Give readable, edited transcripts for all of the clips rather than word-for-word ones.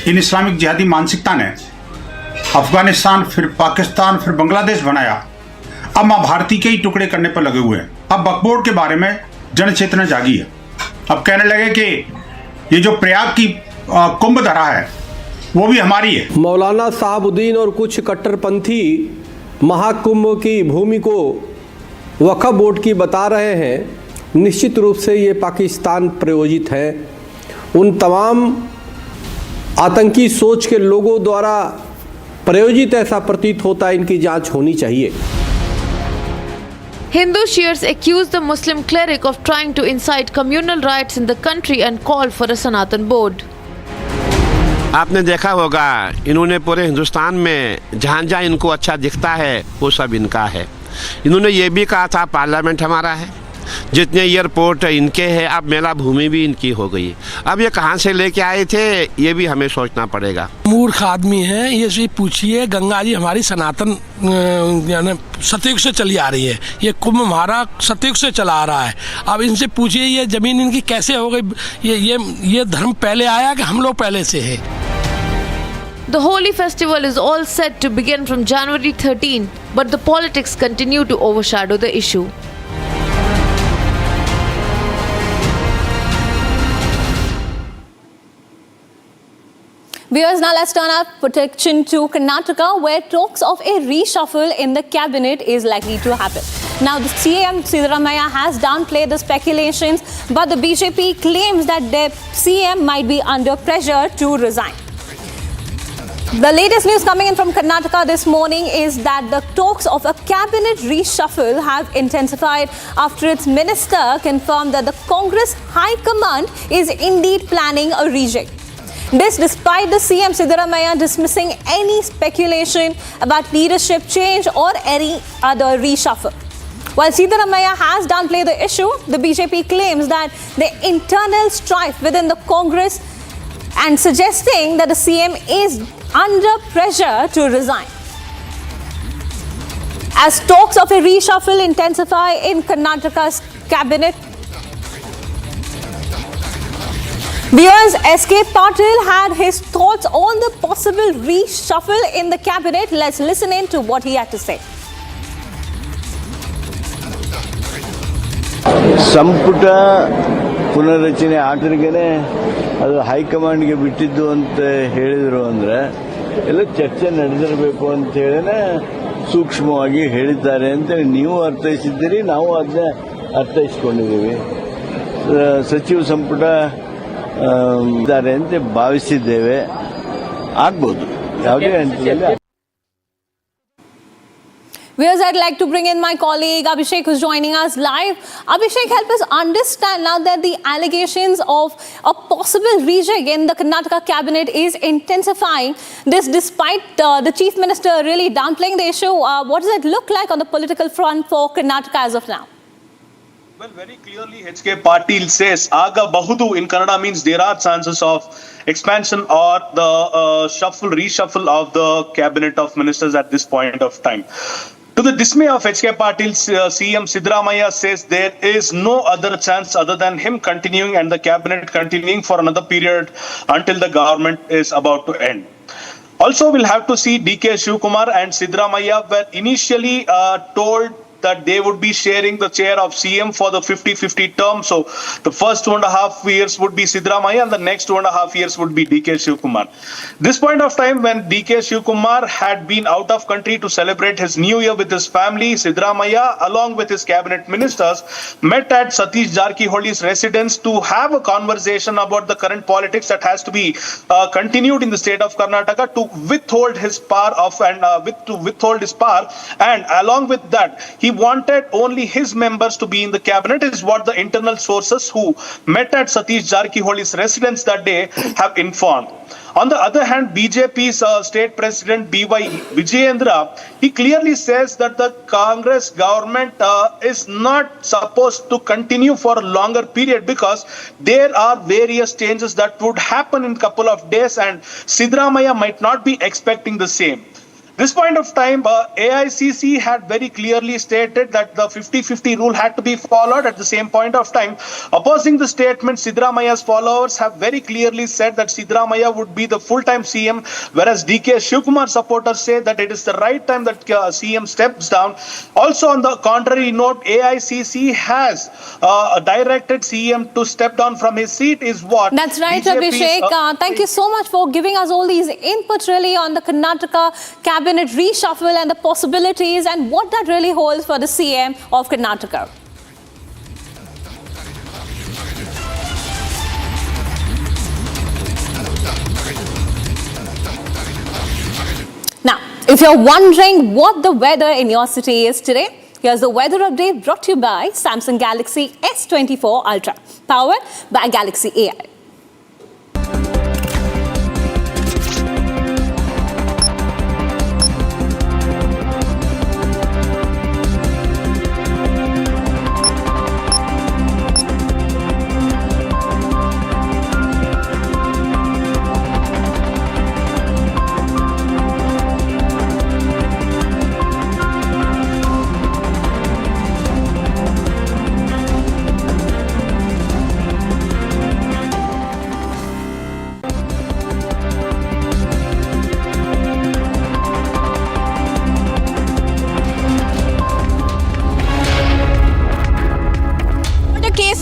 इन Islamic जिहादी मानसिकता ने अफगानिस्तान, फिर पाकिस्तान, फिर बांग्लादेश बनाया। अब माँ भारती के ही टुकड़े करने पर लगे हुए हैं। अब वक्फ के बारे में जन चेतना जागी है। अब कहने लगे कि ये जो प्रयाग की कुंभ धरा है वो भी हमारी है। मौलाना साहबुद्दीन और कुछ कट्टरपंथी महाकुंभ की भूमि को वक्फ बोर्ड की बता रहे हैं। निश्चित रूप से ये पाकिस्तान प्रायोजित है। उन तमाम आतंकी सोच के लोगों द्वारा प्रायोजित ऐसा प्रतीत होता है। इनकी जांच होनी चाहिए। Hindu Shiites accused the Muslim cleric of trying to incite communal riots in the country and called for a Sanatan board. आपने देखा होगा इन्होंने पूरे हिंदुस्तान में जहाँ जहाँ इनको अच्छा दिखता है वो सब इनका है। इन्होंने ये भी कहा था पार्लियामेंट हमारा है, जितने एयरपोर्ट इनके हैं, अब मेला भूमि भी इनकी हो गई। अब ये कहाँ से लेके आए थे ये भी हमें सोचना पड़ेगा। मूर्ख आदमी है ये से पूछिए। गंगा जी हमारी सनातन सतयुग से चली आ रही है। ये कुंभ हमारा सतयुग से चला आ रहा है। अब इनसे पूछिए ये जमीन इनकी कैसे हो गई। ये धर्म पहले आया कि हम लोग पहले से है। The holy festival is all set to begin from January 13, but the politics continue to overshadow the issue. Viewers, now let's turn our attention to Karnataka, where talks of a reshuffle in the cabinet is likely to happen. Now, the CM Siddaramaiah has downplayed the speculations, but the BJP claims that their CM might be under pressure to resign. The latest news coming in from Karnataka this morning is that the talks of a cabinet reshuffle have intensified after its minister confirmed that the Congress High Command is indeed planning a rejig. This despite the CM Siddaramaiah dismissing any speculation about leadership change or any other reshuffle. While Siddaramaiah has downplayed the issue, the BJP claims that the internal strife within the Congress and suggesting that the CM is under pressure to resign. As talks of a reshuffle intensify in Karnataka's cabinet, viewers, SK Patil had his thoughts on the possible reshuffle in the cabinet. Let's listen in to what he had to say. ಸಂಪುಟ ಪುನರ್ರಚನೆ ಆದ್ರಿಗೇನೆ ಅದು ಹೈಕಮಾಂಡ್ಗೆ ಬಿಟ್ಟಿದ್ದು ಅಂತ ಹೇಳಿದರು ಅಂದರೆ ಎಲ್ಲ ಚರ್ಚೆ ನಡೆದಿರಬೇಕು ಅಂತ ಹೇಳಿನೇ ಸೂಕ್ಷ್ಮವಾಗಿ ಹೇಳಿದ್ದಾರೆ ಅಂತ ನೀವು ಅರ್ಥೈಸಿದ್ದೀರಿ, ನಾವು ಅದನ್ನ ಅರ್ಥೈಸ್ಕೊಂಡಿದ್ದೀವಿ. ಸಚಿವ ಸಂಪುಟ ಇದ್ದಾರೆ ಅಂತ ಭಾವಿಸಿದ್ದೇವೆ. ಆಗ್ಬೋದು, ಯಾವುದೇ ಹಂತದಲ್ಲಿ. Viewers, I'd like to bring in my colleague Abhishek, who's joining us live. Abhishek, help us understand now that the allegations of a possible rejig in the Karnataka cabinet is intensifying. This despite the Chief Minister really downplaying the issue. What does it look like on the political front for Karnataka as of now? Well, very clearly HK Patil says Aga Bahudu in Kannada means there are chances of expansion or the reshuffle of the cabinet of ministers at this point of time. To the dismay of HK Patil, CM Siddaramaiah says there is no other chance other than him continuing and the cabinet continuing for another period until the government is about to end. Also, we'll have to see DK Shivkumar and Siddaramaiah were initially told that they would be sharing the chair of CM for the 50-50 term. So the first 2.5 years would be Siddaramaiah and the next 2.5 years would be DK Shivkumar. This point of time when DK Shivkumar had been out of country to celebrate his new year with his family, Siddaramaiah along with his cabinet ministers met at Satish Jarkiholi's residence to have a conversation about the current politics that has to be continued in the state of Karnataka to withhold his power and along with that he wanted only his members to be in the cabinet is what the internal sources who met at Satish Jarkiholi's residence that day have informed. On the other hand, BJP's state president B.Y. Vijayendra, he clearly says that the Congress government is not supposed to continue for a longer period because there are various changes that would happen in a couple of days and Siddaramaiah might not be expecting the same. This point of time, AICC had very clearly stated that the 50-50 rule had to be followed. At the same point of time, opposing the statement, Siddaramaya's followers have very clearly said that Siddaramaya would be the full-time CM, whereas DK Shivkumar supporters say that it is the right time that CM steps down. Also, on the contrary note, AICC has directed CM to step down from his seat is what... That's right, BJP's, Abhishek. Thank you so much for giving us all these inputs really on the Karnataka cabinet reshuffle and the possibilities and what that really holds for the CM of Karnataka. Now, if you're wondering what the weather in your city is today, here's the weather update brought to you by Samsung Galaxy S24 Ultra, powered by Galaxy AI.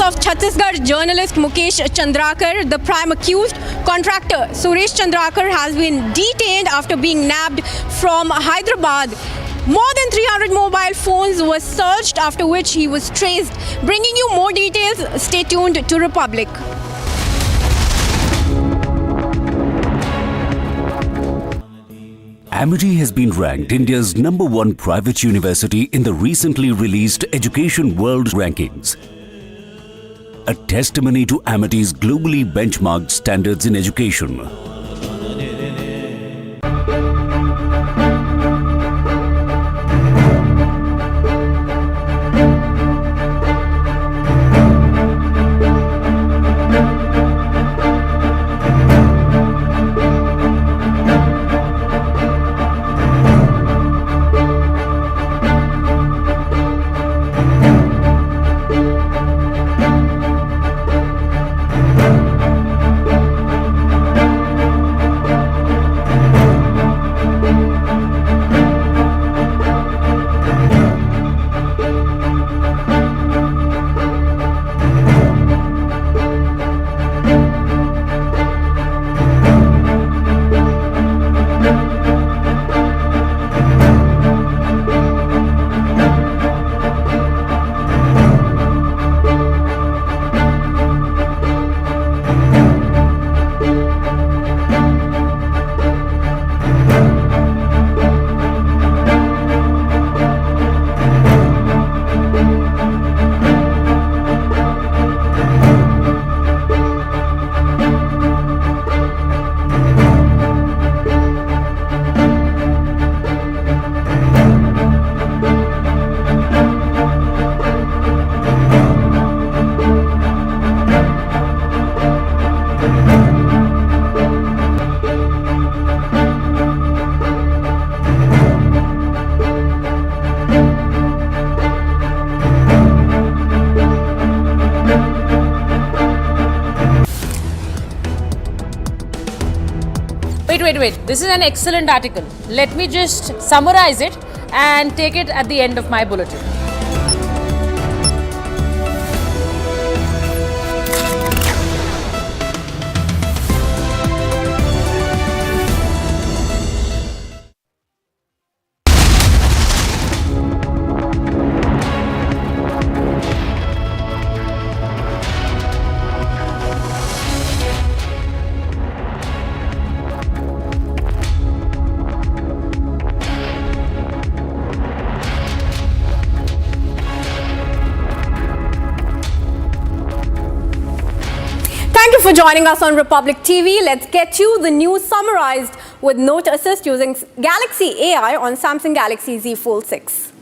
Of Chhattisgarh journalist Mukesh Chandrakar, the prime accused contractor Suresh Chandrakar has been detained after being nabbed from Hyderabad. More than 300 mobile phones were searched, after which he was traced. Bringing you more details, stay tuned to Republic. Amity has been ranked India's #1 private university in the recently released Education World Rankings. A testimony to Amity's globally benchmarked standards in education. Wait. This is an excellent article. Let me just summarize it and take it at the end of my bulletin. Thank you for joining us on Republic TV. Let's get you the news summarized with Note Assist using Galaxy AI on Samsung Galaxy Z Fold 6.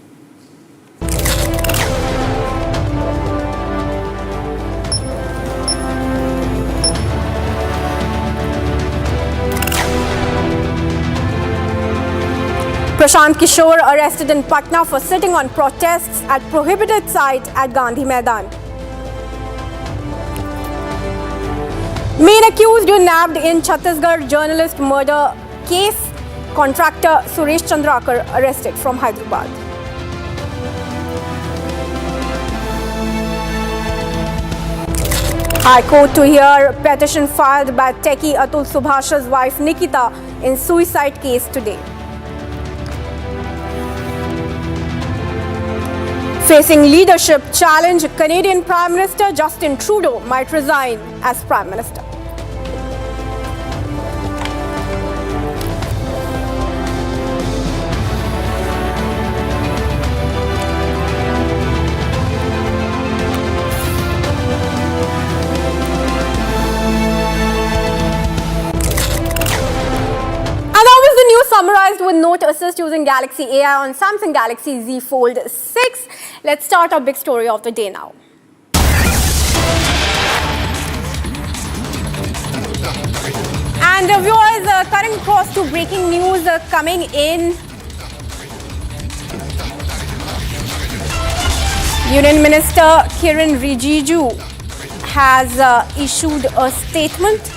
Prashant Kishore arrested in Patna for sitting on protests at prohibited site at Gandhi Maidan. Main accused nabbed in Chhattisgarh journalist murder case. Contractor Suresh Chandrakar arrested from Hyderabad. High Court to hear petition filed by techie Atul Subhash's wife Nikita in suicide case today. Facing leadership challenge, Canadian Prime Minister Justin Trudeau might resign as Prime Minister. Summarized with Note Assist using Galaxy AI on Samsung Galaxy Z Fold 6. Let's start our big story of the day now. And viewers, cutting across to breaking news coming in. Union Minister Kiren Rijiju has issued a statement.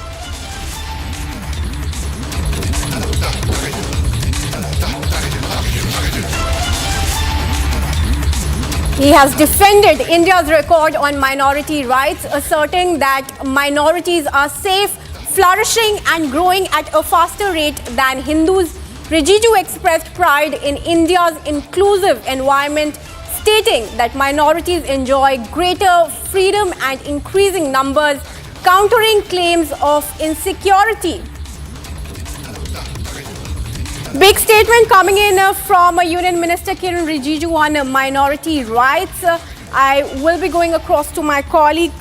He has defended India's record on minority rights, asserting that minorities are safe, flourishing and growing at a faster rate than Hindus. Rijiju expressed pride in India's inclusive environment, stating that minorities enjoy greater freedom and increasing numbers, countering claims of insecurity. Big statement coming in from Union Minister Kiren Rijiju on minority rights. I will be going across to my colleague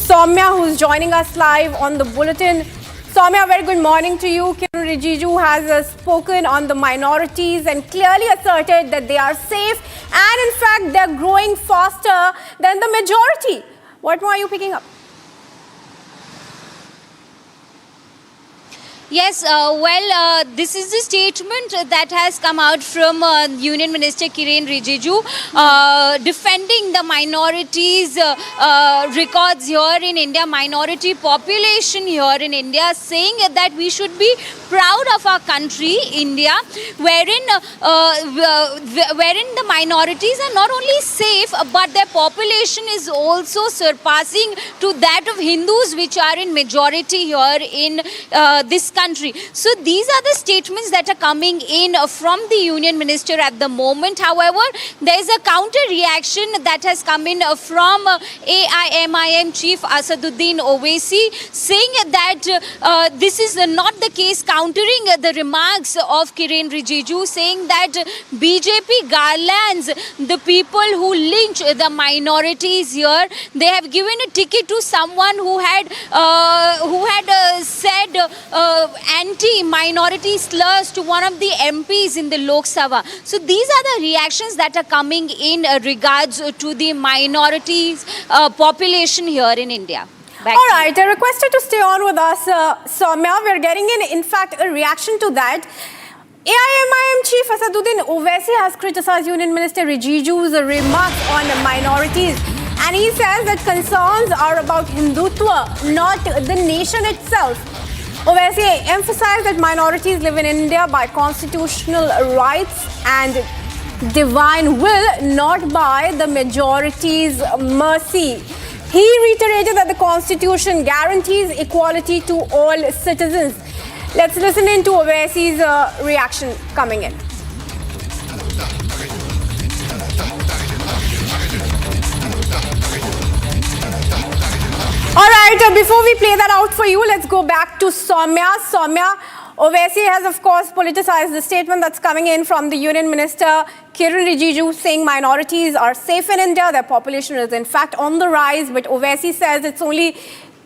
Soumya, who's joining us live on the bulletin. Soumya, very good morning to you. Kiren Rijiju has spoken on the minorities and clearly asserted that they are safe and in fact they're growing faster than the majority. What more are you picking up? Yes, this is the statement that has come out from Union Minister Kiren Rijiju defending the minorities records here in India, minority population here in India, saying that we should be proud of our country, India, wherein the minorities are not only safe, but their population is also surpassing to that of Hindus, which are in majority here in this country. So these are the statements that are coming in from the Union Minister at the moment. However, there is a counter reaction that has come in from AIIMS Chief Asaduddin Owaisi, saying that this is not the case, countering the remarks of Kiren Rijiju, saying that BJP garlands the people who lynch the minorities here. They have given a ticket to someone who had said anti-minority slurs to one of the MPs in the Lok Sabha. So these are the reactions that are coming in regards to the minorities population here in India. All right, I request you to stay on with us, Soumya. We're getting in fact, a reaction to that. AIIMS Chief Asaduddin Owaisi has criticized Union Minister Rijiju's remarks on minorities. And he says that concerns are about Hindutva, not the nation itself. Owaisi emphasized that minorities live in India by constitutional rights and divine will, not by the majority's mercy. He reiterated that the Constitution guarantees equality to all citizens. Let's listen in to Owaisi's reaction coming in. All right, before we play that out for you, let's go back to Soumya. Soumya, Owaisi has, of course, politicized the statement that's coming in from the Union Minister Kiren Rijiju, saying minorities are safe in India. Their population is, in fact, on the rise. But Owaisi says it's only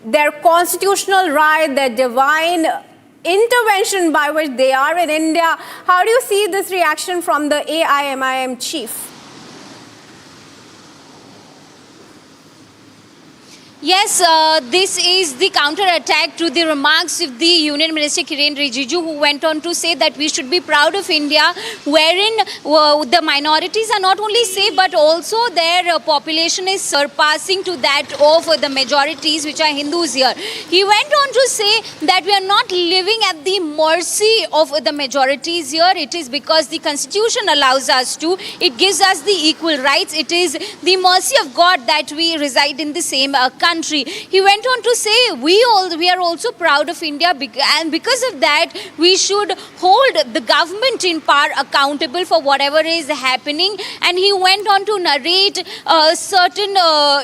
their constitutional right, their divine intervention by which they are in India. How do you see this reaction from the AIIMS chief? Yes, this is the counter-attack to the remarks of the Union Minister Kiren Rijiju, who went on to say that we should be proud of India, wherein the minorities are not only safe but also their population is surpassing to that of the majorities, which are Hindus here. He went on to say that we are not living at the mercy of the majorities here. It is because the Constitution allows us to. It gives us the equal rights. It is the mercy of God that we reside in the same country. He went on to say we are also proud of India, and because of that we should hold the government in power accountable for whatever is happening. And he went on to narrate certain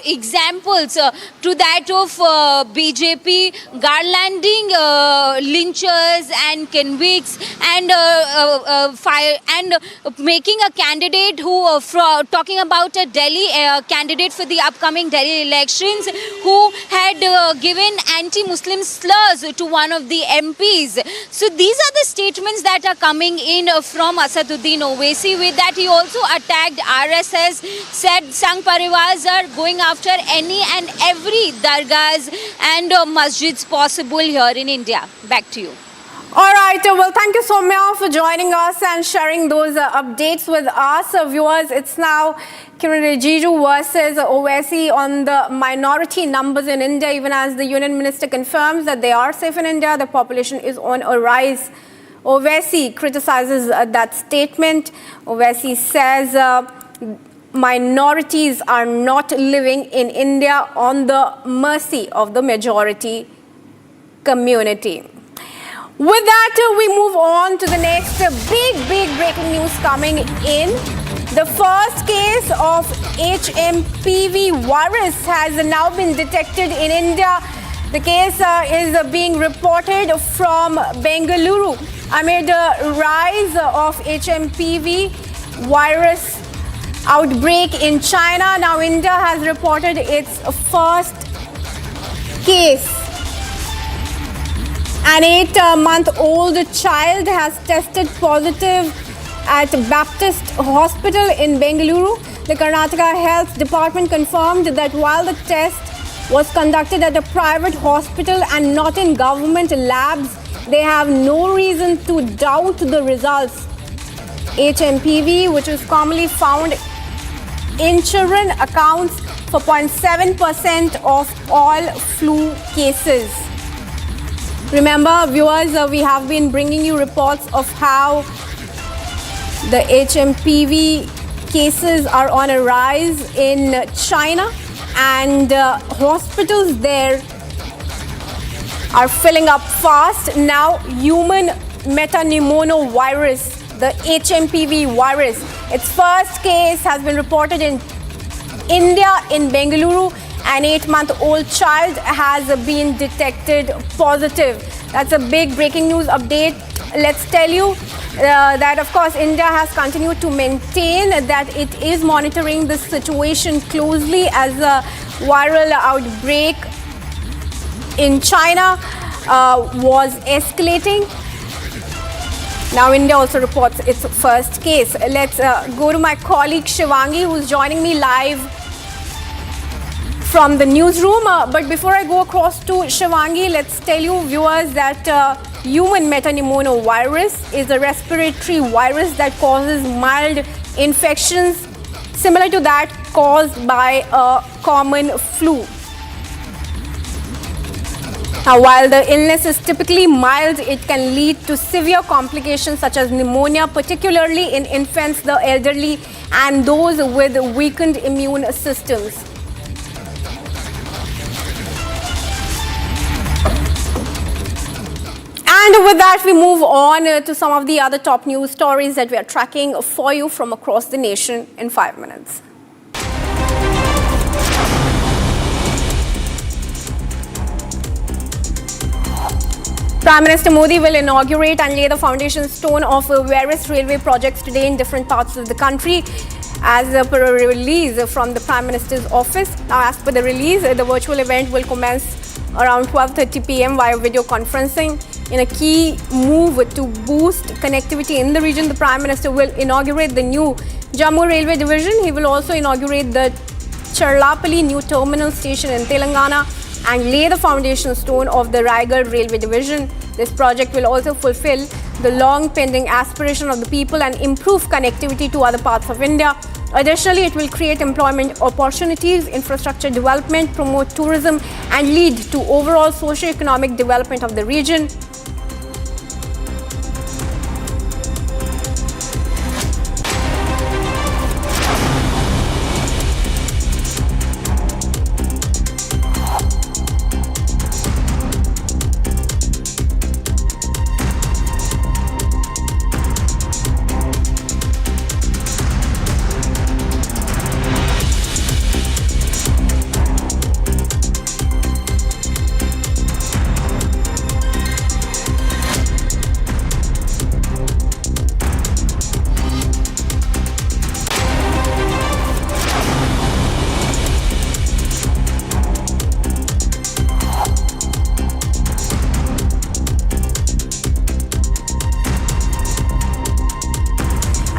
examples to that of BJP garlanding lynchers and convicts and making a candidate who talking about a Delhi candidate for the upcoming Delhi elections who had given anti-Muslim slurs to one of the MPs. So these are the statements that are coming in from Asaduddin Owaisi. With that, he also attacked RSS, said Sangh Parivars are going after any and every dargahs and masjids possible here in India. Back to you. All right, well, thank you Soumya for joining us and sharing those updates with us. Viewers, it's now Kiren Rijiju versus Owaisi on the minority numbers in India, even as the Union Minister confirms that they are safe in India, the population is on a rise. Owaisi criticizes that statement. Owaisi says minorities are not living in India on the mercy of the majority community. With that, we move on to the next big breaking news coming in. The first case of HMPV virus has now been detected in India. The case is being reported from Bengaluru amid a rise of HMPV virus outbreak in China. Now India has reported its first case. An 8-month-old child has tested positive at Baptist Hospital in Bengaluru. The Karnataka Health Department confirmed that while the test was conducted at a private hospital and not in government labs, they have no reason to doubt the results. HMPV, which is commonly found in children, accounts for 0.7% of all flu cases. Remember, viewers, we have been bringing you reports of how the HMPV cases are on a rise in China, and hospitals there are filling up fast. Now, human metapneumovirus, the HMPV virus, its first case has been reported in India, in Bengaluru. An 8-month-old child has been detected positive. That's a big breaking news update. Let's tell you that, of course, India has continued to maintain that it is monitoring the situation closely as a viral outbreak in China was escalating. Now India also reports its first case. Let's go to my colleague Shivangi, who's joining me live from the newsroom. But before I go across to Shivangi, let's tell you, viewers, that human metapneumovirus is a respiratory virus that causes mild infections similar to that caused by a common flu. Now, while the illness is typically mild, it can lead to severe complications such as pneumonia, particularly in infants, the elderly, and those with weakened immune systems. And with that, we move on to some of the other top news stories that we are tracking for you from across the nation in 5 minutes. Prime Minister Modi will inaugurate and lay the foundation stone of various railway projects today in different parts of the country, as per a release from the Prime Minister's office. Now, as per the release, the virtual event will commence around 12:30 p.m. via video conferencing. In a key move to boost connectivity in the region, the Prime Minister will inaugurate the new Jammu Railway Division. He will also inaugurate the Charlapalli new terminal station in Telangana and lay the foundation stone of the Raigad railway division. This project will also fulfill the long pending aspiration of the people and improve connectivity to other parts of India. Additionally, it will create employment opportunities, infrastructure development, promote tourism, and lead to overall socio-economic development of the region.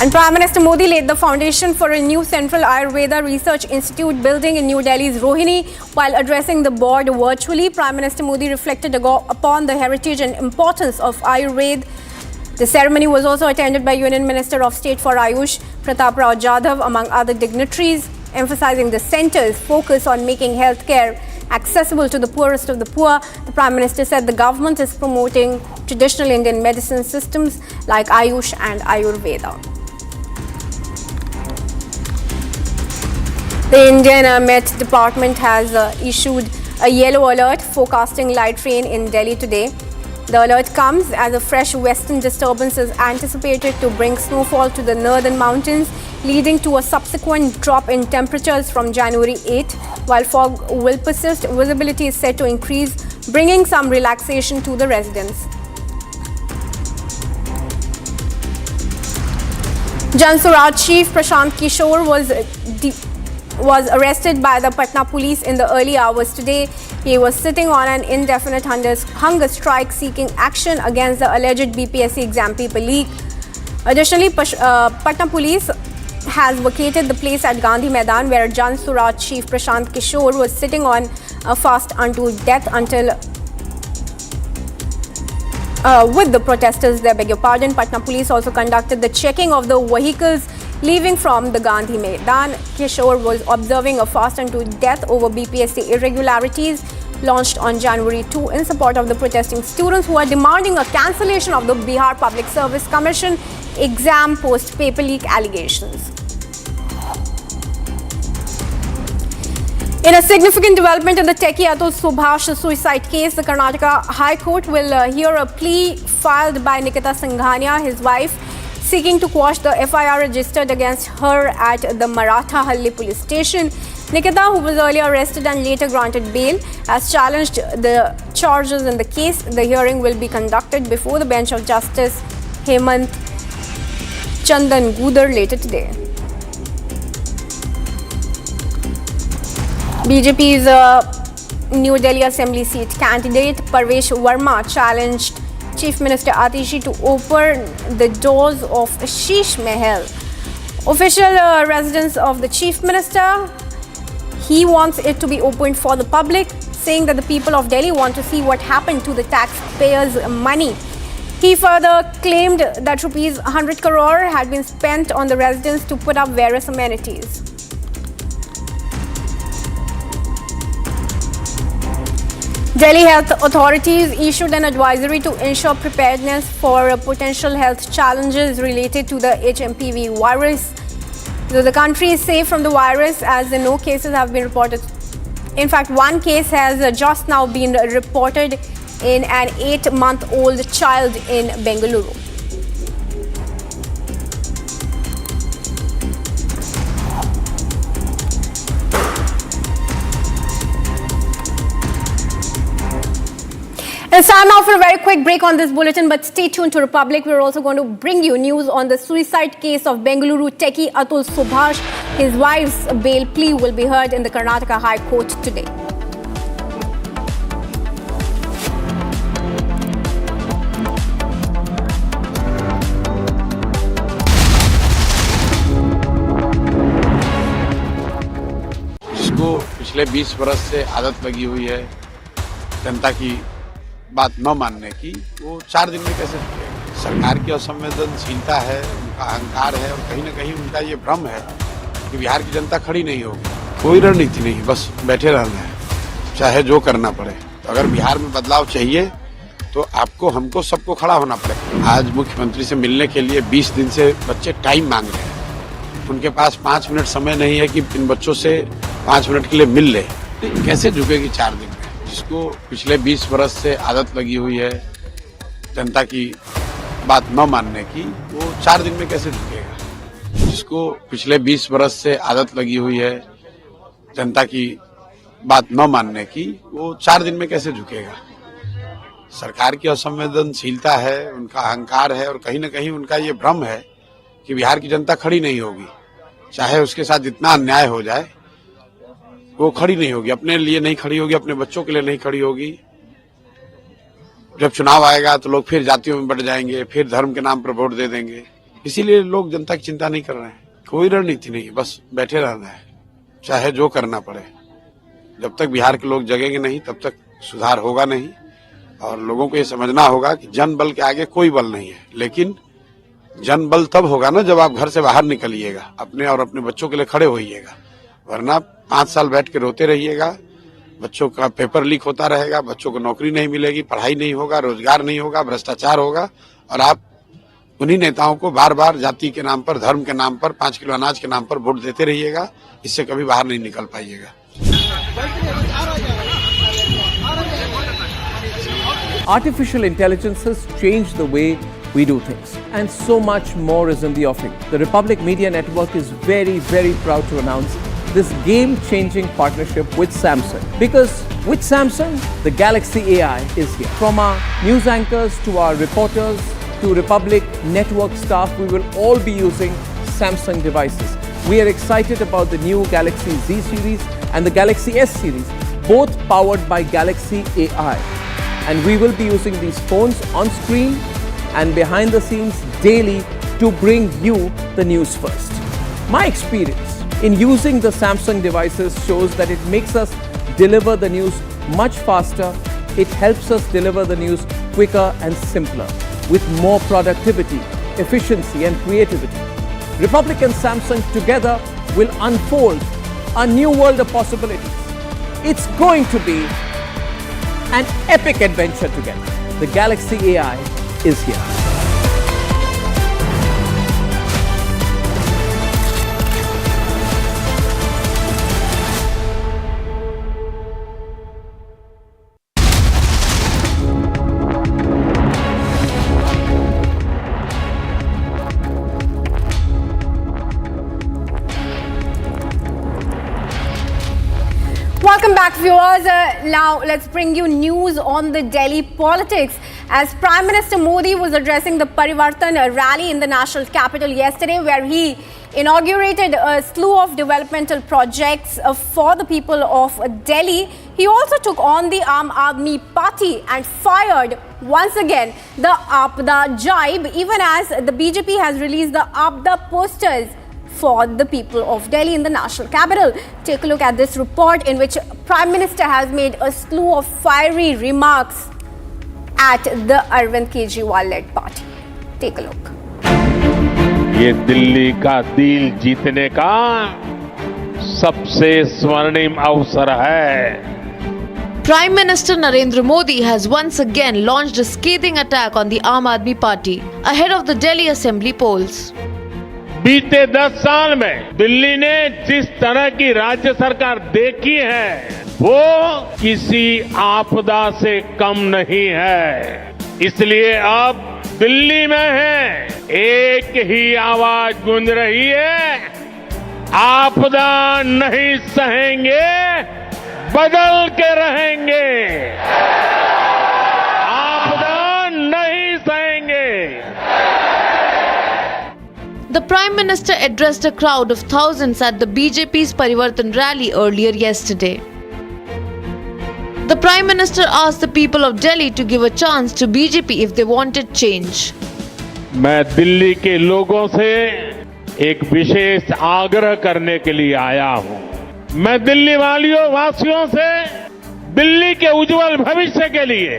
And Prime Minister Modi laid the foundation for a new Central Ayurveda Research Institute building in New Delhi's Rohini. While addressing the board virtually, Prime Minister Modi reflected upon the heritage and importance of Ayurveda. The ceremony was also attended by Union Minister of State for Ayush, Pratap Rao Jadhav, among other dignitaries, emphasizing the centre's focus on making healthcare accessible to the poorest of the poor. The Prime Minister said the government is promoting traditional Indian medicine systems like Ayush and Ayurveda. The Indian Met Department has issued a yellow alert forecasting light rain in Delhi today. The alert comes as a fresh western disturbance is anticipated to bring snowfall to the northern mountains, leading to a subsequent drop in temperatures from January 8. While fog will persist, visibility is set to increase, bringing some relaxation to the residents. Jan Suraaj chief Prashant Kishor was arrested by the Patna Police in the early hours today. He was sitting on an indefinite hunger strike seeking action against the alleged BPSC exam paper leak. Additionally, Patna Police has vacated the place at Gandhi Maidan where Jan Suraaj chief Prashant Kishor was sitting on a fast unto death until with the protesters there, beg your pardon. Patna Police also conducted the checking of the vehicles leaving from the Gandhi Maidan. Kishore was observing a fast unto death over BPSC irregularities launched on January 2 in support of the protesting students who are demanding a cancellation of the Bihar Public Service Commission exam post paper leak allegations. In a significant development in the techie Atul Subhash suicide case, the Karnataka High Court will hear a plea filed by Nikita Singhania, his wife, seeking to quash the FIR registered against her at the Marathahalli police station. Nikita, who was earlier arrested and later granted bail, has challenged the charges in the case. The hearing will be conducted before the bench of Justice Hemant Chandan Gudar later today. BJP's New Delhi Assembly seat candidate Parvesh Verma challenged Chief Minister Atishi to open the doors of Sheesh Mahal, official residence of the Chief Minister. He wants it to be opened for the public, saying that the people of Delhi want to see what happened to the taxpayers' money. He further claimed that rupees 100 crore had been spent on the residents to put up various amenities. Delhi health authorities issued an advisory to ensure preparedness for potential health challenges related to the HMPV virus. Though the country is safe from the virus as no cases have been reported. In fact, one case has just now been reported in an 8-month-old child in Bengaluru. It's time now for a very quick break on this bulletin, but stay tuned to Republic. We're also going to bring you news on the suicide case of Bengaluru techie Atul Subhash. His wife's bail plea will be heard in the Karnataka High Court today. पिछले 20 बरस से आदत लगी हुई है जनता की बात न मानने की, वो 4 दिन में कैसे झुकेगा? सरकार की असंवेदनशीलता है, उनका अहंकार है और कहीं न कहीं उनका ये भ्रम है कि बिहार की जनता खड़ी नहीं होगी। कोई रणनीति नहीं, बस बैठे रहना है, चाहे जो करना पड़े। तो अगर बिहार में बदलाव चाहिए तो आपको, हमको, सबको खड़ा होना पड़ेगा। आज मुख्यमंत्री से मिलने के लिए 20 दिन से बच्चे टाइम मांग रहे हैं, उनके पास 5 मिनट समय नहीं है कि इन बच्चों से 5 मिनट के लिए मिल ले। कैसे झुकेगी 4 दिन में? जिसको पिछले 20 बरस से आदत लगी हुई है जनता की बात न मानने की, वो 4 दिन में कैसे झुकेगा? जिसको पिछले 20 बरस से आदत लगी हुई है जनता की बात न मानने की, वो 4 दिन में कैसे झुकेगा? सरकार की असंवेदनशीलता है, उनका अहंकार है और कहीं न कहीं उनका ये भ्रम है कि बिहार की जनता खड़ी नहीं होगी, चाहे उसके साथ जितना अन्याय हो जाए वो खड़ी नहीं होगी। अपने लिए नहीं खड़ी होगी, अपने बच्चों के लिए नहीं खड़ी होगी। जब चुनाव आएगा तो लोग फिर जातियों में बट जाएंगे, फिर धर्म के नाम पर वोट दे देंगे। इसीलिए लोग जनता की चिंता नहीं कर रहे हैं। कोई रणनीति नहीं, बस बैठे रहना है, चाहे जो करना पड़े। जब तक बिहार के लोग जगेंगे नहीं तब तक सुधार होगा नहीं। और लोगों को ये समझना होगा कि जन बल के आगे कोई बल नहीं है, लेकिन जन बल तब होगा ना जब आप घर से बाहर निकलिएगा, अपने और अपने बच्चों के लिए खड़े होइएगा। वरना 5 साल बैठ के रोते रहिएगा, बच्चों का पेपर लीक होता रहेगा, बच्चों को नौकरी नहीं मिलेगी, पढ़ाई नहीं होगा, रोजगार नहीं होगा, भ्रष्टाचार होगा और आप उन्हीं नेताओं को बार बार जाति के नाम पर, धर्म के नाम पर, 5 किलो अनाज के नाम पर वोट देते रहिएगा। इससे कभी बाहर नहीं निकल पाइएगा। Artificial intelligence has changed the way we do things, and so much more is in the offing. The Republic Media Network is very, very proud to announce this game-changing partnership with Samsung. Because with Samsung, the Galaxy AI is here. From our news anchors to our reporters to Republic Network staff, we will all be using Samsung devices. We are excited about the new Galaxy Z series and the Galaxy S series, both powered by Galaxy AI. And we will be using these phones on screen and behind the scenes daily to bring you the news first. My experience in using the Samsung devices shows that it makes us deliver the news much faster. It helps us deliver the news quicker and simpler with more productivity, efficiency and creativity. Republic and Samsung together will unfold a new world of possibilities. It's going to be an epic adventure together. The Galaxy AI is here. Welcome back, viewers. Now let's bring you news on the Delhi politics. As Prime Minister Modi was addressing the Parivartan rally in the national capital yesterday, where he inaugurated a slew of developmental projects for the people of Delhi, he also took on the Aam Aadmi Party and fired once again the Aapda jibe, even as the BJP has released the Aapda posters for the people of Delhi in the national capital. Take a look at this report in which Prime Minister has made a slew of fiery remarks at the Arvind Kejriwal-led party. Take a look. ये दिल्ली का दिल जीतने का सबसे स्वर्णिम अवसर है। Prime Minister Narendra Modi has once again launched a scathing attack on the Aam Aadmi Party ahead of the Delhi Assembly polls. बीते 10 साल में दिल्ली ने जिस तरह की राज्य सरकार देखी है वो किसी आपदा से कम नहीं है। इसलिए अब दिल्ली में है एक ही आवाज गूंज रही है, आपदा नहीं सहेंगे, बदल के रहेंगे। आपदा नहीं सहेंगे। The Prime Minister addressed a crowd of thousands at the BJP's Parivartan rally earlier yesterday. The Prime Minister asked the people of Delhi to give a chance to BJP if they wanted change. मैं दिल्ली के लोगों से एक विशेष आग्रह करने के लिए आया हूं। मैं दिल्ली वासियों से दिल्ली के उज्जवल भविष्य के लिए,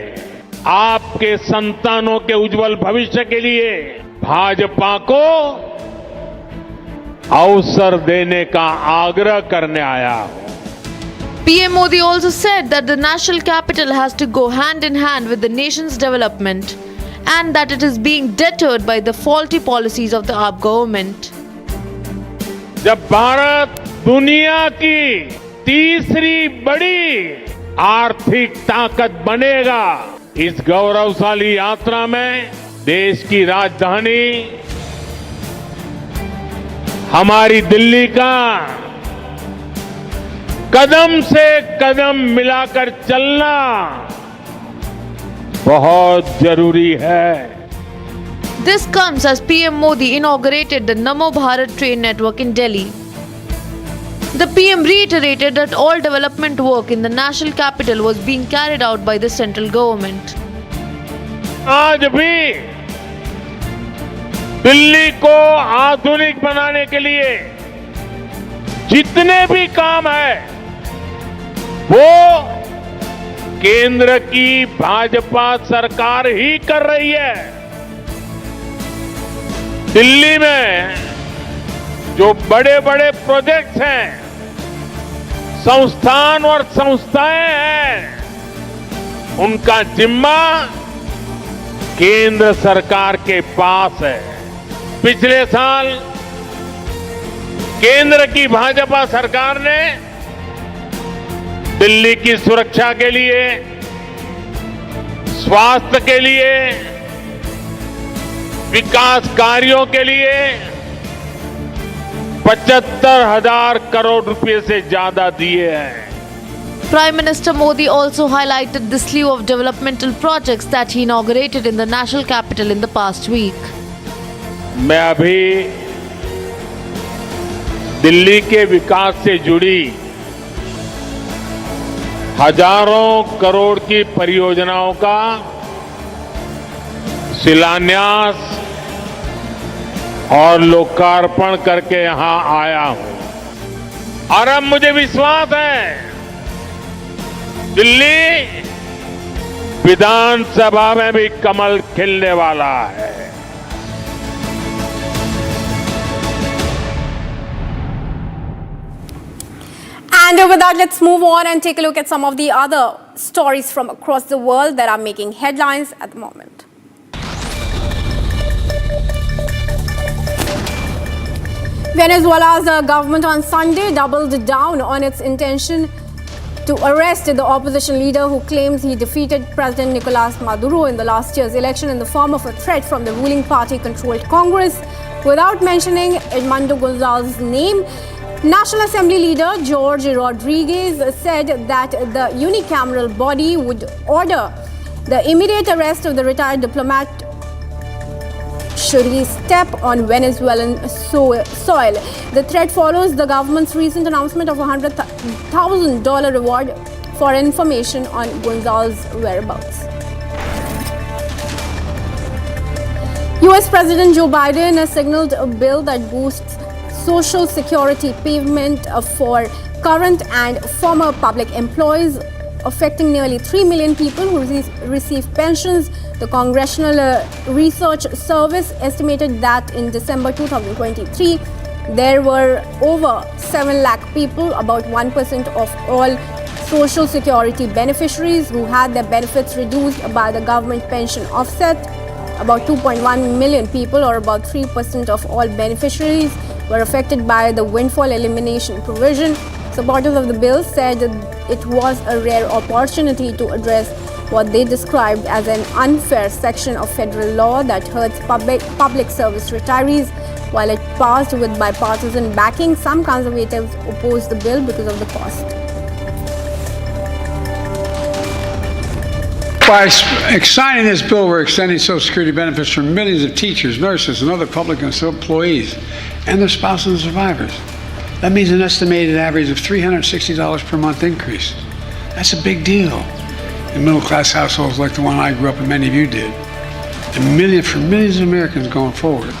आपके संतानों के उज्जवल भविष्य के लिए भाजपा को अवसर देने का आग्रह करने आया हूं। PM Modi also said that the national capital has to go hand in hand with the nation's development and that it is being deterred by the faulty policies of the AAP government. जब भारत दुनिया की तीसरी बड़ी आर्थिक ताकत बनेगा, इस गौरवशाली यात्रा में देश की राजधानी हमारी दिल्ली का कदम से कदम मिलाकर चलना बहुत जरूरी है। This comes as PM Modi inaugurated the Namo Bharat train network in Delhi. The PM reiterated that all development work in the national capital was being carried out by the central government. आज भी दिल्ली को आधुनिक बनाने के लिए जितने भी काम है वो केंद्र की भाजपा सरकार ही कर रही है। दिल्ली में जो बड़े बड़े प्रोजेक्ट्स हैं, संस्थान और संस्थाएं हैं, उनका जिम्मा केंद्र सरकार के पास है। पिछले साल केंद्र की भाजपा सरकार ने दिल्ली की सुरक्षा के लिए, स्वास्थ्य के लिए, विकास कार्यों के लिए 75,000 करोड़ रुपए से ज्यादा दिए हैं। Prime Minister Modi also highlighted the slew of developmental projects that he inaugurated in the national capital in the past week. मैं अभी दिल्ली के विकास से जुड़ी हजारों करोड़ की परियोजनाओं का शिलान्यास और लोकार्पण करके यहां आया हूं और अब मुझे विश्वास है दिल्ली विधानसभा में भी कमल खिलने वाला है। And with that, let's move on and take a look at some of the other stories from across the world that are making headlines at the moment. Venezuela's government on Sunday doubled down on its intention to arrest the opposition leader who claims he defeated President Nicolas Maduro in the last year's election in the form of a threat from the ruling party-controlled Congress. Without mentioning Edmundo Gonzalez's name, National Assembly leader George Rodriguez said that the unicameral body would order the immediate arrest of the retired diplomat should he step on Venezuelan soil. The threat follows the government's recent announcement of a $100,000 reward for information on Gonzalez's whereabouts. US President Joe Biden has signaled a bill that boosts social security payment for current and former public employees, affecting nearly 3 million people who receive pensions. The Congressional Research Service estimated that in December 2023, there were over 7 lakh people, about 1% of all social security beneficiaries, who had their benefits reduced by the government pension offset. About 2.1 million people, or about 3% of all beneficiaries, were affected by the windfall elimination provision. Supporters of the bill said it was a rare opportunity to address what they described as an unfair section of federal law that hurts public service retirees. While it passed with bipartisan backing, some conservatives opposed the bill because of the cost. By signing this bill, we're extending Social Security benefits for millions of teachers, nurses, and other public employees and their spouses and survivors. That means an estimated average of $360 per month increase. That's a big deal in middle-class households like the one I grew up in, many of you did, and for millions of Americans going forward.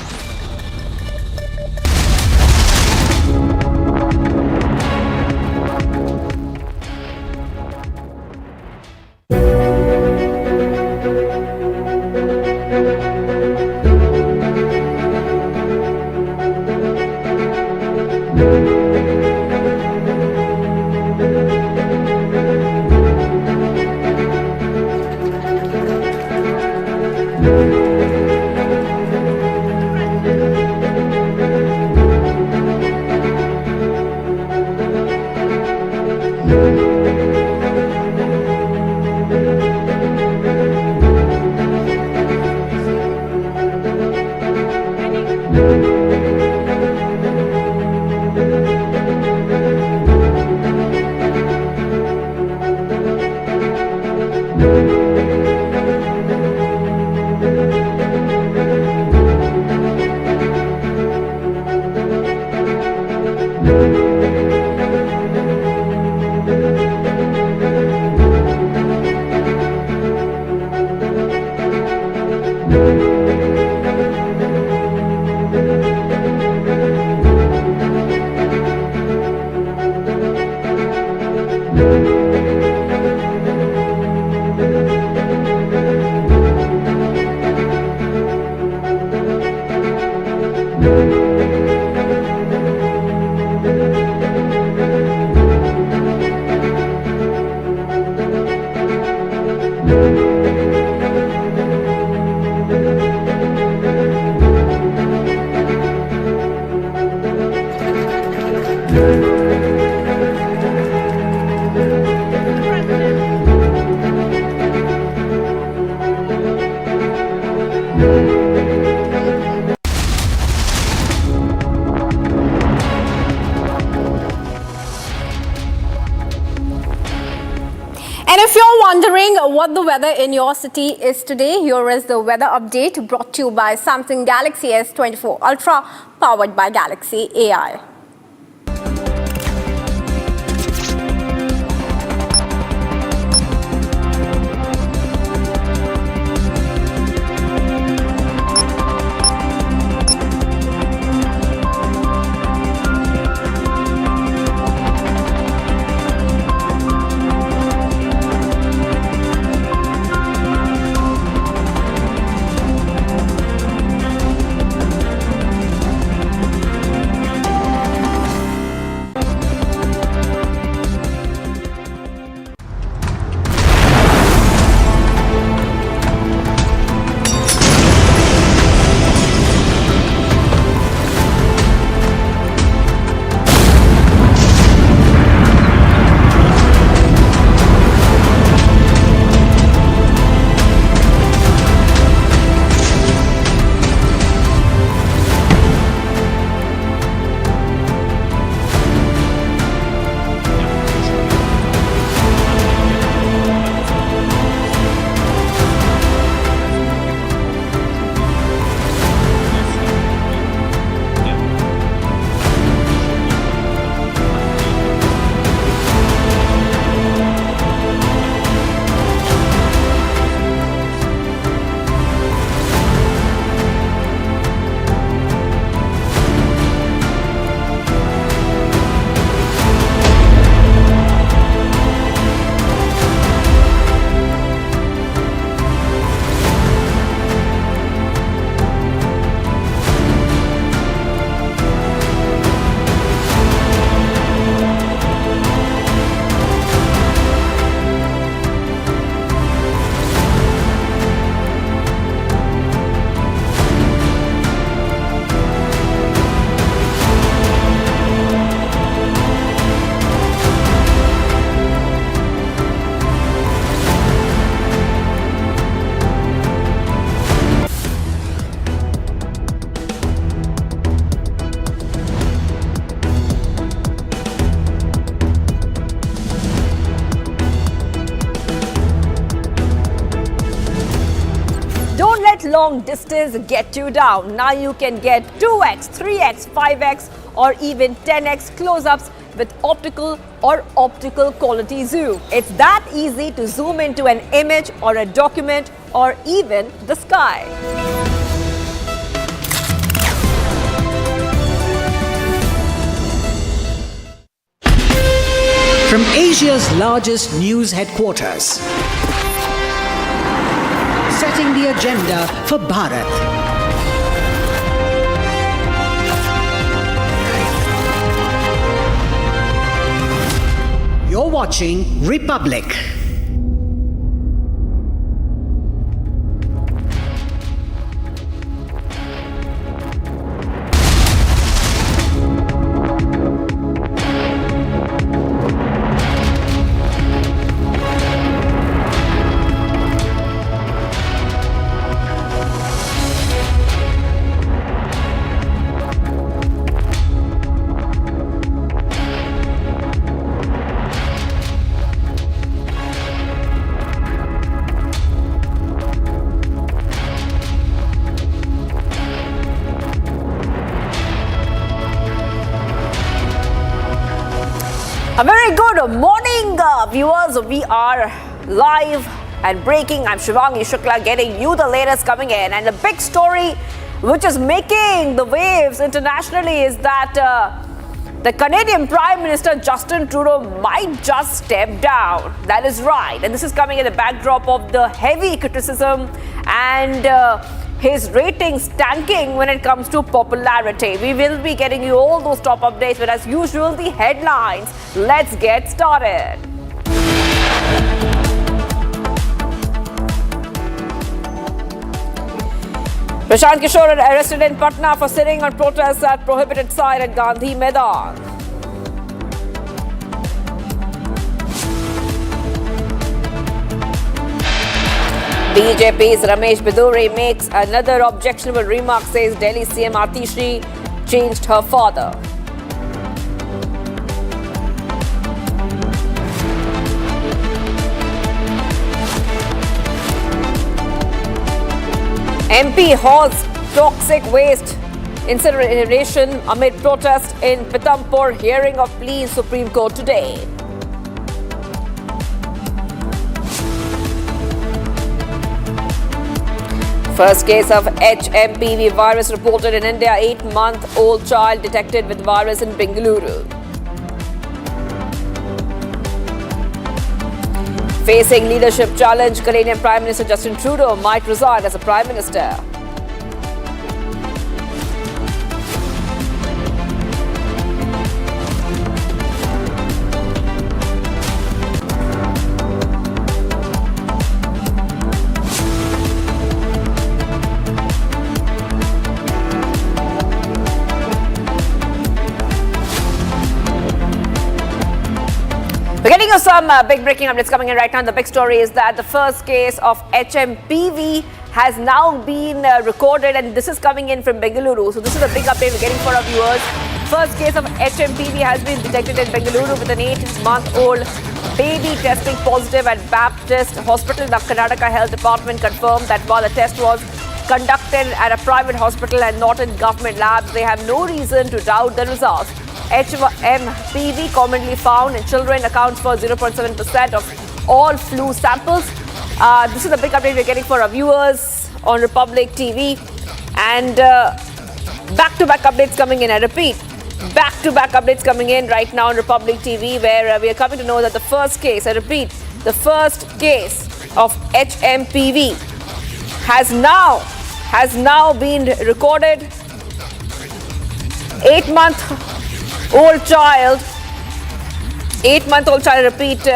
wondering what the weather in your city is today? Here is the weather update brought to you by Samsung Galaxy S24 Ultra, powered by Galaxy AI. Long distance get you down. Now you can get 2x, 3x, 5x or even 10x close-ups with optical or optical quality zoom. It's that easy to zoom into an image or a document or even the sky. From Asia's largest news headquarters, setting the agenda for Bharat. You're watching Republic. A very good morning, viewers. We are live and breaking. I'm Shivangi Shukla getting you the latest coming in. And the big story which is making the waves internationally is that the Canadian Prime Minister Justin Trudeau might just step down. That is right. And this is coming in the backdrop of the heavy criticism and his ratings tanking when it comes to popularity. We will be getting you all those top updates, but as usual, the headlines. Let's get started. Prashant Kishore arrested in Patna for sitting on protests at prohibited site at Gandhi Maidan. BJP's Ramesh Biduri makes another objectionable remark, says Delhi CM Atishri changed her father. MP halts toxic waste incineration amid protest in Pithampur. Hearing of plea in Supreme Court today. First case of HMPV virus reported in India. 8-month-old child detected with virus in Bengaluru. Facing leadership challenge, Canadian Prime Minister Justin Trudeau might resign as a Prime Minister. We're getting you some big breaking updates coming in right now. The big story is that the first case of HMPV has now been recorded, and this is coming in from Bengaluru. So this is a big update we're getting for our viewers. First case of HMPV has been detected in Bengaluru with an 8-month-old baby testing positive at Baptist Hospital. The Karnataka Health Department confirmed that while the test was conducted at a private hospital and not in government labs, they have no reason to doubt the results. HMPV, commonly found in children, accounts for 0.7% of all flu samples. This is a big update we're getting for our viewers on Republic TV. And back-to-back updates coming in. I repeat, back-to-back updates coming in right now on Republic TV, where we are coming to know that the first case, I repeat, the first case of HMPV has now been recorded. 8-month-old child, I repeat,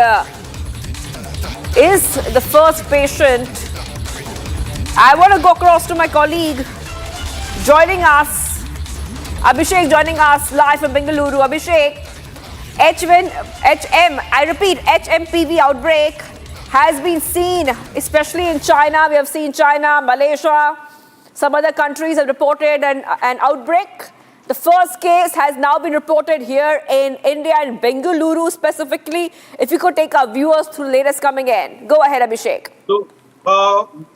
is the first patient. I want to go across to my colleague joining us, Abhishek, joining us live from Bengaluru. Abhishek, HMPV outbreak has been seen, especially in China. We have seen China, Malaysia, some other countries have reported an outbreak. The first case has now been reported here in India, in Bengaluru specifically. If you could take our viewers through the latest coming in. Go ahead, Abhishek. So,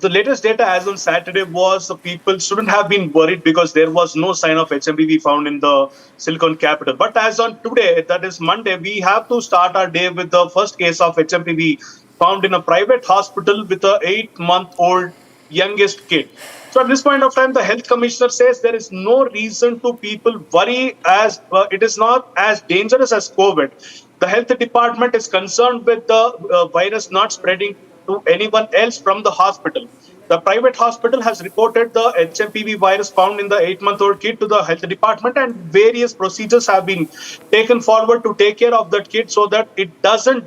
the latest data as on Saturday was the people shouldn't have been worried because there was no sign of HMPV found in the Silicon capital. But as on today, that is Monday, we have to start our day with the first case of HMPV found in a private hospital with a 8-month-old youngest kid. So at this point of time, the health commissioner says there is no reason to people worry, as it is not as dangerous as COVID. The health department is concerned with the virus not spreading to anyone else from the hospital. The private hospital has reported the HMPV virus found in the 8-month-old kid to the health department, and various procedures have been taken forward to take care of that kid so that it doesn't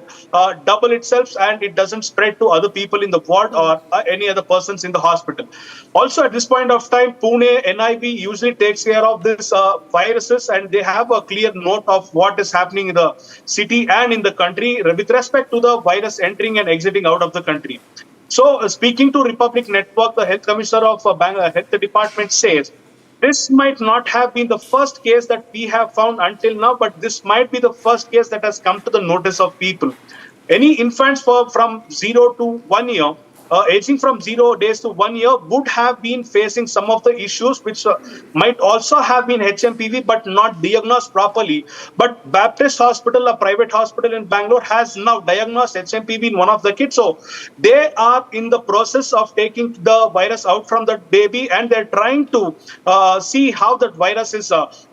double itself and it doesn't spread to other people in the ward or any other persons in the hospital. Also, at this point of time, Pune NIV usually takes care of these viruses, and they have a clear note of what is happening in the city and in the country with respect to the virus entering and exiting out of the country. So, speaking to Republic Network, the health commissioner of health department says this might not have been the first case that we have found until now, but this might be the first case that has come to the notice of people. Any infants from 0 to 1 year, aging from 0 days to 1 year, would have been facing some of the issues which might also have been HMPV but not diagnosed properly. But Baptist Hospital, a private hospital in Bangalore, has now diagnosed HMPV in one of the kids. So they are in the process of taking the virus out from the baby, and they're trying to see how that virus is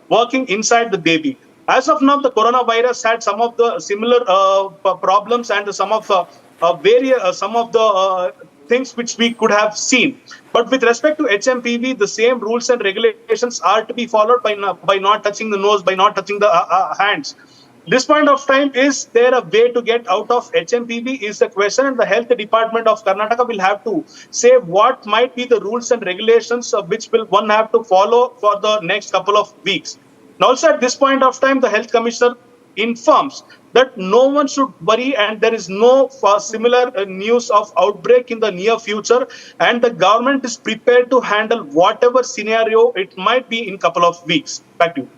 working inside the baby. As of now, the coronavirus had some of the similar problems and some of the things which we could have seen. But with respect to HMPV, the same rules and regulations are to be followed by not touching the nose, by not touching the hands. This point of time, is there a way to get out of HMPV is the question, and the health department of Karnataka will have to say what might be the rules and regulations which will one have to follow for the next couple of weeks. And also at this point of time, the health commissioner informs that no one should worry, and there is no similar news of outbreak in the near future, and the government is prepared to handle whatever scenario it might be in a couple of weeks. Back to you.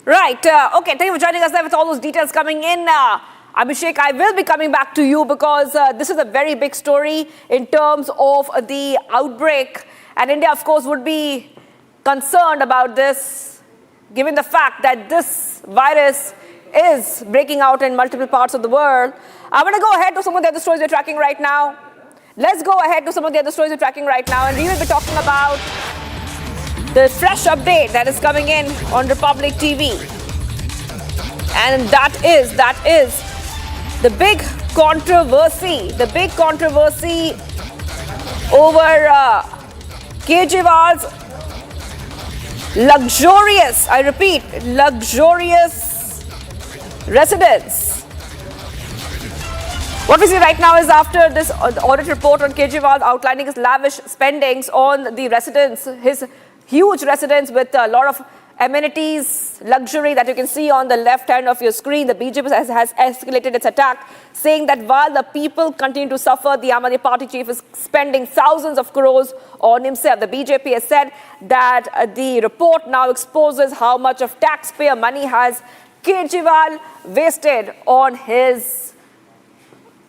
Right. Okay, thank you for joining us there with all those details coming in. Abhishek, I will be coming back to you because this is a very big story in terms of the outbreak And India, of course, would be concerned about this, given the fact that this virus is breaking out in multiple parts of the world. I'm going to go ahead to some of the other stories we're tracking right now. Let's go ahead to some of the other stories we're tracking right now, and we will be talking about the fresh update that is coming in on Republic TV. And that is the big controversy over Kejriwal's luxurious, I repeat, luxurious residence. What we see right now is after this audit report on Kejriwal outlining his lavish spendings on the residence, his huge residence with a lot of amenities, luxury that you can see on the left hand of your screen. The BJP has escalated its attack, saying that while the people continue to suffer, the Aam Aadmi Party chief is spending thousands of crores on himself. The BJP has said that the report now exposes how much of taxpayer money has Kejriwal wasted on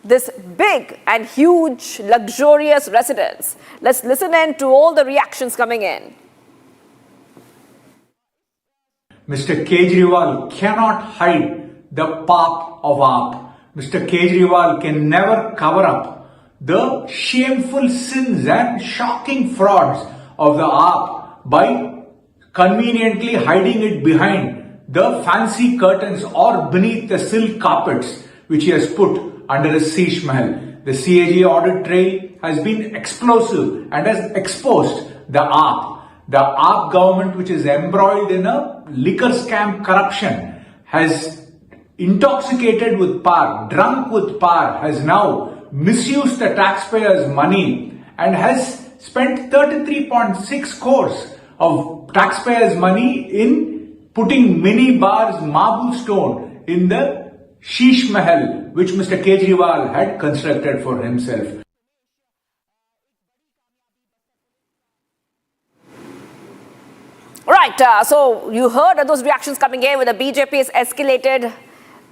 this big and huge luxurious residence. Let's listen in to all the reactions coming in. Mr. Kejriwal cannot hide the path of AAP. Mr. Kejriwal can never cover up the shameful sins and shocking frauds of the AAP by conveniently hiding it behind the fancy curtains or beneath the silk carpets which he has put under a Sheesh Mahal. The CAG audit trail has been explosive and has exposed the AAP. The AAP government, which is embroiled in a liquor scam corruption, has intoxicated with power, drunk with power, has now misused the taxpayers' money and has spent 33.6 crores of taxpayers' money in putting mini bars, marble stone in the Sheesh Mahal, which Mr. Kejriwal had constructed for himself. Right, so you heard those reactions coming in with the BJP has escalated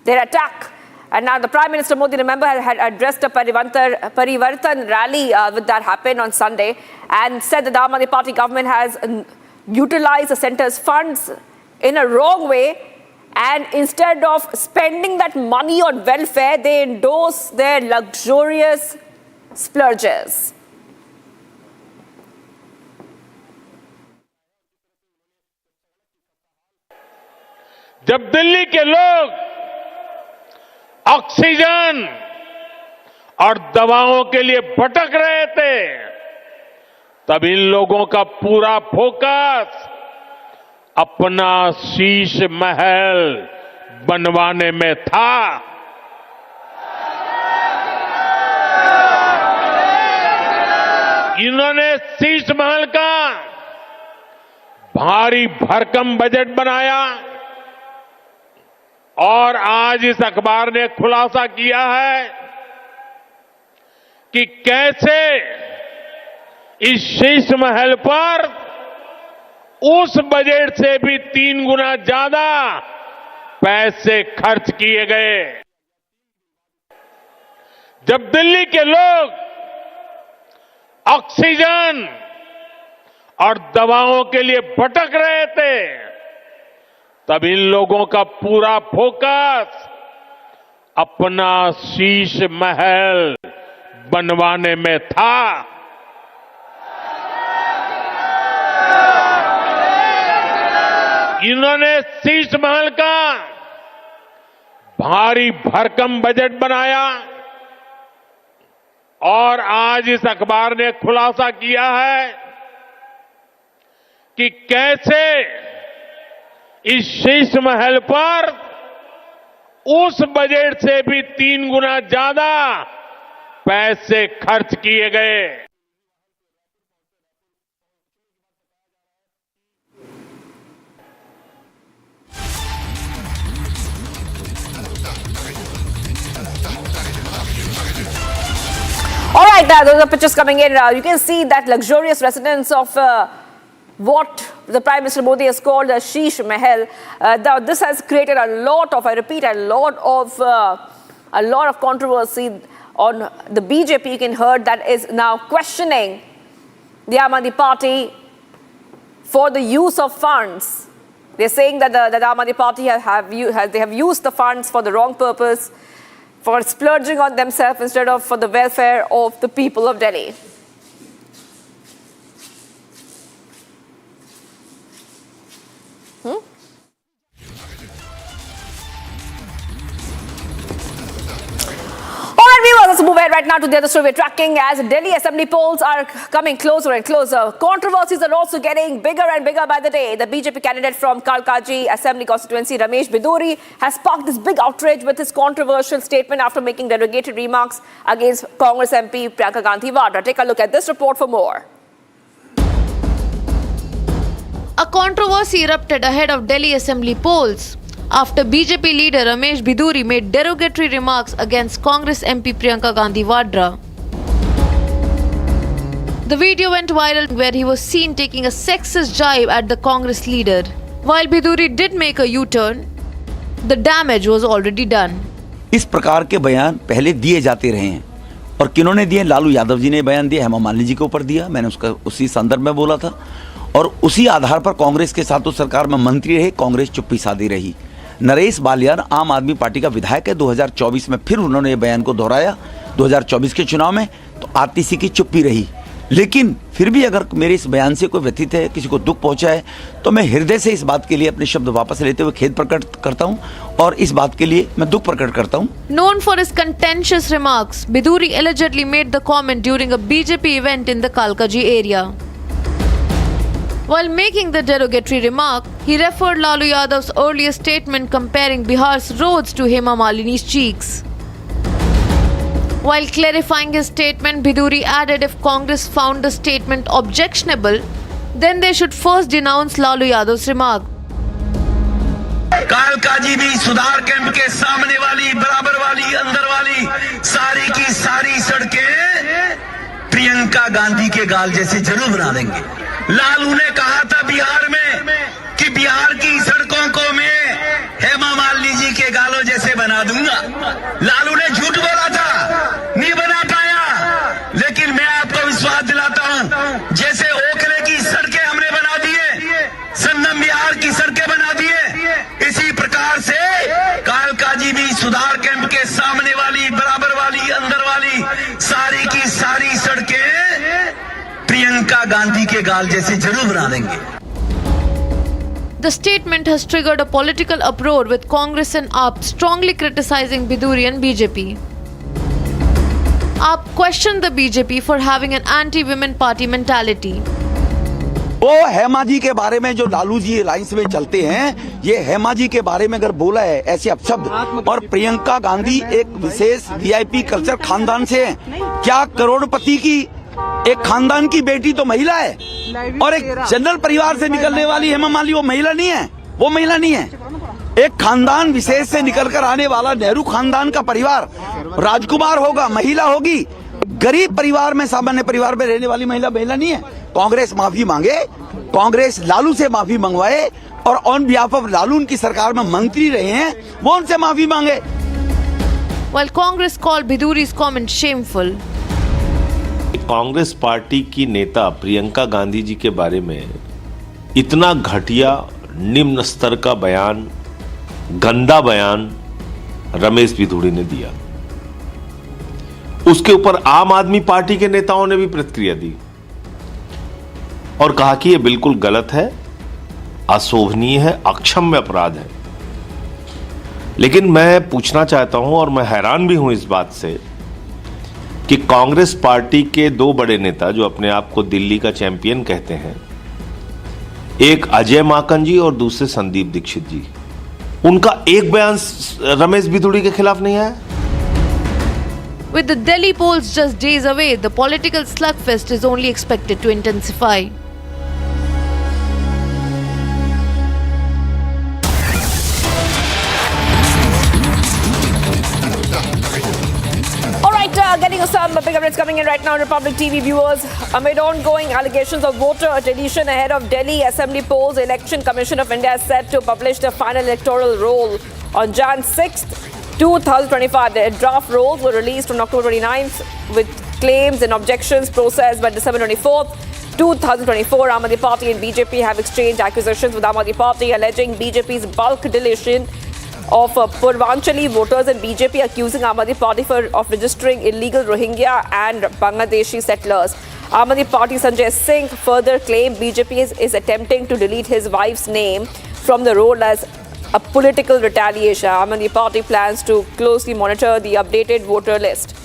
their attack. And now the Prime Minister Modi, remember, had addressed a Parivartan rally with that happened on Sunday and said that the Aam Aadmi Party government has utilized the centre's funds in a wrong way. And instead of spending that money on welfare, they endorse their luxurious splurges. जब दिल्ली के लोग oxygen और दवाओं के लिए भटक रहे थे, तब इन लोगों का पूरा फोकस अपना शीश महल बनवाने में था। इन्होंने शीश महल का भारी भरकम बजट बनाया और आज इस अखबार ने खुलासा किया है कि कैसे इस शीश महल पर उस बजट से भी 3 गुना ज्यादा पैसे खर्च किए गए। जब दिल्ली के लोग ऑक्सीजन और दवाओं के लिए भटक रहे थे, तब इन लोगों का पूरा फोकस अपना शीश महल बनवाने में था। इन्होंने शीश महल का भारी भरकम बजट बनाया और आज इस अखबार ने खुलासा किया है कि कैसे इस शीश महल पर उस बजट से भी 3 गुना ज्यादा पैसे खर्च किए गए। All right, those are pictures coming in. You can see that luxurious residence of what the Prime Minister Modi has called a Sheesh Mahal. This has created a lot of, I repeat, a lot of controversy on the BJP. You can hear that is now questioning the Aam Aadmi Party for the use of funds. They're saying that the Aam Aadmi Party they have used the funds for the wrong purpose, for splurging on themselves instead of for the welfare of the people of Delhi. All right, viewers, let's move ahead right now to the other story we're tracking as Delhi assembly polls are coming closer and closer. Controversies are also getting bigger and bigger by the day. The BJP candidate from Kalkaji Assembly constituency, Ramesh Biduri, has sparked this big outrage with his controversial statement after making derogatory remarks against Congress MP Priyanka Gandhi Vadra. Take a look at this report for more. A controversy erupted ahead of Delhi assembly polls after BJP leader Ramesh Biduri made derogatory remarks against Congress MP Priyanka Gandhi Vadra. The video went viral where he was seen taking a sexist jibe at the Congress leader. While Biduri did make a U-turn, the damage was already done. इस प्रकार के बयान पहले दिए जाते रहे हैं और किन्होंने दिए? लालू यादव जी ने बयान दिया, हेमा मालिनी जी के ऊपर दिया, मैंने उसका उसी संदर्भ में बोला था और उसी आधार पर कांग्रेस के साथ उस सरकार में मंत्री रहे, कांग्रेस चुप्पी साधी रही। नरेश बालियान आम आदमी पार्टी का विधायक है, 2024 में फिर उन्होंने ये बयान को दोहराया 2024 के चुनाव में, तो आरटीसी की चुप्पी रही। लेकिन फिर भी अगर मेरे इस बयान से कोई व्यथित है, किसी को दुख पहुंचा है, तो मैं हृदय से इस बात के लिए अपने शब्द वापस लेते हुए खेद प्रकट करता हूं और इस बात के लिए मैं दुख प्रकट करता हूं। Known for his contentious remarks, Biduri allegedly made the comment during a BJP event in the Kalkaji area. While making the derogatory remark, he referred Lalu Yadav's earlier statement comparing Bihar's roads to Hema Malini's cheeks. While clarifying his statement, Biduri added if Congress found the statement objectionable, then they should first denounce Lalu Yadav's remark. Kalkaji भी सुधार camp के सामने वाली, बराबर वाली, अंदर वाली सारी की सारी सड़कें प्रियंका गांधी के गाल जैसे जरूर बना देंगे। लालू ने कहा था बिहार में कि बिहार की सड़कों को मैं हेमा मालिनी जी के गालों जैसे बना दूंगा। लालू ने झूठ बोला था, नहीं बना पाया, लेकिन मैं आपको विश्वास दिलाता हूं, जैसे ओखले की सड़कें हमने बना दिए, संगम बिहार की सड़कें बना दिए, इसी प्रकार से कालकाजी भी सुधार कैंप के सामने वाली, बराबर वाली, अंदर वाली सारी की सारी सड़कें प्रियंका गांधी के गाल जैसे जरूर बना देंगे। The statement has triggered a political uproar with Congress and AAP strongly criticizing Biduri and BJP. AAP questioned the BJP for having an anti-women party mentality. वो हेमा जी के बारे में जो लालू जी लाइन्स में चलते हैं, ये हेमा जी के बारे में अगर बोला है ऐसे अपशब्द, और प्रियंका गांधी एक विशेष वीआईपी कल्चर खानदान से है, क्या करोड़पति की एक खानदान की बेटी तो महिला है और एक जनरल परिवार से निकलने वाली हेमा मालिनी वो महिला नहीं है? वो महिला नहीं है। एक खानदान विशेष से निकलकर आने वाला नेहरू खानदान का परिवार राजकुमार होगा, महिला होगी। गरीब परिवार में, सामान्य परिवार में रहने वाली महिला नहीं है। कांग्रेस माफी मांगे, कांग्रेस लालू से माफी मंगवाए और ऑन बिहाफ ऑफ लालू उनकी सरकार में मंत्री रहे हैं, वो उनसे माफी मांगे। While Congress called Biduri's comment shameful. Congress party की नेता प्रियंका गांधी जी के बारे में इतना घटिया, निम्न स्तर का बयान, गंदा बयान रमेश बिधूड़ी ने दिया। उसके ऊपर आम आदमी पार्टी के नेताओं ने भी प्रतिक्रिया दी और कहा कि यह बिल्कुल गलत है, अशोभनीय है, अक्षम्य अपराध है। लेकिन मैं पूछना चाहता हूं और मैं हैरान भी हूं इस बात से कि कांग्रेस पार्टी के दो बड़े नेता जो अपने आप को दिल्ली का चैंपियन कहते हैं, एक अजय माकन जी और दूसरे संदीप दीक्षित जी, उनका एक बयान रमेश बिधूड़ी के खिलाफ नहीं आया। With the Delhi polls just days away, the political slugfest is only expected to intensify. Getting us some big updates coming in right now, Republic TV viewers. Amid ongoing allegations of voter deletion ahead of Delhi Assembly polls, Election Commission of India is set to publish the final electoral roll on Jan 6th, 2025. The draft rolls were released on October 29th with claims and objections processed by December 24th. 2024, Aam Aadmi Party and BJP have exchanged accusations with Aam Aadmi Party alleging BJP's bulk deletion of Purvanchali voters and BJP accusing Aam Aadmi Party of registering illegal Rohingya and Bangladeshi settlers. Aam Aadmi Party Sanjay Singh further claimed BJP is attempting to delete his wife's name from the roll as a political retaliation. Aam Aadmi Party plans to closely monitor the updated voter list.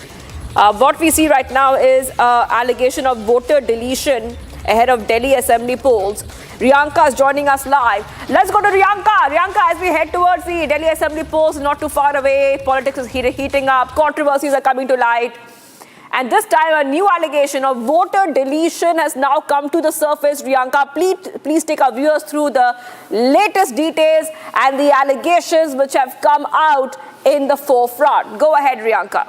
What we see right now is allegation of voter deletion ahead of Delhi Assembly polls. Riyanka is joining us live. Let's go to Riyanka. Riyanka, as we head towards the Delhi Assembly polls, not too far away, politics is heating up, controversies are coming to light. And this time, a new allegation of voter deletion has now come to the surface. Riyanka, please take our viewers through the latest details and the allegations which have come out in the forefront. Go ahead, Riyanka.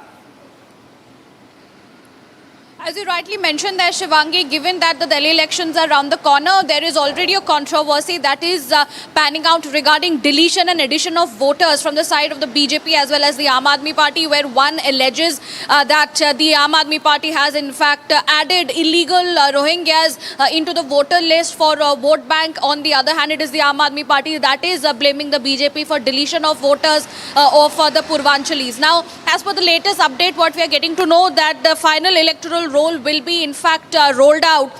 As you rightly mentioned there, Shivangi, given that the Delhi elections are around the corner, there is already a controversy that is panning out regarding deletion and addition of voters from the side of the BJP as well as the Aam Aadmi Party, where one alleges that the Aam Aadmi Party has in fact added illegal Rohingyas into the voter list for vote bank. On the other hand, it is the Aam Aadmi Party that is blaming the BJP for deletion of voters of the Purvanchalis. Now, as per the latest update, what we are getting to know that the final electoral roll will be in fact rolled out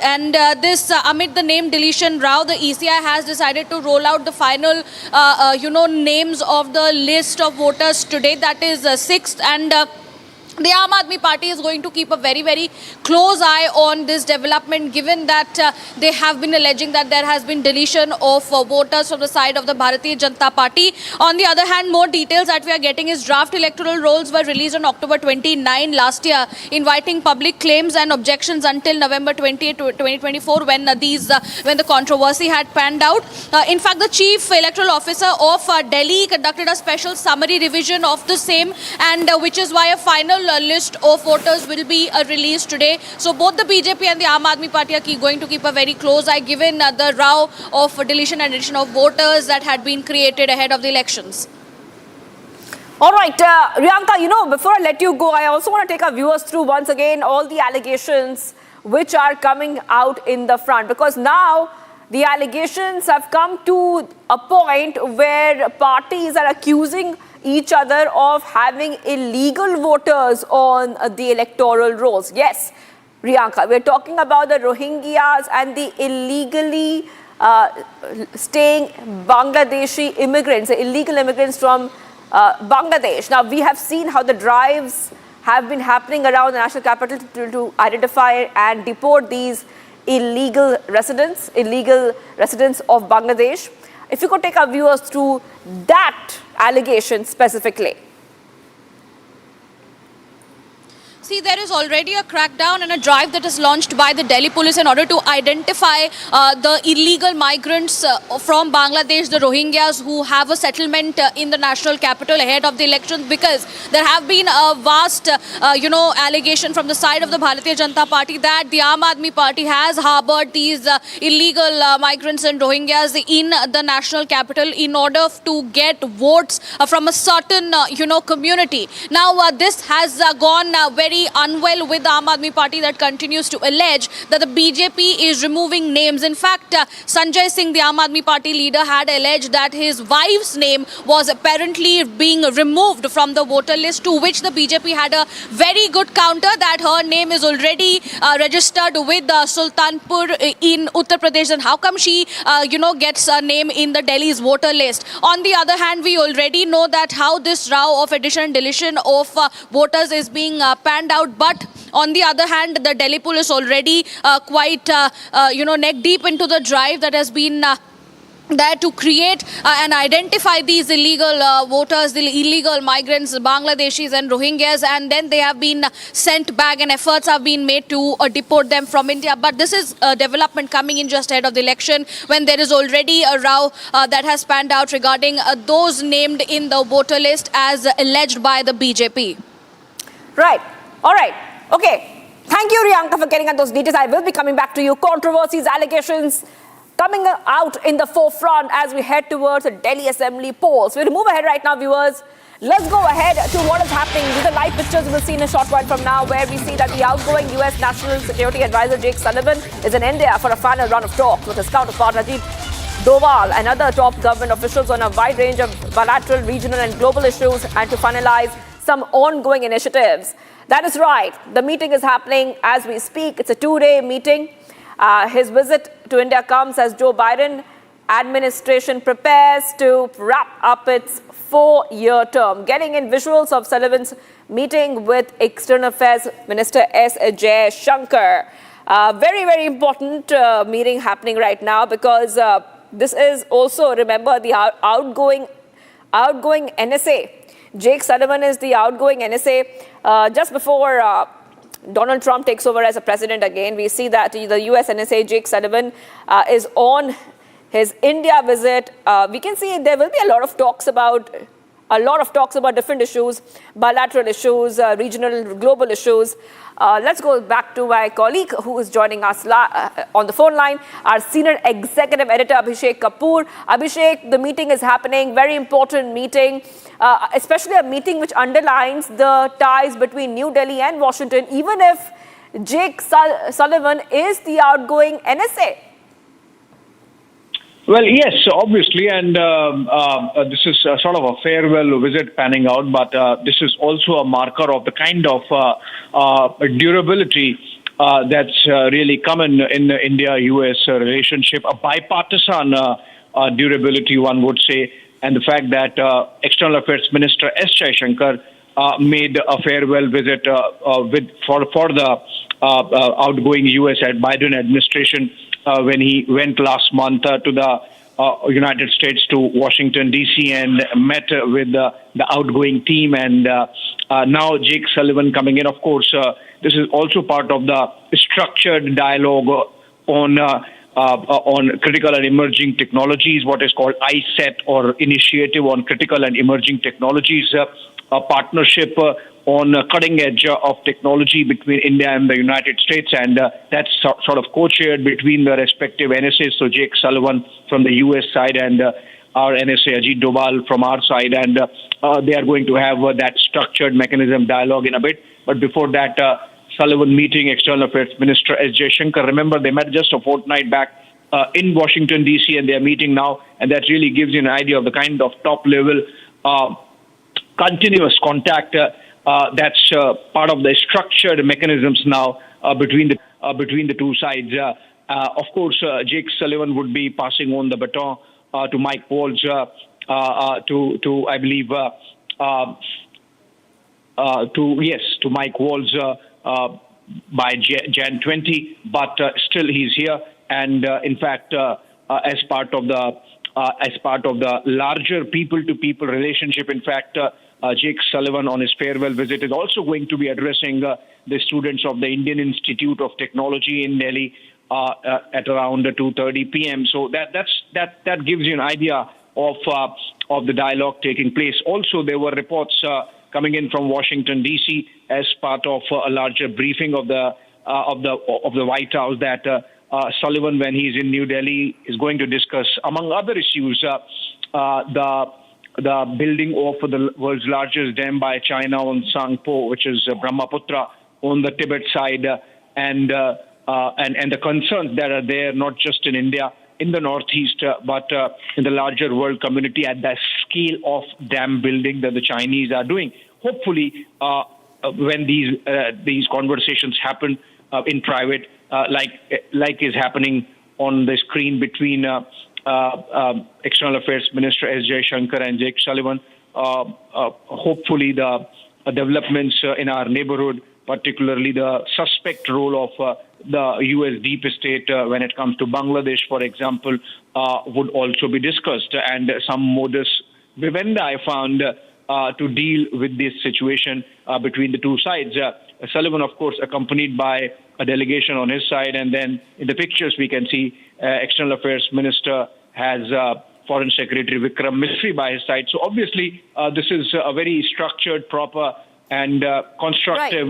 and this amid the name deletion row, the ECI has decided to roll out the final names of the list of voters today, that is 6th, and the Aam Aadmi Party is going to keep a very, very close eye on this development, given that they have been alleging that there has been deletion of voters from the side of the Bharatiya Janata Party. On the other hand, more details that we are getting is draft electoral rolls were released on October 29 last year, inviting public claims and objections until November 28, 2024, when the controversy had panned out. In fact, the Chief Electoral Officer of Delhi conducted a special summary revision of the same, and which is why a final list of voters will be released today. So both the BJP and the Aam Aadmi Party are going to keep a very close eye, given the row of deletion and addition of voters that had been created ahead of the elections. All right, Riyanka, before I let you go, I also want to take our viewers through once again all the allegations which are coming out in the front, because now the allegations have come to a point where parties are accusing each other of having illegal voters on the electoral rolls. Yes, Riyanka, we're talking about the Rohingyas and the illegally staying Bangladeshi immigrants, the illegal immigrants from Bangladesh. Now, we have seen how the drives have been happening around the national capital to identify and deport these illegal residents of Bangladesh. If you could take our viewers through that allegation specifically. See, there is already a crackdown and a drive that is launched by the Delhi police in order to identify the illegal migrants from Bangladesh, the Rohingyas who have a settlement in the national capital ahead of the elections, because there have been a vast, allegation from the side of the Bharatiya Janata Party that the Aam Aadmi Party has harbored these illegal migrants and Rohingyas in the national capital in order to get votes from a certain, community. Now, this has gone very unwell with the Aam Aadmi Party, that continues to allege that the BJP is removing names. In fact, Sanjay Singh, the Aam Aadmi Party leader, had alleged that his wife's name was apparently being removed from the voter list, to which the BJP had a very good counter that her name is already registered with Sultanpur in Uttar Pradesh. And how come she, gets a name in the Delhi's voter list? On the other hand, we already know that how this row of addition and deletion of voters is being panned out. But on the other hand, the Delhi police already quite, neck deep into the drive that has been there to create and identify these illegal voters, the illegal migrants, Bangladeshis and Rohingyas, and then they have been sent back and efforts have been made to deport them from India. But this is a development coming in just ahead of the election, when there is already a row that has panned out regarding those named in the voter list as alleged by the BJP. Right. All right. Okay. Thank you, Riyanka, for getting at those details. I will be coming back to you. Controversies, allegations coming out in the forefront as we head towards the Delhi Assembly polls. We'll move ahead right now, viewers. Let's go ahead to what is happening. These are live pictures we'll see in a short while from now, where we see that the outgoing US National Security Advisor Jake Sullivan is in India for a final round of talks with his counterpart Ajit Doval and other top government officials on a wide range of bilateral, regional and global issues, and to finalize some ongoing initiatives. That is right. The meeting is happening as we speak. It's a two-day meeting. His visit to India comes as Joe Biden administration prepares to wrap up its 4-year term. Getting in visuals of Sullivan's meeting with External Affairs Minister S. Jaishankar. Very, very important meeting happening right now, because this is also, remember, the outgoing NSA. Jake Sullivan is the outgoing NSA. Just before Donald Trump takes over as a president again, we see that the US NSA, Jake Sullivan, is on his India visit. We can see there will be a lot of talks about different issues, bilateral issues, regional, global issues. Let's go back to my colleague who is joining us on the phone line, our senior executive editor, Abhishek Kapoor. Abhishek, the meeting is happening, very important meeting, especially a meeting which underlines the ties between New Delhi and Washington, even if Jake Sullivan is the outgoing NSA. Well, yes, obviously, and this is sort of a farewell visit panning out, but this is also a marker of the kind of durability that's really common in the India-US relationship, a bipartisan durability, one would say, and the fact that External Affairs Minister S. Jaishankar made a farewell visit for the outgoing US Biden administration when he went last month to the United States to Washington, D.C. and met with the outgoing team. And now Jake Sullivan coming in. Of course, this is also part of the structured dialogue on critical and emerging technologies, what is called ICET, or Initiative on Critical and Emerging Technologies, a partnership on cutting edge of technology between India and the United States, and that's sort of co-chaired between the respective NSAs. So Jake Sullivan from the US side and our NSA Ajit Doval from our side, and they are going to have that structured mechanism dialogue in a bit. But before that, Sullivan meeting External Affairs Minister S. Jaishankar. Remember, they met just a fortnight back in Washington, D.C., and they are meeting now, and that really gives you an idea of the kind of top-level continuous contact that's part of the structured mechanisms now between the two sides. Of course, Jake Sullivan would be passing on the baton to Mike Waltz, to Mike Waltz by Jan 20. But still, he's here, and in fact, as part of the larger people-to-people relationship, in fact. Jake Sullivan on his farewell visit is also going to be addressing the students of the Indian Institute of Technology in Delhi at around 2:30 p.m. So that gives you an idea of the dialogue taking place. Also, there were reports coming in from Washington D.C. as part of a larger briefing of the White House that Sullivan, when he's in New Delhi, is going to discuss, among other issues, the building of the world's largest dam by China on Sangpo, which is Brahmaputra, on the Tibet side, and the concerns that are there, not just in India, in the Northeast, but in the larger world community at the scale of dam building that the Chinese are doing. Hopefully, when these conversations happen in private, like is happening on the screen between External Affairs Minister S. Jaishankar and Jake Sullivan. Hopefully the developments in our neighborhood, particularly the suspect role of the U.S. deep state when it comes to Bangladesh, for example, would also be discussed, and some modus vivendi I found to deal with this situation between the two sides. Sullivan, of course, accompanied by a delegation on his side, and then in the pictures we can see External Affairs Minister has Foreign Secretary Vikram Misri by his side. So obviously, this is a very structured, proper, and constructive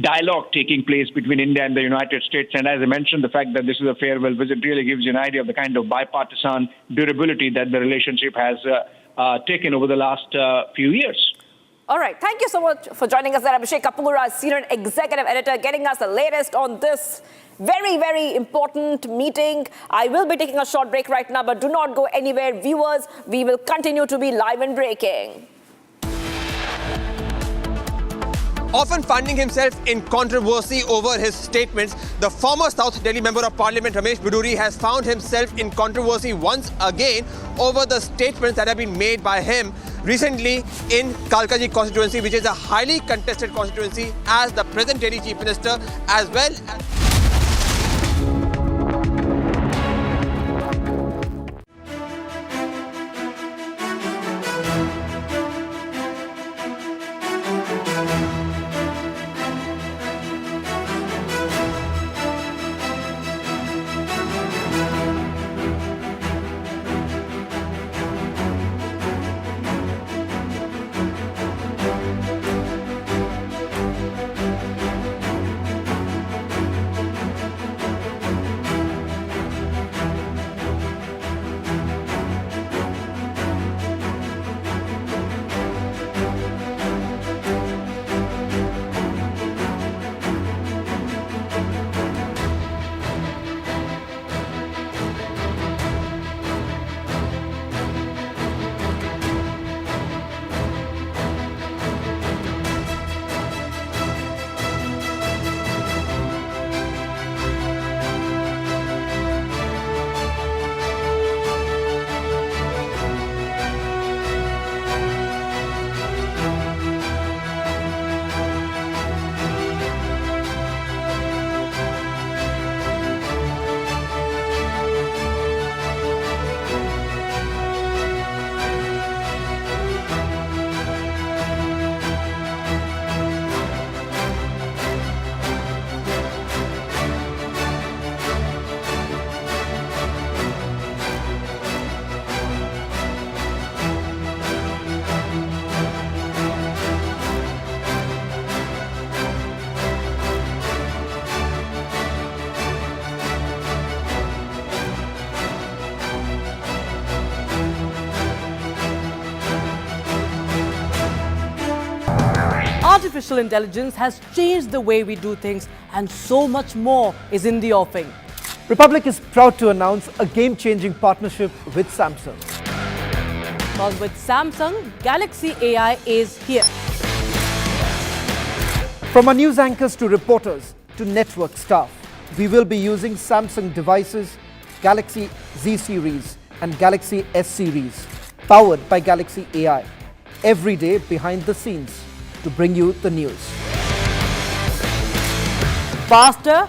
dialogue taking place between India and the United States. And as I mentioned, the fact that this is a farewell visit really gives you an idea of the kind of bipartisan durability that the relationship has taken over the last few years. All right. Thank you so much for joining us there, Abhishek Kapura, Senior Executive Editor, getting us the latest on this very, very important meeting. I will be taking a short break right now, but do not go anywhere. Viewers, we will continue to be live and breaking. Often finding himself in controversy over his statements, the former South Delhi Member of Parliament Ramesh Biduri has found himself in controversy once again over the statements that have been made by him recently in Kalkaji constituency, which is a highly contested constituency, as the present Delhi Chief Minister as well as Artificial intelligence has changed the way we do things, and so much more is in the offing. Republic is proud to announce a game-changing partnership with Samsung. Because with Samsung, Galaxy AI is here. From our news anchors to reporters to network staff, we will be using Samsung devices, Galaxy Z series and Galaxy S series, powered by Galaxy AI, every day behind the scenes to bring you the news. Faster,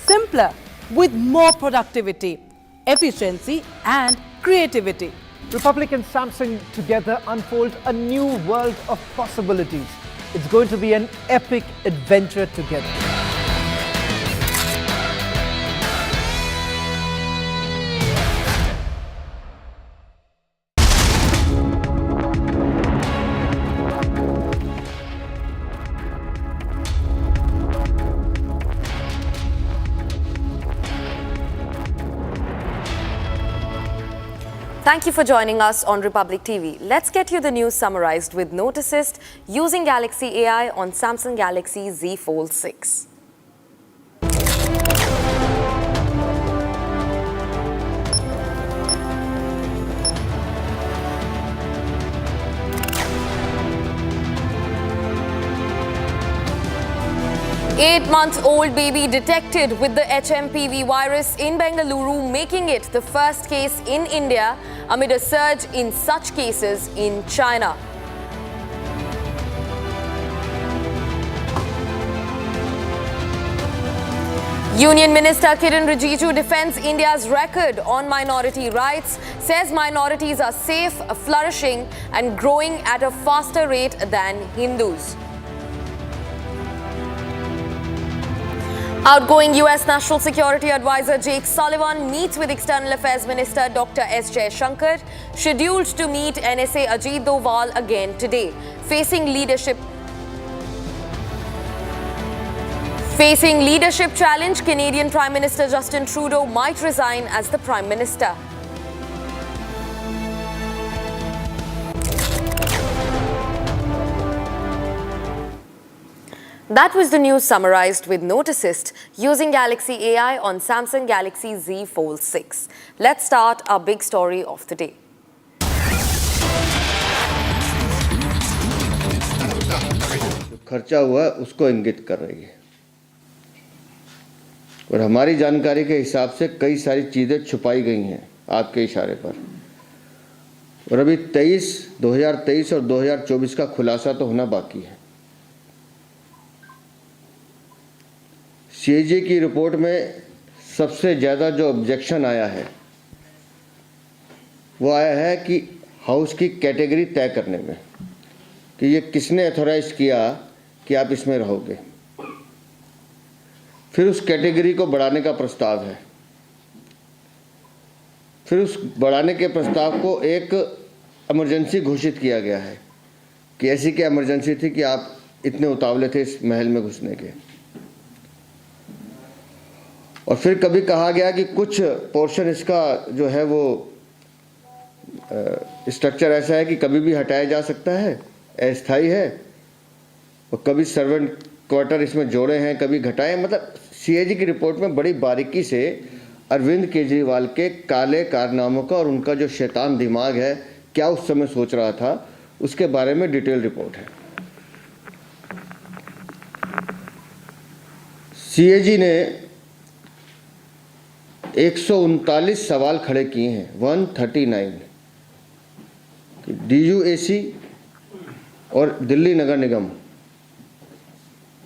simpler, with more productivity, efficiency and creativity. Republic and Samsung together unfold a new world of possibilities. It's going to be an epic adventure together. Thank you for joining us on Republic TV. Let's get you the news summarized with Note Assist using Galaxy AI on Samsung Galaxy Z Fold 6. Eight-month-old baby detected with the HMPV virus in Bengaluru, making it the first case in India amid a surge in such cases in China. Union Minister Kiren Rijiju defends India's record on minority rights, says minorities are safe, flourishing and growing at a faster rate than Hindus. Outgoing US National Security Advisor Jake Sullivan meets with External Affairs Minister Dr. S. Jaishankar, scheduled to meet NSA Ajit Doval again today, facing leadership. Facing leadership challenge, Canadian Prime Minister Justin Trudeau might resign as the Prime Minister. That was the news summarized with Note Assist using Galaxy AI on Samsung Galaxy Z Fold 6. Let's start our big story of the day. खर्चा हुआ उसको इंगित कर रही है और हमारी जानकारी के हिसाब से कई सारी चीज़ें छुपाई गई हैं आपके इशारे पर, और अभी 2023 और 2024 का खुलासा तो होना बाकी है। सीएजी की रिपोर्ट में सबसे ज़्यादा जो ऑब्जेक्शन आया है वो आया है कि हाउस की कैटेगरी तय करने में, कि ये किसने अथॉराइज किया कि आप इसमें रहोगे। फिर उस कैटेगरी को बढ़ाने का प्रस्ताव है, फिर उस बढ़ाने के प्रस्ताव को एक इमरजेंसी घोषित किया गया है कि ऐसी क्या इमरजेंसी थी कि आप इतने उतावले थे इस महल में घुसने के। और फिर कभी कहा गया कि कुछ पोर्शन इसका जो है वो स्ट्रक्चर ऐसा है कि कभी भी हटाया जा सकता है, अस्थायी है, और कभी सर्वेंट क्वार्टर इसमें जोड़े हैं, कभी घटाए। मतलब सीएजी की रिपोर्ट में बड़ी बारीकी से अरविंद केजरीवाल के काले कारनामों का और उनका जो शैतान दिमाग है क्या उस समय सोच रहा था उसके बारे में डिटेल रिपोर्ट है। सीएजी ने 139 सवाल खड़े किए हैं, 139, डीयूएसी और दिल्ली नगर निगम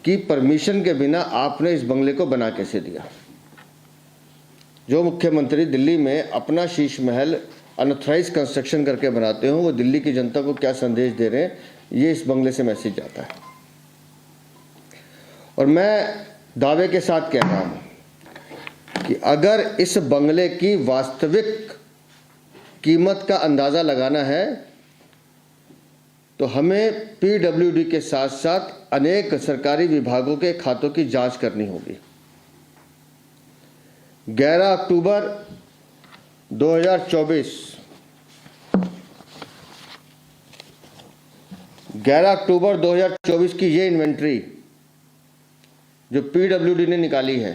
की परमिशन के बिना आपने इस बंगले को बना कैसे दिया। जो मुख्यमंत्री दिल्ली में अपना शीश महल अनऑथराइज कंस्ट्रक्शन करके बनाते हो, वो दिल्ली की जनता को क्या संदेश दे रहे हैं, ये इस बंगले से मैसेज जाता है। और मैं दावे के साथ कह रहा हूं कि अगर इस बंगले की वास्तविक कीमत का अंदाज़ा लगाना है तो हमें पीडब्ल्यूडी के साथ साथ अनेक सरकारी विभागों के खातों की जांच करनी होगी। 11 अक्टूबर 2024 की ये इन्वेंट्री जो पीडब्ल्यूडी ने निकाली है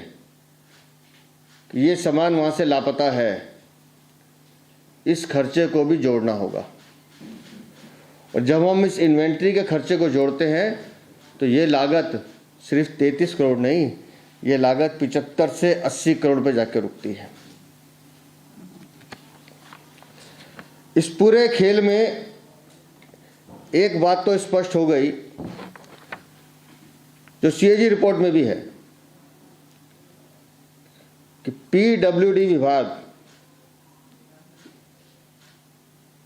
कि ये सामान वहां से लापता है, इस खर्चे को भी जोड़ना होगा। और जब हम इस इन्वेंट्री के खर्चे को जोड़ते हैं तो ये लागत सिर्फ 33 करोड़ नहीं, ये लागत 75 से 80 करोड़ पे जाकर रुकती है। इस पूरे खेल में एक बात तो स्पष्ट हो गई जो सीएजी रिपोर्ट में भी है कि पीडब्ल्यूडी विभाग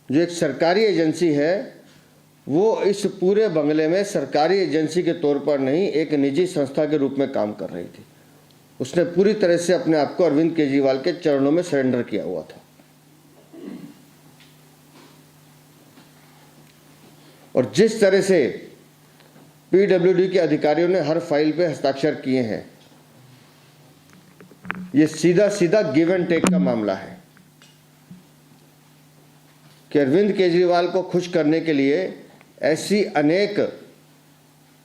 जो एक सरकारी एजेंसी है वो इस पूरे बंगले में सरकारी एजेंसी के तौर पर नहीं, एक निजी संस्था के रूप में काम कर रही थी। उसने पूरी तरह से अपने आप को अरविंद केजरीवाल के चरणों में सरेंडर किया हुआ था। और जिस तरह से पीडब्ल्यूडी के अधिकारियों ने हर फाइल पे हस्ताक्षर किए हैं, ये सीधा सीधा गिव एंड टेक का मामला है कि अरविंद केजरीवाल को खुश करने के लिए ऐसी अनेक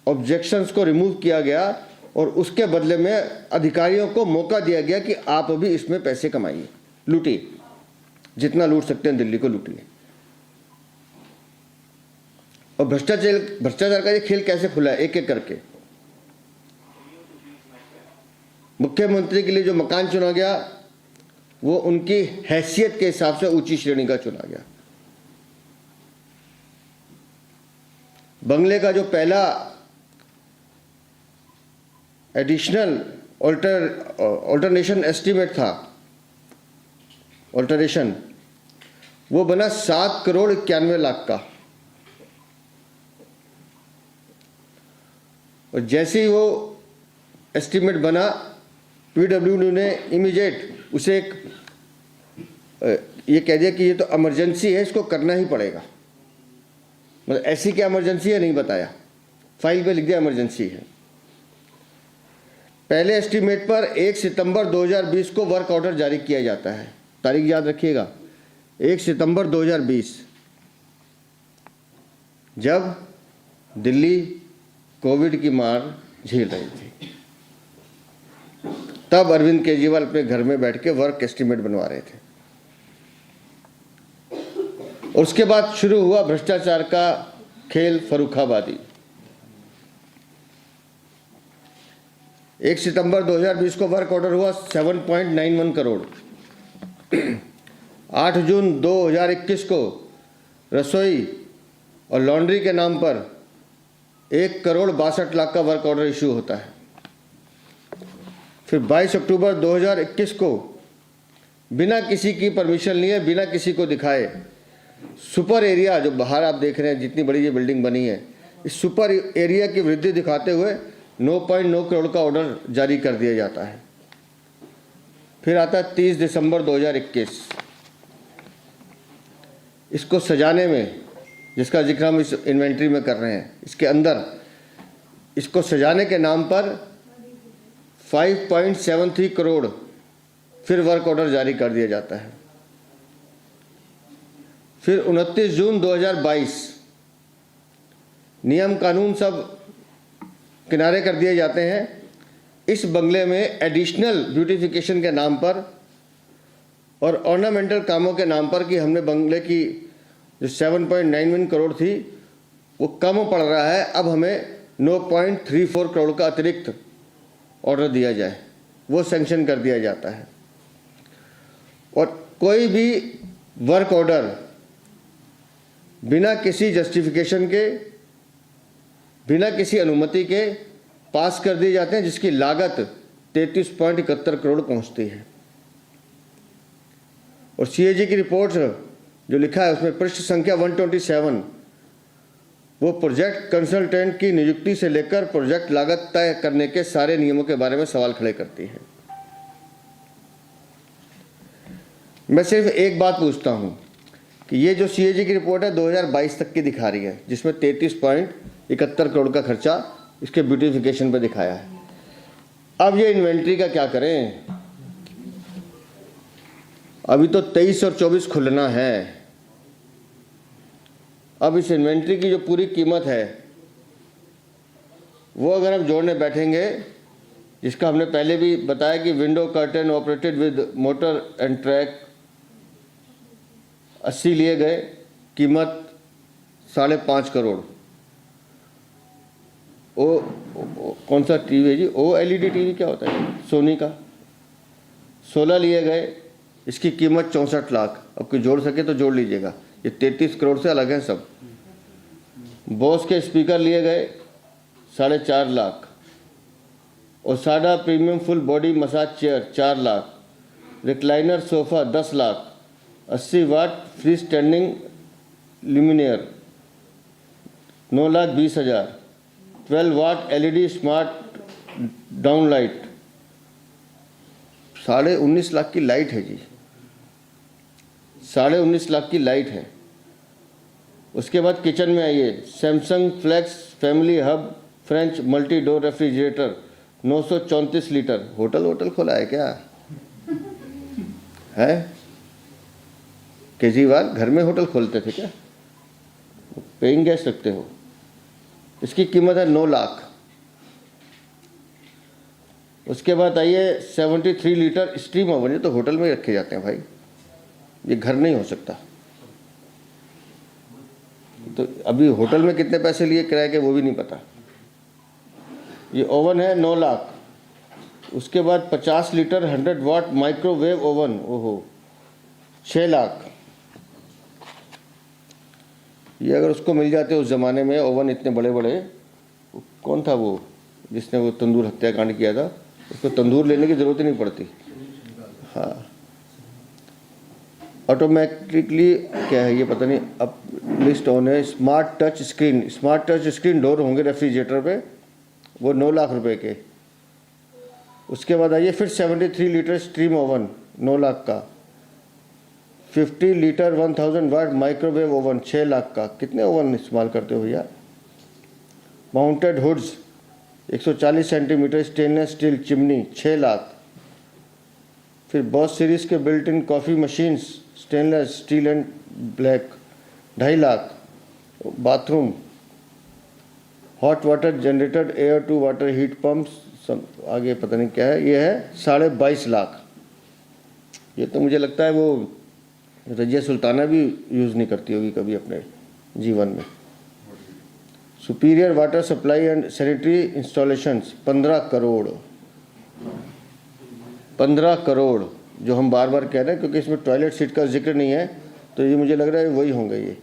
ऑब्जेक्शंस को रिमूव किया गया और उसके बदले में अधिकारियों को मौका दिया गया कि आप अभी इसमें पैसे कमाइए, लूटिए, जितना लूट सकते हैं दिल्ली को लूटिए। और भ्रष्टाचार का ये खेल कैसे खुला है, एक एक करके। मुख्यमंत्री के लिए जो मकान चुना गया वो उनकी हैसियत के हिसाब से ऊंची श्रेणी का चुना गया। बंगले का जो पहला एडिशनल ऑल्टरनेशन एस्टीमेट था, ऑल्टरेशन, वो बना 7 करोड़ 91 लाख का। और जैसे ही वो एस्टीमेट बना, पीडब्ल्यूडी ने इमीडिएट उसे ये कह दिया कि ये तो इमरजेंसी है, इसको करना ही पड़ेगा। मतलब ऐसी क्या इमरजेंसी है नहीं बताया, फाइल पे लिख दिया इमरजेंसी है। पहले एस्टीमेट पर 1 सितंबर 2020 को वर्क ऑर्डर जारी किया जाता है। तारीख याद रखिएगा, 1 सितंबर 2020, जब दिल्ली कोविड की मार झेल रही थी। तब अरविंद केजरीवाल अपने घर में बैठ के वर्क एस्टीमेट बनवा रहे थे। उसके बाद शुरू हुआ भ्रष्टाचार का खेल, फर्रुखाबादी। 1 सितंबर 2020 को वर्क ऑर्डर हुआ 7.91 करोड़। 8 जून 2021 को रसोई और लॉन्ड्री के नाम पर 1,62,00,000 का वर्क ऑर्डर इशू होता है। फिर 22 अक्टूबर 2021 को बिना किसी की परमिशन लिए, बिना किसी को दिखाए, सुपर एरिया, जो बाहर आप देख रहे हैं जितनी बड़ी ये बिल्डिंग बनी है, इस सुपर एरिया की वृद्धि दिखाते हुए 9.9 करोड़ का ऑर्डर जारी कर दिया जाता है। फिर आता है 30 दिसंबर 2021। इसको सजाने में, जिसका जिक्र हम इस इन्वेंट्री में कर रहे हैं, इसके अंदर इसको सजाने के नाम पर 5.73 करोड़ फिर वर्क ऑर्डर जारी कर दिया जाता है। फिर 29 जून 2022 नियम कानून सब किनारे कर दिए जाते हैं। इस बंगले में एडिशनल ब्यूटिफिकेशन के नाम पर और ऑर्नामेंटल कामों के नाम पर कि हमने बंगले की जो 7.91 करोड़ थी वो कम पड़ रहा है, अब हमें 9.34 करोड़ का अतिरिक्त ऑर्डर दिया जाए, वो सैंक्शन कर दिया जाता है। और कोई भी वर्क ऑर्डर बिना किसी जस्टिफिकेशन के, बिना किसी अनुमति के पास कर दिए जाते हैं, जिसकी लागत 33.71 करोड़ पहुंचती है। और सीएजी की रिपोर्ट जो लिखा है उसमें पृष्ठ संख्या 127 वो प्रोजेक्ट कंसल्टेंट की नियुक्ति से लेकर प्रोजेक्ट लागत तय करने के सारे नियमों के बारे में सवाल खड़े करती है। मैं सिर्फ एक बात पूछता हूं कि ये जो सीएजी की रिपोर्ट है 2022 तक की दिखा रही है, जिसमें 33.71 करोड़ का खर्चा इसके ब्यूटिफिकेशन पे दिखाया है। अब ये इन्वेंट्री का क्या करें? अभी तो 23 और 24 खुलना है। अब इस इन्वेंट्री की जो पूरी कीमत है वो अगर हम जोड़ने बैठेंगे, जिसका हमने पहले भी बताया कि window curtain operated with motor and track 80 लिए गए, कीमत 5.5 करोड़। कौन सा टीवी है जी? OLED टीवी क्या होता है? सोनी का 16 लिए गए, इसकी कीमत 64 लाख। अब कोई जोड़ सके तो जोड़ लीजिएगा, ये 33 करोड़ से अलग हैं सब। बॉस के स्पीकर लिए गए 4.5 लाख। और साडा premium full body massage chair 4 lakh. Recliner sofa 10 lakh. 80 वाट फ्री स्टैंडिंग ल्यूमिनियर 9,20,000। 12 वाट LED smart down light 19.5 lakh की लाइट है जी, 19.5 लाख की लाइट है। उसके बाद किचन में आइए, Samsung flex family hub French multi door refrigerator 934 litre. Hotel खोला है क्या है? केजरीवाल घर में होटल खोलते थे क्या? पेइंग गेस्ट रखते हो। इसकी कीमत है 9 लाख। उसके बाद आइए 73 लीटर स्टीम ओवन, ये तो होटल में रखे जाते हैं भाई, ये घर नहीं हो सकता। तो अभी होटल में कितने पैसे लिए किराए के वो भी नहीं पता। ये ओवन है 9 लाख। उसके बाद 50 लीटर 100 वाट माइक्रोवेव ओवन, ओहो 6 लाख। ये अगर उसको मिल जाते उस ज़माने में ओवन इतने बड़े बड़े, कौन था वो जिसने वो तंदूर हत्याकांड किया था, उसको तंदूर लेने की ज़रूरत ही नहीं पड़ती। हाँ, ऑटोमेटिकली क्या है ये पता नहीं, अब लिस्ट ऑन है। स्मार्ट टच स्क्रीन डोर होंगे रेफ्रिजरेटर पे, वो 9 लाख रुपए के। उसके बाद आइए फिर 73 लीटर स्टीम ओवन 9 लाख का। 50 litre 1000 watt microwave oven 6 lakh का। कितने ओवन इस्तेमाल करते हो भैया? Mounted hoods 140 centimetre stainless steel chimney 6 lakh. फिर बॉस सीरीज के built in coffee machines stainless steel and black 2.5 lakh. Bathroom hot water generator air to water heat pumps सब आगे पता नहीं क्या है, ये है 22.5 लाख। ये तो मुझे लगता है वो रजिया सुल्ताना भी यूज़ नहीं करती होगी कभी अपने जीवन में। Superior water supply and sanitary installations 15 crore. 15 crore जो हम बार बार कह रहे हैं, क्योंकि इसमें टॉयलेट सीट का जिक्र नहीं है, तो ये मुझे लग रहा है वही होंगे ये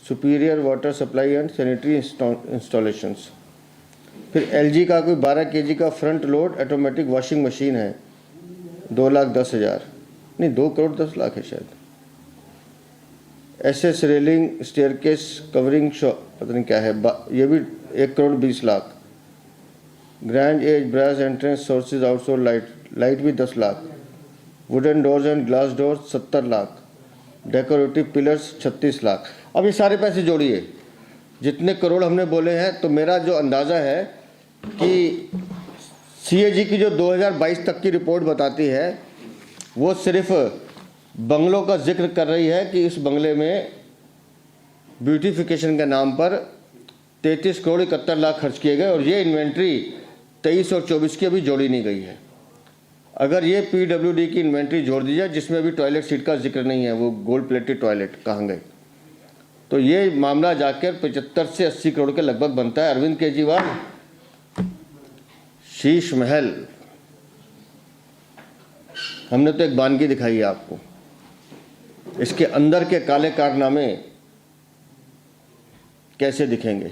superior water supply and sanitary installations. फिर एलजी का कोई 12 केजी का front load automatic washing machine है 2,10,000 नहीं 2 करोड़ 10 लाख है शायद। SS railing staircase covering shop पता नहीं क्या है, ये भी 1 crore 20 lakh. Grand edge brass entrance sources outsource light भी 10 lakh. Wooden doors and glass doors 70 lakh. डेकोरेटिव पिलर्स 36 लाख। अब ये सारे पैसे जोड़िए, जितने करोड़ हमने बोले हैं, तो मेरा जो अंदाज़ा है कि सीएजी की जो 2022 तक की रिपोर्ट बताती है वो सिर्फ बंगलों का जिक्र कर रही है कि इस बंगले में ब्यूटिफिकेशन के नाम पर 33 करोड़ 71 लाख खर्च किए गए, और ये इन्वेंट्री 23 और 24 की अभी जोड़ी नहीं गई है। अगर ये पीडब्ल्यूडी की इन्वेंट्री जोड़ दी जाए जिसमें अभी टॉयलेट सीट का जिक्र नहीं है, वो गोल्ड प्लेटेड टॉयलेट कहाँ गए, तो ये मामला जाकर 75 से 80 करोड़ के लगभग बनता है। अरविंद केजरीवाल शीश महल, हमने तो एक वानगी दिखाई है आपको, इसके अंदर के काले कारनामे कैसे दिखेंगे।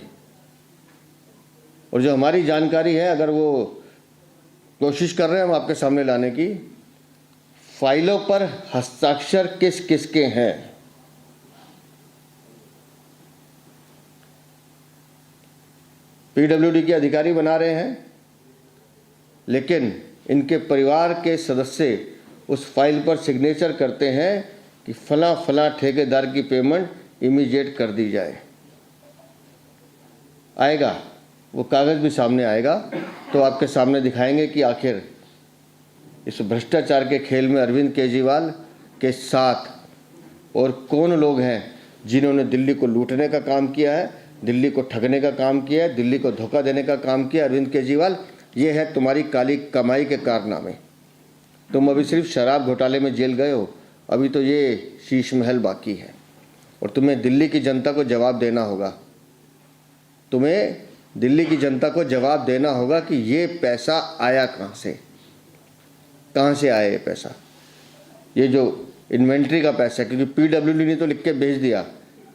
और जो हमारी जानकारी है, अगर वो कोशिश कर रहे हैं हम आपके सामने लाने की, फाइलों पर हस्ताक्षर किस किसके हैं, पीडब्ल्यूडी के अधिकारी बना रहे हैं, लेकिन इनके परिवार के सदस्य उस फाइल पर सिग्नेचर करते हैं कि फला फला ठेकेदार की पेमेंट इमीडिएट कर दी जाए। आएगा वो कागज़ भी सामने आएगा, तो आपके सामने दिखाएंगे कि आखिर इस भ्रष्टाचार के खेल में अरविंद केजरीवाल के साथ और कौन लोग हैं जिन्होंने दिल्ली को लूटने का काम किया है, दिल्ली को ठगने का काम किया है, दिल्ली को धोखा देने का काम किया। अरविंद केजरीवाल, ये है तुम्हारी काली कमाई के कारनामे। तुम अभी सिर्फ शराब घोटाले में जेल गए हो, अभी तो ये शीश महल बाकी है, और तुम्हें दिल्ली की जनता को जवाब देना होगा। तुम्हें दिल्ली की जनता को जवाब देना होगा कि ये पैसा आया कहाँ से आया ये पैसा, ये जो इन्वेंट्री का पैसा, क्योंकि पीडब्ल्यूडी ने तो लिख के भेज दिया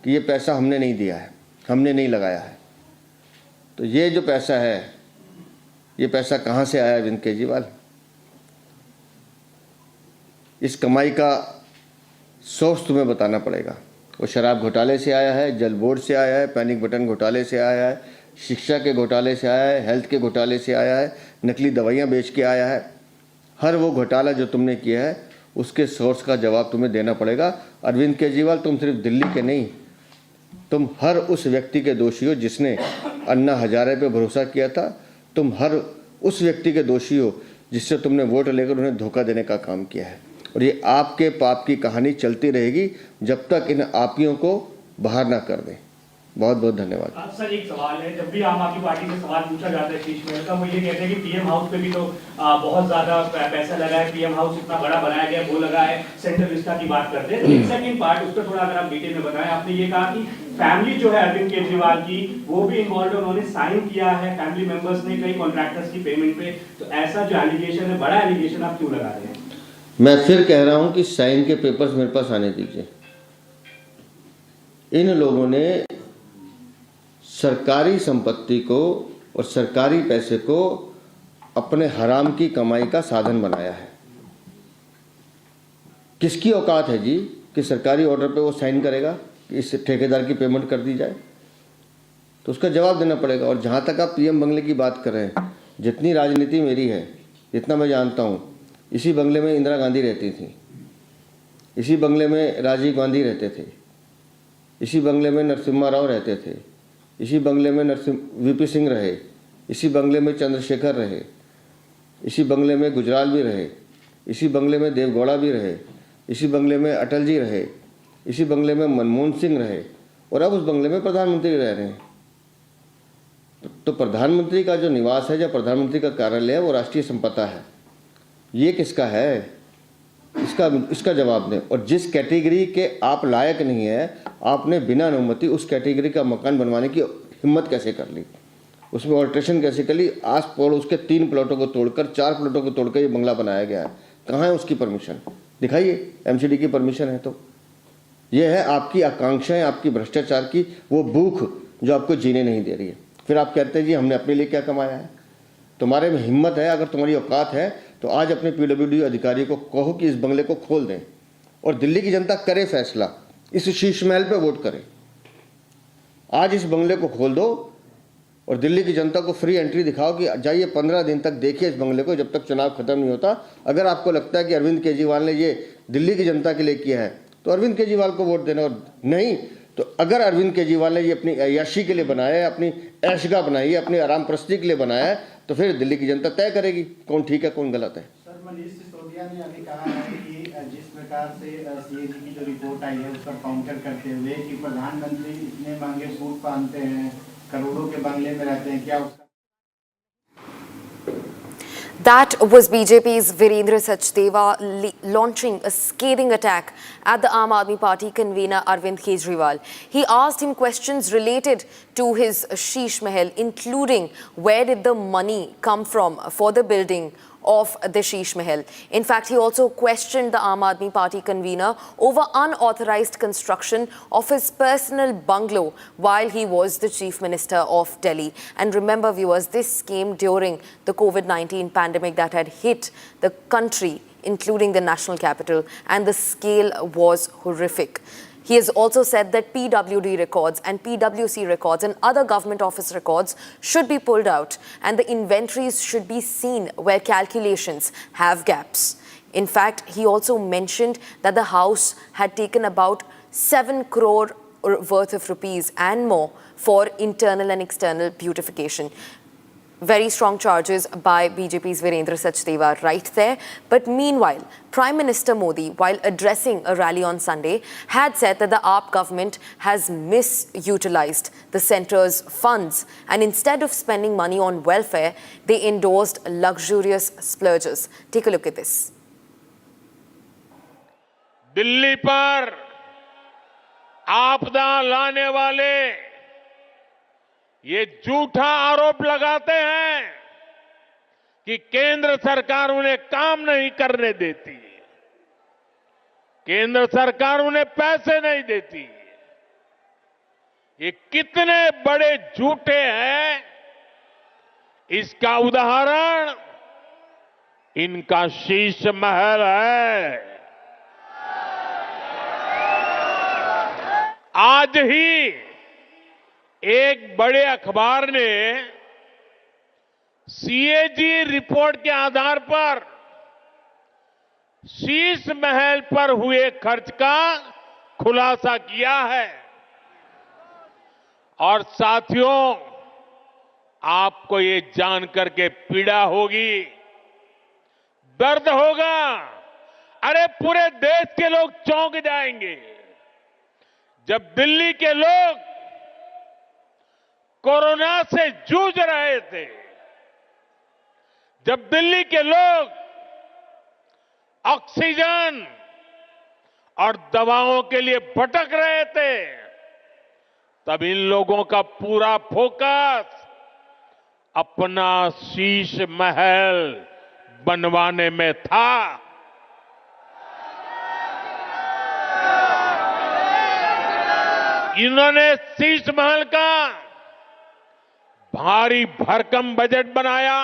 कि ये पैसा हमने नहीं दिया है, हमने नहीं लगाया है। तो ये जो पैसा है, ये पैसा कहाँ से आया अरविंद केजरीवाल? इस कमाई का सोर्स तुम्हें बताना पड़ेगा। वो शराब घोटाले से आया है, जल बोर्ड से आया है, पैनिक बटन घोटाले से आया है, शिक्षा के घोटाले से आया है, हेल्थ के घोटाले से आया है, नकली दवाइयाँ बेच के आया है। हर वो घोटाला जो तुमने किया है उसके सोर्स का जवाब तुम्हें देना पड़ेगा। अरविंद केजरीवाल, तुम सिर्फ दिल्ली के नहीं, तुम हर उस व्यक्ति के दोषी हो जिसने अन्ना हजारे पे भरोसा किया था। तुम हर उस व्यक्ति के दोषी हो जिससे तुमने वोट लेकर उन्हें धोखा देने का काम किया है। और ये आपके पाप की कहानी चलती रहेगी जब तक इन आपियों को बाहर ना कर दें। बहुत बहुत धन्यवाद। सर, एक सवाल है, जब भी आम आदमी पार्टी से सवाल पूछा जाता है शीश महल का, वो ये कहते हैं कि पीएम हाउस पे भी तो बहुत ज्यादा पैसा लगा है, पीएम हाउस इतना बड़ा बनाया गया, वो लगा है, सेंट्रल विस्टा की बात करते हैं। एक सेकंड पार्ट, उस पर थोड़ा अगर आप डिटेल में बताएं। आपने ये कहा कि फैमिली जो है अरविंद केजरीवाल की, वो भी इन्वॉल्व है, उन्होंने साइन किया है फैमिली मेंबर्स ने कई कॉन्ट्रैक्टर्स की पेमेंट पे, तो ऐसा जो एलिगेशन है, बड़ा एलिगेशन, आप क्यों लगा रहे हैं? मैं फिर कह रहा हूं कि साइन के पेपर्स मेरे पास आने दीजिए। इन लोगों ने सरकारी संपत्ति को और सरकारी पैसे को अपने हराम की कमाई का साधन बनाया है। किसकी औकात है जी कि सरकारी ऑर्डर पे वो साइन करेगा कि इस ठेकेदार की पेमेंट कर दी जाए? तो उसका जवाब देना पड़ेगा। और जहाँ तक आप पीएम बंगले की बात कर रहे हैं, जितनी राजनीति मेरी है, जितना मैं जानता हूँ, इसी बंगले में इंदिरा गांधी रहती थी, इसी बंगले में राजीव गांधी रहते थे, इसी बंगले में नरसिम्हा राव रहते थे, इसी बंगले में वीपी सिंह रहे, इसी बंगले में चंद्रशेखर रहे, इसी बंगले में गुजराल भी रहे, इसी बंगले में देवगौड़ा भी रहे, इसी बंगले में अटल जी रहे, इसी बंगले में मनमोहन सिंह रहे, और अब उस बंगले में प्रधानमंत्री रह रहे हैं। तो प्रधानमंत्री का जो निवास है, जो प्रधानमंत्री का कार्यालय है, वो राष्ट्रीय संपदा है। ये किसका है, इसका जवाब दें। और जिस कैटेगरी के आप लायक नहीं है, आपने बिना अनुमति उस कैटेगरी का मकान बनवाने की हिम्मत कैसे कर ली, उसमें ऑल्ट्रेशन कैसे कर ली? आस पड़ोस के 3 प्लॉटों को तोड़कर, 4 प्लॉटों को तोड़कर ये बंगला बनाया गया है। कहाँ है उसकी परमिशन? दिखाइए, एमसीडी की परमिशन है तो। ये है आपकी आकांक्षाएं, आपकी भ्रष्टाचार की वो भूख जो आपको जीने नहीं दे रही है। फिर आप कहते हैं जी हमने अपने लिए क्या कमाया है। तुम्हारे में हिम्मत है, अगर तुम्हारी औकात है तो आज अपने पीडब्ल्यूडी अधिकारी को कहो कि इस बंगले को खोल दें और दिल्ली की जनता करे फैसला, इस शीश महल पे वोट करे। आज इस बंगले को खोल दो और दिल्ली की जनता को फ्री एंट्री दिखाओ कि जाइए 15 दिन तक देखिए इस बंगले को, जब तक चुनाव खत्म नहीं होता। अगर आपको लगता है कि अरविंद केजरीवाल ने ये दिल्ली की जनता के लिए किया है तो अरविंद केजरीवाल को वोट देना, और नहीं तो अगर अरविंद केजरीवाल ने ये अपनी अय्याशी के लिए बनाया है, अपनी ऐशगा बनाई है, अपनी आराम प्रस्ती के लिए बनाया है, तो फिर दिल्ली की जनता तय करेगी कौन ठीक है कौन गलत है। सर, मनीष सिसोदिया ने अभी कहा है कि जिस प्रकार से सीएजी की जो रिपोर्ट आई है उसका काउंटर करते हुए कि प्रधानमंत्री इतने महंगे सूट पहनते हैं, करोड़ों के बंगले में रहते हैं, क्या उसका That was BJP's Virendra Sachdeva launching a scathing attack at the Aam Aadmi Party convener Arvind Kejriwal. He asked him questions related to his Sheesh Mahal, including where did the money come from for the building of the Sheesh Mahal. In fact, he also questioned the Aam Aadmi Party convener over unauthorized construction of his personal bungalow while he was the Chief Minister of Delhi. And remember, viewers, this came during the COVID-19 pandemic that had hit the country, including the national capital, and the scale was horrific. He has also said that PWD records and PWC records and other government office records should be pulled out and the inventories should be seen where calculations have gaps. In fact, he also mentioned that the house had taken about 7 crore worth of rupees and more for internal and external beautification. Very strong charges by BJP's Virendra Sachdeva right there. But meanwhile, Prime Minister Modi, while addressing a rally on Sunday, had said that the AAP government has misutilized the centre's funds and instead of spending money on welfare, they endorsed luxurious splurges. Take a look at this. Delhi पर आपदा लाने वाले ये झूठा आरोप लगाते हैं कि केंद्र सरकार उन्हें काम नहीं करने देती, केंद्र सरकार उन्हें पैसे नहीं देती। ये कितने बड़े झूठे हैं, इसका उदाहरण इनका शीश महल है। आज ही एक बड़े अखबार ने सीएजी रिपोर्ट के आधार पर शीश महल पर हुए खर्च का खुलासा किया है। और साथियों, आपको ये जानकर के पीड़ा होगी, दर्द होगा, अरे पूरे देश के लोग चौंक जाएंगे जब दिल्ली के लोग कोरोना से जूझ रहे थे, जब दिल्ली के लोग ऑक्सीजन और दवाओं के लिए भटक रहे थे, तब इन लोगों का पूरा फोकस अपना शीश महल बनवाने में था। इन्होंने शीश महल का भारी भरकम बजट बनाया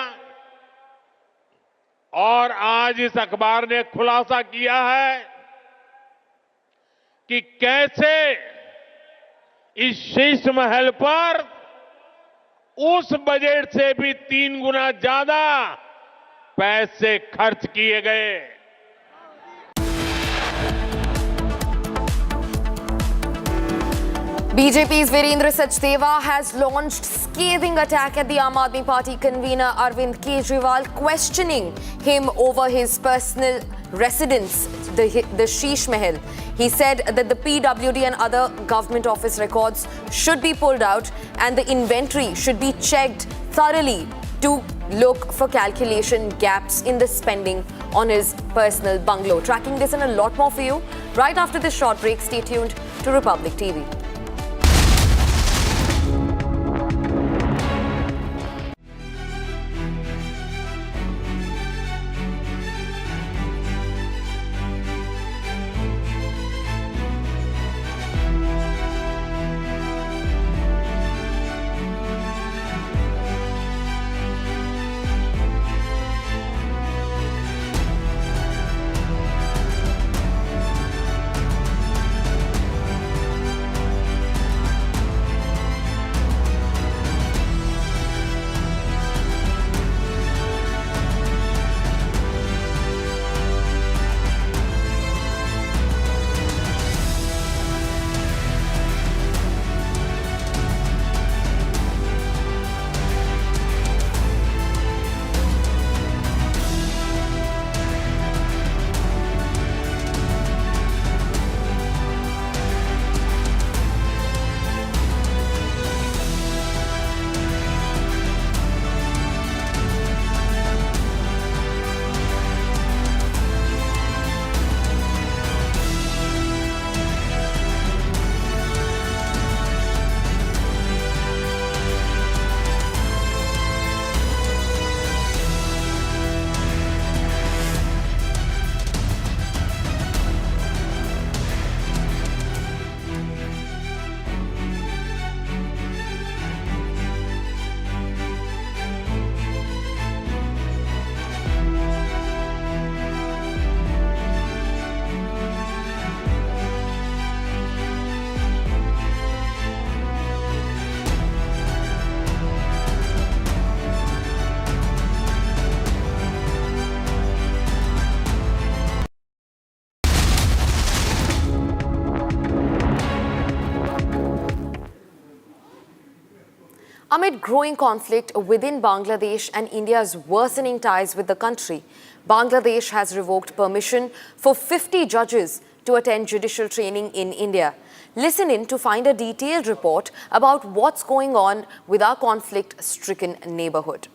और आज इस अखबार ने खुलासा किया है कि कैसे इस शीश महल पर उस बजट से भी 3 गुना ज्यादा पैसे खर्च किए गए। BJP's Virendra Sachdeva has launched scathing attack at the Aam Aadmi Party convener Arvind Kejriwal, questioning him over his personal residence, the Sheesh Mahal. He said that the PWD and other government office records should be pulled out and the inventory should be checked thoroughly to look for calculation gaps in the spending on his personal bungalow. Tracking this and a lot more for you right after this short break. Stay tuned to Republic TV. Amid growing conflict within Bangladesh and India's worsening ties with the country, Bangladesh has revoked permission for 50 judges to attend judicial training in India. Listen in to find a detailed report about what's going on with our conflict-stricken neighborhood.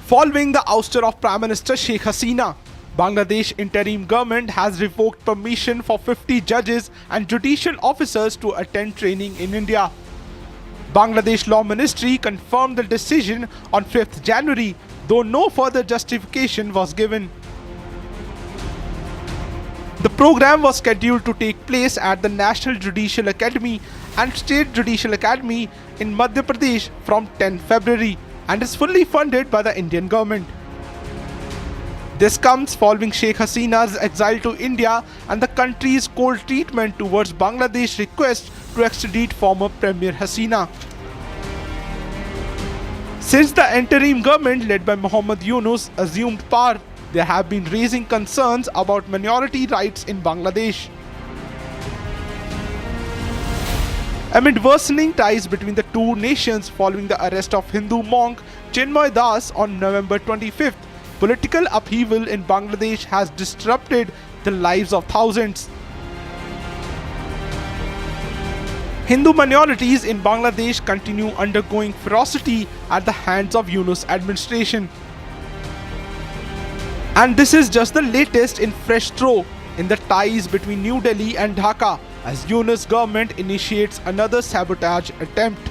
Following the ouster of Prime Minister Sheikh Hasina, Bangladesh interim government has revoked permission for 50 judges and judicial officers to attend training in India. Bangladesh Law Ministry confirmed the decision on 5th January, though no further justification was given. The program was scheduled to take place at the National Judicial Academy and State Judicial Academy in Madhya Pradesh from 10 February and is fully funded by the Indian government. This comes following Sheikh Hasina's exile to India and the country's cold treatment towards Bangladesh's request to extradite former Premier Hasina. Since the interim government led by Muhammad Yunus assumed power, they have been raising concerns about minority rights in Bangladesh. Amid worsening ties between the two nations following the arrest of Hindu monk Chinmay Das on November 25th, political upheaval in Bangladesh has disrupted the lives of thousands. Hindu minorities in Bangladesh continue undergoing ferocity at the hands of Yunus administration. And this is just the latest in fresh throw in the ties between New Delhi and Dhaka as Yunus government initiates another sabotage attempt.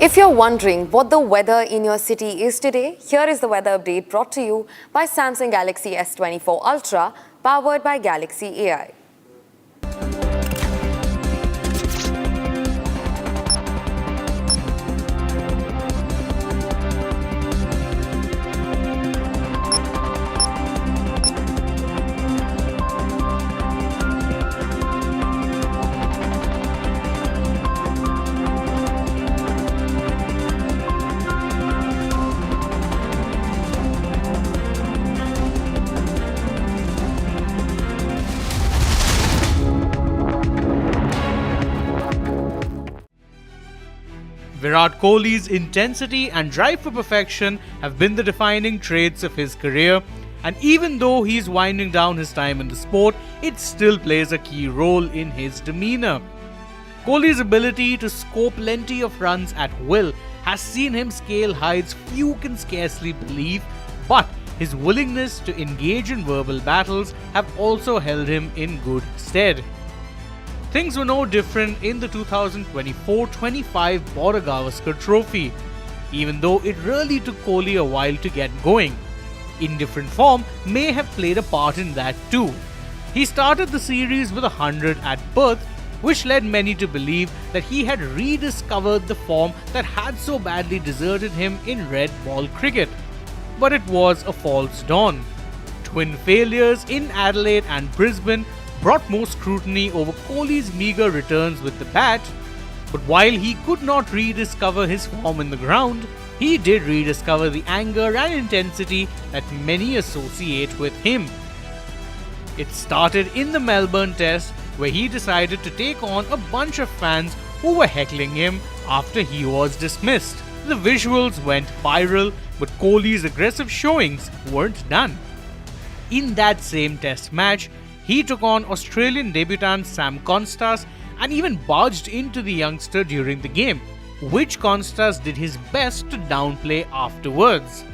If you're wondering what the weather in your city is today, here is the weather update brought to you by Samsung Galaxy S24 Ultra, powered by Galaxy AI. Virat Kohli's intensity and drive for perfection have been the defining traits of his career, and even though he's winding down his time in the sport, it still plays a key role in his demeanor. Kohli's ability to score plenty of runs at will has seen him scale heights few can scarcely believe, but his willingness to engage in verbal battles have also held him in good stead. Things were no different in the 2024-25 Border Gavaskar Trophy, even though it really took Kohli a while to get going. Indifferent form may have played a part in that too. He started the series with 100 at Perth, which led many to believe that he had rediscovered the form that had so badly deserted him in red ball cricket. But it was a false dawn. Twin failures in Adelaide and Brisbane brought more scrutiny over Kohli's meagre returns with the bat, but while he could not rediscover his form in the ground, he did rediscover the anger and intensity that many associate with him. It started in the Melbourne Test, where he decided to take on a bunch of fans who were heckling him after he was dismissed. The visuals went viral, but Kohli's aggressive showings weren't done. In that same Test match, he took on Australian debutant Sam Constas and even barged into the youngster during the game, which Constas did his best to downplay afterwards.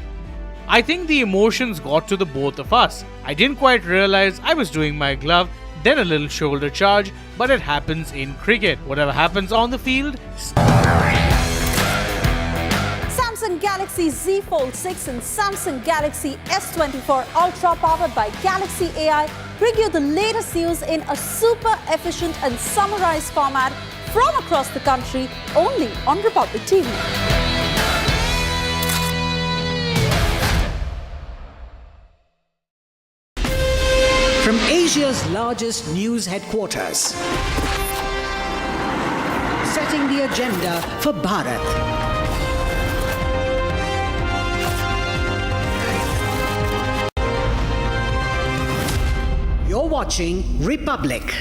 I think the emotions got to the both of us. I didn't quite realize I was doing my glove, then a little shoulder charge, but it happens in cricket. Whatever happens on the field, Samsung Galaxy Z Fold 6 and Samsung Galaxy S24 Ultra powered by Galaxy AI bring you the latest news in a super efficient and summarized format from across the country only on Republic TV. From Asia's largest news headquarters, setting the agenda for Bharat. You're watching Republic.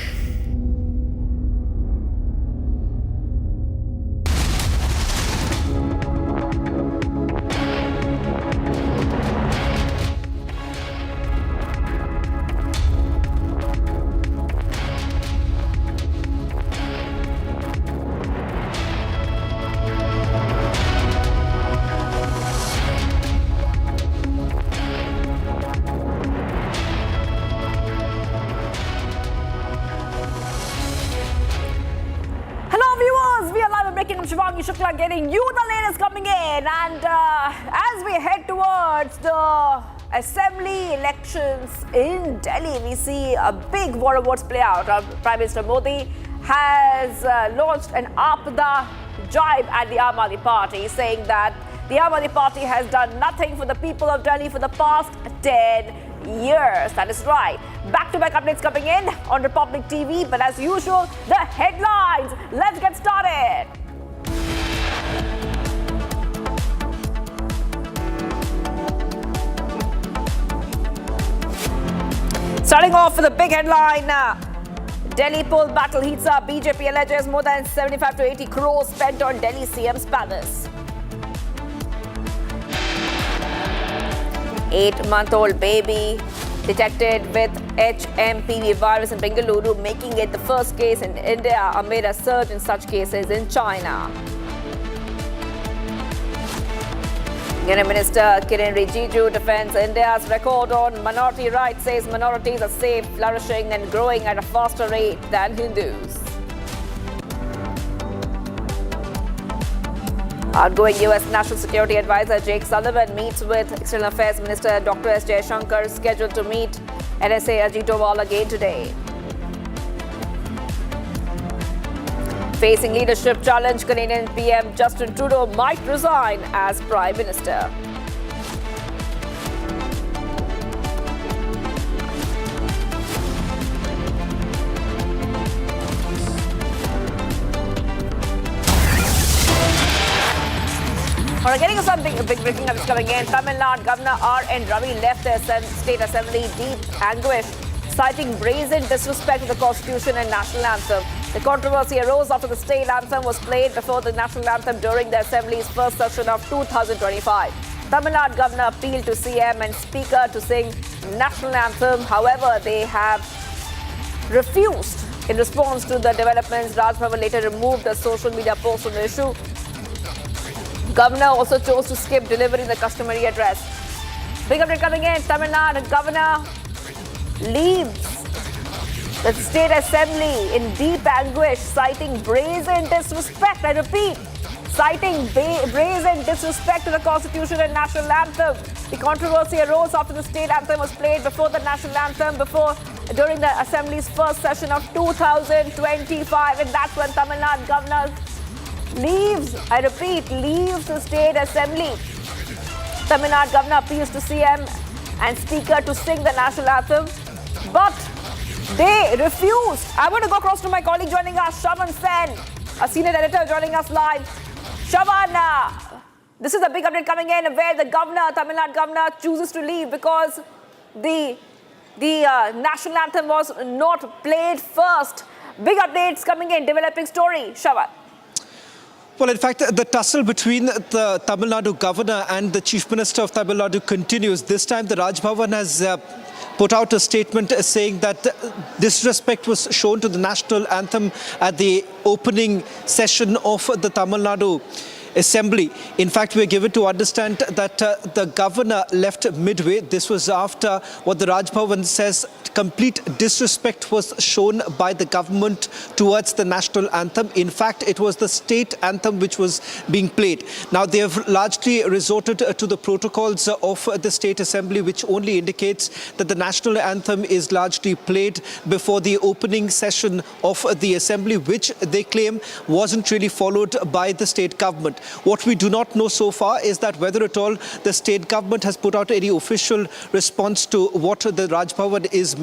Getting you the latest coming in, and as we head towards the assembly elections in Delhi, we see a big war of words play out. Prime Minister Modi has launched an Aapada jibe at the Aam Aadmi Party, saying that the Aam Aadmi Party has done nothing for the people of Delhi for the past 10 years. That is right. Back-to-back updates coming in on Republic TV, but as usual, the headlines. Let's get started. Starting off with a big headline, Delhi poll battle heats up. BJP alleges more than 75 to 80 crores spent on Delhi CM's palace. 8-month-old baby detected with HMPV virus in Bengaluru, making it the first case in India amid a surge in such cases in China. Union Minister Kiren Rijiju defends India's record on minority rights, says minorities are safe, flourishing and growing at a faster rate than Hindus. Outgoing US National Security Advisor Jake Sullivan meets with External Affairs Minister Dr. S. Jaishankar, scheduled to meet NSA Ajit Doval again today. Facing leadership challenge, Canadian PM Justin Trudeau might resign as Prime Minister. Alright, getting some big breaking news coming in. Tamil Nadu Governor R.N. Ravi left the State Assembly deep anguish, citing brazen disrespect to the Constitution and national anthem. The controversy arose after the state anthem was played before the national anthem during the Assembly's first session of 2025. Tamil Nadu Governor appealed to CM and Speaker to sing national anthem. However, they have refused. In response to the developments, Raj Bhavan later removed a social media post on the issue. Governor also chose to skip delivering the customary address. Big update coming in. Tamil Nadu Governor leaves the State Assembly in deep anguish, citing brazen disrespect. I repeat, citing brazen disrespect to the Constitution and national anthem. The controversy arose after the state anthem was played before the national anthem during the Assembly's first session of 2025, and that's when Tamil Nadu Governor leaves. I repeat, leaves the State Assembly. Tamil Nadu Governor appeals to CM and Speaker to sing the national anthem, but they refused. I'm going to go across to my colleague joining us, Shravan Sen, a senior editor joining us live. Shravan, this is a big update coming in where the governor, Tamil Nadu Governor, chooses to leave because the national anthem was not played first. Big updates coming in, developing story. Shravan. Well, in fact, the tussle between the Tamil Nadu governor and the Chief Minister of Tamil Nadu continues. This time, the Raj Bhavan has put out a statement saying that disrespect was shown to the national anthem at the opening session of the Tamil Nadu Assembly. In fact, we are given to understand that the governor left midway. This was after what the Raj Bhavan says complete disrespect was shown by the government towards the national anthem. In fact, it was the state anthem which was being played. Now, they have largely resorted to the protocols of the State Assembly, which only indicates that the national anthem is largely played before the opening session of the Assembly, which they claim wasn't really followed by the state government. What we do not know so far is that whether at all the state government has put out any official response to what the Raj Bhavan is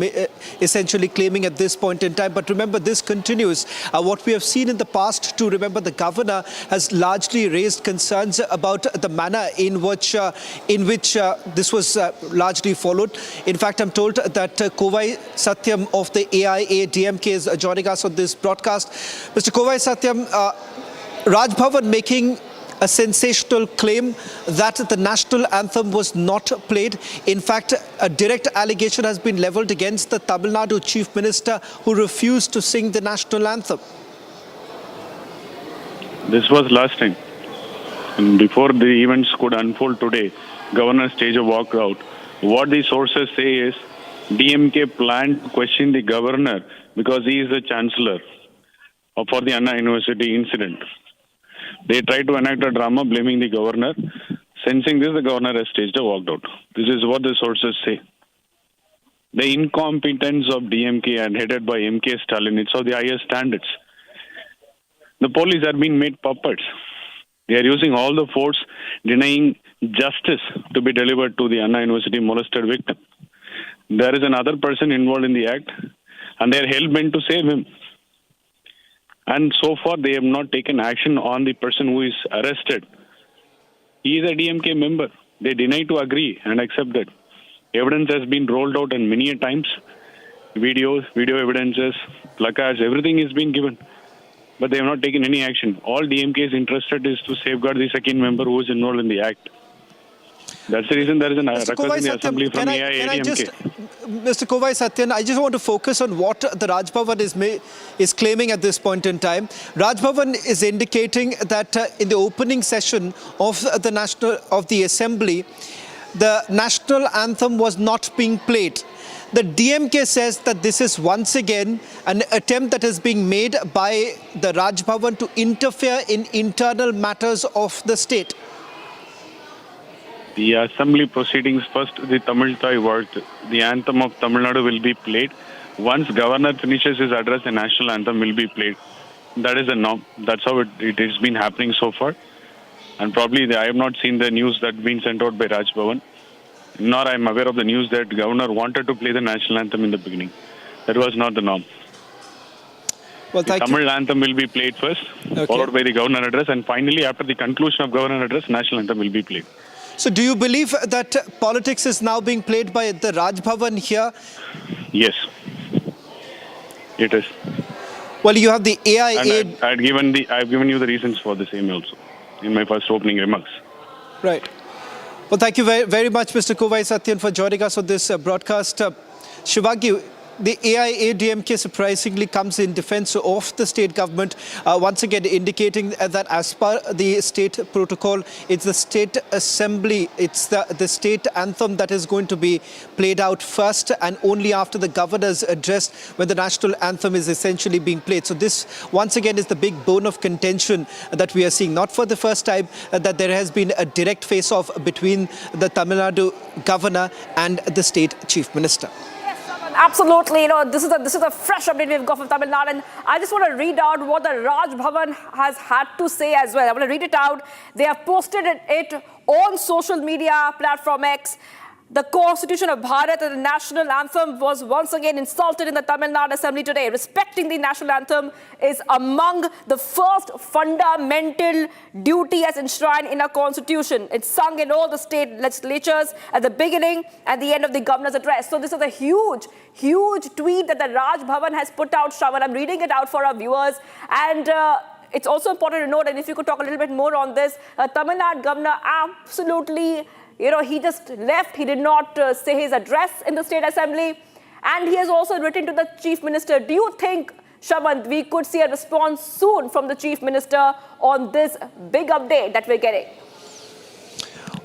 essentially claiming at this point in time. But remember, this continues. What we have seen in the past, to remember, the governor has largely raised concerns about the manner in which this was largely followed. In fact, I'm told that Kovai Satyam of the AIA-DMK is joining us on this broadcast. Mr. Kovai Satyam, Raj Bhavan making a sensational claim that the national anthem was not played. In fact, a direct allegation has been leveled against the Tamil Nadu Chief Minister who refused to sing the national anthem. This was last time. And before the events could unfold today, Governor staged a walkout. What the sources say is DMK planned to question the governor because he is the chancellor for the Anna University incident. They tried to enact a drama blaming the governor. Sensing this, the governor has staged a walkout. This is what the sources say. The incompetence of DMK and headed by MK Stalin, it's of the highest standards. The police are being made puppets. They are using all the force, denying justice to be delivered to the Anna University molested victim. There is another person involved in the act, and they are hell-bent to save him. And so far, they have not taken action on the person who is arrested. He is a DMK member. They deny to agree and accept that. Evidence has been rolled out and many a times. Video evidences, placards, everything is being given. But they have not taken any action. All DMK is interested is to safeguard the second member who is involved in the act. That's the reason there is a request in the assembly from AIA-DMK. Mr. Kovai Satyan, I just want to focus on what the Raj Bhavan is claiming at this point in time. Raj Bhavan is indicating that in the opening session of the Assembly, the national anthem was not being played. The DMK says that this is once again an attempt that is being made by the Raj Bhavan to interfere in internal matters of the state. The assembly proceedings, first the Tamil Thai word, the anthem of Tamil Nadu will be played. Once governor finishes his address, the national anthem will be played. That is the norm. That's how it has been happening so far. And probably I have not seen the news that been sent out by Raj Bhavan, nor I am aware of the news that governor wanted to play the national anthem in the beginning. That was not the norm. Well, the Tamil anthem will be played first, followed by the governor address, and finally, after the conclusion of governor address, national anthem will be played. So do you believe that politics is now being played by the Raj Bhavan here? Yes, it is. Well, you have the AIA. And I've given you the reasons for the same also in my first opening remarks. Right. Well, thank you very, very much, Mr. Kovai Satyan, for joining us on this broadcast. Shivangi, the AIADMK surprisingly comes in defense of the state government, once again indicating that as per the state protocol, it's the state assembly, it's the state anthem that is going to be played out first, and only after the governor's address when the national anthem is essentially being played. So this once again is the big bone of contention that we are seeing. Not for the first time that there has been a direct face-off between the Tamil Nadu governor and the state chief minister. Absolutely, this is a fresh update we've got from Tamil Nadu, and I just want to read out what the Raj Bhavan has had to say as well. I want to read it out. They have posted it on social media platform X. The Constitution of Bharat and the national anthem was once again insulted in the Tamil Nadu Assembly today. Respecting the national anthem is among the first fundamental duty as enshrined in our constitution. It's sung in all the state legislatures at the beginning and the end of the governor's address. So this is a huge, huge tweet that the Raj Bhavan has put out, Shravan. I'm reading it out for our viewers. And it's also important to note, and if you could talk a little bit more on this, Tamil Nadu governor absolutely, he just left. He did not say his address in the state assembly. And he has also written to the chief minister. Do you think, Shravan, we could see a response soon from the chief minister on this big update that we're getting?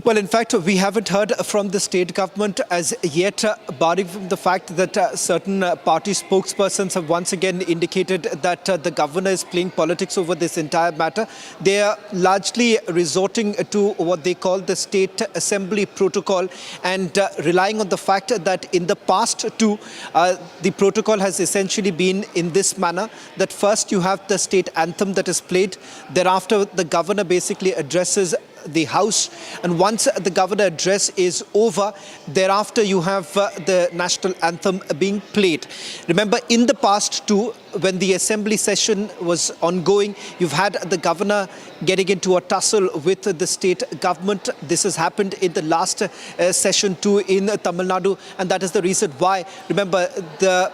Well, in fact, we haven't heard from the state government as yet, barring from the fact that certain party spokespersons have once again indicated that the governor is playing politics over this entire matter. They are largely resorting to what they call the state assembly protocol and relying on the fact that in the past too, the protocol has essentially been in this manner, that first you have the state anthem that is played, thereafter the governor basically addresses the House, and once the governor address is over, thereafter you have the national anthem being played. Remember, in the past too, when the assembly session was ongoing, you've had the governor getting into a tussle with the state government. This has happened in the last session too in Tamil Nadu, and that is the reason why, remember, the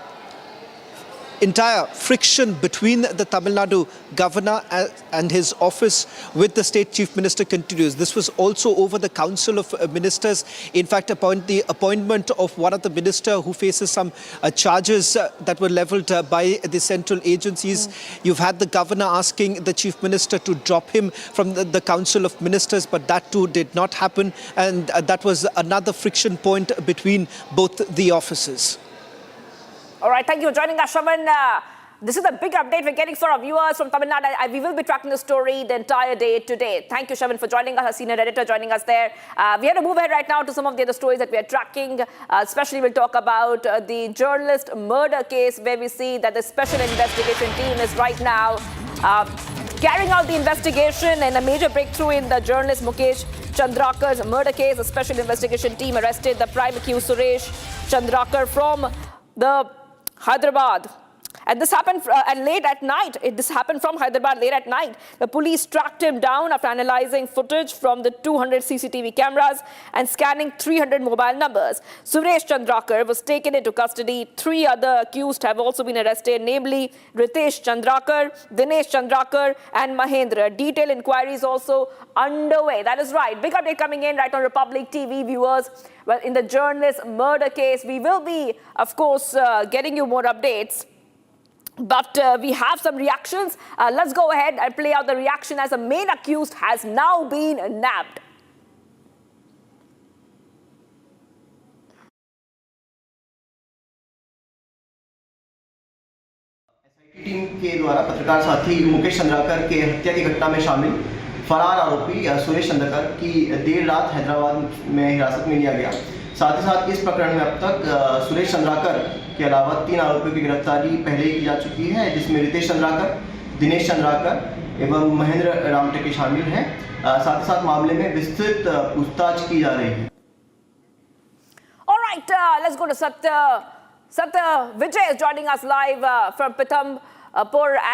entire friction between the Tamil Nadu governor and his office with the state chief minister continues. This was also over the Council of Ministers. In fact, the appointment of one of the minister who faces some charges that were leveled by the central agencies. You've had the governor asking the chief minister to drop him from the Council of Ministers, but that too did not happen. And that was another friction point between both the offices. All right, thank you for joining us, Shravan. This is a big update we're getting for our viewers from Tamil Nadu. We will be tracking the story the entire day today. Thank you, Shravan, for joining us, our senior editor joining us there. We have to move ahead right now to some of the other stories that we are tracking. Especially we'll talk about the journalist murder case, where we see that the special investigation team is right now carrying out the investigation, and a major breakthrough in the journalist Mukesh Chandrakar's murder case. A special investigation team arrested the prime accused Suresh Chandrakar from the Hyderabad. And this happened late at night. This happened from Hyderabad late at night. The police tracked him down after analyzing footage from the 200 CCTV cameras and scanning 300 mobile numbers. Suresh Chandrakar was taken into custody. 3 other accused have also been arrested, namely Ritesh Chandrakar, Dinesh Chandrakar, and Mahendra. Detailed inquiry is also underway. That is right. Big update coming in right on Republic TV, viewers. Well, in the journalist murder case, we will be, of course, getting you more updates. But we have some reactions. Let's go ahead and play out the reaction as the main accused has now been nabbed. Team के द्वारा पत्रकार साथी मुकेश चंद्राकर के हत्या की घटना में शामिल फरार आरोपी सुरेश चंद्राकर की देर रात हैदराबाद में हिरासत में लिया गया। साथ ही साथ इस प्रकरण में अब तक सुरेश चंद्राकर के अलावा 3 आरोपियों की गिरफ्तारी पहले ही की जा चुकी है, जिसमें रितेश चंद्राकर, दिनेश चंद्राकर एवं महेंद्र रामटेके शामिल हैं। साथ ही साथ मामले में विस्तृत पूछताछ की जा रही है। All right, let's go to Satya Vijay is joining us live from Pithampur.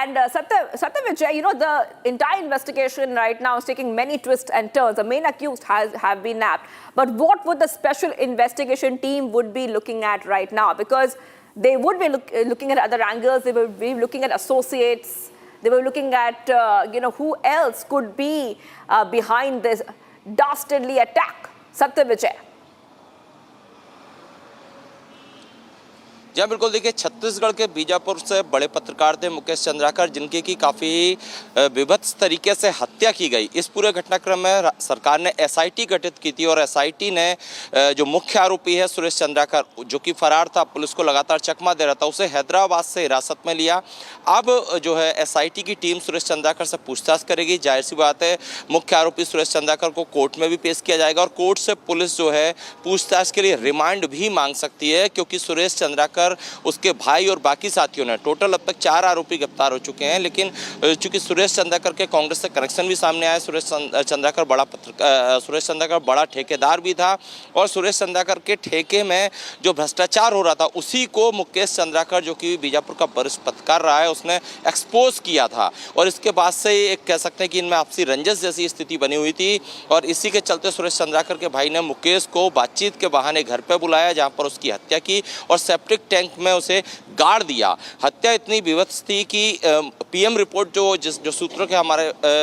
And Satya Vijay, the entire investigation right now is taking many twists and turns. The main accused have been nabbed. But what would the special investigation team would be looking at right now? Because they would be looking at other angles. They would be looking at associates. They were looking at, who else could be behind this dastardly attack. Satya Vijay. जी बिल्कुल, देखिए छत्तीसगढ़ के बीजापुर से बड़े पत्रकार थे मुकेश चंद्राकर, जिनकी की काफ़ी विभत्स तरीके से हत्या की गई। इस पूरे घटनाक्रम में सरकार ने एसआईटी गठित की थी और एसआईटी ने जो मुख्य आरोपी है सुरेश चंद्राकर, जो कि फरार था, पुलिस को लगातार चकमा दे रहा था, उसे हैदराबाद से हिरासत में लिया। अब जो है एसआईटी की टीम सुरेश चंद्राकर से पूछताछ करेगी। जाहिर सी बात है मुख्य आरोपी सुरेश चंद्राकर को कोर्ट में भी पेश किया जाएगा और कोर्ट से पुलिस जो है पूछताछ के लिए रिमांड भी मांग सकती है, क्योंकि सुरेश चंद्राकर उसके भाई और बाकी साथियों ने टोटल अब तक 4 आरोपी गिरफ्तार हो चुके हैं। लेकिन चूंकि सुरेश चंद्राकर के कांग्रेस से कनेक्शन भी सामने आया, सुरेश चंद्राकर बड़ा ठेकेदार भी था और सुरेश चंद्राकर के ठेके में जो भ्रष्टाचार हो रहा था उसी को मुकेश चंद्राकर, जो कि बीजापुर का वरिष्ठ पत्रकार रहा है, उसने एक्सपोज किया था और इसके बाद से एक कह सकते हैं कि इनमें आपसी रंजिश जैसी स्थिति बनी हुई थी और इसी के चलते सुरेश चंद्राकर के भाई ने मुकेश को बातचीत के बहाने घर पर बुलाया, जहाँ पर उसकी हत्या की और सेप्टिक टैंक में उसे गाड़ दिया। हत्या इतनी विवत्स थी कि पीएम रिपोर्ट जो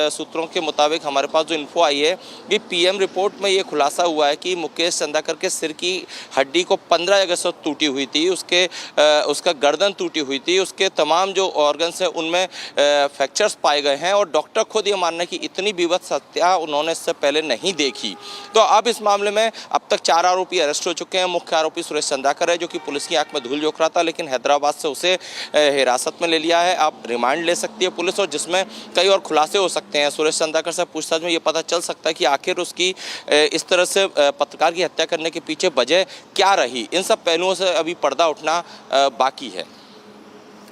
सूत्रों के मुताबिक हमारे पास जो इन्फो आई है कि पीएम रिपोर्ट में ये खुलासा हुआ है कि मुकेश चंद्राकर के सिर की हड्डी को 15 जगह से टूटी हुई थी, उसका गर्दन टूटी हुई थी, उसके तमाम जो ऑर्गन्स हैं उनमें फ्रैक्चर्स पाए गए हैं और डॉक्टर खुद ये मानना है कि इतनी विवत्स हत्या उन्होंने इससे पहले नहीं देखी। तो अब इस मामले में अब तक 4 आरोपी अरेस्ट हो चुके हैं। मुख्य आरोपी सुरेश चंद्राकर है, जो कि पुलिस की आंख में धूल झोंक रहा था, लेकिन हैदराबाद से उसे हिरासत में ले लिया है। अब रिमांड ले सकती है पुलिस और जिसमें कई और खुलासे हो सकते हैं। सुरेश चंद्राकर से पूछताछ में ये पता चल सकता है कि आखिर उसकी इस तरह से पत्रकार की हत्या करने के पीछे वजह क्या रही। इन सब पहलुओं से अभी पर्दा उठना बाकी है।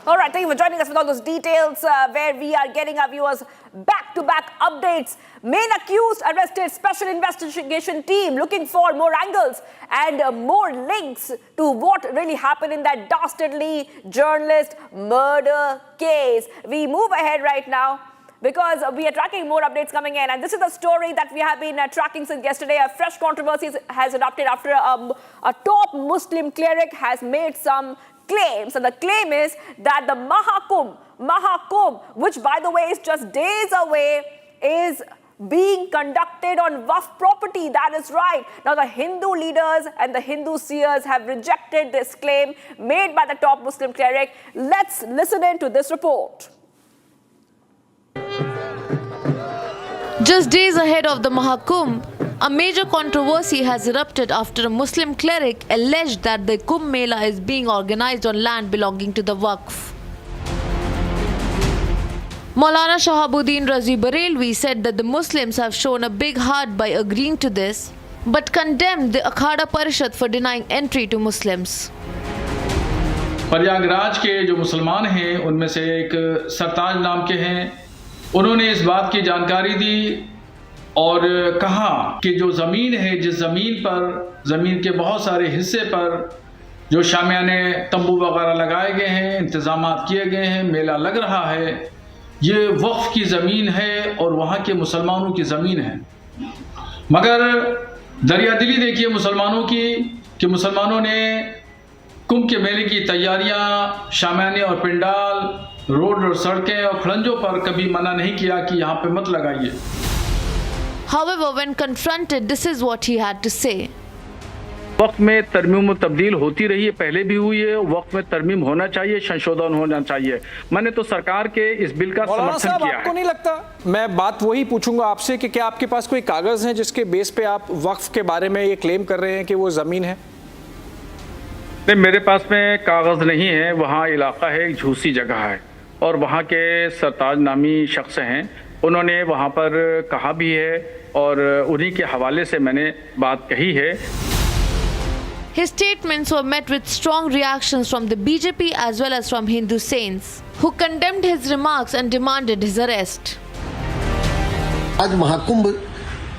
All right, thank you for joining us with all those details where we are getting our viewers back-to-back updates. Main accused arrested, special investigation team looking for more angles and more links to what really happened in that dastardly journalist murder case. We move ahead right now because we are tracking more updates coming in, and this is the story that we have been tracking since yesterday. A fresh controversy has erupted after a top Muslim cleric has made some claims, and the claim is that the Mahakumbh, which by the way is just days away, is being conducted on Waqf property. That is right. Now the Hindu leaders and the Hindu seers have rejected this claim made by the top Muslim cleric. Let's listen in to this report. Just days ahead of the Mahakumbh, a major controversy has erupted after a Muslim cleric alleged that the Kumbh Mela is being organized on land belonging to the Waqf. Maulana Shahabuddin Razi Barelvi said that the Muslims have shown a big heart by agreeing to this, but condemned the Akhada Parishad for denying entry to Muslims. Prayagraj के जो मुसलमान हैं उनमें से एक सरताज नाम के हैं, उन्होंने इस बात की जानकारी दी और कहा कि जो ज़मीन है, जिस ज़मीन पर, ज़मीन के बहुत सारे हिस्से पर जो शामियाने तंबू वगैरह लगाए गए हैं, इंतज़ामात किए गए हैं, मेला लग रहा है, ये वक्फ की ज़मीन है और वहाँ के मुसलमानों की ज़मीन है। मगर दरियादिली देखिए मुसलमानों की कि मुसलमानों ने कुंभ के मेले की तैयारियाँ, शामियाने और पिंडाल, रोड और सड़कें और खड़ंजों पर कभी मना नहीं किया कि यहाँ पे मत लगाइए। However, when confronted, this is what he had to say. वक्त में तरमीम तब्दील होती रही है, पहले भी हुई है, वक्त में तरमीम होना चाहिए, संशोधन होना चाहिए। मैंने तो सरकार के इस बिल का समर्थन किया है। आपको नहीं लगता, मैं बात वही पूछूंगा आपसे कि क्या आपके पास कोई कागज है जिसके बेस पे आप वक्फ के बारे में ये क्लेम कर रहे हैं कि वो जमीन है? नहीं, मेरे पास में कागज नहीं है। वहाँ इलाका है, एक झूसी जगह है और वहाँ के सरताज नामी शख्स हैं, उन्होंने वहाँ पर कहा भी है और उन्हीं के हवाले से मैंने बात कही है। His statements were met with strong reactions from the BJP as well as from Hindu saints, who condemned his remarks and demanded his arrest. आज महाकुंभ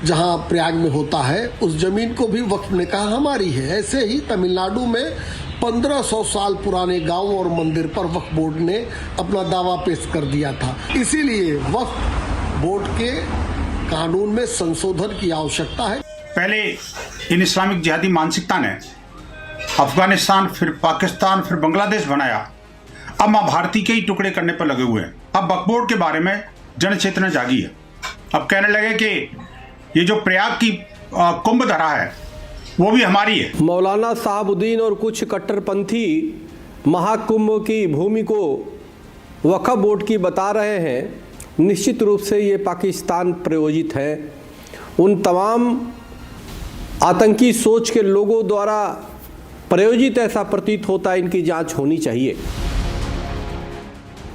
जहां प्रयाग में होता है, उस जमीन को भी वक्फ ने कहा हमारी है। ऐसे ही तमिलनाडु में 1500 साल पुराने गांव और मंदिर पर वक्फ बोर्ड ने अपना दावा पेश कर दिया था। इसीलिए वक्फ बोर्ड के कानून में संशोधन की आवश्यकता है। पहले इन इस्लामिक जिहादी मानसिकता ने अफगानिस्तान, फिर पाकिस्तान, फिर बांग्लादेश बनाया। अब माँ भारती के ही टुकड़े करने पर लगे हुए हैं। अब वक्फ के बारे में जन चेतना जागी है। अब कहने लगे कि ये जो प्रयाग की कुंभ धरा है वो भी हमारी है। मौलाना साहबुद्दीन और कुछ कट्टरपंथी महाकुंभ की भूमि को वक्फ बोर्ड की बता रहे हैं। निश्चित रूप से ये पाकिस्तान प्रायोजित है। उन तमाम आतंकी सोच के लोगों द्वारा प्रायोजित ऐसा प्रतीत होता है। इनकी जांच होनी चाहिए।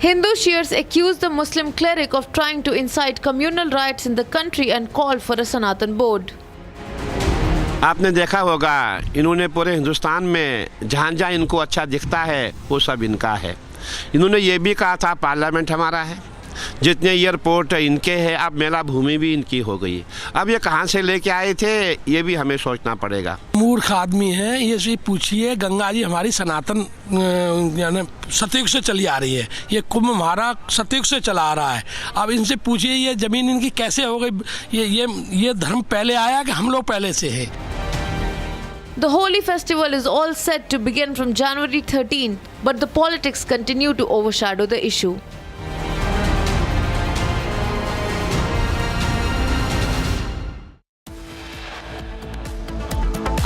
Hindu Shias accused the Muslim cleric of trying to incite communal riots in the country and called for a Sanatan board. आपने देखा होगा इन्होंने पूरे हिंदुस्तान में जहाँ जहाँ इनको अच्छा दिखता है वो सब इनका है। इन्होंने ये भी कहा था पार्लियामेंट हमारा है, जितने एयरपोर्ट इनके हैं, अब मेला भूमि भी इनकी हो गई। अब ये कहाँ से लेके आए थे ये भी हमें सोचना पड़ेगा। मूर्ख आदमी है ये, से पूछिए। गंगा जी हमारी सनातन सतयुग से चली आ रही है। ये कुंभ हमारा सतयुग से चला आ रहा है। अब इनसे पूछिए ये जमीन इनकी कैसे हो गई। ये धर्म पहले आया कि हम लोग पहले से है। The holy festival is all set to begin from January 13, but the politics continue to overshadow the issue.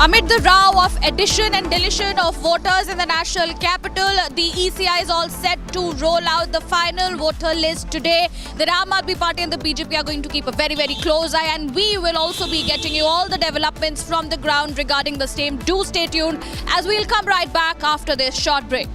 Amid the row of addition and deletion of voters in the national capital, the ECI is all set to roll out the final voter list today. The Aam Aadmi Party and the BJP are going to keep a very, very close eye, and we will also be getting you all the developments from the ground regarding the same. Do stay tuned as we'll come right back after this short break.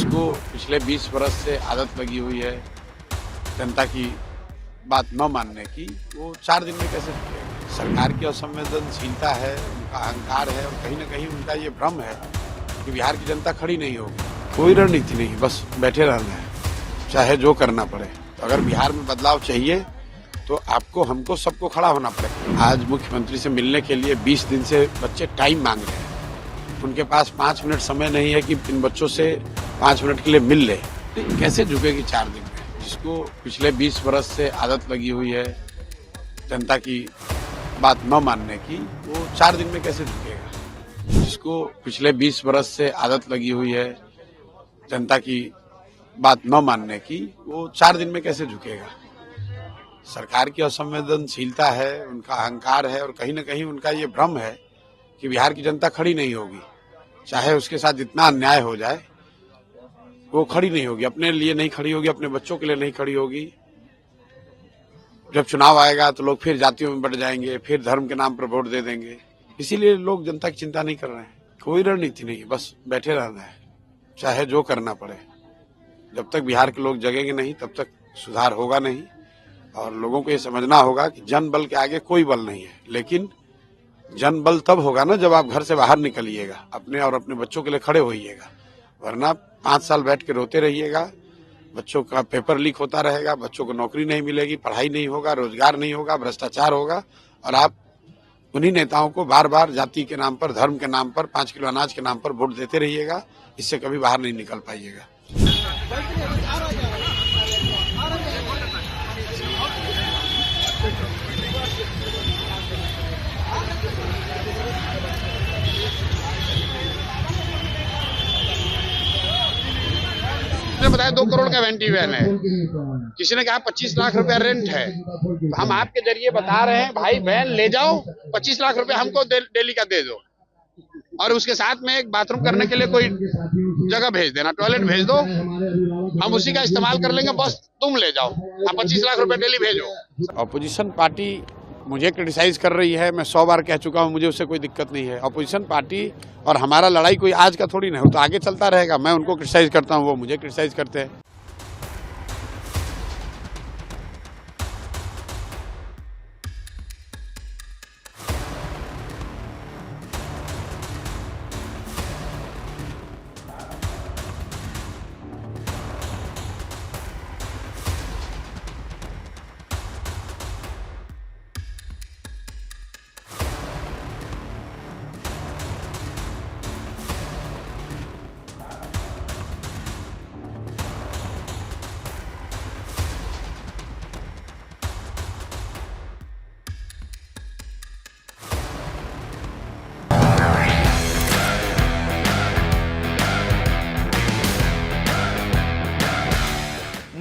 जिसको पिछले 20 वर्ष से आदत लगी हुई है जनता की बात न मानने की, वो 4 दिन में कैसे झुकेगा। सरकार की असंवेदनशीलता है, उनका अहंकार है और कहीं न कहीं उनका ये भ्रम है कि बिहार की जनता खड़ी नहीं होगी। कोई रणनीति नहीं, बस बैठे रहना है, चाहे जो करना पड़े। तो अगर बिहार में बदलाव चाहिए तो आपको, हमको, सबको खड़ा होना पड़ेगा। आज मुख्यमंत्री से मिलने के लिए 20 दिन से बच्चे टाइम मांग रहे हैं। उनके पास 5 मिनट समय नहीं है कि इन बच्चों से 5 मिनट के लिए मिल ले। कैसे झुकेगी 4 दिन में? जिसको पिछले 20 वर्ष से आदत लगी हुई है जनता की बात न मानने की, वो 4 दिन में कैसे झुकेगा। जिसको पिछले 20 वर्ष से आदत लगी हुई है जनता की बात न मानने की, वो 4 दिन में कैसे झुकेगा। सरकार की असंवेदनशीलता है, उनका अहंकार है और कहीं न कहीं उनका ये भ्रम है कि बिहार की जनता खड़ी नहीं होगी। चाहे उसके साथ जितना अन्याय हो जाए, वो खड़ी नहीं होगी। अपने लिए नहीं खड़ी होगी, अपने बच्चों के लिए नहीं खड़ी होगी। जब चुनाव आएगा तो लोग फिर जातियों में बढ़ जाएंगे, फिर धर्म के नाम पर वोट दे देंगे। इसीलिए लोग जनता की चिंता नहीं कर रहे हैं। कोई रणनीति नहीं, बस बैठे रहना है, चाहे जो करना पड़े। जब तक बिहार के लोग जगेंगे नहीं, तब तक सुधार होगा नहीं। और लोगों को ये समझना होगा कि जन बल के आगे कोई बल नहीं है। लेकिन जन बल तब होगा ना जब आप घर से बाहर निकलिएगा, अपने और अपने बच्चों के लिए खड़े होइएगा। वरना 5 साल बैठ के रोते रहिएगा, बच्चों का पेपर लीक होता रहेगा, बच्चों को नौकरी नहीं मिलेगी, पढ़ाई नहीं होगा, रोजगार नहीं होगा, भ्रष्टाचार होगा। और आप उन्हीं नेताओं को बार बार जाति के नाम पर, धर्म के नाम पर, 5 किलो अनाज के नाम पर वोट देते रहिएगा। इससे कभी बाहर नहीं निकल पाइएगा। ने बताया 2 करोड़ का वेंटी वैन है, किसी ने कहा 25 लाख रुपया रेंट है। तो हम आपके जरिए बता रहे हैं भाई वैन ले जाओ, 25 लाख रुपया हमको डेली का दे दो और उसके साथ में एक बाथरूम करने के लिए कोई जगह भेज देना, टॉयलेट भेज दो, हम उसी का इस्तेमाल कर लेंगे, बस तुम ले जाओ, आप 25 लाख रुपया डेली भेजो। अपोजिशन पार्टी मुझे क्रिटिसाइज कर रही है, मैं 100 बार कह चुका हूं, मुझे उससे कोई दिक्कत नहीं है। अपोजिशन पार्टी और हमारा लड़ाई कोई आज का थोड़ी नहीं हो, तो आगे चलता रहेगा। मैं उनको क्रिटिसाइज करता हूं, वो मुझे क्रिटिसाइज करते हैं।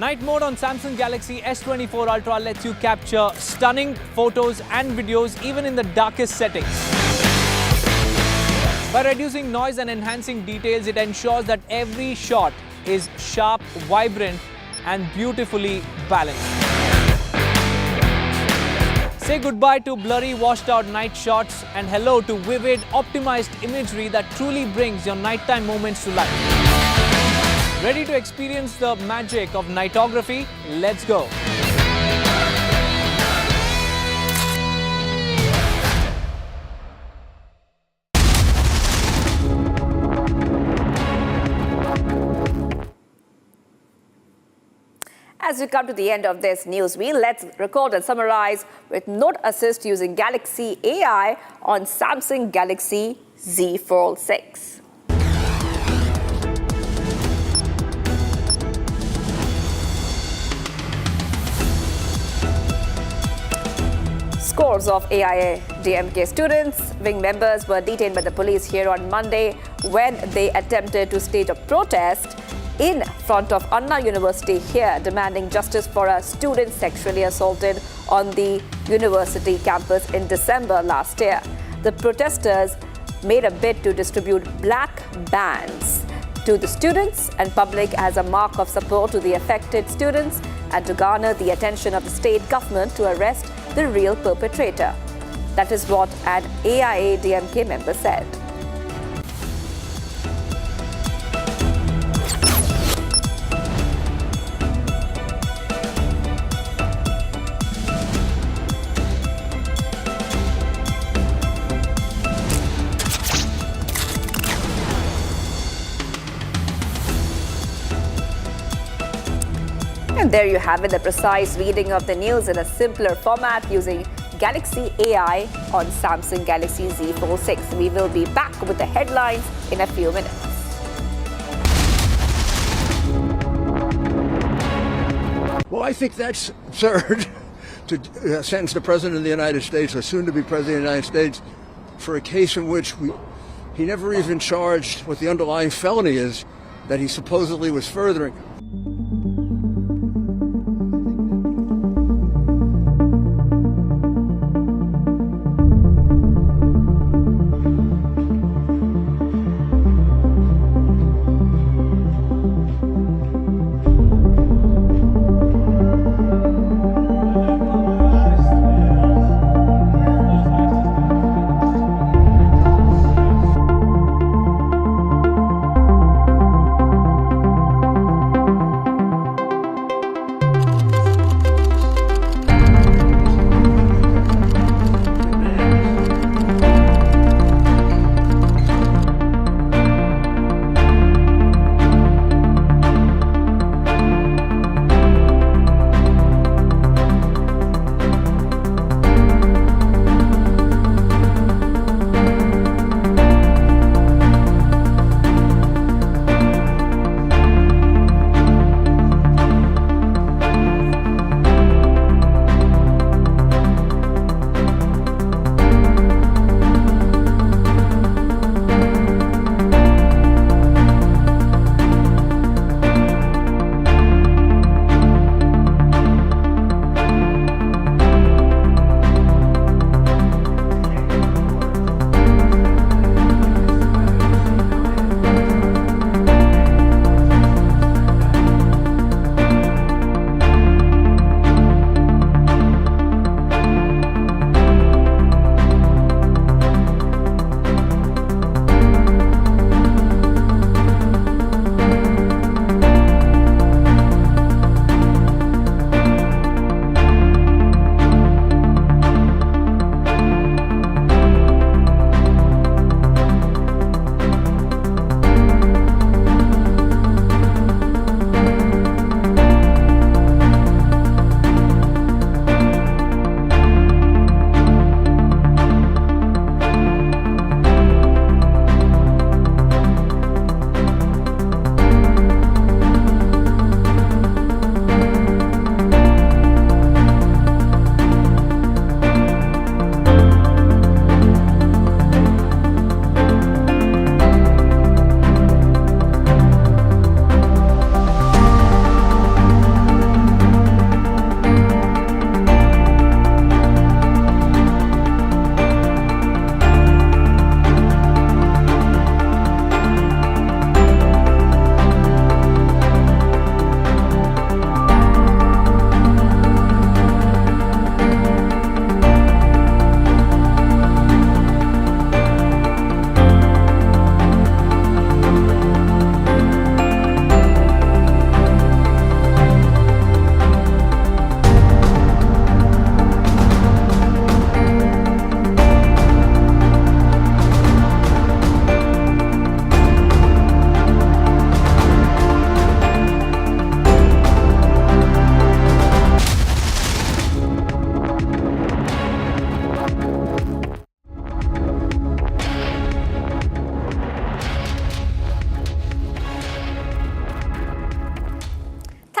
Night mode on Samsung Galaxy S24 Ultra lets you capture stunning photos and videos even in the darkest settings. By reducing noise and enhancing details, it ensures that every shot is sharp, vibrant and beautifully balanced. Say goodbye to blurry, washed out night shots and hello to vivid, optimized imagery that truly brings your nighttime moments to life. Ready to experience the magic of nightography? Let's go! As we come to the end of this news wheel, let's record and summarize with Note Assist using Galaxy AI on Samsung Galaxy Z Fold 6. Scores of AIA-DMK students, wing members were detained by the police here on Monday when they attempted to stage a protest in front of Anna University here, demanding justice for a student sexually assaulted on the university campus in December last year. The protesters made a bid to distribute black bands to the students and public as a mark of support to the affected students and to garner the attention of the state government to arrest the real perpetrator. That is what an AIA-DMK member said. And there you have it, the precise reading of the news in a simpler format using Galaxy AI on Samsung Galaxy Z Fold 6. We will be back with the headlines in a few minutes. Well, I think that's absurd to sentence the President of the United States, or soon to be President of the United States, for a case in which he never even charged what the underlying felony is that he supposedly was furthering.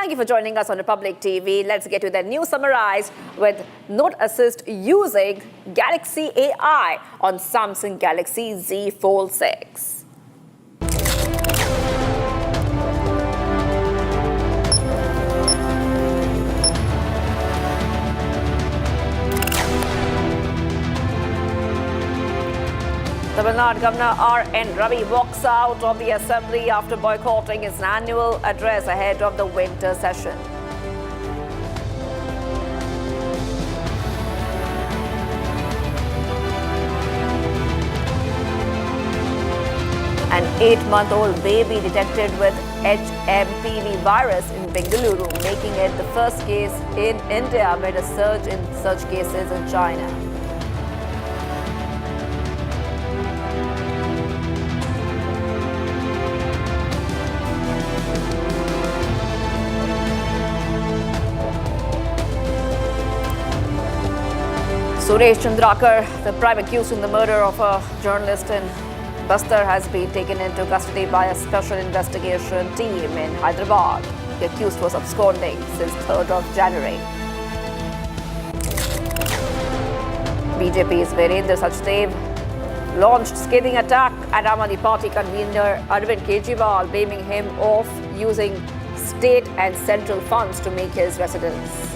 Thank you for joining us on Republic TV. Let's get to the news summarized with Note Assist using Galaxy AI on Samsung Galaxy Z Fold 6. Tamil Nadu Governor R.N. Ravi walks out of the Assembly after boycotting his annual address ahead of the winter session. An 8-month-old baby detected with HMPV virus in Bengaluru, making it the first case in India amid a surge in such cases in China. Suresh Chandrakar, the prime accused in the murder of a journalist in Bastar, has been taken into custody by a special investigation team in Hyderabad. The accused was absconding since 3rd of January. BJP's Virendra Sachdev launched scathing attack at Aam Aadmi Party convener Arvind Kejriwal, blaming him of using state and central funds to make his residence.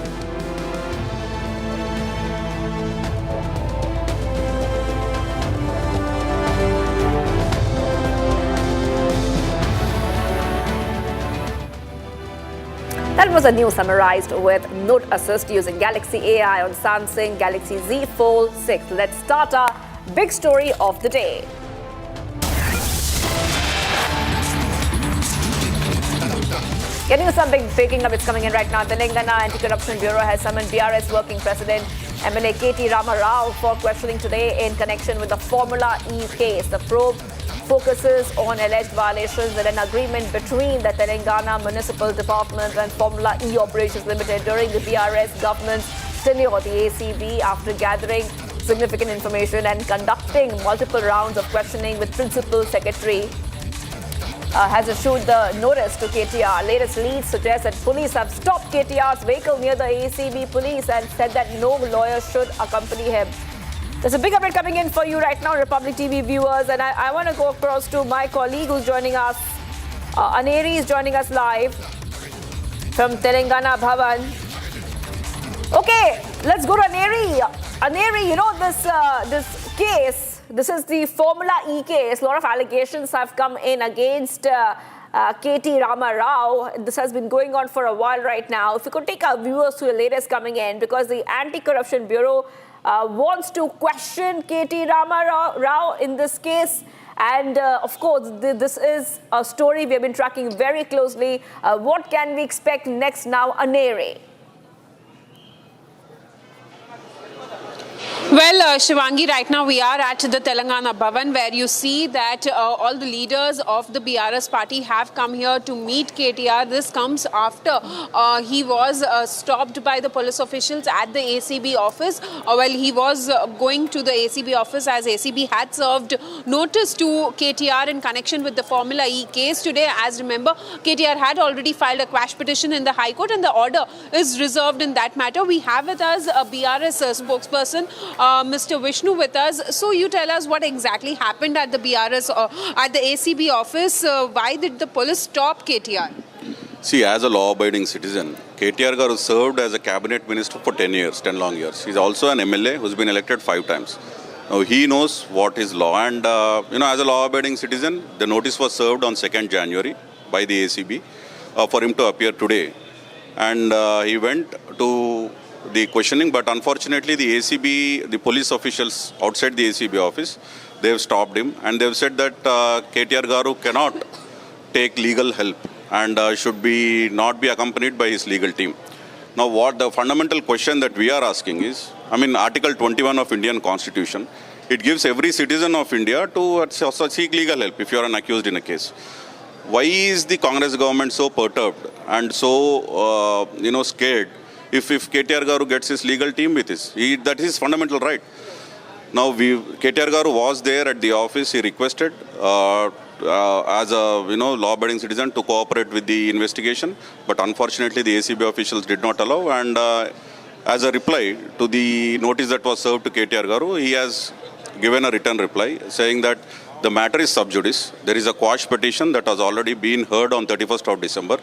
That was a news summarized with Note Assist using Galaxy AI on Samsung Galaxy Z Fold 6. Let's start our big story of the day. Getting to some big breaking up, it's coming in right now. The Telangana Anti-Corruption Bureau has summoned BRS Working President MLA KT Rama Rao for questioning today in connection with the Formula E case. The probe focuses on alleged violations in an agreement between the Telangana Municipal Department and Formula E Operations Limited during the BRS government's tenure. The ACB, after gathering significant information and conducting multiple rounds of questioning with Principal Secretary, has issued the notice to KTR. Latest leads suggest that police have stopped KTR's vehicle near the ACB police and said that no lawyer should accompany him. There's a big update coming in for you right now, Republic TV viewers, and I want to go across to my colleague who's joining us. Aneri is joining us live from Telangana Bhavan. Okay, let's go to Aneri. Aneri, you know this case, this is the Formula E case. A lot of allegations have come in against KT Rama Rao. This has been going on for a while right now. If you could take our viewers to the latest coming in, because the Anti-Corruption Bureau wants to question KT Rama Rao in this case. And of course, this is a story we have been tracking very closely. What can we expect next now, Aneri? Well, Shivangi, right now we are at the Telangana Bhavan, where you see that all the leaders of the BRS party have come here to meet KTR. This comes after he was stopped by the police officials at the ACB office. While he was going to the ACB office, as ACB had served notice to KTR in connection with the Formula E case. Today, as remember, KTR had already filed a quash petition in the High Court, and the order is reserved in that matter. We have with us a BRS spokesperson, Mr. Vishnu, with us. So you tell us what exactly happened at the BRS, at the ACB office. Why did the police stop KTR? See, as a law-abiding citizen, KTR Garu served as a cabinet minister for 10 years, 10 long years. He's also an MLA who's been elected 5 times. Now, he knows what is law, and, as a law-abiding citizen, the notice was served on 2nd January by the ACB for him to appear today. And he went to the questioning, but unfortunately the ACB, the police officials outside the ACB office, they have stopped him, and they have said that KTR Garu cannot take legal help and should not be accompanied by his legal team. Now, what the fundamental question that we are asking is, Article 21 of Indian Constitution, it gives every citizen of India to seek legal help if you are an accused in a case. Why is the Congress government so perturbed and so, scared if KTR Garu gets his legal team with his? That is his fundamental right. Now, KTR Garu was there at the office. He requested as a law-abiding citizen to cooperate with the investigation, but unfortunately the ACB officials did not allow. And as a reply to the notice that was served to KTR Garu, he has given a written reply saying that the matter is sub judice. There is a quash petition that has already been heard on 31st of December.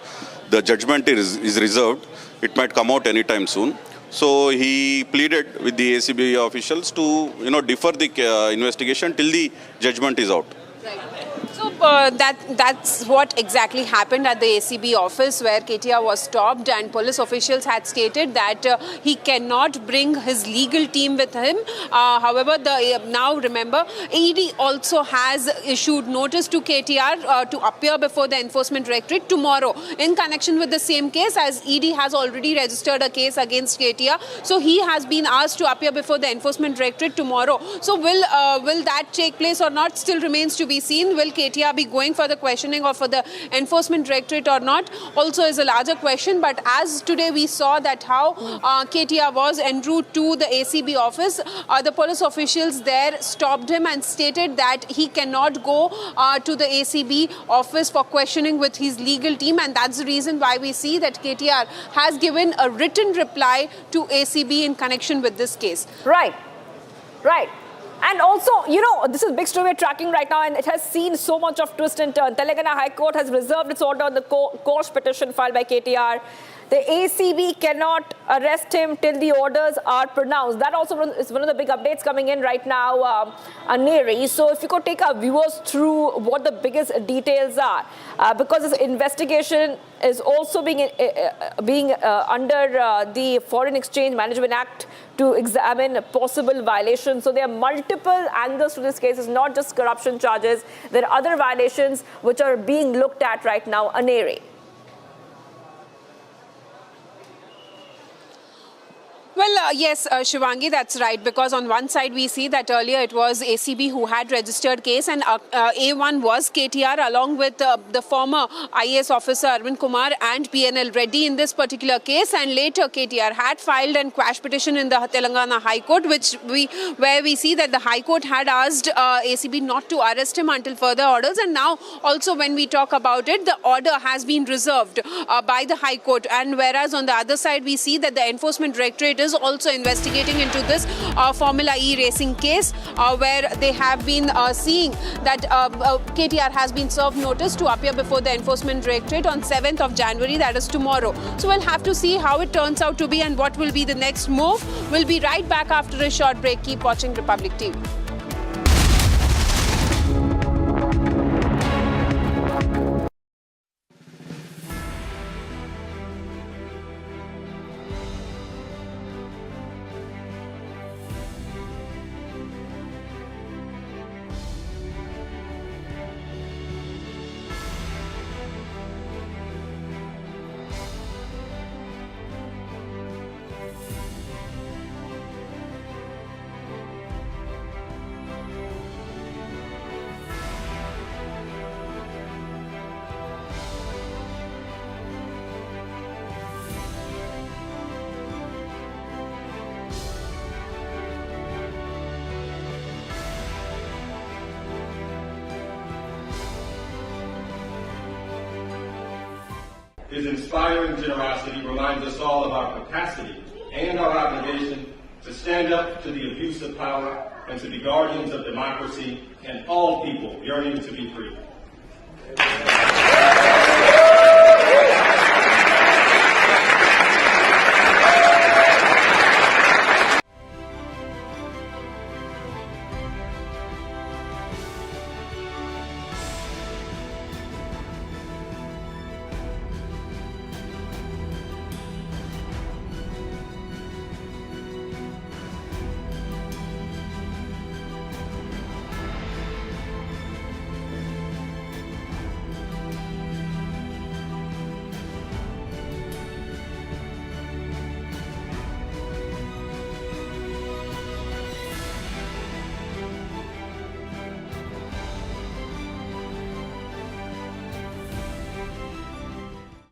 The judgment is reserved. It might come out anytime soon. So he pleaded with the ACB officials to defer the investigation till the judgment is out. So that's what exactly happened at the ACB office, where KTR was stopped, and police officials had stated that he cannot bring his legal team with him. However, now remember, ED also has issued notice to KTR to appear before the Enforcement Directorate tomorrow in connection with the same case, as ED has already registered a case against KTR. So he has been asked to appear before the Enforcement Directorate tomorrow. So will that take place or not still remains to be seen. Will KTR be going for the questioning or for the enforcement directorate or not also is a larger question. But as today we saw that how KTR was en route to the ACB office, the police officials there stopped him and stated that he cannot go to the ACB office for questioning with his legal team, and that's the reason why we see that KTR has given a written reply to ACB in connection with this case. Right. And also, you know, this is big story we're tracking right now, and it has seen so much of twist and turn. Telangana High Court has reserved its order on the quash petition filed by KTR. The ACB cannot arrest him till the orders are pronounced. That also is one of the big updates coming in right now, Neri. So if you could take our viewers through what the biggest details are, because this investigation is also being under the Foreign Exchange Management Act to examine possible violations. So there are multiple angles to this case. It's not just corruption charges. There are other violations which are being looked at right now, Neri. Well, yes, Shivangi, that's right, because on one side we see that earlier it was ACB who had registered case, and A1 was KTR along with the former IAS officer Arvind Kumar and PNL Reddy in this particular case, and later KTR had filed a quash petition in the Telangana High Court, where we see that the High Court had asked ACB not to arrest him until further orders, and now also when we talk about it, the order has been reserved by the High Court, and whereas on the other side we see that the Enforcement Directorate is also investigating into this Formula E racing case, where they have been seeing that KTR has been served notice to appear before the Enforcement Directorate on 7th of January, that is tomorrow. So we'll have to see how it turns out to be and what will be the next move. We'll be right back after a short break. Keep watching Republic TV. His inspiring generosity reminds us all of our capacity and our obligation to stand up to the abuse of power and to be guardians of democracy and all people yearning to be free.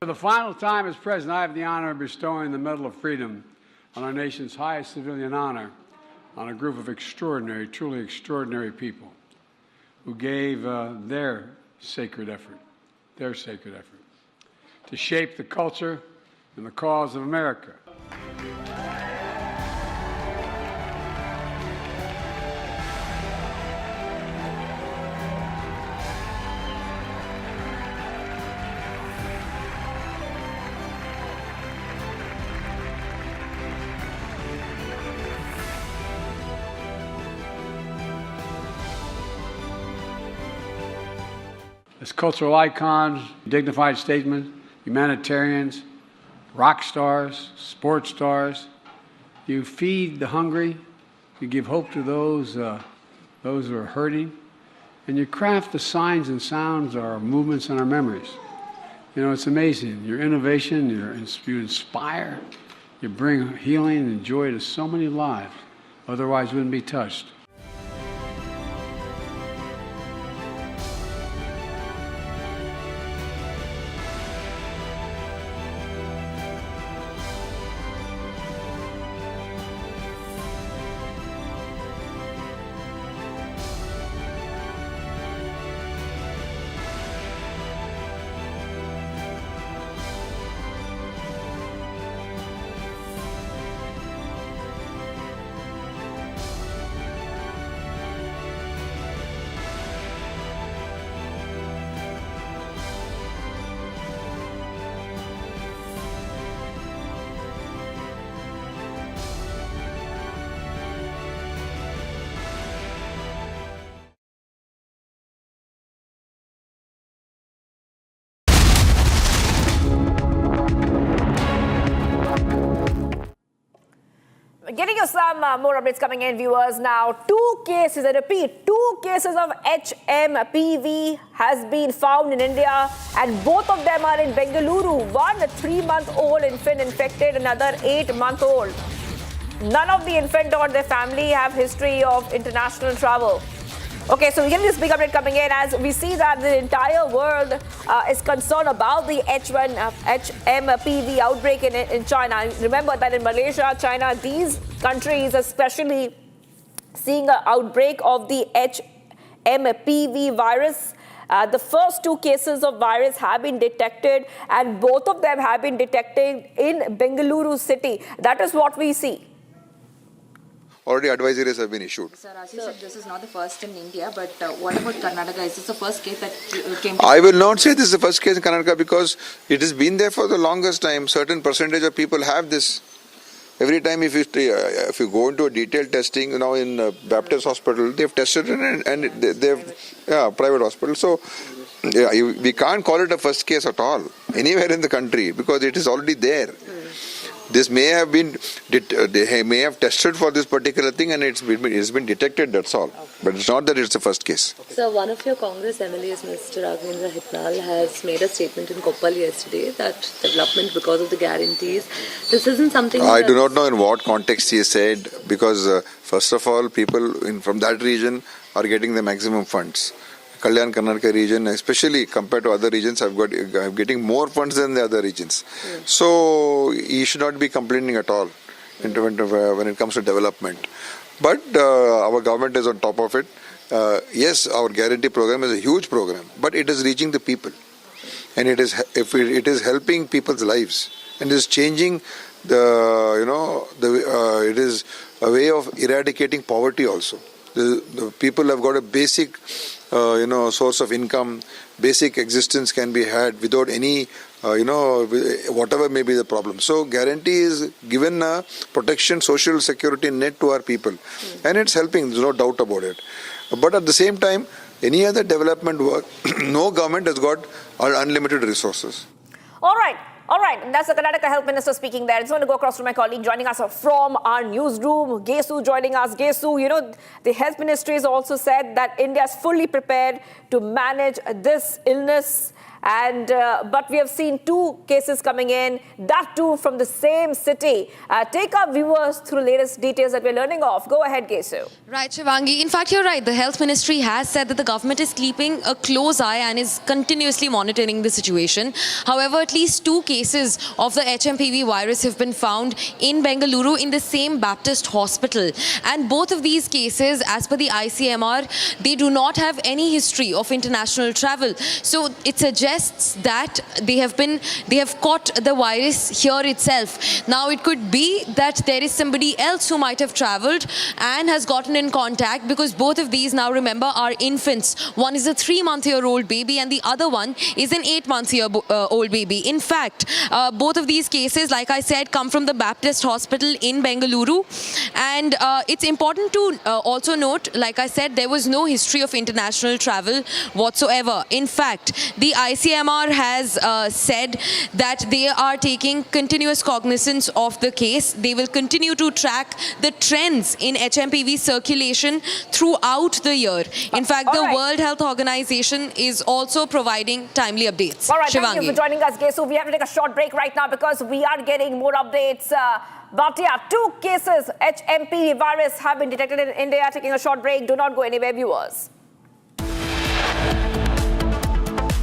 For the final time as President, I have the honor of bestowing the Medal of Freedom on our nation's highest civilian honor on a group of extraordinary, truly extraordinary people who gave their sacred effort to shape the culture and the cause of America. As cultural icons, dignified statesmen, humanitarians, rock stars, sports stars, you feed the hungry, you give hope to those who are hurting, and you craft the signs and sounds, our movements and our memories. You know, it's amazing. Your innovation, you inspire, you bring healing and joy to so many lives, otherwise wouldn't be touched. getting you some more updates coming in, viewers. Now, 2 cases, I repeat, 2 cases of HMPV has been found in India, and both of them are in Bengaluru. One, a 3-month-old infant infected, another 8-month-old. None of the infant or their family have history of international travel. Okay, so we get this big update coming in as we see that the entire world is concerned about the HMPV outbreak in China. Remember that in Malaysia, China, these countries especially seeing an outbreak of the HMPV virus. The first 2 cases of virus have been detected, and both of them have been detected in Bengaluru city. That is what we see. Already advisories have been issued. Sir, as you said, this is not the first in India, but what about Karnataka? Is this the first case that came to... I will not say this is the first case in Karnataka because it has been there for the longest time. Certain percentage of people have this. Every time if you go into a detailed testing, now in Baptist hospital, they've tested it and they've, private hospital. So we can't call it a first case at all, anywhere in the country, because it is already there. This may have been, they may have tested for this particular thing and it's been detected, that's all. But it's not that it's the first case. So one of your Congress MLAs, Mr. Raghavendra Hitnal, has made a statement in Koppal yesterday that development because of the guarantees, this isn't something... I do not know in what context he said, because first of all, people from that region are getting the maximum funds. Kalyan Karnataka region, especially compared to other regions, I'm getting more funds than the other regions. So he should not be complaining at all when it comes to development. But our government is on top of it. Yes, our guarantee program is a huge program, but it is reaching the people, and it is helping people's lives, and it is changing it is a way of eradicating poverty also. The people have got a basic source of income, basic existence can be had without any, whatever may be the problem. So guarantee is given a protection, social security net to our people, and it's helping, there's no doubt about it. But at the same time, any other development work, no government has got unlimited resources. All right, that's the Karnataka Health Minister speaking there. I just want to go across to my colleague joining us from our newsroom, Gesu joining us. Gesu, the Health Ministry has also said that India is fully prepared to manage this illness. And but we have seen 2 cases coming in, that too from the same city. Take our viewers through the latest details that we're learning of. Go ahead, Gesu. Right, Shivangi. In fact, you're right. The Health Ministry has said that the government is keeping a close eye and is continuously monitoring the situation. However, at least 2 cases of the HMPV virus have been found in Bengaluru in the same Baptist hospital. And both of these cases, as per the ICMR, they do not have any history of international travel. So it suggests that they have caught the virus here itself. Now it could be that there is somebody else who might have traveled and has gotten in contact, because both of these, now remember, are infants. One is a 3-month-old baby and the other one is an 8-month-old baby. In fact, both of these cases, like I said, come from the Baptist hospital in Bengaluru, and it's important to also note, like I said, there was no history of international travel whatsoever. In fact, the ICMR has said that they are taking continuous cognizance of the case. They will continue to track the trends in HMPV circulation throughout the year. In fact, the World Health Organization is also providing timely updates. All right, Shivangi. Thank you for joining us, Gesu. We have to take a short break right now because we are getting more updates. But yeah, 2 cases HMPV virus have been detected in India. Taking a short break. Do not go anywhere, viewers.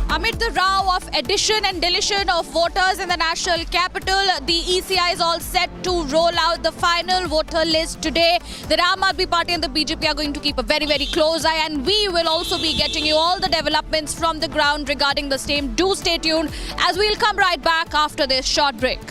Amid the row of addition and deletion of voters in the national capital, the ECI is all set to roll out the final voter list today. The Ram Aadmi Party and the BJP are going to keep a very, very close eye, and we will also be getting you all the developments from the ground regarding the same. Do stay tuned as we'll come right back after this short break.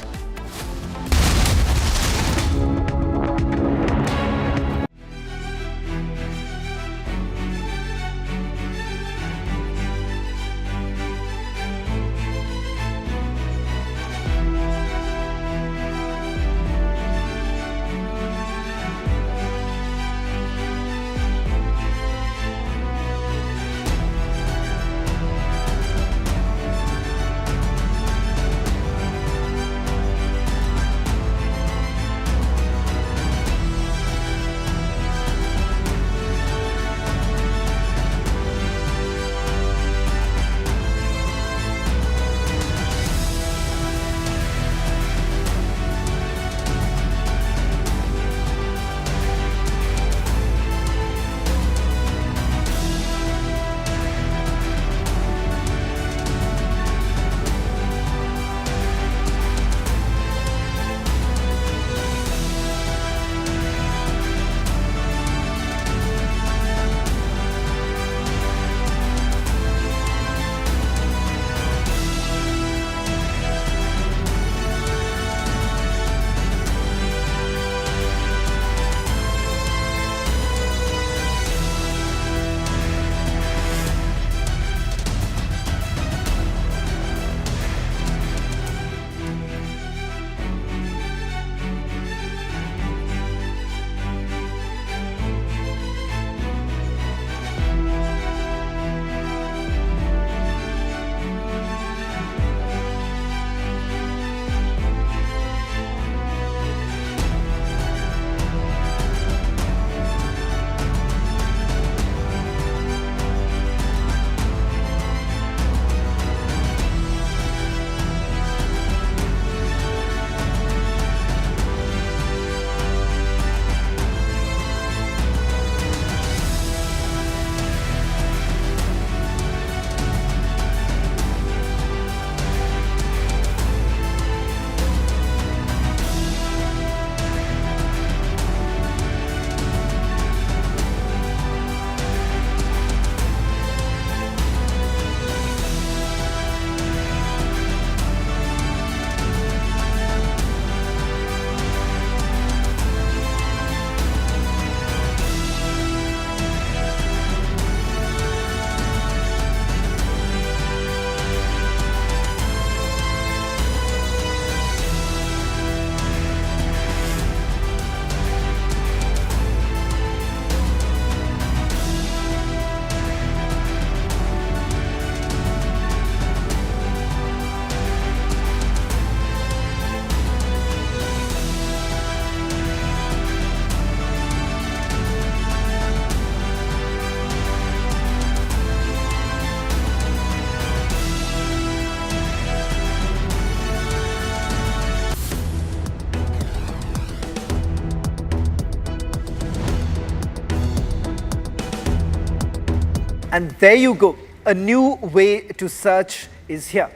And there you go, a new way to search is here.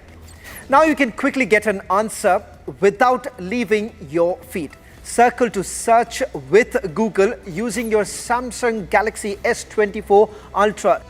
Now you can quickly get an answer without leaving your feed. Circle to search with Google using your Samsung Galaxy S24 Ultra.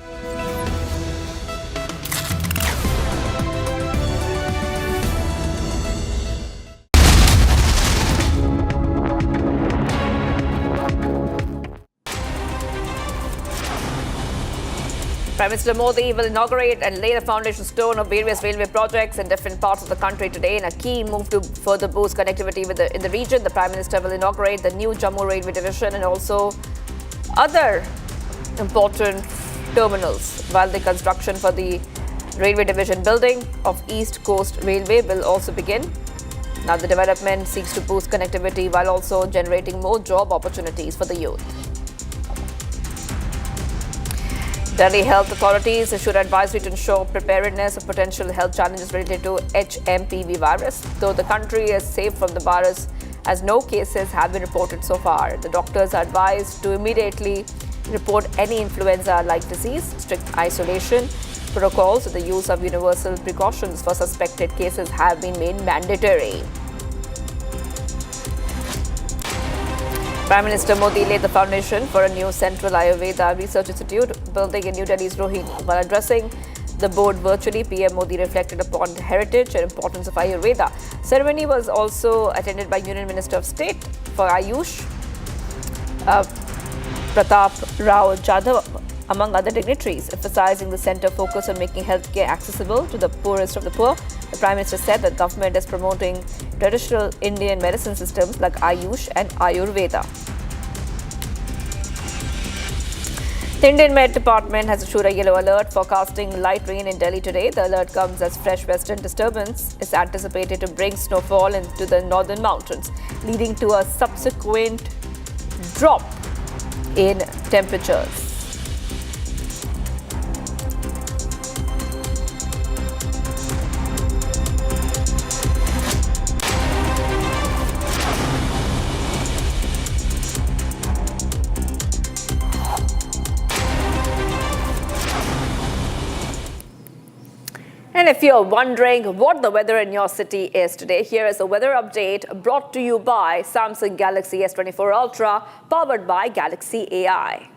Prime Minister Modi will inaugurate and lay the foundation stone of various railway projects in different parts of the country today in a key move to further boost connectivity in the region. The Prime Minister will inaugurate the new Jammu Railway Division and also other important terminals, while the construction for the Railway Division building of East Coast Railway will also begin. Now the development seeks to boost connectivity while also generating more job opportunities for the youth. Delhi health authorities issued advisory to ensure preparedness of potential health challenges related to HMPV virus. Though the country is safe from the virus as no cases have been reported so far, the doctors are advised to immediately report any influenza-like disease. Strict isolation protocols and the use of universal precautions for suspected cases have been made mandatory. Prime Minister Modi laid the foundation for a new Central Ayurveda Research Institute building in New Delhi's Rohini. While addressing the board virtually, PM Modi reflected upon the heritage and importance of Ayurveda. Ceremony was also attended by Union Minister of State for Ayush, Pratap Rao Jadhav, among other dignitaries, emphasizing the centre focus on making healthcare accessible to the poorest of the poor. The Prime Minister said that government is promoting traditional Indian medicine systems like Ayush and Ayurveda. The Indian Met Department has issued a yellow alert forecasting light rain in Delhi today. The alert comes as fresh western disturbance is anticipated to bring snowfall into the northern mountains, leading to a subsequent drop in temperatures. And if you're wondering what the weather in your city is today, here is a weather update brought to you by Samsung Galaxy S24 Ultra, powered by Galaxy AI.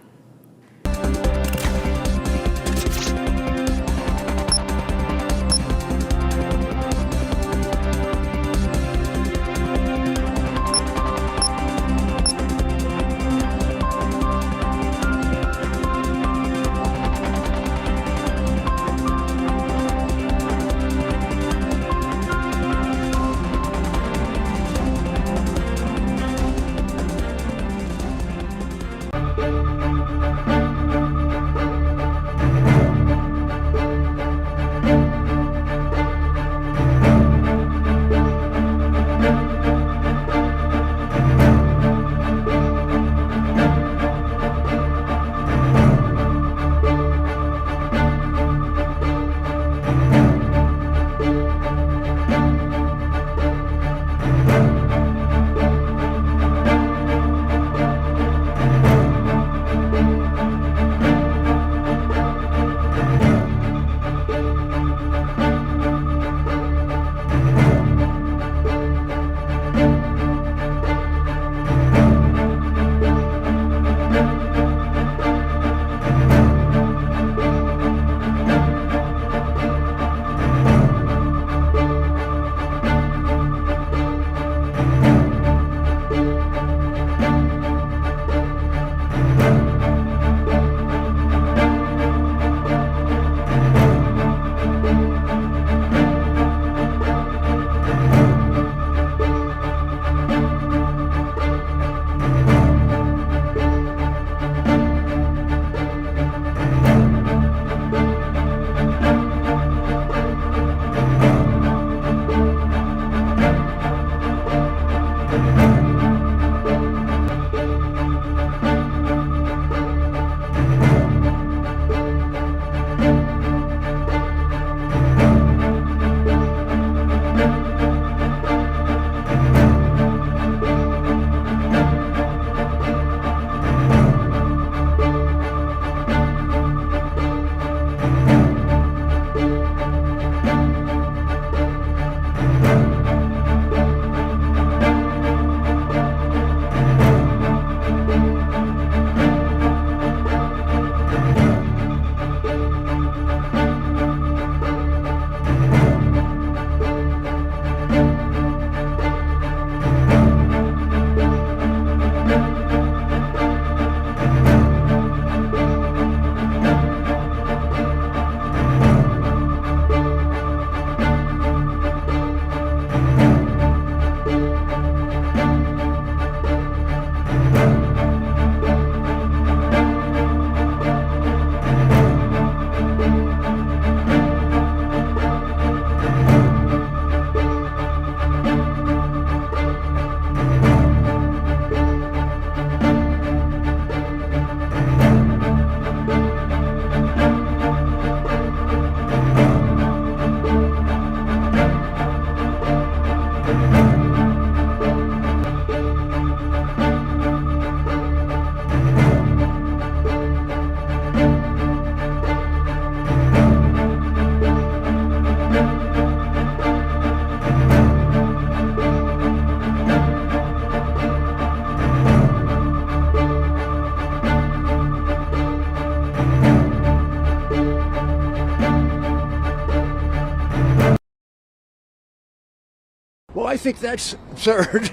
Well, I think that's absurd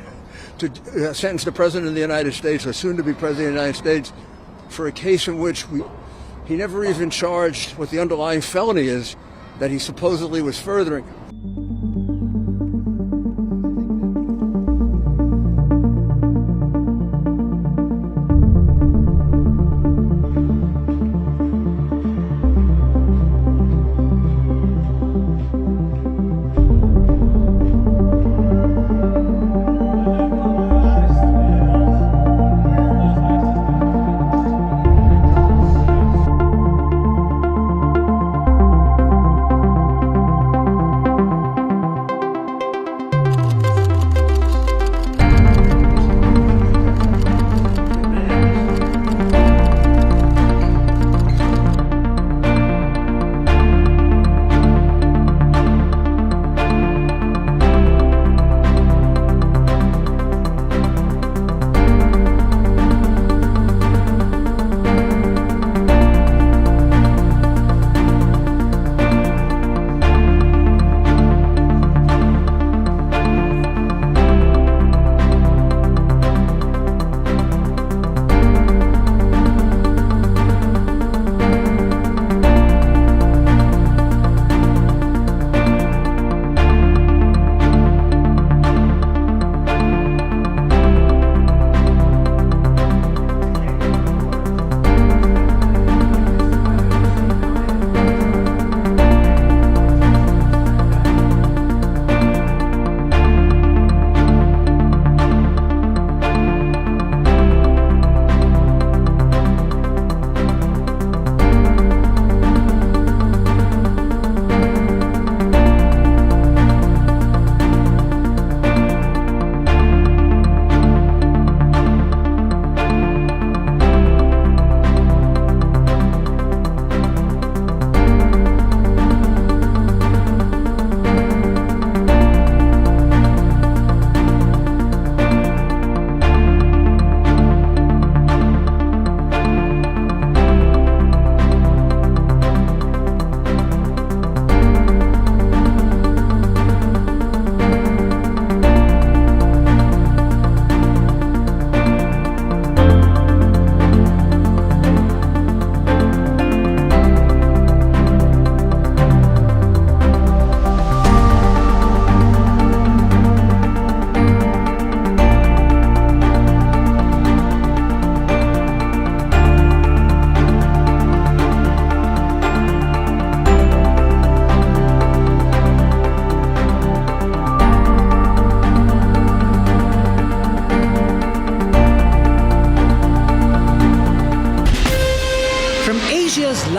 to sentence the President of the United States, or soon to be President of the United States, for a case in which he never even charged what the underlying felony is that he supposedly was furthering.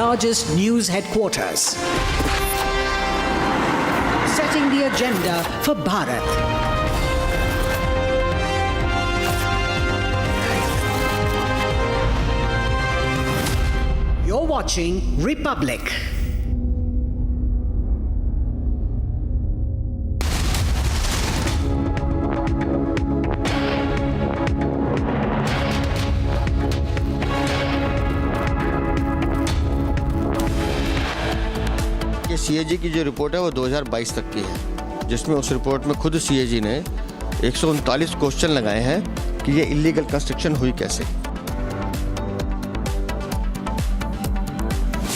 largest news headquarters, setting the agenda for Bharat. You're watching Republic. ये CAG की जो report है वो 2022 तक की है, जिसमें उस रिपोर्ट में खुद सीएजी ने 139 क्वेश्चन लगाए हैं कि ये इलीगल कंस्ट्रक्शन हुई कैसे।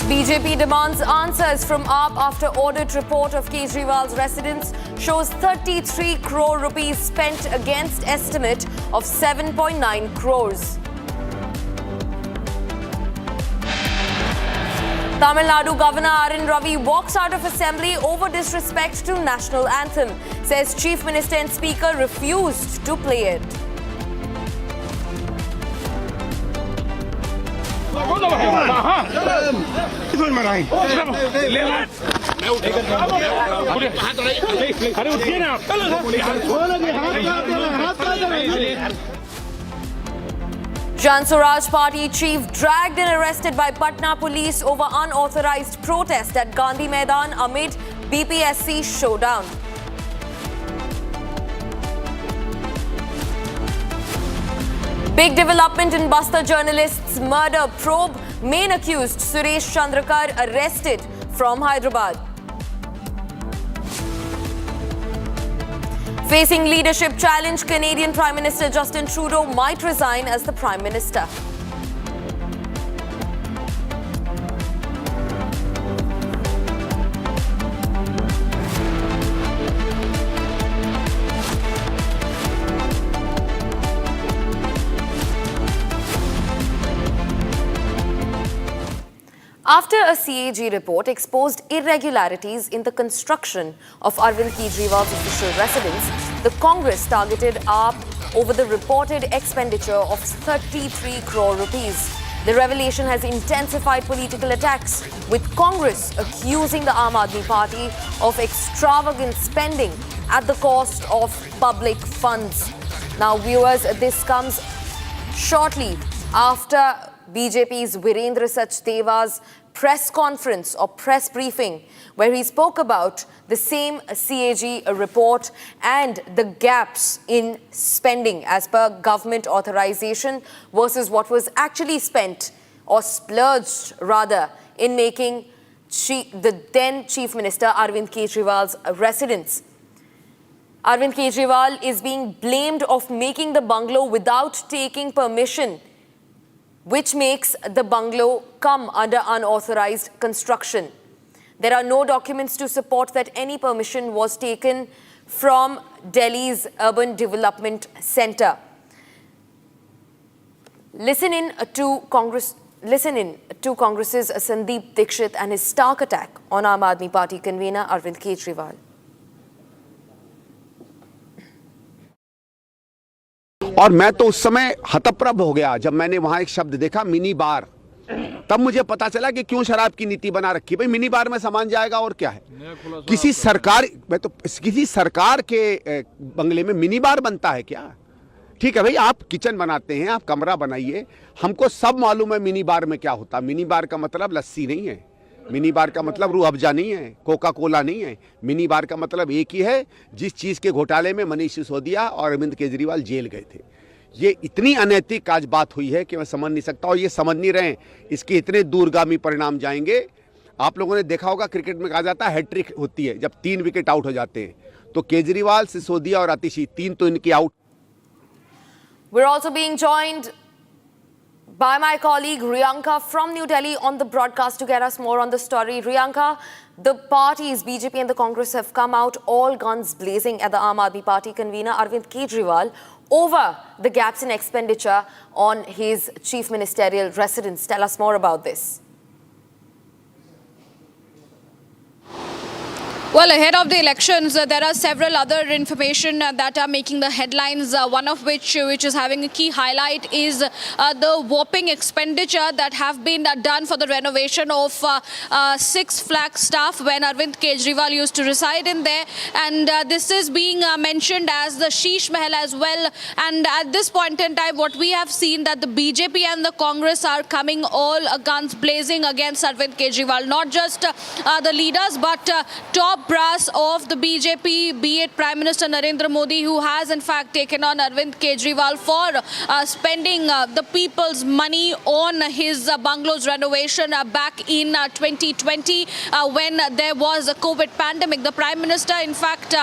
BJP demands answers from AAP after audit report of Kejriwal's residence shows 33 crore rupees spent against estimate of 7.9 crores. Tamil Nadu Governor R.N. Ravi walks out of assembly over disrespect to national anthem, says Chief Minister and Speaker refused to play it. Jan Suraaj party chief dragged and arrested by Patna Police over unauthorized protest at Gandhi Maidan amid BPSC showdown. Big development in Bastar journalist's murder probe. Main accused Suresh Chandrakar arrested from Hyderabad. Facing leadership challenge, Canadian Prime Minister Justin Trudeau might resign as the Prime Minister. After a CAG report exposed irregularities in the construction of Arvind Kejriwal's official residence, the Congress targeted AAP over the reported expenditure of 33 crore rupees. The revelation has intensified political attacks, with Congress accusing the Aam Aadmi Party of extravagant spending at the cost of public funds. Now, viewers, this comes shortly after BJP's Virendra Sachdeva's press conference or press briefing, where he spoke about the same CAG report and the gaps in spending as per government authorization versus what was actually spent or splurged rather in making the then Chief Minister Arvind Kejriwal's residence. Arvind Kejriwal is being blamed of making the bungalow without taking permission, which makes the bungalow come under unauthorized construction. There are no documents to support that any permission was taken from Delhi's Urban Development Centre. Listen in to Congress's Sandeep Dixit and his stark attack on Aam Aadmi Party convener Arvind Kejriwal. और मैं तो उस समय हतप्रभ हो गया जब मैंने वहां एक शब्द देखा, मिनी बार। तब मुझे पता चला कि क्यों शराब की नीति बना रखी। भाई मिनी बार में सामान जाएगा और क्या है। किसी सरकार के बंगले में मिनी बार बनता है क्या? ठीक है भाई, आप किचन बनाते हैं, आप कमरा बनाइए, हमको सब मालूम है मिनी बार में क्या होता है। मिनी बार का मतलब लस्सी नहीं है, मिनी बार का मतलब रूह अफ़ज़ा नहीं है, कोका कोला नहीं है। मिनी बार का मतलब एक ही है, जिस चीज़ के घोटाले में मनीष सिसोदिया और अरविंद केजरीवाल जेल गए थे। ये इतनी अनैतिक आज बात हुई है कि मैं समझ नहीं सकता, और ये समझ नहीं रहे इसके इतने दूरगामी परिणाम जाएंगे। आप लोगों ने देखा होगा, क्रिकेट में कहा जाता है हैट्रिक होती है जब 3 विकेट आउट हो जाते हैं, तो केजरीवाल, सिसोदिया और आतिशी 3 तो इनकी out. We're also being joined by my colleague Riyanka from New Delhi on the broadcast to get us more on the story. Riyanka, the parties, BJP and the Congress, have come out all guns blazing at the Aam Aadmi Party convener Arvind Kejriwal over the gaps in expenditure on his chief ministerial residence. Tell us more about this. Well, ahead of the elections, there are several other information that are making the headlines, one of which is having a key highlight is the whopping expenditure that have been done for the renovation of Six Flags staff when Arvind Kejriwal used to reside in there. And this is being mentioned as the Sheesh Mahal as well. And at this point in time, what we have seen that the BJP and the Congress are coming all guns blazing against Arvind Kejriwal. Not just the leaders, but top brass of the BJP, be it Prime Minister Narendra Modi, who has in fact taken on Arvind Kejriwal for spending the people's money on his bungalow's renovation back in 2020 when there was a COVID pandemic. The Prime Minister in fact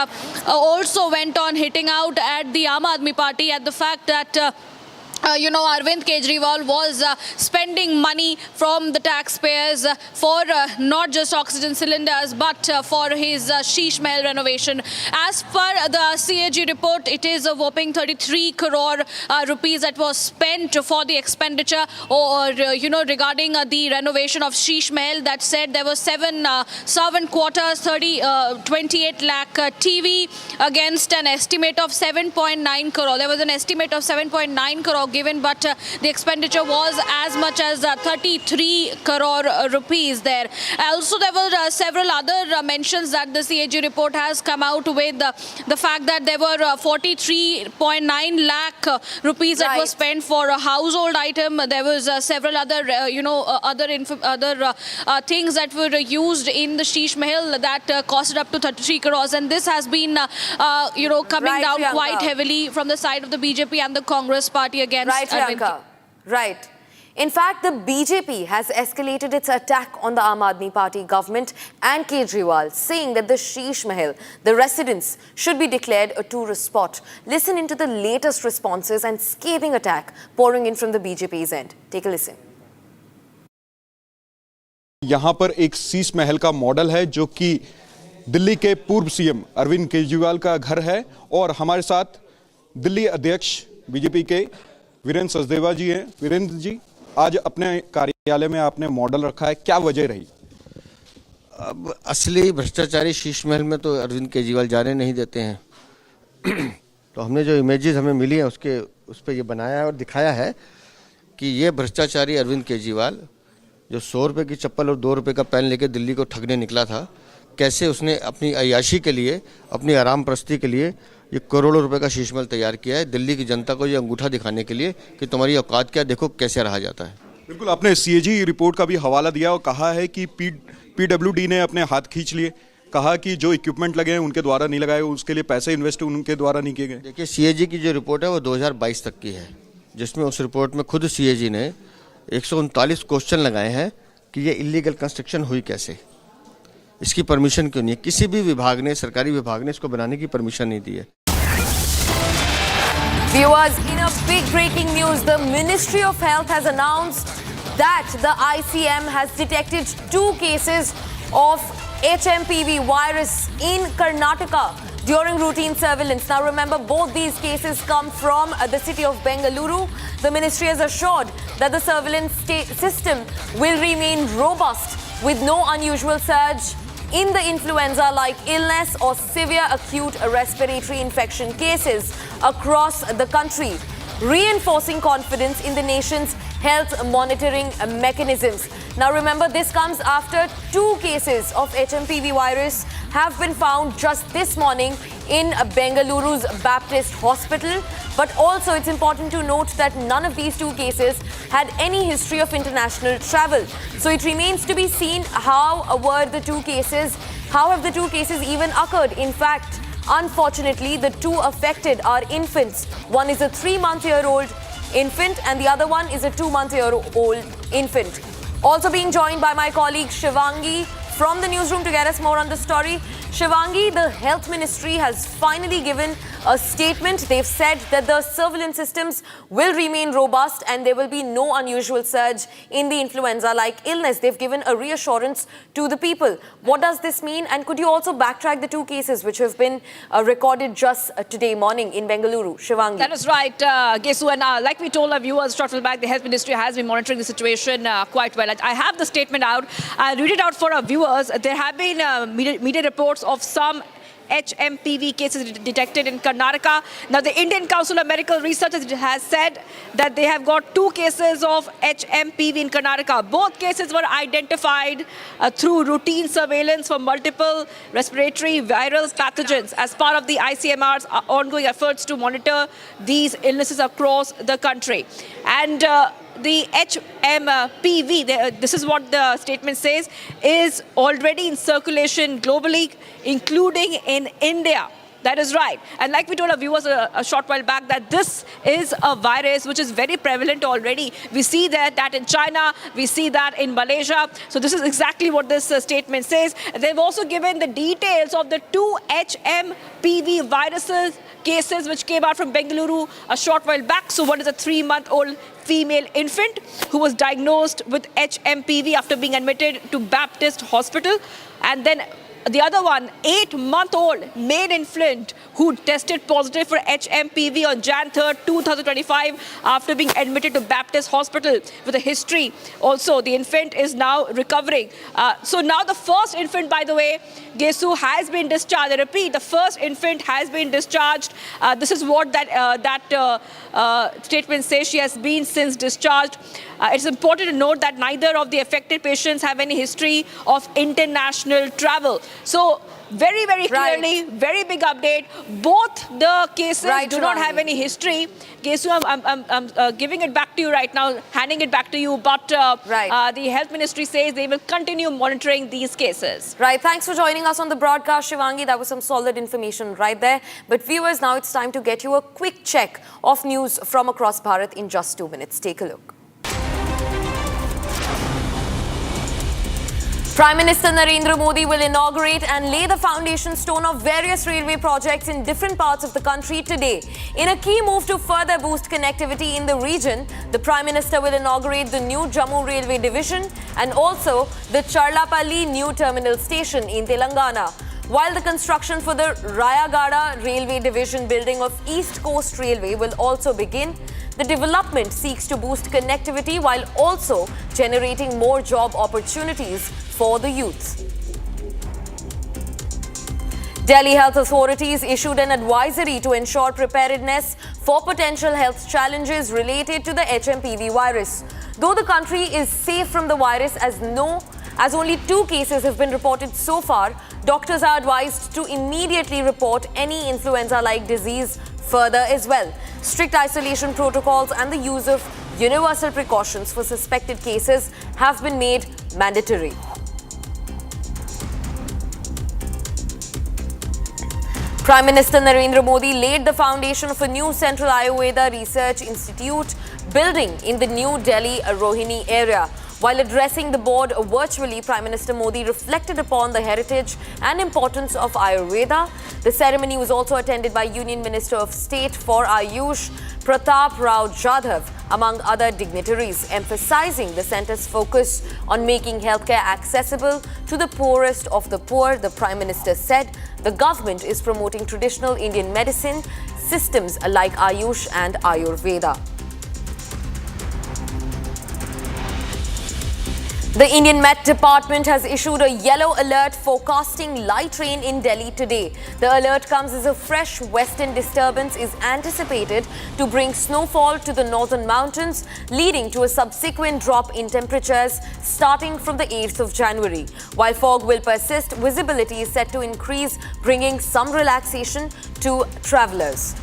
also went on hitting out at the Aam Aadmi Party at the fact that Arvind Kejriwal was spending money from the taxpayers for not just oxygen cylinders but for his Sheesh Mahal renovation. As per the CAG report, it is a whopping 33 crore rupees that was spent for the expenditure regarding the renovation of Sheesh Mahal. That said, there were 7 servant quarters, 28 lakh TV against an estimate of 7.9 crore. There was an estimate of 7.9 crore given, but the expenditure was as much as 33 crore rupees there. Also, there were several other mentions that the CAG report has come out with. The fact that there were 43.9 lakh rupees that was spent for a household item. There was several other, other things that were used in the Sheesh Mahal that costed up to 33 crores. And this has been, coming down quite heavily from the side of the BJP and the Congress party against Right, Priyanka. Right. In fact, the BJP has escalated its attack on the Aam Aadmi Party government and Kejriwal, saying that the Sheesh Mahal, the residence, should be declared a tourist spot. Listen into the latest responses and scathing attack pouring in from the BJP's end. Take a listen. यहाँ पर एक शीश महल का model है जो कि दिल्ली के पूर्व CM Arvind Kejriwal का घर है और हमारे साथ दिल्ली अध्यक्ष बीजेपी के वीरेंद्र सचदेवा जी हैं। वीरेंद्र जी, आज अपने कार्यालय में आपने मॉडल रखा है, क्या वजह रही? अब असली भ्रष्टाचारी शीश महल में तो अरविंद केजरीवाल जाने नहीं देते हैं। तो हमने जो इमेजेस हमें मिली है उस पर ये बनाया है और दिखाया है कि ये भ्रष्टाचारी अरविंद केजरीवाल जो 100 रुपये की चप्पल और 2 रुपये का पेन लेके दिल्ली को ठगने निकला था, कैसे उसने अपनी अय्याशी के लिए, अपनी आराम प्रस्ती के लिए ये करोड़ों रुपए का शीश महल तैयार किया है, दिल्ली की जनता को ये अंगूठा दिखाने के लिए कि तुम्हारी औकात क्या, देखो कैसे रहा जाता है। बिल्कुल, आपने सीएजी रिपोर्ट का भी हवाला दिया और कहा है कि पीडब्ल्यूडी ने अपने हाथ खींच लिए, कहा कि जो इक्विपमेंट लगे हैं उनके द्वारा नहीं लगाए, उसके लिए पैसे इन्वेस्ट उनके द्वारा नहीं किए गए। देखिए, सीएजी की जो रिपोर्ट है वो 2022 तक की है, जिसमें उस रिपोर्ट में खुद सीएजी ने 139 क्वेश्चन लगाए हैं कि ये इलीगल कंस्ट्रक्शन हुई कैसे, इसकी परमिशन क्यों नहीं है, किसी भी विभाग ने, सरकारी विभाग ने इसको बनाने की परमिशन नहीं दी है। Viewers, in a big breaking news, the Ministry of Health has announced that the ICM has detected 2 cases of HMPV virus in Karnataka during routine surveillance. Now remember, both these cases come from the city of Bengaluru. The ministry has assured that the surveillance system will remain robust with no unusual surge in the influenza-like illness or severe acute respiratory infection cases across the country, reinforcing confidence in the nation's health monitoring mechanisms. Now remember, this comes after 2 cases of HMPV virus have been found just this morning in Bengaluru's Baptist Hospital. But also it's important to note that none of these 2 cases had any history of international travel. So it remains to be seen how have the 2 cases even occurred. In fact, unfortunately, the 2 affected are infants. One is a 3-month-old infant and the other one is a 2-month-old infant. Also being joined by my colleague Shivangi from the newsroom to get us more on the story. Shivangi, the Health Ministry has finally given a statement. They've said that the surveillance systems will remain robust and there will be no unusual surge in the influenza-like illness. They've given a reassurance to the people. What does this mean? And could you also backtrack the 2 cases which have been recorded just today morning in Bengaluru? Shivangi. That is right, Gesu. And like we told our viewers short while back, the Health Ministry has been monitoring the situation quite well. I have the statement out. I'll read it out for our viewers. There have been media reports of some HMPV cases detected in Karnataka. Now, the Indian Council of Medical Research has said that they have got 2 cases of HMPV in Karnataka. Both cases were identified through routine surveillance for multiple respiratory viral pathogens as part of the ICMR's ongoing efforts to monitor these illnesses across the country. And the HMPV, this is what the statement says, is already in circulation globally, including in India. That is right. And like we told our viewers a short while back, that this is a virus which is very prevalent already. We see that in China, we see that in Malaysia. So this is exactly what this statement says. They've also given the details of the 2 HMPV viruses cases which came out from Bengaluru a short while back. So one is a 3-month-old female infant who was diagnosed with HMPV after being admitted to Baptist Hospital. And then the other one, 8-month-old male infant who tested positive for HMPV on Jan 3rd, 2025 after being admitted to Baptist Hospital with a history. Also, the infant is now recovering. So now the first infant, by the way, Gesu, has been discharged. I repeat, the first infant has been discharged. This is what that statement says. She has been since discharged. It's important to note that neither of the affected patients have any history of international travel. So very, very clearly, very big update. Both the cases do not have any history. Gesu, I'm giving it back to you right now, handing it back to you. But the Health Ministry says they will continue monitoring these cases. Right. Thanks for joining us on the broadcast, Shivangi. That was some solid information right there. But viewers, now it's time to get you a quick check of news from across Bharat in just 2 minutes. Take a look. Prime Minister Narendra Modi will inaugurate and lay the foundation stone of various railway projects in different parts of the country today. In a key move to further boost connectivity in the region, the Prime Minister will inaugurate the new Jammu Railway Division and also the Charlapalli New Terminal Station in Telangana. While the construction for the Rayagada Railway Division building of East Coast Railway will also begin, the development seeks to boost connectivity while also generating more job opportunities for the youth. Delhi health authorities issued an advisory to ensure preparedness for potential health challenges related to the HMPV virus. Though the country is safe from the virus as only 2 cases have been reported so far, doctors are advised to immediately report any influenza-like disease further as well. Strict isolation protocols and the use of universal precautions for suspected cases have been made mandatory. Prime Minister Narendra Modi laid the foundation of a new Central Ayurveda Research Institute building in the New Delhi Rohini area. While addressing the board virtually, Prime Minister Modi reflected upon the heritage and importance of Ayurveda. The ceremony was also attended by Union Minister of State for Ayush, Pratap Rao Jadhav, among other dignitaries, emphasizing the centre's focus on making healthcare accessible to the poorest of the poor. The Prime Minister said the government is promoting traditional Indian medicine systems like Ayush and Ayurveda. The Indian Met Department has issued a yellow alert forecasting light rain in Delhi today. The alert comes as a fresh western disturbance is anticipated to bring snowfall to the northern mountains, leading to a subsequent drop in temperatures starting from the 8th of January. While fog will persist, visibility is set to increase, bringing some relaxation to travelers.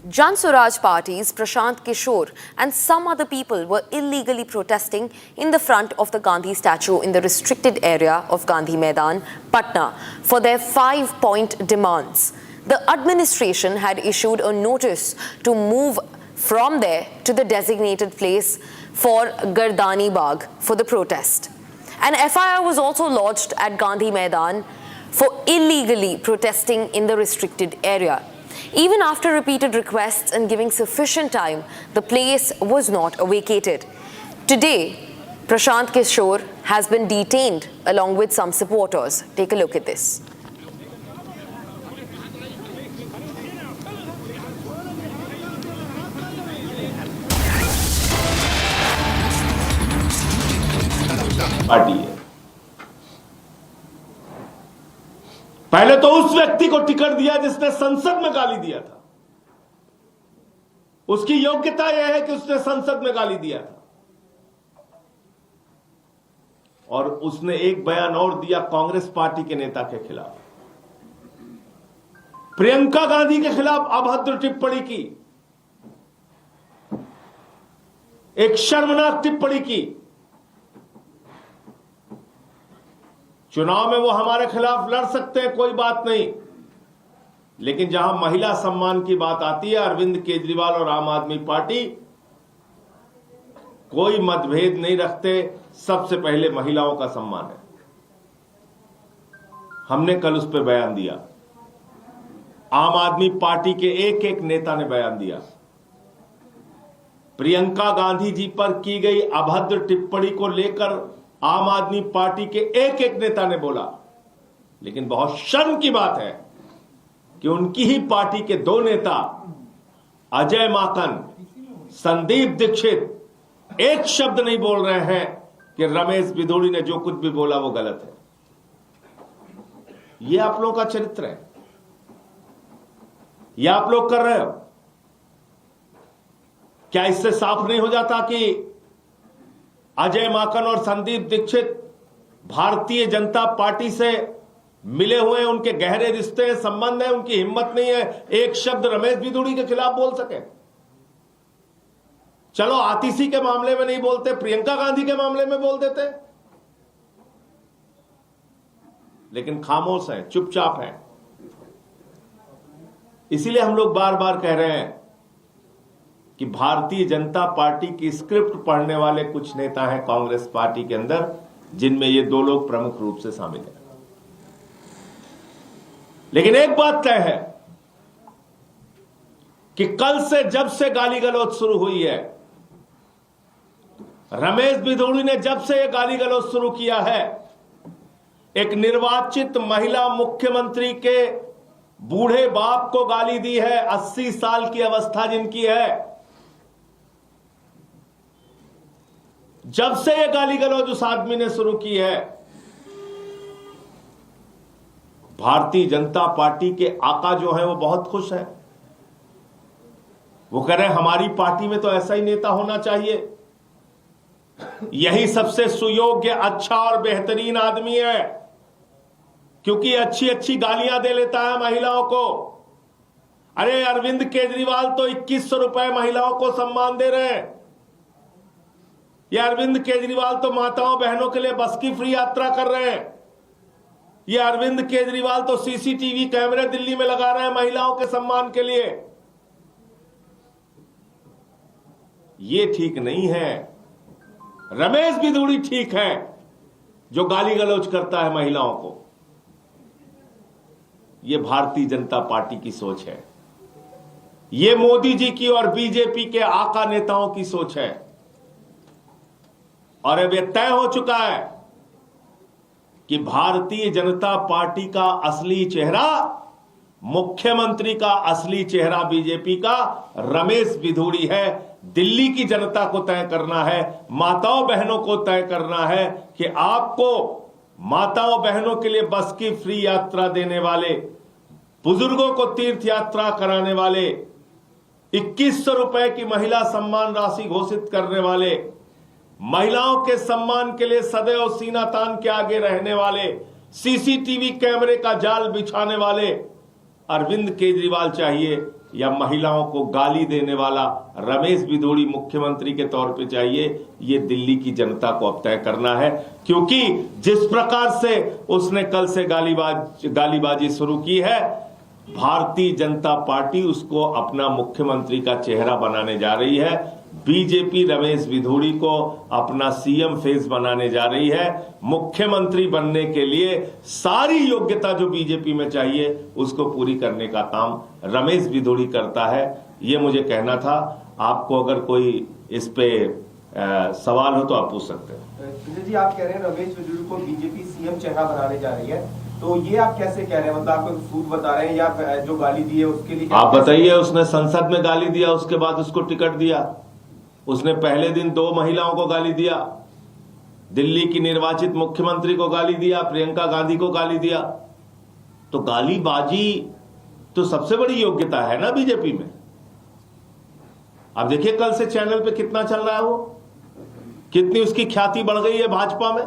Jan Suraaj party's Prashant Kishore and some other people were illegally protesting in the front of the Gandhi statue in the restricted area of Gandhi Maidan, Patna, for their 5-point demands. The administration had issued a notice to move from there to the designated place for Gardani Bagh for the protest. An FIR was also lodged at Gandhi Maidan for illegally protesting in the restricted area. Even after repeated requests and giving sufficient time, the place was not vacated. Today, Prashant Kishore has been detained along with some supporters. Take a look at this. Party है। पहले तो उस व्यक्ति को ticket दिया जिसने संसद में गाली दिया था। उसकी योग्यता यह है कि उसने संसद में गाली दिया था और उसने एक बयान और दिया कांग्रेस पार्टी के नेता के खिलाफ, प्रियंका गांधी के खिलाफ अभद्र टिप्पणी की, एक शर्मनाक टिप्पणी की। चुनाव में वो हमारे खिलाफ लड़ सकते हैं, कोई बात नहीं, लेकिन जहां महिला सम्मान की बात आती है, अरविंद केजरीवाल और आम आदमी पार्टी कोई मतभेद नहीं रखते, सबसे पहले महिलाओं का सम्मान है। हमने कल उस पर बयान दिया, आम आदमी पार्टी के एक एक नेता ने बयान दिया। प्रियंका गांधी जी पर की गई अभद्र टिप्पणी को लेकर आम आदमी पार्टी के एक एक नेता ने बोला, लेकिन बहुत शर्म की बात है कि उनकी ही पार्टी के दो नेता अजय माकन, संदीप दीक्षित एक शब्द नहीं बोल रहे हैं कि रमेश बिधूड़ी ने जो कुछ भी बोला वो गलत है। ये आप लोगों का चरित्र है, ये आप लोग कर रहे हो। क्या इससे साफ नहीं हो जाता कि अजय माकन और संदीप दीक्षित भारतीय जनता पार्टी से मिले हुए हैं, उनके गहरे रिश्ते हैं, संबंध है, उनकी हिम्मत नहीं है एक शब्द रमेश बिधूड़ी के खिलाफ बोल सके। चलो आतिशी के मामले में नहीं बोलते, प्रियंका गांधी के मामले में बोल देते। लेकिन खामोश हैं, चुपचाप हैं। इसीलिए हम लोग बार बार कह रहे हैं कि भारतीय जनता पार्टी की स्क्रिप्ट पढ़ने वाले कुछ नेता हैं कांग्रेस पार्टी के अंदर, जिनमें ये दो लोग प्रमुख रूप से शामिल हैं। लेकिन एक बात तय है कि कल से जब से गाली गलौज शुरू हुई है, रमेश बिधूड़ी ने जब से ये गाली गलौज शुरू किया है, एक निर्वाचित महिला मुख्यमंत्री के बूढ़े बाप को गाली दी है, 80 साल की अवस्था जिनकी है, जब से ये गाली गलौज उस आदमी ने शुरू की है, भारतीय जनता पार्टी के आका जो है वो बहुत खुश है। वो कह रहे हैं हमारी पार्टी में तो ऐसा ही नेता होना चाहिए, यही सबसे सुयोग्य, अच्छा और बेहतरीन आदमी है, क्योंकि अच्छी अच्छी गालियां दे लेता है महिलाओं को। अरे अरविंद केजरीवाल तो 2100 रुपए महिलाओं को सम्मान दे रहे हैं। ये अरविंद केजरीवाल तो माताओं बहनों के लिए बस की फ्री यात्रा कर रहे हैं। ये अरविंद केजरीवाल तो सीसीटीवी कैमरे दिल्ली में लगा रहे हैं महिलाओं के सम्मान के लिए। ये ठीक नहीं है। रमेश बिधूड़ी ठीक है जो गाली गलौज करता है महिलाओं को। ये भारतीय जनता पार्टी की सोच है, ये मोदी जी की और बीजेपी के आका नेताओं की सोच है। और अब यह तय हो चुका है कि भारतीय जनता पार्टी का असली चेहरा, मुख्यमंत्री का असली चेहरा बीजेपी का रमेश बिधूड़ी है। दिल्ली की जनता को तय करना है, माताओं बहनों को तय करना है कि आपको माताओं बहनों के लिए बस की फ्री यात्रा देने वाले, बुजुर्गों को तीर्थ यात्रा कराने वाले, 2100 रुपए की महिला सम्मान राशि घोषित करने वाले, महिलाओं के सम्मान के लिए सदैव सीना तान के आगे रहने वाले, सीसीटीवी कैमरे का जाल बिछाने वाले अरविंद केजरीवाल चाहिए, या महिलाओं को गाली देने वाला रमेश बिधूड़ी मुख्यमंत्री के तौर पे चाहिए? ये दिल्ली की जनता को अब तय करना है, क्योंकि जिस प्रकार से उसने कल से गालीबाजी शुरू की है, भारतीय जनता पार्टी उसको अपना मुख्यमंत्री का चेहरा बनाने जा रही है। बीजेपी रमेश बिधूड़ी को अपना सीएम फेस बनाने जा रही है। मुख्यमंत्री बनने के लिए सारी योग्यता जो बीजेपी में चाहिए उसको पूरी करने का काम रमेश बिधूड़ी करता है। ये मुझे कहना था। आपको अगर कोई इस पे सवाल हो तो आप पूछ सकते हैं। जी, आप कह रहे हैं रमेश बिधूड़ी को बीजेपी सीएम चेहरा बनाने जा रही है, तो ये आप कैसे कह रहे हैं? मतलब आपको सूद बता रहे हैं या जो गाली दी है उसके लिए? आप बताइए। उसने संसद में गाली दिया, उसके बाद उसको टिकट दिया। उसने पहले दिन 2 महिलाओं को गाली दिया, दिल्ली की निर्वाचित मुख्यमंत्री को गाली दिया, प्रियंका गांधी को गाली दिया। तो गालीबाजी तो सबसे बड़ी योग्यता है ना बीजेपी में। अब देखिए कल से चैनल पे कितना चल रहा है, वो कितनी उसकी ख्याति बढ़ गई है भाजपा में।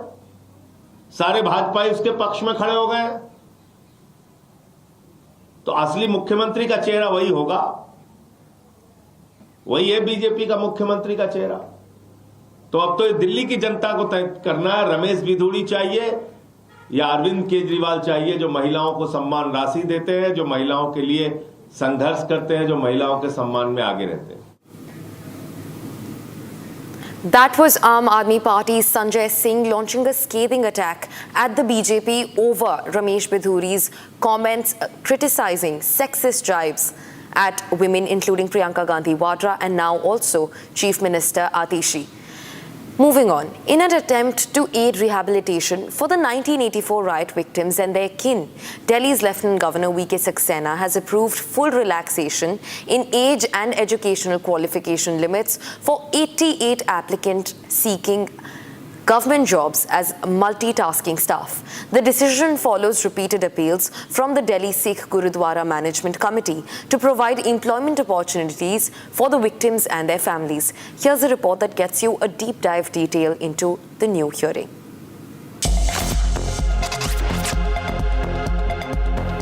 सारे भाजपाई उसके पक्ष में खड़े हो गए हैं। तो असली मुख्यमंत्री का चेहरा वही होगा, वही है बीजेपी का मुख्यमंत्री का चेहरा। तो अब तो दिल्ली की जनता को तय करना है, रमेश बिधूड़ी चाहिए या अरविंद केजरीवाल चाहिए, जो महिलाओं को सम्मान राशि देते हैं, जो महिलाओं के लिए संघर्ष करते हैं, जो महिलाओं के सम्मान में आगे रहते हैं। That was Aam Aadmi Party's Sanjay Singh launching a scathing attack at the BJP over Ramesh Bidhuri's comments criticizing sexist jibes at women, including Priyanka Gandhi Vadra and now also Chief Minister Atishi. Moving on, in an attempt to aid rehabilitation for the 1984 riot victims and their kin, Delhi's Lieutenant Governor V.K. Saxena has approved full relaxation in age and educational qualification limits for 88 applicants seeking government jobs as multitasking staff. The decision follows repeated appeals from the Delhi Sikh Gurudwara Management Committee to provide employment opportunities for the victims and their families. Here's a report that gets you a deep dive detail into the new hearing.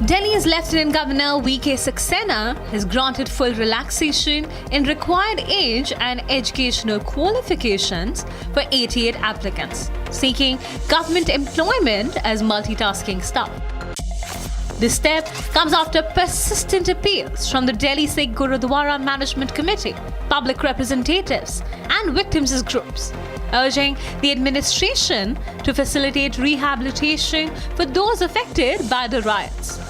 Delhi's Lieutenant Governor V.K. Saxena has granted full relaxation in required age and educational qualifications for 88 applicants seeking government employment as multitasking staff. This step comes after persistent appeals from the Delhi Sikh Gurudwara Management Committee, public representatives, and victims' groups, urging the administration to facilitate rehabilitation for those affected by the riots.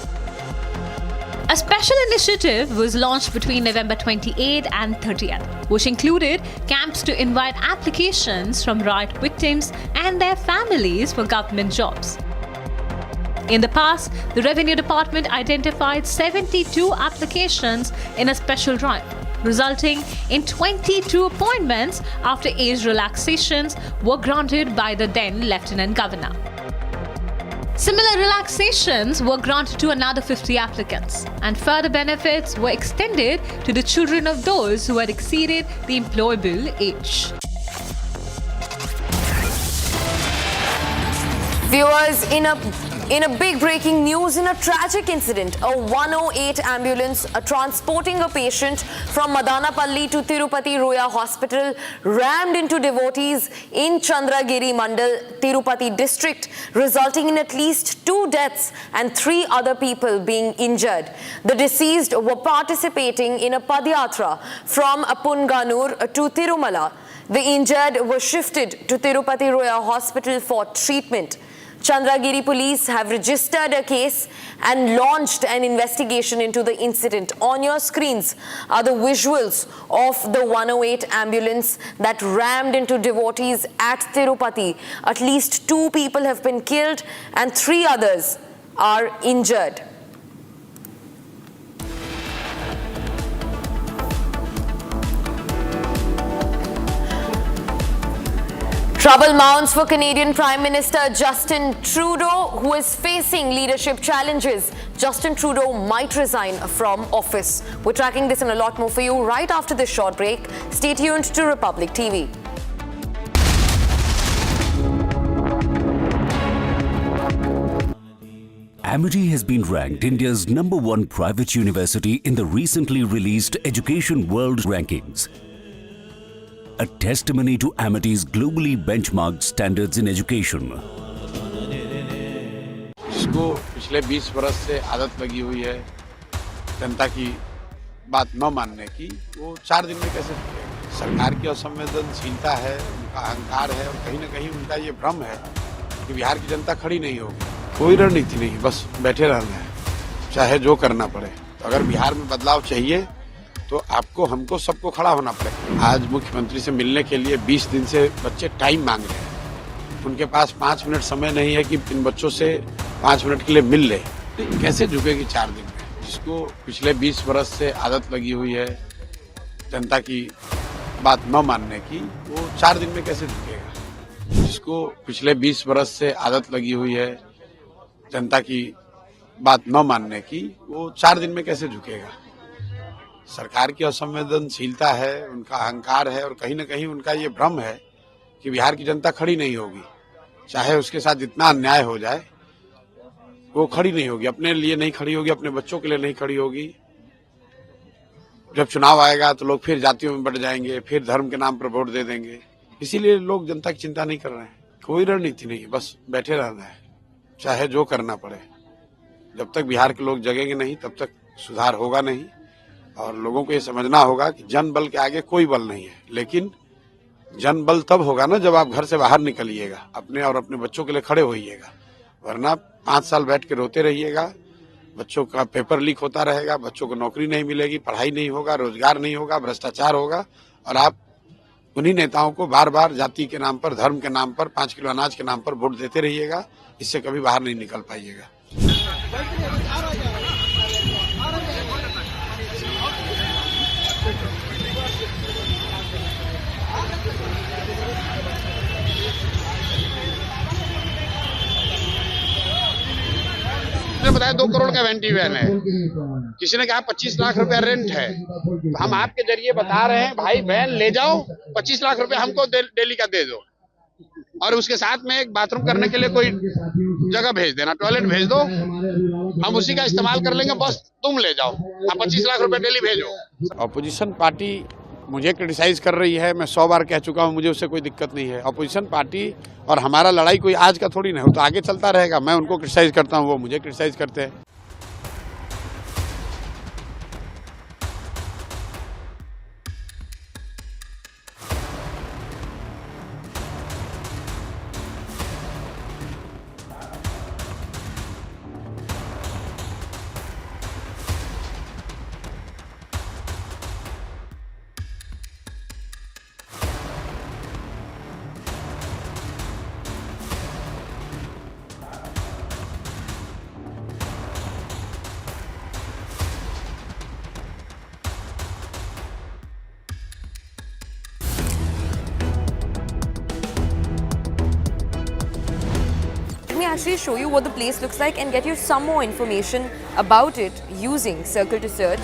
A special initiative was launched between November 28 and 30th, which included camps to invite applications from riot victims and their families for government jobs. In the past, the Revenue Department identified 72 applications in a special drive, resulting in 22 appointments after age relaxations were granted by the then Lieutenant Governor. Similar relaxations were granted to another 50 applicants, and further benefits were extended to the children of those who had exceeded the employable age. Viewers, in a big breaking news, in a tragic incident, a 108 ambulance transporting a patient from Madanapalli to Tirupati Roya Hospital rammed into devotees in Chandragiri Mandal, Tirupati district, resulting in at least 2 deaths and 3 other people being injured. The deceased were participating in a Padyatra from Punganur to Tirumala. The injured were shifted to Tirupati Roya Hospital for treatment. Chandragiri police have registered a case and launched an investigation into the incident. On your screens are the visuals of the 108 ambulance that rammed into devotees at Tirupati. At least 2 people have been killed and 3 others are injured. Trouble mounts for Canadian Prime Minister Justin Trudeau, who is facing leadership challenges. Justin Trudeau might resign from office. We're tracking this and a lot more for you right after this short break. Stay tuned to Republic TV. Amity has been ranked India's #1 private university in the recently released Education World Rankings. A testimony to Amity's globally benchmarked standards in education. जिसको पिछले 20 वर्ष से आदत लगी हुई है जनता की बात न मानने की, वो 4 दिन में कैसे झुकेगा? सरकार की असंवेदनशीलता है, उनका अहंकार है और कहीं न कहीं उनका ये भ्रम है कि बिहार की जनता खड़ी नहीं होगी। कोई रणनीति नहीं, बस बैठे रहना है, चाहे जो करना पड़े। अगर बिहार में बदलाव चाहिए तो आपको, हमको, सबको खड़ा होना पड़ेगा। आज मुख्यमंत्री से मिलने के लिए 20 दिन से बच्चे टाइम मांग रहे हैं। उनके पास 5 मिनट समय नहीं है कि इन बच्चों से 5 मिनट के लिए मिल ले। कैसे झुकेगी 4 दिन में? जिसको पिछले 20 वर्ष से आदत लगी हुई है जनता की बात न मानने की, वो 4 दिन में कैसे झुकेगा? जिसको पिछले 20 वर्ष से आदत लगी हुई है जनता की बात न मानने की, वो 4 दिन में कैसे झुकेगा? सरकार की असंवेदनशीलता है, उनका अहंकार है और कहीं न कहीं उनका ये भ्रम है कि बिहार की जनता खड़ी नहीं होगी, चाहे उसके साथ जितना अन्याय हो जाए, वो खड़ी नहीं होगी। अपने लिए नहीं खड़ी होगी, अपने बच्चों के लिए नहीं खड़ी होगी। जब चुनाव आएगा तो लोग फिर जातियों में बढ़ जाएंगे, फिर धर्म के नाम पर वोट दे देंगे। इसीलिए लोग जनता की चिंता नहीं कर रहे हैं। कोई रणनीति नहीं, बस बैठे रहना है, चाहे जो करना पड़े। जब तक बिहार के लोग जगेंगे नहीं, तब तक सुधार होगा नहीं। और लोगों को ये समझना होगा कि जन बल के आगे कोई बल नहीं है, लेकिन जन बल तब होगा ना जब आप घर से बाहर निकलिएगा, अपने और अपने बच्चों के लिए खड़े होइएगा। वरना 5 साल बैठ के रोते रहिएगा, बच्चों का पेपर लीक होता रहेगा, बच्चों को नौकरी नहीं मिलेगी, पढ़ाई नहीं होगा, रोजगार नहीं होगा, भ्रष्टाचार होगा, और आप उन्हीं नेताओं को बार बार जाति के नाम पर, धर्म के नाम पर, 5 किलो अनाज के नाम पर वोट देते रहिएगा। इससे कभी बाहर नहीं निकल पाइएगा। बताया 2 करोड़ का वेंटी वैन है, किसी ने कहा 25 लाख रुपया रेंट है। तो हम आपके जरिए बता रहे हैं, भाई वैन ले जाओ, 25 लाख रुपया हमको डेली का दे दो, और उसके साथ में एक बाथरूम करने के लिए कोई जगह भेज देना, टॉयलेट भेज दो, हम उसी का इस्तेमाल कर लेंगे, बस तुम ले जाओ, आप 25 लाख रुपए डेली भेजो। अपोजिशन पार्टी मुझे क्रिटिसाइज कर रही है, मैं 100 बार कह चुका हूं, मुझे उससे कोई दिक्कत नहीं है। अपोजिशन पार्टी और हमारा लड़ाई कोई आज का थोड़ी नहीं हो, तो आगे चलता रहेगा। मैं उनको क्रिटिसाइज करता हूं, वो मुझे क्रिटिसाइज करते हैं। Actually show you what the place looks like and get you some more information about it using Circle to Search.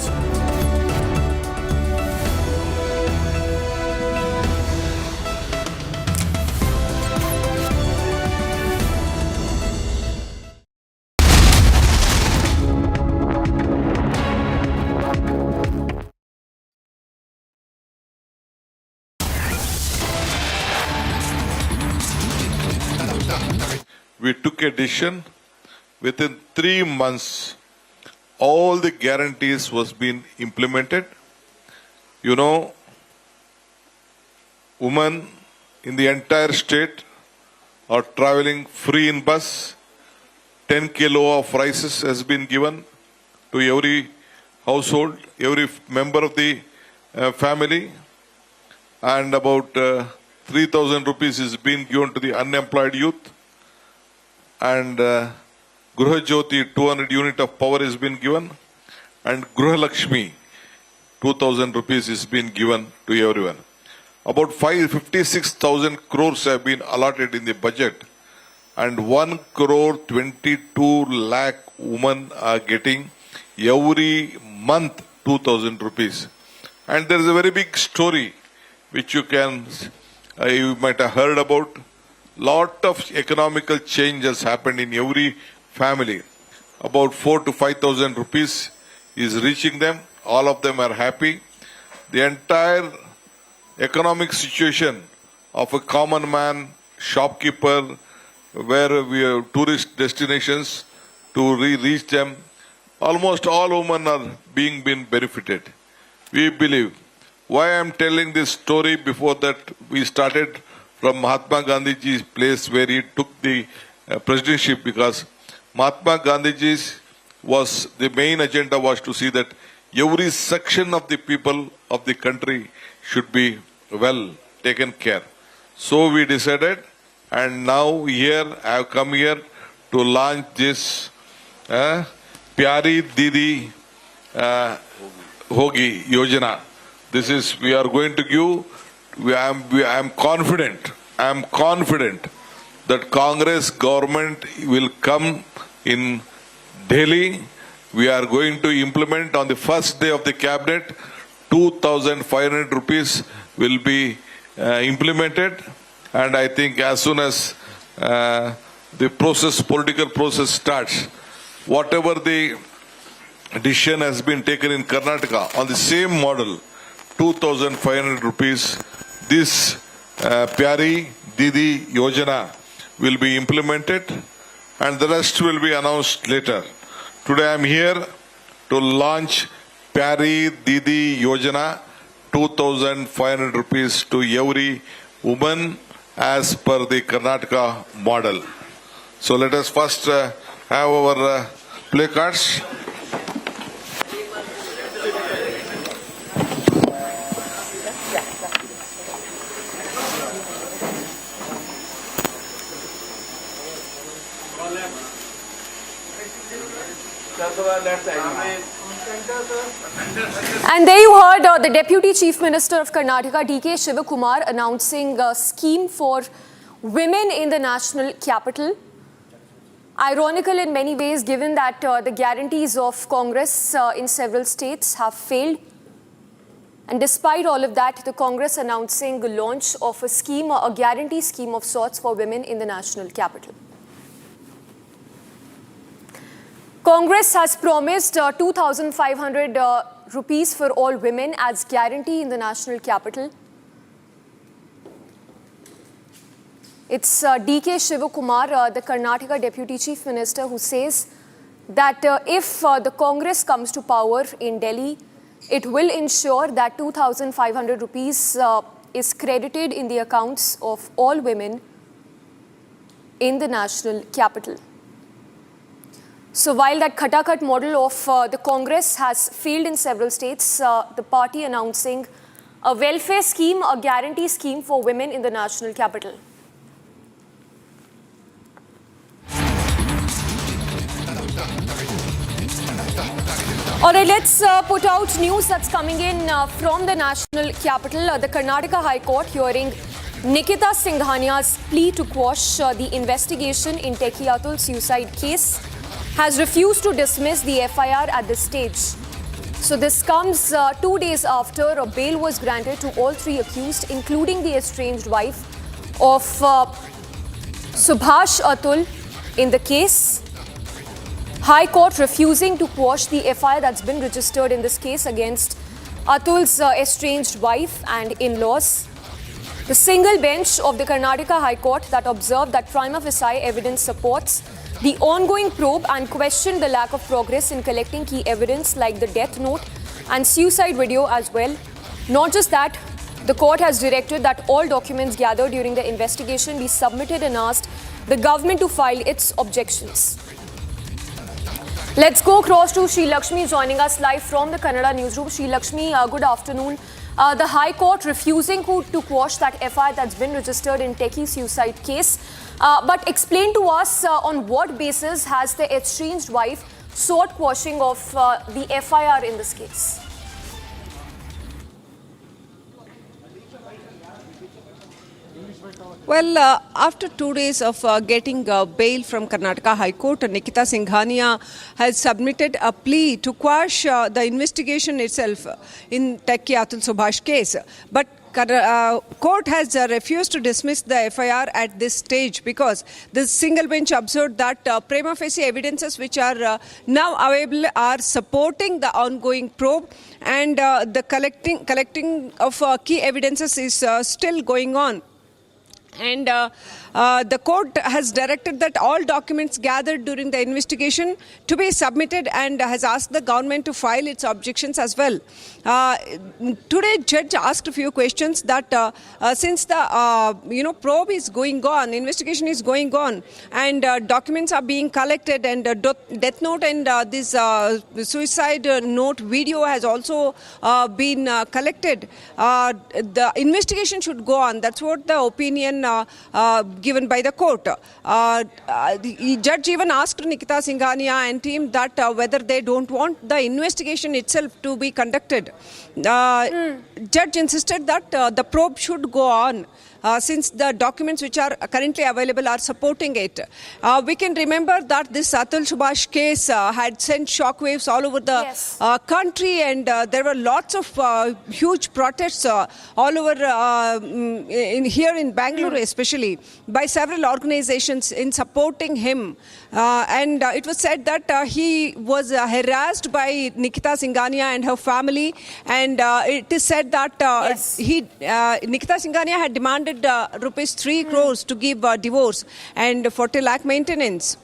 We took a decision. Within 3 months, all the guarantees was being implemented. You know, women in the entire state are traveling free in bus. 10 kilo of rices has been given to every household, every member of the family, and about 3,000 rupees is being given to the unemployed youth. And Gruha Jyoti 200 unit of power has been given, and Gruha Lakshmi 2,000 rupees is been given to everyone. About 56,000 crores have been allotted in the budget, and 1 crore 22 lakh women are getting every month 2,000 rupees. And there is a very big story which you might have heard about. Lot of economical change has happened in every family. About 4,000 to 5,000 rupees is reaching them. All of them are happy. The entire economic situation of a common man, shopkeeper, where we have tourist destinations to reach them, almost all women are being benefited. We believe. Why I am telling this story before that we started from Mahatma Gandhiji's place where he took the presidency, because Mahatma Gandhiji's was the main agenda was to see that every section of the people of the country should be well taken care. So we decided, and now here I have come here to launch this Pyari Didi Hogi Yojana. This is, we are going to give. I am confident that Congress government will come in Delhi. We are going to implement on the first day of the cabinet. 2,500 rupees will be implemented, and I think as soon as the political process starts, whatever the decision has been taken in Karnataka on the same model, 2,500 rupees, this Pyari Didi Yojana will be implemented, and the rest will be announced later. Today I am here to launch Pyari Didi Yojana, 2,500 rupees to every woman as per the Karnataka model. So let us first have our placards. And there you heard the Deputy Chief Minister of Karnataka, D.K. Shivakumar, announcing a scheme for women in the national capital. Ironical in many ways, given that the guarantees of Congress in several states have failed. And despite all of that, the Congress announcing the launch of a scheme, a guarantee scheme of sorts for women in the national capital. Congress has promised 2,500 rupees for all women as guarantee in the national capital. It's D.K. Shivakumar, the Karnataka Deputy Chief Minister, who says that if the Congress comes to power in Delhi, it will ensure that 2,500 rupees is credited in the accounts of all women in the national capital. So while that khatakat model of the Congress has failed in several states, the party announcing a welfare scheme, a guarantee scheme for women in the national capital. All right, let's put out news that's coming in from the national capital. The Karnataka High Court hearing Nikita Singhania's plea to quash the investigation in Techie Atul's suicide case has refused to dismiss the FIR at this stage. So this comes 2 days after a bail was granted to all three accused, including the estranged wife of Subhash Atul in the case. High Court refusing to quash the FIR that's been registered in this case against Atul's estranged wife and in-laws. The single bench of the Karnataka High Court that observed that prima facie evidence supports the ongoing probe and questioned the lack of progress in collecting key evidence like the death note and suicide video as well. Not just that, the court has directed that all documents gathered during the investigation be submitted and asked the government to file its objections. Let's go across to Sri Lakshmi joining us live from the Kannada newsroom. Sri Lakshmi, good afternoon. The High Court refusing to quash that FIR that's been registered in Techie suicide case. But explain to us on what basis has the estranged wife sought quashing of the FIR in this case? Well, after 2 days of getting bail from Karnataka High Court, Nikita Singhania has submitted a plea to quash the investigation itself in Techie Atul Subhash case. But court has refused to dismiss the FIR at this stage because the single bench observed that prima facie evidences which are now available are supporting the ongoing probe, and the collecting of key evidences is still going on. And the court has directed that all documents gathered during the investigation to be submitted and has asked the government to file its objections as well. Today, judge asked a few questions that since the probe is going on, investigation is going on, and documents are being collected, and death note and this suicide note video has also been collected. The investigation should go on. That's what the opinion given by the court. The judge even asked Nikita Singhania and team that whether they don't want the investigation itself to be conducted. Judge insisted that the probe should go on. Since the documents which are currently available are supporting it. We can remember that this Atul Subhash case had sent shockwaves all over the country, and there were lots of huge protests all over here in Bangalore especially by several organizations in supporting him. And it was said that he was harassed by Nikita Singhania and her family, and it is said that Nikita Singhania had demanded rupees 3 crores to give divorce and 40 lakh maintenance.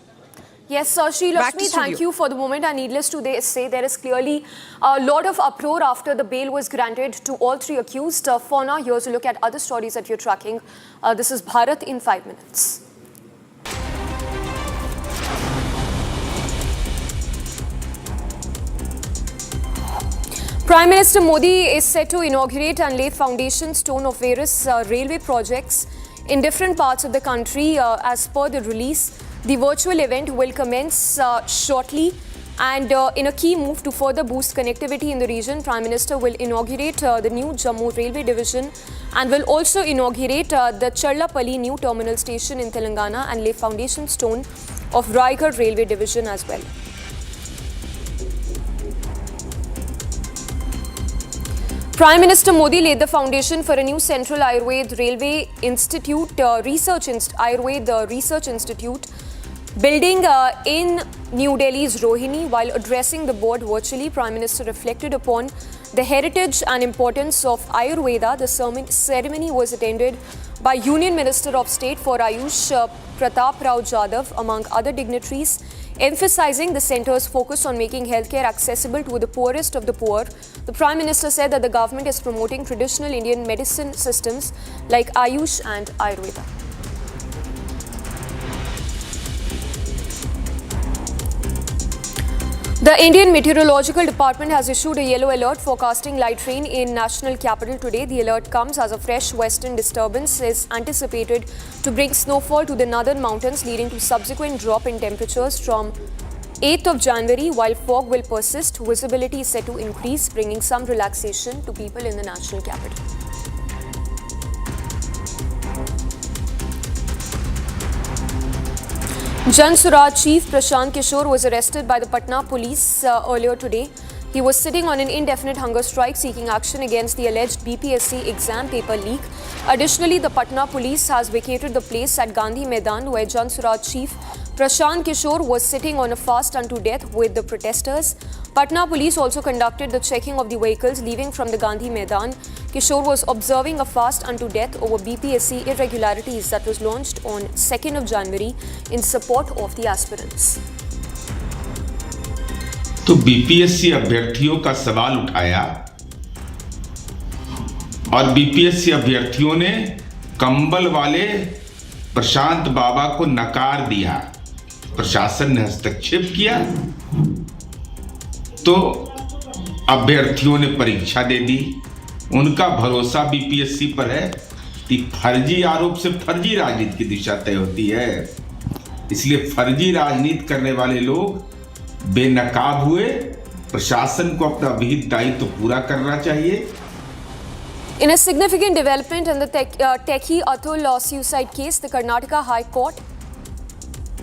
Yes, Sri Lakshmi, thank you for the moment. And needless to say, there is clearly a lot of uproar after the bail was granted to all three accused. For now, here's a look at other stories that you're tracking. This is Bharat in 5 minutes. Prime Minister Modi is set to inaugurate and lay foundation stone of various railway projects in different parts of the country. As per the release, the virtual event will commence shortly, and in a key move to further boost connectivity in the region, Prime Minister will inaugurate the new Jammu Railway Division and will also inaugurate the Challapalli new terminal station in Telangana and lay foundation stone of Raigad Railway Division as well. Prime Minister Modi laid the foundation for a new Central Ayurved Railway Institute, Research Institute, Building in New Delhi's Rohini, while addressing the board virtually, Prime Minister reflected upon the heritage and importance of Ayurveda. The ceremony was attended by Union Minister of State for Ayush Pratap Rao Jadhav, among other dignitaries, emphasizing the centre's focus on making healthcare accessible to the poorest of the poor. The Prime Minister said that the government is promoting traditional Indian medicine systems like Ayush and Ayurveda. The Indian Meteorological Department has issued a yellow alert forecasting light rain in national capital today. The alert comes as a fresh western disturbance is anticipated to bring snowfall to the northern mountains, leading to subsequent drop in temperatures from 8th of January. While fog will persist, visibility is set to increase, bringing some relaxation to people in the national capital. Jan Suraaj chief Prashant Kishore was arrested by the Patna Police earlier today. He was sitting on an indefinite hunger strike seeking action against the alleged BPSC exam paper leak. Additionally, the Patna Police has vacated the place at Gandhi Maidan where Jan Suraaj chief Prashant Kishore was sitting on a fast unto death with the protesters. Patna Police also conducted the checking of the vehicles leaving from the Gandhi Maidan. Kishore was observing a fast unto death over BPSC irregularities that was launched on 2nd of January in support of the aspirants. तो BPSC अभ्यर्थियों का सवाल उठाया और BPSC अभ्यर्थियों ने कंबल वाले प्रशांत बाबा को नकार दिया। प्रशासन ने हस्तक्षेप किया तो अभ्यर्थियों ने परीक्षा दे दी। उनका भरोसा बीपीएससी पर है कि फर्जी आरोप से फर्जी राजनीति की दिशा तय होती है, इसलिए फर्जी राजनीति करने वाले लोग बेनकाब हुए। प्रशासन को अपना विहित दायित्व पूरा करना चाहिए। In a significant development in the Techie Atul suicide case, the Karnataka High Court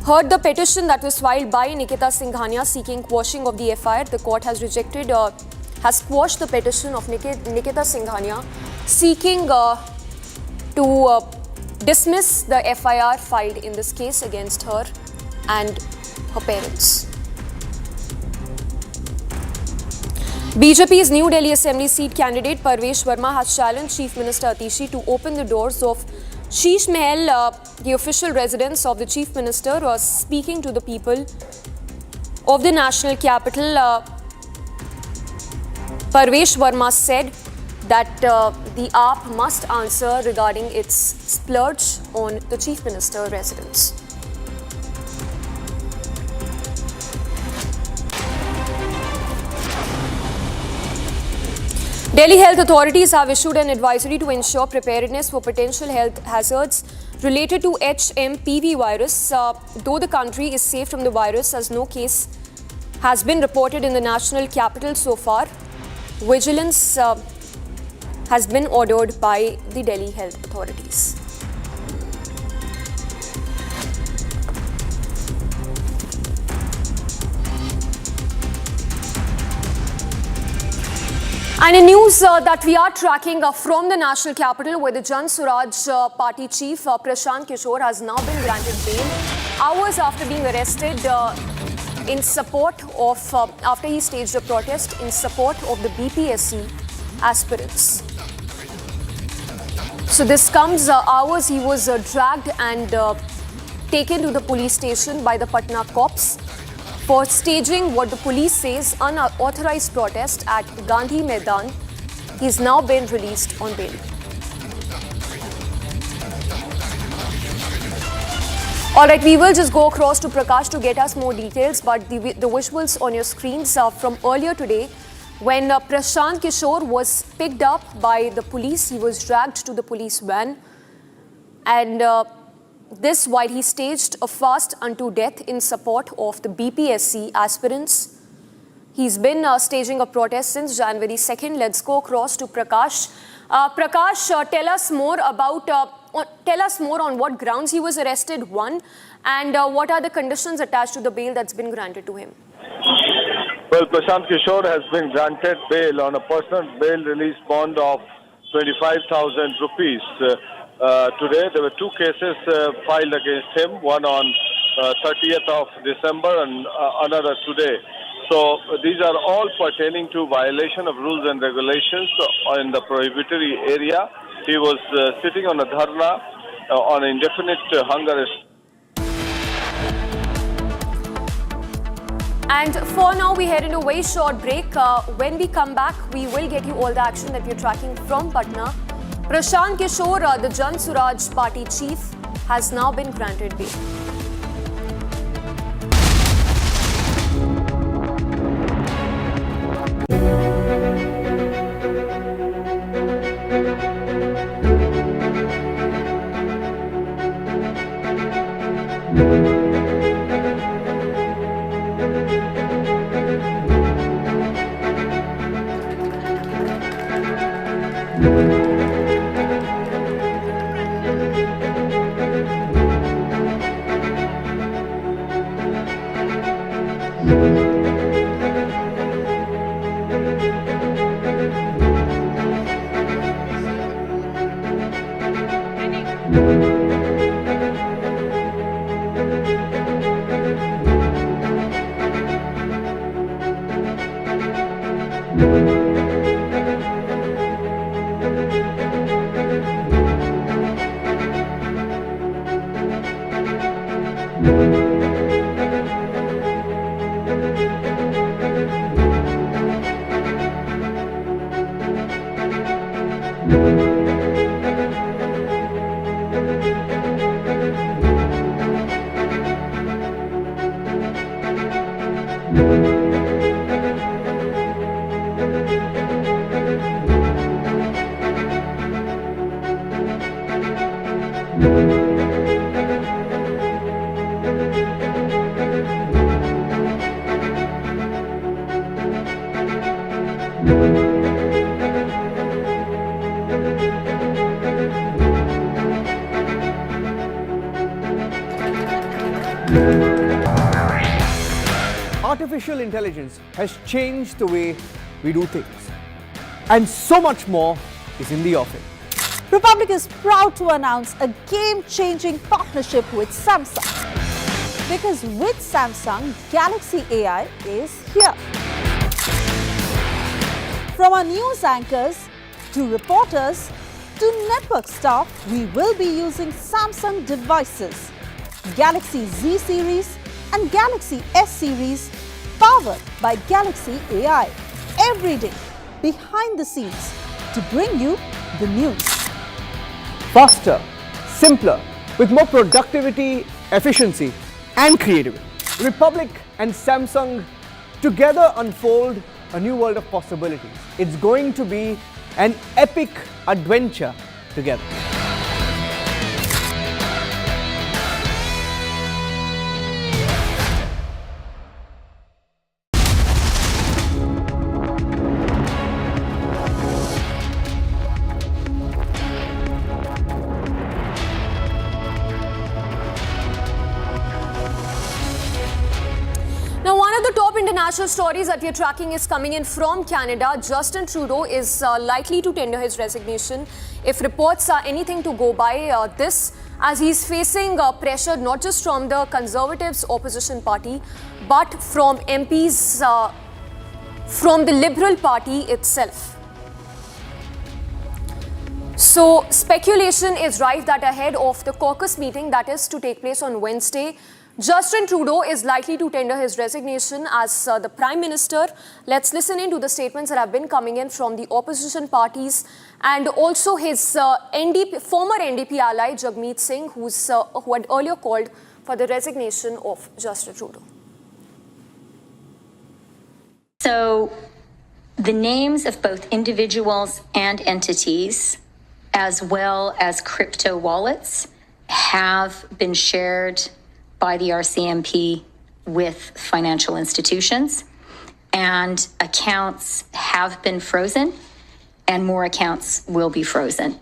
heard the petition that was filed by Nikita Singhania seeking quashing of the FIR. The court has quashed the petition of Nikita Singhania seeking to dismiss the FIR filed in this case against her and her parents. BJP's New Delhi Assembly seat candidate Parvesh Verma has challenged Chief Minister Atishi to open the doors of Sheesh Mahal, the official residence of the Chief Minister, speaking to the people of the national capital. Parvesh Verma said that the AAP must answer regarding its splurge on the Chief Minister residence. Delhi health authorities have issued an advisory to ensure preparedness for potential health hazards related to HMPV virus. Though the country is safe from the virus as no case has been reported in the national capital so far, vigilance has been ordered by the Delhi health authorities. And in news that we are tracking from the national capital, where the Jan Suraaj party chief Prashant Kishore has now been granted bail hours after being arrested in support of, after he staged a protest in support of the BPSC aspirants. So this comes hours he was dragged and taken to the police station by the Patna cops for staging what the police says unauthorized protest at Gandhi Maidan. He's now been released on bail. All right, we will just go across to Prakash to get us more details, but the visuals on your screens are from earlier today when Prashant Kishore was picked up by the police. He was dragged to the police van and this while he staged a fast unto death in support of the BPSC aspirants. He's been staging a protest since January 2nd. Let's go across to Prakash. Prakash, tell us more on what grounds he was arrested, one, and what are the conditions attached to the bail that's been granted to him? Well, Prashant Kishore has been granted bail on a personal bail release bond of 25,000 rupees. Today, there were two cases filed against him, one on 30th of December and another today. So these are all pertaining to violation of rules and regulations in the prohibitory area. He was sitting on a dharna on indefinite hunger. And for now, we head into a very short break. When we come back, we will get you all the action that we're tracking from Patna. Prashant Kishore, the Jan Suraaj party chief, has now been granted bail. Artificial intelligence has changed the way we do things. And so much more is in the offing. Republic is proud to announce a game-changing partnership with Samsung. Because with Samsung, Galaxy AI is here. From our news anchors to reporters to network staff, we will be using Samsung devices. Galaxy Z series and Galaxy S series powered by Galaxy AI every day behind the scenes to bring you the news. Faster, simpler, with more productivity, efficiency, and creativity. Republic and Samsung together unfold a new world of possibilities. It's going to be an epic adventure together. International stories that we are tracking is coming in from Canada. Justin Trudeau is likely to tender his resignation if reports are anything to go by this, as he's facing pressure not just from the Conservatives opposition party but from MPs from the Liberal Party itself. So speculation is rife that ahead of the caucus meeting that is to take place on Wednesday, Justin Trudeau is likely to tender his resignation as the Prime Minister. Let's listen in to the statements that have been coming in from the opposition parties and also his former NDP ally Jagmeet Singh, who had earlier called for the resignation of Justin Trudeau. So the names of both individuals and entities, as well as crypto wallets, have been shared by the RCMP with financial institutions, and accounts have been frozen and more accounts will be frozen.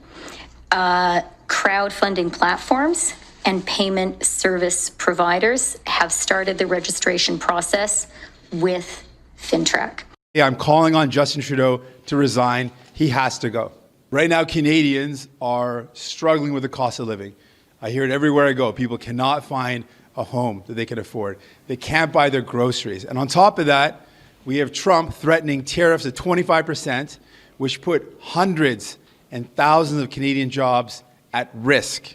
Crowdfunding platforms and payment service providers have started the registration process with FinTrack. Yeah, I'm calling on Justin Trudeau to resign. He has to go. Right now, Canadians are struggling with the cost of living. I hear it everywhere I go. People cannot find a home that they can afford. They can't buy their groceries. And on top of that, we have Trump threatening tariffs at 25%, which put hundreds and thousands of Canadian jobs at risk.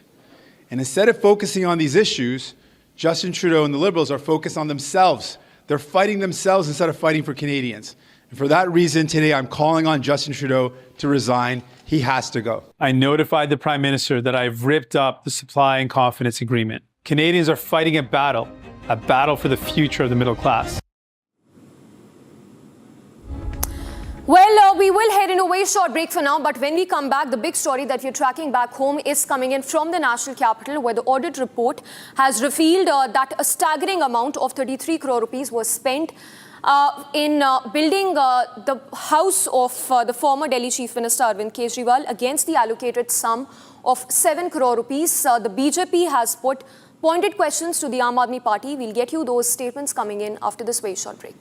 And instead of focusing on these issues, Justin Trudeau and the Liberals are focused on themselves. They're fighting themselves instead of fighting for Canadians. And for that reason, today I'm calling on Justin Trudeau to resign. He has to go. I notified the Prime Minister that I've ripped up the supply and confidence agreement. Canadians are fighting a battle for the future of the middle class. Well, we will head in a very short break for now, but when we come back, the big story that we're tracking back home is coming in from the national capital, where the audit report has revealed that a staggering amount of 33 crore rupees was spent in building the house of the former Delhi Chief Minister Arvind Kejriwal against the allocated sum of 7 crore rupees. The BJP has put pointed questions to the Aam Aadmi Party. We'll get you those statements coming in after this very short break.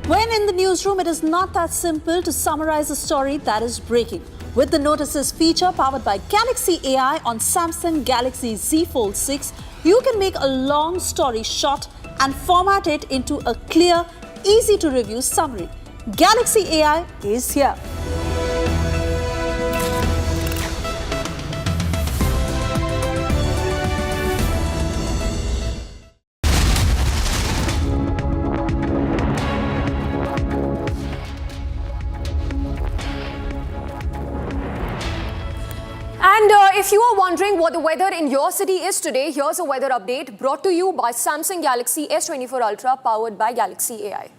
When in the newsroom, it is not that simple to summarize a story that is breaking. With the Notices feature powered by Galaxy AI on Samsung Galaxy Z Fold 6, you can make a long story short and format it into a clear, easy to review summary. Galaxy AI is here. And if if you are wondering what the weather in your city is today, here's a weather update brought to you by Samsung Galaxy S24 Ultra, powered by Galaxy AI.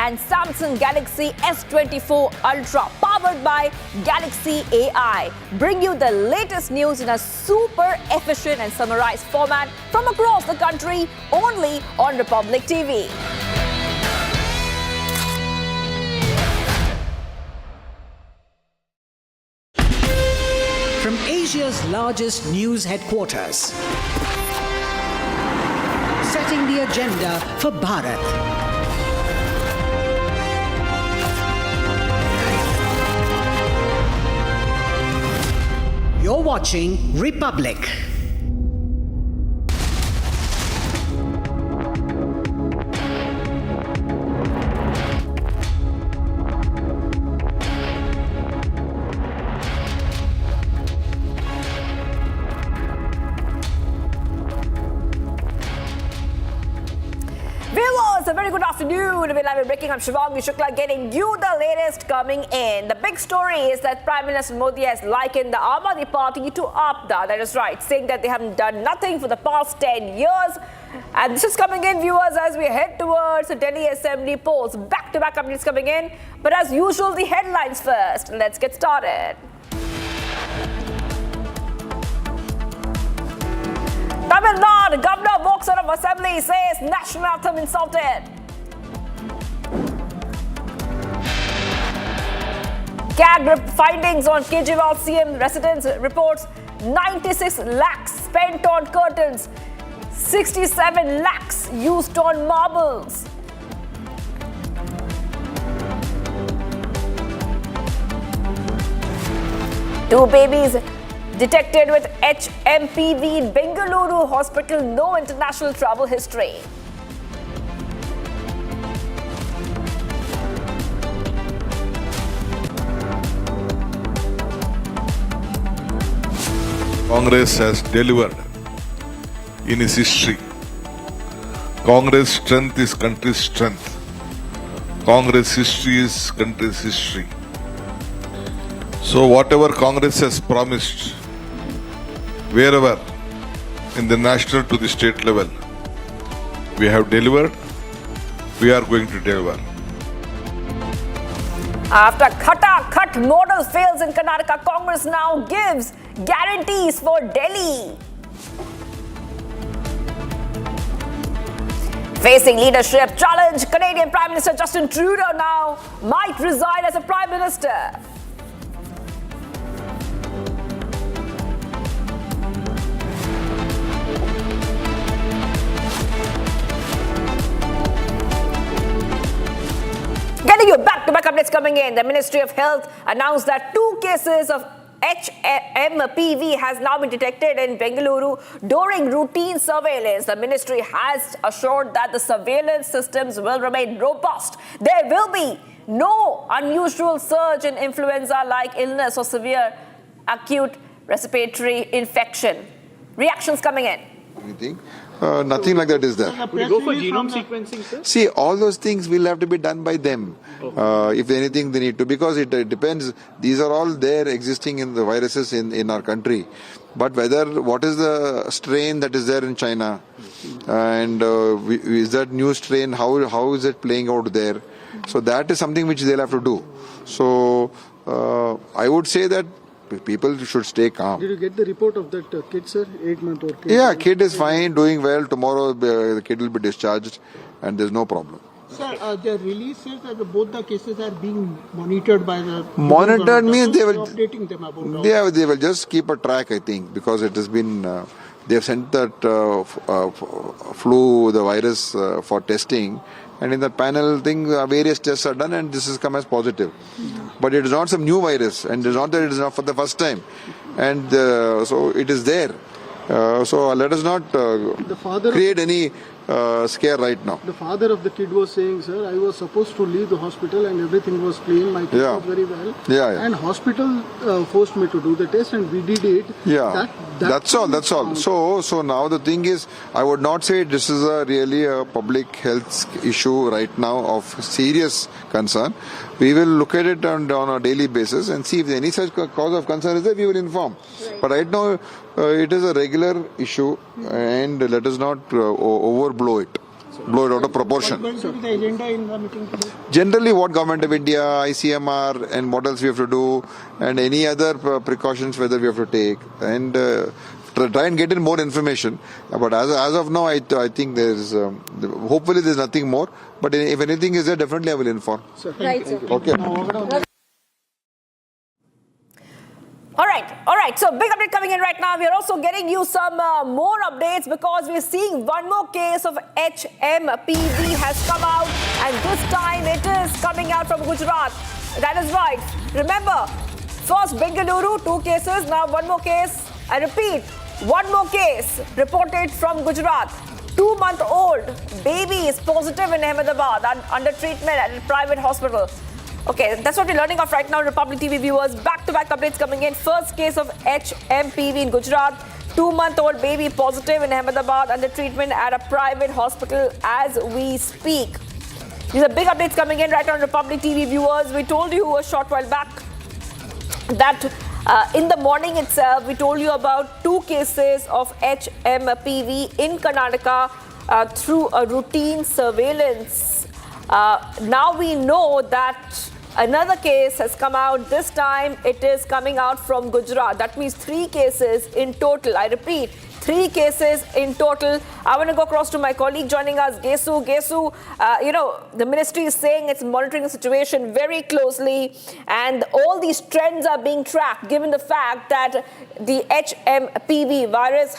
and Samsung Galaxy S24 Ultra, powered by Galaxy AI, bring you the latest news in a super efficient and summarized format from across the country, only on Republic TV. From Asia's largest news headquarters, setting the agenda for Bharat. You're watching Republic. A very good afternoon. We're live and breaking. I'm Shivangi Shukla getting you the latest coming in. The big story is that Prime Minister Modi has likened the Aam Aadmi Party to Aapda. That is right, saying that they haven't done nothing for the past 10 years. And this is coming in, viewers, as we head towards the Delhi Assembly polls. Back-to-back updates coming in. But as usual, the headlines first. Let's get started. Tamil Nadu, Governor walks out of Assembly, says national anthem insulted. CAG findings on Kejriwal CM residence reports 96 lakhs spent on curtains, 67 lakhs used on marbles. Two babies detected with HMPV in Bengaluru hospital, no international travel history. Congress has delivered in its history. Congress strength is country's strength. Congress history is country's history. So whatever Congress has promised, wherever, in the national to the state level, we have delivered, we are going to deliver. After Khata-Khat model fails in Karnataka, Congress now gives guarantees for Delhi. Facing leadership challenge, Canadian Prime Minister Justin Trudeau now might resign as a Prime Minister. Getting you back-to-back updates coming in. The Ministry of Health announced that 2 cases of HMPV has now been detected in Bengaluru during routine surveillance. The ministry has assured that the surveillance systems will remain robust. There will be no unusual surge in influenza-like illness or severe acute respiratory infection. Reactions coming in. Anything? Nothing like that is there. Would you go for genome sequencing, sir? See, all those things will have to be done by them. If anything they need to, because it depends. These are all there existing in the viruses in our country. But what is the strain that is there in China? And is that new strain, how is it playing out there? So that is something which they'll have to do. So I would say that people should stay calm. Did you get the report of that kid, sir? 8-month-old kid? Yeah, kid is fine, doing well. Tomorrow the kid will be discharged and there's no problem. Sir, the release says that both the cases are being monitored by the... Monitored means they will... updating them about... They will just keep a track, I think, because it has been... they have sent that flu, the virus for testing. And in the panel thing, various tests are done and this has come as positive. But it is not some new virus, and it is not that it is not for the first time. And so it is there. So let us not create any scare right now. The father of the kid was saying, sir, I was supposed to leave the hospital and everything was clean. My kid was very well. And hospital forced me to do the test and we did it. That's all. So now the thing is, I would not say this is really a public health issue right now of serious concern. We will look at it on a daily basis and see if any such cause of concern is there, we will inform. But right now, it is a regular issue and let us not overblow it. blow it out of proportion. Going to be the agenda in the meeting today? Generally, what Government of India, ICMR, and what else we have to do, and any other precautions whether we have to take, and try and get in more information. But as of now, I think there's hopefully there's nothing more. But if anything is there, definitely I will inform. Right, sir. Okay. All right. So big update coming in right now. We are also getting you some more updates because we're seeing one more case of HMPV has come out, and this time it is coming out from Gujarat. That is right. Remember, first Bengaluru, 2 cases. Now one more case. I repeat, one more case reported from Gujarat. 2-month-old baby is positive in Ahmedabad under treatment at a private hospital. Okay, that's what we're learning of right now, Republic TV viewers. Back-to-back updates coming in. First case of HMPV in Gujarat. 2-month-old baby positive in Ahmedabad under treatment at a private hospital as we speak. These are big updates coming in right now, Republic TV viewers. We told you a short while back that in the morning itself, we told you about 2 cases of HMPV in Karnataka through a routine surveillance. Now we know that another case has come out. This time it is coming out from Gujarat. That means 3 cases in total. I repeat, 3 cases in total. I want to go across to my colleague joining us, Gesu. Gesu, the ministry is saying it's monitoring the situation very closely, and all these trends are being tracked given the fact that the HMPV virus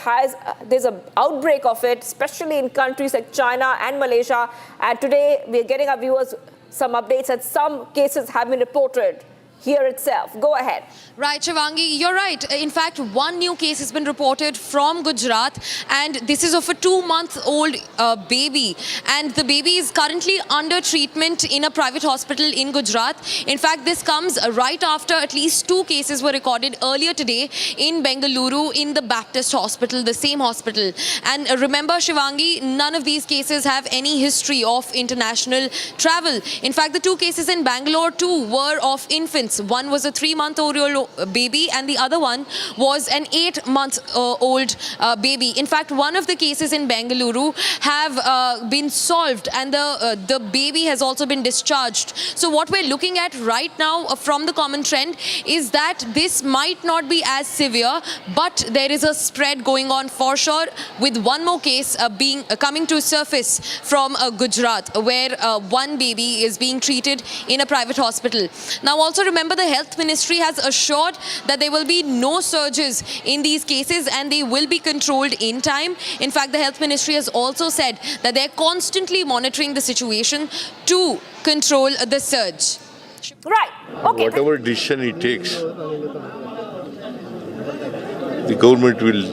there's an outbreak of it, especially in countries like China and Malaysia. And today we're getting our viewers some updates that some cases have been reported here itself. Go ahead. Right, Shivangi, you're right. In fact, 1 new case has been reported from Gujarat, and this is of a 2-month-old baby. And the baby is currently under treatment in a private hospital in Gujarat. In fact, this comes right after at least 2 cases were recorded earlier today in Bengaluru in the Baptist hospital, the same hospital. And remember, Shivangi, none of these cases have any history of international travel. In fact, the 2 cases in Bangalore too were of infants. One was a 3-month-old baby and the other one was an 8-month-old baby. In fact, one of the cases in Bengaluru have been solved, and the baby has also been discharged. So what we're looking at right now from the common trend is that this might not be as severe, but there is a spread going on for sure, with one more case coming to surface from Gujarat, where one baby is being treated in a private hospital. Now also remember, the Health Ministry has assured that there will be no surges in these cases and they will be controlled in time. In fact, the Health Ministry has also said that they're constantly monitoring the situation to control the surge. Right. Okay. Whatever decision it takes, the government will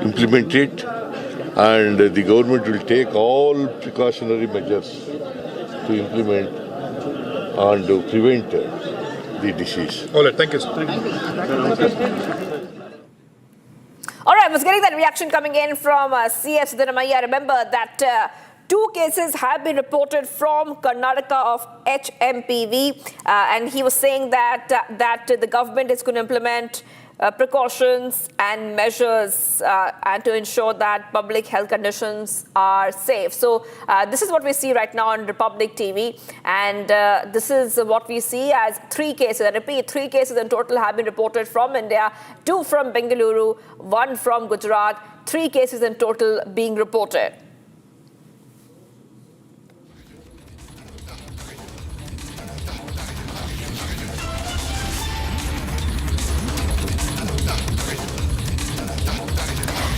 implement it, and the government will take all precautionary measures to implement and to prevent the disease. All right, thank you, sir. All right, I was getting that reaction coming in from CS Siddharamaiah. Remember that 2 cases have been reported from Karnataka of HMPV, and he was saying that the government is going to implement precautions and measures and to ensure that public health conditions are safe. So this is what we see right now on Republic TV, and this is what we see as 3 cases. I repeat, 3 cases in total have been reported from India, 2 from Bengaluru, 1 from Gujarat, 3 cases in total being reported.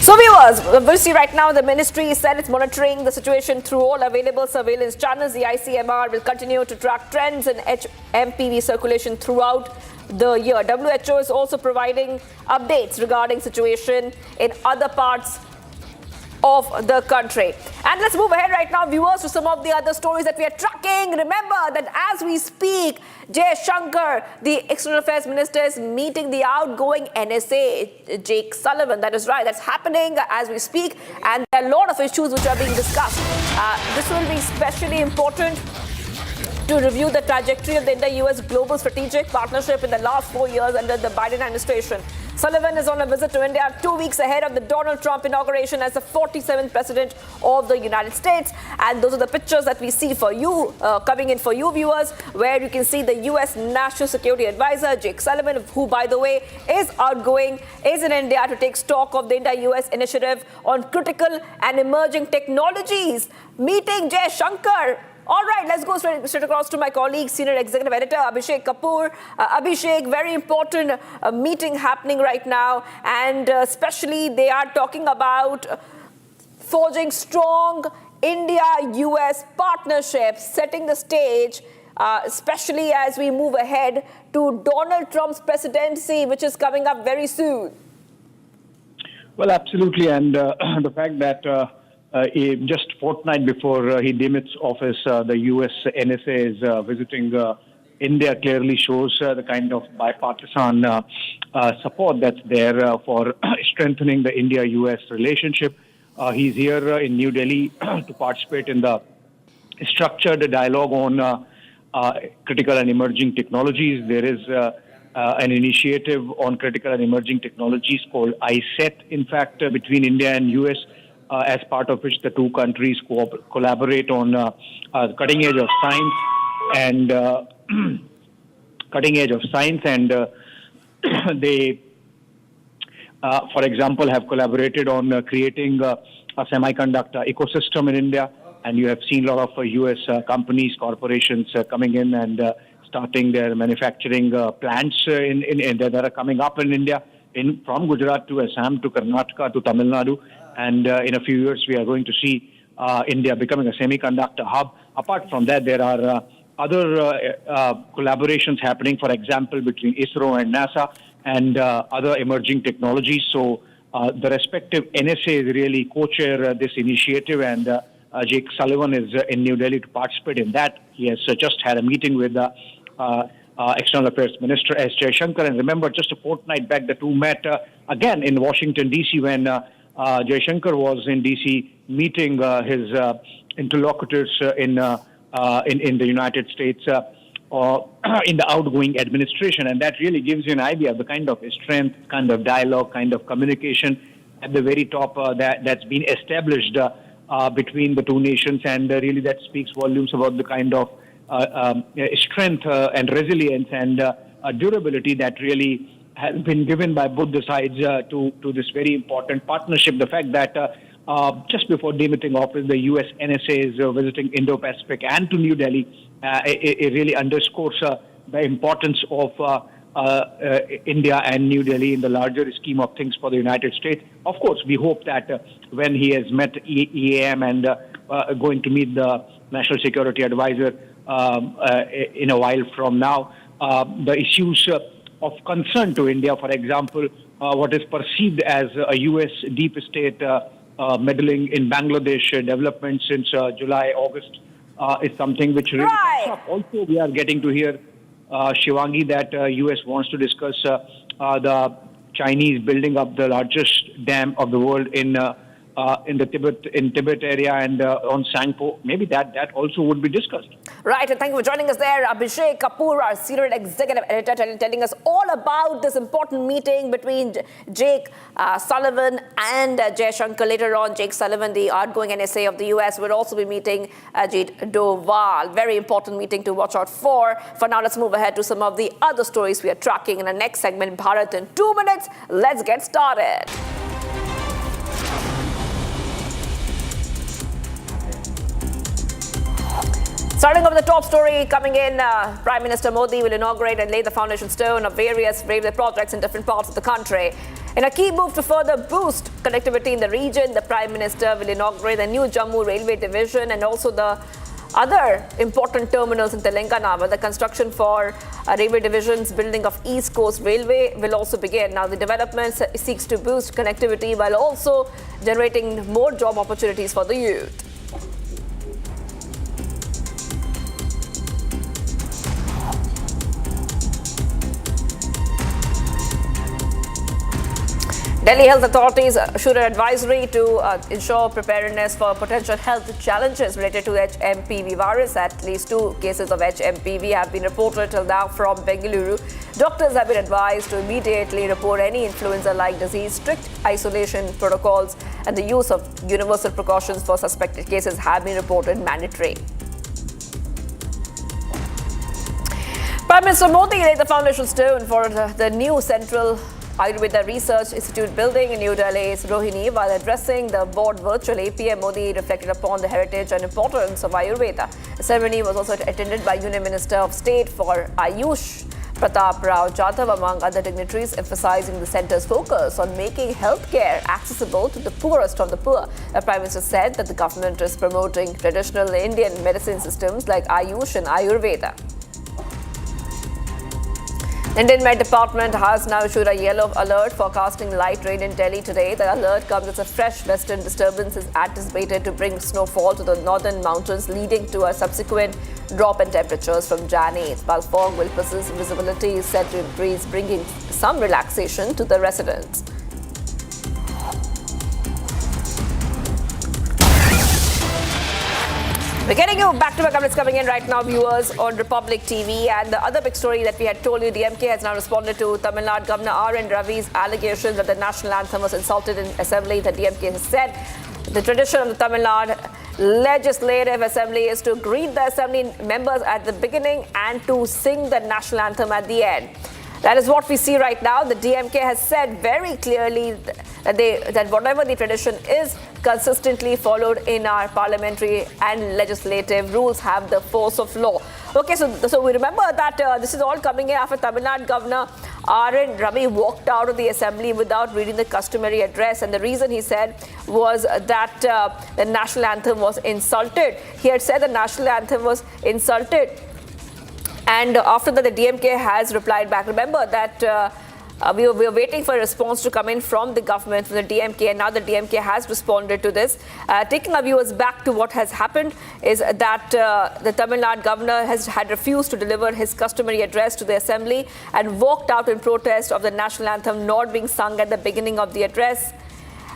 So viewers, we'll see right now the ministry said it's monitoring the situation through all available surveillance channels. The ICMR will continue to track trends in HMPV circulation throughout the year. WHO is also providing updates regarding situation in other parts of the country. And let's move ahead right now, viewers, to some of the other stories that we are tracking. Remember that as we speak, Jay Shankar, the External Affairs Minister, is meeting the outgoing NSA, Jake Sullivan. That is right, that's happening as we speak. And there are a lot of issues which are being discussed. This will be especially important to review the trajectory of the India-US global strategic partnership in the last 4 years under the Biden administration. Sullivan is on a visit to India 2 weeks ahead of the Donald Trump inauguration as the 47th president of the United States. And those are the pictures that we see for you, coming in for you viewers, where you can see the US National Security Advisor, Jake Sullivan, who, by the way, is outgoing, is in India to take stock of the India-US initiative on critical and emerging technologies, meeting Jay Shankar. All right, let's go straight across to my colleague, Senior Executive Editor Abhishek Kapoor. Abhishek, very important meeting happening right now, and especially they are talking about forging strong India-US partnerships, setting the stage, especially as we move ahead to Donald Trump's presidency, which is coming up very soon. Well, absolutely, and the fact that just fortnight before he demits office, the U.S. NSA is visiting India clearly shows the kind of bipartisan support that's there for strengthening the India-U.S. relationship. He's here in New Delhi to participate in the structured dialogue on critical and emerging technologies. There is an initiative on critical and emerging technologies called ISET, in fact, between India and U.S., as part of which the two countries collaborate on cutting edge of science and they, for example, have collaborated on creating a semiconductor ecosystem in India. And you have seen a lot of U.S. companies, corporations coming in and starting their manufacturing plants that are coming up in India, from Gujarat to Assam to Karnataka to Tamil Nadu. And in a few years, we are going to see India becoming a semiconductor hub. Apart from that, there are other collaborations happening, for example, between ISRO and NASA and other emerging technologies. So the respective NSAs really co-chair this initiative, and Jake Sullivan is in New Delhi to participate in that. He has just had a meeting with the External Affairs Minister S. Jaishankar. And remember, just a fortnight back, the two met again in Washington, D.C., when Jaishankar was in D.C. meeting his interlocutors in the United States in the outgoing administration. And that really gives you an idea of the kind of strength, kind of dialogue, kind of communication at the very top that's been established between the two nations. And really that speaks volumes about the kind of strength and resilience and durability that really has been given by both the sides to this very important partnership. The fact that just before demitting office, the U.S. NSA is visiting Indo-Pacific and to New Delhi, it really underscores the importance of India and New Delhi in the larger scheme of things for the United States. Of course, we hope that when he has met EAM and going to meet the National Security Advisor in a while from now, the issues of concern to India, for example, what is perceived as a U.S. deep state meddling in Bangladesh development since July, August, is something which really comes up. Also, we are getting to hear, Shivangi, that U.S. wants to discuss the Chinese building up the largest dam of the world in the Tibet area and on Sangpo. Maybe that also would be discussed. Right, and thank you for joining us there, Abhishek Kapoor, our Senior Executive Editor, telling us all about this important meeting between Jake Sullivan and Jay Shankar. Later on, Jake Sullivan, the outgoing NSA of the US, will also be meeting Ajit Doval. Very important meeting to watch out for. For now, let's move ahead to some of the other stories we are tracking in the next segment, Bharat in 2 minutes. Let's get started. Starting off with the top story coming in, Prime Minister Modi will inaugurate and lay the foundation stone of various railway projects in different parts of the country. In a key move to further boost connectivity in the region, the Prime Minister will inaugurate the new Jammu Railway Division and also the other important terminals in Telangana, where the construction for railway division's building of East Coast Railway will also begin. Now, the development seeks to boost connectivity while also generating more job opportunities for the youth. Delhi health authorities issued an advisory to ensure preparedness for potential health challenges related to HMPV virus. At least 2 cases of HMPV have been reported till now from Bengaluru. Doctors have been advised to immediately report any influenza-like disease. Strict isolation protocols and the use of universal precautions for suspected cases have been reported mandatory. Prime Minister Modi laid the foundation stone for the new central Ayurveda Research Institute building in New Delhi's Rohini. While addressing the board virtually, PM Modi reflected upon the heritage and importance of Ayurveda. The ceremony was also attended by Union Minister of State for Ayush, Pratap Rao Jadhav, among other dignitaries, emphasizing the centre's focus on making healthcare accessible to the poorest of the poor. The Prime Minister said that the government is promoting traditional Indian medicine systems like Ayush and Ayurveda. The Indian Met Department has now issued a yellow alert forecasting light rain in Delhi today. The alert comes as a fresh western disturbance is anticipated to bring snowfall to the northern mountains, leading to a subsequent drop in temperatures from Jan 8th. While fog will persist, visibility is said to increase, bringing some relaxation to the residents. We're getting you back-to-back updates coming in right now, viewers, on Republic TV. And the other big story that we had told you, DMK has now responded to Tamil Nadu Governor R.N. Ravi's allegations that the national anthem was insulted in Assembly. The DMK has said the tradition of the Tamil Nadu Legislative Assembly is to greet the Assembly members at the beginning and to sing the national anthem at the end. That is what we see right now. The DMK has said very clearly that whatever the tradition is consistently followed in our parliamentary and legislative rules have the force of law. Okay, so we remember that this is all coming in after Tamil Nadu Governor R.N. Ravi walked out of the assembly without reading the customary address, and the reason he said was that the national anthem was insulted. He had said the national anthem was insulted. And after that, the DMK has replied back. Remember that we were waiting for a response to come in from the government, from the DMK, and now the DMK has responded to this. Taking our viewers back to what has happened is that the Tamil Nadu governor had refused to deliver his customary address to the assembly and walked out in protest of the national anthem not being sung at the beginning of the address.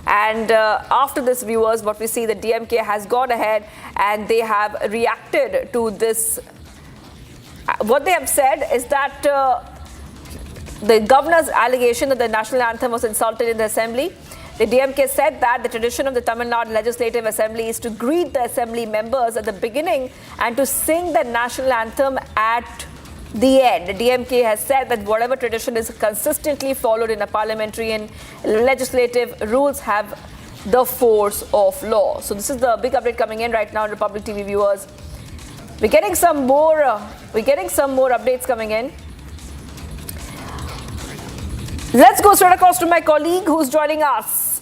And after this, viewers, what we see, the DMK has gone ahead and they have reacted to this. What they have said is that the governor's allegation that the national anthem was insulted in the assembly, the DMK said that the tradition of the Tamil Nadu Legislative Assembly is to greet the assembly members at the beginning and to sing the national anthem at the end. The DMK has said that whatever tradition is consistently followed in a parliamentary and legislative rules have the force of law. So this is the big update coming in right now, Republic TV viewers. We're getting some more updates coming in. Let's go straight across to my colleague who's joining us.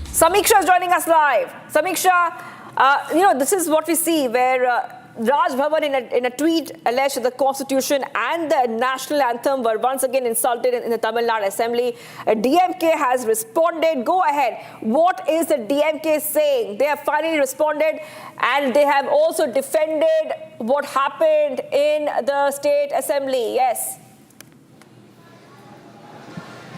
Samiksha is joining us live. Samiksha, this is what we see where Raj Bhavan in a tweet alleged that the Constitution and the national anthem were once again insulted in the Tamil Nadu Assembly. DMK has responded. Go ahead. What is the DMK saying? They have finally responded and they have also defended what happened in the State Assembly. Yes.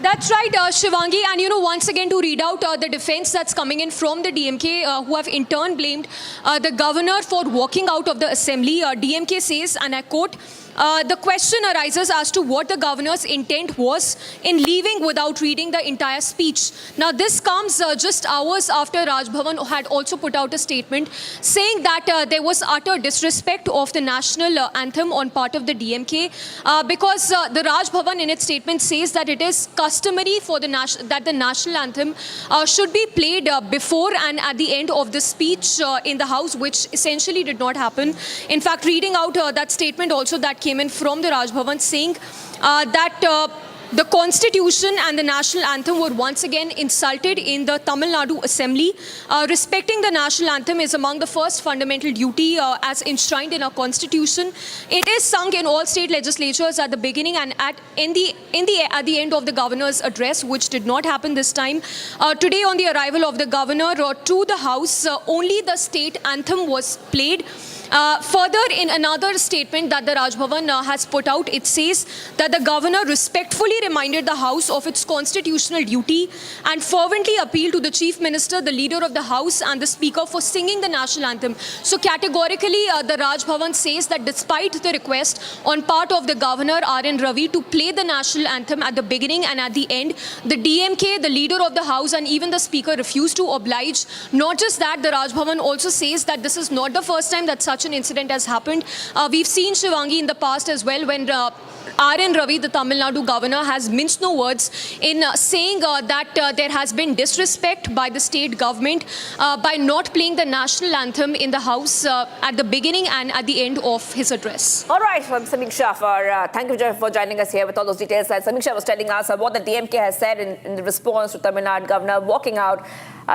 That's right, Shivangi. And, once again to read out the defense that's coming in from the DMK, who have in turn blamed the governor for walking out of the assembly. DMK says, and I quote, the question arises as to what the governor's intent was in leaving without reading the entire speech. Now, this comes just hours after Raj Bhavan had also put out a statement saying that there was utter disrespect of the national anthem on part of the DMK because the Raj Bhavan in its statement says that it is customary for the national anthem should be played before and at the end of the speech in the House, which essentially did not happen. In fact, reading out that statement also that came in from the Raj Bhavan saying that the Constitution and the national anthem were once again insulted in the Tamil Nadu Assembly. Respecting the national anthem is among the first fundamental duty as enshrined in our Constitution. It is sung in all state legislatures at the beginning and at the end of the governor's address, which did not happen this time. Today, on the arrival of the governor to the House, only the state anthem was played. Further, in another statement that the Raj Bhavan has put out, it says that the governor respectfully reminded the House of its constitutional duty and fervently appealed to the Chief Minister, the Leader of the House and the Speaker for singing the national anthem. So categorically, the Raj Bhavan says that despite the request on part of the Governor R.N. Ravi to play the national anthem at the beginning and at the end, the DMK, the Leader of the House and even the Speaker refused to oblige. Not just that, the Raj Bhavan also says that this is not the first time that such an incident has happened. We've seen Shivangi in the past as well when R.N. Ravi, the Tamil Nadu governor, has minced no words in saying that there has been disrespect by the state government by not playing the national anthem in the House at the beginning and at the end of his address. All right, Samiksha, thank you for joining us here with all those details. Samiksha was telling us what the DMK has said in response to Tamil Nadu governor walking out.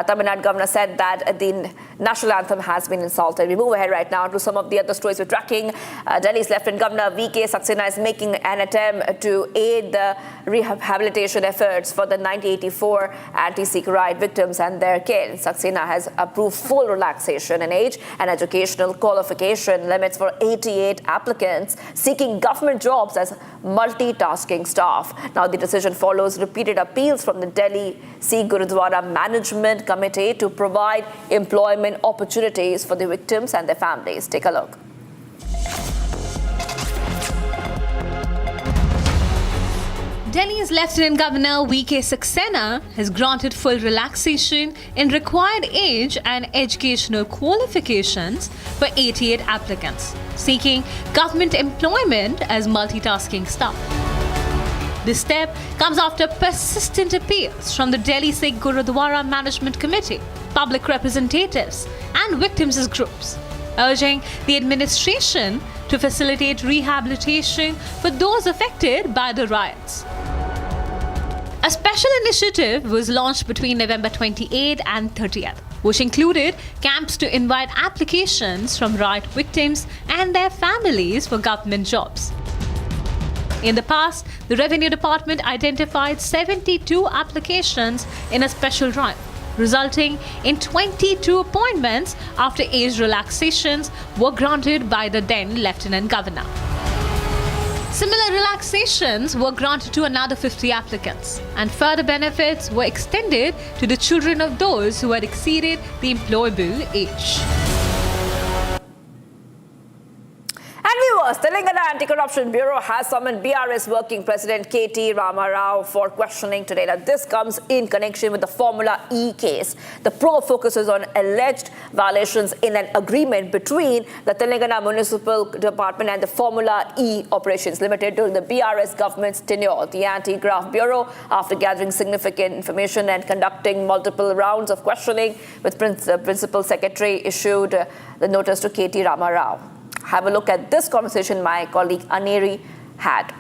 Tamil Nadu governor said that the national anthem has been insulted. We move ahead right now to some of the other stories we're tracking. Delhi's Lieutenant Governor V.K. Saxena is making an attempt to aid the rehabilitation efforts for the 1984 anti-Sikh riot victims and their kin. Saxena has approved full relaxation in age and educational qualification limits for 88 applicants seeking government jobs as multitasking staff. Now, the decision follows repeated appeals from the Delhi Sikh Gurudwara Management Committee to provide employment opportunities for the victims and their families. Take a look. Delhi's Lieutenant Governor V.K. Saxena has granted full relaxation in required age and educational qualifications for 88 applicants seeking government employment as multitasking staff. This step comes after persistent appeals from the Delhi Sikh Gurudwara Management Committee, public representatives and victims' groups, urging the administration to facilitate rehabilitation for those affected by the riots. A special initiative was launched between November 28 and 30th, which included camps to invite applications from riot victims and their families for government jobs. In the past, the Revenue Department identified 72 applications in a special drive, resulting in 22 appointments after age relaxations were granted by the then Lieutenant Governor. Similar relaxations were granted to another 50 applicants, and further benefits were extended to the children of those who had exceeded the employable age. And viewers, Telangana Anti-Corruption Bureau has summoned BRS Working President K.T. Rama Rao for questioning today. Now, this comes in connection with the Formula E case. The probe focuses on alleged violations in an agreement between the Telangana Municipal Department and the Formula E Operations Limited during the BRS government's tenure. The Anti-Graft Bureau, after gathering significant information and conducting multiple rounds of questioning with Principal Secretary, issued the notice to K.T. Rama Rao. Have a look at this conversation my colleague Aneri had.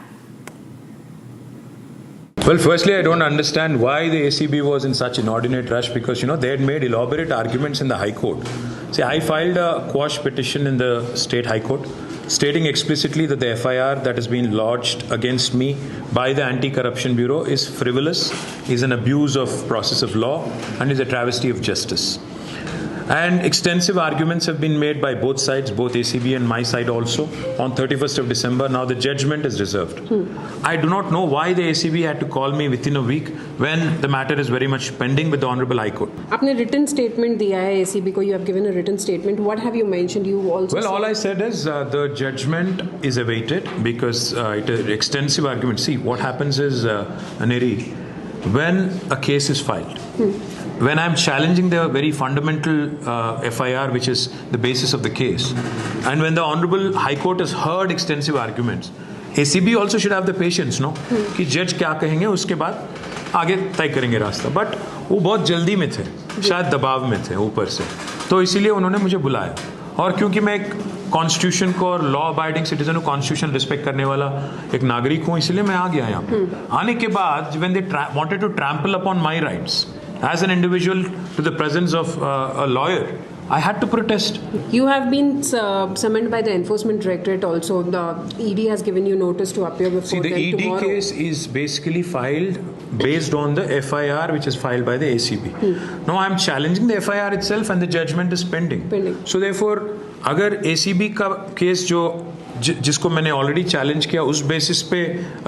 Well, firstly, I don't understand why the ACB was in such inordinate rush because, they had made elaborate arguments in the High Court. See, I filed a quash petition in the State High Court stating explicitly that the FIR that has been lodged against me by the Anti-Corruption Bureau is frivolous, is an abuse of process of law, and is a travesty of justice. And extensive arguments have been made by both sides, both ACB and my side also, on 31st of December. Now the judgment is reserved. I do not know why the ACB had to call me within a week when the matter is very much pending with the Honorable High Court. आपने written statement दिया है ACB को. You have given a written statement. What have you mentioned? You also. Well, all I said is the judgment is awaited because it is extensive argument. See, what happens is, Aneri, when a case is filed, when I'm challenging the very fundamental FIR, which is the basis of the case, and when the Honorable High Court has heard extensive arguments, ACB also should have the patience, no? कि जज क्या कहेंगे उसके बाद आगे तय करेंगे रास्ता. बट वो बहुत जल्दी में थे, शायद दबाव में थे ऊपर से, तो इसीलिए उन्होंने मुझे बुलाया. और क्योंकि मैं एक कॉन्स्टिट्यूशन को और लॉ अबाइडिंग सिटीजन को कॉन्स्टिट्यूशन रिस्पेक्ट करने वाला एक नागरिक हूँ, इसलिए मैं आ गया यहाँ. आने के बाद when they wanted to trample upon my rights as an individual to the presence of a lawyer, I had to protest. You have been summoned by the Enforcement Directorate also. The ED has given you notice to appear before them tomorrow. See, the ED case is basically filed based on the FIR which is filed by the ACB. Now, I'm challenging the FIR itself and the judgment is pending. So, therefore, अगर ACB का case जिसको मैंने already challenge किया उस basis पे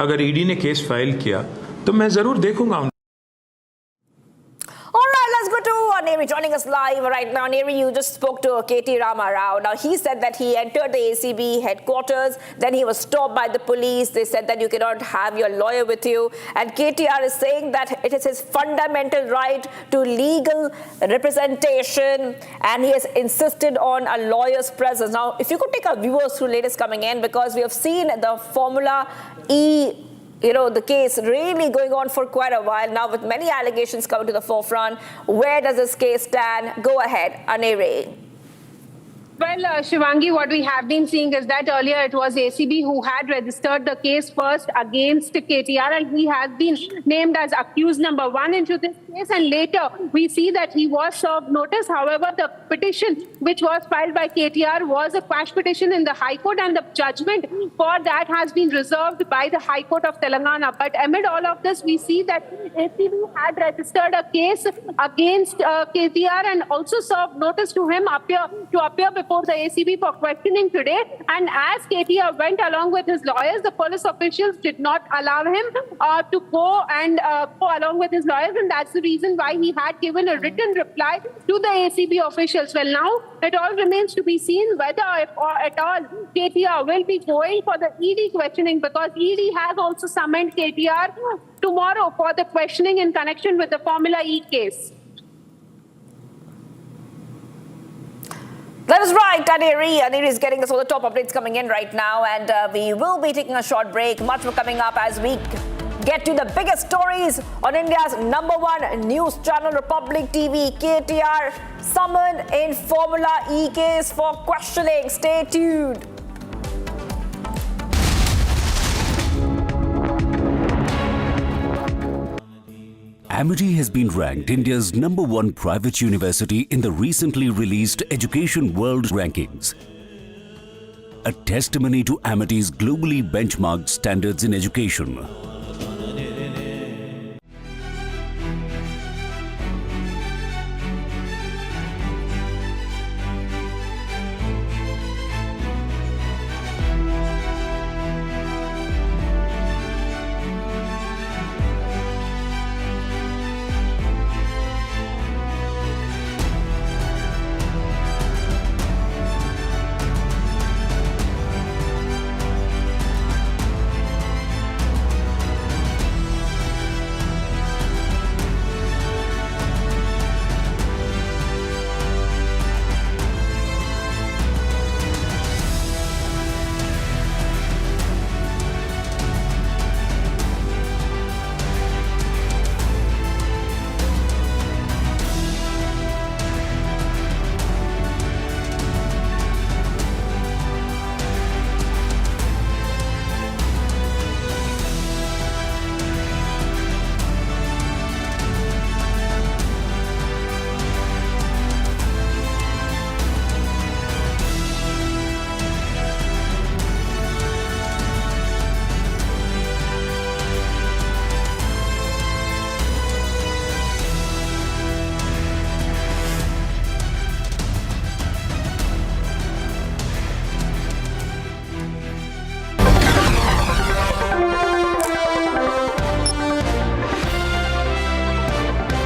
अगर ED ने case file किया तो मैं जरूर देखूंगा. All right, let's go to Neri joining us live right now. Neri, you just spoke to KT Rama Rao. Now, he said that he entered the ACB headquarters, then he was stopped by the police. They said that you cannot have your lawyer with you. And KTR is saying that it is his fundamental right to legal representation, and he has insisted on a lawyer's presence. Now, if you could take our viewers through latest coming in, because we have seen the Formula E, the case really going on for quite a while now, with many allegations coming to the forefront. Where does this case stand? Go ahead, Anere. Well, Shivangi, what we have been seeing is that earlier it was ACB who had registered the case first against KTR, and he has been named as accused number 1 into this case, and later we see that he was served notice. However, the petition which was filed by KTR was a quash petition in the High Court, and the judgment for that has been reserved by the High Court of Telangana. But amid all of this, we see that ACB had registered a case against KTR and also served notice to him to appear before the ACB for questioning today. And as KTR went along with his lawyers, the police officials did not allow him to go along with his lawyers, and that's the reason why he had given a written reply to the ACB officials. Well, now it all remains to be seen whether at all KTR will be going for the ED questioning, because ED has also summoned KTR tomorrow for the questioning in connection with the Formula E case. That is right, Aneri. Aneri is getting us all the top updates coming in right now, and we will be taking a short break. Much more coming up as we get to the biggest stories on India's #1 news channel, Republic TV. KTR summoned in Formula E case for questioning. Stay tuned. Amity has been ranked India's #1 private university in the recently released Education World Rankings, a testimony to Amity's globally benchmarked standards in education.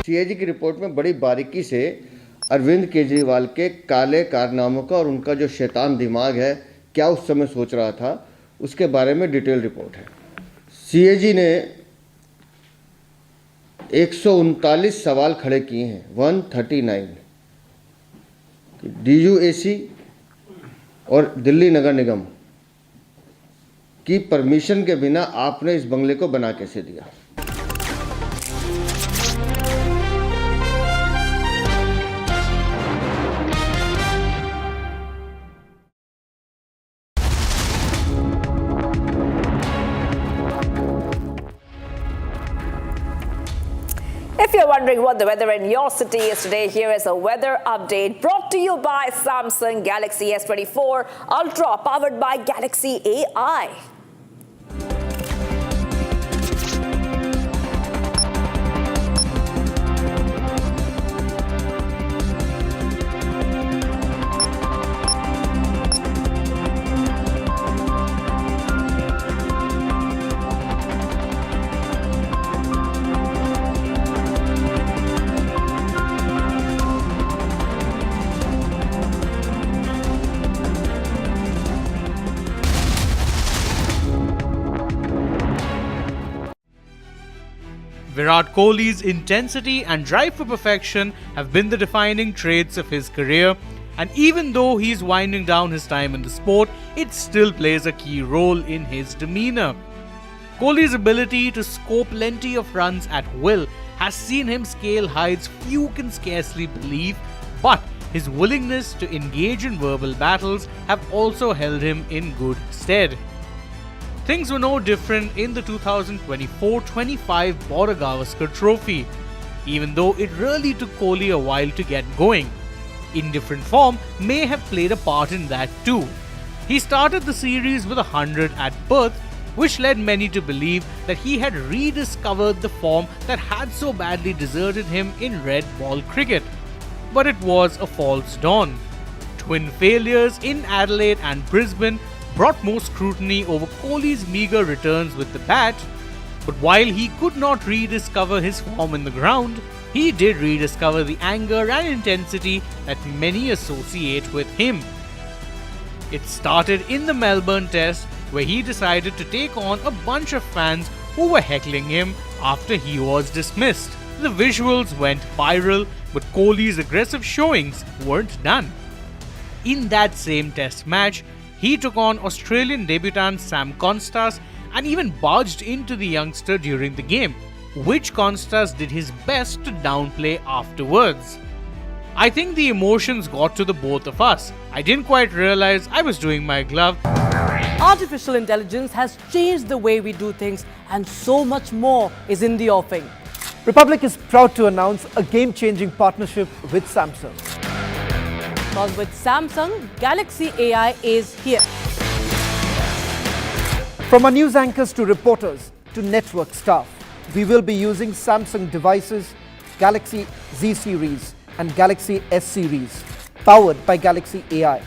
CAG की report में बड़ी बारीकी से अरविंद केजरीवाल के काले कारनामों का और उनका जो शैतान दिमाग है क्या उस समय सोच रहा था उसके बारे में डिटेल रिपोर्ट है। सीएजी ने 139 सवाल खड़े किए हैं, 139। डीयूएसी और दिल्ली नगर निगम की परमिशन के बिना आपने इस बंगले को बना कैसे दिया? If you're wondering what the weather in your city is today, here is a weather update brought to you by Samsung Galaxy S24 Ultra, powered by Galaxy AI. Virat Kohli's intensity and drive for perfection have been the defining traits of his career, and even though he's winding down his time in the sport, it still plays a key role in his demeanor. Kohli's ability to score plenty of runs at will has seen him scale heights few can scarcely believe, but his willingness to engage in verbal battles have also held him in good stead. Things were no different in the 2024-25 Border Gavaskar Trophy, even though it really took Kohli a while to get going. Indifferent form may have played a part in that too. He started the series with 100 at birth, which led many to believe that he had rediscovered the form that had so badly deserted him in red ball cricket. But it was a false dawn. Twin failures in Adelaide and Brisbane brought more scrutiny over Kohli's meagre returns with the bat, but while he could not rediscover his form in the ground, he did rediscover the anger and intensity that many associate with him. It started in the Melbourne Test, where he decided to take on a bunch of fans who were heckling him after he was dismissed. The visuals went viral, but Kohli's aggressive showings weren't done. In that same Test match, he took on Australian debutant Sam Constas and even barged into the youngster during the game, which Constas did his best to downplay afterwards. I think the emotions got to the both of us. I didn't quite realize I was doing my glove. Artificial intelligence has changed the way we do things, and so much more is in the offing. Republic is proud to announce a game-changing partnership with Samsung. Because with Samsung, Galaxy AI is here. From our news anchors to reporters to network staff, we will be using Samsung devices, Galaxy Z series and Galaxy S series, powered by Galaxy AI,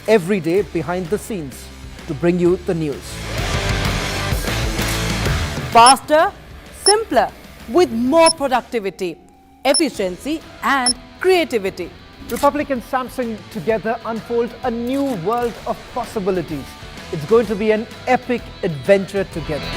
every day behind the scenes to bring you the news. Faster, simpler, with more productivity, efficiency and creativity. Republic and Samsung together unfold a new world of possibilities. It's going to be an epic adventure together.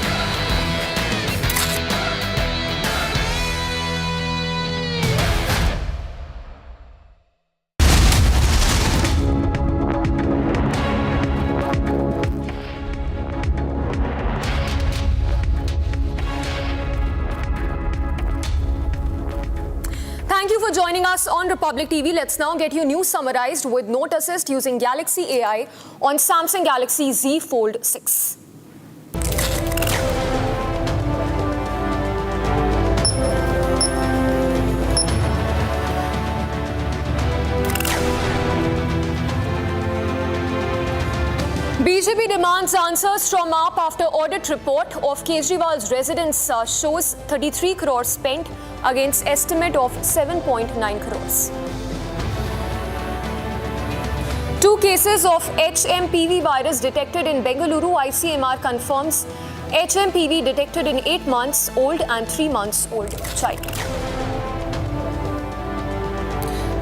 Thank you for joining us on Republic TV. Let's now get you news summarized with note assist using Galaxy AI on Samsung Galaxy Z Fold 6. BJP demands answers from AAP after audit report of Kejriwal's residence shows 33 crores spent against estimate of 7.9 crores. 2 cases of HMPV virus detected in Bengaluru. ICMR confirms HMPV detected in 8 months old and 3 months old child.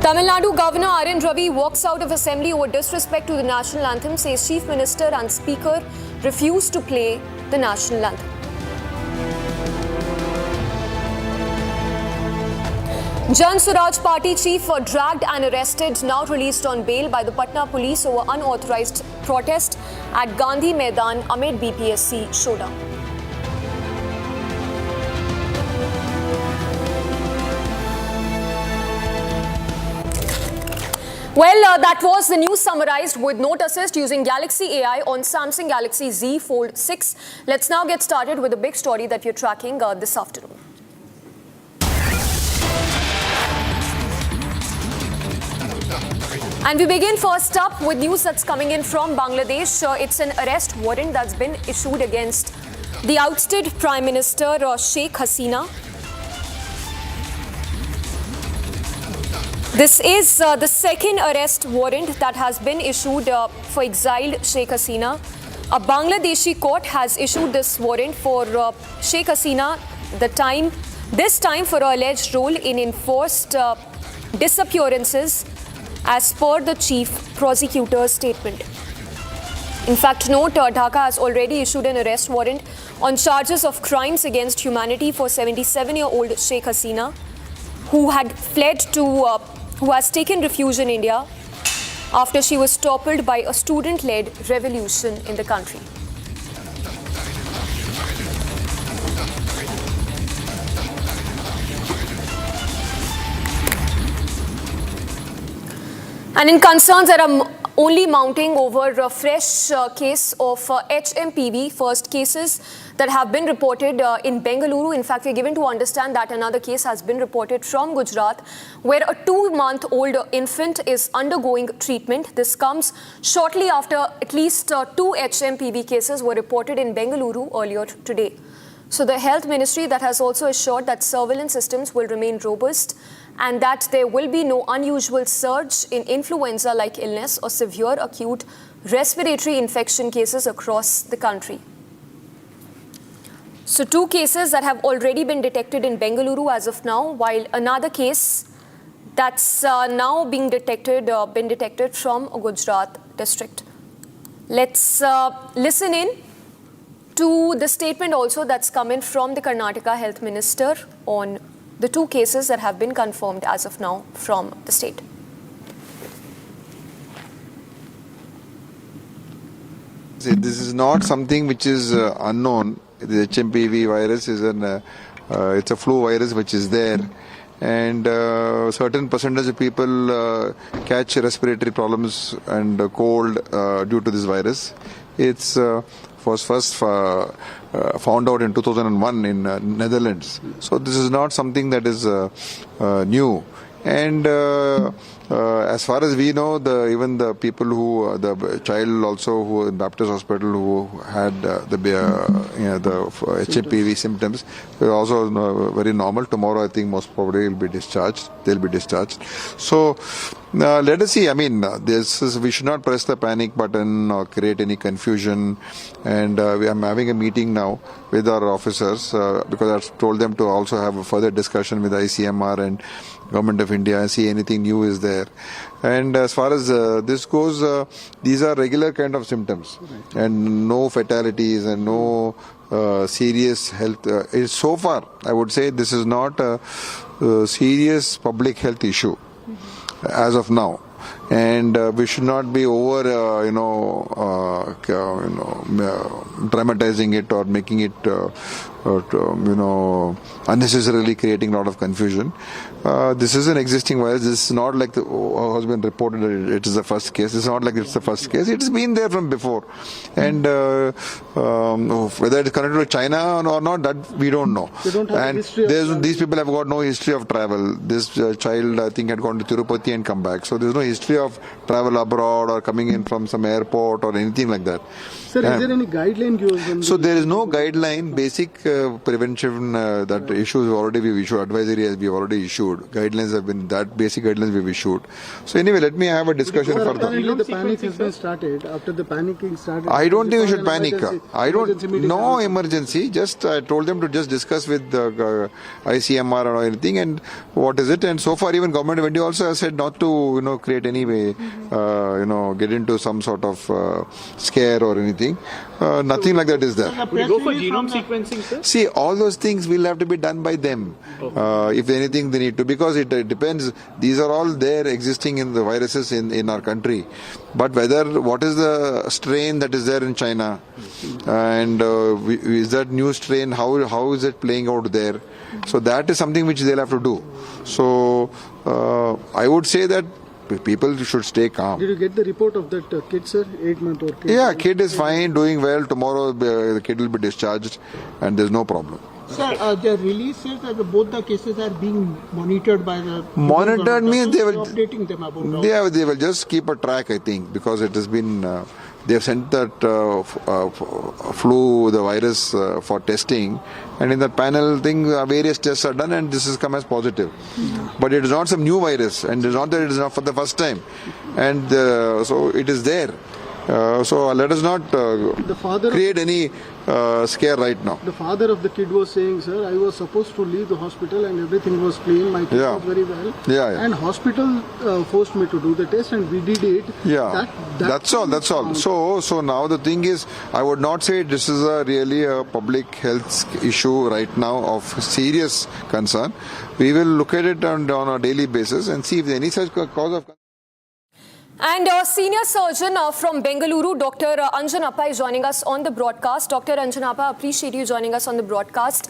Tamil Nadu Governor R.N. Ravi walks out of assembly over disrespect to the national anthem, says Chief Minister and Speaker refused to play the national anthem. Jan Suraaj party chief dragged and arrested, now released on bail by the Patna Police over unauthorized protest at Gandhi Maidan amid BPSC showdown. Well, that was the news summarized with note assist using Galaxy AI on Samsung Galaxy Z Fold 6. Let's now get started with the big story that we're tracking this afternoon. And we begin first up with news that's coming in from Bangladesh. It's an arrest warrant that's been issued against the ousted Prime Minister Sheikh Hasina. This is the second arrest warrant that has been issued for exiled Sheikh Hasina. A Bangladeshi court has issued this warrant for Sheikh Hasina, this time for her alleged role in enforced disappearances, as per the chief prosecutor's statement. In fact, note Dhaka has already issued an arrest warrant on charges of crimes against humanity for 77-year-old Sheikh Hasina, who had fled to, who has taken refuge in India after she was toppled by a student-led revolution in the country. And in concerns that are only mounting over a fresh case of HMPV, first cases that have been reported in Bengaluru. In fact, we're given to understand that another case has been reported from Gujarat, where a 2-month-old infant is undergoing treatment. This comes shortly after at least 2 HMPV cases were reported in Bengaluru earlier today. So the Health Ministry that has also assured that surveillance systems will remain robust and that there will be no unusual surge in influenza-like illness or severe acute respiratory infection cases across the country. So 2 cases that have already been detected in Bengaluru as of now, while another case that's now been detected from Gujarat district. Let's listen in to the statement also that's come in from the Karnataka Health Minister on the 2 cases that have been confirmed as of now from the state. This is not something which is unknown. The HMPV virus is it's a flu virus which is there, and certain percentage of people catch respiratory problems and cold due to this virus. It's was first found out in 2001 in Netherlands. So this is not something that is new. And as far as we know, even the people who, the child also who in Baptist Hospital who had the HMPV symptoms, were also very normal. Tomorrow, I think most probably will be discharged. They'll be discharged. So let us see. I mean, we should not press the panic button or create any confusion. And I'm having a meeting now with our officers because I've told them to also have a further discussion with ICMR and Government of India and see anything new is there. And as far as this goes, these are regular kind of symptoms and no fatalities and no serious health. So far, I would say this is not a serious public health issue as of now. And we should not be over, dramatizing it or making it, unnecessarily creating a lot of confusion. This is an existing virus. This is not like has been reported that it is the first case. It's not like it's the first case. It's been there from before. And whether it's connected to China or not, that we don't know. And these people have got no history of travel. This child, I think, had gone to Tirupati and come back. So there's no history of travel abroad or coming in from some airport or anything like that. Sir, is there any guideline given? So there is no guideline. Basic prevention that issues already we've issued. Advisory as we've already issued. Guidelines have been that basic guidelines we've issued. So anyway, let me have a discussion further. Apparently the panic has been started. After the panicking started, I don't think we should panic. No emergency. Just I told them to just discuss with the ICMR or anything and what is it. And so far even Government of India also has said not to create any way, get into some sort of scare or anything. Nothing like that is there. Would you go for genome sequencing, sir? See, all those things will have to be done by them. If anything they need to, because it depends. These are all there existing in the viruses in our country. But what is the strain that is there in China? And is that new strain, how is it playing out there? So that is something which they'll have to do. So I would say that people should stay calm. Did you get the report of that kid, sir? 8-month-old kid? Yeah, kid is fine, doing well. Tomorrow the kid will be discharged and there's no problem. Sir, the release says that both the cases are being monitored by the... Monitored means they will... updating them about... They will just keep a track, I think, because it has been... they have sent that the virus for testing, and in that panel thing, various tests are done, and this has come as positive. But it is not some new virus, and it is not that it is not for the first time. And so it is there. So let us not create any scare right now. The father of the kid was saying, sir, I was supposed to leave the hospital and everything was clean. My kid was very well. And hospital forced me to do the test and we did it. That's all. So now the thing is, I would not say this is really a public health issue right now of serious concern. We will look at it on a daily basis and see if there is any such cause of. And senior surgeon from Bengaluru, Dr. Anjanappa is joining us on the broadcast. Dr. Anjanappa, appreciate you joining us on the broadcast.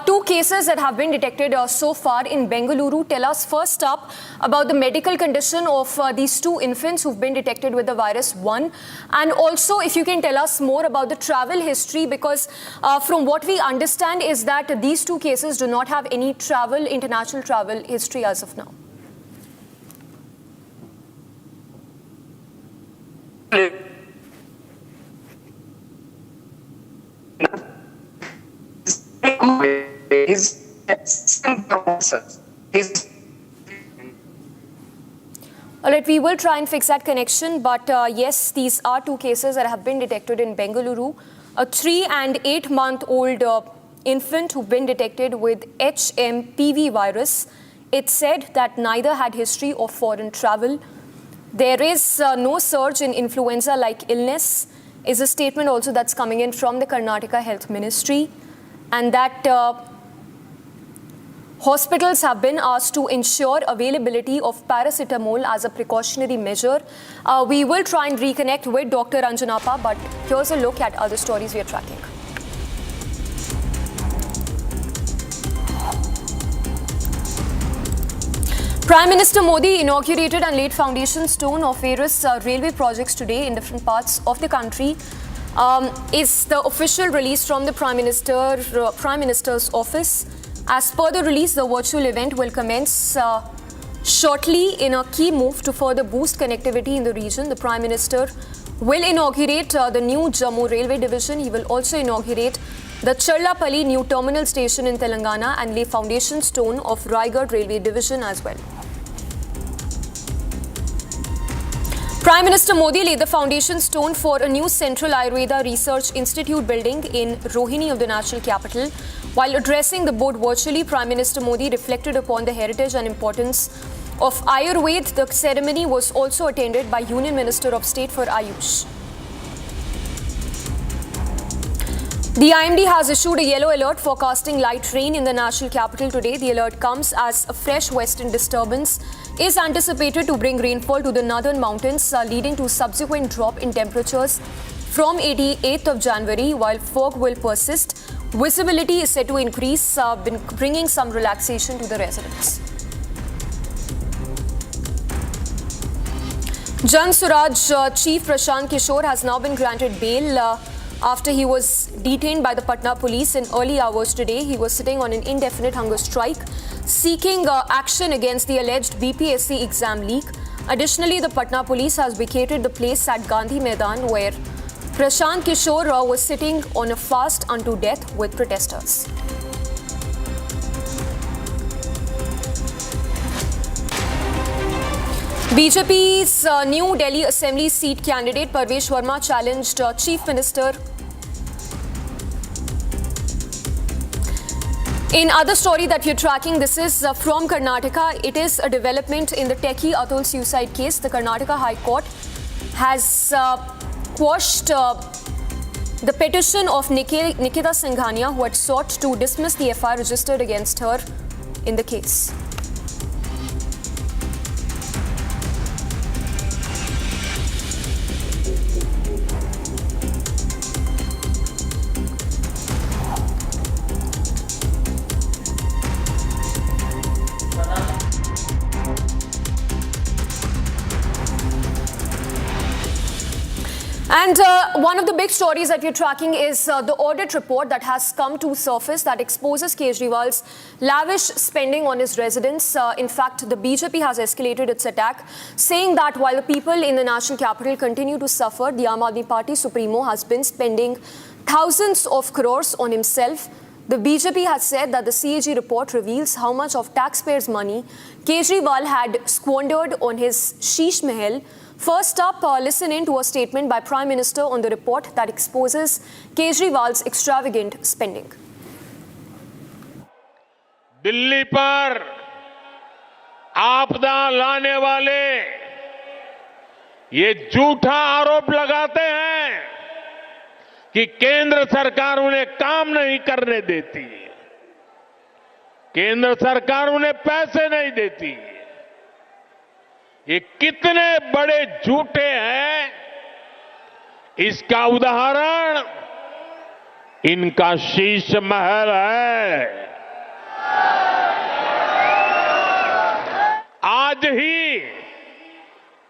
Two cases that have been detected so far in Bengaluru. Tell us first up about the medical condition of these two infants who've been detected with the virus 1. And also if you can tell us more about the travel history, because from what we understand is that these two cases do not have any international travel history as of now. Alright, we will try and fix that connection, but yes, these are two cases that have been detected in Bengaluru. A 3 and 8-month-old infant who've been detected with HMPV virus. It's said that neither had history of foreign travel. There is no surge in influenza-like illness, is a statement also that's coming in from the Karnataka Health Ministry, and that hospitals have been asked to ensure availability of paracetamol as a precautionary measure. We will try and reconnect with Dr. Anjanappa, but here's a look at other stories we are tracking. Prime Minister Modi inaugurated and laid foundation stone of various railway projects today in different parts of the country. Is the official release from the Prime Minister's office. As per the release, the virtual event will commence shortly in a key move to further boost connectivity in the region. The Prime Minister will inaugurate the new Jammu Railway Division. He will also inaugurate the Charlapalli new terminal station in Telangana and lay foundation stone of Raigad Railway Division as well. Prime Minister Modi laid the foundation stone for a new Central Ayurveda Research Institute building in Rohini of the national capital. While addressing the board virtually, Prime Minister Modi reflected upon the heritage and importance of Ayurveda. The ceremony was also attended by Union Minister of State for Ayush. The IMD has issued a yellow alert forecasting light rain in the national capital today. The alert comes as a fresh western disturbance is anticipated to bring rainfall to the northern mountains, leading to subsequent drop in temperatures from 8th of January. While fog will persist, visibility is set to increase, bringing some relaxation to the residents. Jan Suraaj Chief Prashant Kishore has now been granted bail after he was detained by the Patna Police in early hours today. He was sitting on an indefinite hunger strike, seeking action against the alleged BPSC exam leak. Additionally, the Patna Police has vacated the place at Gandhi Maidan where Prashant Kishore was sitting on a fast unto death with protesters. BJP's new Delhi Assembly seat candidate Parvesh Verma challenged Chief Minister. In other story that we're tracking, this is from Karnataka. It is a development in the techie Atul suicide case. The Karnataka High Court has quashed the petition of Nikita Singhania, who had sought to dismiss the FIR registered against her in the case. And one of the big stories that we're tracking is the audit report that has come to surface that exposes Kejriwal's lavish spending on his residence. In fact, the BJP has escalated its attack, saying that while the people in the national capital continue to suffer, the Aam Aadmi Party Supremo has been spending thousands of crores on himself. The BJP has said that the CAG report reveals how much of taxpayers' money Kejriwal had squandered on his Sheesh Mahal, First up, listen in to a statement by Prime Minister on the report that exposes Kejriwal's extravagant spending. Delhi पर आपदा लाने वाले ये झूठा आरोप लगाते हैं कि केंद्र सरकार उन्हें काम नहीं करने देती, केंद्र सरकार उन्हें पैसे नहीं देती। ये कितने बड़े झूठे हैं, इसका उदाहरण इनका शीश महल है। आज ही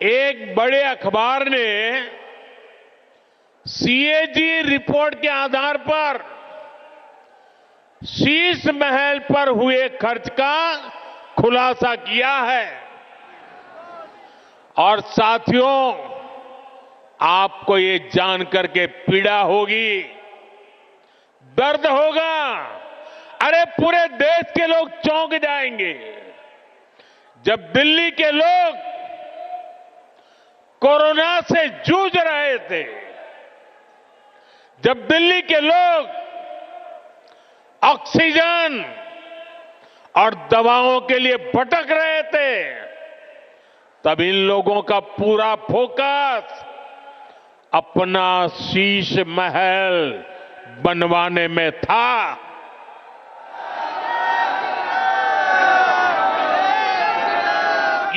एक बड़े अखबार ने सीएजी रिपोर्ट के आधार पर शीश महल पर हुए खर्च का खुलासा किया है। और साथियों, आपको ये जानकर के पीड़ा होगी, दर्द होगा, अरे पूरे देश के लोग चौंक जाएंगे जब दिल्ली के लोग कोरोना से जूझ रहे थे, जब दिल्ली के लोग ऑक्सीजन और दवाओं के लिए भटक रहे थे, तब इन लोगों का पूरा फोकस अपना शीश महल बनवाने में था।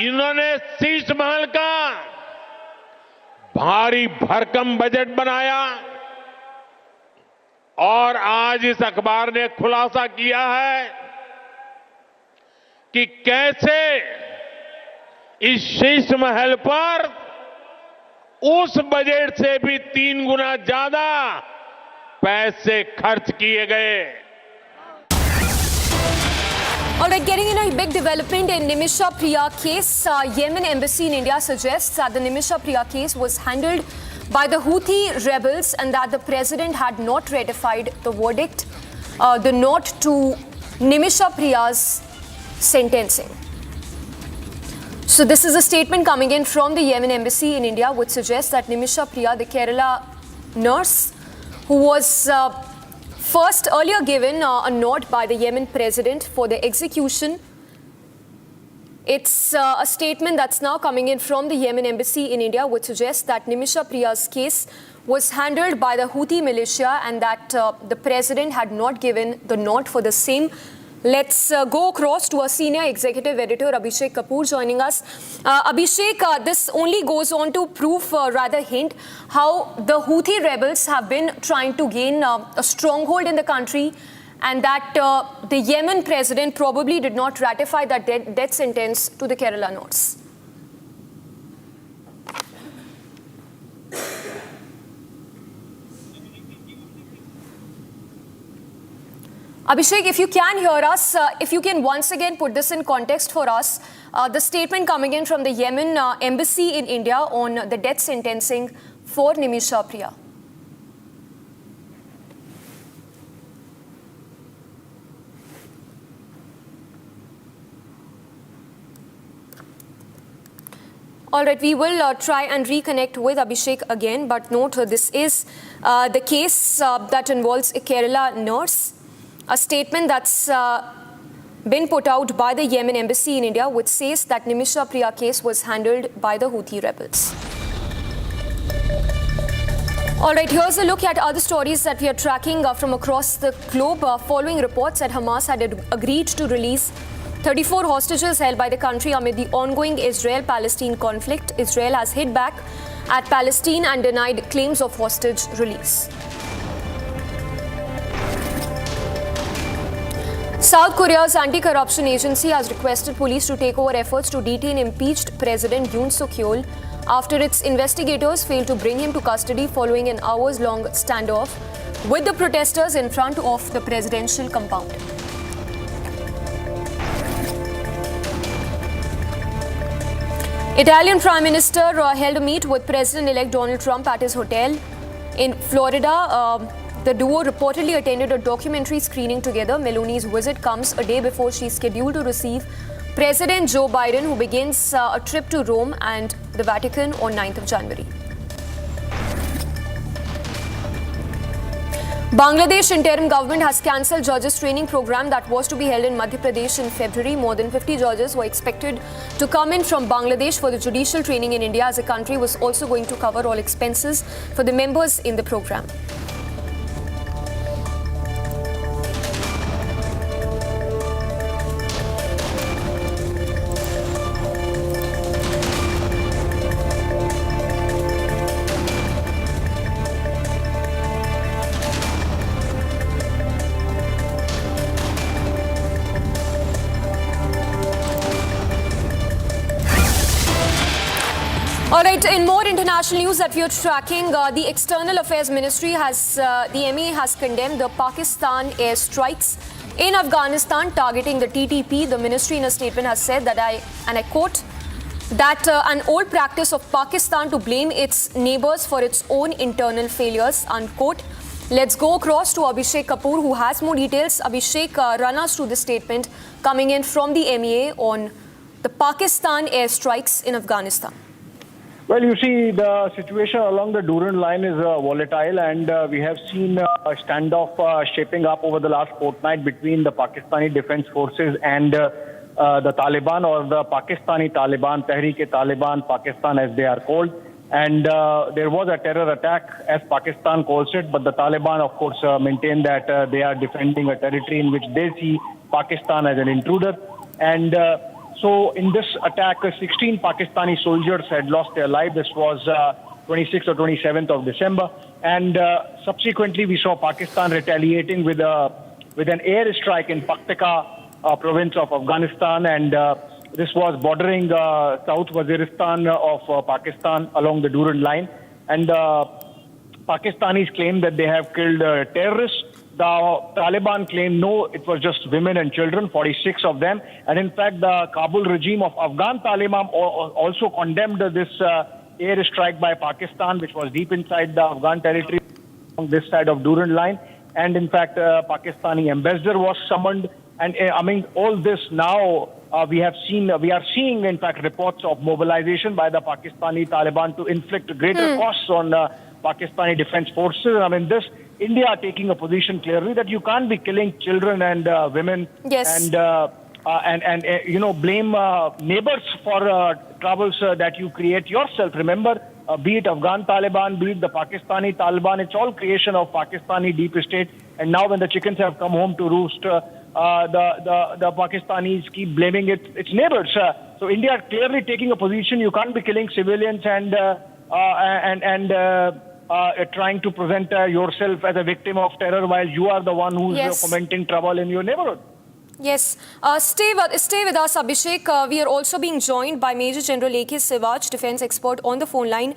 इन्होंने शीश महल का भारी भरकम बजट बनाया और आज इस अखबार ने खुलासा किया है कि कैसे इस शीश महल पर उस बजट से भी 3 गुना ज्यादा पैसे खर्च किए गए। All right, getting in a big development in Nimisha Priya case, Yemen Embassy in India suggests that the Nimisha Priya case was handled by the Houthi rebels and that the president had not ratified the verdict, the note to Nimisha Priya's sentencing. So this is a statement coming in from the Yemen Embassy in India which suggests that Nimisha Priya, the Kerala nurse, who was first earlier given a nod by the Yemen president for the execution. It's a statement that's now coming in from the Yemen embassy in India which suggests that Nimisha Priya's case was handled by the Houthi militia and that the president had not given the nod for the same. Let's go across to our senior executive editor Abhishek Kapoor joining us. Abhishek, this only goes on to prove, rather hint, how the Houthi rebels have been trying to gain a stronghold in the country and that the Yemen president probably did not ratify that death sentence to the Kerala Norths. Abhishek, if you can hear us, if you can once again put this in context for us, the statement coming in from the Yemen embassy in India on the death sentencing for Nimisha Priya. All right, we will try and reconnect with Abhishek again, but note this is the case that involves a Kerala nurse. A statement that's been put out by the Yemen embassy in India which says that Nimisha Priya case was handled by the Houthi rebels. All right, here's a look at other stories that we are tracking from across the globe. Following reports that Hamas had agreed to release 34 hostages held by the country amid the ongoing Israel-Palestine conflict, Israel has hit back at Palestine and denied claims of hostage release. South Korea's anti-corruption agency has requested police to take over efforts to detain impeached President Yoon Suk-yeol after its investigators failed to bring him to custody following an hours-long standoff with the protesters in front of the presidential compound. Italian Prime Minister held a meet with President-elect Donald Trump at his hotel in Florida. The duo reportedly attended a documentary screening together. Meloni's visit comes a day before she's scheduled to receive President Joe Biden, who begins a trip to Rome and the Vatican on 9th of January. Bangladesh interim government has cancelled judges training program that was to be held in Madhya Pradesh in February. More than 50 judges were expected to come in from Bangladesh for the judicial training in India, as the country was also going to cover all expenses for the members in the program. All right, in more international news that we are tracking, the External Affairs Ministry the MA has condemned the Pakistan airstrikes in Afghanistan targeting the TTP. The ministry in a statement has said that, and I quote, that an old practice of Pakistan to blame its neighbors for its own internal failures, unquote. Let's go across to Abhishek Kapoor, who has more details. Abhishek, run us through the statement coming in from the MEA on the Pakistan airstrikes in Afghanistan. Well, you see, the situation along the Durand line is volatile, and we have seen a standoff shaping up over the last fortnight between the Pakistani Defense Forces and the Taliban, or the Pakistani Taliban, Tehreek-e-Taliban Pakistan as they are called. And there was a terror attack, as Pakistan calls it, but the Taliban, of course, maintain that they are defending a territory in which they see Pakistan as an intruder. And so in this attack, 16 Pakistani soldiers had lost their lives. This was 26th or 27th of December. And subsequently, we saw Pakistan retaliating with an airstrike in Paktika province of Afghanistan. And this was bordering South Waziristan of Pakistan along the Durand line. And Pakistanis claim that they have killed terrorists. The Taliban claim no, it was just women and children, 46 of them. And in fact, the Kabul regime of Afghan Taliban also condemned this airstrike by Pakistan, which was deep inside the Afghan territory on this side of Durand line. And in fact, Pakistani ambassador was summoned. And among all this now, we are seeing, in fact, reports of mobilization by the Pakistani Taliban to inflict greater costs on Pakistani Defense Forces. I mean, India taking a position clearly that you can't be killing children and women, yes, and blame neighbors for troubles that you create yourself. Remember, be it Afghan Taliban, be it the Pakistani Taliban, it's all creation of Pakistani deep state. And now when the chickens have come home to roost, the Pakistanis keep blaming its neighbors. So India clearly taking a position. You can't be killing civilians and trying to present yourself as a victim of terror while you are the one who's fomenting trouble in your neighborhood. Yes. Stay with us, Abhishek. We are also being joined by Major General A.K. Siraj, defense expert, on the phone line.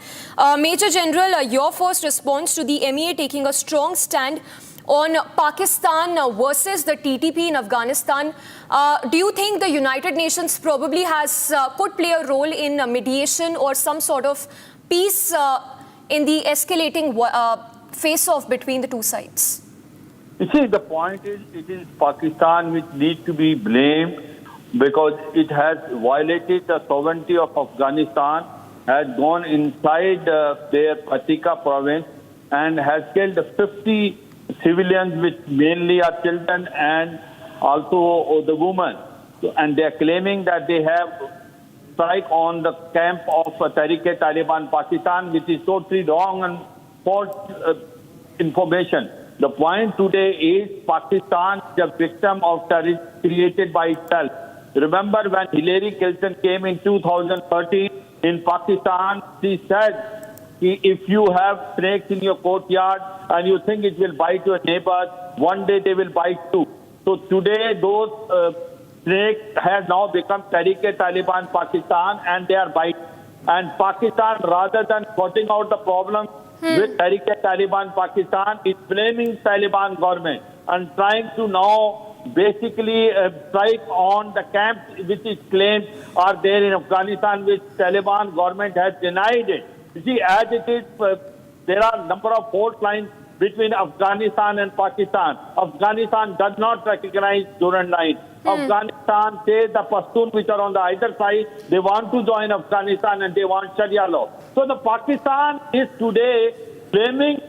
Major General, your first response to the MEA taking a strong stand on Pakistan versus the TTP in Afghanistan. Do you think the United Nations probably could play a role in mediation or some sort of peace in the escalating face-off between the two sides? You see, the point is, it is Pakistan which needs to be blamed because it has violated the sovereignty of Afghanistan, has gone inside their Paktika province and has killed 50 civilians, which mainly are children and also the women. And they are claiming that they have strike on the camp of Tehreek-e-Taliban Pakistan, which is totally wrong and false information. The point today is Pakistan is a victim of terror created by itself. Remember when Hillary Clinton came in 2013 in Pakistan, she said, if you have snakes in your courtyard and you think it will bite your neighbors, one day they will bite you. So today those snakes have now become Tehreek-e-Taliban Pakistan and they are biting. And Pakistan, rather than sorting out the problem with Tehreek-e-Taliban Pakistan, is blaming Taliban government and trying to now basically strike on the camps which is claimed are there in Afghanistan, which Taliban government has denied it. You see, as it is, there are a number of fault lines between Afghanistan and Pakistan. Afghanistan does not recognize Durand Line. Afghanistan says the Pashtun which are on the either side, they want to join Afghanistan and they want Sharia law. So the Pakistan is today blaming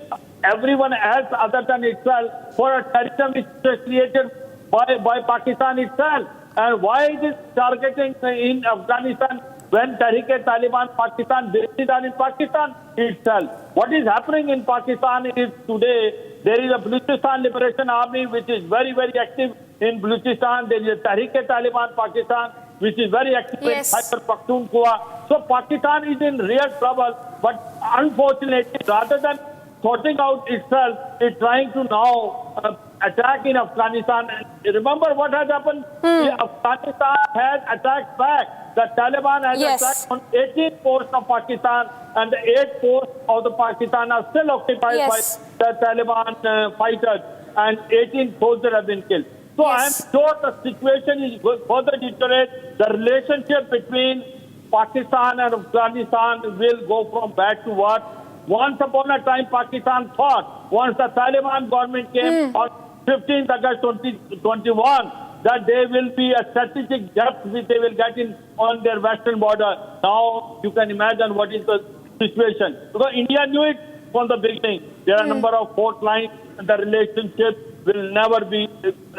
everyone else other than itself for a terrorism which was created by Pakistan itself. And why it is targeting in Afghanistan when Tehreek-e-Taliban Pakistan, based on in Pakistan itself? What is happening in Pakistan is today there is a Balochistan Liberation Army which is very, very active in Balochistan. There is a Tehreek-e-Taliban Pakistan which is very active in Khyber Pakhtunkhwa. So Pakistan is in real trouble, but unfortunately, rather than sorting out itself, it's trying to now attack in Afghanistan. And remember what has happened? Afghanistan has attacked back. The Taliban has attacked on 18 posts of Pakistan, and the 8 posts of the Pakistan are still occupied by the Taliban fighters, and 18 soldiers have been killed. So I am sure the situation is further deteriorate. The relationship between Pakistan and Afghanistan will go from bad to worse. Once upon a time, Pakistan thought, once the Taliban government came on 15th August 2021, that there will be a strategic depth which they will get in on their western border. Now you can imagine what is the situation. Because India knew it from the beginning. There are a number of fault lines, and the relationship will never be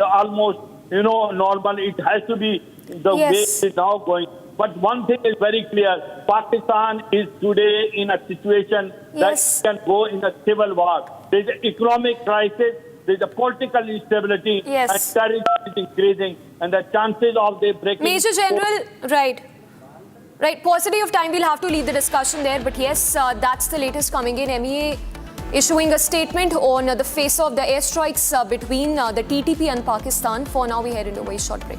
almost, normal. It has to be the way it is now going. But one thing is very clear. Pakistan is today in a situation that can go in a civil war. There is an economic crisis. There is a political instability. And terrorism is increasing. And the chances of they breaking... Major General, right. Paucity of time, we'll have to leave the discussion there. But yes, that's the latest coming in. MEA issuing a statement on the face of the airstrikes between the TTP and Pakistan. For now, we head into a very short break.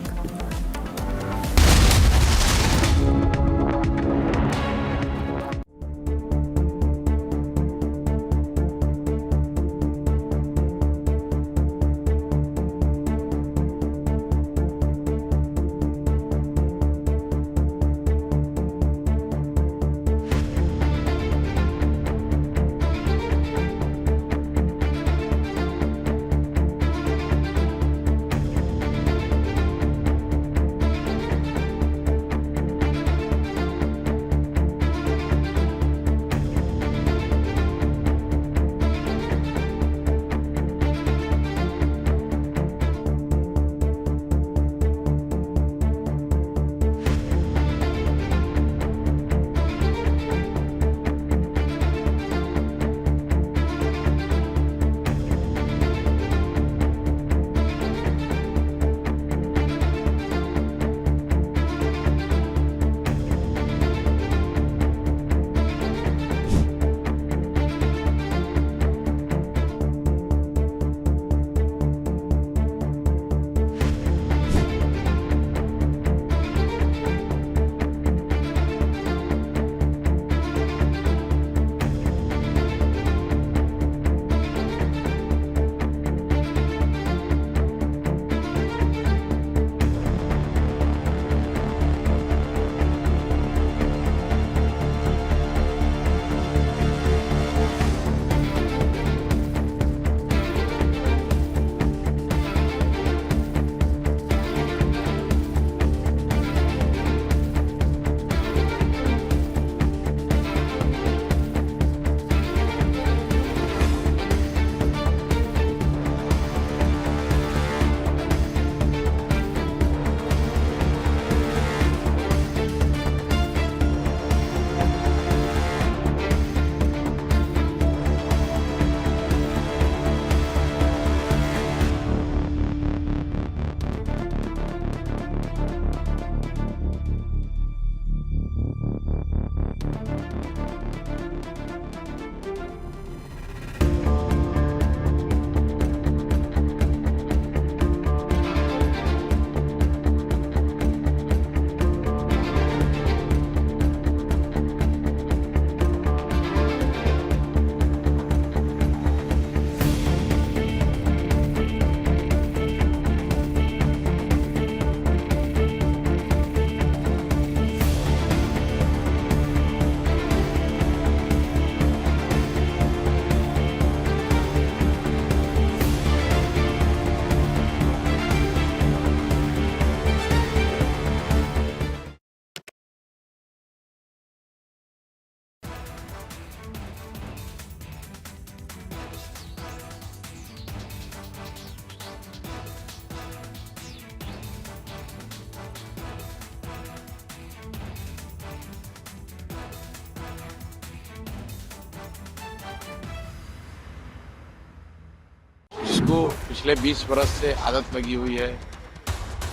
को पिछले 20 बरस से आदत लगी हुई है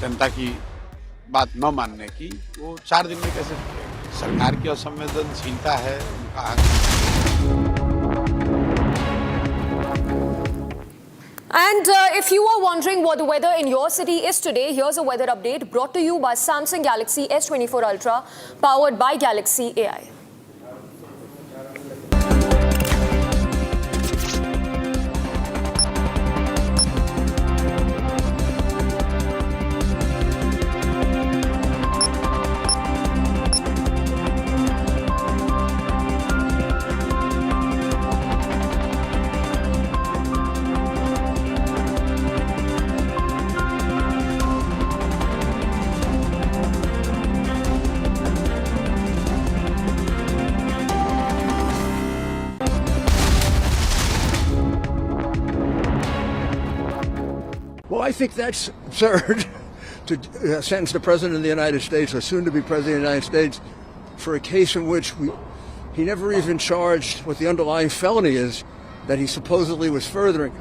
जनता की बात न मानने की, वो 4 दिन में कैसे चलेगा? सरकार की असंवेदनशीलता है, उनका And if you are wondering what the weather in your city is today, here's a weather update brought to you by Samsung Galaxy S24 Ultra, powered by Galaxy AI. Well, I think that's absurd to sentence the President of the United States, or soon to be President of the United States, for a case in which he never even charged what the underlying felony is that he supposedly was furthering.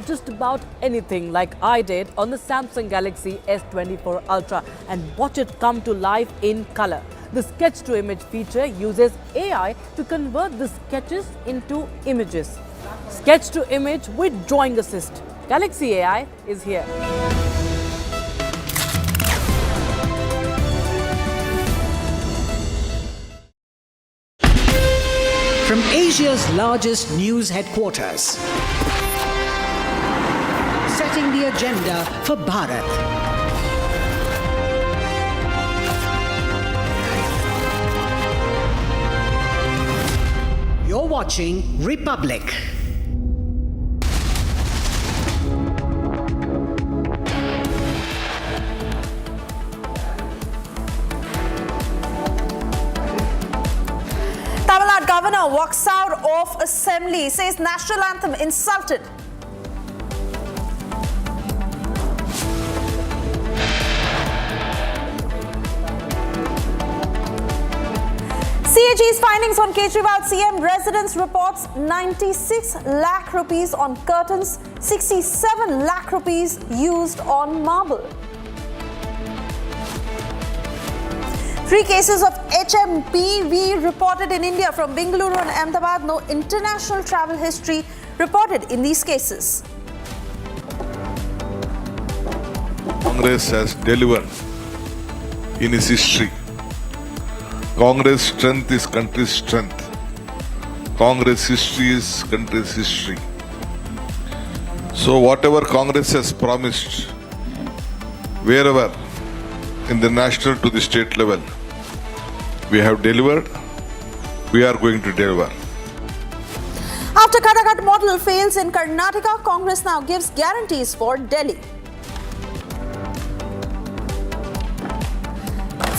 Just about anything like I did on the Samsung Galaxy S24 Ultra and watch it come to life in color. The sketch to image feature uses AI to convert the sketches into images. Sketch to image with drawing assist. Galaxy AI is here. From Asia's largest news headquarters, setting the agenda for Bharat. You're watching Republic. Tamil Nadu governor walks out of assembly, says national anthem insulted. CAG's findings on Kejriwal CM residence reports 96 lakh rupees on curtains, 67 lakh rupees used on marble. 3 cases of HMPV reported in India from Bengaluru and Ahmedabad. No international travel history reported in these cases. Congress has delivered in its history. Congress strength is country's strength. Congress history is country's history. So whatever Congress has promised, wherever, in the national to the state level, we have delivered, we are going to deliver. After Karnataka model fails in Karnataka, Congress now gives guarantees for Delhi.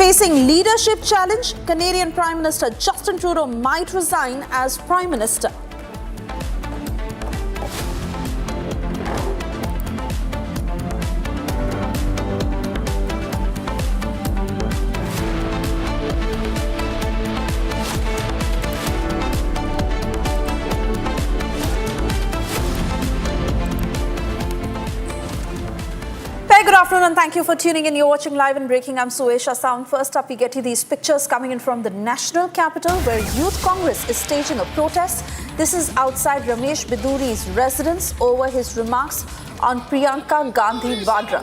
Facing leadership challenge, Canadian Prime Minister Justin Trudeau might resign as Prime Minister. Good afternoon and thank you for tuning in. You're watching Live and Breaking. I'm Suesha Sound. First up, we get you these pictures coming in from the National Capital where Youth Congress is staging a protest. This is outside Ramesh Biduri's residence over his remarks on Priyanka Gandhi Vadra.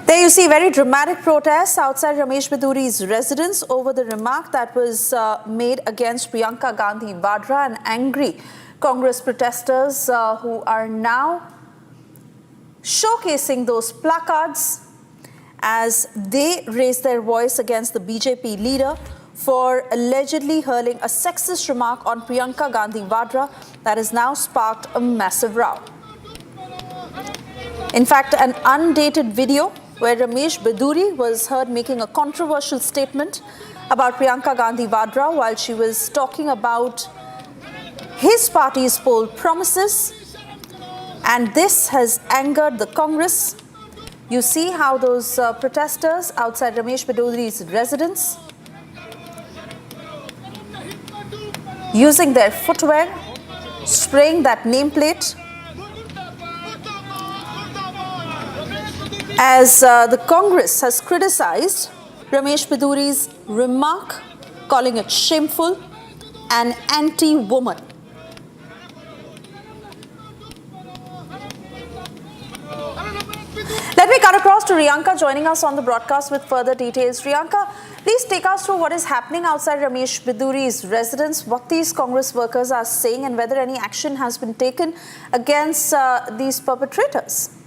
There you see very dramatic protests outside Ramesh Biduri's residence over the remark that was made against Priyanka Gandhi Vadra, and angry Congress protesters who are now showcasing those placards as they raise their voice against the BJP leader for allegedly hurling a sexist remark on Priyanka Gandhi Vadra that has now sparked a massive row. In fact, an undated video where Ramesh Biduri was heard making a controversial statement about Priyanka Gandhi Vadra while she was talking about his party's poll promises, and this has angered the Congress. You see how those protesters outside Ramesh Biduri's residence, using their footwear, spraying that nameplate, as the Congress has criticized Ramesh Biduri's remark, calling it shameful and anti-woman. Let me cut across to Riyanka joining us on the broadcast with further details. Riyanka, please take us through what is happening outside Ramesh Biduri's residence, what these Congress workers are saying, and whether any action has been taken against these perpetrators.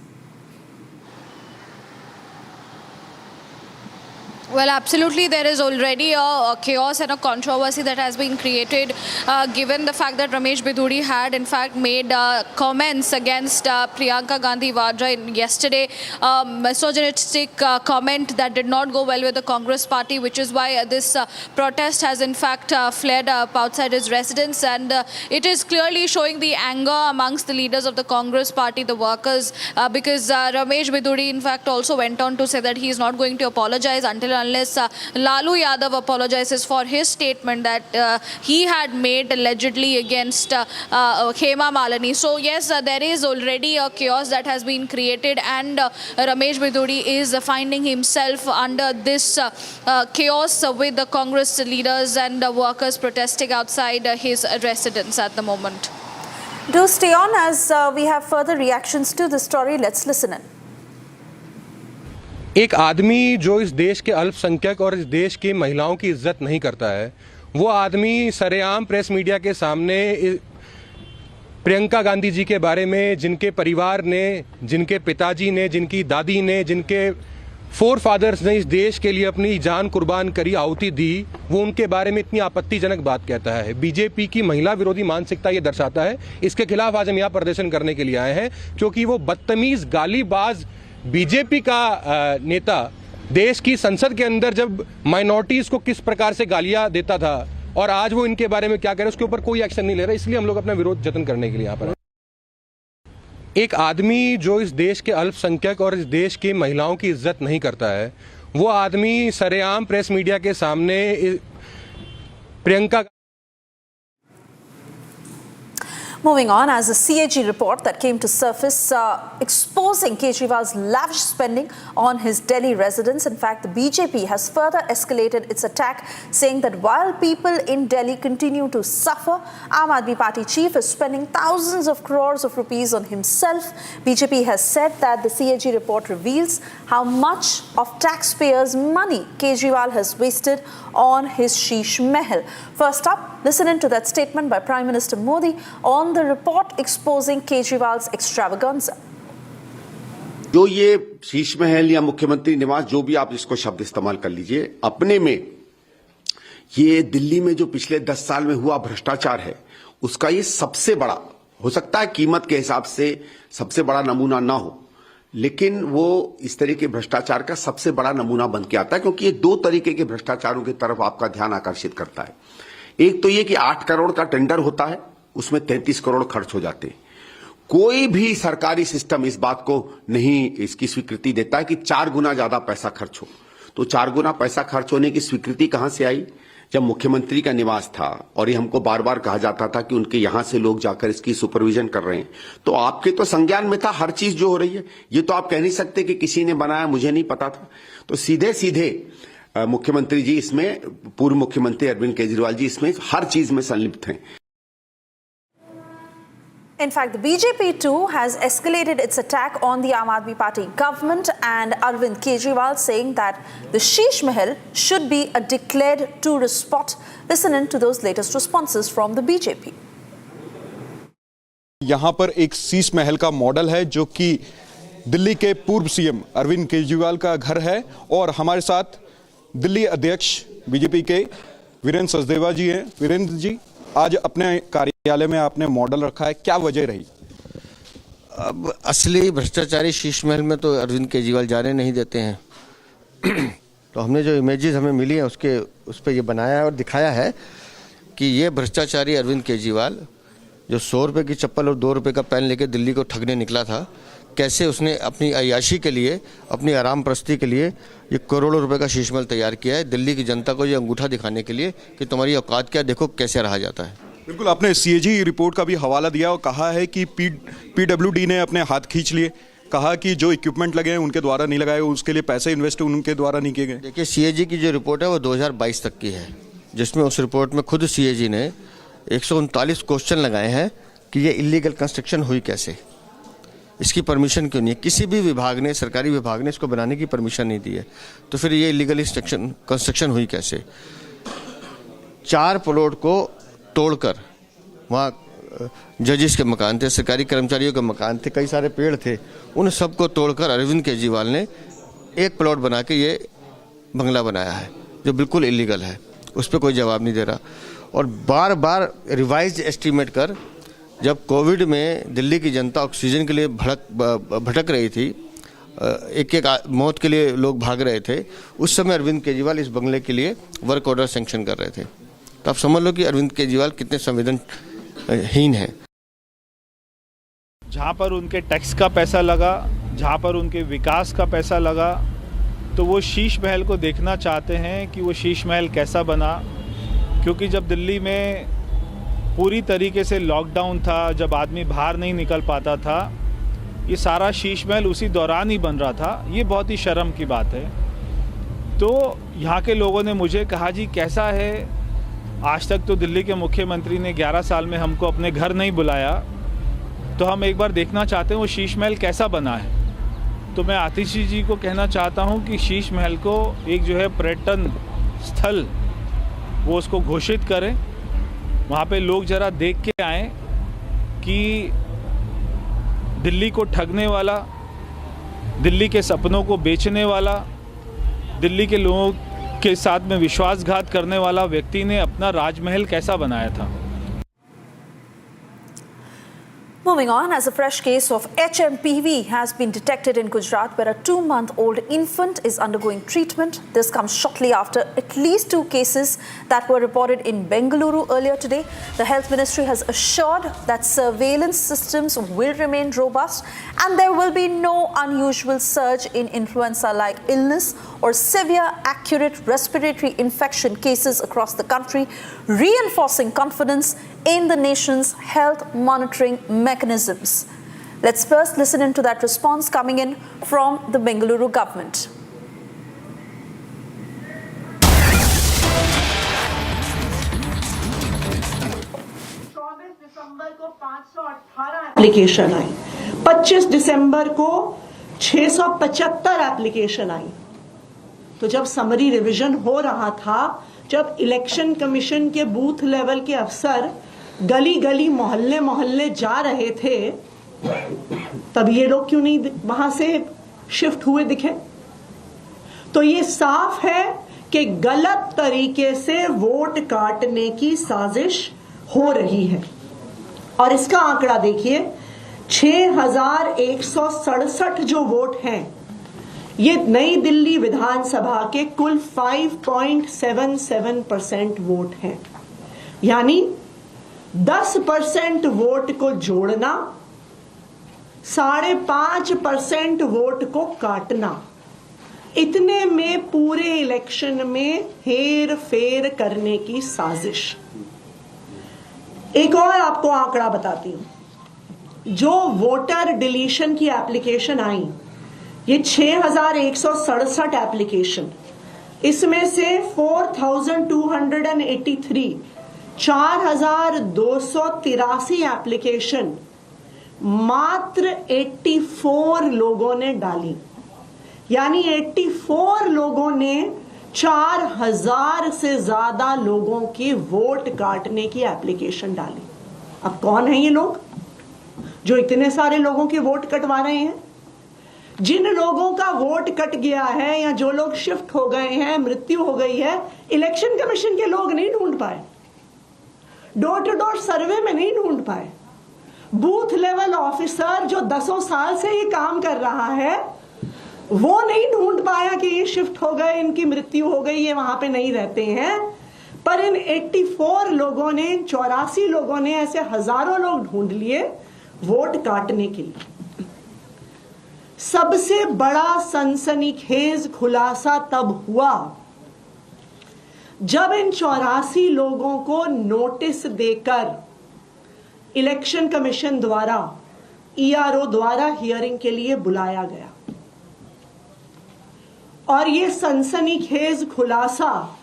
Well, absolutely. There is already a chaos and a controversy that has been created given the fact that Ramesh Biduri had in fact made comments against Priyanka Gandhi Vadra yesterday, misogynistic comment that did not go well with the Congress party, which is why this protest has in fact flared up outside his residence, and it is clearly showing the anger amongst the leaders of the Congress party, the workers, because Ramesh Biduri in fact also went on to say that he is not going to apologize until unless Lalu Yadav apologizes for his statement that he had made allegedly against Hema Malini. So yes, there is already a chaos that has been created, and Ramesh Biduri is finding himself under this chaos with the Congress leaders and workers protesting outside his residence at the moment. Do stay on as we have further reactions to the story. Let's listen in. एक आदमी जो इस देश के अल्पसंख्यक और इस देश की महिलाओं की इज्जत नहीं करता है, वो आदमी सरेआम प्रेस मीडिया के सामने प्रियंका गांधी जी के बारे में, जिनके परिवार ने, जिनके पिताजी ने, जिनकी दादी ने, जिनके फोर फादर्स ने इस देश के लिए अपनी जान कुर्बान करी, आहुति दी, वो उनके बारे में इतनी आपत्तिजनक बात कहता है। बीजेपी की महिला विरोधी मानसिकता ये दर्शाता है। इसके खिलाफ आज हम यहाँ प्रदर्शन करने के लिए आए हैं, क्योंकि वो बदतमीज गालीबाज बीजेपी का नेता देश की संसद के अंदर जब माइनॉरिटीज को किस प्रकार से गालियां देता था, और आज वो इनके बारे में क्या कह रहे हैं, उसके ऊपर कोई एक्शन नहीं ले रहा। इसलिए हम लोग अपना विरोध जतन करने के लिए यहाँ पर हैं। एक आदमी जो इस देश के अल्पसंख्यक और इस देश की महिलाओं की इज्जत नहीं करता है, वो आदमी सरेआम प्रेस मीडिया के सामने Priyanka. Moving on, as a CAG report that came to surface exposing Kejriwal's lavish spending on his Delhi residence. In fact, the BJP has further escalated its attack, saying that while people in Delhi continue to suffer, Aam Aadmi Party chief is spending thousands of crores of rupees on himself. BJP has said that the CAG report reveals how much of taxpayers' money Kejriwal has wasted on his Sheesh Mahal. First up, listen in to that statement by Prime Minister Modi on the report exposing Kejriwal's extravaganza. जो ये शीश महल या मुख्यमंत्री निवास, जो भी आप इसको शब्द इस्तेमाल कर लीजिए, अपने में ये दिल्ली में जो पिछले 10 साल में हुआ भ्रष्टाचार है, उसका ये सबसे बड़ा, हो सकता है कीमत के हिसाब से सबसे बड़ा नमूना ना हो, लेकिन वो इस तरह के भ्रष्टाचार का सबसे बड़ा नमूना बन के आता है, क्योंकि ये 2 तरीके के भ्रष्टाचारों की तरफ आपका ध्यान आकर्षित करता है। एक तो ये कि 8 करोड़ का टेंडर होता है, उसमें 33 करोड़ खर्च हो जाते हैं। कोई भी सरकारी सिस्टम इस बात को नहीं इसकी स्वीकृति देता है कि 4 गुना ज्यादा पैसा खर्च हो। तो 4 गुना पैसा खर्च होने की स्वीकृति कहां से आई? जब मुख्यमंत्री का निवास था और ये हमको बार बार कहा जाता था कि उनके यहां से लोग जाकर इसकी सुपरविजन कर रहे हैं, तो आपके तो संज्ञान में था हर चीज जो हो रही है। ये तो आप कह नहीं सकते कि किसी ने बनाया, मुझे नहीं पता था। तो सीधे सीधे मुख्यमंत्री जी इसमें, पूर्व मुख्यमंत्री अरविंद केजरीवाल जी इसमें हर चीज में संलिप्त हैं। In fact, the BJP too has escalated its attack on the Aam Aadmi Party government and Arvind Kejriwal, saying that the Sheesh Mahal should be a declared tourist spot. Listen in to those latest responses from the BJP. यहाँ पर एक शीश महल का model है जो कि दिल्ली के पूर्व CM Arvind Kejriwal का घर है, और हमारे साथ दिल्ली अध्यक्ष बीजेपी के वीरेंद्र सचदेवा जी हैं। वीरेंद्र जी, आज अपने कार्यालय में आपने मॉडल रखा है, क्या वजह रही? अब असली भ्रष्टाचारी शीश महल में तो अरविंद केजरीवाल जाने नहीं देते हैं। तो हमने जो इमेजेस हमें मिली हैं उस पर ये बनाया है और दिखाया है कि ये भ्रष्टाचारी अरविंद केजरीवाल जो 100 रुपये की चप्पल और 2 रुपये का पेन लेके दिल्ली को ठगने निकला था, कैसे उसने अपनी अय्याशी के लिए, अपनी आराम प्रस्ती के लिए ये करोड़ों रुपए का शीश महल तैयार किया है, दिल्ली की जनता को ये अंगूठा दिखाने के लिए कि तुम्हारी औकात क्या, देखो कैसे रहा जाता है। बिल्कुल, आपने सीएजी रिपोर्ट का भी हवाला दिया और कहा है कि पीडब्ल्यूडी ने अपने हाथ खींच लिए, कहा कि जो इक्विपमेंट लगे हैं उनके द्वारा नहीं लगाए, उसके लिए पैसे इन्वेस्ट उनके द्वारा नहीं किए गए। देखिए, सीएजी की जो रिपोर्ट है वो 2022 तक की है, जिसमें उस रिपोर्ट में खुद सीएजी ने 139 क्वेश्चन लगाए हैं कि ये इलीगल कंस्ट्रक्शन हुई कैसे, इसकी परमिशन क्यों नहीं है, किसी भी विभाग ने, सरकारी विभाग ने इसको बनाने की परमिशन नहीं दी है, तो फिर ये इलीगल कंस्ट्रक्शन हुई कैसे। 4 प्लॉट को तोड़कर, वहाँ जजेस के मकान थे, सरकारी कर्मचारियों के मकान थे, कई सारे पेड़ थे, उन सबको तोड़कर अरविंद केजरीवाल ने एक प्लॉट बना के ये बंगला बनाया है जो बिल्कुल इलीगल है। उस पर कोई जवाब नहीं दे रहा, और बार बार रिवाइज एस्टीमेट कर, जब कोविड में दिल्ली की जनता ऑक्सीजन के लिए भटक रही थी, एक एक मौत के लिए लोग भाग रहे थे, उस समय अरविंद केजरीवाल इस बंगले के लिए वर्क ऑर्डर सैंक्शन कर रहे थे। तो आप समझ लो कि अरविंद केजरीवाल कितने संवेदनहीन हैं। जहाँ पर उनके टैक्स का पैसा लगा, जहाँ पर उनके विकास का पैसा लगा, तो वो शीश महल को देखना चाहते हैं कि वो शीश महल कैसा बना। क्योंकि जब दिल्ली में पूरी तरीके से लॉकडाउन था, जब आदमी बाहर नहीं निकल पाता था, ये सारा शीश महल उसी दौरान ही बन रहा था। ये बहुत ही शर्म की बात है। तो यहाँ के लोगों ने मुझे कहा, जी कैसा है, आज तक तो दिल्ली के मुख्यमंत्री ने 11 साल में हमको अपने घर नहीं बुलाया, तो हम एक बार देखना चाहते हैं वो शीश महल कैसा बना है। तो मैं आतिशी जी को कहना चाहता हूँ कि शीश महल को एक जो है पर्यटन स्थल वो उसको घोषित करें, वहाँ पे लोग ज़रा देख के आएँ कि दिल्ली को ठगने वाला, दिल्ली के सपनों को बेचने वाला, दिल्ली के लोगों के साथ में विश्वासघात करने वाला व्यक्ति ने अपना राजमहल कैसा बनाया था। Moving on, as a fresh case of HMPV has been detected in Gujarat, where a 2-month-old infant is undergoing treatment. This comes shortly after at least 2 cases that were reported in Bengaluru earlier today. The Health Ministry has assured that surveillance systems will remain robust and there will be no unusual surge in influenza-like illness or severe acute respiratory infection cases across the country, reinforcing confidence in the nation's health monitoring mechanisms. Let's first listen into that response coming in from the Bengaluru government. Application आई, 25 दिसंबर को 675 application आई। तो जब summary revision हो रहा था, जब election commission के बूथ लेवल के अफसर गली गली मोहल्ले मोहल्ले जा रहे थे, तब ये लोग क्यों नहीं वहां से शिफ्ट हुए दिखे। तो ये साफ है कि गलत तरीके से वोट काटने की साजिश हो रही है। और इसका आंकड़ा देखिए, 6167 जो वोट हैं, ये नई दिल्ली विधानसभा के कुल 5.77% वोट हैं। यानी 10% वोट को जोड़ना, 5.5% वोट को काटना, इतने में पूरे इलेक्शन में हेर फेर करने की साजिश। एक और आपको आंकड़ा बताती हूं, जो वोटर डिलीशन की एप्लीकेशन आई, ये 6167 एप्लीकेशन, इसमें से 4283 4283 एप्लीकेशन मात्र 84 लोगों ने डाली। यानी 84 लोगों ने 4000 से ज्यादा लोगों की वोट काटने की एप्लीकेशन डाली। अब कौन है ये लोग जो इतने सारे लोगों के वोट कटवा रहे हैं? जिन लोगों का वोट कट गया है या जो लोग शिफ्ट हो गए हैं, मृत्यु हो गई है, इलेक्शन कमीशन के लोग नहीं ढूंढ पाए, डोर टू डोर सर्वे में नहीं ढूंढ पाए, बूथ लेवल ऑफिसर जो 10 साल से ये काम कर रहा है वो नहीं ढूंढ पाया कि ये शिफ्ट हो गए, इनकी मृत्यु हो गई, ये वहां पे नहीं रहते हैं। पर इन 84 लोगों ने, 84 लोगों ने, ऐसे हजारों लोग ढूंढ लिए वोट काटने के लिए। सबसे बड़ा सनसनीखेज खुलासा तब हुआ जब इन 84 लोगों को नोटिस देकर इलेक्शन कमीशन द्वारा, ईआरओ द्वारा हियरिंग के लिए बुलाया गया। और ये सनसनीखेज खुलासा,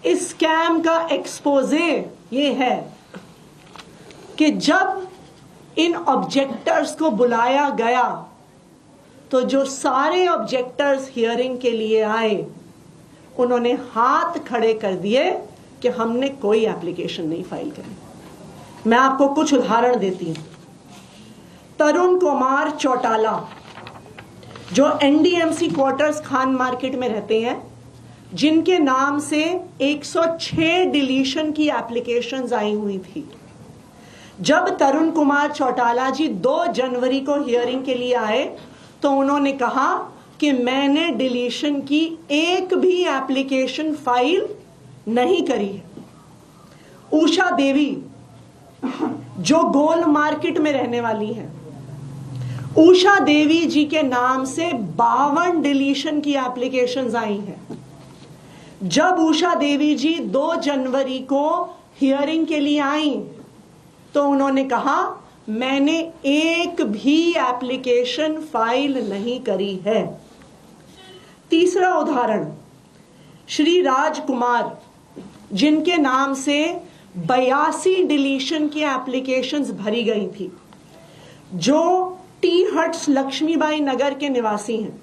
इस स्कैम का एक्सपोजे ये है कि जब इन ऑब्जेक्टर्स को बुलाया गया तो जो सारे ऑब्जेक्टर्स हियरिंग के लिए आए उन्होंने हाथ खड़े कर दिए कि हमने कोई एप्लीकेशन नहीं फाइल करी। मैं आपको कुछ उदाहरण देती हूं। तरुण कुमार चौटाला जो एनडीएमसी क्वार्टर्स खान मार्केट में रहते हैं, जिनके नाम से 106 डिलीशन की एप्लीकेशंस आई हुई थी। जब तरुण कुमार चौटाला जी 2 जनवरी को हियरिंग के लिए आए तो उन्होंने कहा कि मैंने डिलीशन की एक भी एप्लीकेशन फाइल नहीं करी है। उषा देवी जो गोल मार्केट में रहने वाली हैं, उषा देवी जी के नाम से 52 डिलीशन की एप्लीकेशंस आई हैं। जब उषा देवी जी 2 जनवरी को हियरिंग के लिए आई तो उन्होंने कहा मैंने एक भी एप्लीकेशन फाइल नहीं करी है। तीसरा उदाहरण, श्री राजकुमार जिनके नाम से 82 डिलीशन की एप्लीकेशंस भरी गई थी, जो टी हट्स लक्ष्मीबाई नगर के निवासी हैं।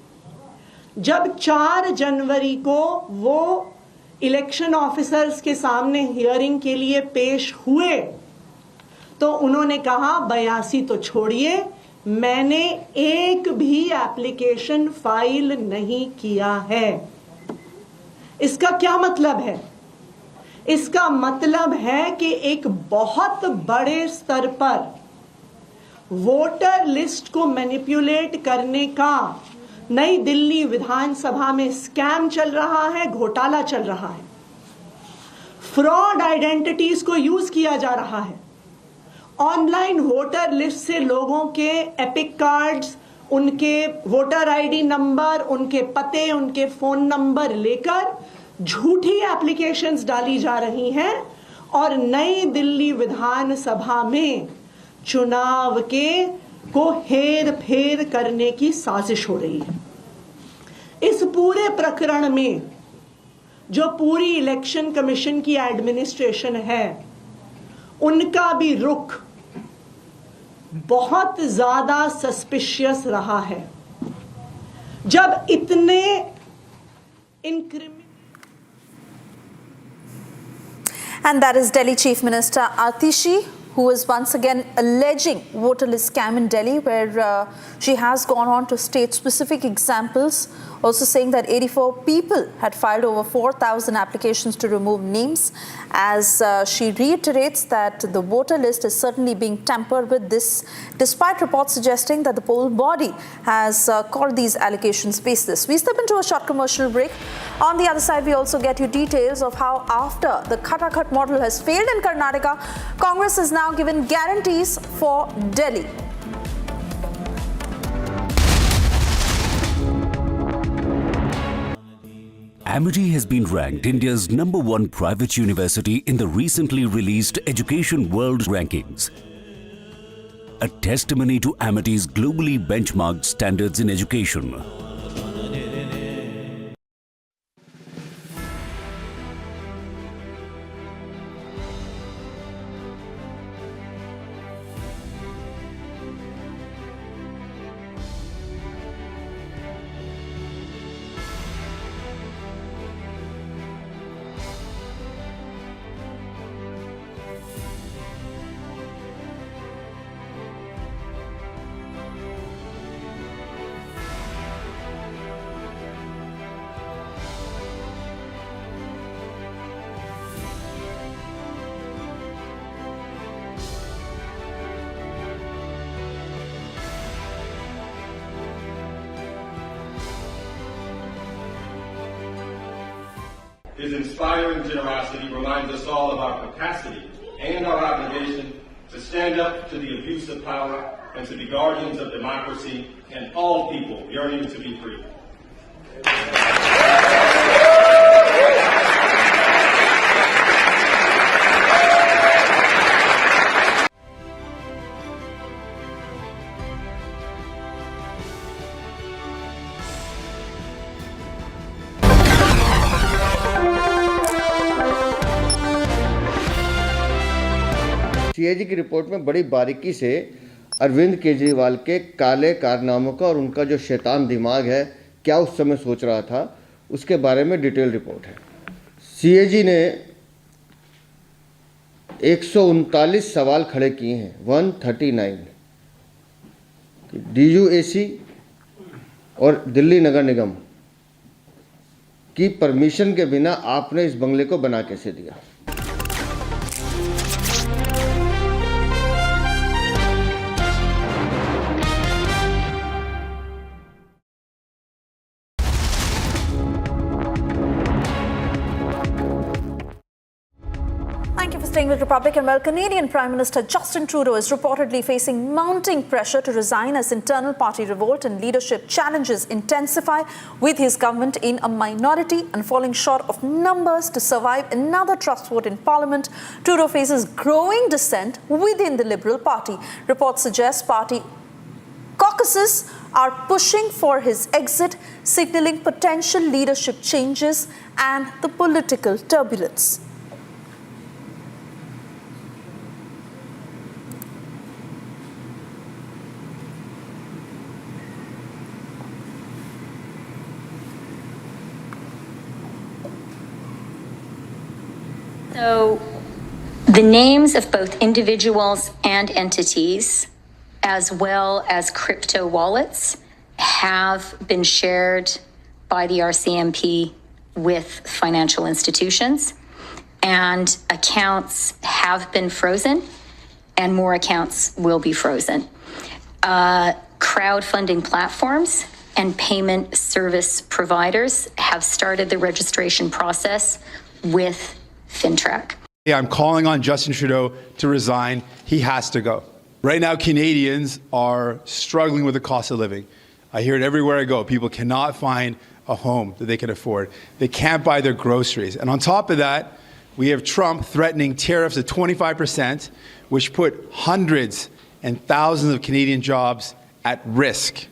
जब 4 जनवरी को वो इलेक्शन ऑफिसर्स के सामने हियरिंग के लिए पेश हुए तो उन्होंने कहा 82 तो छोड़िए, मैंने एक भी एप्लीकेशन फाइल नहीं किया है। इसका क्या मतलब है? इसका मतलब है कि एक बहुत बड़े स्तर पर वोटर लिस्ट को मैनिपुलेट करने का नई दिल्ली विधानसभा में स्कैम चल रहा है, घोटाला चल रहा है। फ्रॉड आइडेंटिटीज को यूज किया जा रहा है। ऑनलाइन वोटर लिस्ट से लोगों के एपिक कार्ड्स, उनके वोटर आईडी नंबर, उनके पते, उनके फोन नंबर लेकर झूठी एप्लीकेशंस डाली जा रही हैं और नई दिल्ली विधानसभा में चुनाव को हेर फेर करने की साजिश हो रही है। इस पूरे प्रकरण में जो पूरी इलेक्शन कमीशन की एडमिनिस्ट्रेशन है, उनका भी रुख बहुत ज्यादा सस्पिशियस रहा है। जब इतने And that is Delhi Chief Minister Atishi, who is once again alleging voter list scam in Delhi, where she has gone on to state specific examples, also saying that 84 people had filed over 4,000 applications to remove names, as she reiterates that the voter list is certainly being tampered with, this despite reports suggesting that the poll body has called these allegations baseless. We step into a short commercial break. On the other side, we also get you details of how after the Khatakhat model has failed in Karnataka, Congress has now given guarantees for Delhi. Amity has been ranked India's #1 private university in the recently released Education World Rankings, a testimony to Amity's globally benchmarked standards in education. His inspiring generosity reminds us all of our capacity and our obligation to stand up to the abuse of power and to be guardians of democracy and all people yearning to be free. CAG की report में बड़ी बारीकी से अरविंद केजरीवाल के काले कारनामों का और उनका जो शैतान दिमाग है क्या उस समय सोच रहा था, उसके बारे में डिटेल रिपोर्ट है। सीएजी ने 139 सवाल खड़े किए हैं, 139। डीयूएसी और दिल्ली नगर निगम की परमिशन के बिना आपने इस बंगले को बना कैसे दिया। Staying with Republic, and well, Canadian Prime Minister Justin Trudeau is reportedly facing mounting pressure to resign as internal party revolt and leadership challenges intensify, with his government in a minority and falling short of numbers to survive another trust vote in Parliament. Trudeau faces growing dissent within the Liberal Party. Reports suggest party caucuses are pushing for his exit, signalling potential leadership changes and the political turbulence. So, the names of both individuals and entities, as well as crypto wallets, have been shared by the RCMP with financial institutions, and accounts have been frozen, and more accounts will be frozen. Crowdfunding platforms and payment service providers have started the registration process with FinTrack. I'm calling on Justin Trudeau to resign. He has to go. Right now, Canadians are struggling with the cost of living. I hear it everywhere I go. People cannot find a home that they can afford. They can't buy their groceries. And on top of that, we have Trump threatening tariffs of 25%, which put hundreds and thousands of Canadian jobs at risk.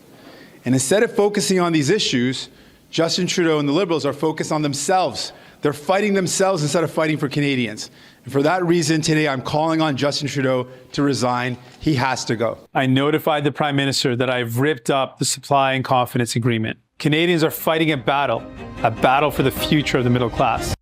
And instead of focusing on these issues, Justin Trudeau and the Liberals are focused on themselves. They're fighting themselves instead of fighting for Canadians. And for that reason, today I'm calling on Justin Trudeau to resign. He has to go. I notified the Prime Minister that I've ripped up the supply and confidence agreement. Canadians are fighting a battle for the future of the middle class.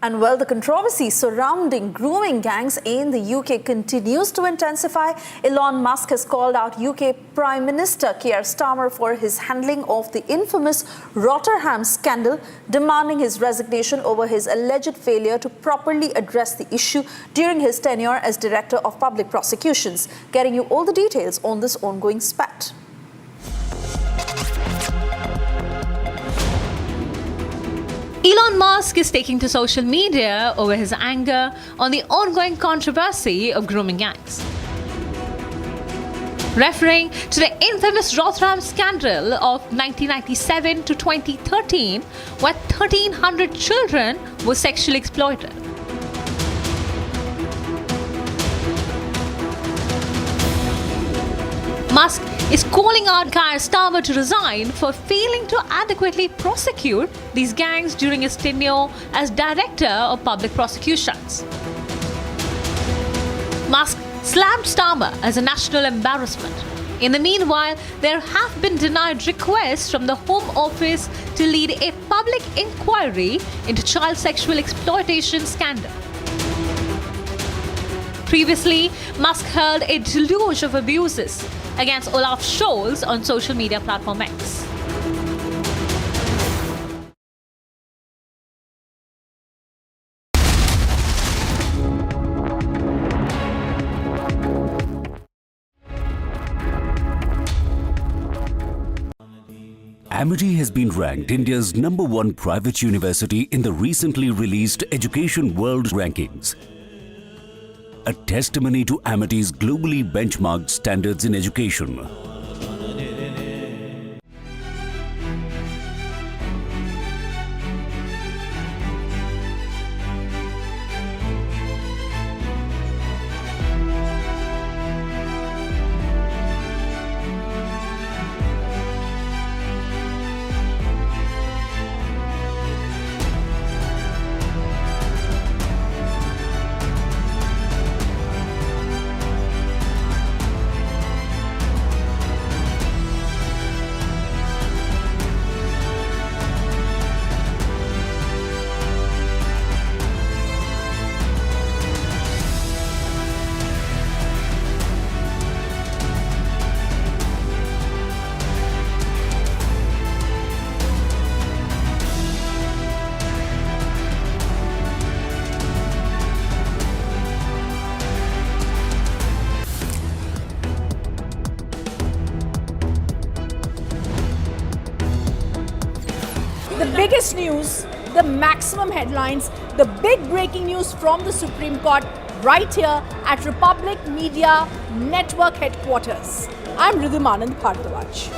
And well, the controversy surrounding grooming gangs in the UK continues to intensify. Elon Musk has called out UK Prime Minister Keir Starmer for his handling of the infamous Rotterdam scandal, demanding his resignation over his alleged failure to properly address the issue during his tenure as Director of Public Prosecutions. Getting you all the details on this ongoing spat. Elon Musk is taking to social media over his anger on the ongoing controversy of grooming gangs. Referring to the infamous Rotterdam scandal of 1997 to 2013, where 1,300 children were sexually exploited. Musk is calling out Keir Starmer to resign for failing to adequately prosecute these gangs during his tenure as Director of Public Prosecutions. Musk slammed Starmer as a national embarrassment. In the meanwhile, there have been denied requests from the Home Office to lead a public inquiry into child sexual exploitation scandal. Previously, Musk hurled a deluge of abuses against Olaf Scholz on social media platform X. Amity has been ranked India's #1 private university in the recently released Education World Rankings. A testimony to Amity's globally benchmarked standards in education. Biggest news, the maximum headlines, the big breaking news from the Supreme Court right here at Republic Media Network headquarters. I'm Ridhimanand Bhardwaj.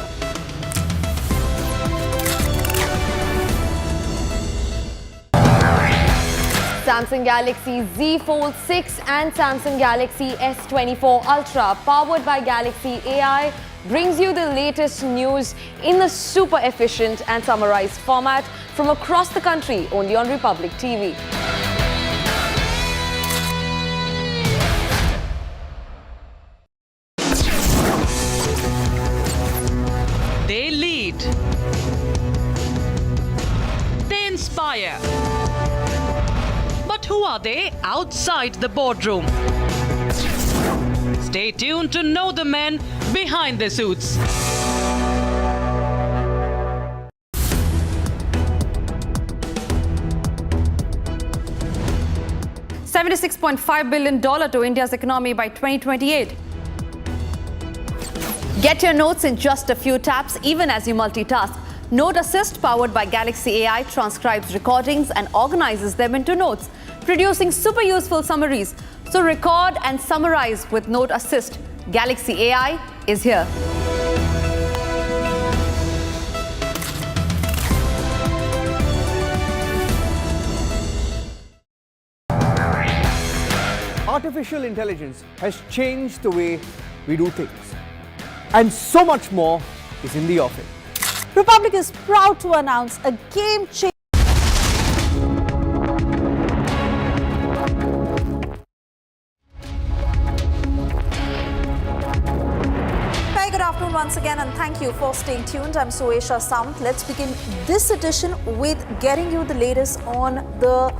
Samsung Galaxy Z Fold 6 and Samsung Galaxy S24 Ultra, powered by Galaxy AI, brings you the latest news in a super efficient and summarized format from across the country, only on Republic TV. They lead. They inspire. But who are they outside the boardroom? Stay tuned to know the men behind the suits. $76.5 billion to India's economy by 2028. Get your notes in just a few taps, even as you multitask. Note Assist, powered by Galaxy AI, transcribes recordings and organizes them into notes, producing super useful summaries. So record and summarize with Note Assist. Galaxy AI is here. Artificial intelligence has changed the way we do things. And so much more is in the offing. Republic is proud to announce a game-changing once again, and thank you for staying tuned. I'm Suesha Samth. Let's begin this edition with getting you the latest on the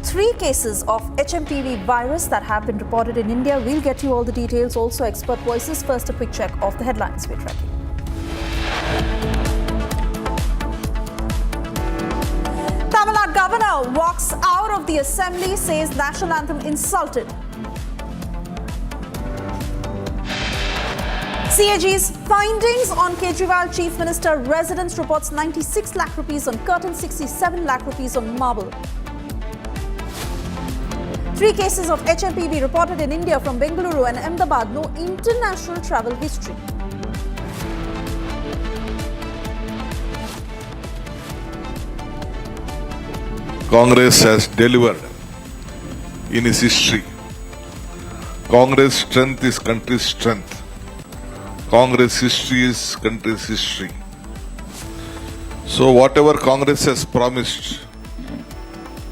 3 cases of HMPV virus that have been reported in India. We'll get you all the details, also expert voices. First, a quick check of the headlines we're tracking. Tamil Nadu governor walks out of the assembly, says national anthem insulted. CAG's findings on Kejriwal Chief Minister residence reports 96 lakh rupees on curtain, 67 lakh rupees on marble. 3 cases of HMPV reported in India from Bengaluru and Ahmedabad. No international travel history. Congress has delivered in its history. Congress strength is country's strength. Congress history is country's history. So whatever Congress has promised,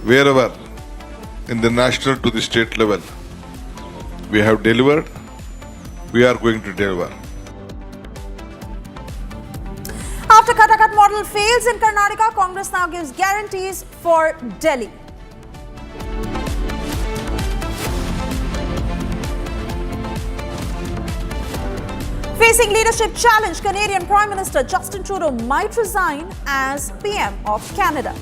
wherever, in the national to the state level, we have delivered, we are going to deliver. After Cuttack model fails in Karnataka, Congress now gives guarantees for Delhi. Facing leadership challenge, Canadian Prime Minister Justin Trudeau might resign as PM of Canada.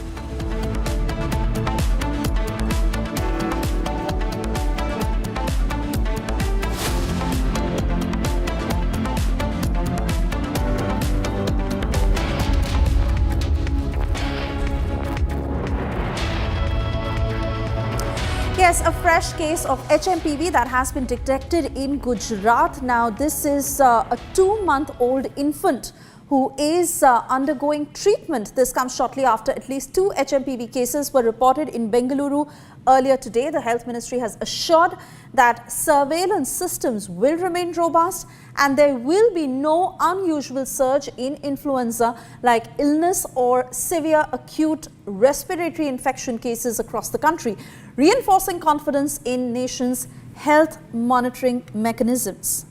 Yes, a fresh case of HMPV that has been detected in Gujarat. Now, this is a 2-month-old infant who is undergoing treatment. This comes shortly after at least 2 HMPV cases were reported in Bengaluru earlier today. The Health Ministry has assured that surveillance systems will remain robust and there will be no unusual surge in influenza like illness or severe acute respiratory infection cases across the country, reinforcing confidence in nation's health monitoring mechanisms.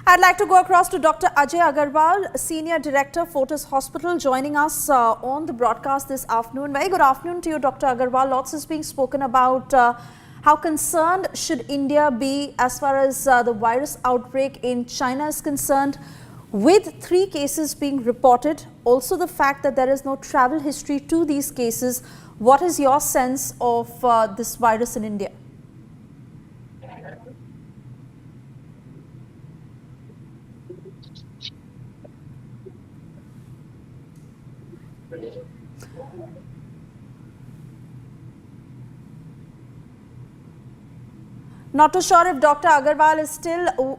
I'd like to go across to Dr. Ajay Agarwal, Senior Director, Fortis Hospital, joining us on the broadcast this afternoon. Very good afternoon to you, Dr. Agarwal. Lots is being spoken about how concerned should India be as far as the virus outbreak in China is concerned, with 3 cases being reported. Also the fact that there is no travel history to these cases. What is your sense of this virus in India? Not too sure if Dr. Agarwal is still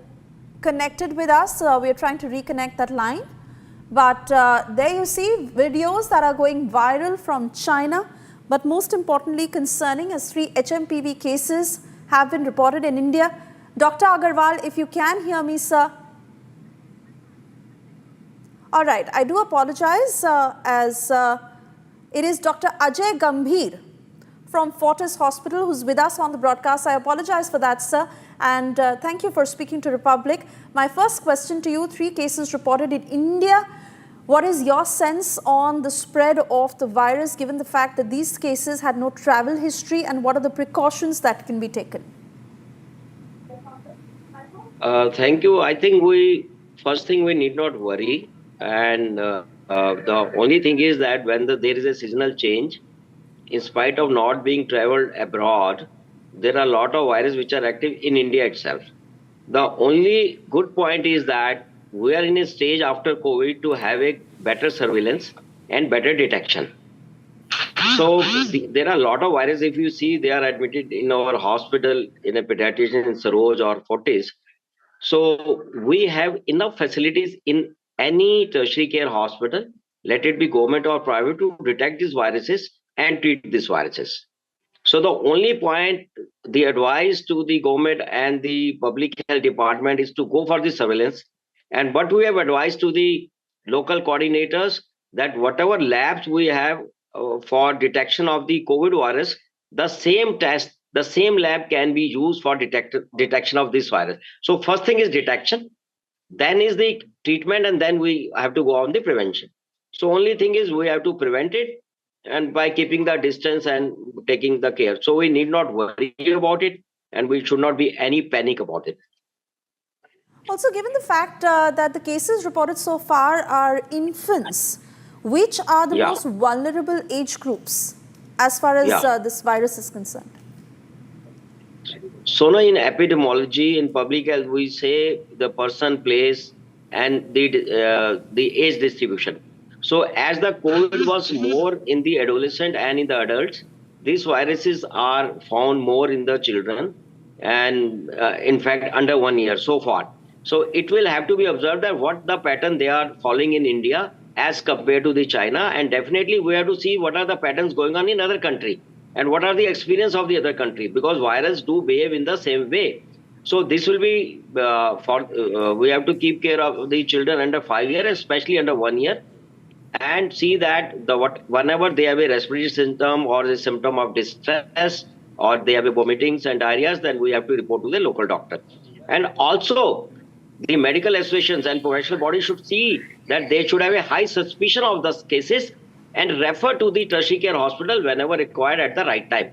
connected with us. We are trying to reconnect that line. But there you see videos that are going viral from China. But most importantly concerning, as 3 HMPV cases have been reported in India. Dr. Agarwal, if you can hear me, sir. All right, I do apologize as it is Dr. Ajay Gambhir from Fortis Hospital who's with us on the broadcast. I apologize for that, sir, and thank you for speaking to Republic. My first question to you, 3 cases reported in India. What is your sense on the spread of the virus given the fact that these cases had no travel history, and what are the precautions that can be taken? Thank you. I think first thing we need not worry, and the only thing is that when there is a seasonal change, in spite of not being traveled abroad, there are a lot of viruses which are active in India itself. The only good point is that we are in a stage after COVID to have a better surveillance and better detection. So there are a lot of viruses. If you see, they are admitted in our hospital in a pediatrician in Saroj or Fortis. So we have enough facilities in any tertiary care hospital, let it be government or private, to detect these viruses and treat these viruses. So the only point, the advice to the government and the public health department is to go for the surveillance. And what we have advised to the local coordinators, that whatever labs we have for detection of the COVID virus, the same test, the same lab can be used for detection of this virus. So first thing is detection, then is the treatment, and then we have to go on the prevention. So only thing is we have to prevent it, and by keeping the distance and taking the care. So we need not worry about it, and we should not be any panic about it. Also, given the fact that the cases reported so far are infants, which are the most vulnerable age groups as far as this virus is concerned? So now in epidemiology, in public health, we say the person, place, and the age distribution. So as the COVID was more in the adolescent and in the adults, these viruses are found more in the children, and in fact under 1 year so far. So it will have to be observed that what the pattern they are following in India as compared to the China, and definitely we have to see what are the patterns going on in other country and what are the experience of the other country, because virus do behave in the same way. So this will be we have to keep care of the children under 5 years, especially under 1 year, and see that whenever they have a respiratory symptom or a symptom of distress, or they have a vomitings and diarrhea, then we have to report to the local doctor. And also the medical associations and professional bodies should see that they should have a high suspicion of those cases and refer to the tertiary care hospital whenever required at the right time.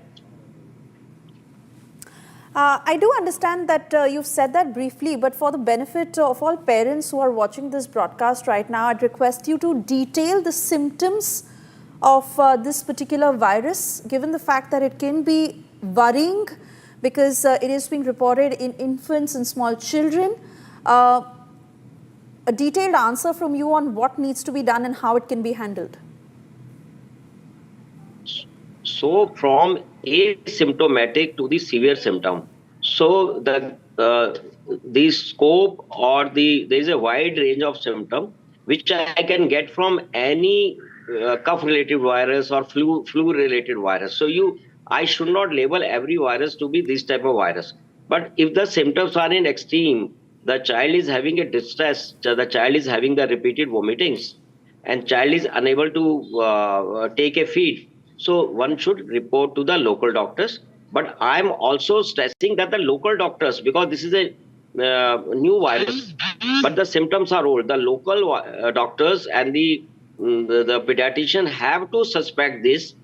I do understand that you've said that briefly, but for the benefit of all parents who are watching this broadcast right now, I'd request you to detail the symptoms of this particular virus, given the fact that it can be worrying because it is being reported in infants and small children. A detailed answer from you on what needs to be done and how it can be handled. So from asymptomatic to the severe symptom. So the scope or there is a wide range of symptom which I can get from any cough-related virus or flu-related virus. So I should not label every virus to be this type of virus. But if the symptoms are in extreme, the child is having a distress, the child is having the repeated vomitings, and child is unable to take a feed, so one should report to the local doctors. But I'm also stressing that the local doctors, because this is a new virus, but the symptoms are old, the local doctors and the pediatrician have to suspect this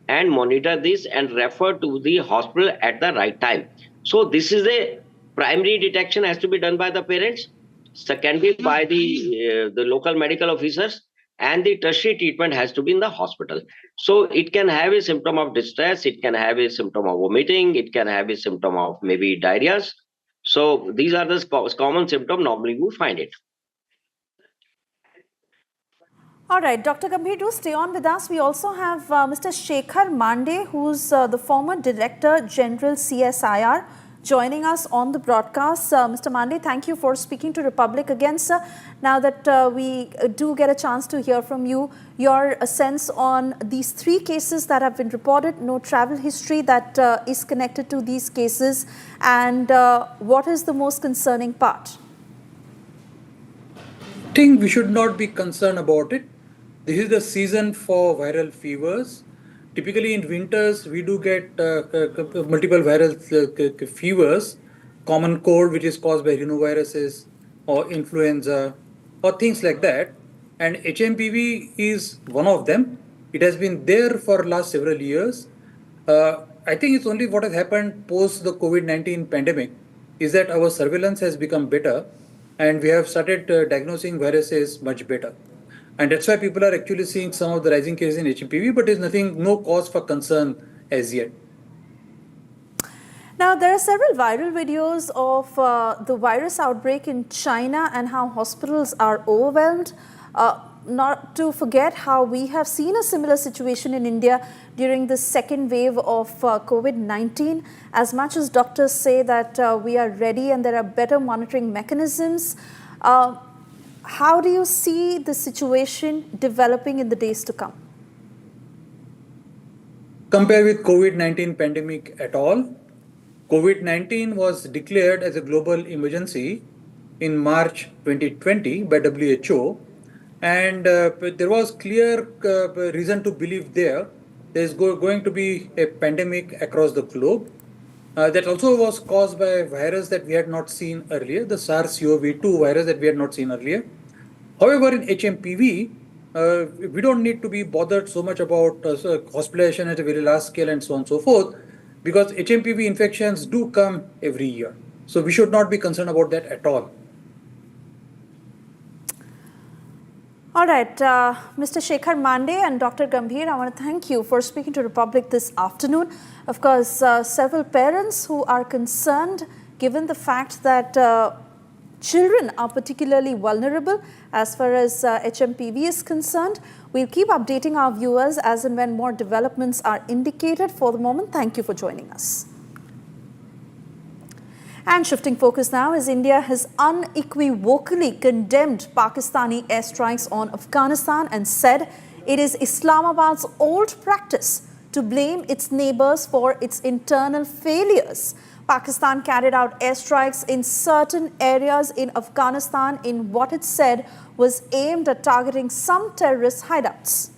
and monitor this and refer to the hospital at the right time. So this is a primary detection has to be done by the parents, secondly by the local medical officers, and the tertiary treatment has to be in the hospital. So it can have a symptom of distress, it can have a symptom of vomiting, it can have a symptom of maybe diarrhea. So these are the common symptoms normally we find it. All right, Dr. Gambhir, do stay on with us. We also have Mr. Shekhar Mande, who's the former Director General CSIR, joining us on the broadcast. Mr. Mande, thank you for speaking to Republic again, sir. Now that we do get a chance to hear from you, your sense on these 3 cases that have been reported, no travel history that is connected to these cases, and what is the most concerning part? I think we should not be concerned about it. This is the season for viral fevers. Typically in winters, we do get multiple viral fevers, common cold, which is caused by rhinoviruses or influenza or things like that. And HMPV is one of them. It has been there for last several years. I think it's only what has happened post the COVID-19 pandemic is that our surveillance has become better and we have started diagnosing viruses much better. And that's why people are actually seeing some of the rising cases in HMPV, but there's no cause for concern as yet. Now, there are several viral videos of the virus outbreak in China and how hospitals are overwhelmed. Not to forget how we have seen a similar situation in India during the second wave of COVID-19. As much as doctors say that we are ready and there are better monitoring mechanisms, how do you see the situation developing in the days to come? Compare with COVID-19 pandemic at all. COVID-19 was declared as a global emergency in March 2020 by WHO, and there was clear reason to believe there there's going to be a pandemic across the globe. That also was caused by a virus that we had not seen earlier, the SARS-CoV-2 virus that we had not seen earlier. However, in HMPV, we don't need to be bothered so much about hospitalization at a very large scale and so on and so forth, because HMPV infections do come every year. So we should not be concerned about that at all. All right, Mr. Shekhar Mande and Dr. Gambhir, I want to thank you for speaking to Republic this afternoon. Of course, several parents who are concerned, given the fact that children are particularly vulnerable as far as HMPV is concerned. We'll keep updating our viewers as and when more developments are indicated. For the moment, thank you for joining us. And shifting focus now, as India has unequivocally condemned Pakistani airstrikes on Afghanistan and said it is Islamabad's old practice to blame its neighbors for its internal failures. Pakistan carried out airstrikes in certain areas in Afghanistan in what it said was aimed at targeting some terrorist hideouts.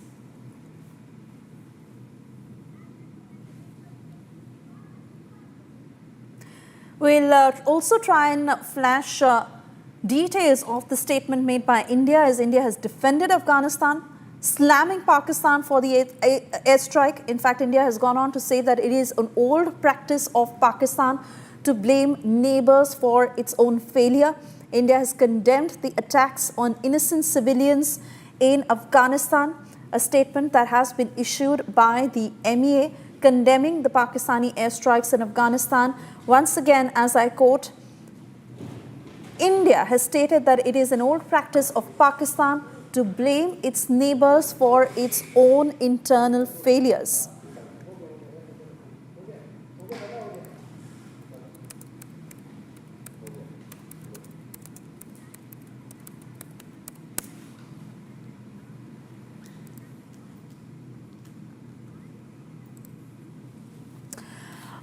We'll also try and flash details of the statement made by India, as India has defended Afghanistan, slamming Pakistan for the airstrike. In fact, India has gone on to say that it is an old practice of Pakistan to blame neighbors for its own failure. India has condemned the attacks on innocent civilians in Afghanistan, a statement that has been issued by the MEA condemning the Pakistani airstrikes in Afghanistan. Once again, as I quote, India has stated that it is an old practice of Pakistan to blame its neighbors for its own internal failures.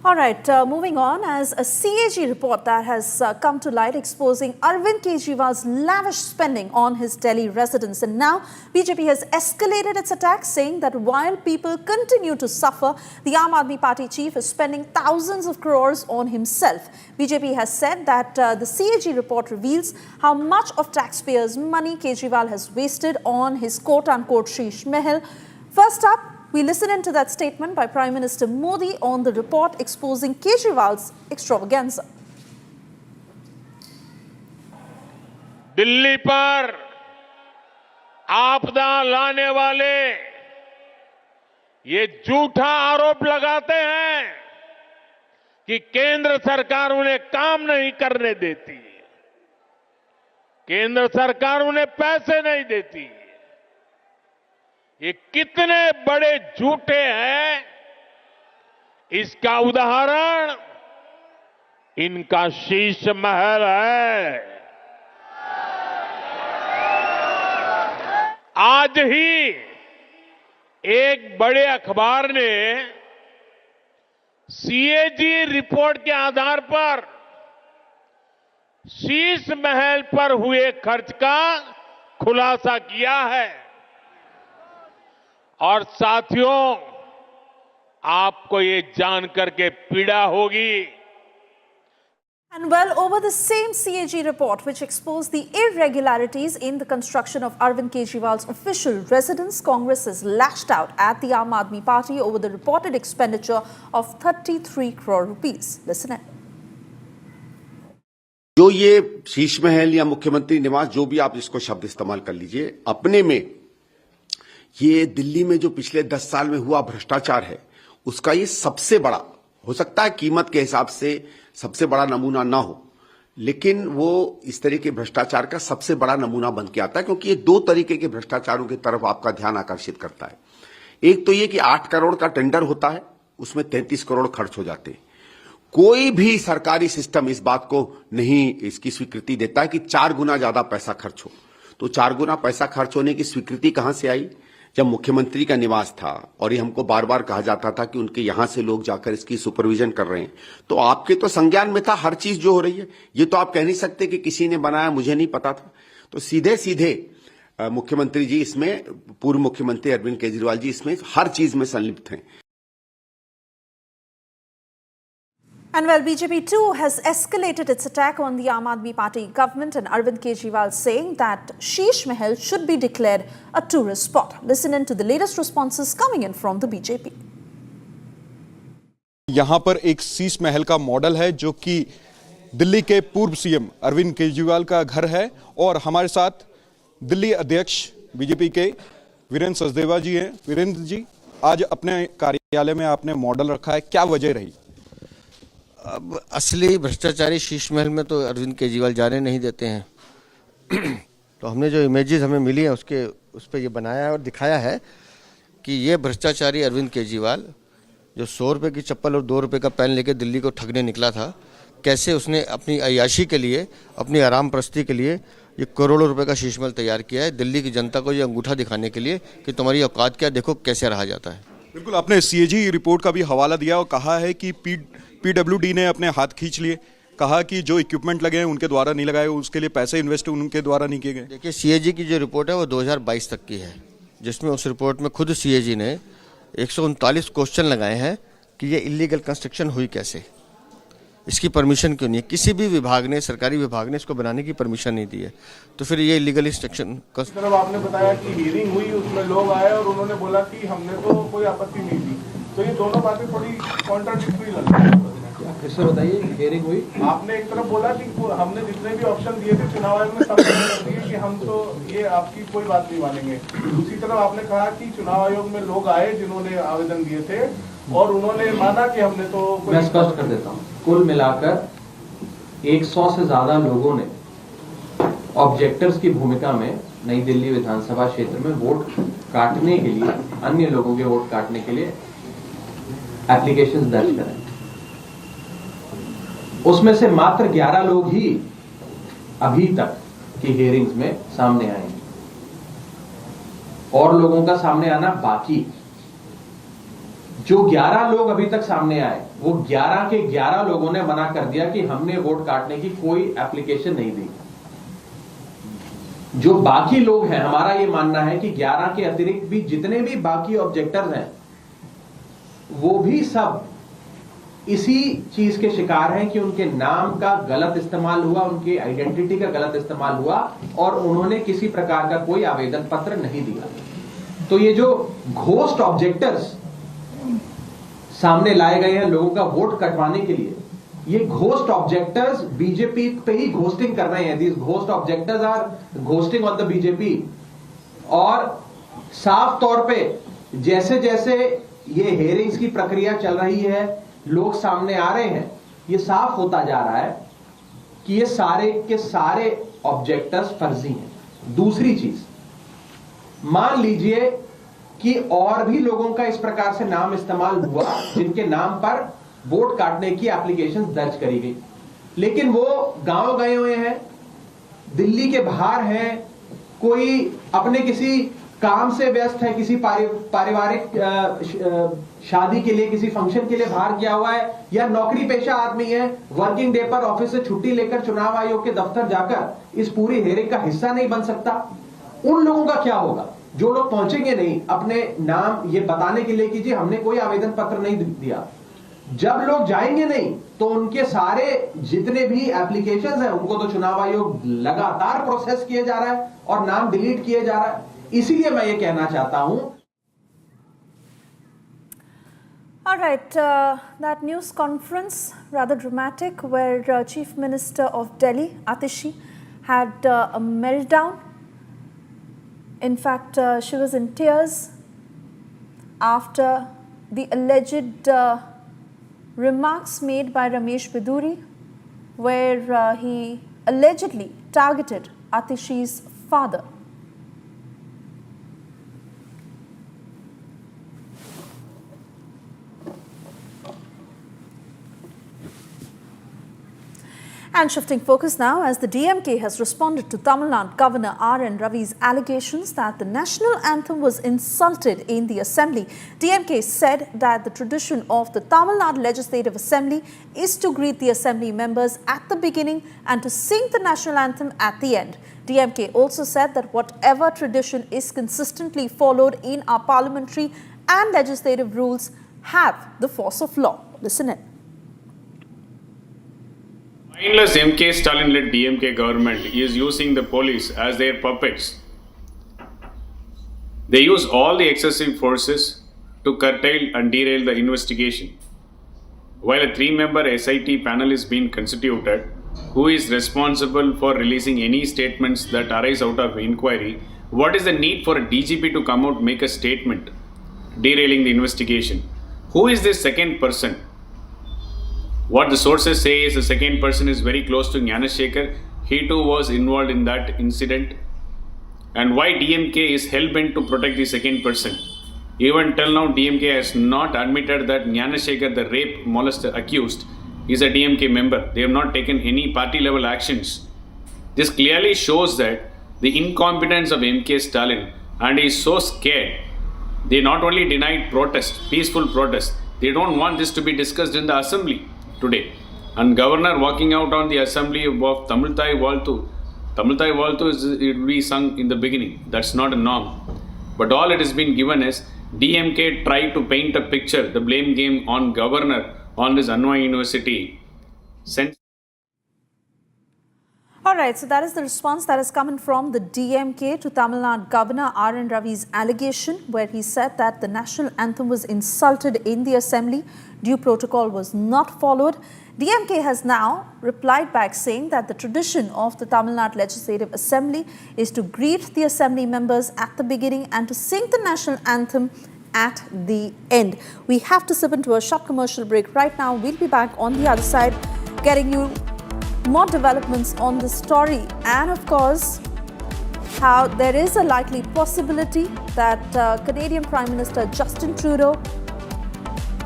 All right, moving on, as a CAG report that has come to light exposing Arvind Kejriwal's lavish spending on his Delhi residence. And now BJP has escalated its attack, saying that while people continue to suffer, the Aam Aadmi Party chief is spending thousands of crores on himself. BJP has said that the CAG report reveals how much of taxpayers' money Kejriwal has wasted on his quote-unquote Sheesh Mahal. First up, we listen into that statement by Prime Minister Modi on the report exposing Kejriwal's extravaganza. Delhi पर आपदा लाने वाले ये झूठा आरोप लगाते हैं कि केंद्र सरकार उन्हें काम नहीं करने देती, केंद्र सरकार उन्हें पैसे नहीं देती। ये कितने बड़े झूठे हैं, इसका उदाहरण इनका शीश महल है। आज ही एक बड़े अखबार ने सीएजी रिपोर्ट के आधार पर शीश महल पर हुए खर्च का खुलासा किया है। और साथियों, आपको ये जानकर के पीड़ा होगी। And well, over the same CAG report which exposed the irregularities in the construction of Arvind Kejriwal's official residence, Congress has lashed out at the Aam Aadmi Party over the reported expenditure of 33 crore rupees. Listen in. जो ये शीश महल या मुख्यमंत्री निवास, जो भी आप इसको शब्द इस्तेमाल कर लीजिए, अपने में ये दिल्ली में जो पिछले 10 साल में हुआ भ्रष्टाचार है, उसका ये सबसे बड़ा, हो सकता है कीमत के हिसाब से सबसे बड़ा नमूना ना हो, लेकिन वो इस तरह के भ्रष्टाचार का सबसे बड़ा नमूना बन के आता है, क्योंकि ये दो तरीके के भ्रष्टाचारों की तरफ आपका ध्यान आकर्षित करता है। एक तो ये कि 8 करोड़ का टेंडर होता है, उसमें 33 करोड़ खर्च हो जाते हैं। कोई भी सरकारी सिस्टम इस बात को नहीं इसकी स्वीकृति देता है कि 4 गुना ज्यादा पैसा खर्च हो। तो 4 गुना पैसा खर्च होने की स्वीकृति कहां से आई? जब मुख्यमंत्री का निवास था और ये हमको बार बार कहा जाता था कि उनके यहां से लोग जाकर इसकी सुपरविजन कर रहे हैं, तो आपके तो संज्ञान में था हर चीज जो हो रही है। ये तो आप कह नहीं सकते कि किसी ने बनाया, मुझे नहीं पता था। तो सीधे सीधे मुख्यमंत्री जी इसमें, पूर्व मुख्यमंत्री अरविंद केजरीवाल जी इसमें हर चीज में संलिप्त हैं। And while BJP too has escalated its attack on the Aam Aadmi Party government, and Arvind Kejriwal saying that Sheesh Mahal should be declared a tourist spot. Listen in to the latest responses coming in from the BJP. यहाँ पर एक शीश महल का model है जो कि दिल्ली के पूर्व CM Arvind Kejriwal का घर है, और हमारे साथ दिल्ली अध्यक्ष बीजेपी के वीरेंद्र सचदेवा जी हैं। वीरेंद्र जी, आज अपने कार्यालय में आपने मॉडल रखा है, क्या वजह रही? अब असली भ्रष्टाचारी शीश महल में तो अरविंद केजरीवाल जाने नहीं देते हैं। तो हमने जो इमेजेस हमें मिली हैं उस पर ये बनाया है और दिखाया है कि ये भ्रष्टाचारी अरविंद केजरीवाल जो 100 रुपये की चप्पल और 2 रुपये का पेन लेके दिल्ली को ठगने निकला था, कैसे उसने अपनी अय्याशी के लिए, अपनी आराम प्रस्ती के लिए ये करोड़ों रुपए का शीश महल तैयार किया है, दिल्ली की जनता को ये अंगूठा दिखाने के लिए कि तुम्हारी औकात क्या, देखो कैसे रहा जाता है। बिल्कुल, आपने सीएजी रिपोर्ट का भी हवाला दिया और कहा है कि पीडब्ल्यूडी ने अपने हाथ खींच लिए, कहा कि जो इक्विपमेंट लगे हैं उनके द्वारा नहीं लगाए, उसके लिए पैसे इन्वेस्ट उनके द्वारा नहीं किए गए। देखिए, सीएजी की जो रिपोर्ट है वो 2022 तक की है, जिसमें उस रिपोर्ट में खुद सीएजी ने 139 क्वेश्चन लगाए हैं कि ये इलीगल कंस्ट्रक्शन हुई कैसे, इसकी परमिशन क्यों नहीं है, किसी भी विभाग ने, सरकारी विभाग ने इसको बनाने की परमिशन नहीं दी है, तो फिर ये इलीगल इंस्ट्रक्शन। तरफ आपने बताया कि हियरिंग हुई, उसमें लोग आए और उन्होंने बोला कि हमने तो कोई आपत्ति नहीं दी, तो ये दोनों बातें थोड़ी कॉन्ट्राडिक्टरी लग रही है। फिर बताइए, हियरिंग हुई, आपने एक तरफ बोला कि हमने जितने भी ऑप्शन दिए थे चुनाव आयोग में सब कर दिए कि हम तो ये आपकी कोई बात नहीं मानेंगे, दूसरी तरफ आपने कहा कि चुनाव आयोग में लोग आए जिन्होंने आवेदन दिए थे और उन्होंने माना कि हमने तो। मैं स्पष्ट कर देता हूँ, कुल मिलाकर 100 से ज्यादा लोगों ने ऑब्जेक्टर्स की भूमिका में नई दिल्ली विधानसभा क्षेत्र में वोट काटने के लिए, अन्य लोगों के वोट काटने के लिए एप्लीकेशंस दर्ज करें। उसमें से मात्र 11 लोग ही अभी तक की हियरिंग्स में सामने आएंगे और लोगों का सामने आना बाकी। जो 11 लोग अभी तक सामने आए, वो 11 के 11 लोगों ने मना कर दिया कि हमने वोट काटने की कोई एप्लीकेशन नहीं दी। जो बाकी लोग हैं, हमारा ये मानना है कि 11 के अतिरिक्त भी जितने भी बाकी ऑब्जेक्टर्स हैं, वो भी सब इसी चीज के शिकार हैं कि उनके नाम का गलत इस्तेमाल हुआ, उनकी आइडेंटिटी का गलत इस्तेमाल हुआ और उन्होंने किसी प्रकार का कोई आवेदन पत्र नहीं दिया। तो ये जो घोस्ट ऑब्जेक्टर्स सामने लाए गए हैं लोगों का वोट कटवाने के लिए, ये घोस्ट ऑब्जेक्टर्स बीजेपी पे ही घोस्टिंग कर रहे हैं। These ghost objectors are ghosting on the BJP. और साफ तौर पे जैसे जैसे ये हियरिंग्स की प्रक्रिया चल रही है, लोग सामने आ रहे हैं, ये साफ होता जा रहा है कि ये सारे के सारे ऑब्जेक्टर्स फर्जी हैं। दूसरी चीज, मान लीजिए कि और भी लोगों का इस प्रकार से नाम इस्तेमाल हुआ जिनके नाम पर वोट काटने की एप्लीकेशन दर्ज करी गई, लेकिन वो गांव गए हुए हैं, दिल्ली के बाहर हैं, कोई अपने किसी काम से व्यस्त है, किसी पारिवारिक शादी के लिए, किसी फंक्शन के लिए बाहर गया हुआ है, या नौकरी पेशा आदमी है, वर्किंग डे पर ऑफिस से छुट्टी लेकर चुनाव आयोग के दफ्तर जाकर इस पूरी हियरिंग का हिस्सा नहीं बन सकता। उन लोगों का क्या होगा? जो लोग पहुंचेंगे नहीं अपने नाम ये बताने के लिए कि जी हमने कोई आवेदन पत्र नहीं दिया। जब लोग जाएंगे नहीं तो उनके सारे जितने भी एप्लीकेशंस हैं उनको तो चुनाव आयोग लगातार प्रोसेस किए जा रहा है और नाम डिलीट किए जा रहा है। इसीलिए मैं ये कहना चाहता हूं। All right, that news conference, rather dramatic, where Chief Minister of Delhi, Atishi, had a meltdown. In fact, she was in tears after the alleged remarks made by Ramesh Biduri, where he allegedly targeted Atishi's father. And shifting focus now, as the DMK has responded to Tamil Nadu Governor R.N. Ravi's allegations that the national anthem was insulted in the assembly. DMK said that the tradition of the Tamil Nadu Legislative Assembly is to greet the assembly members at the beginning and to sing the national anthem at the end. DMK also said that whatever tradition is consistently followed in our parliamentary and legislative rules have the force of law. Listen in. Mindless MK Stalin-led DMK government is using the police as their puppets. They use all the excessive forces to curtail and derail the investigation. While a 3-member SIT panel is being constituted, who is responsible for releasing any statements that arise out of inquiry, what is the need for a DGP to come out and make a statement derailing the investigation? Who is this second person? What the sources say is the second person is very close to Gnanashekhar. He too was involved in that incident. And why DMK is hell-bent to protect the second person? Even till now, DMK has not admitted that Gnanashekhar, the rape molester accused, is a DMK member. They have not taken any party-level actions. This clearly shows that the incompetence of MK Stalin, and he is so scared. They not only denied protest, peaceful protest, they don't want this to be discussed in the assembly today. And governor walking out on the assembly of Tamilthai Valthu. Tamilthai Valthu it will be sung in the beginning. That's not a norm. But all it has been given is DMK tried to paint a picture, the blame game on governor on this Anwar University. All right, so that is the response that is coming from the DMK to Tamil Nadu Governor R.N. Ravi's allegation, where he said that the national anthem was insulted in the assembly, due protocol was not followed. DMK has now replied back saying that the tradition of the Tamil Nadu Legislative Assembly is to greet the assembly members at the beginning and to sing the national anthem at the end. We have to slip into a short commercial break right now. We'll be back on the other side, getting you more developments on the story, and of course how there is a likely possibility that Canadian Prime Minister Justin Trudeau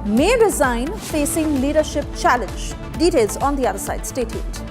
may resign facing leadership challenge. Details on the other side. Stay tuned.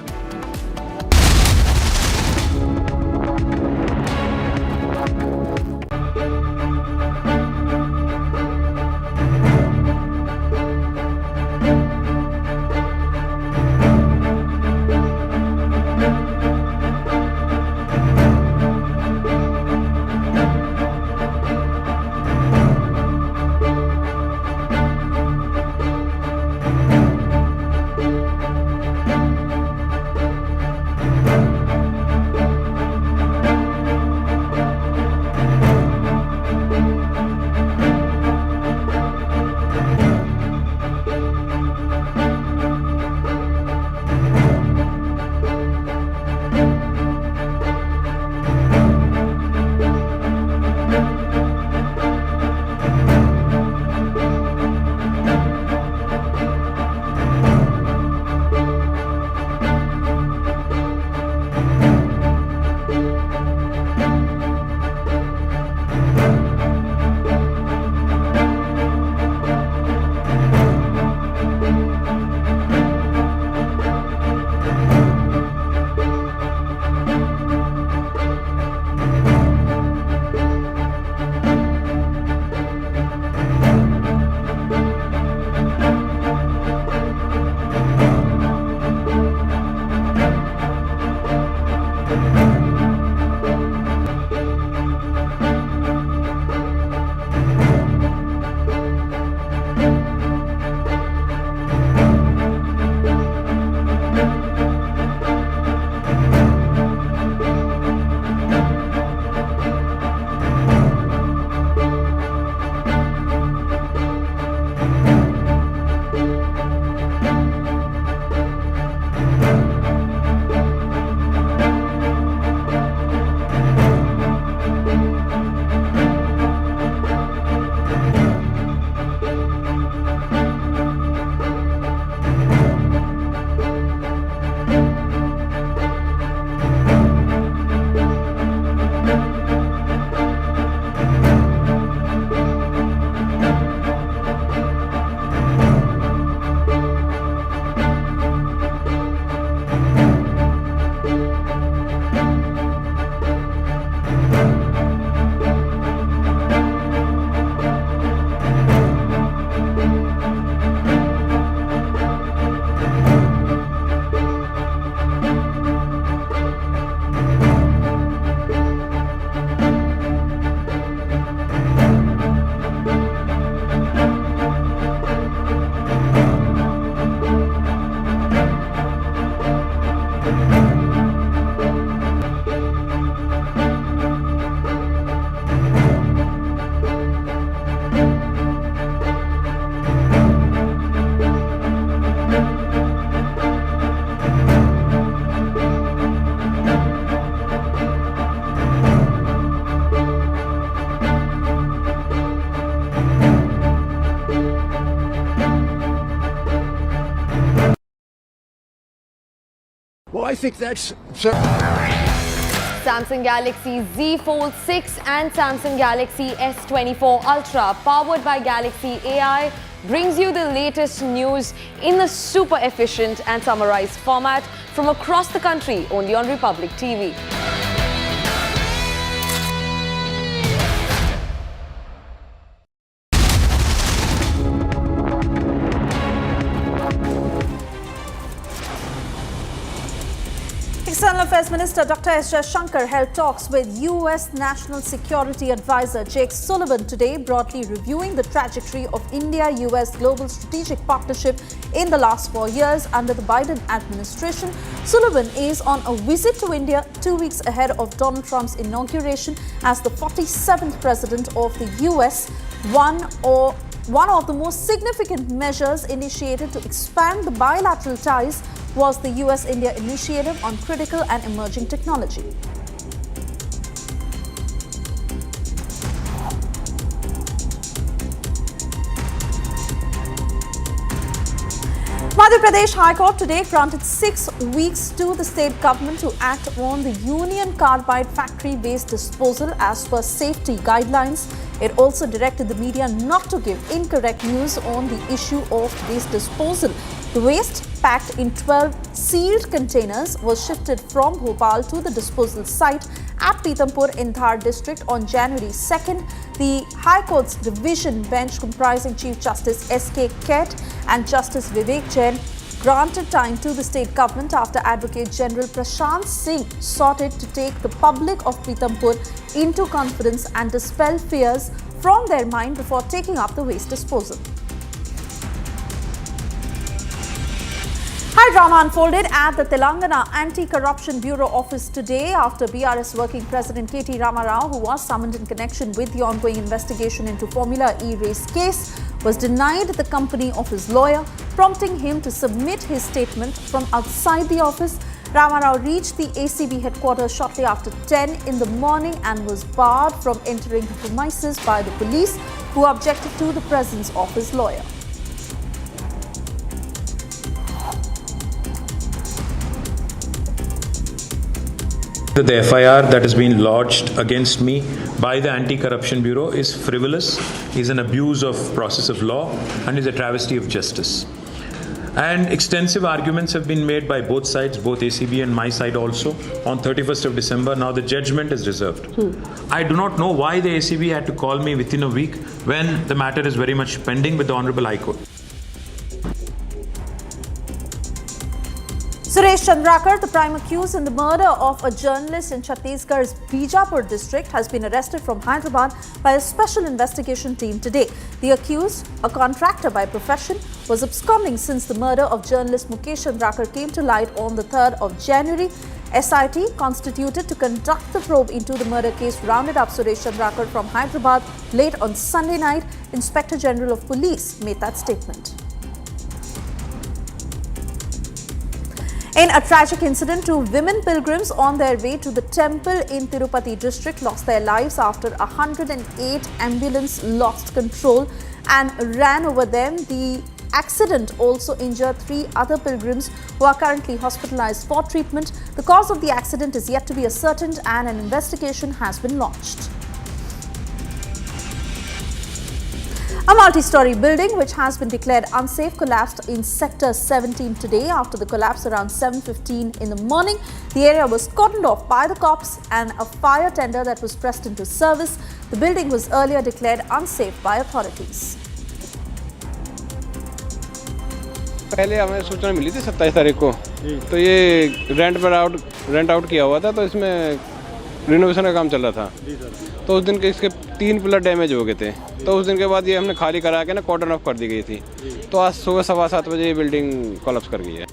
I think that's... Samsung Galaxy Z Fold 6 and Samsung Galaxy S24 Ultra, powered by Galaxy AI, brings you the latest news in a super efficient and summarized format from across the country, only on Republic TV. External Affairs Minister Dr. S. Jaishankar held talks with U.S. National Security Advisor Jake Sullivan today, broadly reviewing the trajectory of India-U.S. global strategic partnership in the last 4 years under the Biden administration. Sullivan is on a visit to India 2 weeks ahead of Donald Trump's inauguration as the 47th president of the U.S. One of the most significant measures initiated to expand the bilateral ties was the US-India Initiative on Critical and Emerging Technology. Madhya Pradesh High Court today granted 6 weeks to the state government to act on the Union Carbide factory waste disposal as per safety guidelines. It also directed the media not to give incorrect news on the issue of waste disposal. The waste, packed in 12 sealed containers, was shifted from Bhopal to the disposal site at Pitampur in Dhar district on January 2nd. The High Court's division bench, comprising Chief Justice S.K. Ket and Justice Vivek Jain, granted time to the state government after Advocate General Prashant Singh sought it to take the public of Pitampur into confidence and dispel fears from their mind before taking up the waste disposal. High drama unfolded at the Telangana Anti-Corruption Bureau office today after BRS Working President K.T. Rama Rao, who was summoned in connection with the ongoing investigation into Formula E race case, was denied the company of his lawyer, prompting him to submit his statement from outside the office. Rama Rao reached the ACB headquarters shortly after 10 in the morning and was barred from entering the premises by the police, who objected to the presence of his lawyer. The FIR that has been lodged against me by the Anti-Corruption Bureau is frivolous, is an abuse of process of law, and is a travesty of justice. And extensive arguments have been made by both sides, both ACB and my side also, on 31st of December. Now the judgment is reserved. I do not know why the ACB had to call me within a week when the matter is very much pending with the Honorable High Court. Suresh Chandrakar, the prime accused in the murder of a journalist in Chhattisgarh's Bijapur district, has been arrested from Hyderabad by a special investigation team today. The accused, a contractor by profession, was absconding since the murder of journalist Mukesh Chandrakar came to light on the 3rd of January. SIT, constituted to conduct the probe into the murder case, rounded up Suresh Chandrakar from Hyderabad late on Sunday night. Inspector General of Police made that statement. In a tragic incident, 2 women pilgrims on their way to the temple in Tirupati district lost their lives after 108 ambulance lost control and ran over them. The accident also injured 3 other pilgrims who are currently hospitalized for treatment. The cause of the accident is yet to be ascertained and an investigation has been launched. A multi-story building which has been declared unsafe collapsed in Sector 17 today after the collapse around 7:15 in the morning. The area was cordoned off by the cops and a fire tender that was pressed into service. The building was earlier declared unsafe by authorities. पहले हमें सूचना मिली थी 27 तारीख को, तो ये rent out किया हुआ था, तो इसमें रिनोवेशन का काम चल रहा था। तो उस दिन के इसके 3 पिलर डैमेज हो गए थे, तो उस दिन के बाद ये हमने खाली करा के ना कॉर्डन ऑफ कर दी गई थी। तो आज सुबह 7:15 बजे ये बिल्डिंग कोलैप्स कर गई है।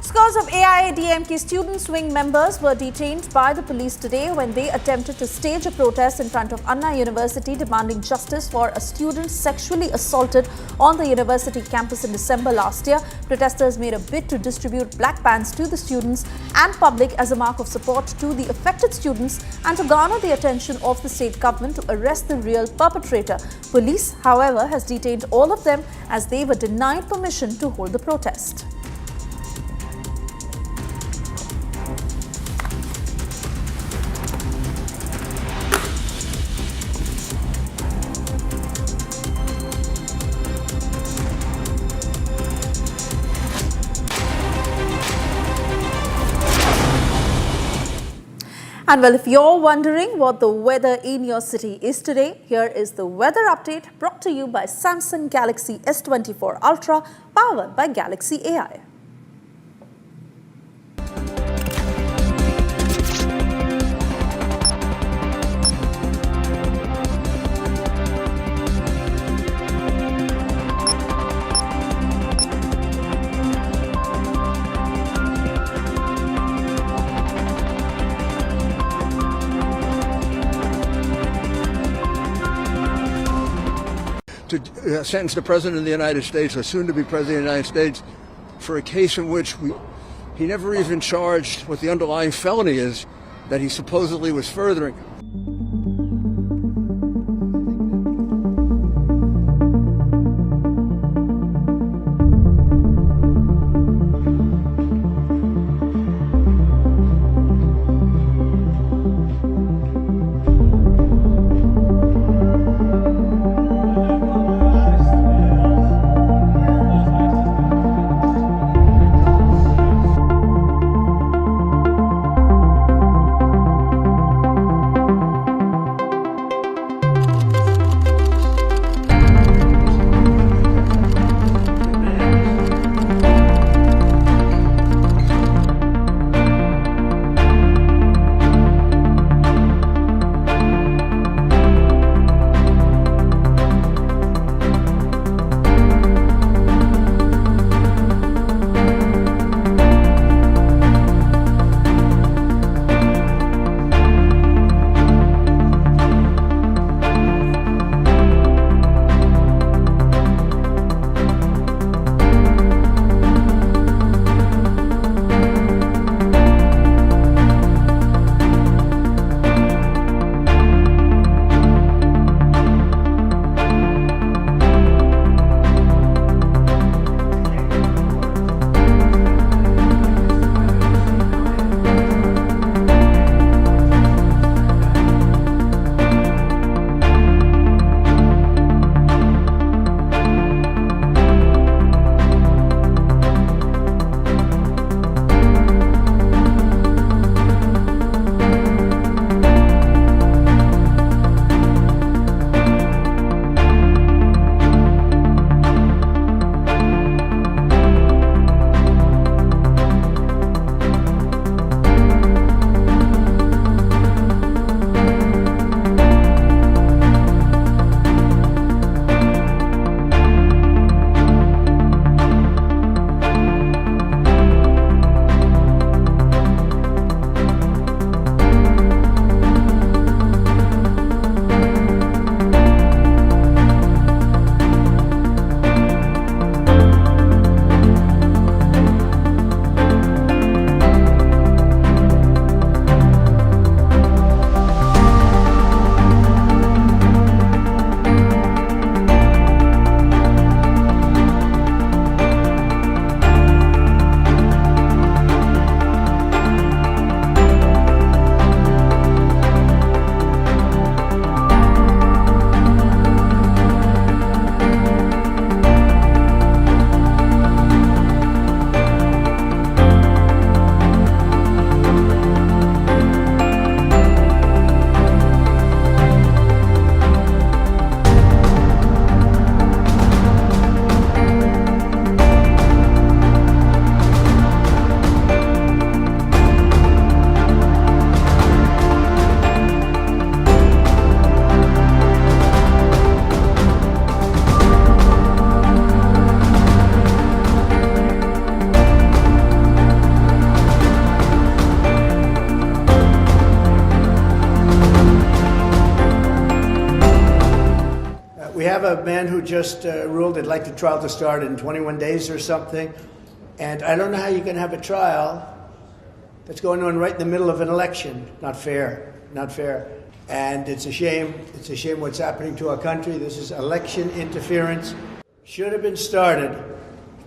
Scores of AIADMK students' wing members were detained by the police today when they attempted to stage a protest in front of Anna University demanding justice for a student sexually assaulted on the university campus in December last year. Protesters made a bid to distribute black pants to the students and public as a mark of support to the affected students and to garner the attention of the state government to arrest the real perpetrator. Police, however, has detained all of them as they were denied permission to hold the protest. And well, if you're wondering what the weather in your city is today, here is the weather update brought to you by Samsung Galaxy S24 Ultra, powered by Galaxy AI. To sentence the President of the United States, or soon to be President of the United States, for a case in which he never even charged what the underlying felony is that he supposedly was furthering. a man who just ruled they'd like the trial to start in 21 days or something. And I don't know how you can have a trial that's going on right in the middle of an election. Not fair, not fair. And it's a shame. It's a shame what's happening to our country. This is election interference. Should have been started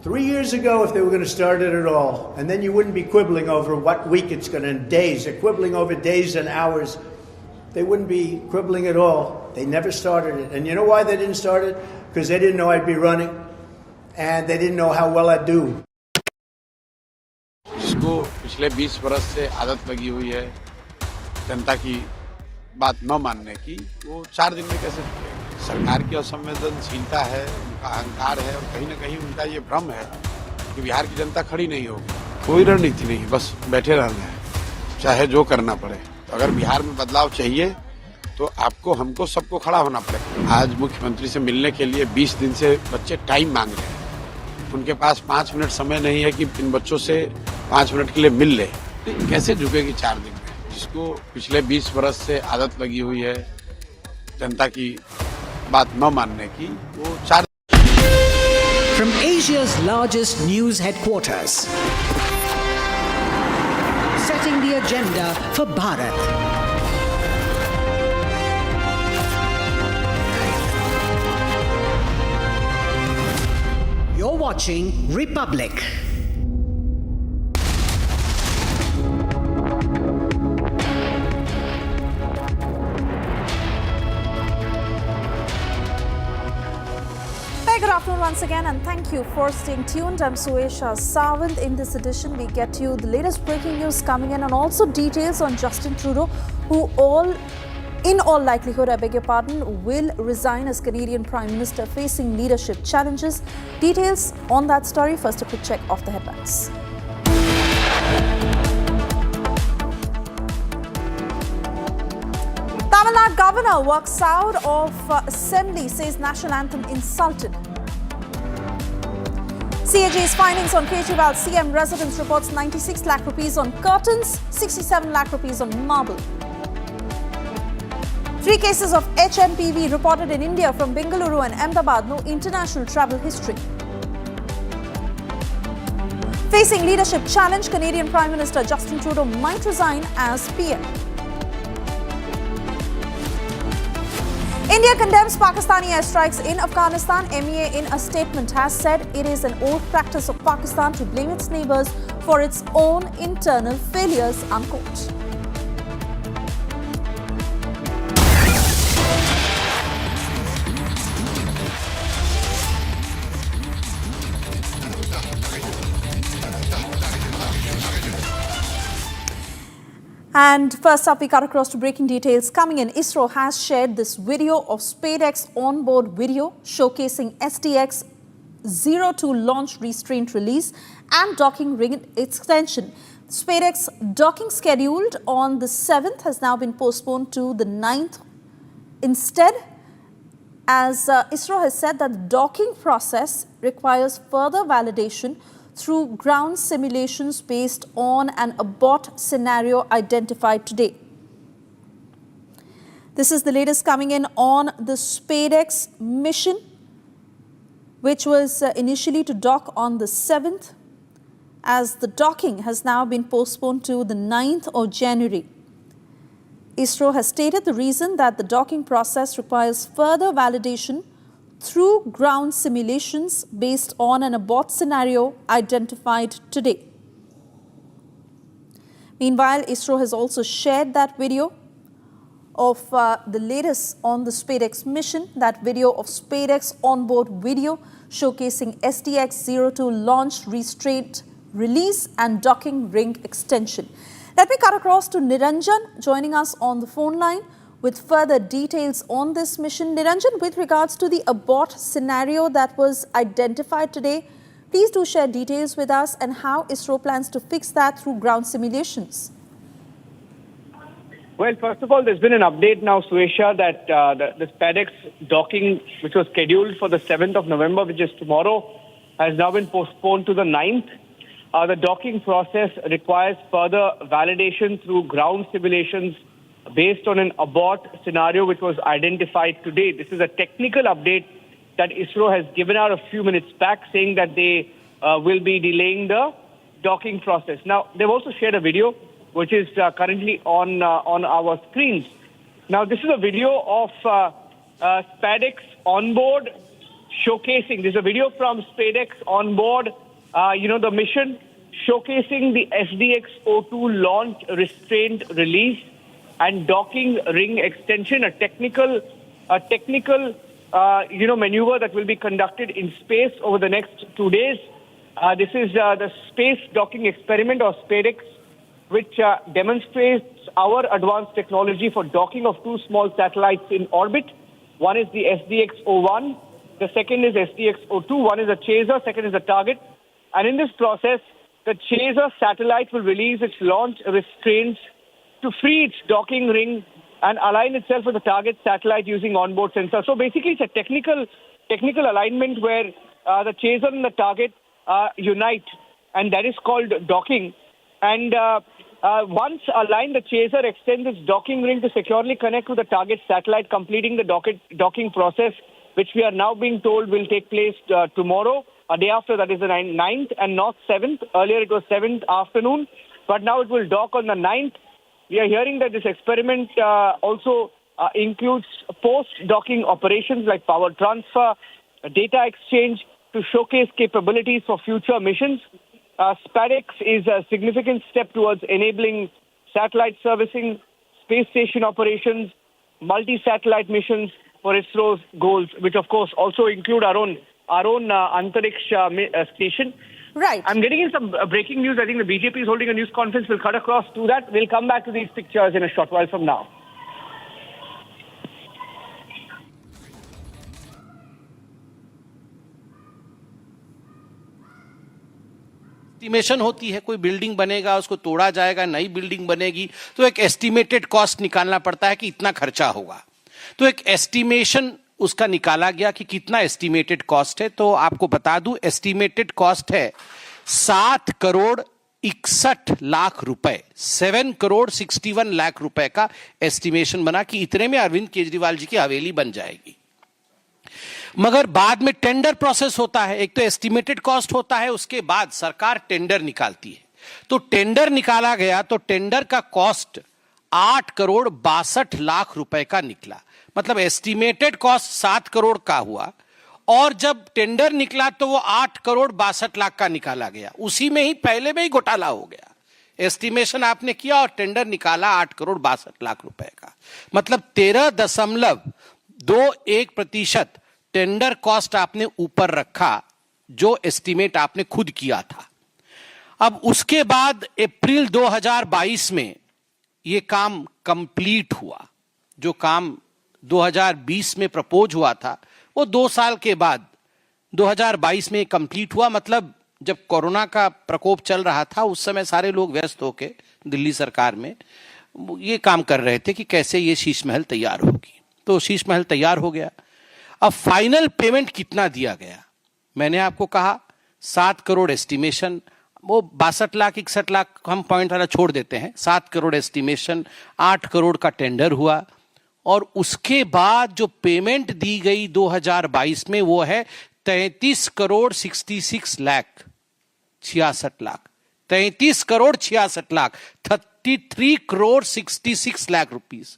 3 years ago if they were going to start it at all. And then you wouldn't be quibbling over what week it's going to, days. They're quibbling over days and hours. They wouldn't be quibbling at all. They never started it. And you know why they didn't start it? Because they didn't know I'd be running. And they didn't know how well I'd do. इसको पिछले 20 बरस से आदत लगी हुई है जनता की बात न मानने की, वो 4 दिन में कैसे रुकेगा? सरकार की असंवेदनशीलता है, उनका अहंकार है और कहीं न कहीं उनका ये भ्रम है कि बिहार की जनता खड़ी नहीं होगी। कोई रणनीति नहीं, बस बैठे रहना है, चाहे जो करना पड़े। तो अगर बिहार में बदलाव चाहिए तो आपको, हमको, सबको खड़ा होना पड़ेगा। आज मुख्यमंत्री से मिलने के लिए 20 दिन से बच्चे टाइम मांग रहे हैं। उनके पास 5 मिनट समय नहीं है कि इन बच्चों से 5 मिनट के लिए मिल ले। कैसे झुकेगी 4 दिन में? जिसको पिछले 20 वर्ष से आदत लगी हुई है जनता की बात न मानने की, वो 4 From Asia's largest news headquarters, setting the agenda for Bharat. You're watching Republic. Good afternoon once again, and thank you for staying tuned. I'm Suesha Sawant. In this edition, we get you the latest breaking news coming in and also details on Justin Trudeau, who in all likelihood, I beg your pardon, will resign as Canadian Prime Minister facing leadership challenges. Details on that story. First, a quick check of the headlines. Tamil Nadu governor walks out of assembly, says national anthem insulted. CAG's findings on Kejriwal CM residence reports 96 lakh rupees on curtains, 67 lakh rupees on marble. 3 cases of HMPV reported in India from Bengaluru and Ahmedabad, no international travel history. Facing leadership challenge, Canadian Prime Minister Justin Trudeau might resign as PM. India condemns Pakistani airstrikes in Afghanistan. MEA in a statement has said it is an old practice of Pakistan to blame its neighbours for its own internal failures, unquote. And first up, we cut across to breaking details coming in. ISRO has shared this video of SpaceX onboard video showcasing STX-02 launch restraint release and docking ring extension. SpaceX docking scheduled on the 7th has now been postponed to the 9th. Instead, as ISRO has said that the docking process requires further validation through ground simulations based on an abort scenario identified today. This is the latest coming in on the SpaceX mission, which was initially to dock on the 7th, as the docking has now been postponed to the 9th of January. ISRO has stated the reason that the docking process requires further validation through ground simulations based on an abort scenario identified today. Meanwhile, ISRO has also shared that video of the latest on the SpaceX mission, that video of SpaceX onboard video showcasing STX-02 launch restraint release and docking ring extension. Let me cut across to Niranjan joining us on the phone line with further details on this mission. Niranjan, with regards to the abort scenario that was identified today, please do share details with us and how ISRO plans to fix that through ground simulations. Well, first of all, there's been an update now, Suesha, that the SpaceX docking, which was scheduled for the 7th of November, which is tomorrow, has now been postponed to the 9th. The docking process requires further validation through ground simulations based on an abort scenario which was identified today. This is a technical update that ISRO has given out a few minutes back, saying that they will be delaying the docking process. Now, they've also shared a video which is currently on our screens. Now, this is a video of SpaceX onboard showcasing. This is a video from SpaceX onboard, the mission, showcasing the STX-02 launch restraint release and docking ring extension, a technical maneuver that will be conducted in space over the next 2 days. This is the space docking experiment, or SpaceX which demonstrates our advanced technology for docking of two small satellites in orbit. One is the SDX-01, the second is SDX-02. One is a chaser, second is a target. And in this process, the chaser satellite will release its launch restraints to free its docking ring and align itself with the target satellite using onboard sensor. So basically, it's a technical alignment where the chaser and the target unite, and that is called docking. And once aligned, the chaser extends its docking ring to securely connect with the target satellite, completing the docking process, which we are now being told will take place tomorrow, a day after, that is the 9th, and not 7th. Earlier it was 7th afternoon, but now it will dock on the 9th. We are hearing that this experiment also includes post-docking operations like power transfer, data exchange to showcase capabilities for future missions. SpaceX is a significant step towards enabling satellite servicing, space station operations, multi-satellite missions for ISRO's goals, which of course also include our own Antariksha station. Right. I'm getting in some breaking news. I think the BJP is holding a news conference. We'll cut across to that. We'll come back to these pictures in a short while from now. Estimation होती है, कोई building बनेगा, उसको तोड़ा जाएगा, नई building बनेगी, तो एक एस्टिमेटेड कॉस्ट निकालना पड़ता है कि इतना खर्चा होगा। तो एक एस्टिमेशन उसका निकाला गया कि कितना एस्टिमेटेड कॉस्ट है। तो आपको बता दूं, एस्टिमेटेड कॉस्ट है 7 करोड़ 61 लाख रुपए, 7 करोड़ 61 लाख रुपए का एस्टिमेशन बना कि इतने में अरविंद केजरीवाल जी की हवेली बन जाएगी। मगर बाद में टेंडर प्रोसेस होता है, एक तो एस्टिमेटेड कॉस्ट होता है, उसके बाद सरकार टेंडर निकालती है। तो टेंडर निकाला गया तो टेंडर का कॉस्ट 8 करोड़ 62 लाख रुपए का निकला। मतलब एस्टिमेटेड कॉस्ट 7 करोड़ का हुआ और जब टेंडर निकला तो वो 8 करोड़ 62 लाख का निकाला गया। उसी में ही पहले में ही घोटाला हो गया। एस्टिमेशन आपने किया और टेंडर निकाला 8 करोड़ 62 लाख रुपए का। मतलब 13.21% टेंडर कॉस्ट आपने ऊपर रखा, जो एस्टिमेट आपने खुद किया था। अब उसके बाद अप्रैल 2022 में यह काम कंप्लीट हुआ। जो काम 2020 में प्रपोज हुआ था वो 2 साल के बाद 2022 में कंप्लीट हुआ। मतलब जब कोरोना का प्रकोप चल रहा था उस समय सारे लोग व्यस्त होके दिल्ली सरकार में ये काम कर रहे थे कि कैसे ये शीश महल तैयार होगी। तो शीश महल तैयार हो गया। अब फाइनल पेमेंट कितना दिया गया, मैंने आपको कहा 7 करोड़ एस्टिमेशन, वो 62 लाख 61 लाख हम पॉइंट वाला छोड़ देते हैं। 7 करोड़ एस्टिमेशन, 8 करोड़ का टेंडर हुआ और उसके बाद जो पेमेंट दी गई 2022 में वो है 33 करोड़ 66 लाख 66 लाख 33 करोड़ 66 लाख 33 करोड़ 66 लाख रुपीस।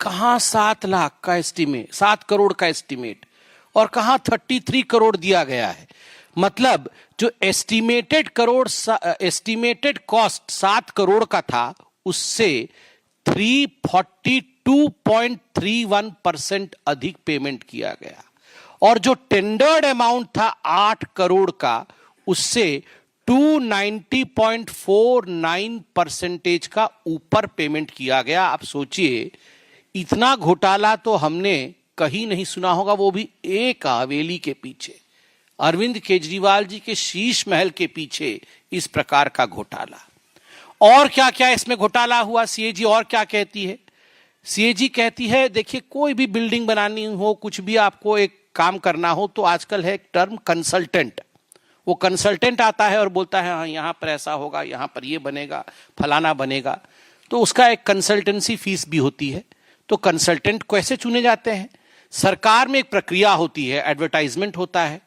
कहां 7 लाख का एस्टिमेट, 7 करोड़ का एस्टिमेट और कहां 33 करोड़ दिया गया है। मतलब जो एस्टिमेटेड कॉस्ट 7 करोड़ का था उससे 342.31% अधिक पेमेंट किया गया और जो टेंडर्ड अमाउंट था 8 करोड़ का उससे 290.49% का ऊपर पेमेंट किया गया। आप सोचिए, इतना घोटाला तो हमने कहीं नहीं सुना होगा, वो भी एक हवेली के पीछे, अरविंद केजरीवाल जी के शीश महल के पीछे इस प्रकार का घोटाला। और क्या क्या इसमें घोटाला हुआ, सीएजी और क्या कहती है? सीएजी कहती है देखिए, कोई भी बिल्डिंग बनानी हो, कुछ भी आपको एक काम करना हो तो आजकल है एक टर्म कंसल्टेंट। वो कंसल्टेंट आता है और बोलता है हाँ यहां पर ऐसा होगा, यहां पर ये बनेगा, फलाना बनेगा, तो उसका एक कंसल्टेंसी फीस भी होती है। तो कंसल्टेंट कैसे चुने जाते हैं? सरकार में एक प्रक्रिया होती है, एडवर्टाइजमेंट होता है।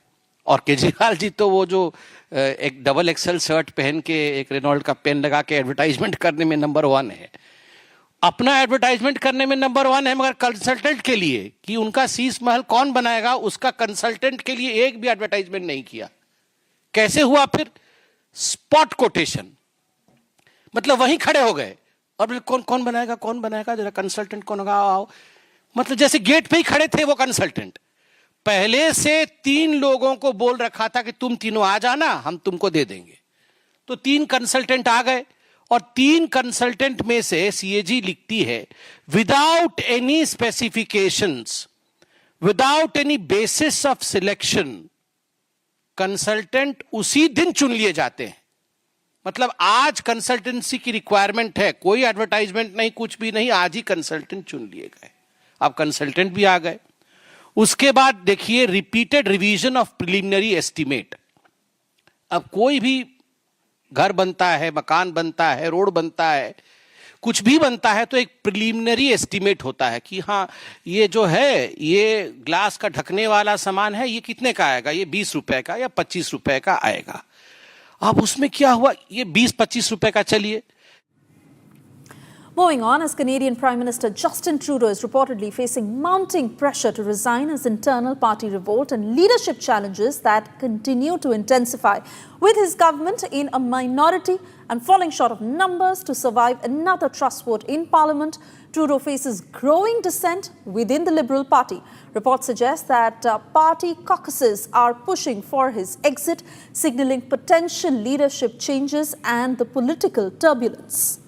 और केजरीवाल जी तो वो जो एक डबल एक्सेल शर्ट पहन के एक रेनॉल्ड का पेन लगा के एडवर्टाइजमेंट करने में नंबर 1 है, अपना एडवर्टाइजमेंट करने में नंबर 1 है, मगर कंसल्टेंट के लिए कि उनका शीश महल कौन बनाएगा, उसका कंसल्टेंट के लिए एक भी एडवर्टाइजमेंट नहीं किया। कैसे हुआ फिर? Spot quotation. मतलब वहीं खड़े हो गए और कौन बनाएगा, जरा कंसल्टेंट कौन होगा, आओ। मतलब जैसे गेट पे ही खड़े थे वो कंसल्टेंट। पहले से 3 लोगों को बोल रखा था कि तुम तीनों आ जाना, हम तुमको दे देंगे। तो 3 कंसल्टेंट आ गए और 3 कंसल्टेंट में से सीएजी लिखती है without any specifications, without any basis of selection, consultant उसी दिन चुन लिए जाते हैं। मतलब आज कंसल्टेंसी की रिक्वायरमेंट है, कोई एडवर्टाइजमेंट नहीं, कुछ भी नहीं, आज ही कंसल्टेंट चुन लिए गए। अब कंसल्टेंट भी आ गए। उसके बाद देखिए repeated revision of preliminary estimate. अब कोई भी घर बनता है, मकान बनता है, रोड बनता है, कुछ भी बनता है तो एक प्रिलिमिनरी एस्टीमेट होता है कि हाँ ये जो है ये ग्लास का ढकने वाला सामान है, ये कितने का आएगा, ये 20 रुपए का या 25 रुपए का आएगा। अब उसमें क्या हुआ, ये 20-25 रुपए का चलिए। Moving on, as Canadian Prime Minister Justin Trudeau is reportedly facing mounting pressure to resign as internal party revolt and leadership challenges that continue to intensify, with his government in a minority and falling short of numbers to survive another trust vote in Parliament. Trudeau faces growing dissent within the Liberal Party. Reports suggest that party caucuses are pushing for his exit, signalling potential leadership changes and the political turbulence.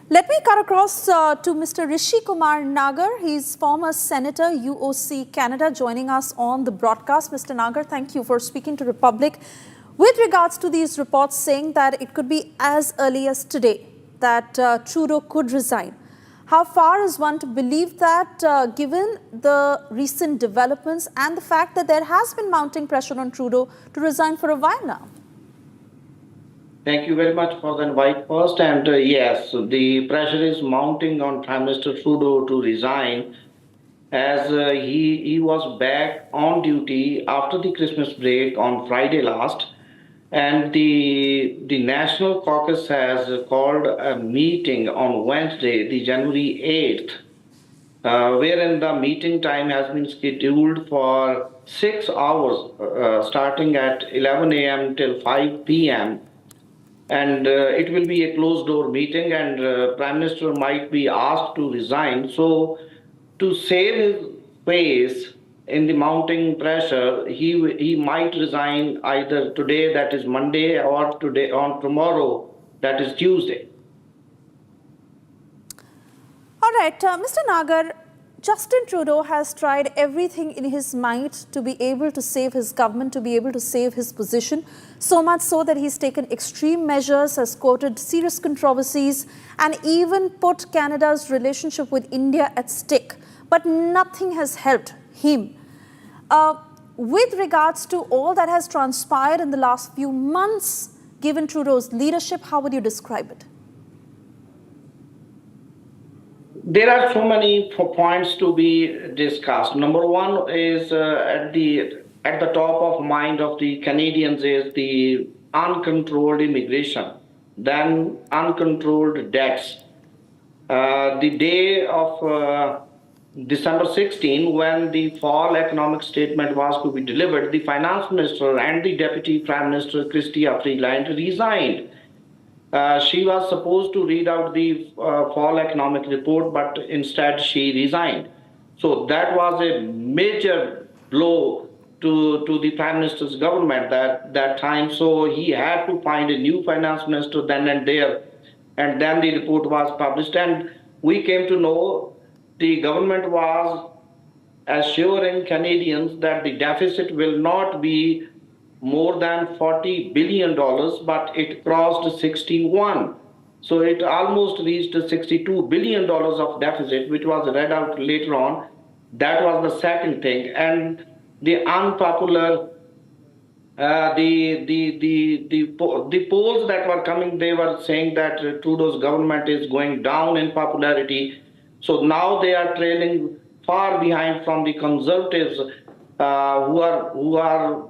Let me cut across to Mr. Rishi Kumar Nagar. He's former Senator, UOC Canada, joining us on the broadcast. Mr. Nagar, thank you for speaking to Republic. With regards to these reports saying that it could be as early as today that Trudeau could resign, how far is one to believe that given the recent developments and the fact that there has been mounting pressure on Trudeau to resign for a while now? Thank you very much for the invite first. And yes, the pressure is mounting on Prime Minister Trudeau to resign as he was back on duty after the Christmas break on Friday last. And the National Caucus has called a meeting on Wednesday, the January 8th, wherein the meeting time has been scheduled for 6 hours, starting at 11 a.m. till 5 p.m. And it will be a closed-door meeting, and Prime Minister might be asked to resign. So, to save his face in the mounting pressure, he might resign either today, that is Monday, or today on tomorrow, that is Tuesday. All right, Mr. Nagar, Justin Trudeau has tried everything in his might to be able to save his government, to be able to save his position, so much so that he's taken extreme measures, has quoted serious controversies, and even put Canada's relationship with India at stake. But nothing has helped him. With regards to all that has transpired in the last few months, given Trudeau's leadership, how would you describe it? There are so many points to be discussed. Number one is at the top of mind of the Canadians is the uncontrolled immigration, then uncontrolled debts. The day of December 16, when the fall economic statement was to be delivered, the finance minister and the deputy prime minister, Chrystia Freeland, resigned. She was supposed to read out the fall economic report, but instead she resigned. So that was a major blow to the Prime Minister's government that time. So he had to find a new finance minister then and there. And then the report was published. And we came to know the government was assuring Canadians that the deficit will not be more than $40 billion, but it crossed 61. So it almost reached $62 billion of deficit, which was read out later on. That was the second thing. And the unpopular, the polls that were coming, they were saying that Trudeau's government is going down in popularity. So now they are trailing far behind from the Conservatives, who are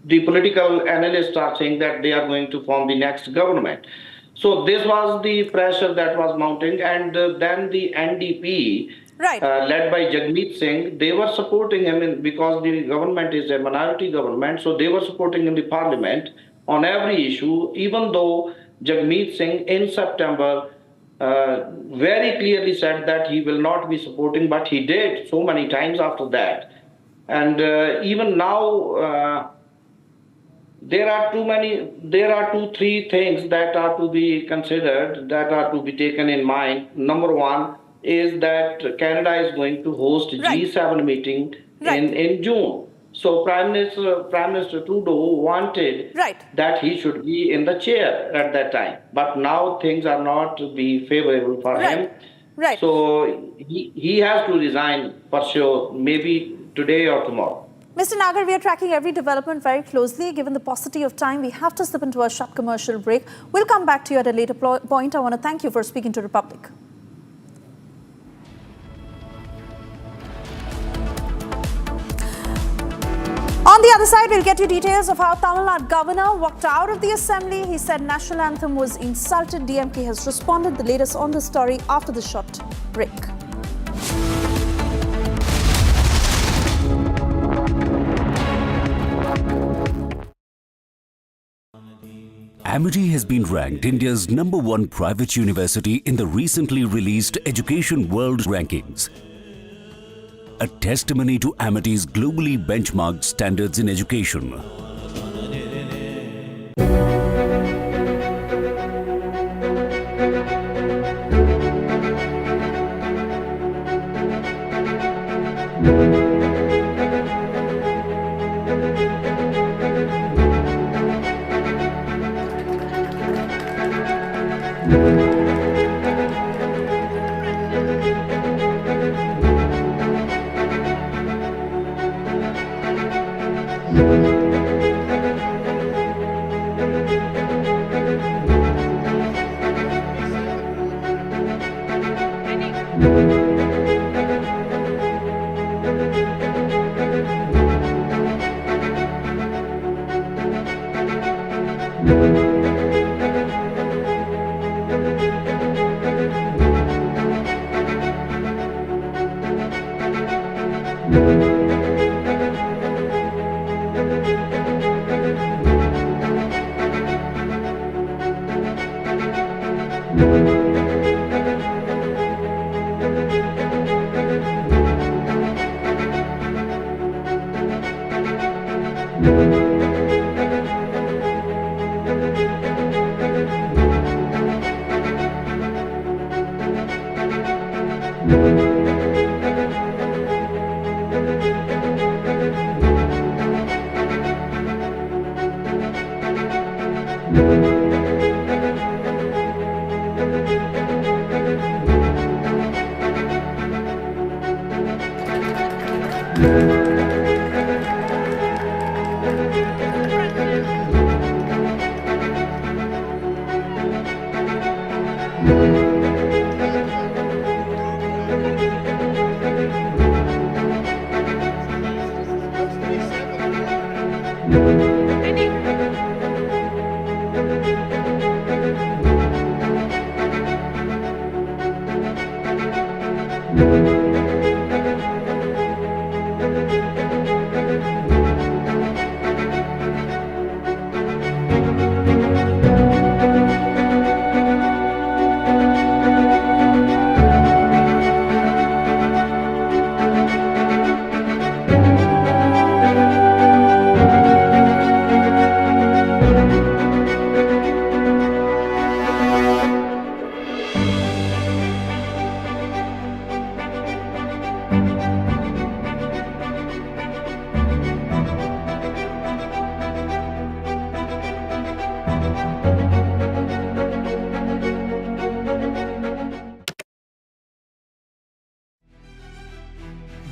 the political analysts are saying that they are going to form the next government. So this was the pressure that was mounting, and then the NDP, led by Jagmeet Singh, they were supporting him because the government is a minority government, so they were supporting in the parliament on every issue, even though Jagmeet Singh in September very clearly said that he will not be supporting, but he did so many times after that. And even now, there are 2-3 things that are to be considered, that are to be taken in mind. Number one is that Canada is going to host G7 meeting in June. So Prime Minister Trudeau wanted that he should be in the chair at that time. But now things are not to be favorable for him. So he has to resign for sure, maybe today or tomorrow. Mr. Nagar, we are tracking every development very closely. Given the paucity of time, we have to slip into a short commercial break. We'll come back to you at a later point. I want to thank you for speaking to Republic. On the other side, we'll get you details of how Tamil Nadu governor walked out of the assembly. He said national anthem was insulted. DMK has responded. The latest on this story after the short break. Amity has been ranked India's #1 private university in the recently released Education World Rankings. A testimony to Amity's globally benchmarked standards in education.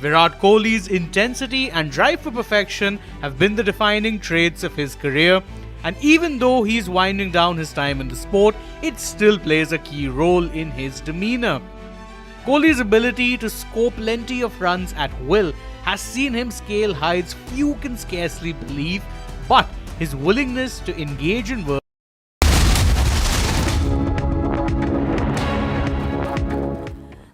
Virat Kohli's intensity and drive for perfection have been the defining traits of his career, and even though he's winding down his time in the sport, it still plays a key role in his demeanor. Kohli's ability to score plenty of runs at will has seen him scale heights few can scarcely believe, but his willingness to engage in work.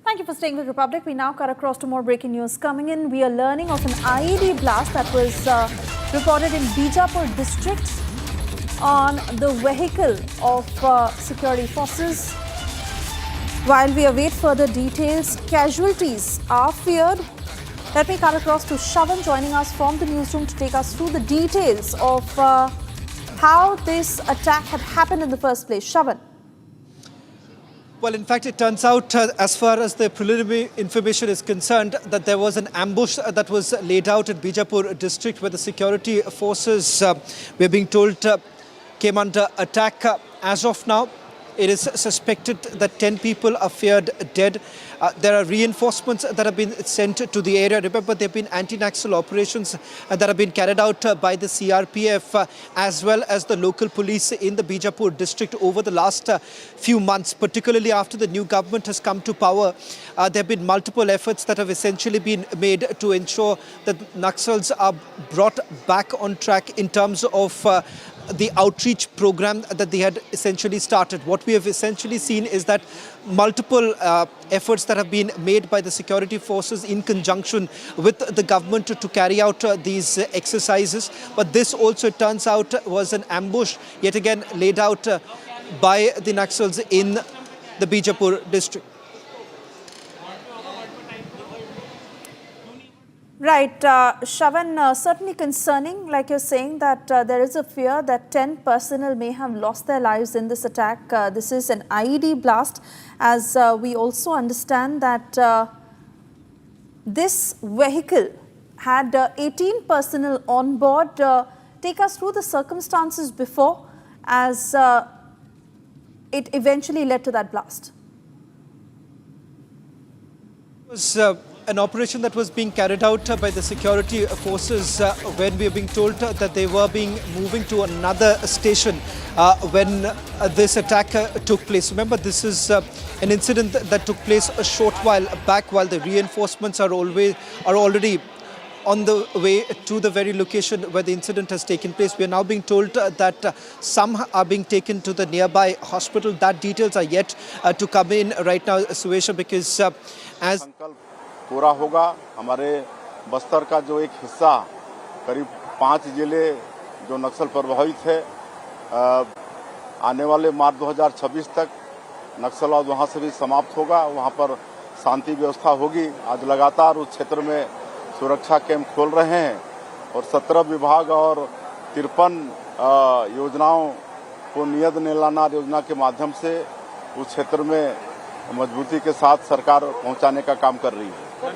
Thank you for staying with Republic. We now cut across to more breaking news coming in. We are learning of an IED blast that was reported in Bijapur district. on the vehicle of security forces. While we await further details, casualties are feared. Let me cut across to Shravan joining us from the newsroom to take us through the details of how this attack had happened in the first place. Shravan. Well, in fact, it turns out, as far as the preliminary information is concerned, that there was an ambush that was laid out in Bijapur district where the security forces, we're being told, came under attack. As of now, it is suspected that 10 people are feared dead. There are reinforcements that have been sent to the area. Remember, there have been anti-Naxal operations that have been carried out by the CRPF as well as the local police in the Bijapur district over the last few months, particularly after the new government has come to power. There have been multiple efforts that have essentially been made to ensure that Naxals are brought back on track in terms of the outreach program that they had essentially started. What we have essentially seen is that multiple efforts that have been made by the security forces in conjunction with the government to carry out these exercises. But this also, it turns out, was an ambush yet again laid out by the Naxals in the Bijapur district. Right, Shravan, certainly concerning, like you're saying, that there is a fear that 10 personnel may have lost their lives in this attack. This is an IED blast, as we also understand that this vehicle had 18 personnel on board. Take us through the circumstances before, as it eventually led to that blast. It was an operation that was being carried out by the security forces when we are being told that they were moving to another station when this attack took place. Remember, this is an incident that took place a short while back, while the reinforcements are already on the way to the very location where the incident has taken place. We are now being told that some are being taken to the nearby hospital. That details are yet to come in right now, Suesha, because as पूरा होगा। हमारे बस्तर का जो एक हिस्सा करीब 5 जिले जो नक्सल प्रभावित है, आने वाले मार्च 2026 तक नक्सलवाद वहां से भी समाप्त होगा। वहां पर शांति व्यवस्था होगी। आज लगातार उस क्षेत्र में सुरक्षा कैंप खोल रहे हैं और 17 विभाग और 53 योजनाओं को नियत निलाना योजना के माध्यम से उस क्षेत्र में मजबूती के साथ सरकार पहुंचाने का काम कर रही है। एक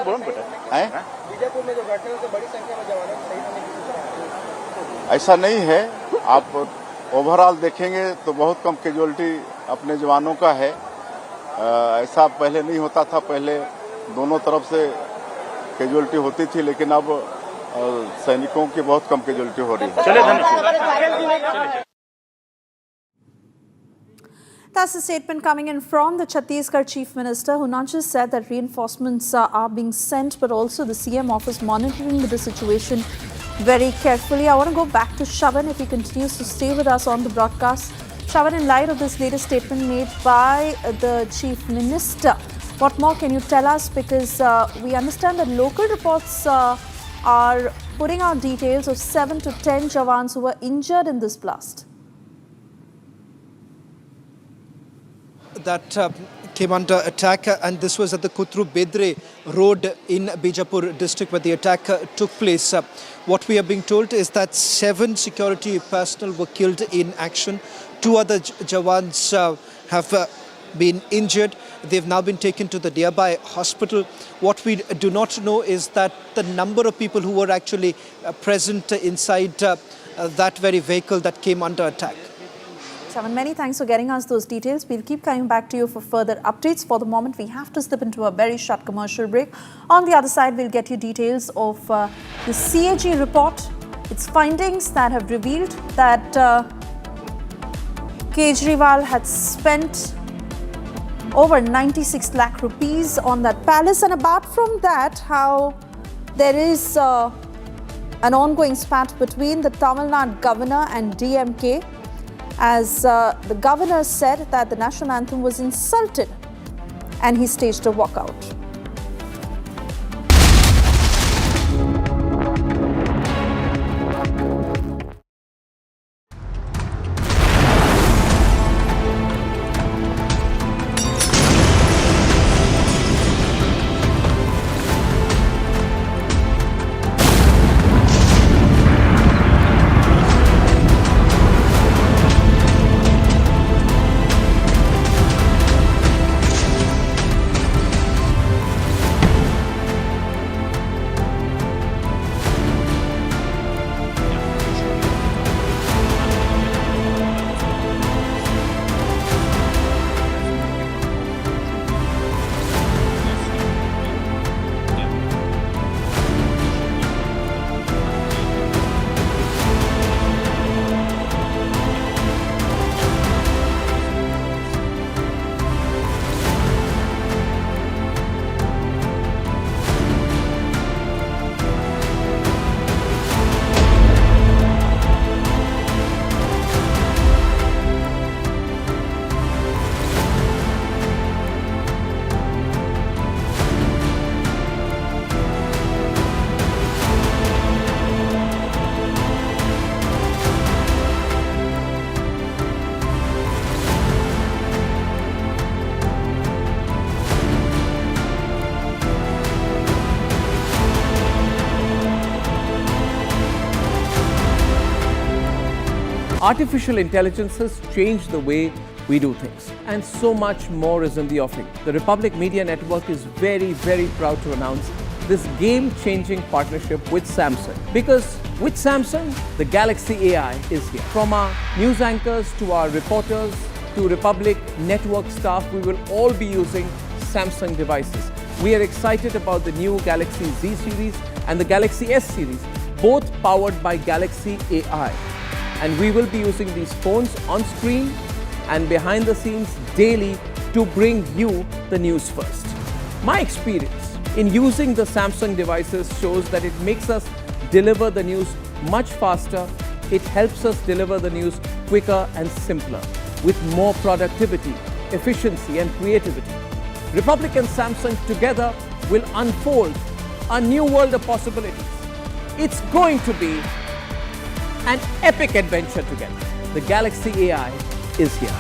बोलो बेटा, बीजापुर में जो घटना से बड़ी संख्या में जवानों ऐसा नहीं है। आप ओवरऑल देखेंगे तो बहुत कम कैजुअलिटी अपने जवानों का है। ऐसा पहले नहीं होता था। पहले दोनों तरफ से कैजुअलिटी होती थी, लेकिन अब सैनिकों की बहुत कम कैजुअलिटी हो रही है। That's a statement coming in from the Chhattisgarh Chief Minister, who not just said that reinforcements are being sent, but also the CM office monitoring the situation very carefully. I want to go back to Shravan if he continues to stay with us on the broadcast. Shravan, in light of this latest statement made by the Chief Minister, what more can you tell us? Because we understand that local reports are putting out details of 7 to 10 Jawans who were injured in this blast. That came under attack, and this was at the Kutru Bedre road in Bijapur district where the attack took place. What we are being told is that 7 security personnel were killed in action. 2 other Jawans have been injured. They've now been taken to the nearby hospital. What we do not know is that the number of people who were actually present inside that very vehicle that came under attack. Shravan, many thanks for getting us those details. We'll keep coming back to you for further updates. For the moment, we have to slip into a very short commercial break. On the other side, we'll get you details of the CAG report, its findings that have revealed that Kejriwal had spent over 96 lakh rupees on that palace. And apart from that, how there is an ongoing spat between the Tamil Nadu governor and DMK, as the governor said that the national anthem was insulted and he staged a walkout. Artificial intelligence has changed the way we do things, and so much more is in the offing. The Republic Media Network is very, very proud to announce this game-changing partnership with Samsung. Because with Samsung, the Galaxy AI is here. From our news anchors to our reporters to Republic Network staff, we will all be using Samsung devices. We are excited about the new Galaxy Z series and the Galaxy S series, both powered by Galaxy AI. And we will be using these phones on screen and behind the scenes daily to bring you the news first. My experience in using the Samsung devices shows that it makes us deliver the news much faster. It helps us deliver the news quicker and simpler with more productivity, efficiency and creativity. Republic and Samsung together will unfold a new world of possibilities. It's going to be an epic adventure together. The Galaxy AI is here.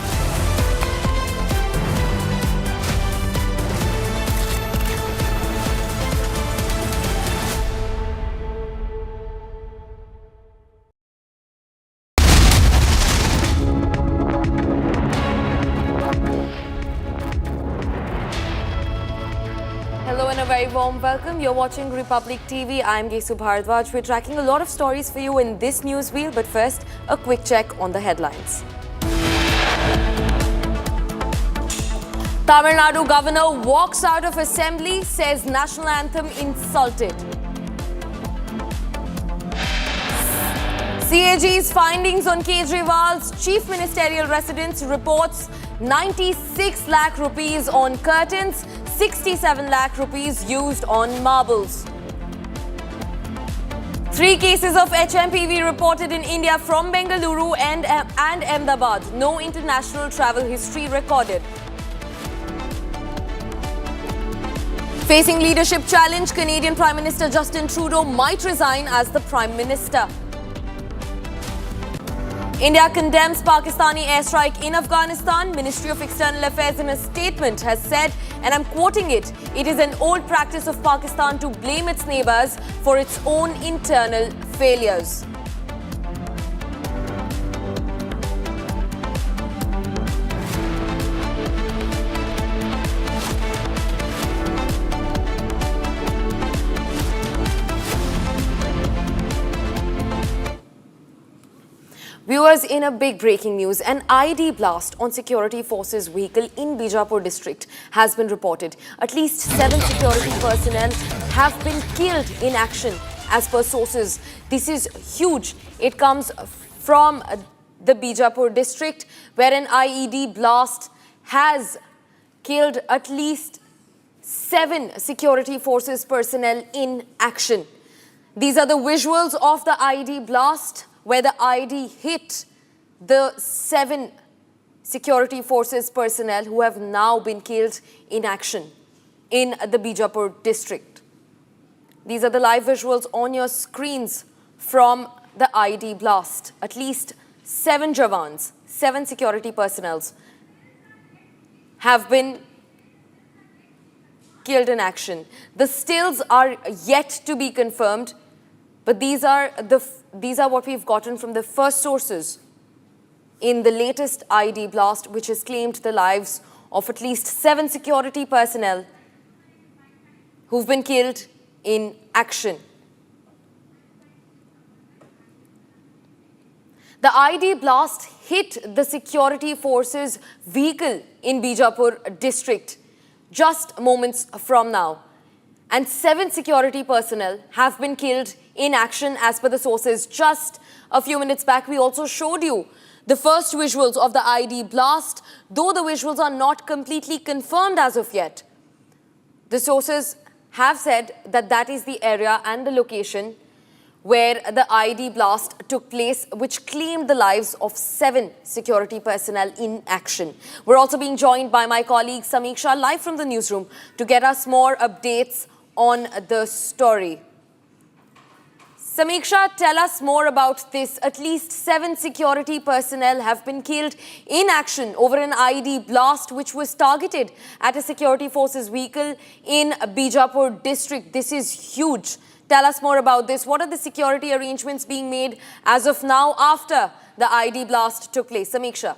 Very warm welcome. You're watching Republic TV. I'm Gesu Bharadwaj. We're tracking a lot of stories for you in this news wheel, but first, a quick check on the headlines. Tamil Nadu governor walks out of assembly, says national anthem insulted. CAG's findings on Kejriwal's chief ministerial residence reports 96 lakh rupees on curtains, 67 lakh rupees used on marbles. 3 cases of HMPV reported in India from Bengaluru and Ahmedabad. No international travel history recorded. Facing leadership challenge, Canadian Prime Minister Justin Trudeau might resign as the Prime Minister. India condemns Pakistani airstrike in Afghanistan. Ministry of External Affairs in a statement has said, and I'm quoting it, "It is an old practice of Pakistan to blame its neighbours for its own internal failures." Viewers, in a big breaking news, an ID blast on security forces vehicle in Bijapur district has been reported. At least 7 security personnel have been killed in action as per sources. This is huge. It comes from the Bijapur district where an IED blast has killed at least 7 security forces personnel in action. These are the visuals of the IED blast, where the IED hit the 7 security forces personnel who have now been killed in action in the Bijapur district. These are the live visuals on your screens from the IED blast. At least 7 Jawans, 7 security personnel have been killed in action. The stills are yet to be confirmed, but these are what we've gotten from the first sources in the latest IED blast, which has claimed the lives of at least 7 security personnel who've been killed in action. The IED blast hit the security forces vehicle in Bijapur district just moments from now. And 7 security personnel have been killed in action as per the sources. Just a few minutes back, we also showed you the first visuals of the IED blast, though the visuals are not completely confirmed as of yet. The sources have said that that is the area and the location where the IED blast took place, which claimed the lives of 7 security personnel in action. We're also being joined by my colleague Samiksha live from the newsroom to get us more updates on the story. Samiksha, tell us more about this. At least 7 security personnel have been killed in action over an IED blast which was targeted at a security forces vehicle in Bijapur district. This is huge. Tell us more about this. What are the security arrangements being made as of now after the ID blast took place? Samiksha.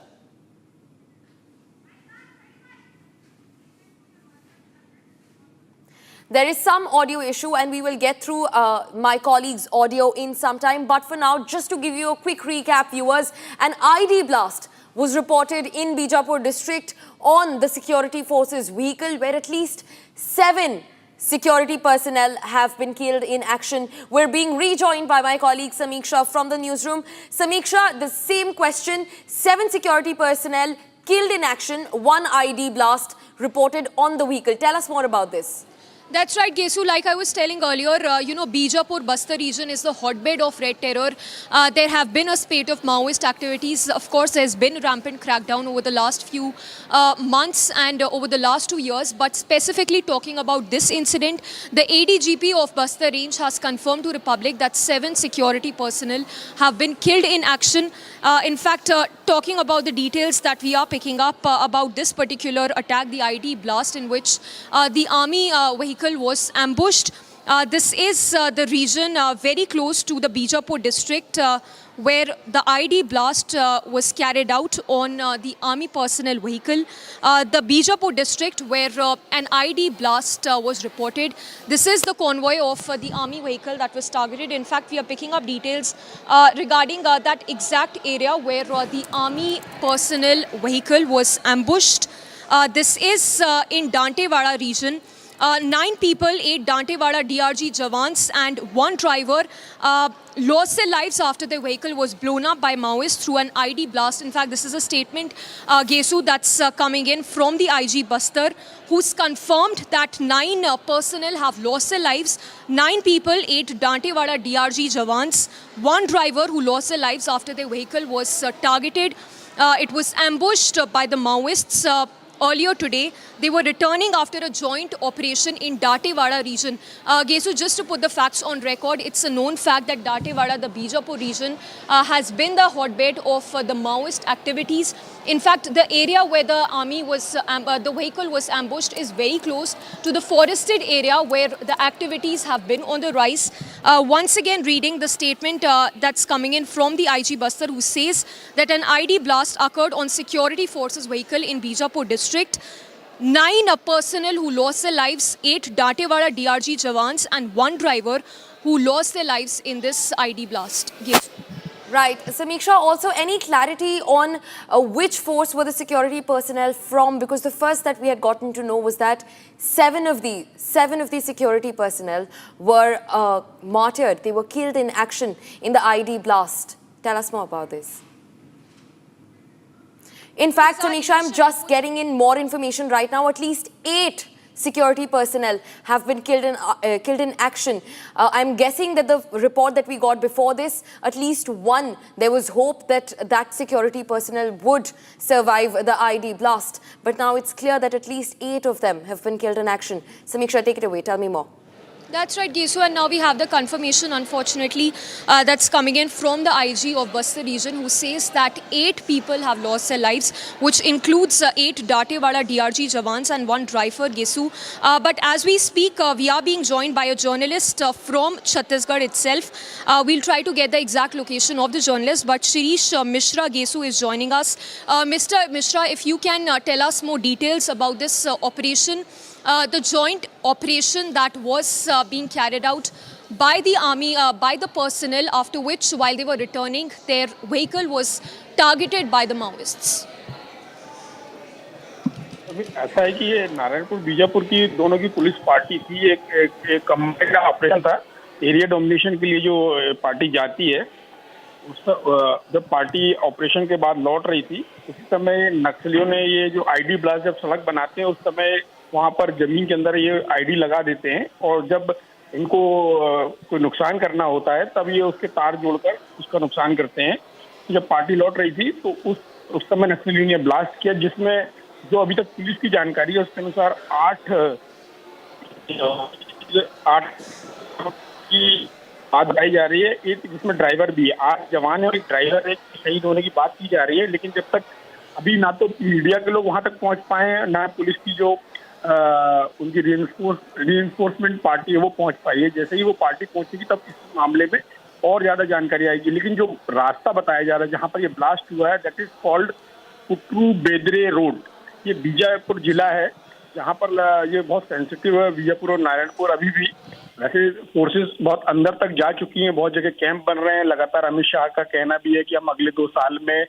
There is some audio issue and we will get through my colleague's audio in some time. But for now, just to give you a quick recap, viewers, an ID blast was reported in Bijapur district on the security forces vehicle where at least 7 security personnel have been killed in action. We're being rejoined by my colleague Samiksha from the newsroom. Samiksha, the same question, 7 security personnel killed in action, 1 ID blast reported on the vehicle. Tell us more about this. That's right, Gesu. Like I was telling earlier, Bijapur, Bastar region is the hotbed of red terror. There have been a spate of Maoist activities. Of course, there's been rampant crackdown over the last few months and over the last 2 years. But specifically talking about this incident, the ADGP of Bastar range has confirmed to Republic that 7 security personnel have been killed in action. In fact, talking about the details that we are picking up about this particular attack, the ID blast in which the army vehicle was ambushed. This is the region very close to the Bijapur district where the ID blast was carried out on the army personnel vehicle. The Bijapur district where an ID blast was reported. This is the convoy of the army vehicle that was targeted. In fact, we are picking up details regarding that exact area where the army personnel vehicle was ambushed. This is in Dantewada region. 9 people, 8 Dantewada DRG Jawans and 1 driver lost their lives after their vehicle was blown up by Maoists through an ID blast. In fact, this is a statement, Gesu, that's coming in from the IG Bastar, who's confirmed that 9 personnel have lost their lives. 9 people, 8 Dantewada DRG Jawans, 1 driver who lost their lives after their vehicle was targeted. It was ambushed by the Maoists earlier today. They were returning after a joint operation in Dantewada region. Gesu, just to put the facts on record, it's a known fact that Dantewada, the Bijapur region, has been the hotbed of the Maoist activities. In fact, the area where the army was, the vehicle was ambushed is very close to the forested area where the activities have been on the rise. Once again, reading the statement that's coming in from the IG Bastar, who says that an ID blast occurred on security forces vehicle in Bijapur district. 9 personnel who lost their lives, 8 Dantewada DRG Jawans and 1 driver who lost their lives in this ID blast. Yes. Right. Samiksha, also any clarity on which force were the security personnel from? Because the first that we had gotten to know was that 7 of the security personnel were martyred. They were killed in action in the ID blast. Tell us more about this. In fact, Samiksha, I'm just getting in more information right now. At least 8 security personnel have been killed in action. I'm guessing that the report that we got before this, at least 1, there was hope that that security personnel would survive the ID blast. But now it's clear that at least 8 of them have been killed in action. Samiksha, take it away. Tell me more. That's right, Gesu, and now we have the confirmation, unfortunately, that's coming in from the IG of Bastar region, who says that 8 people have lost their lives, which includes 8 Dantewada DRG Jawans and 1 driver, Gesu. But as we speak, we are being joined by a journalist from Chhattisgarh itself. We'll try to get the exact location of the journalist, but Shirish Mishra, Gesu, is joining us. Mr. Mishra, if you can tell us more details about this operation, the joint operation that was being carried out by the army, by the personnel, after which, while they were returning, their vehicle was targeted by the Maoists. ऐसा है कि ये नारायणपुर बीजापुर की दोनों की police party थी. एक combined operation था. एरिया डोमिनेशन के लिए जो पार्टी जाती है, जब पार्टी ऑपरेशन के बाद लौट रही थी, उसी समय नक्सलियों ने ये जो आईडी ब्लास्ट जब सड़क बनाते हैं, उस समय वहाँ पर जमीन के अंदर ये आईडी लगा देते हैं और जब इनको कोई नुकसान करना होता है तब ये उसके तार जोड़कर उसका नुकसान करते हैं. जब पार्टी लौट रही थी तो उस समय नक्सलियों ने ब्लास्ट किया, जिसमें जो अभी तक पुलिस की जानकारी है उसके अनुसार 8 की बात बताई जा रही है. एक जिसमें ड्राइवर भी है, 8 जवान है और एक ड्राइवर है. शहीद होने की बात की जा रही है, लेकिन जब तक अभी ना तो मीडिया के लोग वहां तक पहुंच पाए हैं, ना पुलिस की जो उनकी रीइंफोर्समेंट पार्टी है वो पहुंच पाई है। जैसे ही वो पार्टी पहुंचेगी तब इस मामले में और ज्यादा जानकारी आएगी। लेकिन जो रास्ता बताया जा रहा है जहां पर ये ब्लास्ट हुआ है, that is called Kutru Bedre road. ये बीजापुर जिला है जहां पर ये बहुत सेंसिटिव है, बीजापुर और नारायणपुर। अभी भी वैसे फोर्सेस बहुत अंदर तक जा चुकी हैं, बहुत जगह कैंप बन रहे हैं। लगातार अमित शाह का कहना भी है कि हम अगले 2 साल में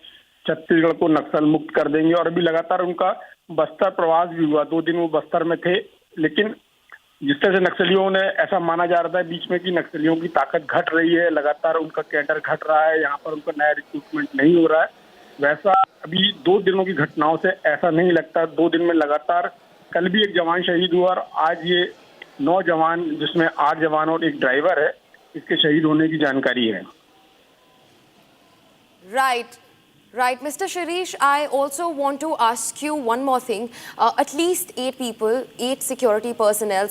छत्तीसगढ़ को नक्सल मुक्त कर देंगे। और अभी लगातार उनका बस्तर प्रवास भी हुआ, 2 दिन वो बस्तर में थे। लेकिन जिस तरह से नक्सलियों ने, ऐसा माना जा रहा था बीच में कि नक्सलियों की ताकत घट रही है, लगातार उनका कैडर घट रहा है, यहाँ पर उनका नया रिक्रूटमेंट नहीं हो रहा है, वैसा अभी 2 दिनों की घटनाओं से ऐसा नहीं लगता। 2 दिन में लगातार, कल भी एक जवान शहीद हुआ और आज ये 9 जवान, जिसमें 8 जवान और एक ड्राइवर है, इसके शहीद होने की जानकारी है। Right, Mr. Shirish, I also want to ask you one more thing. At least 8 people, 8 security personnel,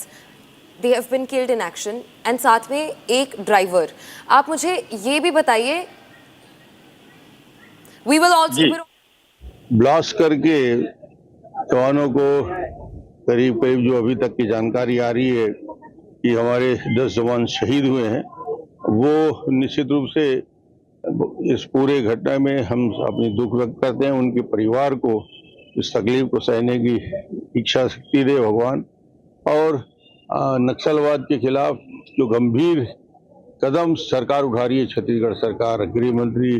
they have been killed in action, and साथ में एक driver. आप मुझे ये भी बताइए, we will also ब्लास्ट करके जवानों को करीब जो अभी तक की जानकारी आ रही है कि हमारे 10 जवान शहीद हुए हैं। वो निश्चित रूप से इस पूरे घटना में हम अपनी दुख व्यक्त करते हैं। उनके परिवार को इस तकलीफ को सहने की इच्छा शक्ति दे भगवान। और नक्सलवाद के खिलाफ जो गंभीर कदम सरकार उठा रही है, छत्तीसगढ़ सरकार, गृह मंत्री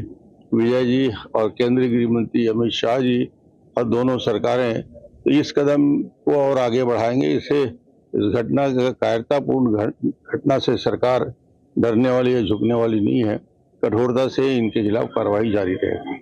विजय जी और केंद्रीय गृह मंत्री अमित शाह जी और दोनों सरकारें, तो इस कदम को और आगे बढ़ाएंगे। इससे इस घटना कायरतापूर्ण घटना से सरकार डरने वाली या झुकने वाली नहीं है। कठोरता से इनके खिलाफ कार्रवाई जारी रहेगी।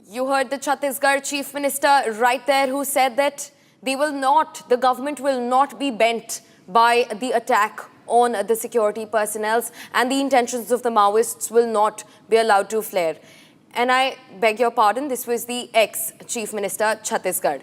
You heard the Chhattisgarh Chief Minister right there, who said that the government will not be bent by the attack on the security personnel, and the intentions of the Maoists will not be allowed to flare. And I beg your pardon, this was the ex-Chief Minister Chhattisgarh.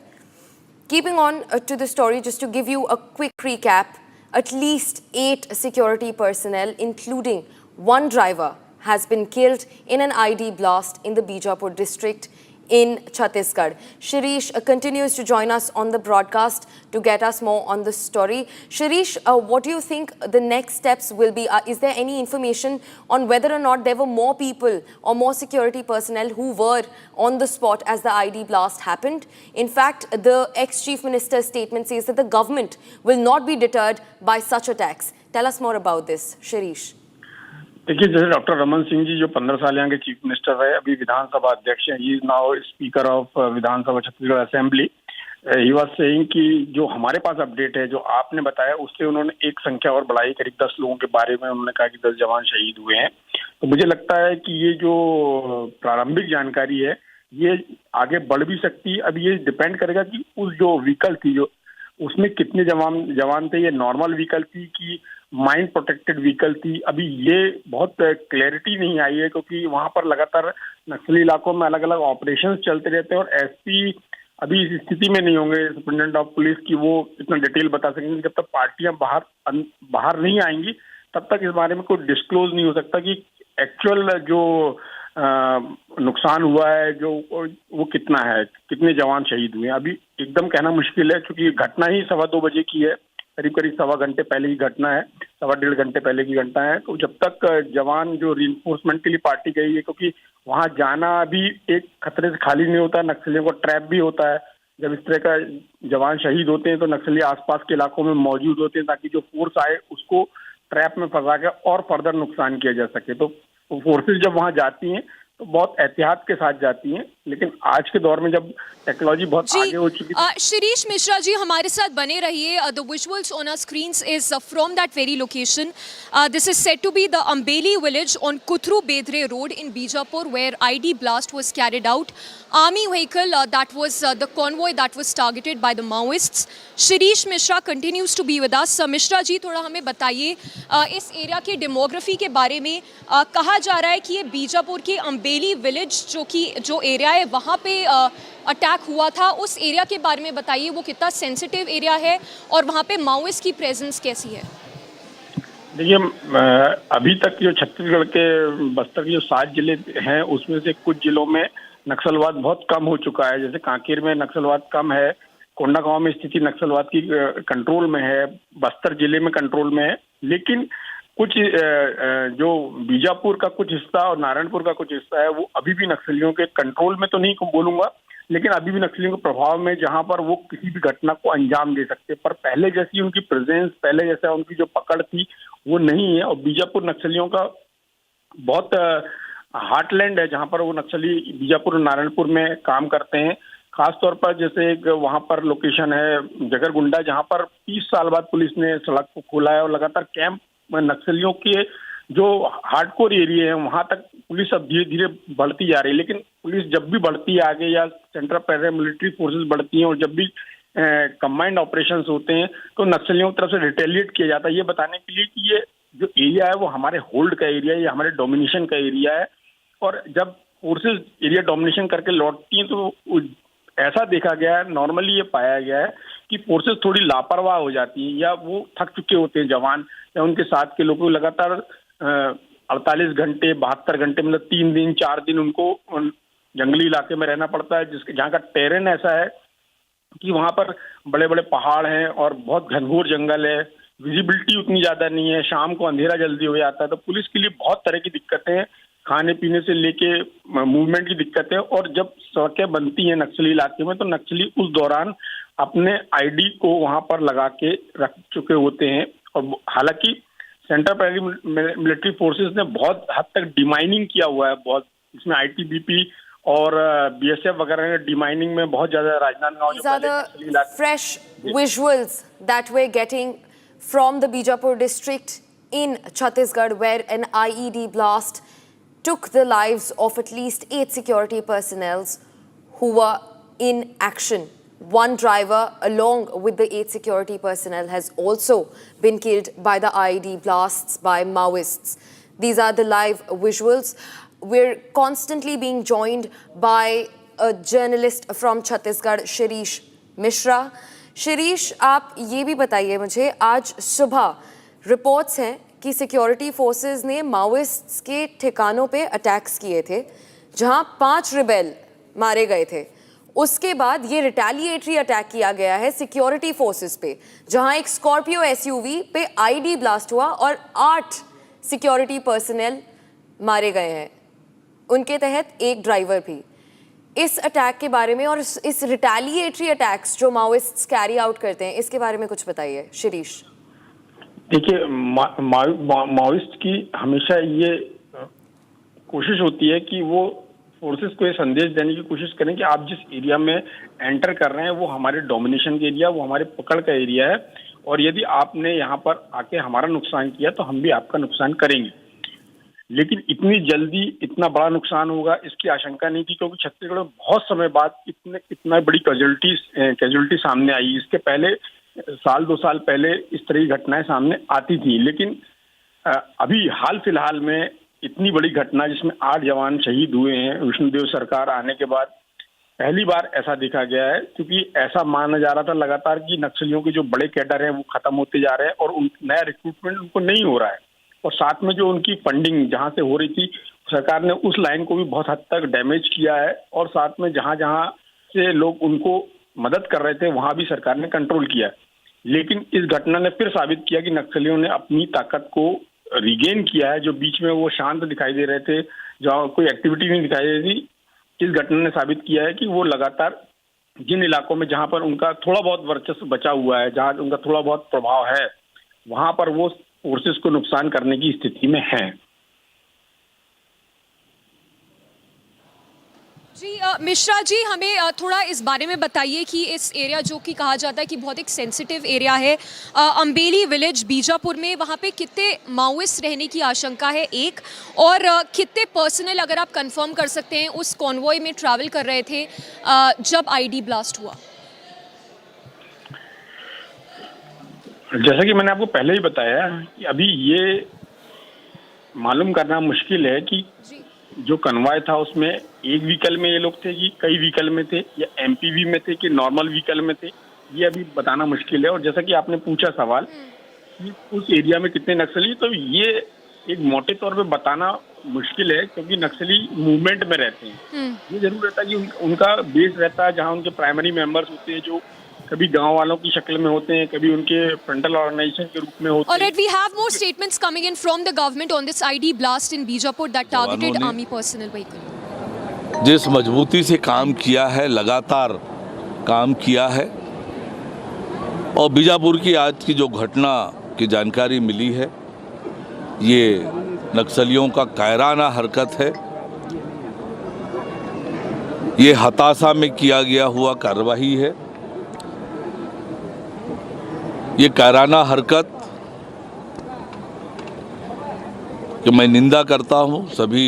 Keeping on to the story, just to give you a quick recap, at least 8 security personnel, including 1 driver, has been killed in an ID blast in the Bijapur district in Chhattisgarh. Shirish continues to join us on the broadcast to get us more on the story. Shirish, what do you think the next steps will be? Is there any information on whether or not there were more people or more security personnel who were on the spot as the ID blast happened? In fact, the ex-chief minister's statement says that the government will not be deterred by such attacks. Tell us more about this, Shirish. देखिए, जैसे doctor Raman Singh ji जो 15 साल यहाँ के chief minister रहे, अभी विधानसभा अध्यक्ष हैं, he is now speaker of Vidhan Sabha Chhattisgarh assembly. He was saying कि जो हमारे पास अपडेट है, जो आपने बताया, उससे उन्होंने एक संख्या और बढ़ाई, करीब 10 लोगों के बारे में उन्होंने कहा कि 10 जवान शहीद हुए हैं। तो मुझे लगता है कि ये जो प्रारंभिक जानकारी है ये आगे बढ़ भी सकती है। अब ये डिपेंड करेगा कि उस जो व्हीकल थी, जो उसमें कितने जवान थे, ये नॉर्मल व्हीकल थी कि माइंड प्रोटेक्टेड व्हीकल थी, अभी ये बहुत क्लैरिटी नहीं आई है, क्योंकि वहां पर लगातार नक्सली इलाकों में अलग अलग ऑपरेशंस चलते रहते हैं और एसपी अभी इस स्थिति में नहीं होंगे, सुप्रिंटेंडेंट ऑफ पुलिस की, वो इतना डिटेल बता सकेंगे। जब तक पार्टियां बाहर नहीं आएंगी तब तक इस बारे में कोई डिस्क्लोज नहीं हो सकता कि एक्चुअल जो नुकसान हुआ है जो वो कितना है, कितने जवान शहीद हुए हैं, अभी एकदम कहना मुश्किल है, क्योंकि घटना ही 2:15 बजे की है, करीब सवा घंटे पहले की घटना है, 1.5 घंटे पहले की घटना है। तो जब तक जवान जो रीइंफोर्समेंट के लिए पार्टी गई है, क्योंकि वहां जाना अभी एक खतरे से खाली नहीं होता, नक्सलियों को ट्रैप भी होता है। जब इस तरह का जवान शहीद होते हैं तो नक्सली आसपास के इलाकों में मौजूद होते हैं, ताकि जो फोर्स आए उसको ट्रैप में फंसा के और फर्दर नुकसान किया जा सके। तो फोर्सेज जब वहां जाती हैं तो बहुत एहतियात के साथ जाती हैं, लेकिन आज के दौर में जब टेक्नोलॉजी बहुत आगे हो चुकी है। शिरीष मिश्रा जी हमारे साथ बने रहिए। The visuals on our screens is from that very location. This is said to be the Ambeli village on Kuthru Bedre road in Bijapur, where ID blast was carried out. Army vehicle that was the convoy that was targeted by the Maoists. Shirish Mishra continues to be with us. Mishra जी, थोड़ा हमें बताइए इस area के demography के बारे में। कहा जा रहा है कि ये बीजापुर के अम्बेली विलेज जो एरिया है वहाँ पे अटैक हुआ था, उस एरिया के बारे में बताइए, वो कितना सेंसिटिव एरिया है और वहाँ पे माओइस्ट की प्रेजेंस कैसी है? देखिए, अभी तक जो छत्तीसगढ़ के बस्तर के जो 7 जिले हैं उसमें से कुछ जिलों में नक्सलवाद बहुत कम हो चुका है। जैसे कांकेर में नक्सलवाद कम है, कोंडागांव में स्थिति नक्सलवाद की कंट्रोल में है, बस्तर जिले में कंट्रोल में है, लेकिन कुछ जो बीजापुर का कुछ हिस्सा और नारायणपुर का कुछ हिस्सा है वो अभी भी नक्सलियों के कंट्रोल में तो नहीं बोलूंगा, लेकिन अभी भी नक्सलियों के प्रभाव में, जहां पर वो किसी भी घटना को अंजाम दे सकते। पर पहले जैसी उनकी प्रेजेंस, पहले जैसा उनकी जो पकड़ थी वो नहीं है। और बीजापुर नक्सलियों का बहुत हार्टलैंड है, जहां पर वो नक्सली बीजापुर और नारायणपुर में काम करते हैं। खासतौर पर जैसे एक वहां पर लोकेशन है जगरगुंडा, जहां पर 30 साल बाद पुलिस ने सड़क को खोला है और लगातार कैंप नक्सलियों के जो हार्डकोर एरिया है वहां तक पुलिस अब धीरे धीरे बढ़ती जा रही है। लेकिन पुलिस जब भी बढ़ती है आगे, या सेंट्रल पैरामिलिट्री फोर्सेस बढ़ती हैं और जब भी कंबाइंड ऑपरेशंस होते हैं तो नक्सलियों की तरफ से रिटेलिएट किया जाता है, ये बताने के लिए कि ये जो एरिया है वो हमारे होल्ड का एरिया है, ये हमारे डोमिनेशन का एरिया है। और जब फोर्सेस एरिया डोमिनेशन करके लौटती हैं तो ऐसा देखा गया है, नॉर्मली ये पाया गया है कि फोर्सेस थोड़ी लापरवाह हो जाती हैं, या वो थक चुके होते हैं जवान या उनके साथ के लोगों को लगातार 48 घंटे 72 घंटे मतलब 3 दिन 4 दिन उनको जंगली इलाके में रहना पड़ता है, जिसके जहाँ का टेरेन ऐसा है कि वहां पर बड़े बड़े पहाड़ हैं और बहुत घनघोर जंगल है, विजिबिलिटी उतनी ज्यादा नहीं है, शाम को अंधेरा जल्दी हो जाता है। तो पुलिस के लिए बहुत तरह की दिक्कतें हैं, खाने पीने से लेके मूवमेंट की दिक्कतें। और जब सड़कें बनती हैं नक्सली इलाके में तो नक्सली उस दौरान अपने आईडी को वहां पर लगा के रख चुके होते हैं। और हालांकि सेंट्रल पैरामिलिट्री फोर्सेस ने बहुत हद तक डिमाइनिंग किया हुआ है, बहुत इसमें आईटीबीपी और बीएसएफ वगैरह ने डिमाइनिंग में बहुत ज्यादा Rajnandgaon fresh visuals that we're getting from the Bijapur district in Chhattisgarh, where an IED blast took the lives of at least 8 security personnel who were in action. One driver along with the 8 security personnel has also been killed by the IED blasts by Maoists. These are the live visuals. We're constantly being joined by a journalist from Chhattisgarh, Shirish Mishra. Shirish, आप ये भी बताइए मुझे, आज सुबह reports हैं कि security forces ने माओइस्ट्स के ठिकानों पे अटैक्स किए थे, जहां 5 रिबेल मारे गए थे। उसके बाद ये रिटेलिएटरी अटैक किया गया है सिक्योरिटी फोर्सेस पे, जहां एक स्कॉर्पियो एसयूवी पे आईडी ब्लास्ट हुआ और 8 सिक्योरिटी पर्सनल मारे गए हैं, उनके तहत एक ड्राइवर भी। इस अटैक के बारे में और इस रिटेलिएटरी अटैक्स जो माओइस्ट्स कैरी आउट करते हैं, इसके बारे में कुछ बताइए शिरीष। देखिए, माओइस्ट की हमेशा ये कोशिश होती है कि वो फोर्सेस को ये संदेश देने की कोशिश करें कि आप जिस एरिया में एंटर कर रहे हैं वो हमारे डोमिनेशन का एरिया, वो हमारे पकड़ का एरिया है, और यदि आपने यहाँ पर आके हमारा नुकसान किया तो हम भी आपका नुकसान करेंगे। लेकिन इतनी जल्दी इतना बड़ा नुकसान होगा इसकी आशंका नहीं थी, क्योंकि छत्तीसगढ़ में बहुत समय बाद इतना बड़ी कैजुअलिटी सामने आई। इसके पहले साल 2 साल पहले इस तरह की घटनाएं सामने आती थी, लेकिन अभी हाल फिलहाल में इतनी बड़ी घटना जिसमें 8 जवान शहीद हुए हैं विष्णुदेव सरकार आने के बाद पहली बार ऐसा देखा गया है। क्योंकि ऐसा माना जा रहा था लगातार कि नक्सलियों के जो बड़े कैडर हैं वो खत्म होते जा रहे हैं और नया रिक्रूटमेंट उनको नहीं हो रहा है, और साथ में जो उनकी फंडिंग जहां से हो रही थी सरकार ने उस लाइन को भी बहुत हद तक डैमेज किया है, और साथ में जहां जहां से लोग उनको मदद कर रहे थे वहां भी सरकार ने कंट्रोल किया है। लेकिन इस घटना ने फिर साबित किया कि नक्सलियों ने अपनी ताकत को रिगेन किया है। जो बीच में वो शांत दिखाई दे रहे थे, जहाँ कोई एक्टिविटी नहीं दिखाई दे रही, इस घटना ने साबित किया है कि वो लगातार जिन इलाकों में जहां पर उनका थोड़ा बहुत वर्चस्व बचा हुआ है, जहां उनका थोड़ा बहुत प्रभाव है, वहां पर वो फोर्सेस को नुकसान करने की स्थिति में हैं। जी मिश्रा जी, हमें थोड़ा इस बारे में बताइए कि इस एरिया जो कि कहा जाता है कि बहुत एक सेंसिटिव एरिया है, अम्बेली विलेज बीजापुर में, वहाँ पे कितने माओइस्ट रहने की आशंका है एक, और कितने पर्सनल अगर आप कंफर्म कर सकते हैं उस कॉन्वॉय में ट्रैवल कर रहे थे जब आईडी ब्लास्ट हुआ। जैसा कि मैंने आपको पहले ही बताया कि अभी ये मालूम करना मुश्किल है कि जो कन्वॉय था उसमें एक व्हीकल में ये लोग थे कि कई व्हीकल में थे, या एमपीवी में थे कि नॉर्मल व्हीकल में थे, ये अभी बताना मुश्किल है। और जैसा कि आपने पूछा सवाल कि उस एरिया में कितने नक्सली, तो ये एक मोटे तौर पे बताना मुश्किल है, क्योंकि नक्सली मूवमेंट में रहते हैं। ये जरूर रहता है कि उनका बेस रहता है जहाँ उनके प्राइमरी मेंबर्स होते हैं, जो कभी गांव वालों की शक्ल में होते हैं, कभी उनके फ्रंटल ऑर्गेनाइजेशन के रूप में होते हैं। Alright, we have more statements coming in from the government on this ID blast in Bijapur that targeted army personnel vehicle. जिस मजबूती से काम किया है, लगातार काम किया है, और बीजापुर की आज की जो घटना की जानकारी मिली है, ये नक्सलियों का कायराना हरकत है। ये हताशा में किया गया हुआ कार्रवाई है। ये कायराना हरकत कि मैं निंदा करता हूँ। सभी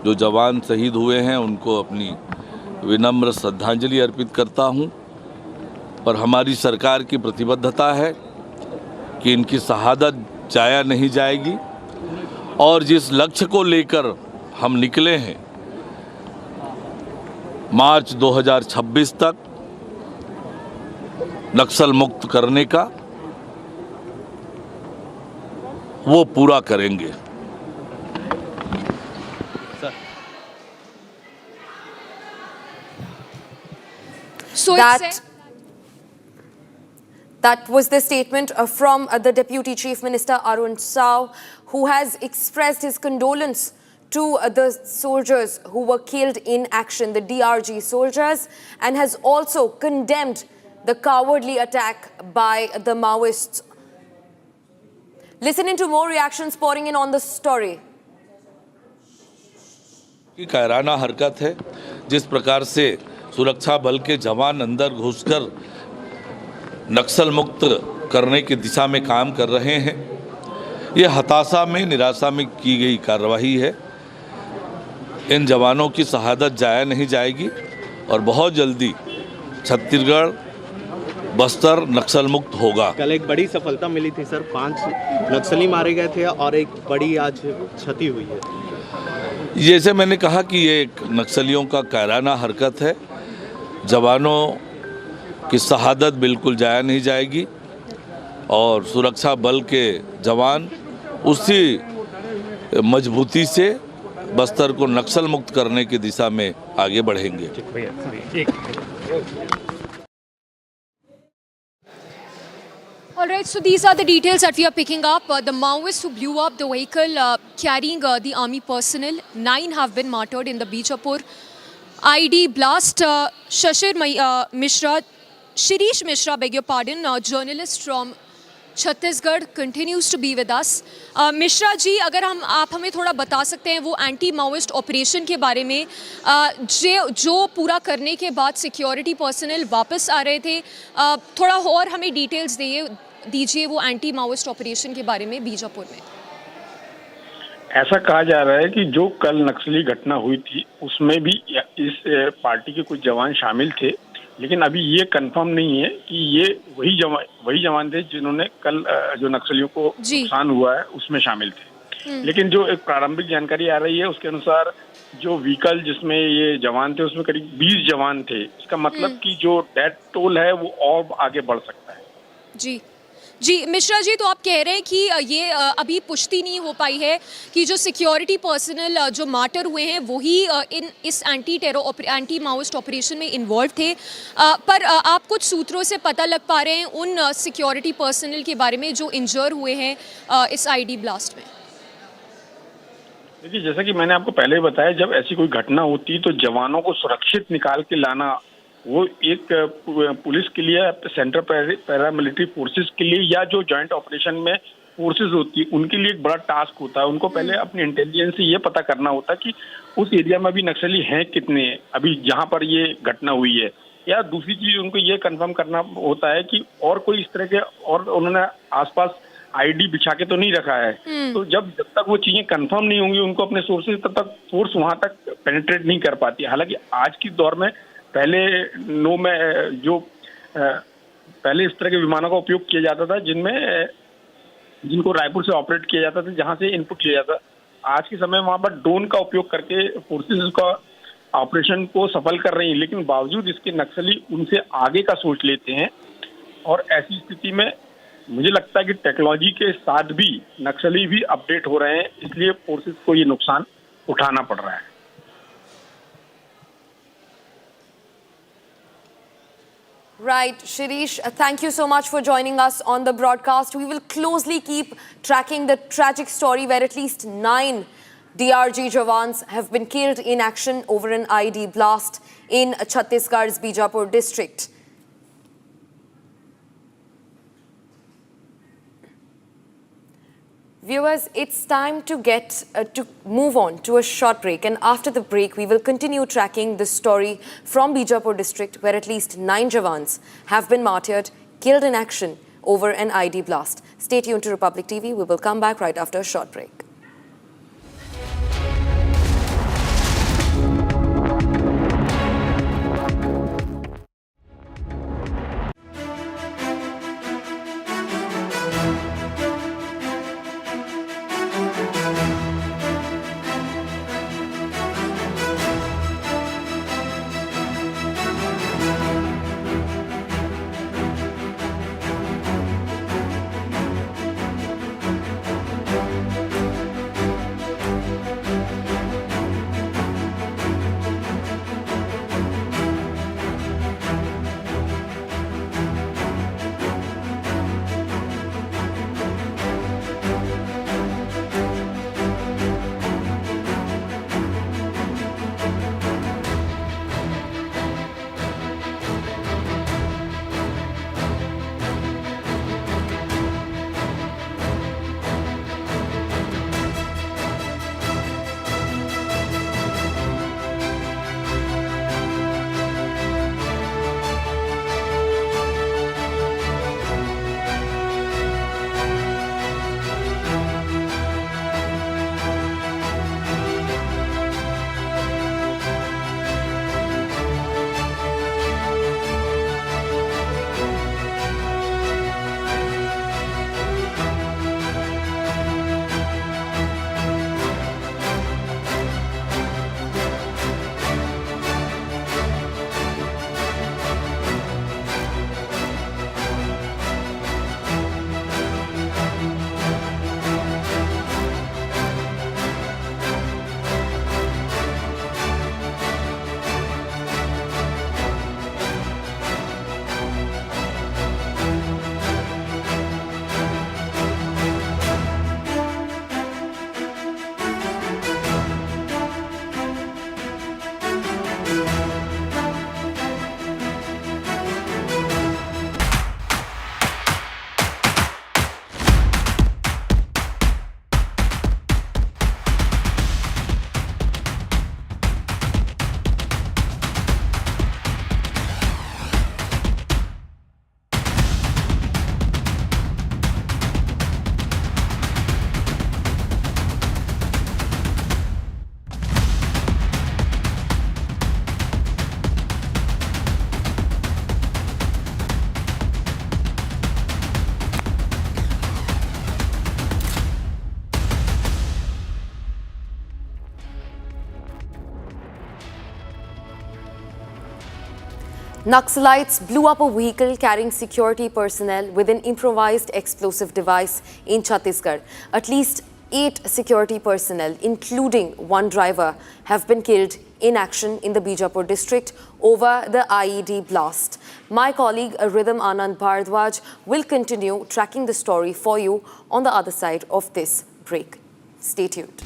जो जवान शहीद हुए हैं उनको अपनी विनम्र श्रद्धांजलि अर्पित करता हूँ, पर हमारी सरकार की प्रतिबद्धता है कि इनकी शहादत जाया नहीं जाएगी, और जिस लक्ष्य को लेकर हम निकले हैं मार्च 2026 तक नक्सल मुक्त करने का, वो पूरा करेंगे। So That was the statement from the Deputy Chief Minister Arun Sao, who has expressed his condolence to the soldiers who were killed in action, the DRG soldiers, and has also condemned the cowardly attack by the Maoists. Listen into more reactions pouring in on the story. की कायराना हरकत है। जिस प्रकार से सुरक्षा बल के जवान अंदर घुसकर नक्सल मुक्त करने की दिशा में काम कर रहे हैं, ये हताशा में, निराशा में की गई कार्रवाई है। इन जवानों की शहादत जाया नहीं जाएगी और बहुत जल्दी छत्तीसगढ़, बस्तर नक्सल मुक्त होगा। कल एक बड़ी सफलता मिली थी सर, 5 नक्सली मारे गए थे और एक बड़ी आज क्षति हुई है। जैसे मैंने कहा कि ये एक नक्सलियों का कायराना हरकत है। जवानों की शहादत बिल्कुल जाया नहीं जाएगी और सुरक्षा बल के जवान उसी मजबूती से बस्तर को नक्सल मुक्त करने की दिशा में आगे बढ़ेंगे। All right, so these are the details that we are picking up. The Maoists who blew up the vehicle carrying the army personnel, 9 have been martyred in the Bijapur ID blast. Shirish Mishra, beg your pardon, journalist from Chhattisgarh continues to be with us. Mishra ji, अगर आप हमें थोड़ा बता सकते हैं वो anti Maoist operation के बारे में, जो पूरा करने के बाद सिक्योरिटी पर्सनल वापस आ रहे थे, थोड़ा और हमें डिटेल्स दीजिए वो एंटी माओइस्ट ऑपरेशन के बारे में बीजापुर में। ऐसा कहा जा रहा है कि जो कल नक्सली घटना हुई थी उसमें भी इस पार्टी के कुछ जवान शामिल थे, लेकिन अभी ये कंफर्म नहीं है कि ये वही जवान थे जिन्होंने कल जो नक्सलियों को नुकसान हुआ है उसमें शामिल थे। लेकिन जो एक प्रारंभिक जानकारी आ रही है उसके अनुसार जो व्हीकल जिसमें ये जवान थे उसमें करीब 20 जवान थे। इसका मतलब कि जो डेथ टोल है वो और आगे बढ़ सकता है। जी मिश्रा जी, तो आप कह रहे हैं कि ये अभी पुष्टि नहीं हो पाई है कि जो सिक्योरिटी पर्सनल जो मार्टर हुए हैं वही इस एंटी माओइस्ट ऑपरेशन में इन्वॉल्व थे, पर आप कुछ सूत्रों से पता लग पा रहे हैं उन सिक्योरिटी पर्सनल के बारे में जो इंजर हुए हैं इस आईडी ब्लास्ट में? देखिए, जैसा कि मैंने आपको पहले बताया, जब ऐसी कोई घटना होती है तो जवानों को सुरक्षित निकाल के लाना वो एक पुलिस के लिए, सेंट्रल पैरामिलिट्री फोर्सेस के लिए या जो जॉइंट ऑपरेशन में फोर्सेस होती है उनके लिए एक बड़ा टास्क होता है। उनको पहले अपनी इंटेलिजेंस से ये पता करना होता है कि उस एरिया में अभी नक्सली हैं कितने, अभी जहाँ पर ये घटना हुई है। या दूसरी चीज उनको ये कंफर्म करना होता है कि और कोई इस तरह के और उन्होंने आसपास आईडी बिछा के तो नहीं रखा है। तो जब तक वो चीजें कंफर्म नहीं होंगी उनको अपने सोर्सेज तब तक फोर्स वहां तक पेनिट्रेट नहीं कर पाती। हालांकि आज की दौर में पहले पहले इस तरह के विमानों का उपयोग किया जाता था जिनको रायपुर से ऑपरेट किया जाता था, जहां से इनपुट किया जाता। आज के समय वहां पर ड्रोन का उपयोग करके फोर्सेस का ऑपरेशन को सफल कर रही है, लेकिन बावजूद इसके नक्सली उनसे आगे का सोच लेते हैं और ऐसी स्थिति में मुझे लगता है कि टेक्नोलॉजी के साथ भी नक्सली भी अपडेट हो रहे हैं, इसलिए फोर्सेस को ये नुकसान उठाना पड़ रहा है। Right, Shirish, thank you so much for joining us on the broadcast. We will closely keep tracking the tragic story where at least 9 DRG Jawans have been killed in action over an IED blast in Chhattisgarh's Bijapur district. Viewers, it's time to move on to a short break, and after the break, we will continue tracking the story from Bijapur district, where at least 9 Jawans have been martyred, killed in action over an IED blast. Stay tuned to Republic TV. We will come back right after a short break. Naxalites blew up a vehicle carrying security personnel with an improvised explosive device in Chhattisgarh. At least 8 security personnel, including 1 driver, have been killed in action in the Bijapur district over the IED blast. My colleague Rhythm Anand Bhardwaj will continue tracking the story for you on the other side of this break. Stay tuned.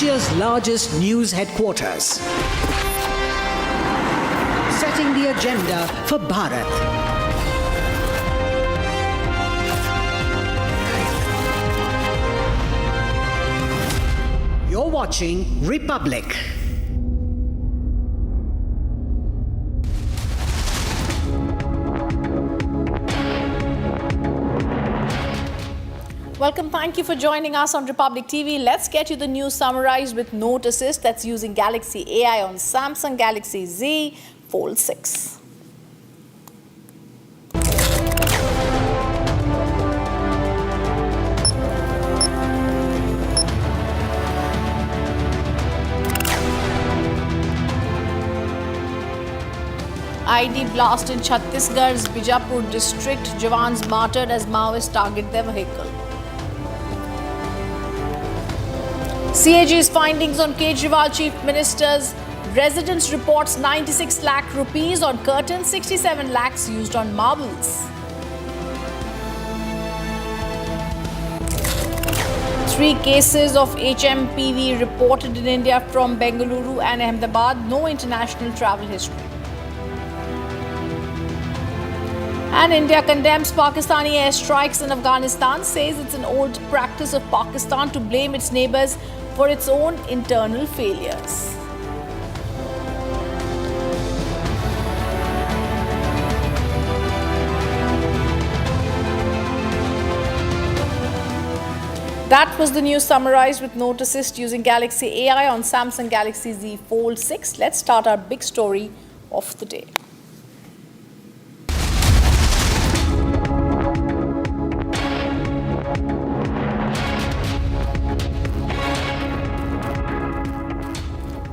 Asia's largest news headquarters. Setting the agenda for Bharat. You're watching Republic. Welcome, thank you for joining us on Republic TV. Let's get you the news summarized with Note Assist that's using Galaxy AI on Samsung Galaxy Z Fold 6. IED blast in Chhattisgarh's Bijapur district. Jawans martyred as Maoists target their vehicle. CAG's findings on Kejriwal Chief Minister's residence reports 96 lakh rupees on curtains, 67 lakhs used on marbles. 3 cases of HMPV reported in India from Bengaluru and Ahmedabad, no international travel history. And India condemns Pakistani airstrikes in Afghanistan, says it's an old practice of Pakistan to blame its neighbors for its own internal failures. That was the news summarized with Note Assist using Galaxy AI on Samsung Galaxy Z Fold 6. Let's start our big story of the day.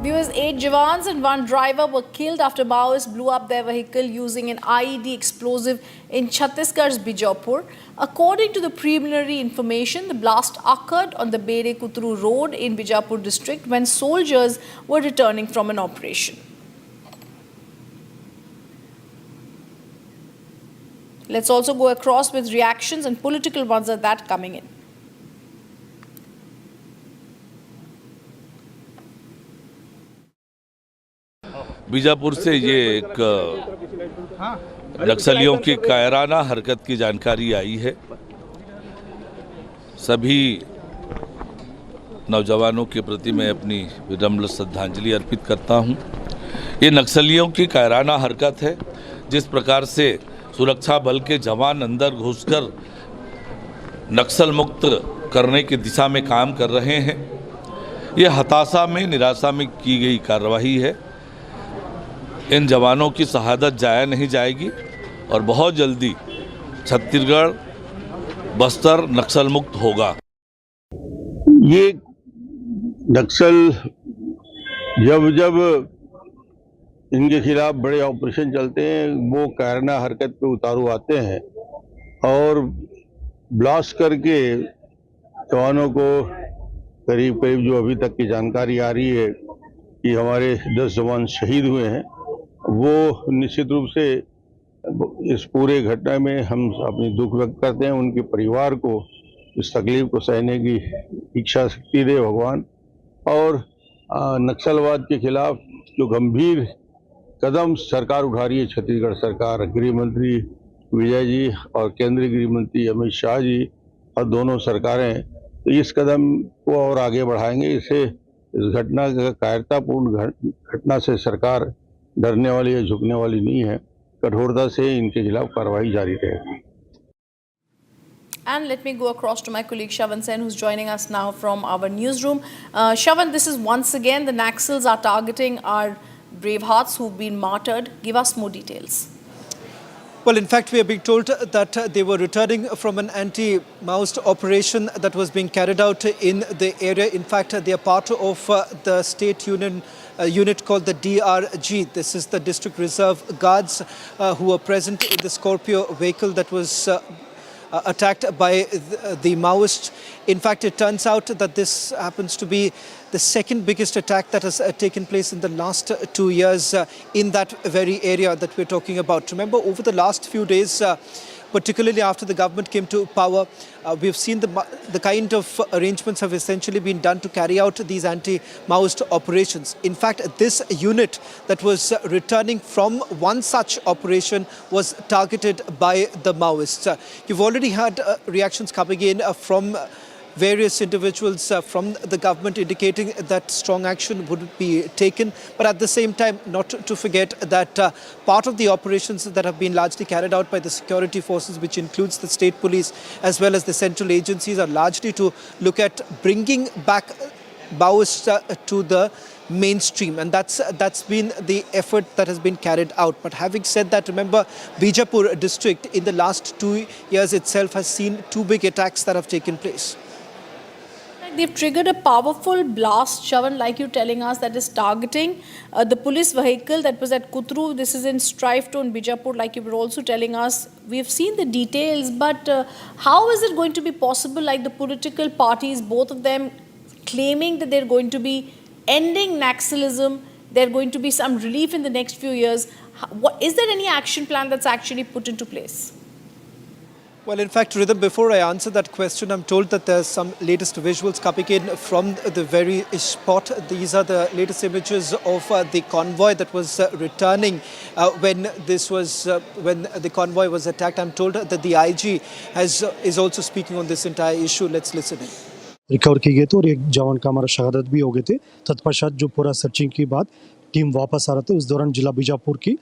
Viewers, 8 Jawans and 1 driver were killed after Maoists blew up their vehicle using an IED explosive in Chhattisgarh's Bijapur. According to the preliminary information, the blast occurred on the Bere Kutru road in Bijapur district when soldiers were returning from an operation. Let's also go across with reactions and political ones at that coming in. Bijapur से ये एक नक्सलियों की कायराना हरकत की जानकारी आई है। सभी नौजवानों के प्रति मैं अपनी विनम्र श्रद्धांजलि अर्पित करता हूं। ये नक्सलियों की कायराना हरकत है। जिस प्रकार से सुरक्षा बल के जवान अंदर घुसकर नक्सल मुक्त करने की दिशा में काम कर रहे हैं, ये हताशा में निराशा में की गई कार्रवाई है। इन जवानों की शहादत जाया नहीं जाएगी और बहुत जल्दी छत्तीसगढ़ बस्तर नक्सल मुक्त होगा। ये नक्सल जब इनके खिलाफ बड़े ऑपरेशन चलते हैं, वो कायराना हरकत पे उतारू आते हैं और ब्लास्ट करके जवानों को करीब जो अभी तक की जानकारी आ रही है कि हमारे 10 जवान शहीद हुए हैं, वो निश्चित रूप से इस पूरे घटना में हम अपनी दुख व्यक्त करते हैं। उनके परिवार को इस तकलीफ को सहने की इच्छा शक्ति दे भगवान। और नक्सलवाद के खिलाफ जो गंभीर कदम सरकार उठा रही है, छत्तीसगढ़ सरकार, गृह मंत्री विजय जी और केंद्रीय गृह मंत्री अमित शाह जी और दोनों सरकारें, तो इस कदम को और आगे बढ़ाएंगे। इससे इस घटना कायरतापूर्ण घटना से सरकार डरने वाली या झुकने वाली नहीं है। कठोरता से इनके खिलाफ कार्रवाई जारी रहेगी। And let me go across to my colleague Shavan Sen, who's joining us now from our newsroom. Shavan, this is once again the Naxals are targeting our brave hearts who've been martyred. Give us more details. Well, in fact, we are being told that they were returning from an anti-Maoist operation that was being carried out in the area. In fact, they are part of the state unit called the DRG. This is the District Reserve Guards who were present in the Scorpio vehicle that was attacked by the Maoists. In fact, it turns out that this happens to be the second biggest attack that has taken place in the last 2 years in that very area that we're talking about. Remember, over the last few days, particularly after the government came to power. We've seen the kind of arrangements have essentially been done to carry out these anti-Maoist operations. In fact, this unit that was returning from one such operation was targeted by the Maoists. You've already had reactions coming in from various individuals from the government indicating that strong action would be taken. But at the same time, not to forget that part of the operations that have been largely carried out by the security forces, which includes the state police as well as the central agencies, are largely to look at bringing back Maoists to the mainstream, and that's been the effort that has been carried out. But having said that, remember, Bijapur district in the last 2 years itself has seen 2 big attacks that have taken place. They've triggered a powerful blast, Shravan, like you're telling us, that is targeting the police vehicle that was at Kutru. This is in Strifetown, Bijapur, like you were also telling us. We've seen the details, but how is it going to be possible, like the political parties, both of them claiming that they're going to be ending Naxalism, there going to be some relief in the next few years? Is there any action plan that's actually put into place? Well, in fact, Rhythm, before I answer that question, I'm told that there's some latest visuals coming in from the very spot. These are the latest images of the convoy that was returning when the convoy was attacked. I'm told that the IG is also speaking on this entire issue. Let's listen in. Recover की गए थे और एक जवान का हमारा शहादत भी हो गए थे। तत्पश्चात जो पूरा सर्चिंग की बाद टीम वापस आ रहे थे, उस दौरान जिला बीजापुर की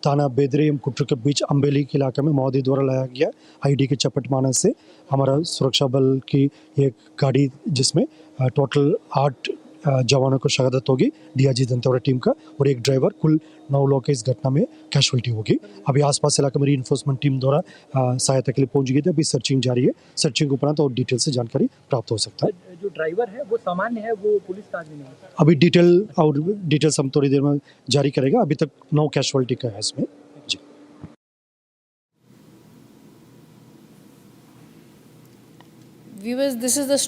थाना बेदरे कुट्र के बीच अम्बेली के इलाके में माओवादी द्वारा लाया गया आईडी के चपेट मारने से हमारा सुरक्षा बल की एक गाड़ी जिसमें टोटल 8 जवानों को शहादत होगी डीआईजी दंतेवाड़ा टीम का, और एक ड्राइवर। कुल 9 लोग इस घटना में कैजुअल्टी होगी। अभी आसपास इलाके में रीइंफोर्समेंट टीम द्वारा सहायता के लिए पहुंच गई थी। अभी सर्चिंग जारी है। सर्चिंग उपरांत और डिटेल से जानकारी प्राप्त हो सकता है। जो ड्राइवर है वो सामान्य है, वो पुलिस का आदमी नहीं है। अभी डिटेल्स हम थोड़ी देर में जारी करेगा। अभी तक 9 कैजुअल्टी का है इसमें। जी Viewers, this is the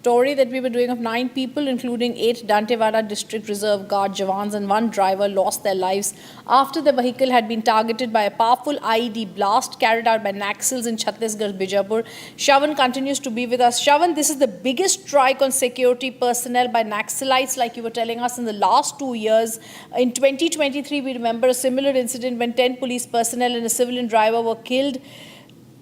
story that we were doing of 9 people, including 8 Dantewada District Reserve Guard jawans and 1 driver, lost their lives after the vehicle had been targeted by a powerful IED blast carried out by Naxals in Chhattisgarh, Bijapur. Shravan continues to be with us. Shravan, this is the biggest strike on security personnel by Naxalites, like you were telling us, in the last 2 years. In 2023, we remember a similar incident when 10 police personnel and a civilian driver were killed.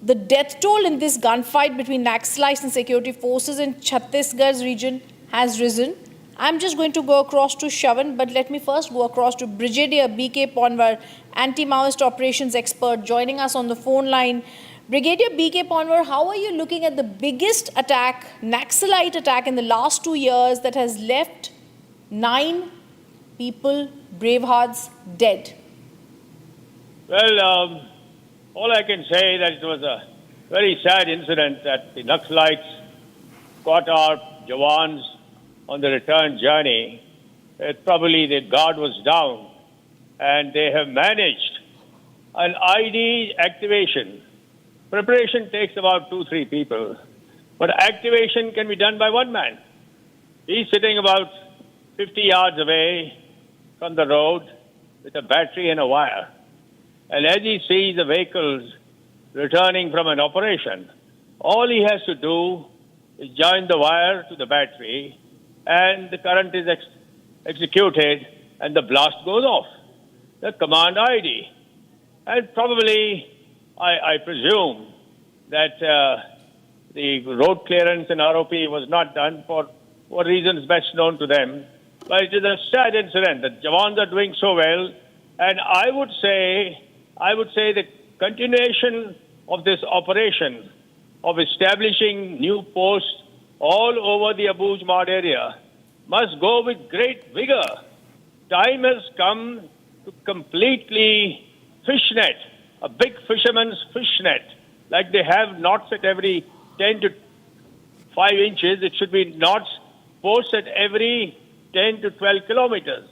The death toll in this gunfight between Naxalites and security forces in Chhattisgarh's region has risen. I'm just going to go across to Shravan, but let me first go across to Brigadier B.K. Ponwar, anti-Maoist operations expert, joining us on the phone line. Brigadier B.K. Ponwar, how are you looking at the biggest attack, Naxalite attack in the last 2 years that has left 9 people, brave hearts, dead? Well, all I can say that it was a very sad incident that the Naxalites caught our jawans on the return journey. Probably the guard was down and they have managed an ID activation. Preparation takes about 2-3 people, but activation can be done by one man. He's sitting about 50 yards away from the road with a battery and a wire. And as he sees the vehicles returning from an operation, all he has to do is join the wire to the battery and the current is executed and the blast goes off. The command ID. And probably, I presume that the road clearance and ROP was not done for reasons best known to them. But it is a sad incident that Jawans are doing so well. And I would say the continuation of this operation of establishing new posts all over the Abu Jmad area must go with great vigor. Time has come to completely fishnet, a big fisherman's fishnet, like they have knots at every 10 to 5 inches. It should be knots, posts at every 10 to 12 kilometers.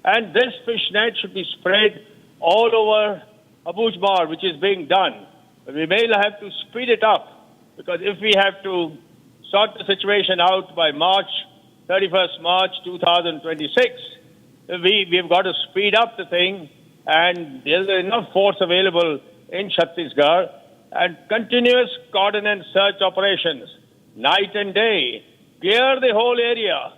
And this fishnet should be spread all over Abu Jmad, which is being done. But we may have to speed it up, because if we have to sort the situation out by 31st March 2026, we've got to speed up the thing, and there's enough force available in Chhattisgarh and continuous coordinate search operations, night and day. Clear the whole area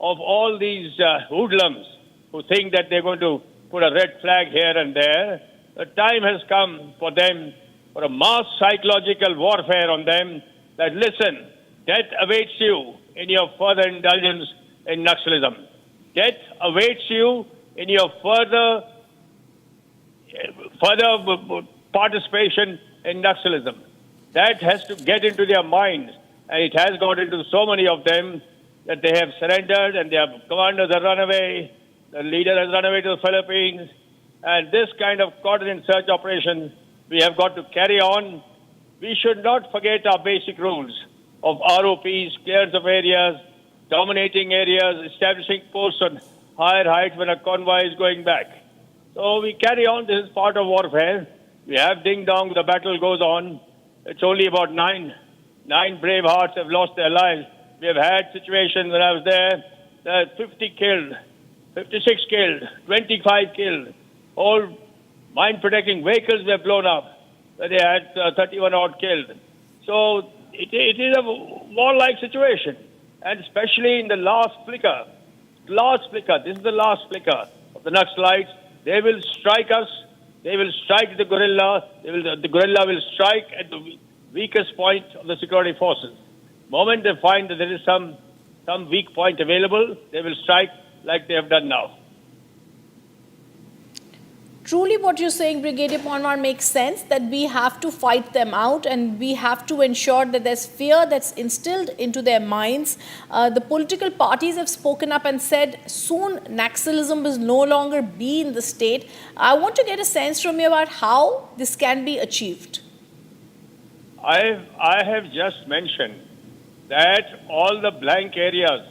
of all these hoodlums who think that they're going to put a red flag here and there. The time has come for them, for a mass psychological warfare on them, that listen, death awaits you in your further indulgence in Naxalism. Death awaits you in your further participation in Naxalism. That has to get into their minds, and it has got into so many of them that they have surrendered and their commanders have run away, the leader has run away to the Philippines, and this kind of coordinated search operation we have got to carry on. We should not forget our basic rules of ROPs, clearance of areas, dominating areas, establishing posts on higher heights when a convoy is going back. So we carry on. This is part of warfare. We have ding-dong. The battle goes on. It's only about nine brave hearts have lost their lives. We have had situations when I was there, 50 killed, 56 killed, 25 killed. All mine-protecting vehicles were blown up. They had 31 odd killed. So it is a warlike situation. And especially in the last flicker, this is the last flicker of the Naxalites. They will strike us. They will strike the guerrilla. The guerrilla will strike at the weakest point of the security forces. The moment they find that there is some weak point available, they will strike like they have done now. Truly what you're saying, Brigadier Ponwar, makes sense, that we have to fight them out and we have to ensure that there's fear that's instilled into their minds. The political parties have spoken up and said soon Naxalism will no longer be in the state. I want to get a sense from you about how this can be achieved. I have just mentioned that all the blank areas,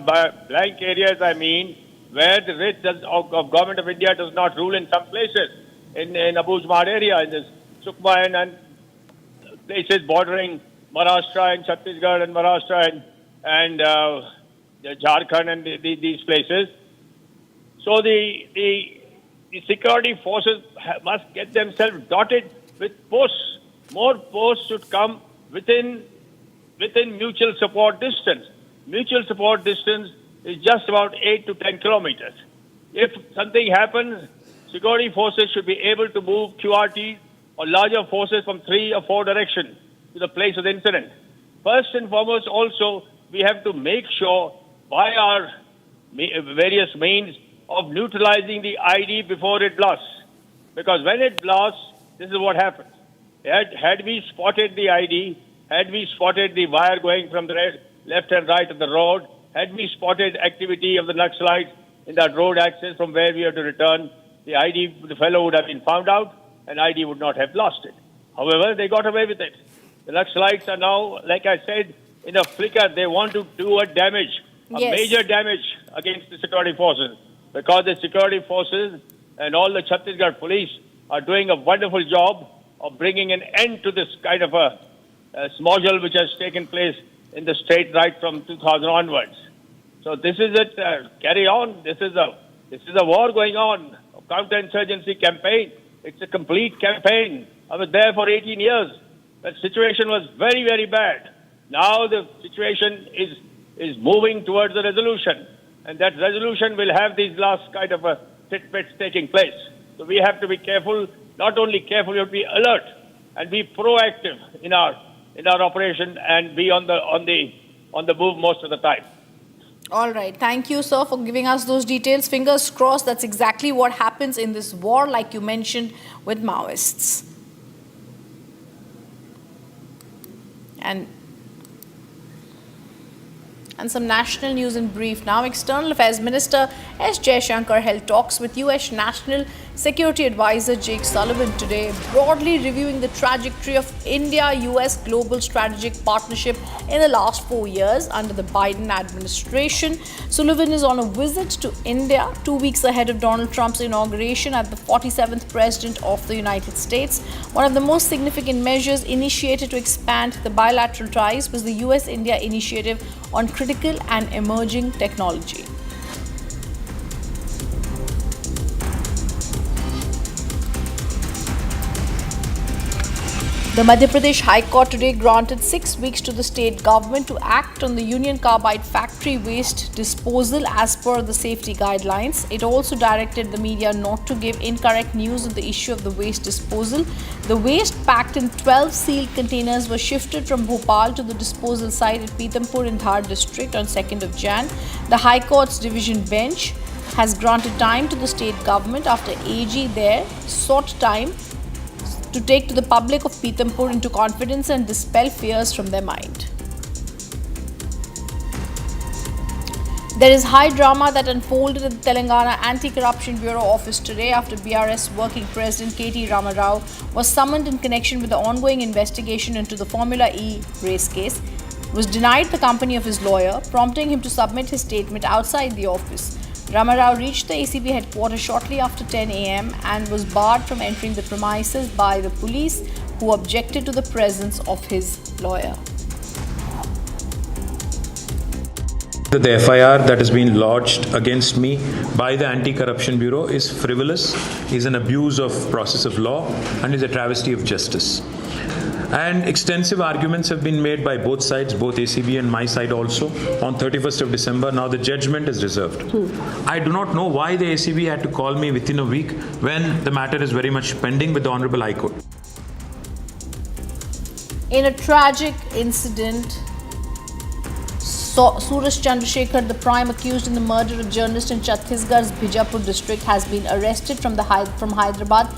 by blank areas I mean where the writ of Government of India does not rule in some places, in Abu Jumar area, in this Sukma and places bordering Maharashtra and Chhattisgarh and Maharashtra and Jharkhand and these places. So the security forces must get themselves dotted with posts. More posts should come within mutual support distance. Mutual support distance is just about 8 to 10 kilometers. If something happens, security forces should be able to move QRTs or larger forces from 3 or 4 directions to the place of the incident. First and foremost, also, we have to make sure by our various means of neutralizing the ID before it blasts. Because when it blasts, this is what happens. Had we spotted the ID, had we spotted the wire going from the left and right of the road, had we spotted activity of the Naxalites in that road access from where we have to return, the fellow would have been found out and ID would not have blasted. However, they got away with it. The Naxalites are now, like I said, in a flicker. They want to do a major damage against the security forces, because the security forces and all the Chhattisgarh police are doing a wonderful job of bringing an end to this kind of a smogel which has taken place in the state right from 2000 onwards. So this is it. Carry on. This is a war going on, a counterinsurgency campaign. It's a complete campaign. I was there for 18 years. That situation was very, very bad. Now the situation is moving towards a resolution, and that resolution will have these last kind of tidbits taking place. So we have to be careful. Not only careful, we have to be alert and be proactive in our operation and be on the move most of the time. All right. Thank you, sir, for giving us those details. Fingers crossed that's exactly what happens in this war, like you mentioned, with Maoists. And some national news in brief now. External Affairs Minister S. Jaishankar held talks with US National Security Advisor Jake Sullivan today, broadly reviewing the trajectory of India-US global strategic partnership in the last 4 years under the Biden administration. Sullivan is on a visit to India 2 weeks ahead of Donald Trump's inauguration as the 47th President of the United States. One of the most significant measures initiated to expand the bilateral ties was the US-India Initiative on Critical and Emerging Technology. The Madhya Pradesh High Court today granted 6 weeks to the state government to act on the Union Carbide factory waste disposal as per the safety guidelines. It also directed the media not to give incorrect news on the issue of the waste disposal. The waste packed in 12 sealed containers was shifted from Bhopal to the disposal site at Pithampur in Dhar district on 2nd of Jan. The High Court's division bench has granted time to the state government after AG there sought time to take to the public of Pithampur into confidence and dispel fears from their mind. There is high drama that unfolded at the Telangana Anti-Corruption Bureau office today after BRS working president KT Rama Rao was summoned in connection with the ongoing investigation into the Formula E race case. Was denied the company of his lawyer, prompting him to submit his statement outside the office. Rama Rao reached the ACB headquarters shortly after 10 a.m. and was barred from entering the premises by the police, who objected to the presence of his lawyer. The FIR that has been lodged against me by the Anti-Corruption Bureau is frivolous, is an abuse of process of law, and is a travesty of justice. And extensive arguments have been made by both sides, both ACB and my side also, on 31st of December. Now the judgment is reserved. I do not know why the ACB had to call me within a week when the matter is very much pending with the Honorable High Court. In a tragic incident, Suraj Chandrasekhar, the prime accused in the murder of journalist in Chhattisgarh's Bijapur district, has been arrested from Hyderabad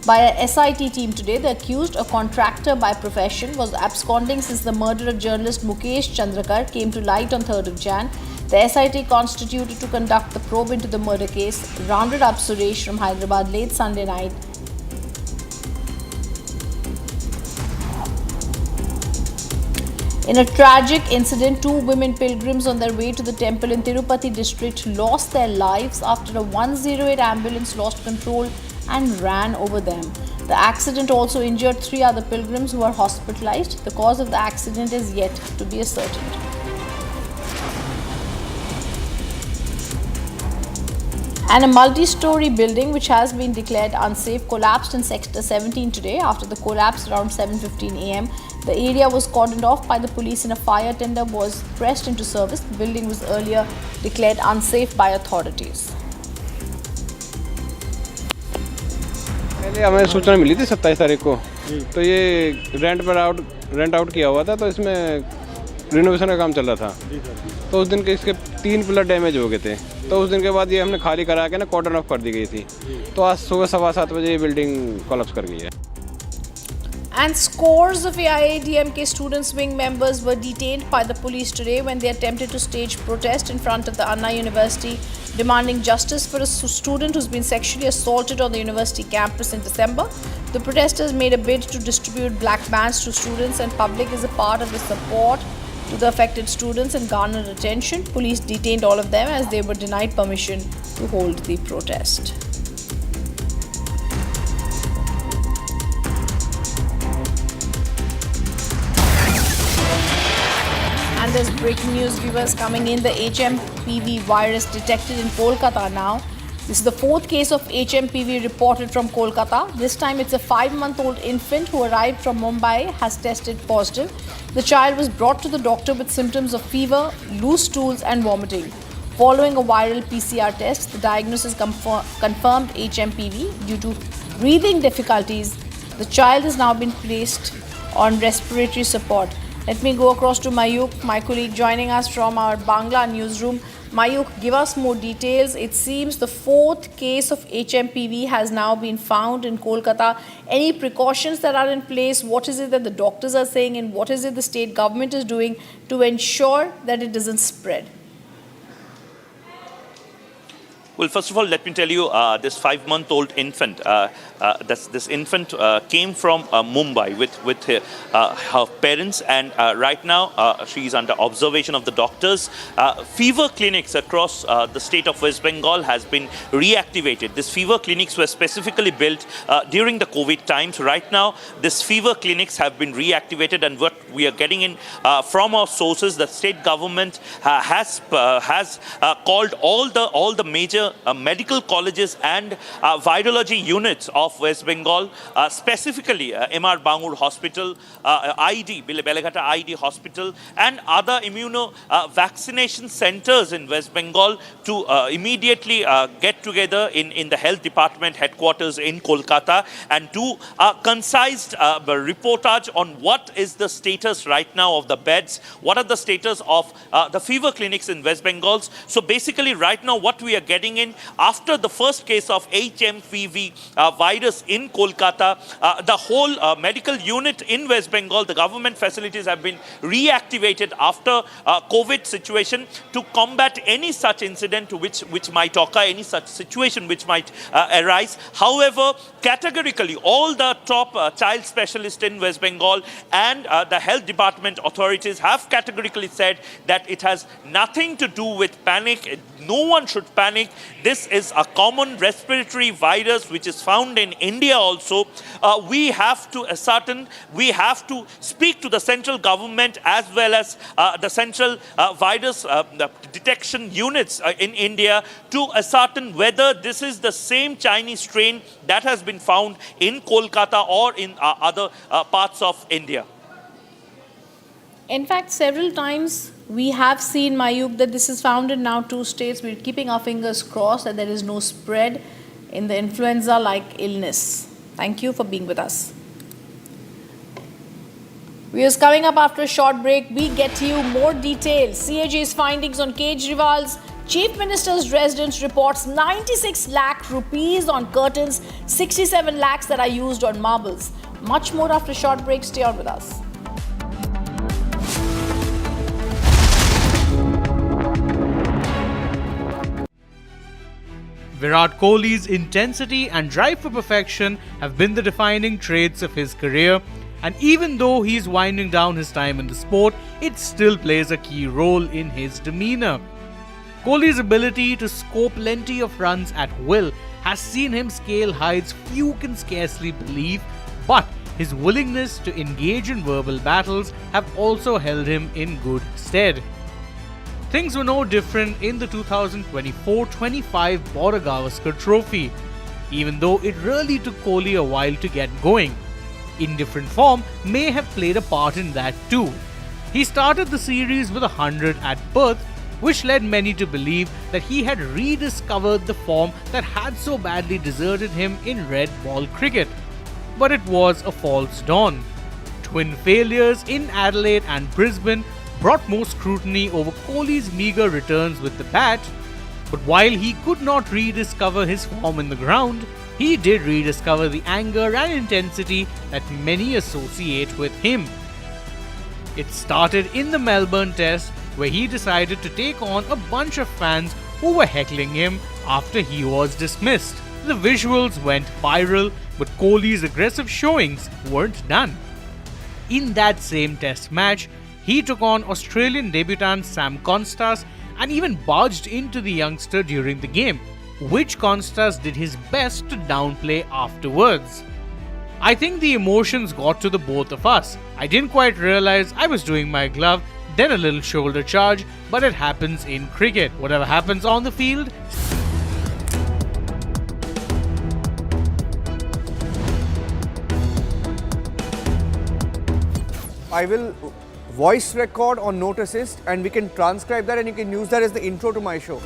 by a SIT team today. The accused, a contractor by profession, was absconding since the murder of journalist Mukesh Chandrakar came to light on 3rd of Jan. The SIT constituted to conduct the probe into the murder case rounded up Suresh from Hyderabad late Sunday night. In a tragic incident, 2 women pilgrims on their way to the temple in Tirupati district lost their lives after a 108 ambulance lost control and ran over them. The accident also injured 3 other pilgrims who are hospitalized. The cause of the accident is yet to be ascertained. And a multi-story building which has been declared unsafe collapsed in Sector 17 today. After the collapse around 7:15 a.m., the area was cordoned off by the police and a fire tender was pressed into service. The building was earlier declared unsafe by authorities. पहले हमें सूचना मिली थी 27 तारीख को, तो ये rent out किया हुआ था, तो इसमें रिनोवेशन का काम चल रहा था। तो उस दिन के इसके 3 पिलर डैमेज हो गए थे, तो उस दिन के बाद ये हमने खाली करा के ना कॉर्डन ऑफ कर दी गई थी। तो आज सुबह 7:15 बजे ये बिल्डिंग कोलैप्स कर गई है। And scores of AIIMS students wing members were detained by the police today when they attempted to stage protest in front of the Anna University, demanding justice for a student who's been sexually assaulted on the university campus in December. The protesters made a bid to distribute black bands to students, and public is a part of the support to the affected students and garnered attention. Police detained all of them as they were denied permission to hold the protest. And there's breaking news, viewers, coming in. The HMPV virus detected in Kolkata now. This is the 4th case of HMPV reported from Kolkata. This time it's a 5-month-old infant who arrived from Mumbai, has tested positive. The child was brought to the doctor with symptoms of fever, loose stools and vomiting. Following a viral PCR test, the diagnosis confirmed HMPV due to breathing difficulties. The child has now been placed on respiratory support. Let me go across to Mayuk, my colleague joining us from our Bangla newsroom. Mayuk, give us more details. It seems the 4th case of HMPV has now been found in Kolkata. Any precautions that are in place? What is it that the doctors are saying, and what is it the state government is doing to ensure that it doesn't spread? Well, first of all, let me tell you, this 5-month-old infant, this infant came from Mumbai with her parents, and right now she is under observation of the doctors. Fever clinics across the state of West Bengal has been reactivated. These fever clinics were specifically built during the COVID times. Right now, these fever clinics have been reactivated, and what we are getting in from our sources, the state government has called all the major senior medical colleges and virology units of West Bengal, specifically MR Bangur Hospital, ID, Belagata ID Hospital, and other immuno vaccination centers in West Bengal to immediately get together in the health department headquarters in Kolkata and do a concise reportage on what is the status right now of the beds, what are the status of the fever clinics in West Bengal. So basically right now what we are getting in, after the first case of HMPV virus in Kolkata, the whole medical unit in West Bengal, the government facilities have been reactivated after COVID situation to combat any such incident which might occur, any such situation which might arise. However, categorically, all the top child specialists in West Bengal and the health department authorities have categorically said that it has nothing to do with panic. No one should panic. This is a common respiratory virus which is found in India also. We have to ascertain, we have to speak to the central government as well as the central virus detection units in India to ascertain whether this is the same Chinese strain that has been found in Kolkata or in other parts of India. In fact, several times we have seen, Mayuk, that this is found in now 2 states. We're keeping our fingers crossed that there is no spread in the influenza-like illness. Thank you for being with us. Viewers, coming up after a short break, we get you more details. CAG's findings on Kejriwal's Chief Minister's residence reports 96 lakh rupees on curtains, 67 lakhs that are used on marbles. Much more after a short break. Stay on with us. Virat Kohli's intensity and drive for perfection have been the defining traits of his career, and even though he's winding down his time in the sport, it still plays a key role in his demeanor. Kohli's ability to score plenty of runs at will has seen him scale heights few can scarcely believe, but his willingness to engage in verbal battles have also held him in good stead. Things were no different in the 2024-25 Border Gavaskar Trophy, even though it really took Kohli a while to get going. Indifferent form may have played a part in that too. He started the series with 100 at birth, which led many to believe that he had rediscovered the form that had so badly deserted him in red ball cricket. But it was a false dawn. Twin failures in Adelaide and Brisbane brought more scrutiny over Kohli's meagre returns with the bat, but while he could not rediscover his form in the ground, he did rediscover the anger and intensity that many associate with him. It started in the Melbourne Test, where he decided to take on a bunch of fans who were heckling him after he was dismissed. The visuals went viral, but Kohli's aggressive showings weren't done. In that same Test match, he took on Australian debutant Sam Constas and even barged into the youngster during the game, which Constas did his best to downplay afterwards. I think the emotions got to the both of us. I didn't quite realize I was doing my glove, then a little shoulder charge, but it happens in cricket. Whatever happens on the field, I will voice record or note assist, and we can transcribe that and you can use that as the intro to my show.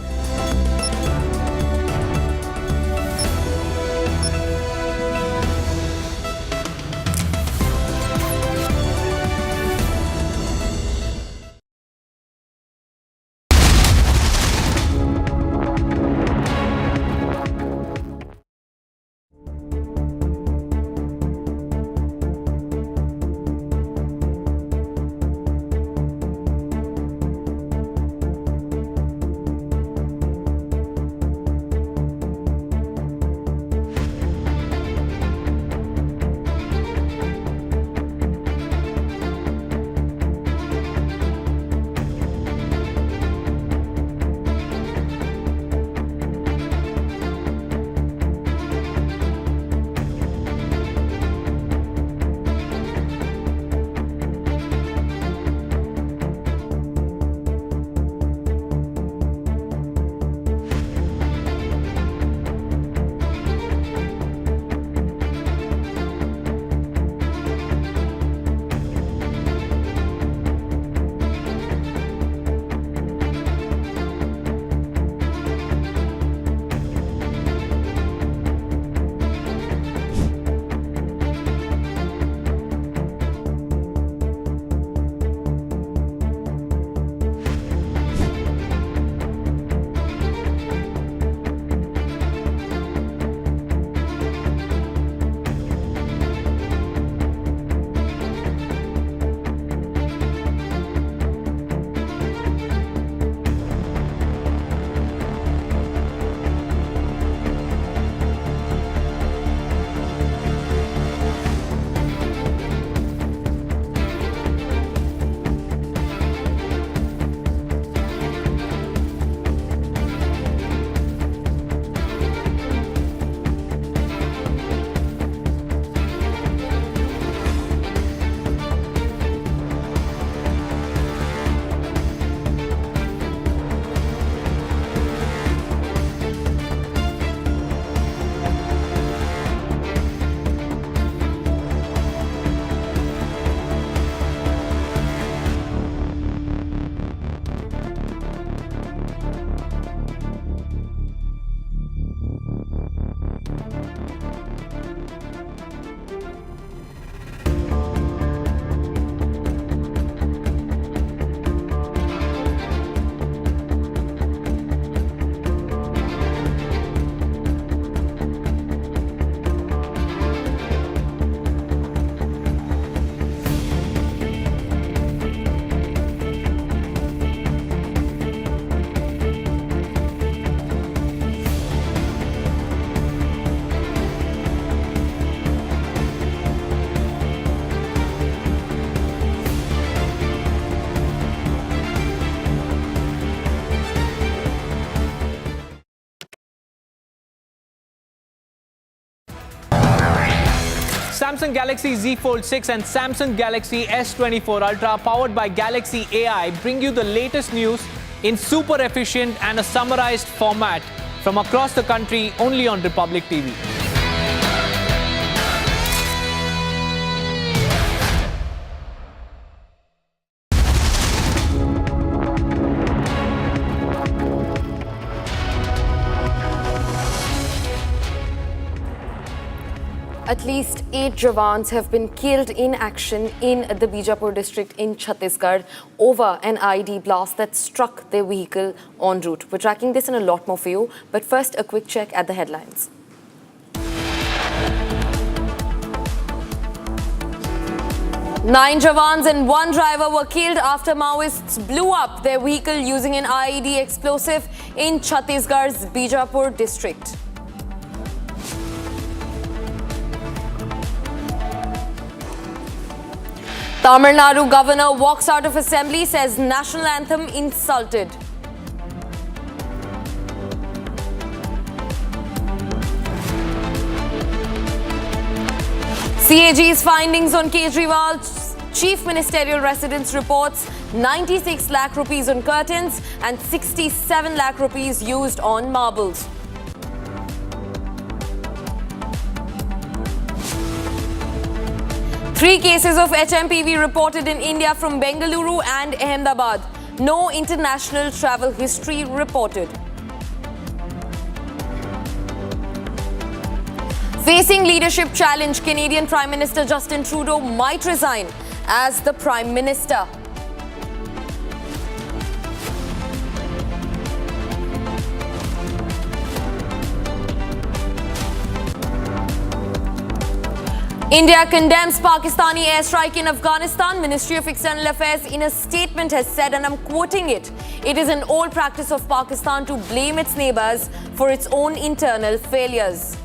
Samsung Galaxy Z Fold 6 and Samsung Galaxy S24 Ultra powered by Galaxy AI bring you the latest news in super efficient and a summarized format from across the country only on Republic TV. At least 8 Jawans have been killed in action in the Bijapur district in Chhattisgarh over an IED blast that struck their vehicle en route. We're tracking this and a lot more for you, but first a quick check at the headlines. Nine Jawans and one driver were killed after Maoists blew up their vehicle using an IED explosive in Chhattisgarh's Bijapur district. Tamil Nadu governor walks out of assembly, says national anthem insulted. CAG's findings on Kejriwal's chief ministerial residence reports 96 lakh rupees on curtains and 67 lakh rupees used on marbles. Three cases of HMPV reported in India from Bengaluru and Ahmedabad. No international travel history reported. Facing leadership challenge, Canadian Prime Minister Justin Trudeau might resign as the Prime Minister. India condemns Pakistani airstrike in Afghanistan. Ministry of External Affairs in a statement has said, and I'm quoting it, "It is an old practice of Pakistan to blame its neighbors for its own internal failures."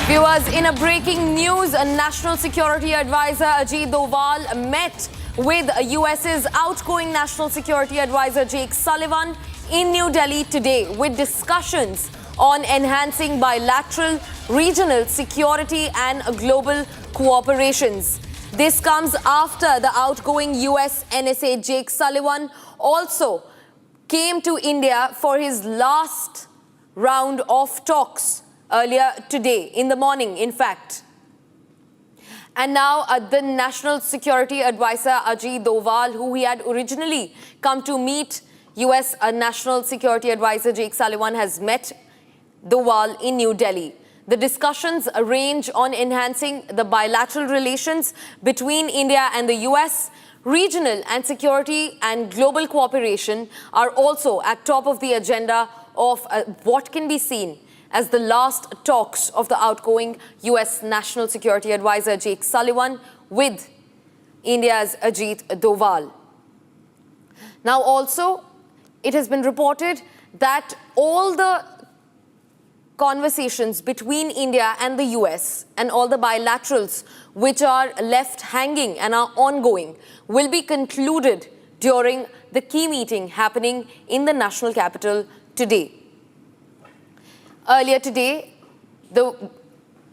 Viewers, in a breaking news, a National Security Advisor Ajit Doval met with US's outgoing National Security Advisor Jake Sullivan in New Delhi today with discussions on enhancing bilateral, regional security and global cooperations. This comes after the outgoing US NSA Jake Sullivan also came to India for his last round of talks earlier today, in the morning, in fact. And now the National Security Advisor Ajit Doval, who he had originally come to meet US National Security Advisor Jake Sullivan, has met Doval in New Delhi. The discussions range on enhancing the bilateral relations between India and the US. Regional and security and global cooperation are also at top of the agenda of what can be seen as the last talks of the outgoing US National Security Advisor Jake Sullivan with India's Ajit Doval. Now also, it has been reported that all the conversations between India and the US and all the bilaterals which are left hanging and are ongoing will be concluded during the key meeting happening in the national capital today. Earlier today, the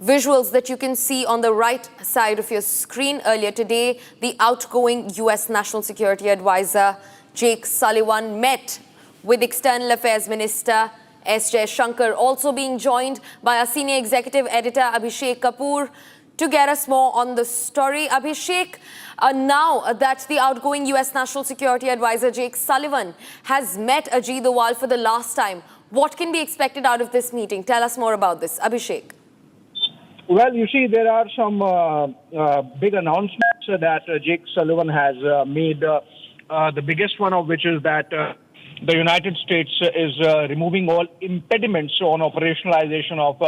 visuals that you can see on the right side of your screen, earlier today, the outgoing US National Security Advisor Jake Sullivan met with External Affairs Minister S. Jaishankar, also being joined by our senior executive editor Abhishek Kapoor to get us more on the story. Abhishek, now that the outgoing US National Security Advisor Jake Sullivan has met Ajit Doval for the last time, what can be expected out of this meeting? Tell us more about this. Abhishek. Well, you see, there are some big announcements that Jake Sullivan has made. The biggest one of which is that the United States is removing all impediments on operationalization of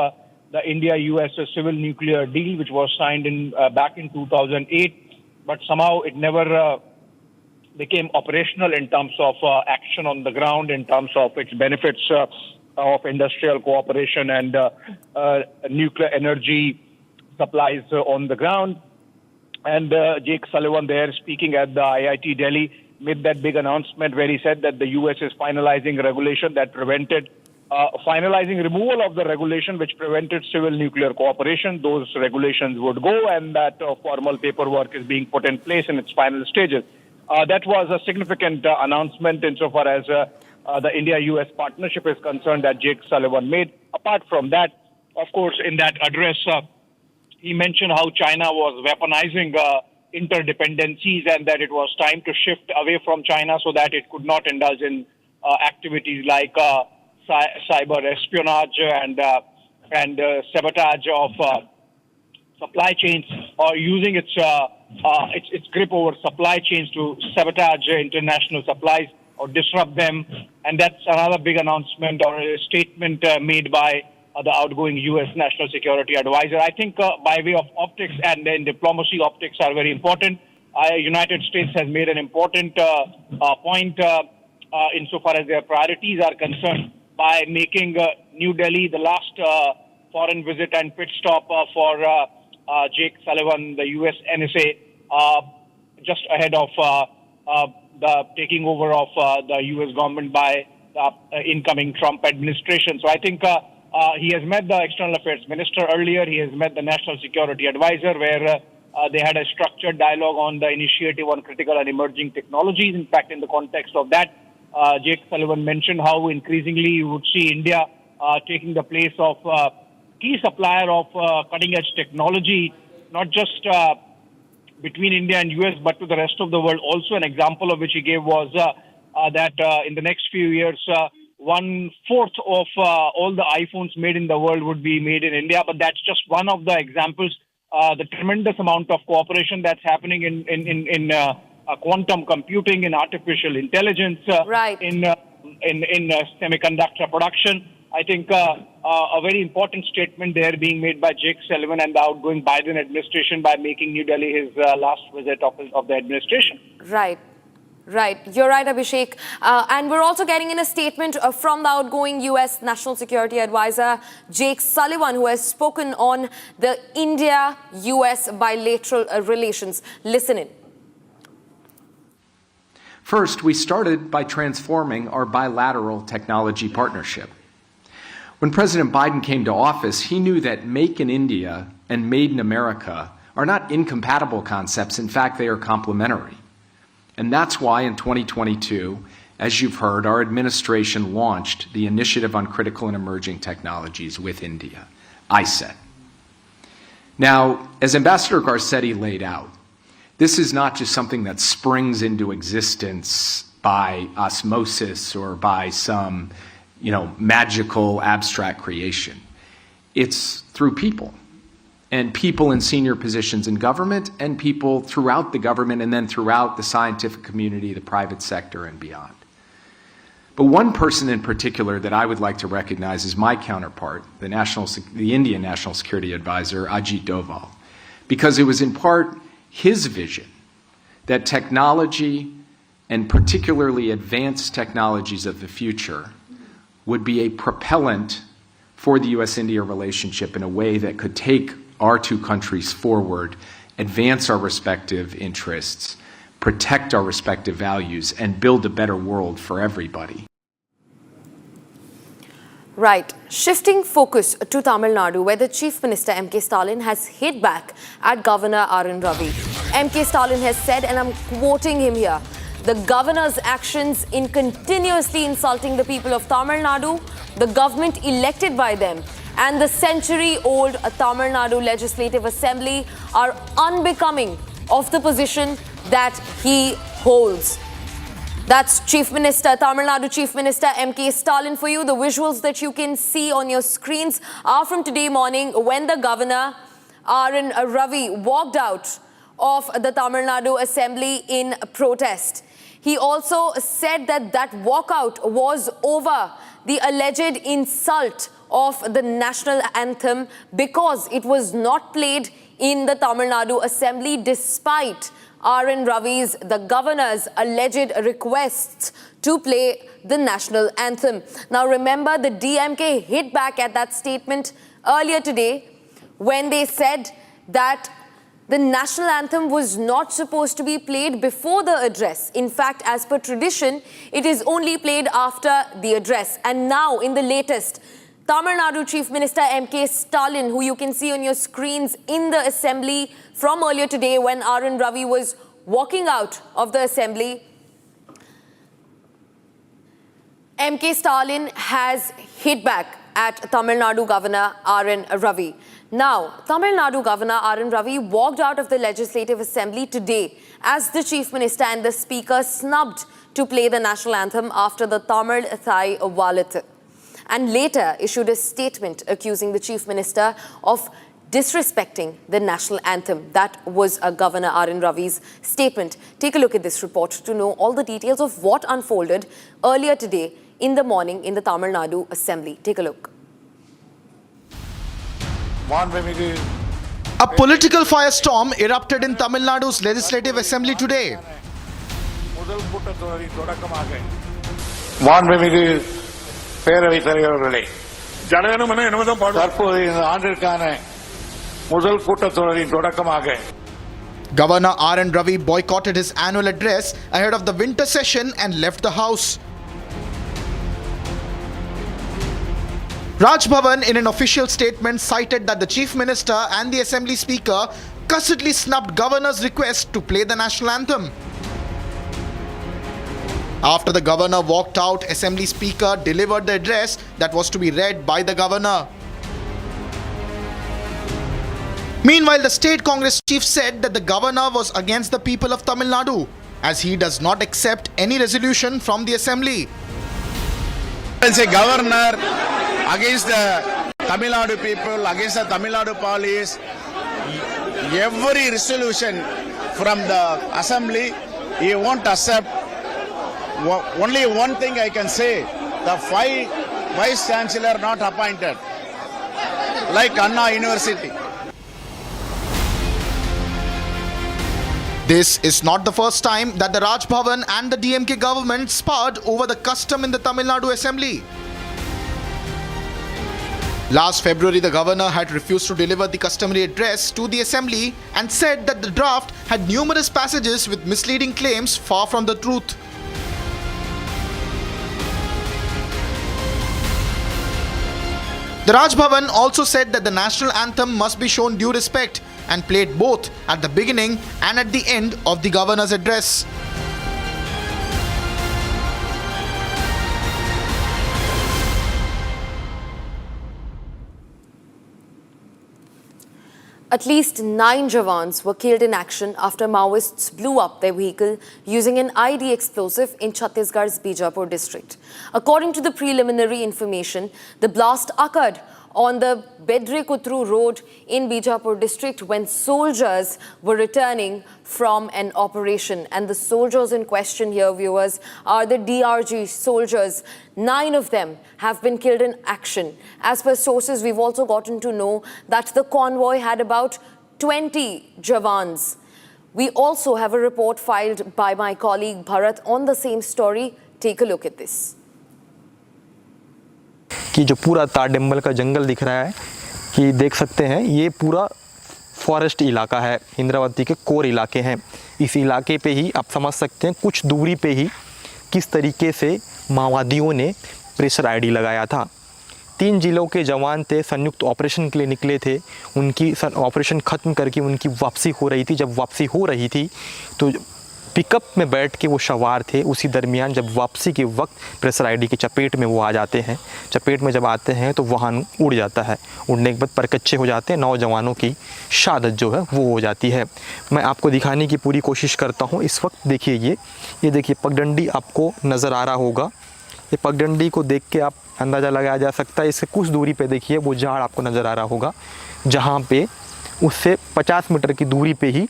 the India-US civil nuclear deal, which was signed back in 2008, but somehow it never became operational in terms of action on the ground, in terms of its benefits of industrial cooperation and nuclear energy supplies on the ground. And Jake Sullivan there speaking at the IIT Delhi made that big announcement where he said that the US is finalizing regulation that prevented finalizing removal of the regulation which prevented civil nuclear cooperation. Those regulations would go, and that formal paperwork is being put in place in its final stages. That was a significant announcement insofar as the India-US partnership is concerned that Jake Sullivan made. Apart from that, of course, in that address, he mentioned how China was weaponizing interdependencies and that it was time to shift away from China so that it could not indulge in activities like cyber espionage and sabotage of supply chains, or using its grip over supply chains to sabotage international supplies or disrupt them. And that's another big announcement or a statement made by the outgoing U.S. National Security Advisor. I think by way of optics and then diplomacy, optics are very important. United States has made an important point insofar as their priorities are concerned by making New Delhi the last foreign visit and pit stop for Jake Sullivan, the U.S. NSA, just ahead of the taking over of the U.S. government by the incoming Trump administration. So I think he has met the External Affairs Minister earlier. He has met the National Security Advisor, where they had a structured dialogue on the initiative on critical and emerging technologies. In fact, in the context of that, Jake Sullivan mentioned how increasingly you would see India taking the place of key supplier of cutting-edge technology, not just between India and US, but to the rest of the world. Also, an example of which he gave was that in the next few years, 1/4 of all the iPhones made in the world would be made in India. But that's just one of the examples. The tremendous amount of cooperation that's happening in quantum computing, in artificial intelligence, in semiconductor production. I think a very important statement there being made by Jake Sullivan and the outgoing Biden administration by making New Delhi his last visit of the administration. Right. Right. You're right, Abhishek. And we're also getting in a statement from the outgoing U.S. National Security Advisor, Jake Sullivan, who has spoken on the India-U.S. bilateral relations. Listen in. First, we started by transforming our bilateral technology partnership. When President Biden came to office, he knew that Make in India and Made in America are not incompatible concepts. In fact, they are complementary. And that's why in 2022, as you've heard, our administration launched the Initiative on Critical and Emerging Technologies with India, ICET. Now, as Ambassador Garcetti laid out, this is not just something that springs into existence by osmosis or by some, magical abstract creation. It's through people, and people in senior positions in government, and people throughout the government, and then throughout the scientific community, the private sector, and beyond. But one person in particular that I would like to recognize is my counterpart, the Indian National Security Advisor, Ajit Doval, because it was in part his vision that technology, and particularly advanced technologies of the future, would be a propellant for the U.S.-India relationship in a way that could take our two countries forward, advance our respective interests, protect our respective values, and build a better world for everybody. Right. Shifting focus to Tamil Nadu, where the Chief Minister M.K. Stalin has hit back at Governor R.N. Ravi. M.K. Stalin has said, and I'm quoting him here, the governor's actions in continuously insulting the people of Tamil Nadu, the government elected by them, and the century-old Tamil Nadu Legislative Assembly are unbecoming of the position that he holds. That's Tamil Nadu Chief Minister M.K. Stalin for you. The visuals that you can see on your screens are from today morning when the Governor R.N. Ravi walked out of the Tamil Nadu Assembly in protest. He also said that walkout was over the alleged insult of the national anthem because it was not played in the Tamil Nadu Assembly despite R.N. Ravi's, the governor's, alleged requests to play the national anthem. Now remember, the DMK hit back at that statement earlier today when they said that The national anthem was not supposed to be played before the address. In fact, as per tradition, it is only played after the address. And now, in the latest, Tamil Nadu Chief Minister M.K. Stalin, who you can see on your screens in the assembly from earlier today when R.N. Ravi was walking out of the assembly, M.K. Stalin has hit back at Tamil Nadu Governor R.N. Ravi. Now, Tamil Nadu Governor R.N. Ravi walked out of the Legislative Assembly today as the Chief Minister and the Speaker snubbed to play the national anthem after the Tamil Thai Valit, and later issued a statement accusing the Chief Minister of disrespecting the national anthem. That was Governor R.N. Ravi's statement. Take a look at this report to know all the details of what unfolded earlier today in the morning in the Tamil Nadu Assembly. Take a look. A political firestorm erupted in Tamil Nadu's Legislative Assembly today. Governor R.N. Ravi boycotted his annual address ahead of the winter session and left the house. Raj Bhavan, in an official statement, cited that the Chief Minister and the Assembly Speaker cussedly snubbed Governor's request to play the national anthem. After the Governor walked out, Assembly Speaker delivered the address that was to be read by the Governor. Meanwhile, the State Congress Chief said that the Governor was against the people of Tamil Nadu, as he does not accept any resolution from the Assembly. As a Governor against the Tamil Nadu people, against the Tamil Nadu police, every resolution from the Assembly, he won't accept. Only one thing I can say, the 5 Vice Chancellor not appointed, like Anna University. This is not the first time that the Raj Bhavan and the DMK government sparred over the custom in the Tamil Nadu Assembly. Last February, the Governor had refused to deliver the customary address to the Assembly and said that the draft had numerous passages with misleading claims far from the truth. The Raj Bhavan also said that the national anthem must be shown due respect and played both at the beginning and at the end of the Governor's address. At least 9 Jawans were killed in action after Maoists blew up their vehicle using an IED explosive in Chhattisgarh's Bijapur district. According to the preliminary information, the blast occurred on the Bedre-Kutru road in Bijapur district when soldiers were returning from an operation. And the soldiers in question here, viewers, are the DRG soldiers. 9 of them have been killed in action. As per sources, we've also gotten to know that the convoy had about 20 Jawans. We also have a report filed by my colleague Bharat on the same story. Take a look at this. कि जो पूरा तारडिम्बल का जंगल दिख रहा है कि देख सकते हैं, ये पूरा फॉरेस्ट इलाका है, इंद्रावती के कोर इलाके हैं। इस इलाके पे ही आप समझ सकते हैं कुछ दूरी पे ही किस तरीके से माओवादियों ने प्रेशर आईडी लगाया था। 3 जिलों के जवान थे, संयुक्त ऑपरेशन के लिए निकले थे। उनकी ऑपरेशन ख़त्म करके उनकी वापसी हो रही थी। जब वापसी हो रही थी तो पिकअप में बैठ के वो सवार थे। उसी दरमियान जब वापसी के वक्त प्रेशर आईडी की चपेट में वो आ जाते हैं। चपेट में जब आते हैं तो वाहन उड़ जाता है। उड़ने के बाद परकच्चे हो जाते हैं। 9 जवानों की शहादत जो है वो हो जाती है। मैं आपको दिखाने की पूरी कोशिश करता हूँ। इस वक्त देखिए ये देखिए पगडंडी आपको नज़र आ रहा होगा। ये पगडंडी को देख के आप अंदाज़ा लगाया जा सकता है। इससे कुछ दूरी पे देखिए वो झाड़ आपको नज़र आ रहा होगा, जहाँ पे उससे 50 मीटर की दूरी पे ही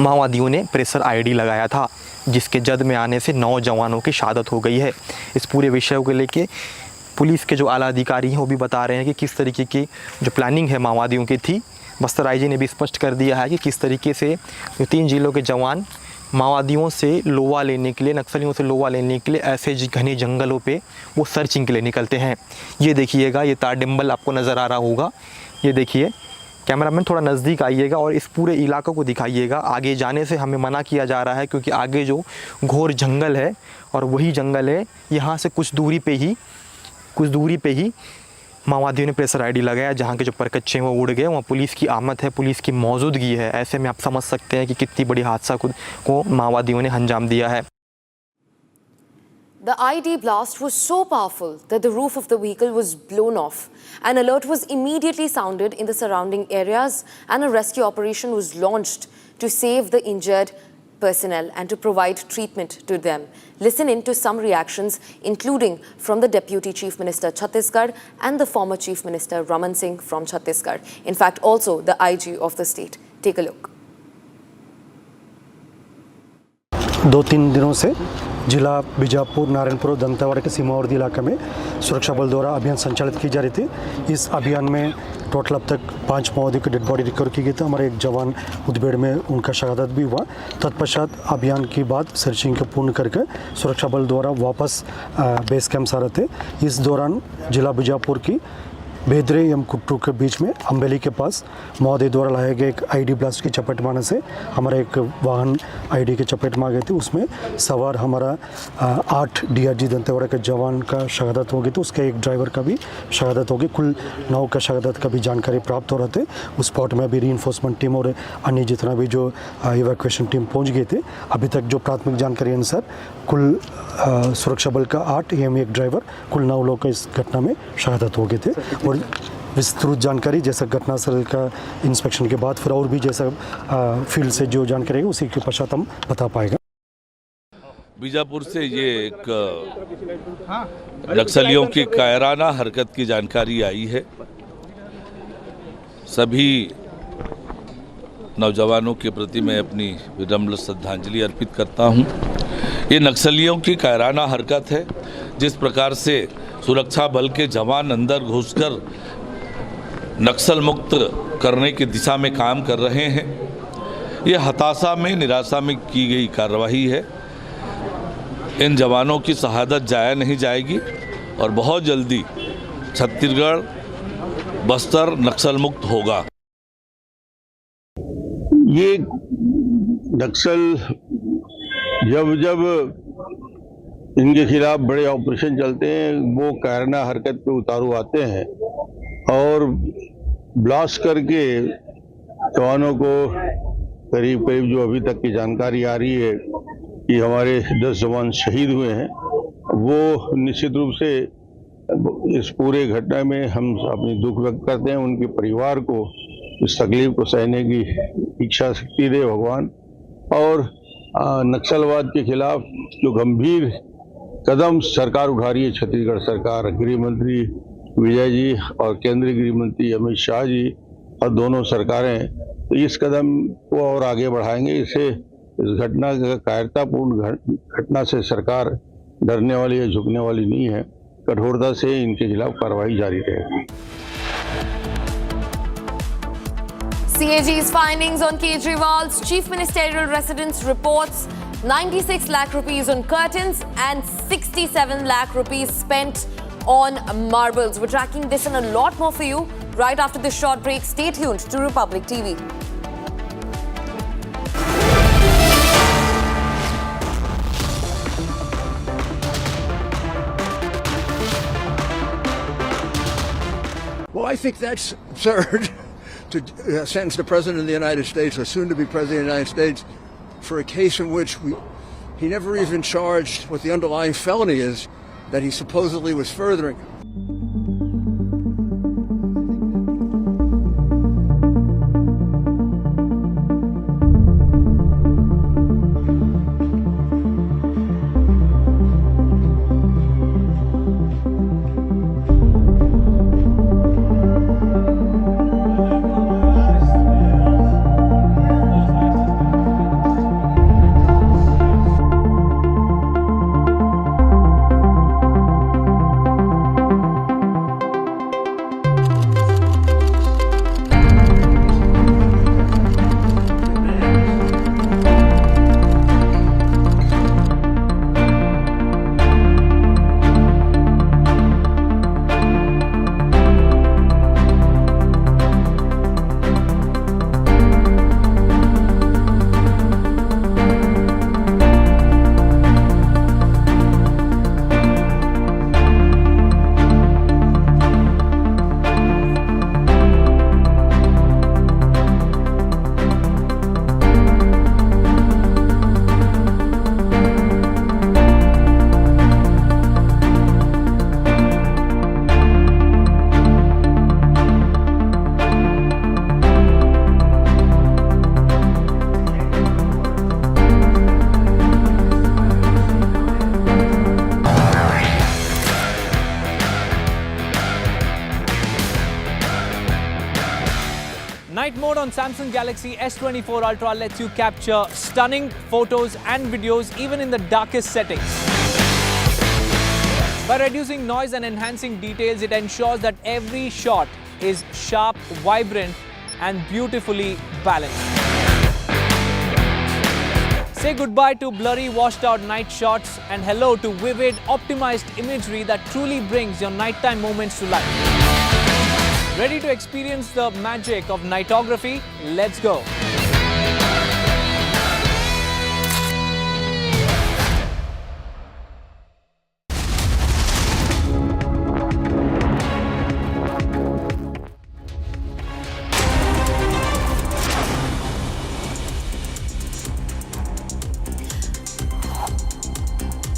माओवादियों ने प्रेशर आईडी लगाया था, जिसके जद में आने से 9 जवानों की शहादत हो गई है। इस पूरे विषय को लेके पुलिस के जो आला अधिकारी हैं वो भी बता रहे हैं कि किस तरीके की जो प्लानिंग है माओवादियों की थी। बस्तर आईजी ने भी स्पष्ट कर दिया है कि किस तरीके से 3 जिलों के जवान माओवादियों से लोहा लेने के लिए, नक्सलियों से लोहा लेने के लिए ऐसे घने जंगलों पे वो सर्चिंग के लिए निकलते हैं। ये देखिएगा, ये तारडिम्बल आपको नज़र आ रहा होगा। ये देखिए कैमरामैन थोड़ा नज़दीक आइएगा और इस पूरे इलाके को दिखाइएगा। आगे जाने से हमें मना किया जा रहा है क्योंकि आगे जो घोर जंगल है और वही जंगल है, यहाँ से कुछ दूरी पे ही माओवादियों ने प्रेशर आईडी लगाया। जहाँ के जो परकच्चे हैं वो उड़ गए, वहाँ पुलिस की आमद है, पुलिस की मौजूदगी है। ऐसे में आप समझ सकते हैं कि कितनी बड़ी हादसा को माओवादियों ने अंजाम दिया है। The ID blast was so powerful that the roof of the vehicle was blown off. An alert was immediately sounded in the surrounding areas and a rescue operation was launched to save the injured personnel and to provide treatment to them. Listen in to some reactions, including from the Deputy Chief Minister Chhattisgarh and the former Chief Minister Raman Singh from Chhattisgarh. In fact, also the IG of the state. Take a look. 2-3 दिनों से जिला बीजापुर, नारायणपुर और दंतेवाड़ा के सीमावर्ती इलाके में सुरक्षा बल द्वारा अभियान संचालित की जा रही थी। इस अभियान में टोटल अब तक 5 माओवादियों की डेड बॉडी रिकवर की गई थी। हमारे एक जवान मुठभेड़ में उनका शहादत भी हुआ। तत्पश्चात अभियान के बाद सर्चिंग को पूर्ण करके सुरक्षा बल द्वारा वापस बेस कैंप आ रहे थे। इस दौरान जिला बीजापुर की बेदरे एवं कुट्टू के बीच में अम्बेली के पास माओवादी द्वारा लाए गए एक आईडी ब्लास्ट की चपेट में आने से हमारा एक वाहन आईडी के चपेट में आ गए थे। उसमें सवार हमारा 8 डीआरजी दंतेवाड़ा के जवान का शहादत हो गई, तो उसके एक ड्राइवर का भी शहादत हो गई। कुल 9 का शहादत का भी जानकारी प्राप्त हो रहे थे। उस स्पॉट में अभी रीइंफोर्समेंट टीम और अन्य जितना भी जो इवैक्यूएशन टीम पहुँच गए थे। अभी तक जो प्राथमिक जानकारी अनुसार कुल सुरक्षा बल का 8 एवं एक ड्राइवर, कुल 9 लोग का इस घटना में शहादत हो गए थे। और विस्तृत जानकारी जैसा घटनास्थल का इंस्पेक्शन के बाद फिर और भी जैसा फील्ड से जो जानकारी है उसी के पश्चात हम बता पाएगा। बीजापुर से ये एक नक्सलियों की कायराना हरकत की जानकारी आई है। सभी नौजवानों के प्रति मैं अपनी विनम्र श्रद्धांजलि अर्पित करता हूं। ये नक्सलियों की कायराना हरकत है। जिस प्रकार से सुरक्षा बल के जवान अंदर घुसकर नक्सल मुक्त करने की दिशा में काम कर रहे हैं, ये हताशा में, निराशा में की गई कार्रवाई है। इन जवानों की शहादत जाया नहीं जाएगी और बहुत जल्दी छत्तीसगढ़, बस्तर नक्सल मुक्त होगा। ये नक्सल जब इनके खिलाफ बड़े ऑपरेशन चलते हैं, वो कायराना हरकत पे उतारू आते हैं और ब्लास्ट करके जवानों को करीब जो अभी तक की जानकारी आ रही है कि हमारे 10 जवान शहीद हुए हैं। वो निश्चित रूप से इस पूरे घटना में हम अपनी दुख व्यक्त करते हैं। उनके परिवार को इस तकलीफ को सहने की इच्छा शक्ति दे भगवान। और नक्सलवाद के खिलाफ जो गंभीर कदम सरकार उठा रही है, छत्तीसगढ़ सरकार, गृह मंत्री विजय जी और केंद्रीय गृह मंत्री अमित शाह जी और दोनों सरकारें, तो इस कदम को और आगे बढ़ाएंगे। इससे इस घटना कायरतापूर्ण घटना से सरकार डरने वाली या झुकने वाली नहीं है। कठोरता से इनके खिलाफ कार्रवाई जारी रहेगी। CAG's findings on Kejriwal's chief ministerial residence reports 96 lakh rupees on curtains and 67 lakh rupees spent on marbles. We're tracking this and a lot more for you right after this short break. Stay tuned to Republic TV. Well, I think that's absurd to sentence the President of the United States, or soon to be President of the United States, for a case in which he never even charged what the underlying felony is that he supposedly was furthering. Samsung Galaxy S24 Ultra lets you capture stunning photos and videos even in the darkest settings. By reducing noise and enhancing details, it ensures that every shot is sharp, vibrant, and beautifully balanced. Say goodbye to blurry, washed-out night shots and hello to vivid, optimized imagery that truly brings your nighttime moments to life. Ready to experience the magic of nightography? Let's go!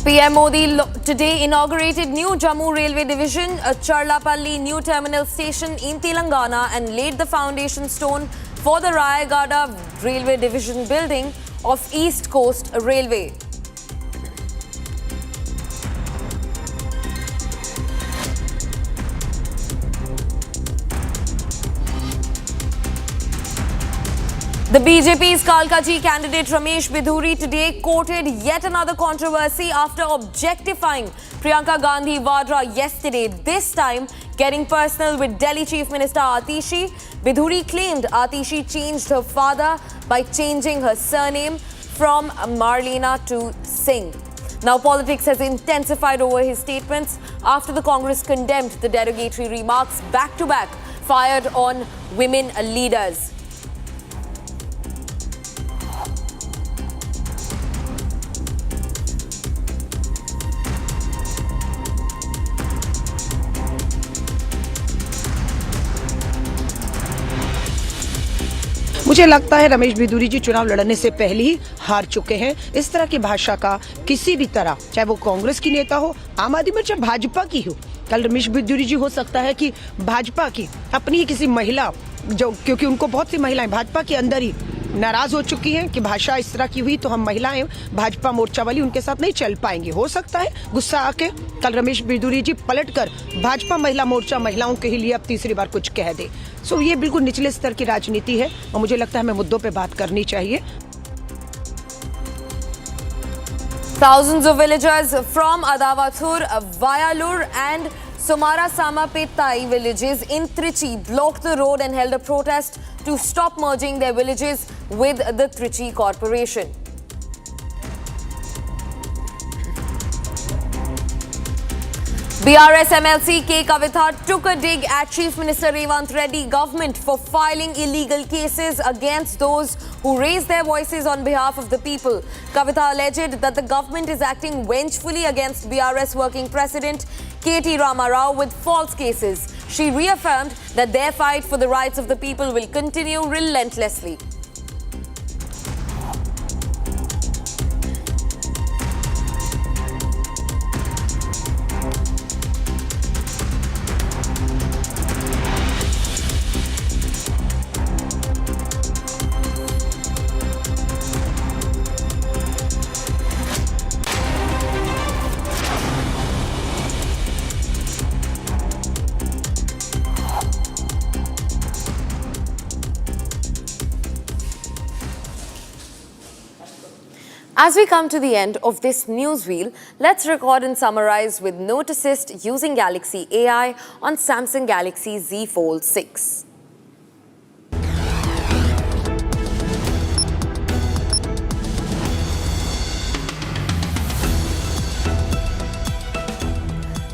PM Modi today inaugurated new Jammu Railway Division, Charlapalli New Terminal Station in Telangana, and laid the foundation stone for the Rayagada Railway Division building of East Coast Railway. The BJP's Kalkaji candidate Ramesh Bidhuri today courted yet another controversy after objectifying Priyanka Gandhi Vadra yesterday, this time getting personal with Delhi Chief Minister Atishi. Bidhuri claimed Atishi changed her father by changing her surname from Marlena to Singh. Now politics has intensified over his statements after the Congress condemned the derogatory remarks back-to-back fired on women leaders. मुझे लगता है रमेश बिधूरी जी चुनाव लड़ने से पहले ही हार चुके हैं। इस तरह की भाषा का किसी भी तरह, चाहे वो कांग्रेस की नेता हो, आम आदमी पार्टी, चाहे भाजपा की हो, कल रमेश बिधूरी जी हो सकता है कि भाजपा की अपनी किसी महिला, जो क्योंकि उनको बहुत सी महिलाएं भाजपा के अंदर ही नाराज हो चुकी हैं कि भाषा इस तरह की हुई तो हम महिलाएं भाजपा मोर्चा वाली उनके साथ नहीं चल पाएंगे। हो सकता है गुस्सा आके कल रमेश बिधूरी जी पलटकर भाजपा महिला मोर्चा महिलाओं के लिए अब तीसरी बार कुछ कह दे। सो ये बिल्कुल निचले स्तर की राजनीति है और मुझे लगता है हमें मुद्दों पे बात करनी चाहिए। Thousands of villagers from Adavathur, Vayalur and Somara Samapettai villages in Trichy blocked the road and held a protest to stop merging their villages with the Trichy Corporation. BRS MLC K. Kavitha took a dig at Chief Minister Revant Reddy government for filing illegal cases against those who raised their voices on behalf of the people. Kavitha alleged that the government is acting vengefully against BRS working president K.T. Rama Rao with false cases. She reaffirmed that their fight for the rights of the people will continue relentlessly. As we come to the end of this newsreel, let's record and summarize with Note Assist using Galaxy AI on Samsung Galaxy Z Fold 6.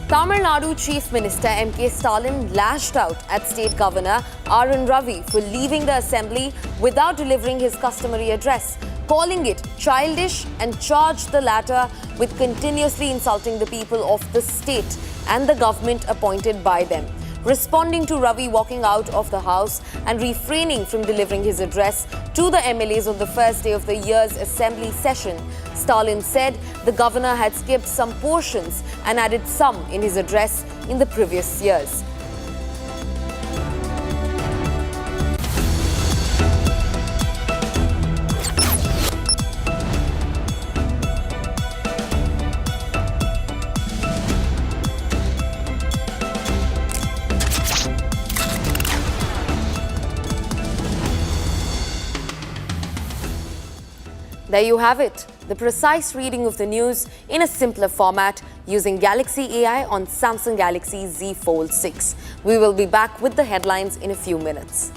Tamil Nadu Chief Minister M.K. Stalin lashed out at State Governor R.N. Ravi for leaving the assembly without delivering his customary address, calling it childish and charged the latter with continuously insulting the people of the state and the government appointed by them. Responding to Ravi walking out of the house and refraining from delivering his address to the MLAs on the first day of the year's assembly session, Stalin said the governor had skipped some portions and added some in his address in the previous years. There you have it, the precise reading of the news in a simpler format using Galaxy AI on Samsung Galaxy Z Fold 6. We will be back with the headlines in a few minutes.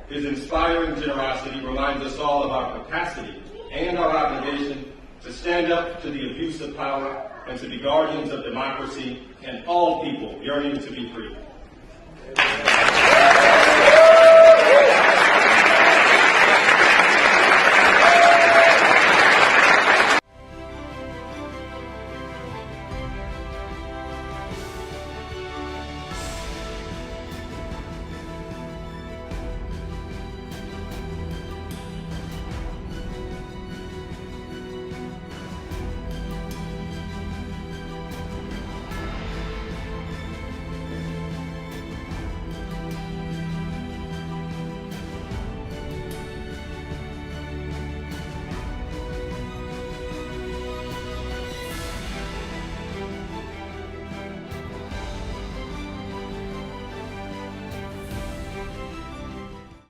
His inspiring generosity reminds us all of our capacity and our obligation to stand up to the abuse of power and to be guardians of democracy and all people yearning to be free.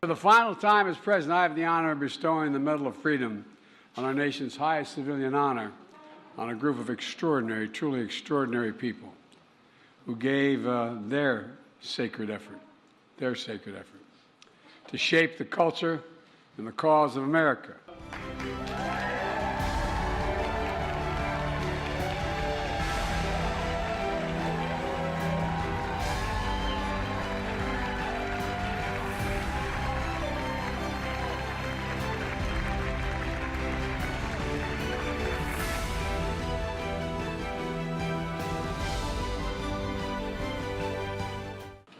For the final time as President, I have the honor of bestowing the Medal of Freedom on our nation's highest civilian honor on a group of extraordinary, truly extraordinary people who gave their sacred effort to shape the culture and the cause of America.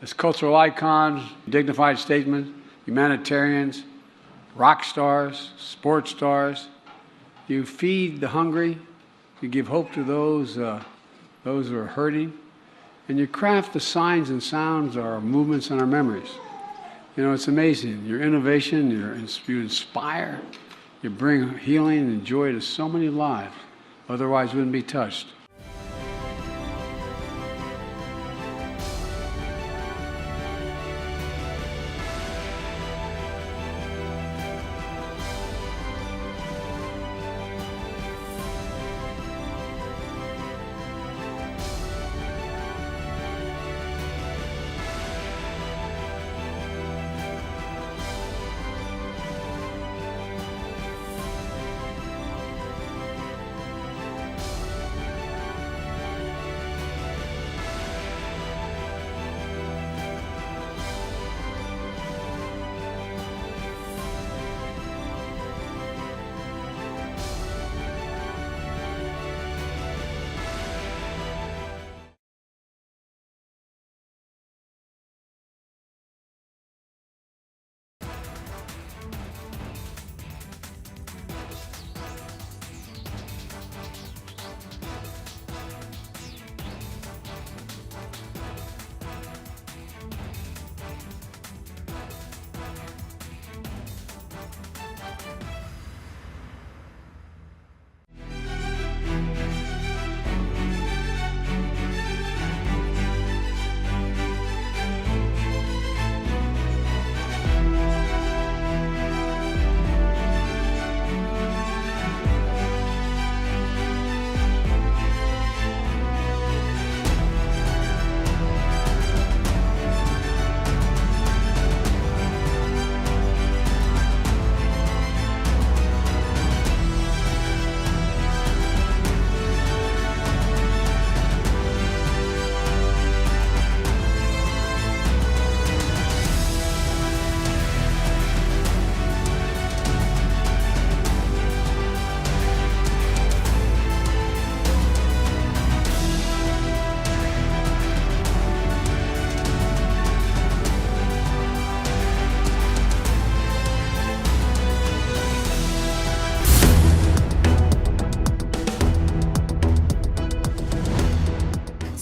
As cultural icons, dignified statesmen, humanitarians, rock stars, sports stars, you feed the hungry, you give hope to those who are hurting, and you craft the signs and sounds, our movements and our memories. You know, it's amazing. Your innovation, you inspire, you bring healing and joy to so many lives, otherwise wouldn't be touched.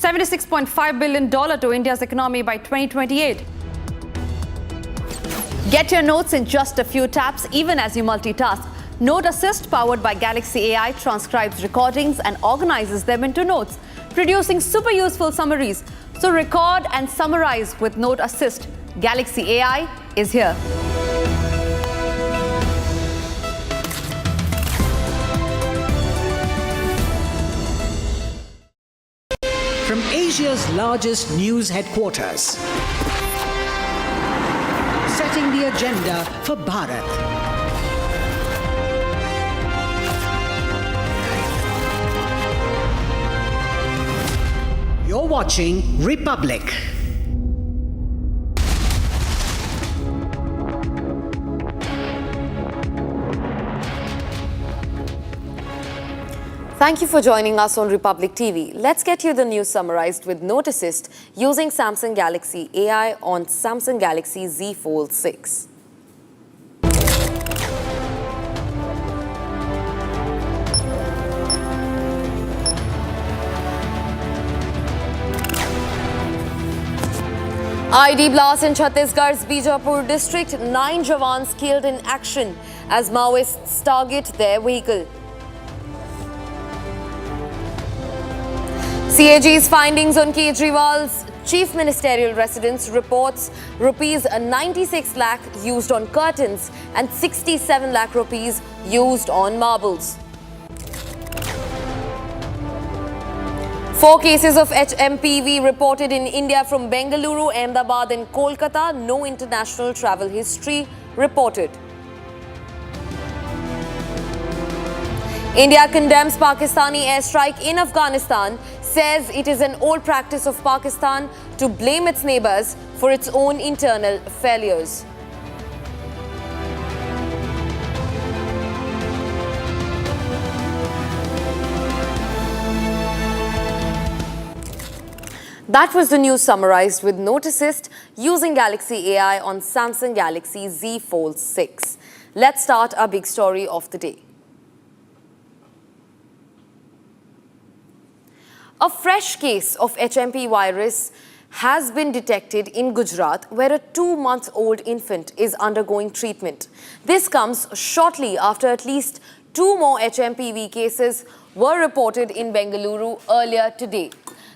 $76.5 billion to India's economy by 2028. Get your notes in just a few taps, even as you multitask. Note Assist, powered by Galaxy AI, transcribes recordings and organizes them into notes, producing super useful summaries. So record and summarize with Note Assist. Galaxy AI is here. From Asia's largest news headquarters, setting the agenda for Bharat. You're watching Republic. Thank you for joining us on Republic TV. Let's get you the news summarized with Note Assist using Samsung Galaxy AI on Samsung Galaxy Z Fold 6. IED blast in Chhattisgarh's Bijapur district. 9 Jawans killed in action as Maoists target their vehicle. CAG's findings on Kejriwal's chief ministerial residence reports rupees 96 lakh used on curtains and 67 lakh rupees used on marbles. 4 cases of HMPV reported in India from Bengaluru, Ahmedabad and Kolkata. No international travel history reported. India condemns Pakistani airstrike in Afghanistan, says it is an old practice of Pakistan to blame its neighbors for its own internal failures. That was the news summarized with Note Assist using Galaxy AI on Samsung Galaxy Z Fold 6. Let's start our big story of the day. A fresh case of HMP virus has been detected in Gujarat, where a 2-month-old infant is undergoing treatment. This comes shortly after at least 2 more HMPV cases were reported in Bengaluru earlier today.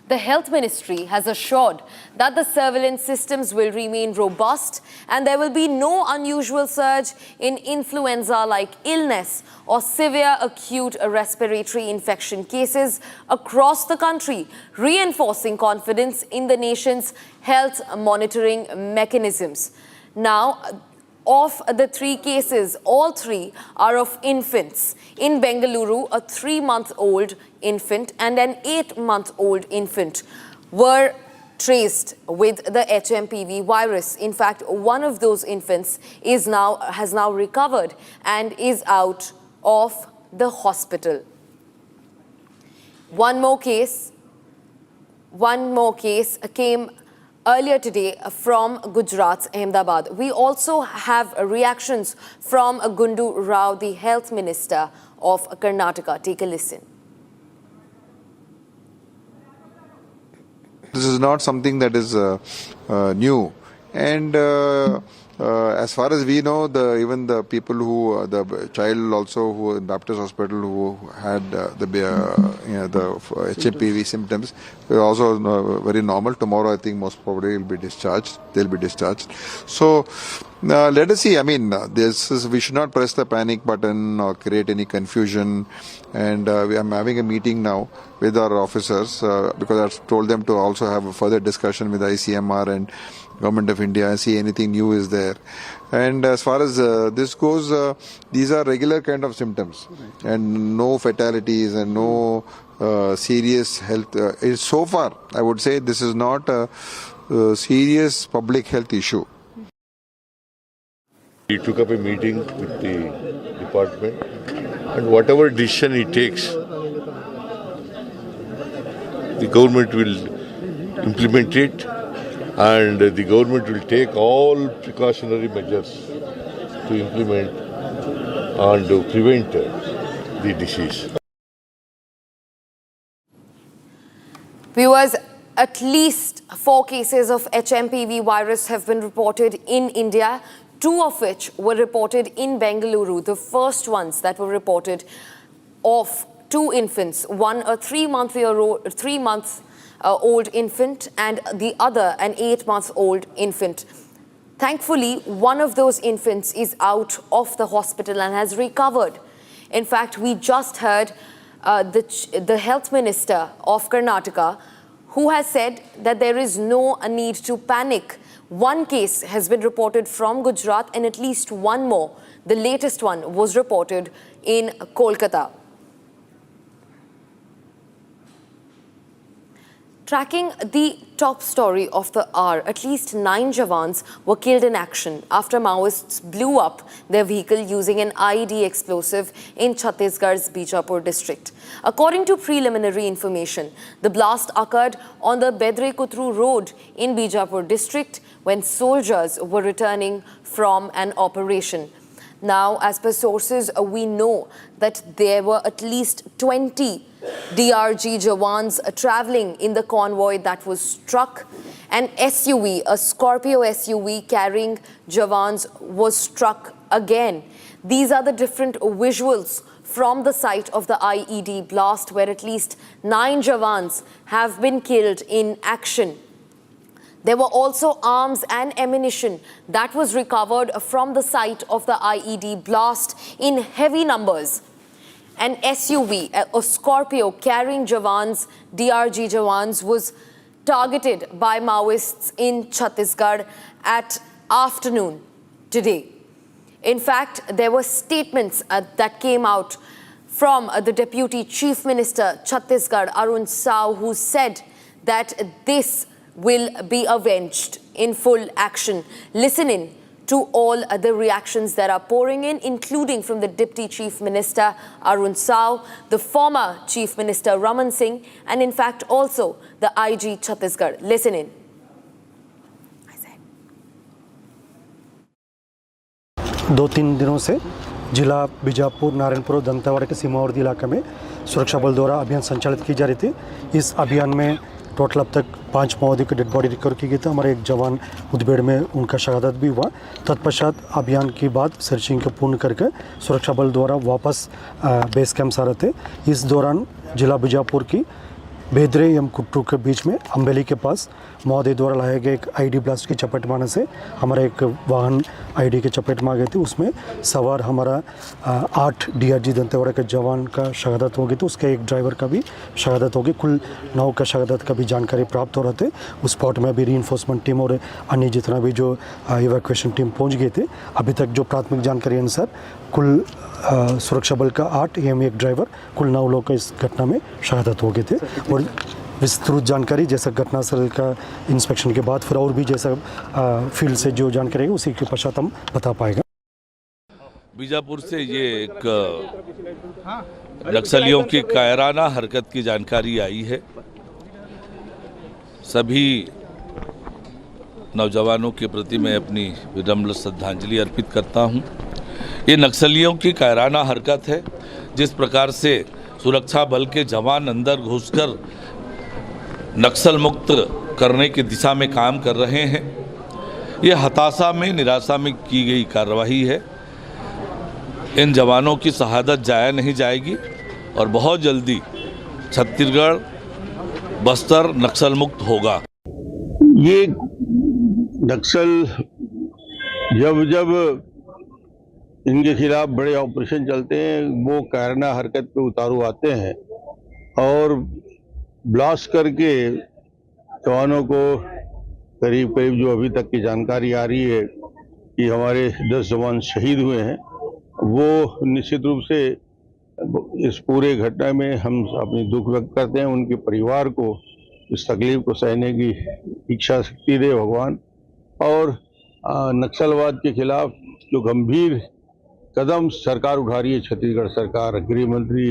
The Health Ministry has assured that the surveillance systems will remain robust and there will be no unusual surge in influenza-like illness or severe acute respiratory infection cases across the country, reinforcing confidence in the nation's health monitoring mechanisms. Now, of the 3 cases, all 3 are of infants. In Bengaluru, a 3-month-old infant and an 8-month-old infant were traced with the HMPV virus. In fact, one of those infants has now recovered and is out of the hospital. One more case came earlier today from Gujarat's Ahmedabad. We also have reactions from Gundu Rao, the Health Minister of Karnataka. Take a listen. This is not something that is new, and as far as we know, even the people who, the child also who in Baptist Hospital who had the HMPV symptoms were also very normal. Tomorrow, I think most probably will be discharged. They'll be discharged. So let us see. I mean, we should not press the panic button or create any confusion. And I'm having a meeting now with our officers because I've told them to also have a further discussion with ICMR and Government of India and see anything new is there. And as far as this goes, these are regular kind of symptoms and no fatalities and no serious health. So far, I would say this is not a serious public health issue. He took up a meeting with the department, and whatever decision he takes, the government will implement it, and the government will take all precautionary measures to implement and to prevent the disease. Viewers, At least 4 cases of HMPV virus have been reported in India, 2 of which were reported in Bengaluru. The first ones that were reported of 2 infants, one a 3-month-old infant and the other an 8-month-old infant. Thankfully, one of those infants is out of the hospital and has recovered. In fact, we just heard the health minister of Karnataka, who has said that there is no need to panic. 1 case has been reported from Gujarat and at least 1 more. The latest one was reported in Kolkata. Tracking the top story of the hour, at least 9 Jawans were killed in action after Maoists blew up their vehicle using an IED explosive in Chhattisgarh's Bijapur district. According to preliminary information, the blast occurred on the Bedre-Kutru road in Bijapur district when soldiers were returning from an operation. Now, as per sources, we know that there were at least 20 DRG Jawans travelling in the convoy that was struck. An SUV, a Scorpio SUV carrying Jawans, was struck again. These are the different visuals from the site of the IED blast, where at least 9 Jawans have been killed in action. There were also arms and ammunition that was recovered from the site of the IED blast in heavy numbers. An SUV, a Scorpio carrying Jawans, DRG Jawans, was targeted by Maoists in Chhattisgarh at afternoon today. In fact, there were statements that came out from the Deputy Chief Minister Chhattisgarh, Arun Sao, who said that this will be avenged in full action. Listen in to all the reactions that are pouring in, including from the Deputy Chief Minister Arun Sao, the former Chief Minister Raman Singh, and in fact also the IG Chhattisgarh. Listen in. 2-3 दिनों से जिला बीजापुर, नारायणपुर, दंतेवाड़ा के सीमावर्ती इलाके में सुरक्षा बल द्वारा अभियान संचालित की जा रही थी। इस अभियान में टोटल अब तक 5 माओवादी की डेड बॉडी रिकवर की गई थी। हमारे एक जवान मुठभेड़ में उनका शहादत भी हुआ। तत्पश्चात अभियान के बाद सर्चिंग को पूर्ण करके सुरक्षा बल द्वारा वापस बेस कैंप आ रहे थे। इस दौरान जिला बीजापुर की बेदरे एवं कुट्टू के बीच में अम्बेली के पास माओवादी द्वारा लाए गए एक आईडी ब्लास्ट की चपेट में आने से हमारा एक वाहन आईडी के चपेट में आ गई थी। उसमें सवार हमारा 8 डीआरजी दंतेवाड़ा के जवान का शहादत हो गई थी। उसके एक ड्राइवर का भी शहादत हो गई। कुल 9 का शहादत का भी जानकारी प्राप्त हो रहे थे। उस स्पॉट में अभी रीइंफोर्समेंट टीम और अन्य जितना भी जो इवैक्यूएशन टीम पहुँच गए थे। अभी तक जो प्राथमिक जानकारी अनुसार कुल सुरक्षा बल का 8 एवं एक ड्राइवर, कुल 9 लोग का इस घटना में शहादत हो गए थे। और विस्तृत जानकारी जैसा घटनास्थल का इंस्पेक्शन के बाद फिर और भी जैसा फील्ड से जो जानकारी है उसी के पश्चात हम बता पाएगा। बीजापुर से ये एक नक्सलियों की कायराना हरकत की जानकारी आई है। सभी नौजवानों के प्रति मैं अपनी विनम्र श्रद्धांजलि अर्पित करता हूं। ये नक्सलियों की कायराना हरकत है। जिस प्रकार से सुरक्षा बल के जवान अंदर घुसकर नक्सल मुक्त करने की दिशा में काम कर रहे हैं, ये हताशा में, निराशा में की गई कार्रवाई है। इन जवानों की शहादत जाया नहीं जाएगी और बहुत जल्दी छत्तीसगढ़, बस्तर नक्सल मुक्त होगा। ये नक्सल जब इनके खिलाफ बड़े ऑपरेशन चलते हैं, वो कायराना हरकत पे उतारू आते हैं और ब्लास्ट करके जवानों को करीब जो अभी तक की जानकारी आ रही है कि हमारे 10 जवान शहीद हुए हैं। वो निश्चित रूप से इस पूरे घटना में हम अपनी दुख व्यक्त करते हैं। उनके परिवार को इस तकलीफ को सहने की इच्छा शक्ति दे भगवान। और नक्सलवाद के खिलाफ जो गंभीर कदम सरकार उठा रही है, छत्तीसगढ़ सरकार, गृह मंत्री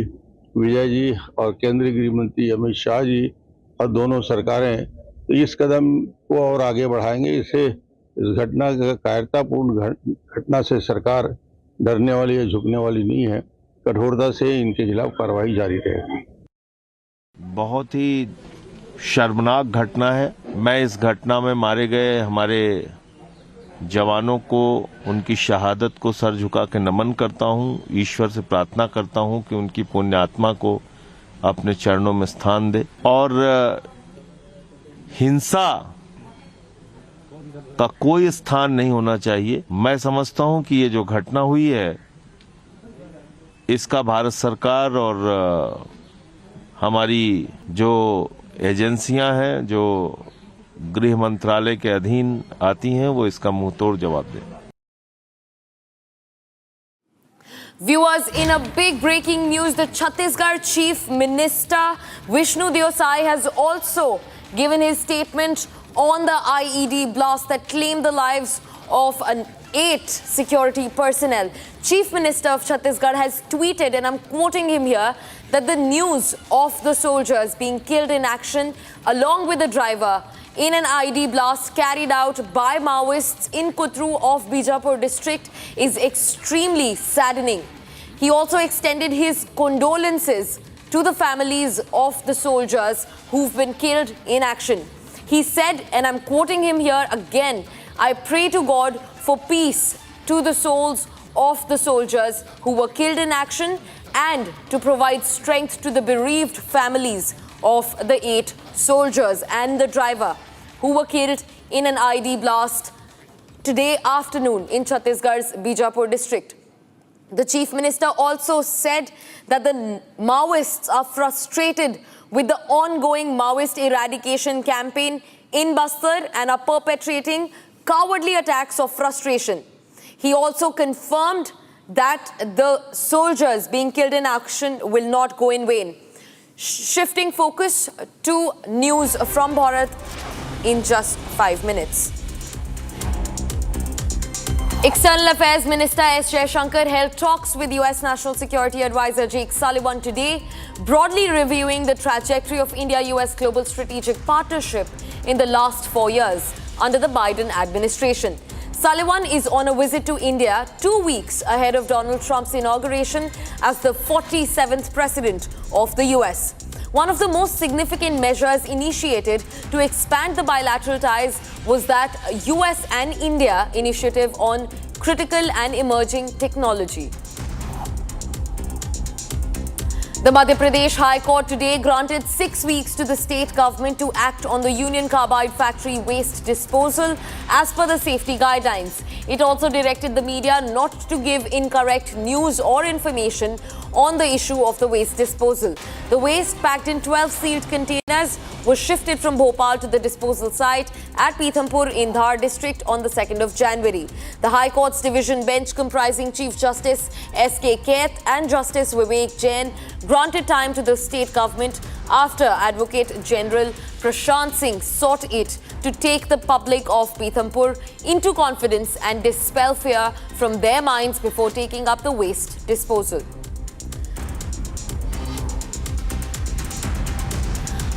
विजय जी और केंद्रीय गृह मंत्री अमित शाह जी और दोनों सरकारें, तो इस कदम को और आगे बढ़ाएंगे। इससे इस घटना कायरतापूर्ण घटना से सरकार डरने वाली है, झुकने वाली नहीं है। कठोरता से इनके खिलाफ कार्रवाई जारी रहेगी। बहुत ही शर्मनाक घटना है। मैं इस घटना में मारे गए हमारे जवानों को, उनकी शहादत को सर झुका के नमन करता हूं। ईश्वर से प्रार्थना करता हूं कि उनकी पुण्य आत्मा को अपने चरणों में स्थान दे। और हिंसा का कोई स्थान नहीं होना चाहिए। मैं समझता हूं कि ये जो घटना हुई है, इसका भारत सरकार और हमारी जो एजेंसियां हैं, जो गृह मंत्रालय के अधीन आती हैं, वो इसका मुंहतोड़ जवाब दें। Viewers, in a big breaking news, the Chhattisgarh Chief Minister Vishnu Deosai has also given his statement on the IED blast that claimed the lives of 8 security personnel. Chief Minister of Chhattisgarh has tweeted, and I'm quoting him here, that the news of the soldiers being killed in action along with the driver in an IED blast carried out by Maoists in Kutru of Bijapur district is extremely saddening. He also extended his condolences to the families of the soldiers who've been killed in action. He said, and I'm quoting him here again, "I pray to God for peace to the souls of the soldiers who were killed in action and to provide strength to the bereaved families of the 8 soldiers and the driver who were killed in an IED blast today afternoon in Chhattisgarh's Bijapur district." The Chief Minister also said that the Maoists are frustrated with the ongoing Maoist eradication campaign in Bastar and are perpetrating cowardly attacks of frustration. He also confirmed that the soldiers being killed in action will not go in vain. Shifting focus to news from Bharat in just 5 minutes. External Affairs Minister S. Jaishankar held talks with US National Security Advisor Jake Sullivan today, broadly reviewing the trajectory of India-US global strategic partnership in the last 4 years under the Biden administration. Sullivan is on a visit to India 2 weeks ahead of Donald Trump's inauguration as the 47th president of the US. One of the most significant measures initiated to expand the bilateral ties was that US and India initiative on critical and emerging technology. The Madhya Pradesh High Court today granted 6 weeks to the state government to act on the Union Carbide factory waste disposal as per the safety guidelines. It also directed the media not to give incorrect news or information on the issue of the waste disposal. The waste, packed in 12 sealed containers, was shifted from Bhopal to the disposal site at Pithampur in Dhar district on the 2nd of January. The High Court's division bench, comprising Chief Justice S.K. Kaith and Justice Vivek Jain, granted time to the state government after Advocate General Prashant Singh sought it to take the public of Pithampur into confidence and dispel fear from their minds before taking up the waste disposal.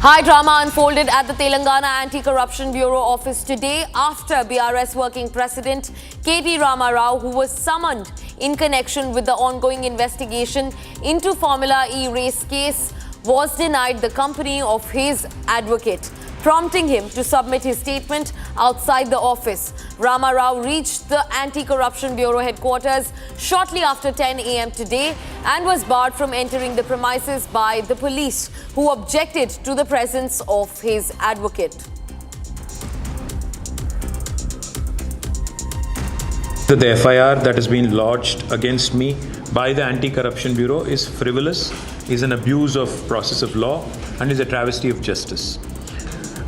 High drama unfolded at the Telangana Anti-Corruption Bureau office today after BRS working president K.T. Rama Rao, who was summoned in connection with the ongoing investigation into Formula E race case, was denied the company of his advocate, prompting him to submit his statement outside the office. Rama Rao reached the Anti-Corruption Bureau headquarters shortly after 10 a.m. today and was barred from entering the premises by the police, who objected to the presence of his advocate. The FIR that has been lodged against me by the Anti-Corruption Bureau is frivolous, is an abuse of process of law, and is a travesty of justice.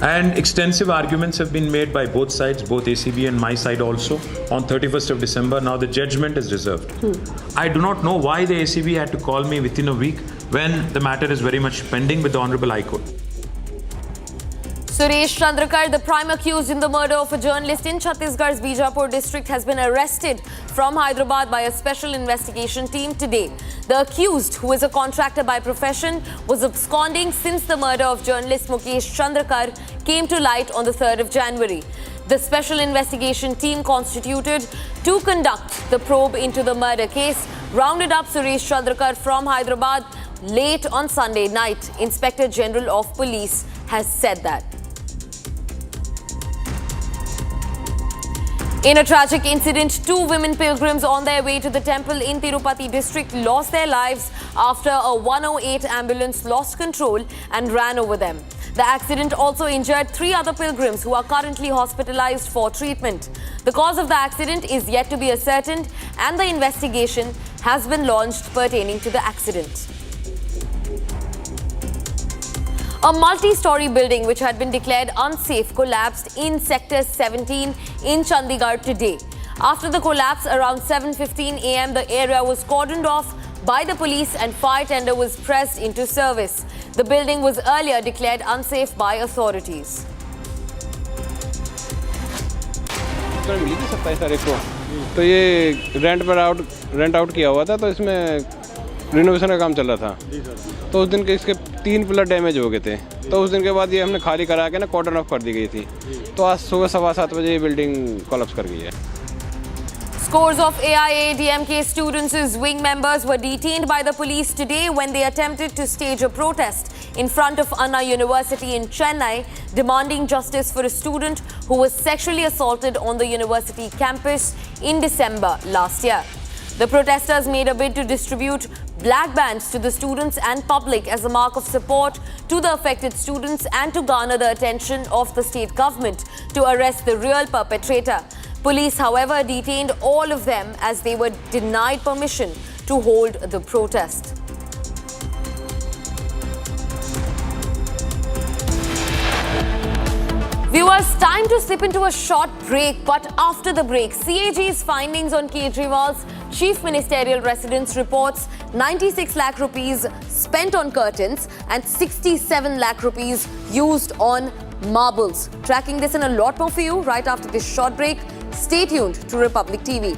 And extensive arguments have been made by both sides, both ACB and my side also, on 31st of December. Now the judgment is reserved. I do not know why the ACB had to call me within a week when the matter is very much pending with the Honorable High Court. Suresh Chandrakar, the prime accused in the murder of a journalist in Chhattisgarh's Bijapur district, has been arrested from Hyderabad by a special investigation team today. The accused, who is a contractor by profession, was absconding since the murder of journalist Mukesh Chandrakar came to light on the 3rd of January. The special investigation team constituted to conduct the probe into the murder case rounded up Suresh Chandrakar from Hyderabad late on Sunday night. Inspector General of Police has said that. In a tragic incident, 2 women pilgrims on their way to the temple in Tirupati district lost their lives after a 108 ambulance lost control and ran over them. The accident also injured 3 other pilgrims who are currently hospitalized for treatment. The cause of the accident is yet to be ascertained and the investigation has been launched pertaining to the accident. A multi-story building which had been declared unsafe collapsed in Sector 17 in Chandigarh today. After the collapse around 7:15 a.m., the area was cordoned off by the police and fire tender was pressed into service. The building was earlier declared unsafe by authorities. मिली थी 27 तारीख को, तो ये rent out किया हुआ था, तो इसमें रिनोवेशन का काम चल रहा था। तो उस दिन के इसके 3 पिलर डैमेज हो गए थे, तो उस दिन के बाद ये हमने खाली करा के ना कॉर्डन ऑफ कर दी गई थी। तो आज सुबह 7:15 बजे ये बिल्डिंग कोलैप्स कर गई है। Scores of AIADMK students as wing members were detained by the police today when they attempted to stage a protest in front of Anna University in Chennai, demanding justice for a student who was sexually assaulted on the university campus in December last year. The protesters made a bid to distribute black bands to the students and public as a mark of support to the affected students and to garner the attention of the state government to arrest the real perpetrator. Police, however, detained all of them as they were denied permission to hold the protest. Viewers, time to slip into a short break, but after the break, CAG's findings on Kejriwal's chief ministerial residence reports 96 lakh rupees spent on curtains and 67 lakh rupees used on marbles. Tracking this and a lot more for you right after this short break. Stay tuned to Republic TV.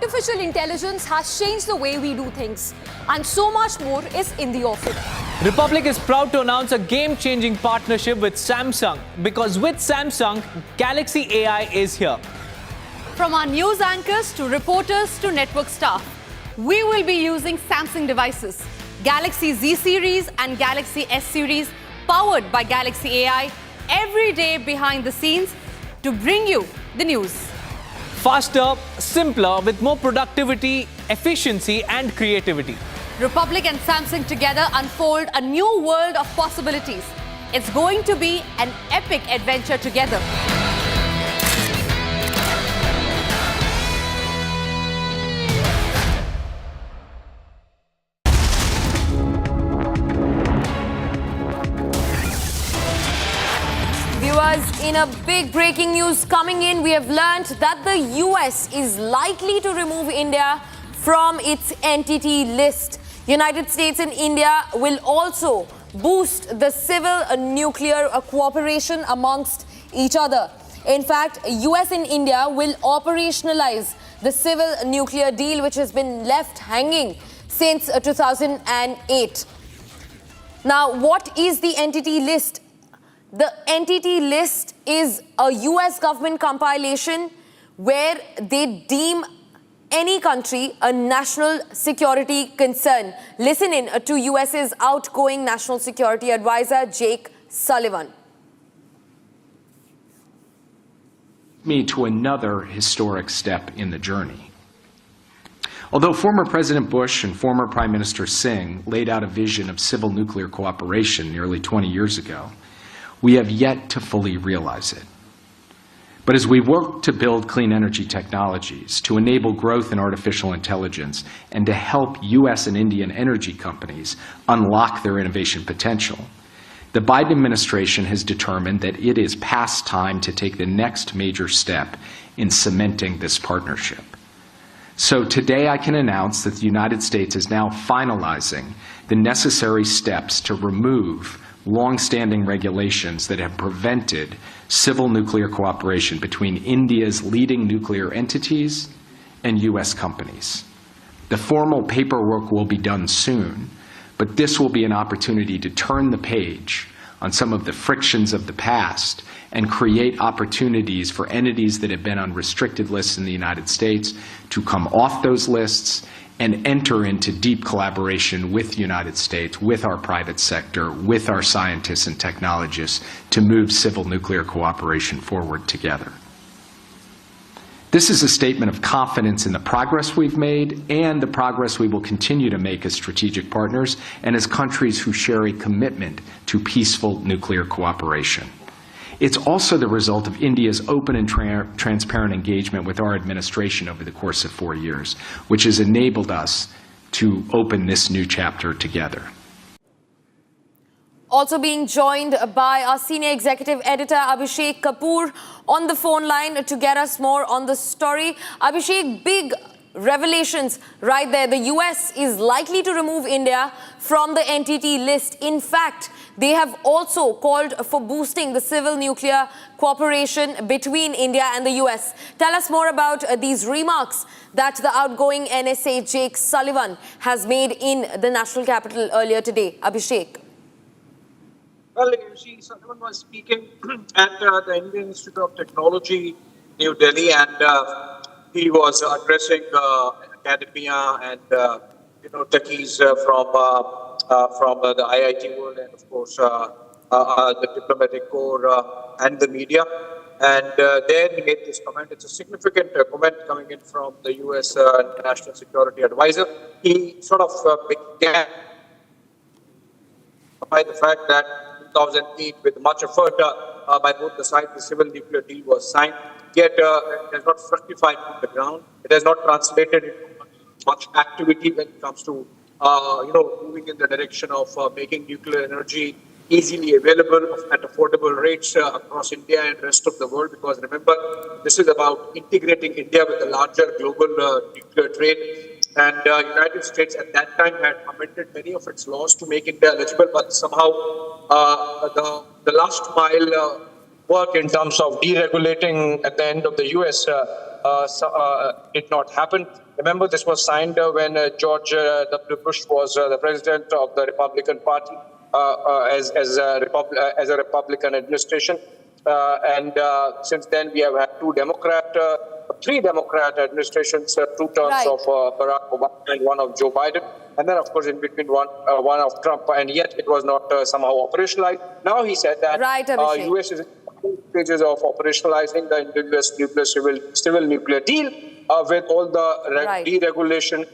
artificial intelligence has changed the way we do things, and so much more is in the offing. Republic is proud to announce a game-changing partnership with Samsung, because with Samsung, Galaxy AI is here. From our news anchors to reporters to network staff, we will be using Samsung devices, Galaxy Z series and Galaxy S series, powered by Galaxy AI, every day behind the scenes to bring you the news. Faster, simpler, with more productivity, efficiency and creativity. Republic and Samsung together unfold a new world of possibilities. It's going to be an epic adventure together. Viewers, in a big breaking news coming in, we have learned that the US is likely to remove India from its entity list. United States and India will also boost the civil nuclear cooperation amongst each other. In fact, US and India will operationalize the civil nuclear deal, which has been left hanging since 2008. Now, what is the entity list? The entity list is a US government compilation where they deem any country a national security concern. Listen in to US's outgoing national security advisor, Jake Sullivan. Me to another historic step in the journey. Although former President Bush and former Prime Minister Singh laid out a vision of civil nuclear cooperation nearly 20 years ago, we have yet to fully realize it. But as we work to build clean energy technologies, to enable growth in artificial intelligence, and to help US and Indian energy companies unlock their innovation potential, the Biden administration has determined that it is past time to take the next major step in cementing this partnership. So today I can announce that the United States is now finalizing the necessary steps to remove long-standing regulations that have prevented civil nuclear cooperation between India's leading nuclear entities and US companies. The formal paperwork will be done soon, but this will be an opportunity to turn the page on some of the frictions of the past and create opportunities for entities that have been on restricted lists in the United States to come off those lists and enter into deep collaboration with the United States, with our private sector, with our scientists and technologists to move civil nuclear cooperation forward together. This is a statement of confidence in the progress we've made and the progress we will continue to make as strategic partners and as countries who share a commitment to peaceful nuclear cooperation. It's also the result of India's open and transparent engagement with our administration over the course of 4 years, which has enabled us to open this new chapter together. Also being joined by our senior executive editor, Abhishek Kapoor, on the phone line to get us more on the story. Abhishek, big revelations right there. The US is likely to remove India from the entity list. In fact, they have also called for boosting the civil nuclear cooperation between India and the US. Tell us more about these remarks that the outgoing NSA Jake Sullivan has made in the national capital earlier today. Abhishek. Well, you see, Sullivan was speaking at the Indian Institute of Technology, New Delhi, and he was addressing academia and techies from the IIT world and, of course, the diplomatic corps and the media. And there he made this comment. It's a significant comment coming in from the US National Security Advisor. He sort of began by the fact that 2008, with much effort by both the sides, the civil nuclear deal was signed. Yet it has not fructified on the ground. It has not translated into much activity when it comes to moving in the direction of making nuclear energy easily available at affordable rates across India and rest of the world. Because remember, this is about integrating India with the larger global nuclear trade. And United States at that time had amended many of its laws to make India eligible, but somehow the last mile work in terms of deregulating at the end of the US did not happen. Remember, this was signed when George W. Bush was the president of the Republican Party as a Republican administration. And since then, we have had three Democrat administrations, 2 terms of Barack Obama and 1 of Joe Biden. And then, of course, in between one of Trump, and yet it was not somehow operationalized. Now he said that U.S. is in stages of operationalizing the U.S. civil nuclear deal with all the deregulation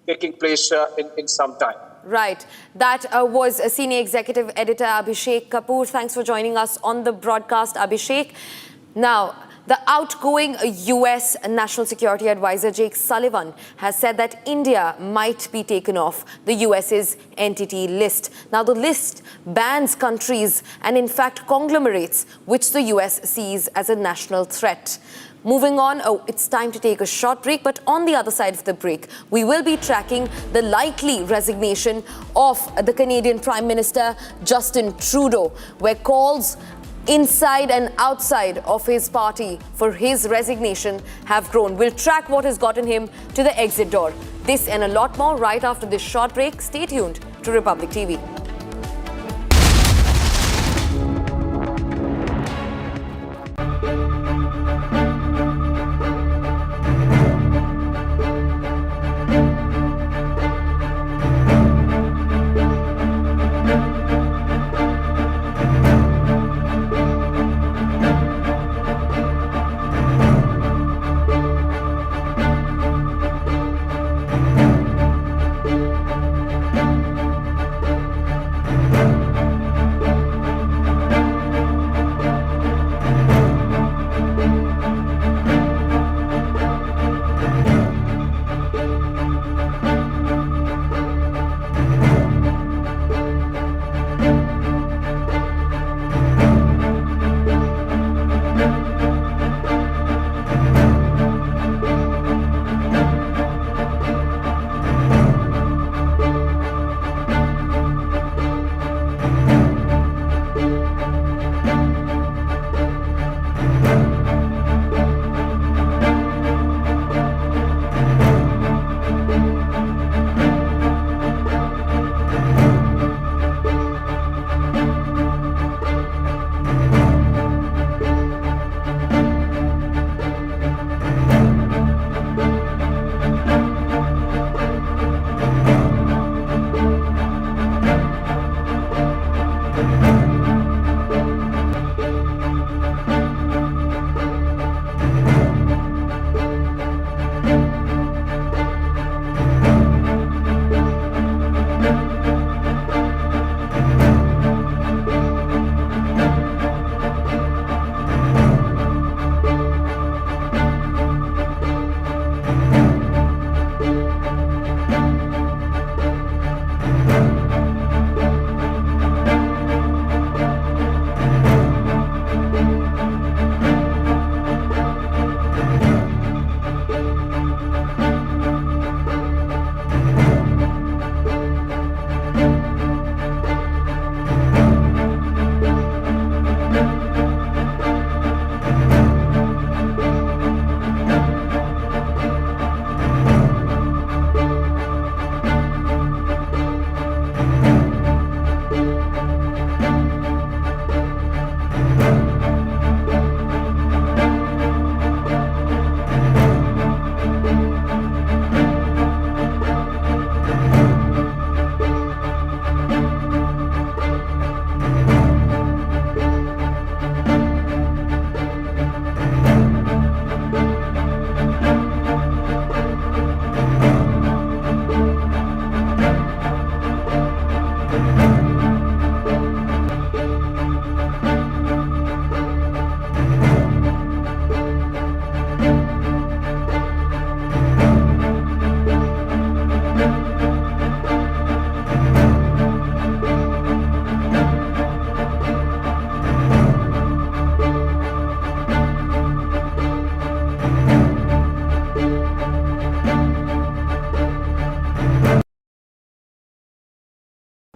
taking place in some time. Right. That was a senior executive editor Abhishek Kapoor. Thanks for joining us on the broadcast, Abhishek. Now, the outgoing US National Security Advisor Jake Sullivan has said that India might be taken off the US's entity list. Now, the list bans countries and, in fact, conglomerates which the US sees as a national threat. Moving on, it's time to take a short break, but on the other side of the break, we will be tracking the likely resignation of the Canadian Prime Minister Justin Trudeau, where calls inside and outside of his party for his resignation have grown. We'll track what has gotten him to the exit door. This and a lot more right after this short break. Stay tuned to Republic TV.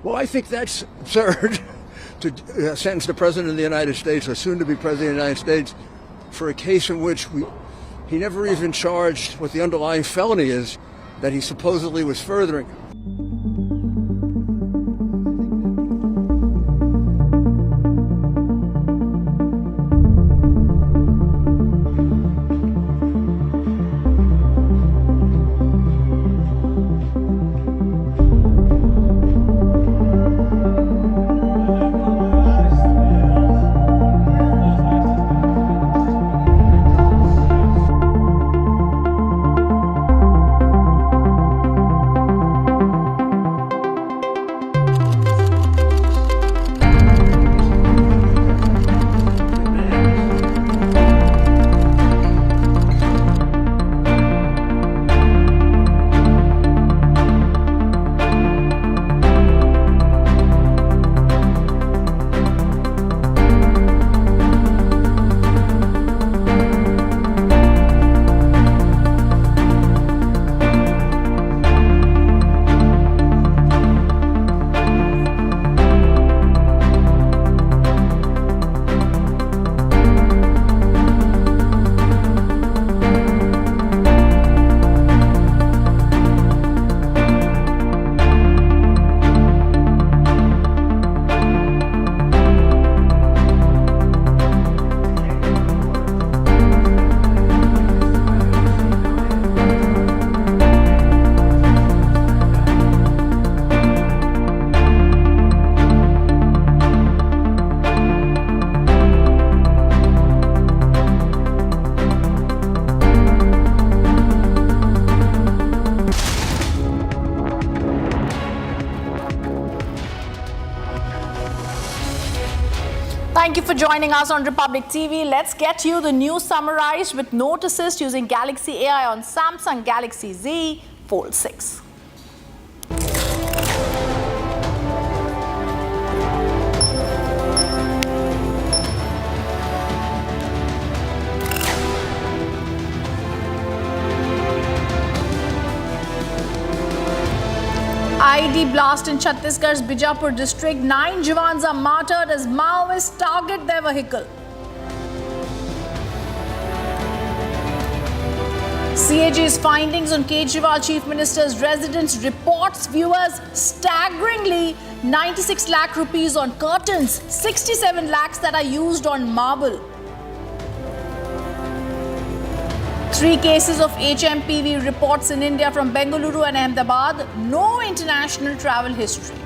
Well, I think that's absurd to sentence the President of the United States or soon to be President of the United States for a case in which he never even charged what the underlying felony is that he supposedly was furthering. Thank you for joining us on Republic TV. Let's get you the news summarized with note assist using Galaxy AI on Samsung Galaxy Z Fold 6. IED blast in Chhattisgarh's Bijapur district. 9 Jawans are martyred as Maoists target their vehicle. CAG's findings on Kejriwal Chief Minister's residence reports viewers staggeringly 96 lakh rupees on curtains, 67 lakhs that are used on marble. 3 cases of HMPV reports in India from Bengaluru and Ahmedabad. No international travel history.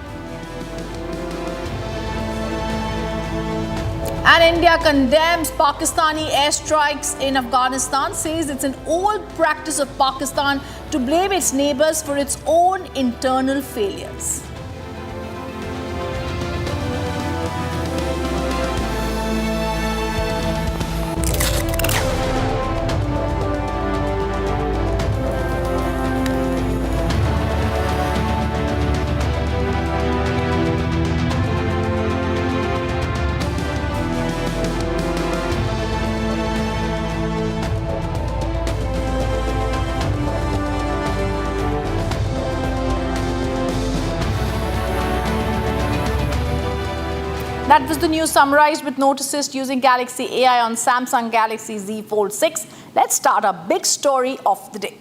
And India condemns Pakistani airstrikes in Afghanistan, says it's an old practice of Pakistan to blame its neighbors for its own internal failures. That was the news summarized with note assist using Galaxy AI on Samsung Galaxy Z Fold 6. Let's start our big story of the day.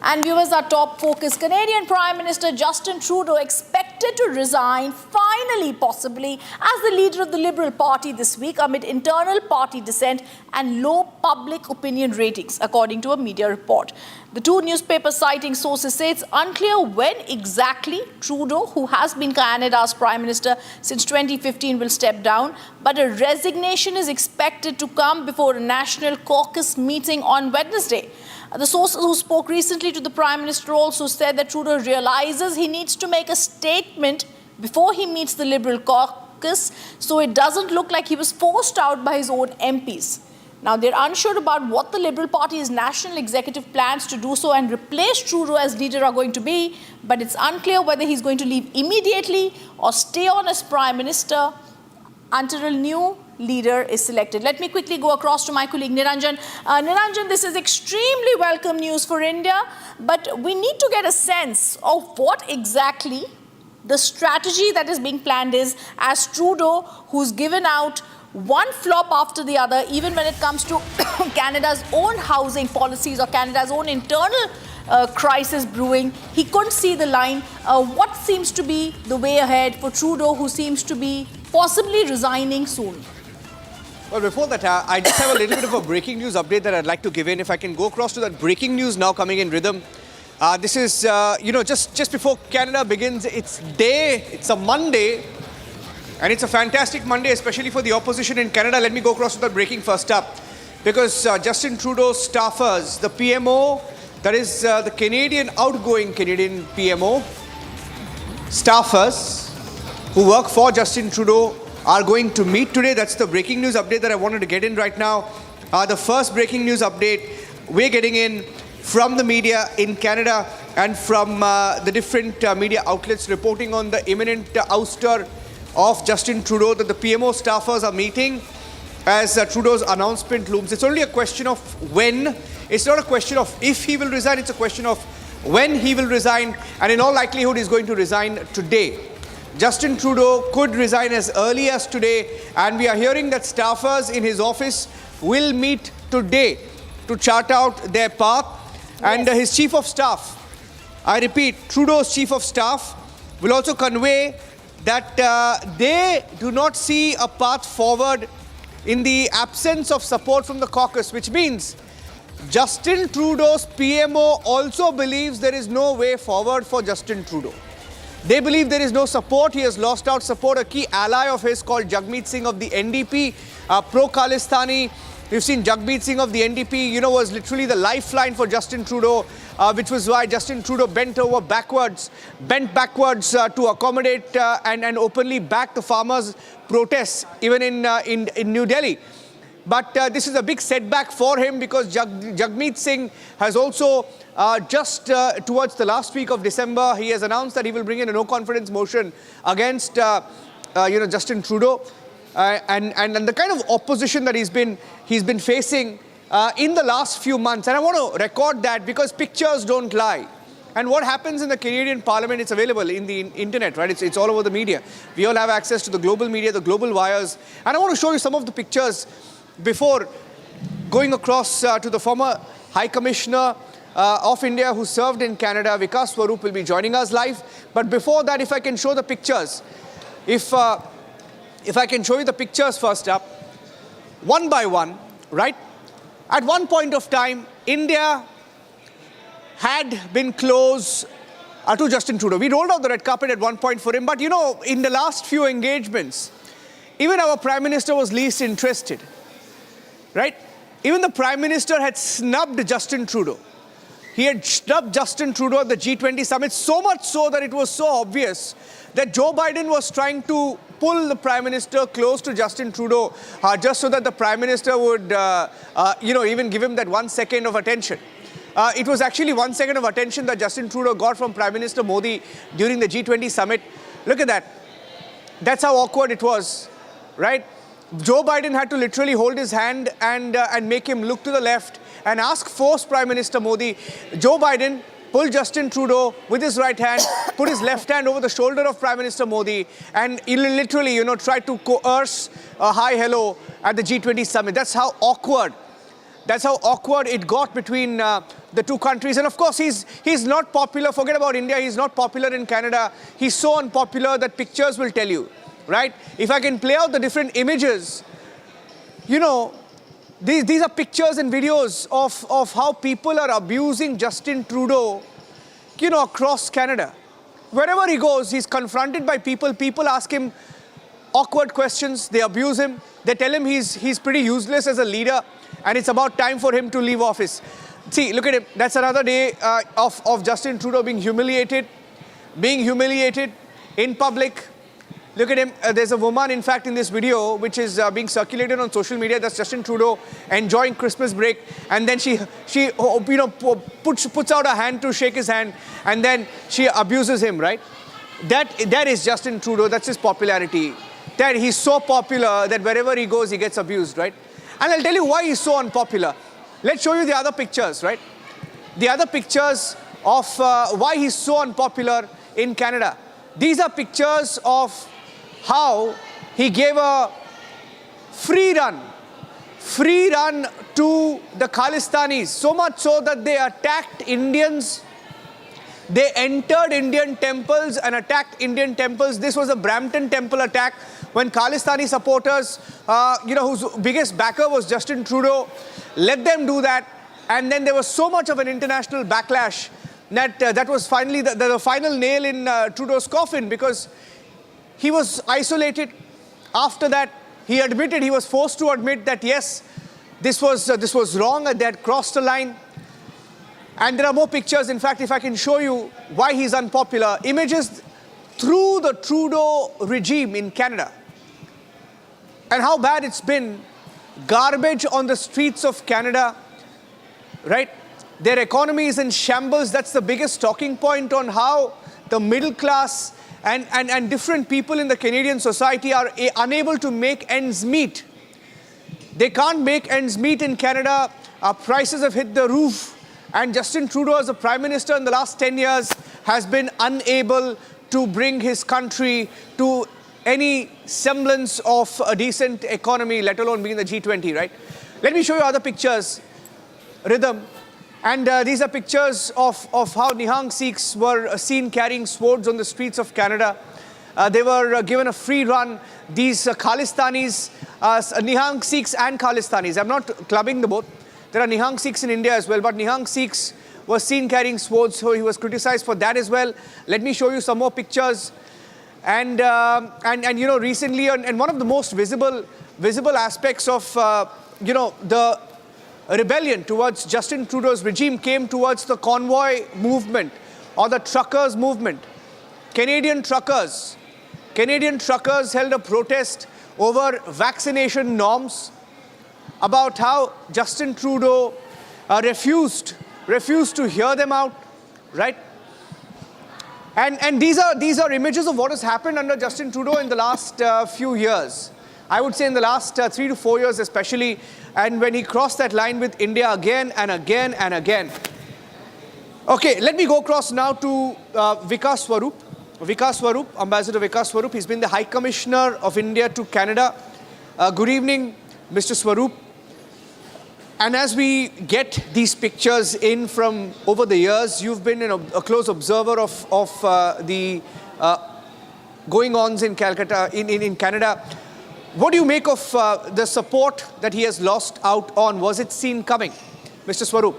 And viewers, our top focus. Canadian Prime Minister Justin Trudeau expected to resign, finally, possibly, as the leader of the Liberal Party this week amid internal party dissent and low public opinion ratings, according to a media report. The 2 newspapers citing sources say it's unclear when exactly Trudeau, who has been Canada's Prime Minister since 2015, will step down, but a resignation is expected to come before a national caucus meeting on Wednesday. The sources who spoke recently to the Prime Minister also said that Trudeau realizes he needs to make a statement before he meets the Liberal caucus, so it doesn't look like he was forced out by his own MPs. Now, they're unsure about what the Liberal Party's national executive plans to do so and replace Trudeau as leader are going to be, but it's unclear whether he's going to leave immediately or stay on as Prime Minister until a new leader is selected. Let me quickly go across to my colleague Niranjan. Niranjan, this is extremely welcome news for India, but we need to get a sense of what exactly the strategy that is being planned is, as Trudeau, who's given out one flop after the other, even when it comes to Canada's own housing policies or Canada's own internal crisis brewing. He couldn't see the line. What seems to be the way ahead for Trudeau, who seems to be possibly resigning soon? Well, before that, I just have a little bit of a breaking news update that I'd like to give in. If I can go across to that breaking news now coming in rhythm. This is, just before Canada begins its day. It's a Monday. And it's a fantastic Monday, especially for the opposition in Canada. Let me go across to that breaking first up. Because Justin Trudeau's staffers, the PMO, that is the outgoing Canadian PMO, staffers who work for Justin Trudeau are going to meet today. That's the breaking news update that I wanted to get in right now. The first breaking news update we're getting in from the media in Canada and from the different media outlets reporting on the imminent ouster of Justin Trudeau, that the PMO staffers are meeting as Trudeau's announcement looms. It's only a question of when. It's not a question of if he will resign, it's a question of when he will resign, and in all likelihood he's going to resign today. Justin Trudeau could resign as early as today, and we are hearing that staffers in his office will meet today to chart out their path. And his chief of staff, I repeat, Trudeau's chief of staff will also convey that they do not see a path forward in the absence of support from the caucus, which means Justin Trudeau's PMO also believes there is no way forward for Justin Trudeau. They believe there is no support. He has lost out support. A key ally of his called Jagmeet Singh of the NDP, pro-Khalistani. We've seen Jagmeet Singh of the NDP, was literally the lifeline for Justin Trudeau, which was why Justin Trudeau bent backwards to accommodate and openly back the farmers' protests, even in New Delhi. But this is a big setback for him because Jagmeet Singh has also just towards the last week of December, he has announced that he will bring in a no-confidence motion against Justin Trudeau. And the kind of opposition that he's been facing in the last few months. And I want to record that because pictures don't lie. And what happens in the Canadian Parliament, it's available in the internet, right? It's all over the media. We all have access to the global media, the global wires. And I want to show you some of the pictures before going across to the former High Commissioner of India who served in Canada. Vikas Swarup will be joining us live. But before that, if I can show the pictures, if I can show you the pictures first up, one by one, right? At one point of time, India had been close to Justin Trudeau. We rolled out the red carpet at one point for him, but in the last few engagements, even our Prime Minister was least interested, right? Even the Prime Minister had snubbed Justin Trudeau. He had snubbed Justin Trudeau at the G20 summit, so much so that it was so obvious that Joe Biden was trying to pull the Prime Minister close to Justin Trudeau just so that the Prime Minister would, even give him that 1 second of attention. It was actually 1 second of attention that Justin Trudeau got from Prime Minister Modi during the G20 summit. Look at that. That's how awkward it was, right? Joe Biden had to literally hold his hand and make him look to the left and force Prime Minister Modi. Joe Biden pulled Justin Trudeau with his right hand, put his left hand over the shoulder of Prime Minister Modi, and he literally, tried to coerce a hi, hello at the G20 summit. That's how awkward it got between the two countries. And of course, he's not popular. Forget about India. He's not popular in Canada. He's so unpopular that pictures will tell you, right? If I can play out the different images, these are pictures and videos of how people are abusing Justin Trudeau, across Canada. Wherever he goes, he's confronted by people. People ask him awkward questions. They abuse him. They tell him he's pretty useless as a leader and it's about time for him to leave office. See, look at him. That's another day of Justin Trudeau being humiliated in public. Look at him. There's a woman, in fact, in this video, which is being circulated on social media. That's Justin Trudeau enjoying Christmas break. And then she puts out her hand to shake his hand. And then she abuses him, right? That is Justin Trudeau. That's his popularity. That he's so popular that wherever he goes, he gets abused, right? And I'll tell you why he's so unpopular. Let's show you the other pictures, right? The other pictures of why he's so unpopular in Canada. These are pictures of how he gave a free run to the Khalistanis, so much so that they attacked Indians. They entered Indian temples and attacked Indian temples. This was a Brampton temple attack when Khalistani supporters, whose biggest backer was Justin Trudeau, let them do that. And then there was so much of an international backlash that that was finally the final nail in Trudeau's coffin, because he was isolated. After that, he was forced to admit that yes, this was wrong, and they had crossed a line. And there are more pictures. In fact, if I can show you why he's unpopular, images through the Trudeau regime in Canada and how bad it's been. Garbage on the streets of Canada, right? Their economy is in shambles. That's the biggest talking point on how the middle class and different people in the Canadian society are unable to make ends meet. They can't make ends meet in Canada. Our prices have hit the roof. And Justin Trudeau, as a Prime Minister in the last 10 years, has been unable to bring his country to any semblance of a decent economy, let alone being the G20, right? Let me show you other pictures, Rhythm. And these are pictures of how Nihang Sikhs were seen carrying swords on the streets of Canada. They were given a free run. These Khalistanis, Nihang Sikhs and Khalistanis, I'm not clubbing the both. There are Nihang Sikhs in India as well, but Nihang Sikhs were seen carrying swords, so he was criticized for that as well. Let me show you some more pictures. And recently, and one of the most visible aspects of, the rebellion towards Justin Trudeau's regime came towards the convoy movement or the truckers movement. Canadian truckers held a protest over vaccination norms, about how Justin Trudeau refused to hear them out, right? And these are images of what has happened under Justin Trudeau in the last few years. I would say in the last 3 to 4 years especially, and when he crossed that line with India again and again and again. Okay, let me go across now to Vikas Swarup, Ambassador Vikas Swarup. He's been the High Commissioner of India to Canada. Good evening, Mr. Swarup. And as we get these pictures in from over the years, you've been a close observer of the going-ons in Calcutta, in Canada. What do you make of the support that he has lost out on? Was it seen coming? Mr. Swarup.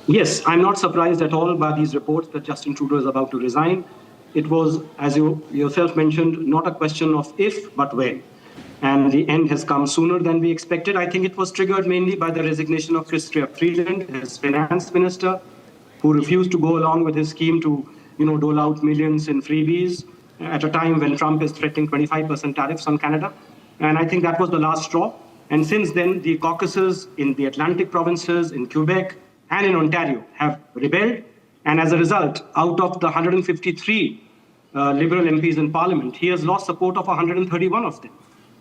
Yes, I'm not surprised at all by these reports that Justin Trudeau is about to resign. It was, as you yourself mentioned, not a question of if, but when. And the end has come sooner than we expected. I think it was triggered mainly by the resignation of Chrystia Freeland, his finance minister, who refused to go along with his scheme to, dole out millions in freebies at a time when Trump is threatening 25% tariffs on Canada. And I think that was the last straw. And since then, the caucuses in the Atlantic provinces, in Quebec, and in Ontario have rebelled. And as a result, out of the 153 Liberal MPs in Parliament, he has lost support of 131 of them.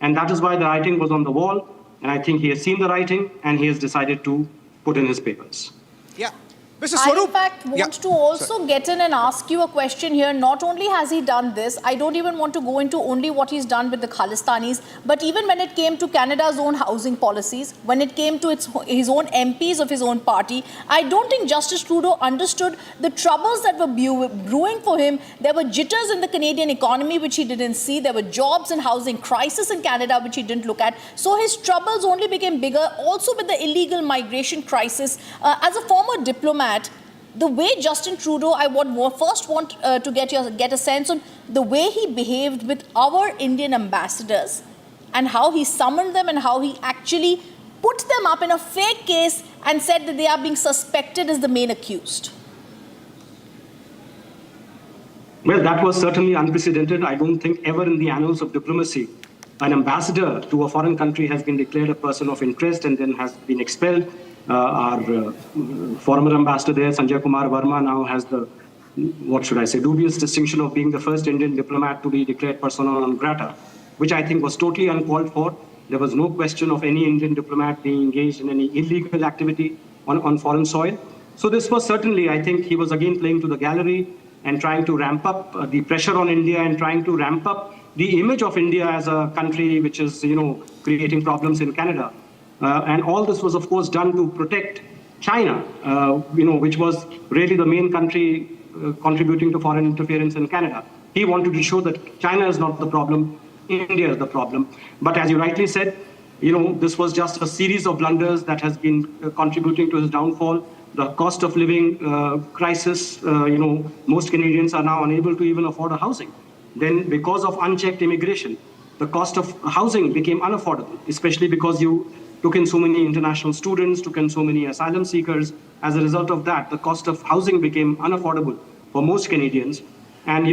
And that is why the writing was on the wall. And I think he has seen the writing and he has decided to put in his papers. Yeah. Mr. Swarup. I, in fact, want to also get in and ask you a question here. Not only has he done this, I don't even want to go into only what he's done with the Khalistanis, but even when it came to Canada's own housing policies, when it came to his own MPs of his own party, I don't think Justice Trudeau understood the troubles that were brewing for him. There were jitters in the Canadian economy, which he didn't see. There were jobs and housing crisis in Canada, which he didn't look at. So his troubles only became bigger, also with the illegal migration crisis. As a former diplomat, the way Justin Trudeau, I first want to get a sense on the way he behaved with our Indian ambassadors and how he summoned them and how he actually put them up in a fake case and said that they are being suspected as the main accused. Well, that was certainly unprecedented. I don't think ever in the annals of diplomacy an ambassador to a foreign country has been declared a person of interest and then has been expelled. Our former ambassador there, Sanjay Kumar Verma, now has the, dubious distinction of being the first Indian diplomat to be declared persona non grata, which I think was totally uncalled for. There was no question of any Indian diplomat being engaged in any illegal activity on foreign soil. So this was certainly, I think, he was again playing to the gallery and trying to ramp up the pressure on India and trying to ramp up the image of India as a country which is, creating problems in Canada. And all this was, of course, done to protect China, which was really the main country contributing to foreign interference in Canada. He wanted to show that China is not the problem, India is the problem. But as you rightly said, this was just a series of blunders that has been contributing to his downfall. The cost of living crisis, most Canadians are now unable to even afford a housing. Then because of unchecked immigration, the cost of housing became unaffordable, especially because you took in so many international students, took in so many asylum seekers. As a result of that, the cost of housing became unaffordable for most Canadians. And,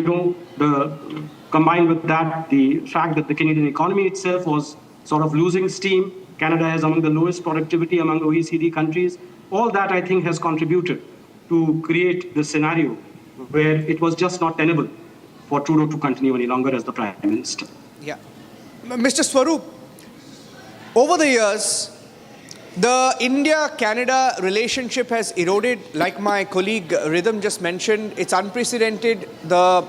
combined with that, the fact that the Canadian economy itself was sort of losing steam. Canada has among the lowest productivity among OECD countries. All that, I think, has contributed to create the scenario where it was just not tenable for Trudeau to continue any longer as the Prime Minister. Yeah. Mr. Swaroop, over the years, the India-Canada relationship has eroded. Like my colleague Rhythm just mentioned, it's unprecedented, the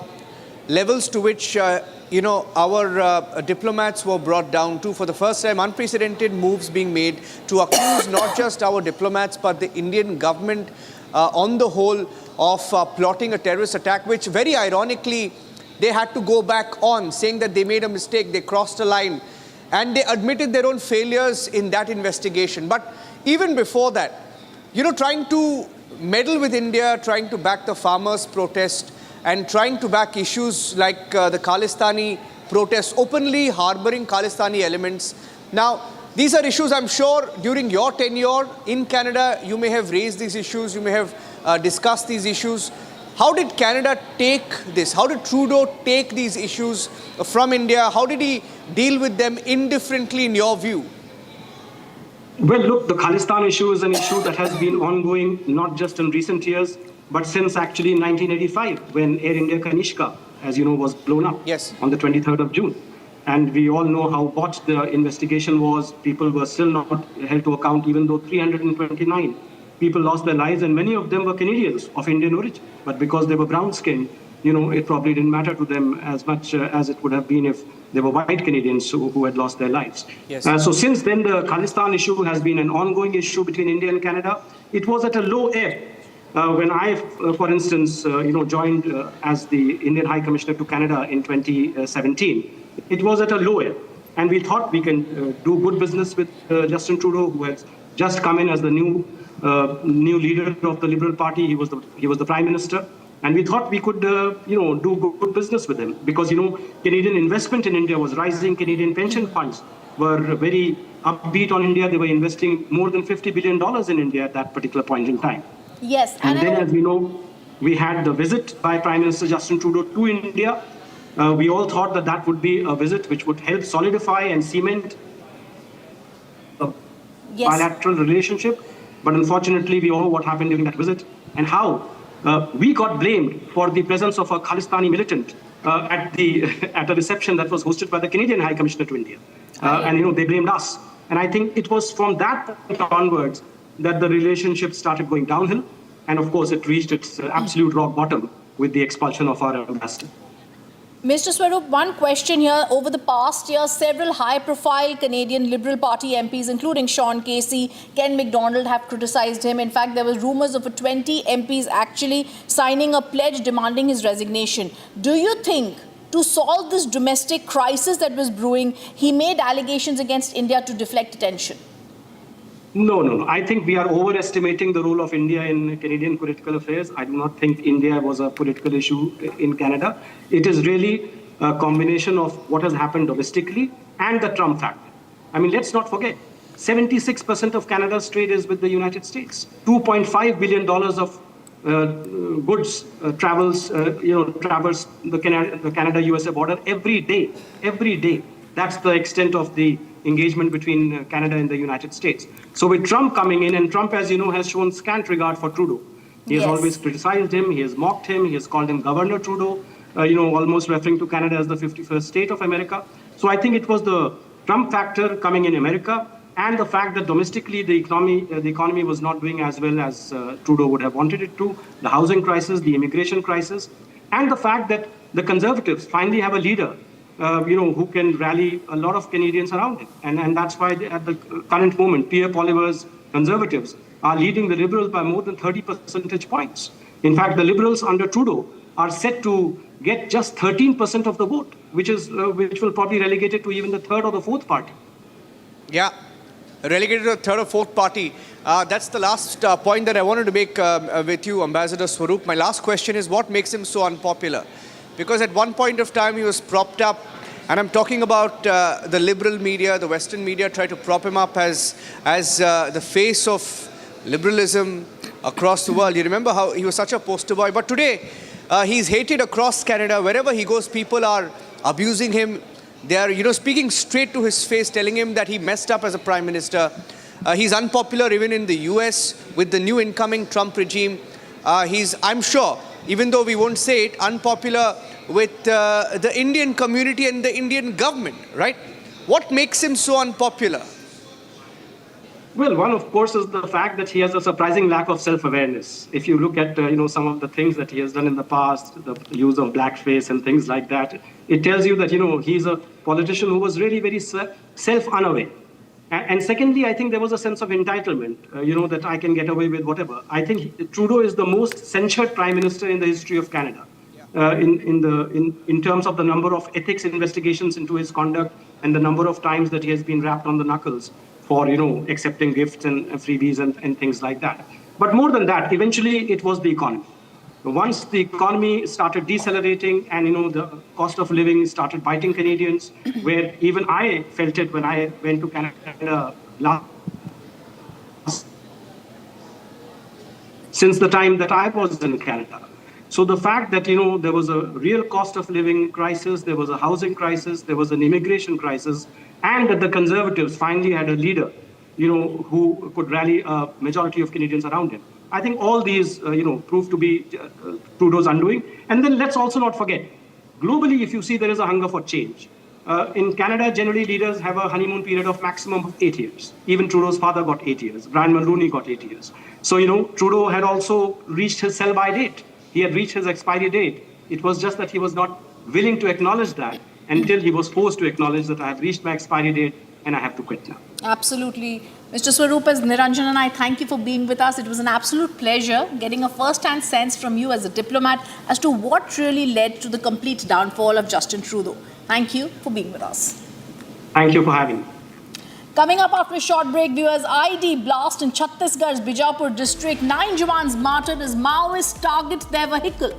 levels to which our diplomats were brought down to. For the first time, unprecedented moves being made to accuse not just our diplomats but the Indian government on the whole of plotting a terrorist attack, which very ironically they had to go back on, saying that they made a mistake, they crossed a line, and they admitted their own failures in that investigation. But even before that, trying to meddle with India, trying to back the farmers' protest, and trying to back issues like the Khalistani protests, openly harboring Khalistani elements. Now, these are issues I'm sure during your tenure in Canada, you may have raised these issues, you may have discussed these issues. How did Canada take this? How did Trudeau take these issues from India? How did he deal with them indifferently in your view? Well, look, the Khalistan issue is an issue that has been ongoing not just in recent years, but since actually 1985, when Air India Kanishka, as you know, was blown up on the 23rd of June. And we all know how botched the investigation was. People were still not held to account, even though 329 people lost their lives, and many of them were Canadians of Indian origin. But because they were brown-skinned, it probably didn't matter to them as much as it would have been if they were white Canadians who had lost their lives. So since then, the Khalistan issue has been an ongoing issue between India and Canada. It was at a low ebb. When I, for instance, joined as the Indian High Commissioner to Canada in 2017, it was at a low ebb. And we thought we can do good business with Justin Trudeau, who has just come in as the new leader of the Liberal Party. He was the Prime Minister. And we thought we could, do good business with him. Because, Canadian investment in India was rising. Canadian pension funds were very upbeat on India. They were investing more than $50 billion in India at that particular point in time. Yes. And then, as we know, we had the visit by Prime Minister Justin Trudeau to India. We all thought that that would be a visit which would help solidify and cement a bilateral relationship. But unfortunately, we all know what happened during that visit and how we got blamed for the presence of a Khalistani militant at a reception that was hosted by the Canadian High Commissioner to India. And, they blamed us. And I think it was from that point onwards that the relationship started going downhill. And of course, it reached its absolute rock bottom with the expulsion of our ambassador. Mr. Swaroop, one question here. Over the past year, several high-profile Canadian Liberal Party MPs, including Sean Casey, Ken McDonald, have criticized him. In fact, there was rumors of 20 MPs actually signing a pledge demanding his resignation. Do you think, to solve this domestic crisis that was brewing, he made allegations against India to deflect attention? No. I think we are overestimating the role of India in Canadian political affairs. I do not think India was a political issue in Canada. It is really a combination of what has happened domestically and the Trump factor. I mean, let's not forget, 76% of Canada's trade is with the United States. $2.5 billion of goods travels the Canada-USA border every day. Every day. That's the extent of the engagement between Canada and the United States. So with Trump coming in, and Trump, as you know, has shown scant regard for Trudeau. He has always criticized him, he has mocked him, he has called him Governor Trudeau, almost referring to Canada as the 51st state of America. So I think it was the Trump factor coming in America and the fact that domestically the economy was not doing as well as Trudeau would have wanted it to, the housing crisis, the immigration crisis, and the fact that the Conservatives finally have a leader who can rally a lot of Canadians around him. And that's why at the current moment, Pierre Poilievre's Conservatives are leading the Liberals by more than 30 percentage points. In fact, the Liberals under Trudeau are set to get just 13% of the vote, which will probably relegate it to even the third or the fourth party. Yeah, relegated to a third or fourth party. That's the last point that I wanted to make with you, Ambassador Swaroop. My last question is, what makes him so unpopular? Because at one point of time, he was propped up, and I'm talking about the liberal media, the Western media tried to prop him up as the face of liberalism across the world. You remember how he was such a poster boy? But today, he's hated across Canada. Wherever he goes, people are abusing him. They are, speaking straight to his face, telling him that he messed up as a prime minister. He's unpopular even in the US with the new incoming Trump regime. He's, I'm sure, even though we won't say it, unpopular with the Indian community and the Indian government, right? What makes him so unpopular? Well, one, of course, is the fact that he has a surprising lack of self-awareness. If you look at, some of the things that he has done in the past, the use of blackface and things like that, it tells you that, he's a politician who was really very self-unaware. And secondly, I think there was a sense of entitlement, that I can get away with whatever. I think Trudeau is the most censured prime minister in the history of Canada, in terms of the number of ethics investigations into his conduct and the number of times that he has been rapped on the knuckles for, accepting gifts and freebies and things like that. But more than that, eventually it was the economy. Once the economy started decelerating and, the cost of living started biting Canadians, where even I felt it when I went to Canada since the time that I was in Canada. So the fact that, there was a real cost of living crisis, there was a housing crisis, there was an immigration crisis, and that the Conservatives finally had a leader, who could rally a majority of Canadians around him. I think all these, proved to be Trudeau's undoing. And then let's also not forget, globally, if you see, there is a hunger for change. In Canada, generally, leaders have a honeymoon period of maximum of 8 years. Even Trudeau's father got 8 years. Brian Mulroney got 8 years. So, Trudeau had also reached his sell-by date. He had reached his expiry date. It was just that he was not willing to acknowledge that until he was forced to acknowledge that I have reached my expiry date and I have to quit now. Absolutely. Mr. Swaroop, as Niranjan and I thank you for being with us. It was an absolute pleasure getting a first-hand sense from you as a diplomat as to what really led to the complete downfall of Justin Trudeau. Thank you for being with us. Thank you for having me. Coming up after a short break, viewers, IED blast in Chhattisgarh's Bijapur district. 9 Jawans martyred as Maoists target their vehicle.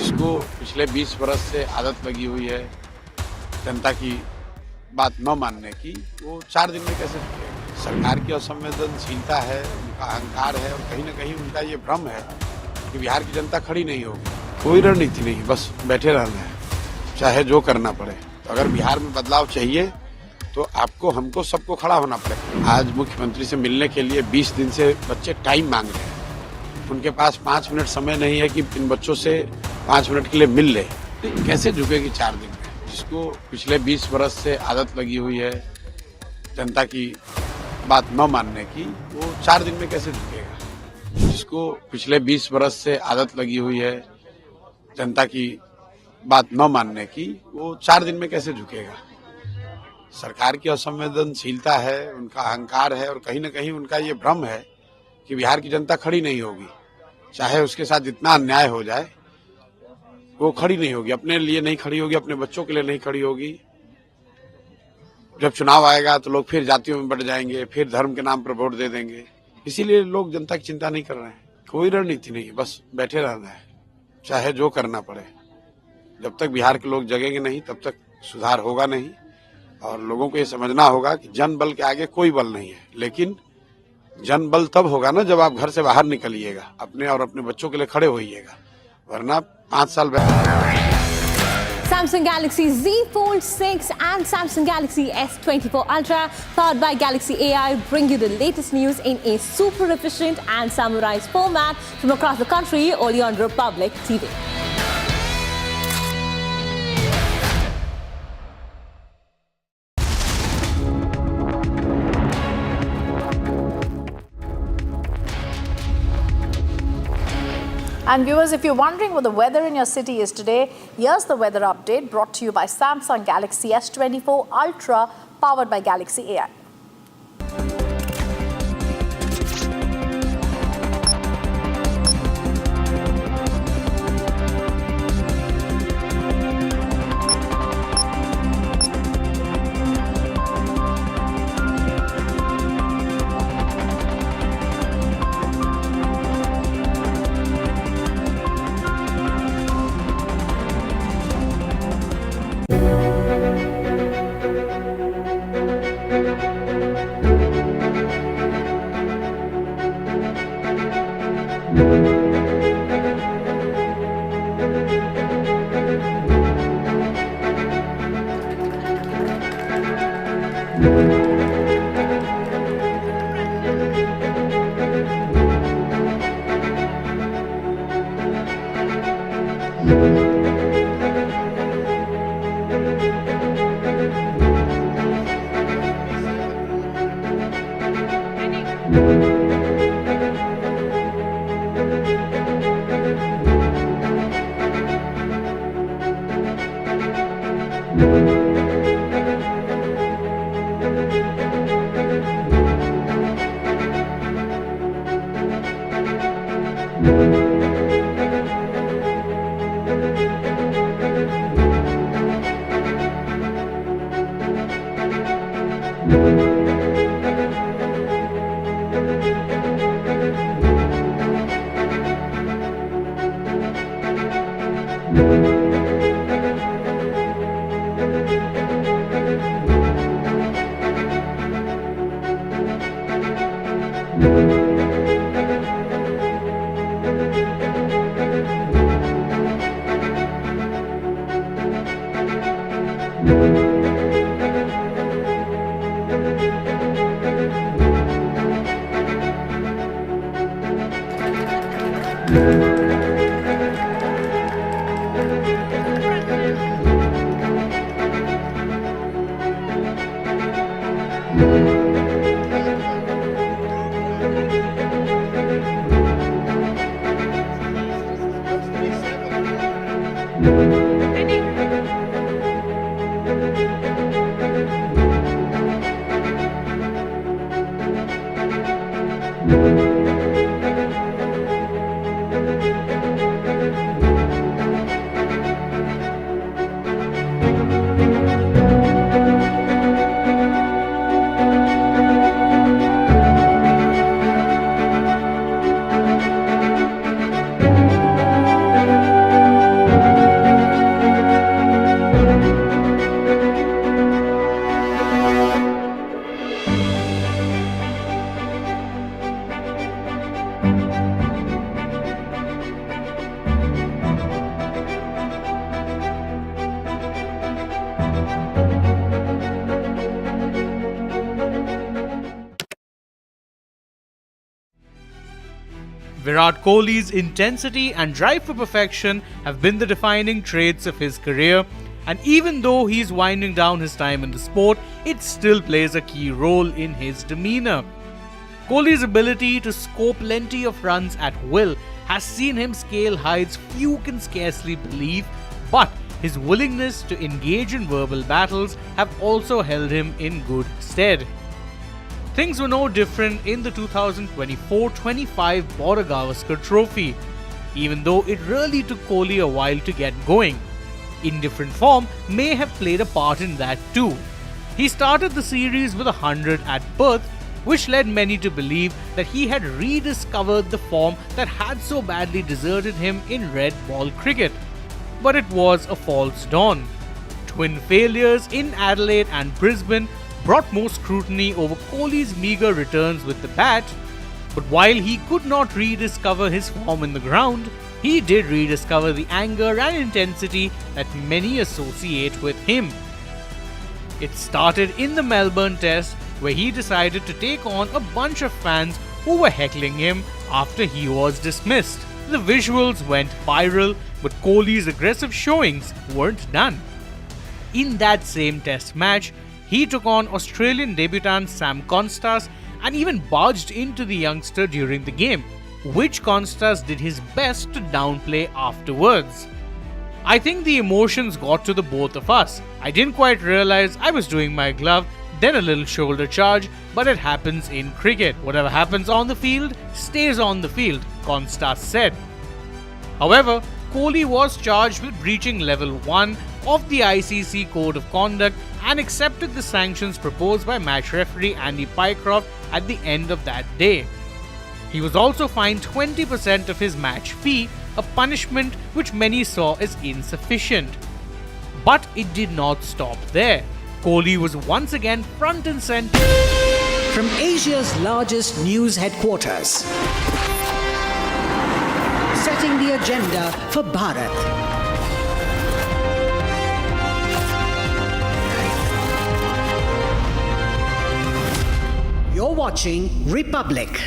जिसको पिछले 20 बरस से आदत लगी हुई है जनता की बात न मानने की, वो 4 दिन में कैसे झुकेगा? सरकार की असंवेदनशीलता है, उनका अहंकार है और कहीं न कहीं उनका ये भ्रम है कि बिहार की जनता खड़ी नहीं होगी। कोई रणनीति नहीं, बस बैठे रहना है, चाहे जो करना पड़े। तो अगर बिहार में बदलाव चाहिए तो आपको, हमको, सबको खड़ा होना पड़ेगा। आज मुख्यमंत्री से मिलने के लिए 20 दिन से बच्चे टाइम मांग रहे हैं। उनके पास 5 मिनट समय नहीं है कि इन बच्चों से 5 मिनट के लिए मिल ले। कैसे झुकेगी 4 दिन में? जिसको पिछले 20 बरस से आदत लगी हुई है जनता की बात न मानने की, वो 4 दिन में कैसे झुकेगा? जिसको पिछले 20 बरस से आदत लगी हुई है जनता की बात न मानने की, वो 4 दिन में कैसे झुकेगा? सरकार की असंवेदनशीलता है, उनका अहंकार है और कहीं न कहीं उनका ये भ्रम है कि बिहार की जनता खड़ी नहीं होगी, चाहे उसके साथ जितना अन्याय हो जाए, वो खड़ी नहीं होगी। अपने लिए नहीं खड़ी होगी, अपने बच्चों के लिए नहीं खड़ी होगी। जब चुनाव आएगा तो लोग फिर जातियों में बढ़ जाएंगे, फिर धर्म के नाम पर वोट दे देंगे। इसीलिए लोग जनता की चिंता नहीं कर रहे हैं। कोई रणनीति नहीं, बस बैठे रहना है, चाहे जो करना पड़े। जब तक बिहार के लोग जगेंगे नहीं, तब तक सुधार होगा नहीं। और लोगों को ये समझना होगा कि जन बल के आगे कोई बल नहीं है, लेकिन जन बल तब होगा ना जब आप घर से बाहर निकलिएगा, अपने और अपने बच्चों के लिए खड़े होइएगा, वरना 5 साल बाद। Samsung Galaxy Z Fold 6 and Samsung Galaxy S24 Ultra, powered by Galaxy AI, bring you the latest news in a super efficient and summarized format from across the country, only on Republic TV. And viewers, if you're wondering what the weather in your city is today, here's the weather update brought to you by Samsung Galaxy S24 Ultra, powered by Galaxy AI. Virat Kohli's intensity and drive for perfection have been the defining traits of his career, and even though he's winding down his time in the sport, it still plays a key role in his demeanor. Kohli's ability to score plenty of runs at will has seen him scale heights few can scarcely believe, but his willingness to engage in verbal battles have also held him in good stead. Things were no different in the 2024-25 Border Gavaskar Trophy, even though it really took Kohli a while to get going. Indifferent form may have played a part in that too. He started the series with 100 at birth, which led many to believe that he had rediscovered the form that had so badly deserted him in red ball cricket. But it was a false dawn. Twin failures in Adelaide and Brisbane brought more scrutiny over Kohli's meagre returns with the bat, but while he could not rediscover his form in the ground, he did rediscover the anger and intensity that many associate with him. It started in the Melbourne Test, where he decided to take on a bunch of fans who were heckling him after he was dismissed. The visuals went viral, but Kohli's aggressive showings weren't done. In that same Test match, he took on Australian debutant Sam Constas and even barged into the youngster during the game. which Constas did his best to downplay afterwards. I think the emotions got to the both of us. I didn't quite realize I was doing my glove, then a little shoulder charge, but it happens in cricket. Whatever happens on the field, stays on the field, Constas said. However, Kohli was charged with breaching level 1 of the ICC Code of Conduct and accepted the sanctions proposed by match referee Andy Pycroft at the end of that day. He was also fined 20% of his match fee, a punishment which many saw as insufficient. But it did not stop there. Kohli was once again front and center. From Asia's largest news headquarters, setting the agenda for Bharat. You're watching Republic.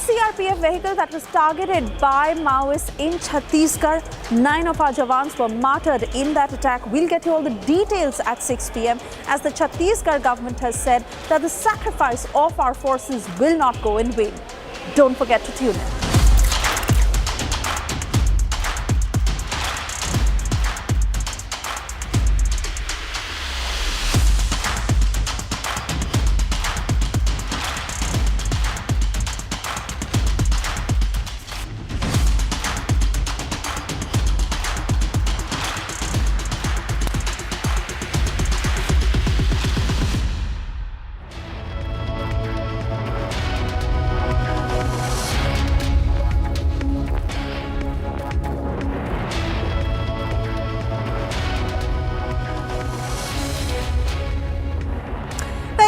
CRPF vehicle that was targeted by Maoists in Chhattisgarh. 9 of our Jawans were martyred in that attack. We'll get you all the details at 6 p.m. as the Chhattisgarh government has said that the sacrifice of our forces will not go in vain. Don't forget to tune in.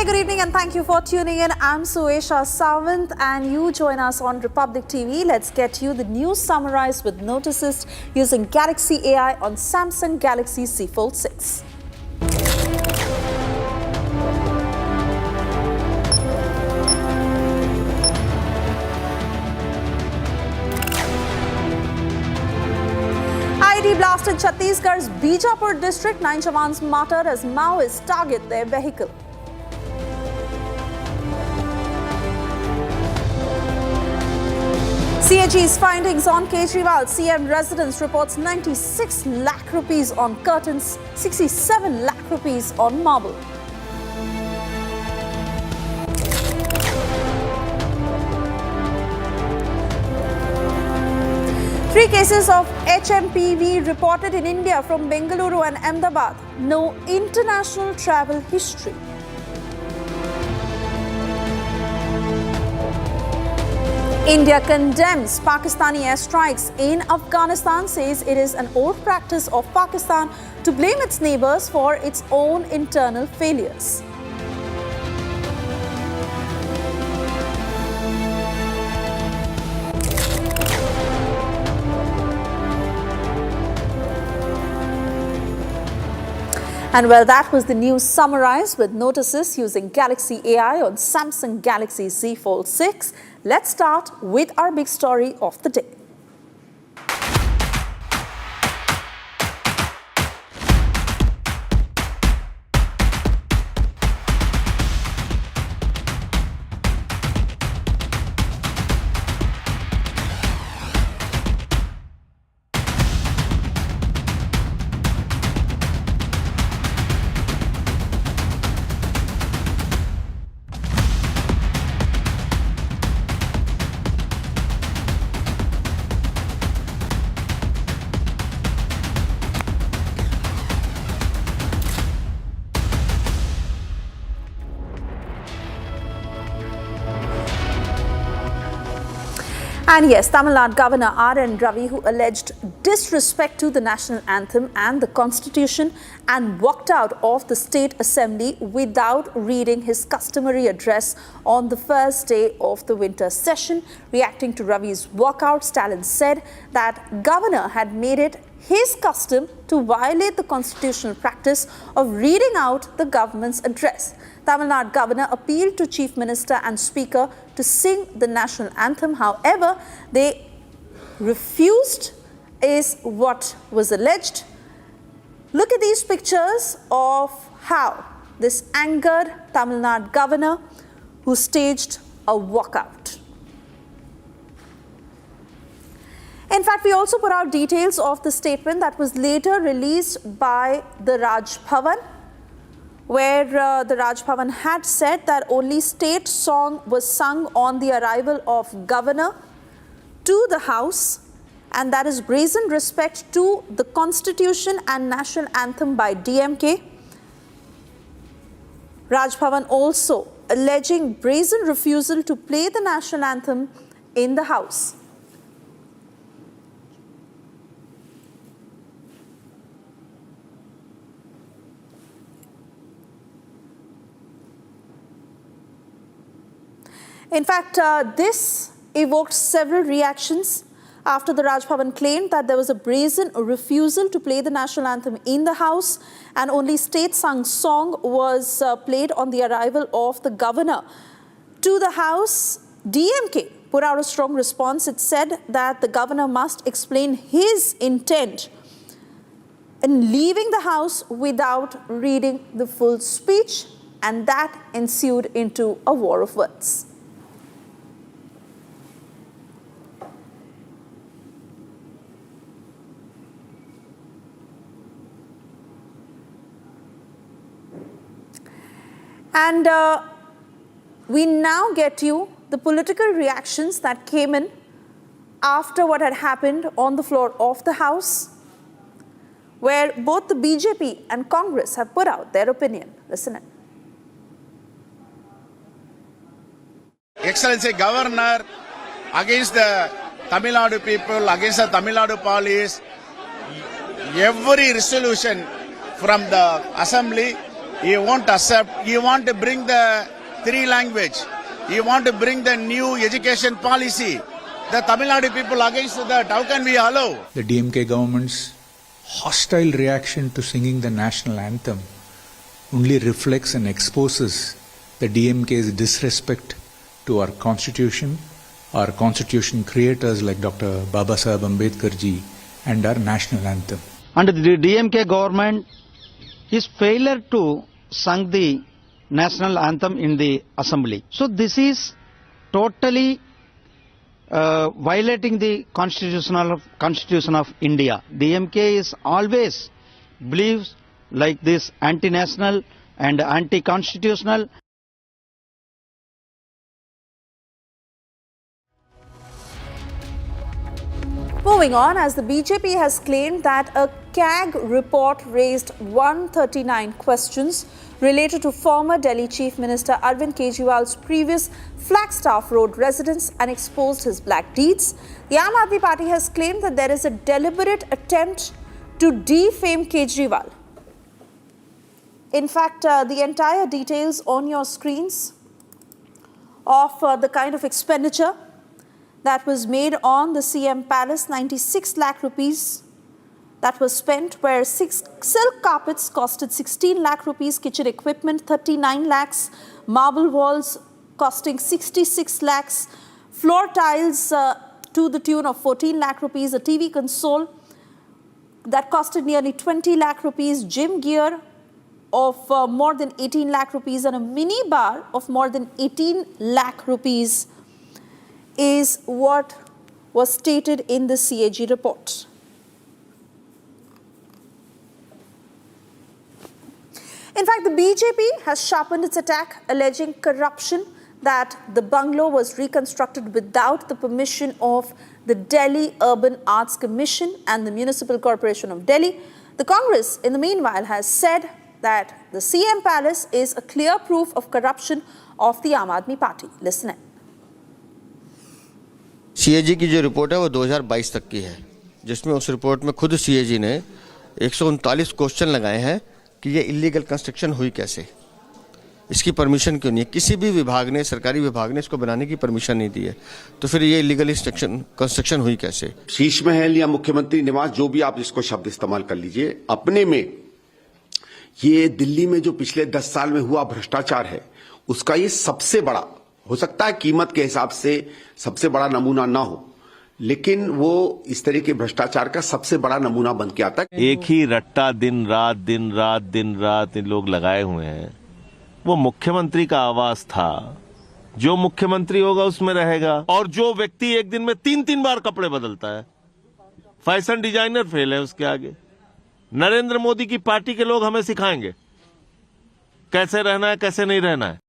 Good evening and thank you for tuning in. I'm Suesha Sawant and you join us on Republic TV. Let's get you the news summarized with notices using Galaxy AI on Samsung Galaxy Z Fold 6. IED blasted Chhattisgarh's Bijapur district. 9 Jawans martyred as Maoists target their vehicle. CAG's findings on Kejriwal. CM residence reports 96 lakh rupees on curtains, 67 lakh rupees on marble. Three cases of HMPV reported in India from Bengaluru and Ahmedabad. No international travel history. India condemns Pakistani airstrikes in Afghanistan, says it is an old practice of Pakistan to blame its neighbors for its own internal failures. And well, that was the news summarized with notices using Galaxy AI on Samsung Galaxy Z Fold 6. Let's start with our big story of the day. And yes, Tamil Nadu Governor R.N. Ravi, who alleged disrespect to the national anthem and the constitution and walked out of the state assembly without reading his customary address on the first day of the winter session. Reacting to Ravi's walkout, Stalin said that governor had made it his custom to violate the constitutional practice of reading out the government's address. Tamil Nadu governor appealed to Chief Minister and Speaker to sing the national anthem. However, they refused, is what was alleged. Look at these pictures of how this angered Tamil Nadu governor, who staged a walkout. In fact, we also put out details of the statement that was later released by the Raj Bhavan, where the Raj Bhavan had said that only state song was sung on the arrival of governor to the house, and that is brazen respect to the constitution and national anthem by DMK. Raj Bhavan also alleging brazen refusal to play the national anthem in the house. In fact, this evoked several reactions after the Raj Bhavan claimed that there was a brazen refusal to play the national anthem in the house, and only state-sung song was played on the arrival of the governor to the house. DMK put out a strong response. It said that the governor must explain his intent in leaving the house without reading the full speech, and that ensued into a war of words. And we now get you the political reactions that came in after what had happened on the floor of the House, where both the BJP and Congress have put out their opinion. Listen in. Excellency Governor, against the Tamil Nadu people, against the Tamil Nadu police, every resolution from the assembly, you won't accept. You want to bring the three language. You want to bring the new education policy. The Tamil Nadu people against that. How can we allow? The DMK government's hostile reaction to singing the national anthem only reflects and exposes the DMK's disrespect to our constitution creators like Dr. Babasaheb Ambedkar ji, and our national anthem. Under the DMK government, his failure to sing the national anthem in the assembly. So this is totally violating the constitution of India. DMK is always believes like this anti-national and anti-constitutional. Moving on, as the BJP has claimed that a CAG report raised 139 questions related to former Delhi Chief Minister Arvind Kejriwal's previous Flagstaff Road residence and exposed his black deeds. The Aam Aadmi Party has claimed that there is a deliberate attempt to defame Kejriwal. In fact, the entire details on your screens of the kind of expenditure that was made on the CM Palace. 96 lakh rupees that was spent, where silk carpets costed 16 lakh rupees, kitchen equipment 39 lakhs, marble walls costing 66 lakhs, floor tiles to the tune of 14 lakh rupees, a TV console that costed nearly 20 lakh rupees, gym gear of more than 18 lakh rupees, and a mini bar of more than 18 lakh rupees is what was stated in the CAG report. In fact, the BJP has sharpened its attack, alleging corruption, that the bungalow was reconstructed without the permission of the Delhi Urban Arts Commission and the Municipal Corporation of Delhi. The Congress, in the meanwhile, has said that the CM Palace is a clear proof of corruption of the Aam Aadmi Party. Listen in. CAG की जो report है वो 2022 तक की है, जिसमें उस report में खुद CAG ने 139 क्वेश्चन लगाए हैं कि ये इलीगल कंस्ट्रक्शन हुई कैसे। इसकी परमिशन क्यों नहीं है? किसी भी विभाग ने, सरकारी विभाग ने इसको बनाने की परमिशन नहीं दी है, तो फिर ये इलीगल कंस्ट्रक्शन हुई कैसे? शीश महल या मुख्यमंत्री निवास, जो भी आप इसको शब्द इस्तेमाल कर लीजिए, अपने में ये दिल्ली में जो पिछले 10 साल में हुआ भ्रष्टाचार है, उसका ये सबसे बड़ा, हो सकता है कीमत के हिसाब से सबसे बड़ा नमूना ना हो, लेकिन वो इस तरह के भ्रष्टाचार का सबसे बड़ा नमूना बन के आता है। एक ही रट्टा दिन रात इन लोग लगाए हुए हैं। वो मुख्यमंत्री का आवास था, जो मुख्यमंत्री होगा उसमें रहेगा। और जो व्यक्ति एक दिन में 3-3 बार कपड़े बदलता है, फैशन डिजाइनर फेल है उसके आगे। नरेंद्र मोदी की पार्टी के लोग हमें सिखाएंगे कैसे रहना है, कैसे नहीं रहना है।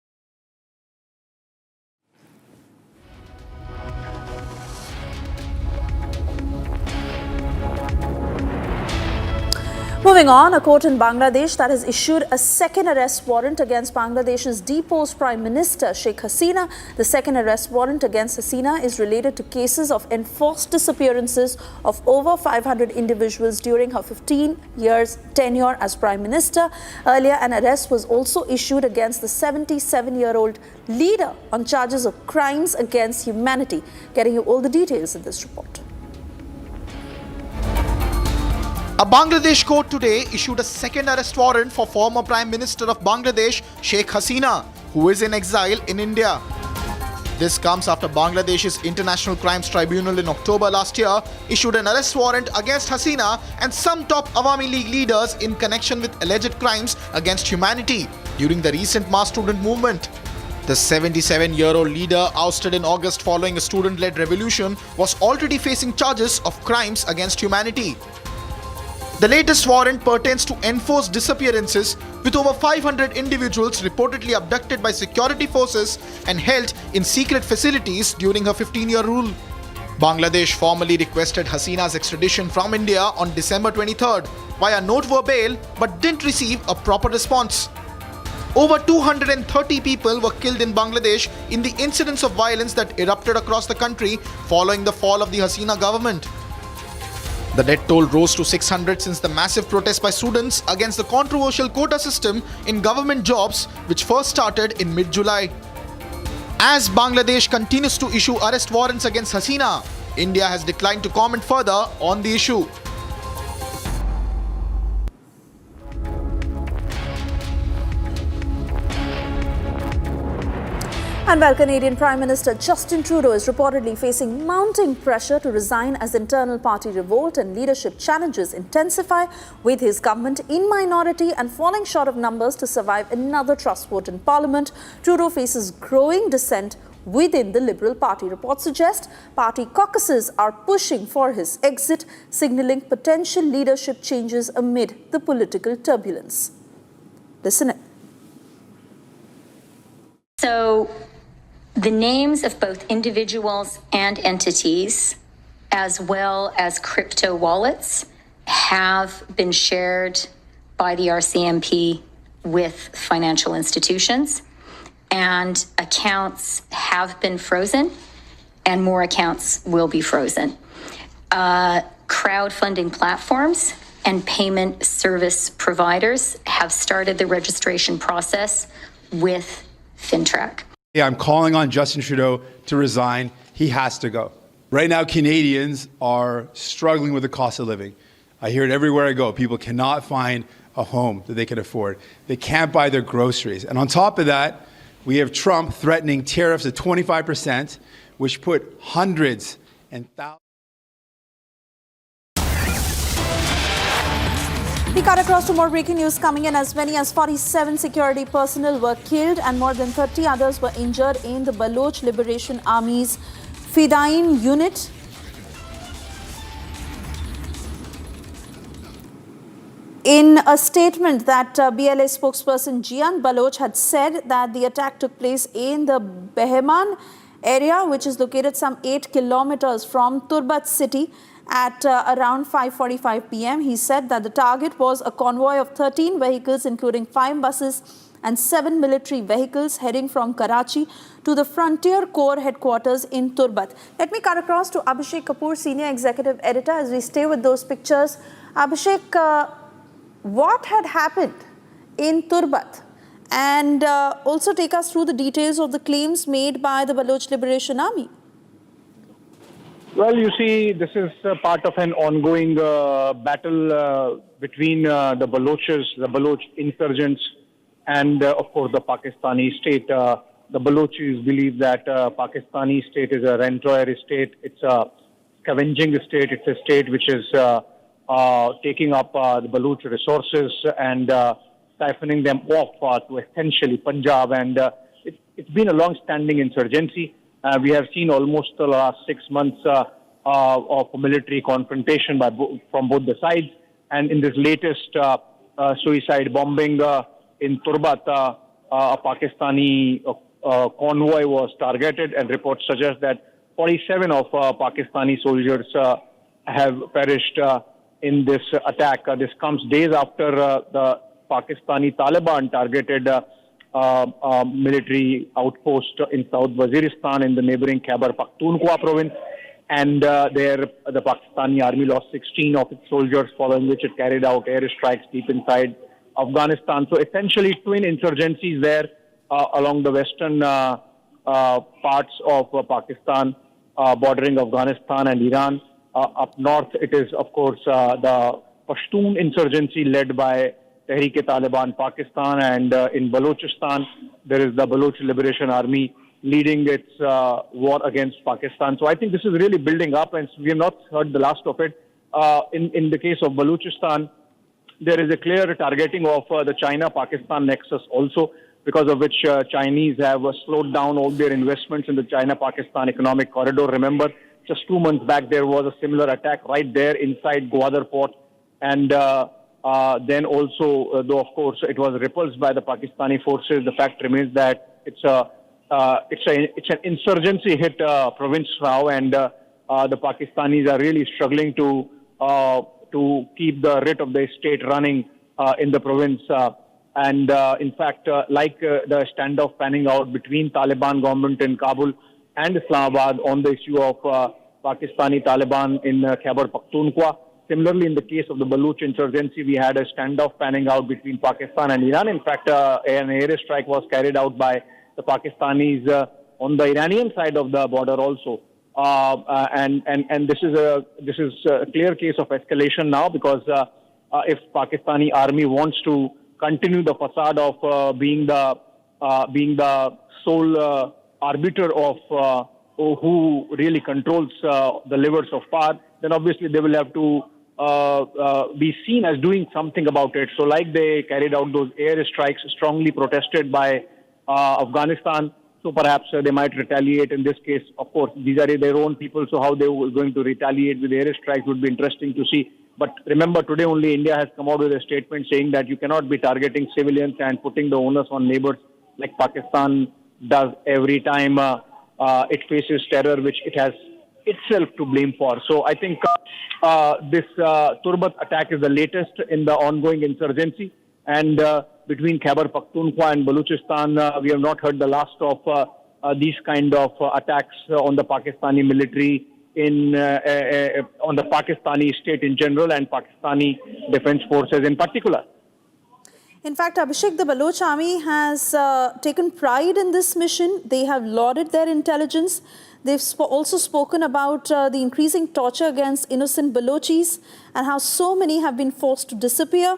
Moving on, a court in Bangladesh that has issued a second arrest warrant against Bangladesh's deposed Prime Minister Sheikh Hasina. The second arrest warrant against Hasina is related to cases of enforced disappearances of over 500 individuals during her 15 years tenure as Prime Minister. Earlier, an arrest was also issued against the 77-year-old leader on charges of crimes against humanity. Getting you all the details in this report. A Bangladesh court today issued a second arrest warrant for former Prime Minister of Bangladesh, Sheikh Hasina, who is in exile in India. This comes after Bangladesh's International Crimes Tribunal in October last year issued an arrest warrant against Hasina and some top Awami League leaders in connection with alleged crimes against humanity during the recent mass student movement. The 77-year-old leader, ousted in August following a student-led revolution, was already facing charges of crimes against humanity. The latest warrant pertains to enforced disappearances, with over 500 individuals reportedly abducted by security forces and held in secret facilities during her 15-year rule. Bangladesh formally requested Hasina's extradition from India on December 23rd via note for bail, but didn't receive a proper response. Over 230 people were killed in Bangladesh in the incidents of violence that erupted across the country following the fall of the Hasina government. The death toll rose to 600 since the massive protest by students against the controversial quota system in government jobs, which first started in mid-July. As Bangladesh continues to issue arrest warrants against Hasina, India has declined to comment further on the issue. And while Canadian Prime Minister Justin Trudeau is reportedly facing mounting pressure to resign as internal party revolt and leadership challenges intensify, with his government in minority and falling short of numbers to survive another trust vote in Parliament, Trudeau faces growing dissent within the Liberal Party. Reports suggest party caucuses are pushing for his exit, signalling potential leadership changes amid the political turbulence. Listen in. So, the names of both individuals and entities, as well as crypto wallets, have been shared by the RCMP with financial institutions, and accounts have been frozen, and more accounts will be frozen. Crowdfunding platforms and payment service providers have started the registration process with FinTrack. I'm calling on Justin Trudeau to resign. He has to go. Right now, Canadians are struggling with the cost of living. I hear it everywhere I go. People cannot find a home that they can afford. They can't buy their groceries. And on top of that, we have Trump threatening tariffs at 25%, which put hundreds and thousands. We cut across to more breaking news coming in. As many as 47 security personnel were killed and more than 30 others were injured in the Baloch Liberation Army's Fidain unit. In a statement that BLA spokesperson Jan Baloch had said that the attack took place in the Behman area, which is located some 8 kilometers from Turbat city, at around 5:45 p.m. He said that the target was a convoy of 13 vehicles, including 5 buses and 7 military vehicles heading from Karachi to the Frontier Corps headquarters in Turbat. Let me cut across to Abhishek Kapoor, Senior Executive Editor, as we stay with those pictures. Abhishek, what had happened in Turbat and also take us through the details of the claims made by the Baloch Liberation Army. Well, you see, this is part of an ongoing battle between the Baloches, the Baloch insurgents, and of course the Pakistani state. The Balochis believe that Pakistani state is a rent-royer state. It's a scavenging state. It's a state which is taking up the Baloch resources and siphoning them off to essentially Punjab. And it's been a long-standing insurgency. We have seen almost the last 6 months of military confrontation from both the sides. And in this latest suicide bombing in Turbat, a Pakistani convoy was targeted, and reports suggest that 47 of Pakistani soldiers have perished in this attack. This comes days after the Pakistani Taliban targeted military outpost in South Waziristan in the neighboring Khyber Pakhtunkhwa province, and there the Pakistani army lost 16 of its soldiers, following which it carried out airstrikes deep inside Afghanistan. So essentially twin insurgencies there along the western parts of Pakistan, bordering Afghanistan and Iran. Up north it is of course the Pashtun insurgency led by Tehreek-e-Taliban Pakistan, and in Balochistan there is the Baloch Liberation Army leading its war against Pakistan. So I think this is really building up, and we have not heard the last of it. In the case of Balochistan, there is a clear targeting of the China-Pakistan nexus also, because of which Chinese have slowed down all their investments in the China-Pakistan economic corridor. Remember, just 2 months back there was a similar attack right there inside Gwadar port, and then also, though of course it was repulsed by the Pakistani forces, the fact remains that it's an insurgency hit province now, and the Pakistanis are really struggling to keep the writ of the state running in the province. And in fact, like the standoff panning out between Taliban government in Kabul and Islamabad on the issue of Pakistani Taliban in Khyber Pakhtunkhwa. Similarly, in the case of the Baloch insurgency, we had a standoff panning out between Pakistan and Iran. In fact, an airstrike was carried out by the Pakistanis on the Iranian side of the border also. And this is a clear case of escalation now, because if Pakistani army wants to continue the facade of being the sole arbiter of who really controls the levers of power, then obviously they will have to be seen as doing something about it. So like they carried out those air strikes strongly protested by Afghanistan, so perhaps they might retaliate in this case. Of course, these are their own people, so how they were going to retaliate with air strikes would be interesting to see. But remember, today only India has come out with a statement saying that you cannot be targeting civilians and putting the onus on neighbors like Pakistan does every time it faces terror, which it has itself to blame for. So I think this Turbat attack is the latest in the ongoing insurgency, and between Khyber Pakhtunkhwa and Balochistan, we have not heard the last of these kind of attacks on the Pakistani military, on the Pakistani state in general and Pakistani defense forces in particular. In fact, Abhishek, the Baloch army has taken pride in this mission. They have lauded their intelligence. They've also spoken about the increasing torture against innocent Balochis and how so many have been forced to disappear.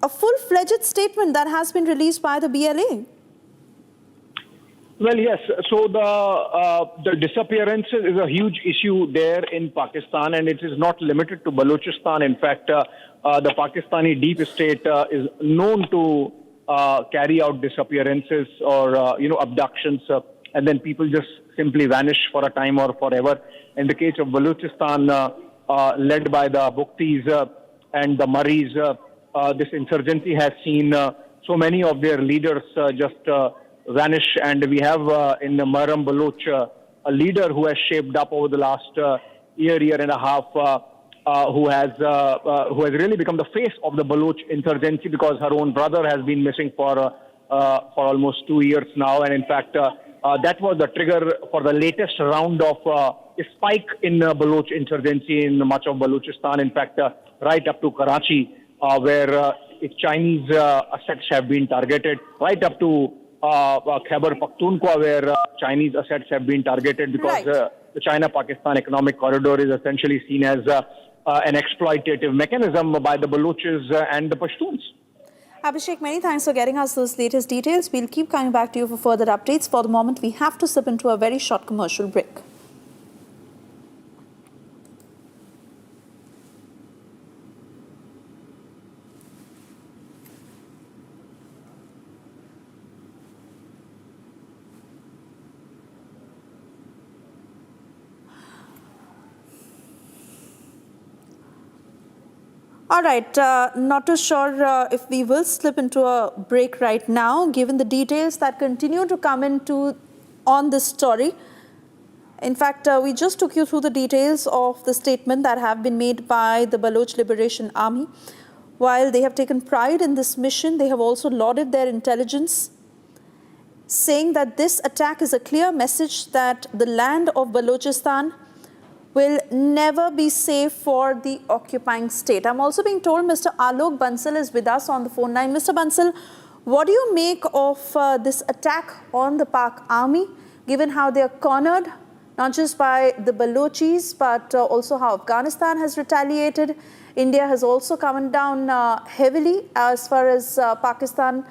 A full-fledged statement that has been released by the BLA. Well, yes. So the disappearances is a huge issue there in Pakistan, and it is not limited to Balochistan. In fact, the Pakistani deep state is known to carry out disappearances or abductions, and then people just simply vanish for a time or forever. In the case of Balochistan, led by the Buktis and the Maris, this insurgency has seen so many of their leaders just vanish, and we have in the Muharram Baloch a leader who has shaped up over the last year and a half, who has really become the face of the Baloch insurgency, because her own brother has been missing for almost 2 years now, and in fact that was the trigger for the latest round of a spike in Baloch insurgency in much of Balochistan. In fact, right up to Karachi, where Chinese assets have been targeted, right up to Khyber Pakhtunkhwa, where Chinese assets have been targeted because the China-Pakistan economic corridor is essentially seen as an exploitative mechanism by the Balochis and the Pashtuns. Abhishek, many thanks for getting us those latest details. We'll keep coming back to you for further updates. For the moment, we have to slip into a very short commercial break. All right, not too sure if we will slip into a break right now, given the details that continue to come into on this story. In fact, we just took you through the details of the statement that have been made by the Baloch Liberation Army. While they have taken pride in this mission, they have also lauded their intelligence, saying that this attack is a clear message that the land of Balochistan will never be safe for the occupying state. I'm also being told Mr. Alok Bansal is with us on the phone line. Mr. Bansal, what do you make of this attack on the Pak army, given how they are cornered, not just by the Balochis, but also how Afghanistan has retaliated? India has also come down heavily as far as Pakistan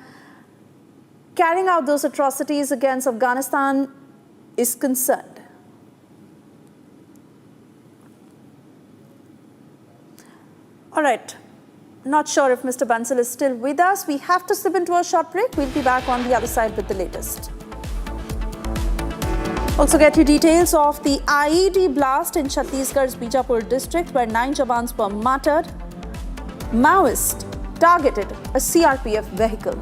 carrying out those atrocities against Afghanistan is concerned. All right, not sure if Mr. Bansal is still with us. We have to slip into a short break. We'll be back on the other side with the latest. Also get you details of the IED blast in Chhattisgarh's Bijapur district, where 9 Jawans were martyred. Maoist targeted a CRPF vehicle.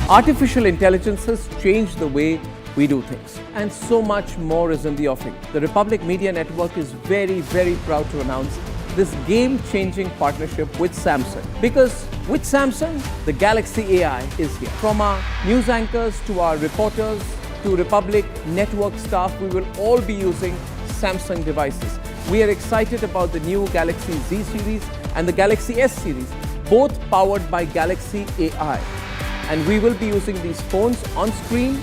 Artificial intelligence has changed the way we do things, and so much more is in the offing. The Republic Media Network is very, very proud to announce this game-changing partnership with Samsung, because with Samsung, the Galaxy AI is here. From our news anchors to our reporters to Republic Network staff, we will all be using Samsung devices. We are excited about the new Galaxy Z series and the Galaxy S series, both powered by Galaxy AI. And we will be using these phones on screen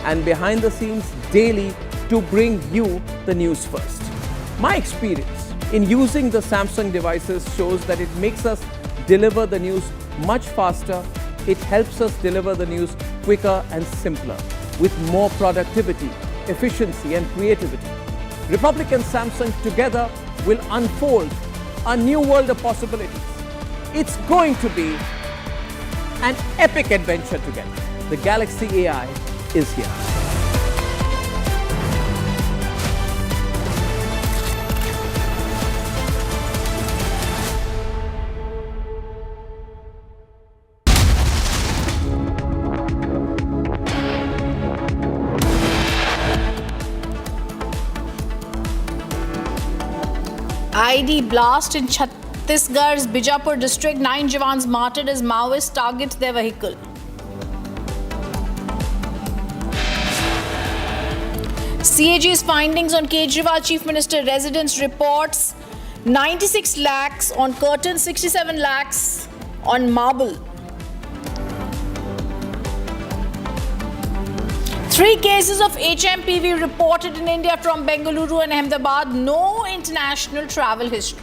and behind the scenes daily to bring you the news first. My experience in using the Samsung devices shows that it makes us deliver the news much faster. It helps us deliver the news quicker and simpler, with more productivity, efficiency and creativity. Republic and Samsung together will unfold a new world of possibilities. It's going to be an epic adventure together. The Galaxy AI is here. ID blast in Chhattisgarh's Bijapur district. 9 Jawans martyred as Maoists target their vehicle. CAG's findings on Kejriwal Chief Minister residence reports 96 lakhs on curtains, 67 lakhs on marble. 3 cases of HMPV reported in India from Bengaluru and Ahmedabad. No international travel history.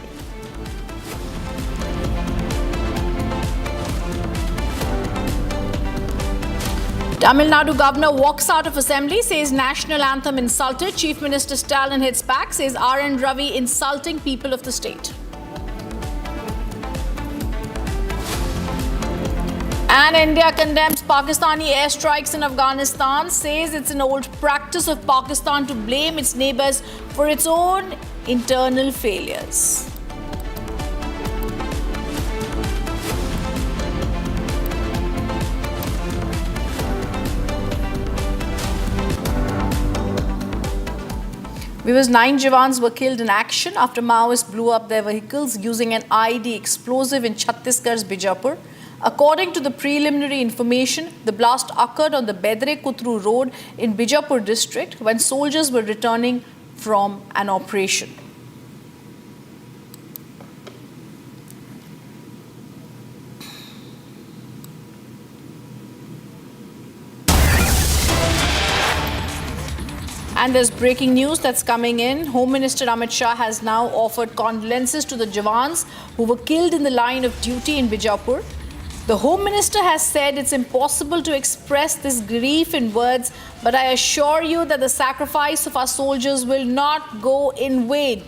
Tamil Nadu governor walks out of assembly, says national anthem insulted. Chief Minister Stalin hits back, says R.N. Ravi insulting people of the state. And India condemns Pakistani airstrikes in Afghanistan, says it's an old practice of Pakistan to blame its neighbors for its own internal failures. Viewers, 9 Jawans were killed in action after Maoists blew up their vehicles using an IED explosive in Chhattisgarh's Bijapur. According to the preliminary information, the blast occurred on the Bedre Kutru road in Bijapur district when soldiers were returning from an operation. And there's breaking news that's coming in. Home Minister Amit Shah has now offered condolences to the Jawans who were killed in the line of duty in Bijapur. The Home Minister has said it's impossible to express this grief in words, but I assure you that the sacrifice of our soldiers will not go in vain.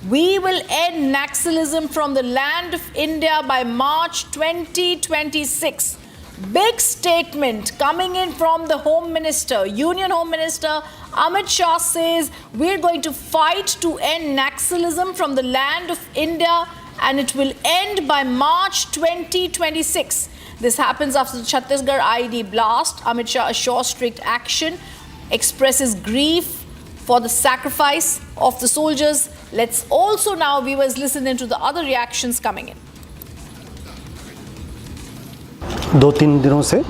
We will end Naxalism from the land of India by March 2026. Big statement coming in from the Home Minister. Union Home Minister Amit Shah says we're going to fight to end Naxalism from the land of India and it will end by March 2026. This happens after the Chhattisgarh IED blast. Amit Shah assures strict action, expresses grief for the sacrifice of the soldiers. Let's also now, viewers, listen into the other reactions coming in. 2-3 दिनों से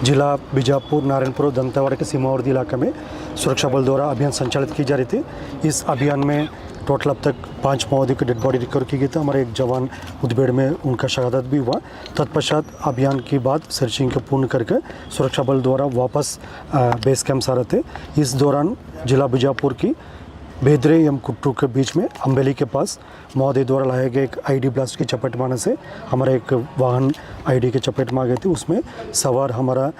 जिला बीजापुर, नारायणपुर, दंतेवाड़ा के सीमावर्ती इलाके में सुरक्षा बल द्वारा अभियान संचालित की जा रही थी। इस अभियान में टोटल अब तक 5 माओवादियों की डेड बॉडी रिकवर की गई थी। हमारे एक जवान मुठभेड़ में उनका शहादत भी हुआ। तत्पश्चात अभियान के बाद सर्चिंग को पूर्ण करके सुरक्षा बल द्वारा वापस बेस कैंप आ रहे थे। इस दौरान जिला बीजापुर की बेदरे एवं कुट्टू के बीच में अम्बेली के पास माओवादी द्वारा लाए गए एक आईडी ब्लास्ट की चपेट में आने से हमारा एक वाहन आईडी के चपेट में आ गई थी। उसमें सवार हमारा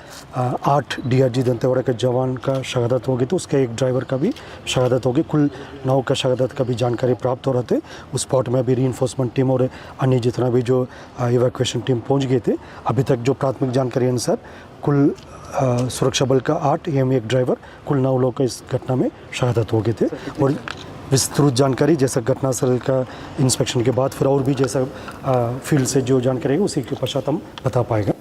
8 डीआरजी दंतेवाड़ा के जवान का शहादत हो गई थी। उसके एक ड्राइवर का भी शहादत हो गई। कुल 9 का शहादत का भी जानकारी प्राप्त हो रहे थे। उस स्पॉट में अभी रीइंफोर्समेंट टीम और अन्य जितना भी जो इवैक्यूएशन टीम पहुँच गए थे। अभी तक जो प्राथमिक जानकारी अनुसार कुल सुरक्षा बल का 8 एवं एक ड्राइवर कुल 9 लोग का इस घटना में शहादत हो गए थे। और विस्तृत जानकारी जैसा घटनास्थल का इंस्पेक्शन के बाद फिर और भी जैसा फील्ड से जो जानकारी है उसी के पश्चात हम बता पाएगा।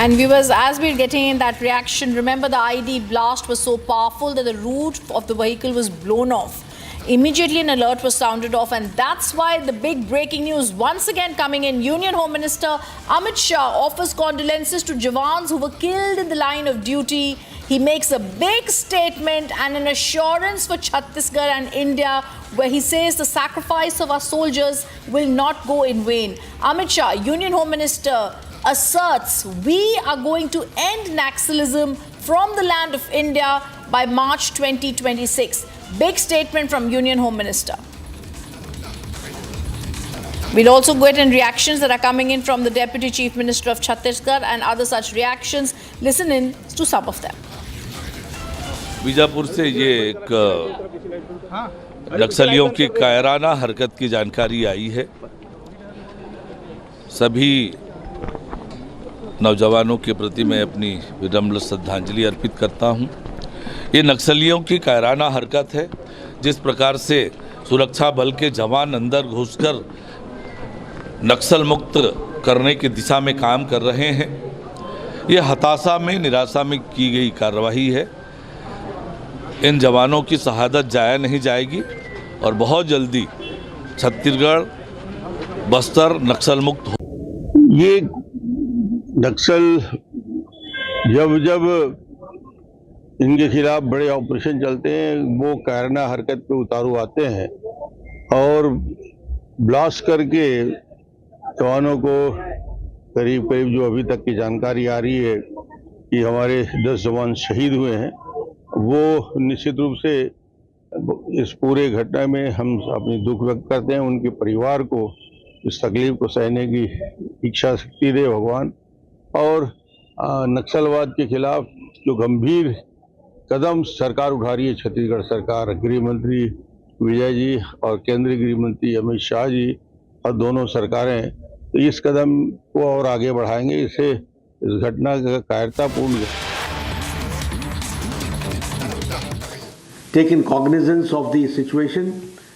And viewers, as we're getting in that reaction, remember the ID blast was so powerful that the roof of the vehicle was blown off. Immediately an alert was sounded off, and that's why the big breaking news once again coming in. Union Home Minister Amit Shah offers condolences to Jawans who were killed in the line of duty. He makes a big statement and an assurance for Chhattisgarh and India, where he says the sacrifice of our soldiers will not go in vain. Amit Shah, Union Home Minister, asserts we are going to end Naxalism from the land of India by March 2026. Big statement from Union Home Minister. We'll also get in reactions that are coming in from the Deputy Chief Minister of Chhattisgarh and other such reactions. Listen in to some of them. Bijapur से ये एक नक्सलियों की कायराना हरकत की जानकारी आई है। सभी नौजवानों के प्रति मैं अपनी विनम्र श्रद्धांजलि अर्पित करता हूं। ये नक्सलियों की कायराना हरकत है। जिस प्रकार से सुरक्षा बल के जवान अंदर घुसकर नक्सल मुक्त करने की दिशा में काम कर रहे हैं, ये हताशा में, निराशा में की गई कार्रवाई है। इन जवानों की शहादत जाया नहीं जाएगी और बहुत जल्दी छत्तीसगढ़, बस्तर नक्सल मुक्त हो। ये नक्सल जब इनके खिलाफ बड़े ऑपरेशन चलते हैं, वो कायराना हरकत पे उतारू आते हैं और ब्लास्ट करके जवानों को करीब जो अभी तक की जानकारी आ रही है कि हमारे 10 जवान शहीद हुए हैं। वो निश्चित रूप से इस पूरे घटना में हम अपनी दुख व्यक्त करते हैं। उनके परिवार को इस तकलीफ को सहने की इच्छा शक्ति दे भगवान। और नक्सलवाद के खिलाफ जो गंभीर कदम सरकार उठा रही है, छत्तीसगढ़ सरकार, गृह मंत्री विजय जी और केंद्रीय गृह मंत्री अमित शाह जी और दोनों सरकारें, तो इस कदम को और आगे बढ़ाएंगे। इससे इस घटना का कायरतापूर्ण taken cognizance of the situation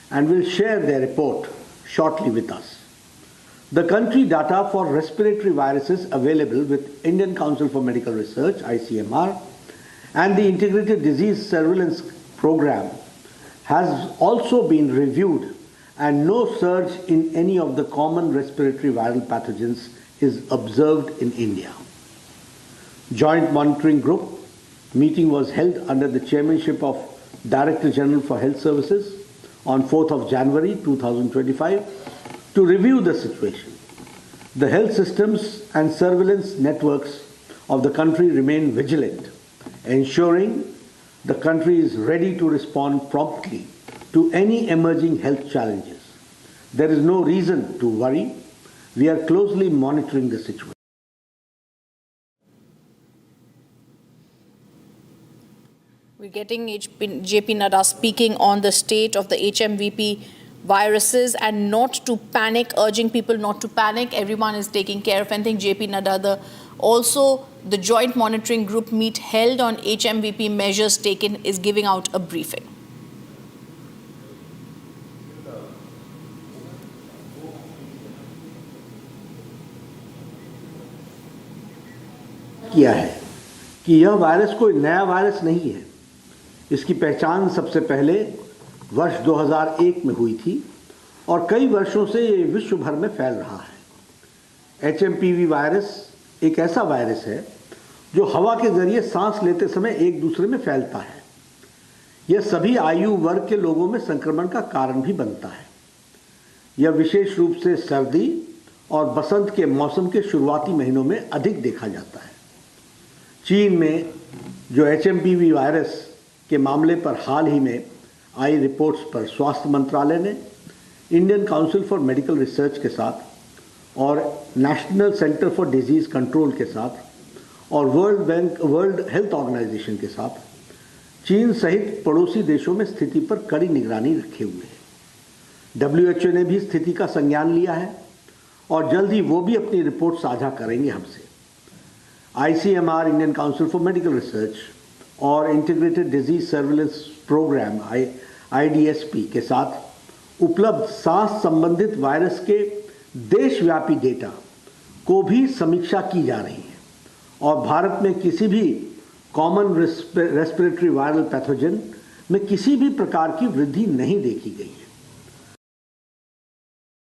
and will share their report shortly with us. The country data for respiratory viruses available with Indian Council for Medical Research, ICMR, and the Integrated Disease Surveillance Program has also been reviewed, and no surge in any of the common respiratory viral pathogens is observed in India. Joint Monitoring Group meeting was held under the chairmanship of Director General for Health Services on 4th of January 2025 to review the situation. The health systems and surveillance networks of the country remain vigilant, ensuring the country is ready to respond promptly to any emerging health challenges. There is no reason to worry. We are closely monitoring the situation. We're getting JP Nada speaking on the state of the HMVP viruses and not to panic, urging people not to panic. Everyone is taking care of anything. JP Nada, also the Joint Monitoring Group meet held on HMVP measures taken is giving out a briefing. किया है कि यह virus कोई नया virus नहीं है। इसकी पहचान सबसे पहले वर्ष 2001 में हुई थी और कई वर्षों से ये विश्व भर में फैल रहा है। HMPV वायरस एक ऐसा वायरस है जो हवा के जरिए सांस लेते समय एक दूसरे में फैलता है। यह सभी आयु वर्ग के लोगों में संक्रमण का कारण भी बनता है। यह विशेष रूप से सर्दी और बसंत के मौसम के शुरुआती महीनों में अधिक देखा जाता है। चीन में जो HMPV वायरस के मामले पर हाल ही में आई रिपोर्ट्स पर स्वास्थ्य मंत्रालय ने Indian council for medical research के साथ और national centre for disease control के साथ और वर्ल्ड हेल्थ ऑर्गेनाइजेशन के साथ चीन सहित पड़ोसी देशों में स्थिति पर कड़ी निगरानी रखे हुए है। WHO ने भी स्थिति का संज्ञान लिया है और जल्द ही वो भी अपनी रिपोर्ट साझा करेंगे हमसे। ICMR, Indian council for medical research और integrated disease surveillance programme IDSP के साथ उपलब्ध सांस संबंधित वायरस के देशव्यापी डेटा को भी समीक्षा की जा रही है और भारत में किसी भी कॉमन रेस्पिरेटरी वायरल पैथोजन में किसी भी प्रकार की वृद्धि नहीं देखी गई है।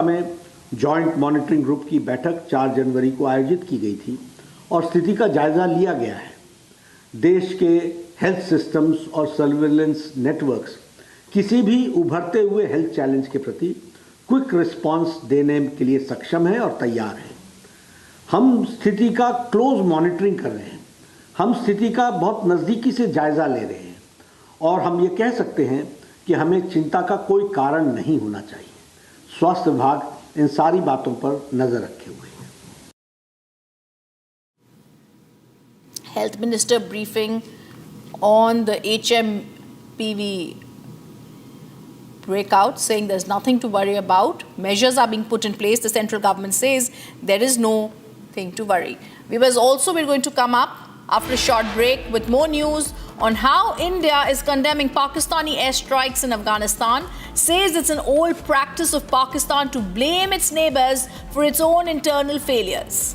में जॉइंट मॉनिटरिंग ग्रुप की बैठक 4 जनवरी को आयोजित की गई थी और स्थिति का जायजा लिया गया है। देश के हेल्थ सिस्टम्स और सर्विलेंस नेटवर्क्स किसी भी उभरते हुए हेल्थ चैलेंज के प्रति क्विक रिस्पांस देने के लिए सक्षम है और तैयार है। हम स्थिति का क्लोज मॉनिटरिंग कर रहे हैं, हम स्थिति का बहुत नज़दीकी से जायजा ले रहे हैं और हम ये कह सकते हैं कि हमें चिंता का कोई कारण नहीं होना चाहिए। स्वास्थ्य विभाग इन सारी बातों पर नजर रखे हुए हैं। Health Minister briefing on the HMPV breakout, saying there's nothing to worry about. Measures are being put in place. The central government says there is no thing to worry. We're going to come up after a short break with more news on how India is condemning Pakistani airstrikes in Afghanistan, says it's an old practice of Pakistan to blame its neighbors for its own internal failures.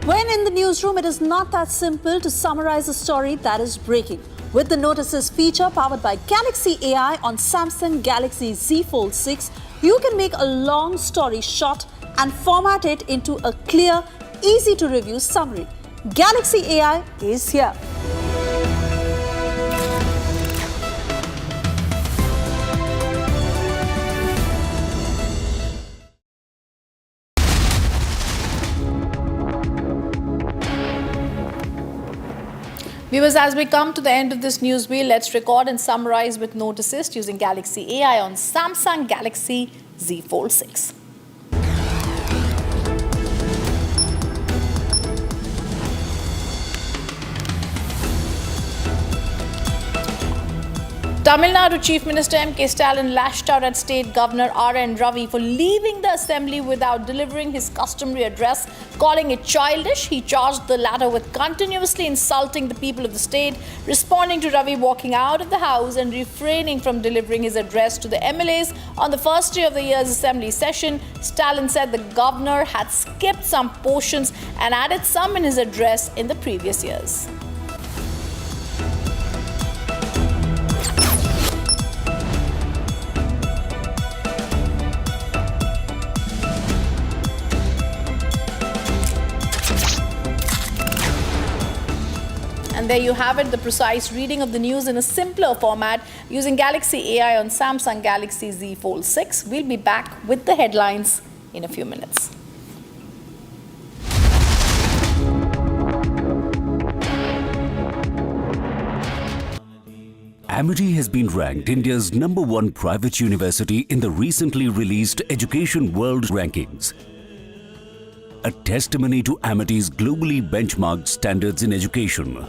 When in the newsroom, it is not that simple to summarize a story that is breaking. With the Notices feature powered by Galaxy AI on Samsung Galaxy Z Fold 6, you can make a long story short and format it into a clear, easy to review summary. Galaxy AI is here. Viewers, as we come to the end of this news wheel, let's record and summarize with Notices using Galaxy AI on Samsung Galaxy Z Fold 6. Tamil Nadu Chief Minister M.K. Stalin lashed out at State Governor R.N. Ravi for leaving the assembly without delivering his customary address, calling it childish. He charged the latter with continuously insulting the people of the state, responding to Ravi walking out of the house and refraining from delivering his address to the MLAs. On the first day of the year's assembly session, Stalin said the governor had skipped some portions and added some in his address in the previous years. And there you have it, the precise reading of the news in a simpler format using Galaxy AI on Samsung Galaxy Z Fold 6. We'll be back with the headlines in a few minutes. Amity has been ranked India's #1 private university in the recently released Education World Rankings. A testimony to Amity's globally benchmarked standards in education.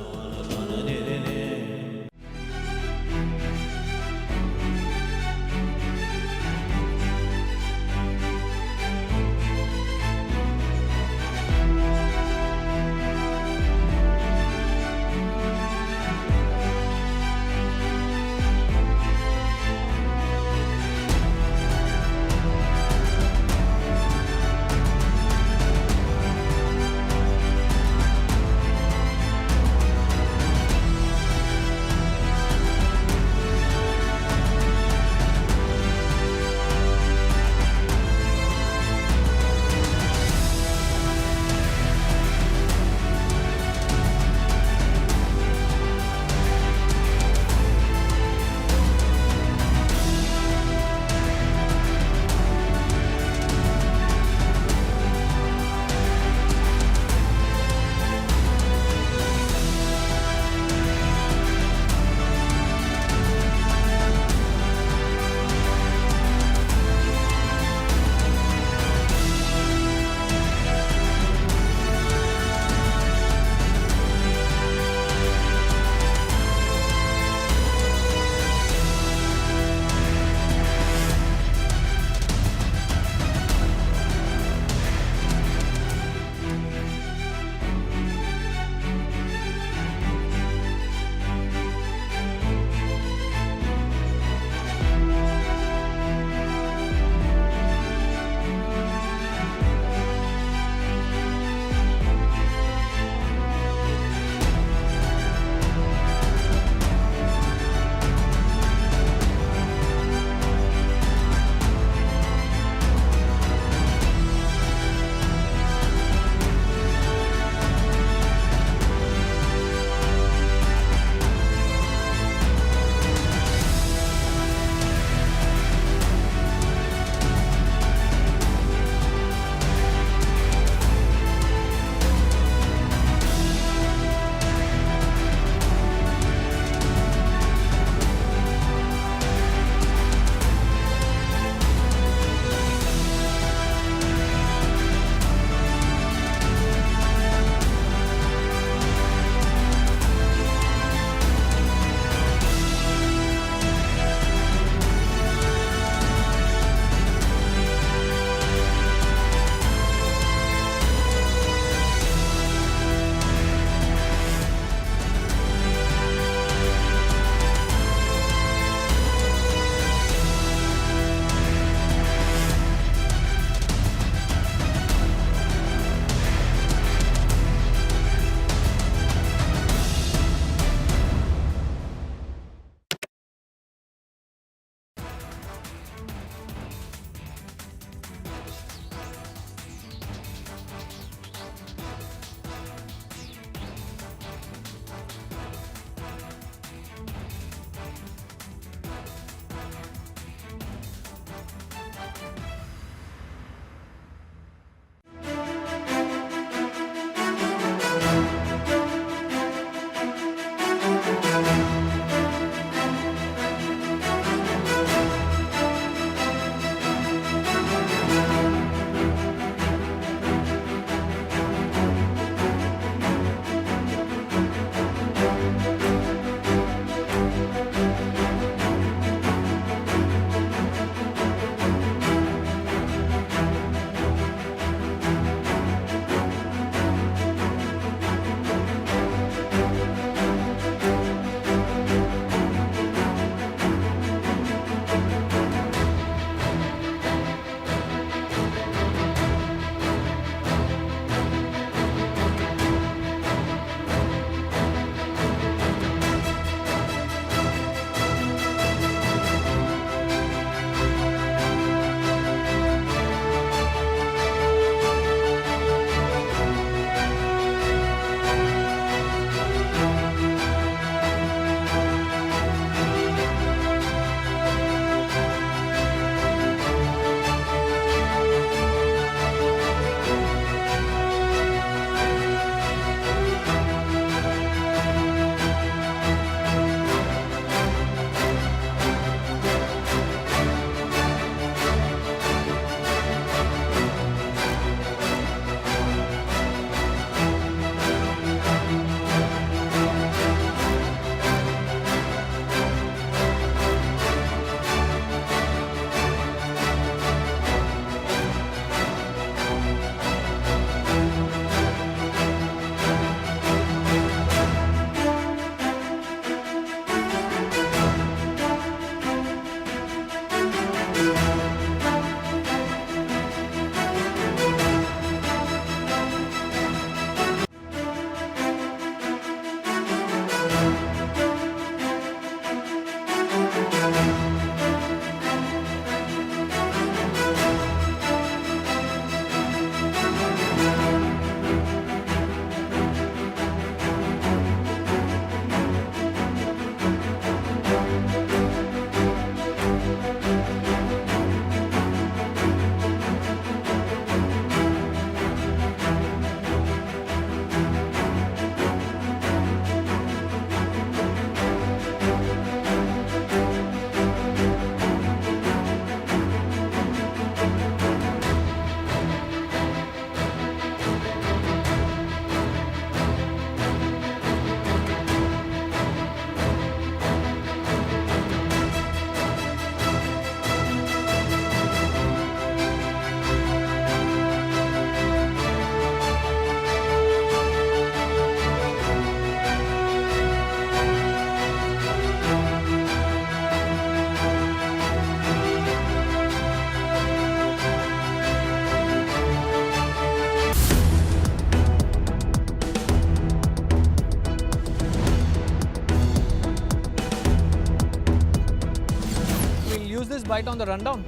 write on the rundown?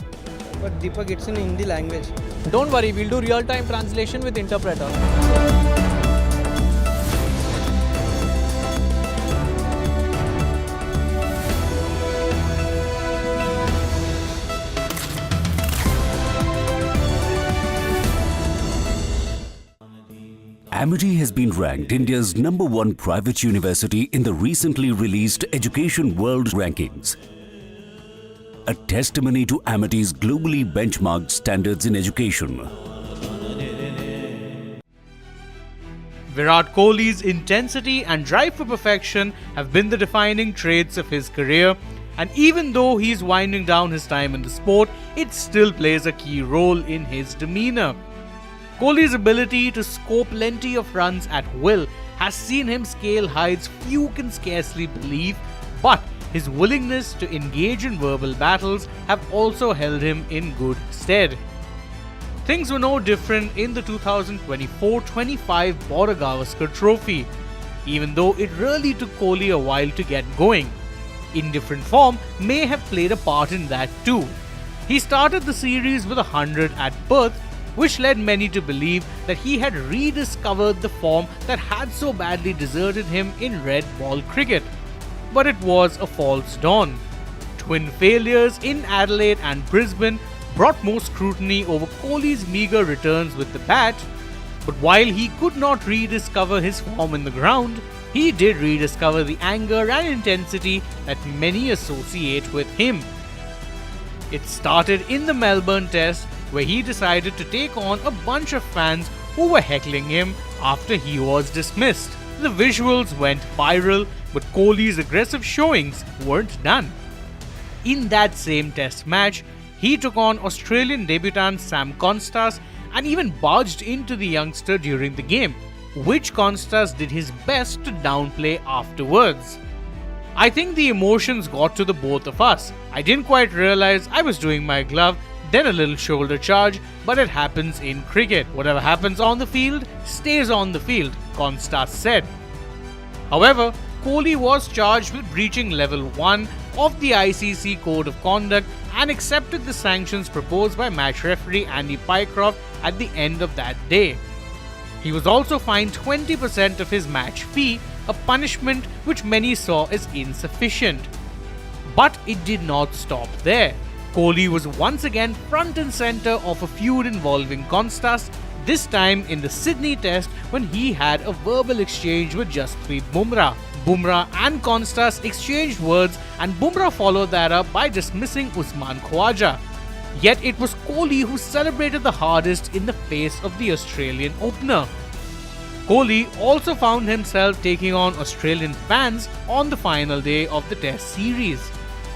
But Deepak, it's in Hindi language. Don't worry, we'll do real-time translation with interpreter. Amity has been ranked India's #1 private university in the recently released Education World Rankings, a testimony to Amity's globally benchmarked standards in education. Virat Kohli's intensity and drive for perfection have been the defining traits of his career, and even though he's winding down his time in the sport, it still plays a key role in his demeanor. Kohli's ability to score plenty of runs at will has seen him scale heights few can scarcely believe, but his willingness to engage in verbal battles have also held him in good stead. Things were no different in the 2024-25 Border Gavaskar Trophy, even though it really took Kohli a while to get going. Indifferent form may have played a part in that too. He started the series with 100 at birth, which led many to believe that he had rediscovered the form that had so badly deserted him in red ball cricket. But it was a false dawn. Twin failures in Adelaide and Brisbane brought more scrutiny over Kohli's meagre returns with the bat, but while he could not rediscover his form in the ground, he did rediscover the anger and intensity that many associate with him. It started in the Melbourne Test, where he decided to take on a bunch of fans who were heckling him after he was dismissed. The visuals went viral, but Kohli's aggressive showings weren't done. In that same Test match, he took on Australian debutant Sam Constas and even barged into the youngster during the game, which Constas did his best to downplay afterwards. I think the emotions got to the both of us. I didn't quite realize I was doing my glove, then a little shoulder charge, but it happens in cricket. Whatever happens on the field, stays on the field, Constas said. However, Kohli was charged with breaching level 1 of the ICC Code of Conduct and accepted the sanctions proposed by match referee Andy Pycroft at the end of that day. He was also fined 20% of his match fee, a punishment which many saw as insufficient. But it did not stop there. Kohli was once again front and centre of a feud involving Constas, this time in the Sydney Test when he had a verbal exchange with Jasprit Bumrah. Bumrah and Constas exchanged words and Bumrah followed that up by dismissing Usman Khawaja. Yet it was Kohli who celebrated the hardest in the face of the Australian opener. Kohli also found himself taking on Australian fans on the final day of the Test series.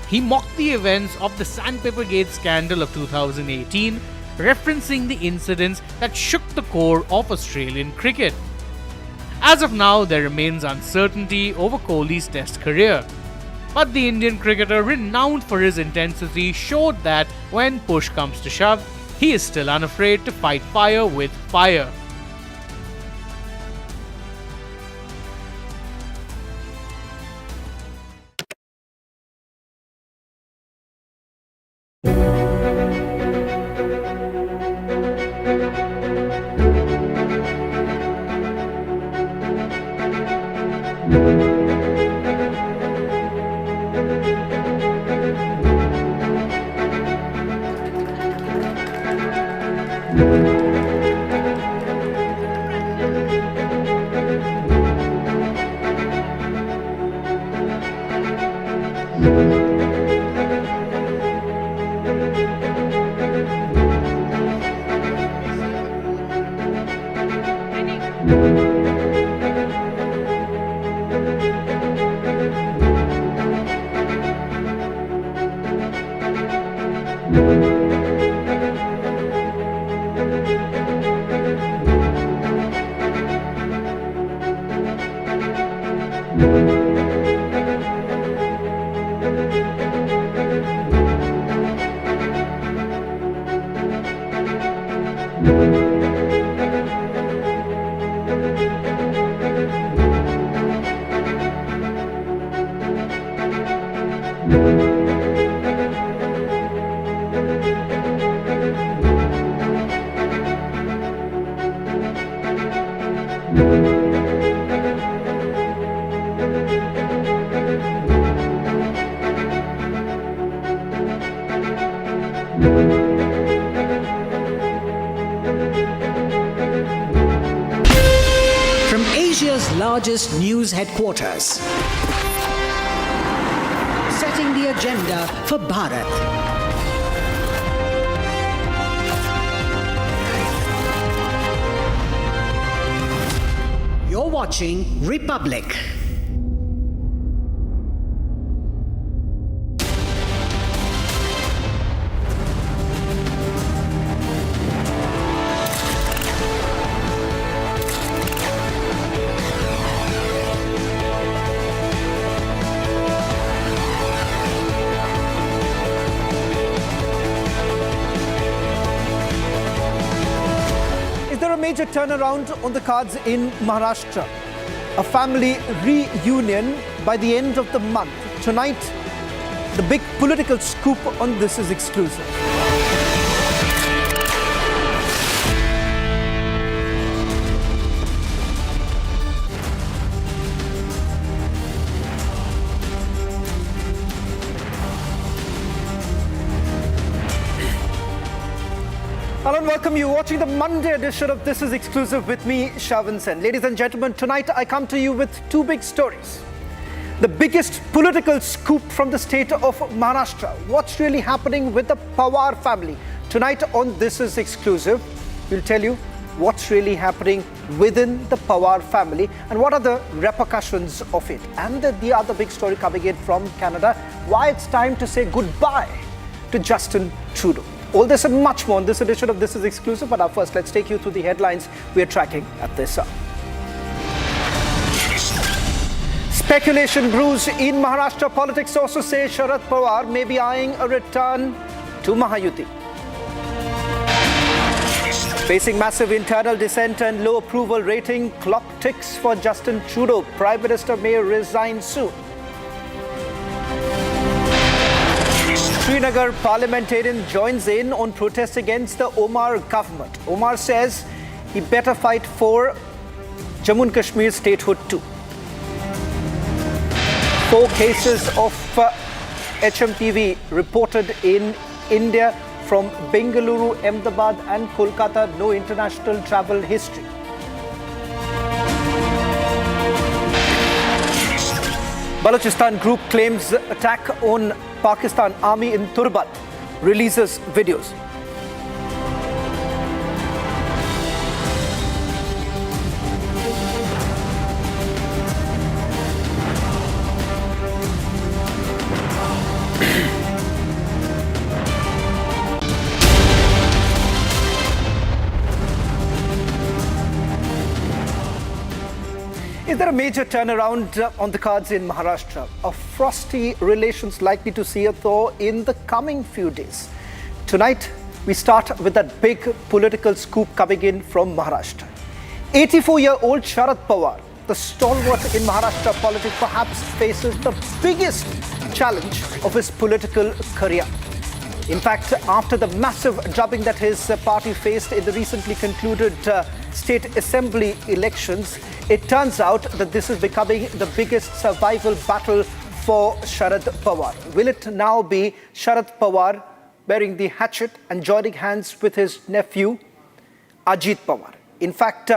He mocked the events of the Sandpaper Gate scandal of 2018, referencing the incidents that shook the core of Australian cricket. As of now, there remains uncertainty over Kohli's Test career. But the Indian cricketer, renowned for his intensity, showed that when push comes to shove, he is still unafraid to fight fire with fire. From Asia's largest news headquarters, setting the agenda for Bharat. You're watching Republic. Major turnaround on the cards in Maharashtra. A family reunion by the end of the month. Tonight, the big political scoop on This Is Exclusive. Hello and welcome. You watching the Monday edition of This Is Exclusive with me, Shavan Sen. Ladies and gentlemen, tonight I come to you with two big stories. The biggest political scoop from the state of Maharashtra. What's really happening with the Pawar family? Tonight on This Is Exclusive, we'll tell you what's really happening within the Pawar family and what are the repercussions of it. And the other big story coming in from Canada, why it's time to say goodbye to Justin Trudeau. All this and much more on this edition of This Is Exclusive. But up first, let's take you through the headlines we are tracking at this hour. Speculation brews in Maharashtra politics. Sources say Sharad Pawar may be eyeing a return to Mahayuti. Facing massive internal dissent and low approval rating, clock ticks for Justin Trudeau. Prime Minister may resign soon. Srinagar parliamentarian joins in on protest against the Omar government. Omar says he better fight for Jammu and Kashmir statehood too. 4 cases of HMPV reported in India from Bengaluru, Ahmedabad and Kolkata. No international travel history. Balochistan group claims attack on Pakistan army in Turbat, releases videos. Is there a major turnaround on the cards in Maharashtra? A frosty relations likely to see a thaw in the coming few days. Tonight, we start with that big political scoop coming in from Maharashtra. 84-year-old Sharad Pawar, the stalwart in Maharashtra politics, perhaps faces the biggest challenge of his political career. In fact, after the massive drubbing that his party faced in the recently concluded state assembly elections, it turns out that this is becoming the biggest survival battle for Sharad Pawar. Will it now be Sharad Pawar bearing the hatchet and joining hands with his nephew, Ajit Pawar? In fact,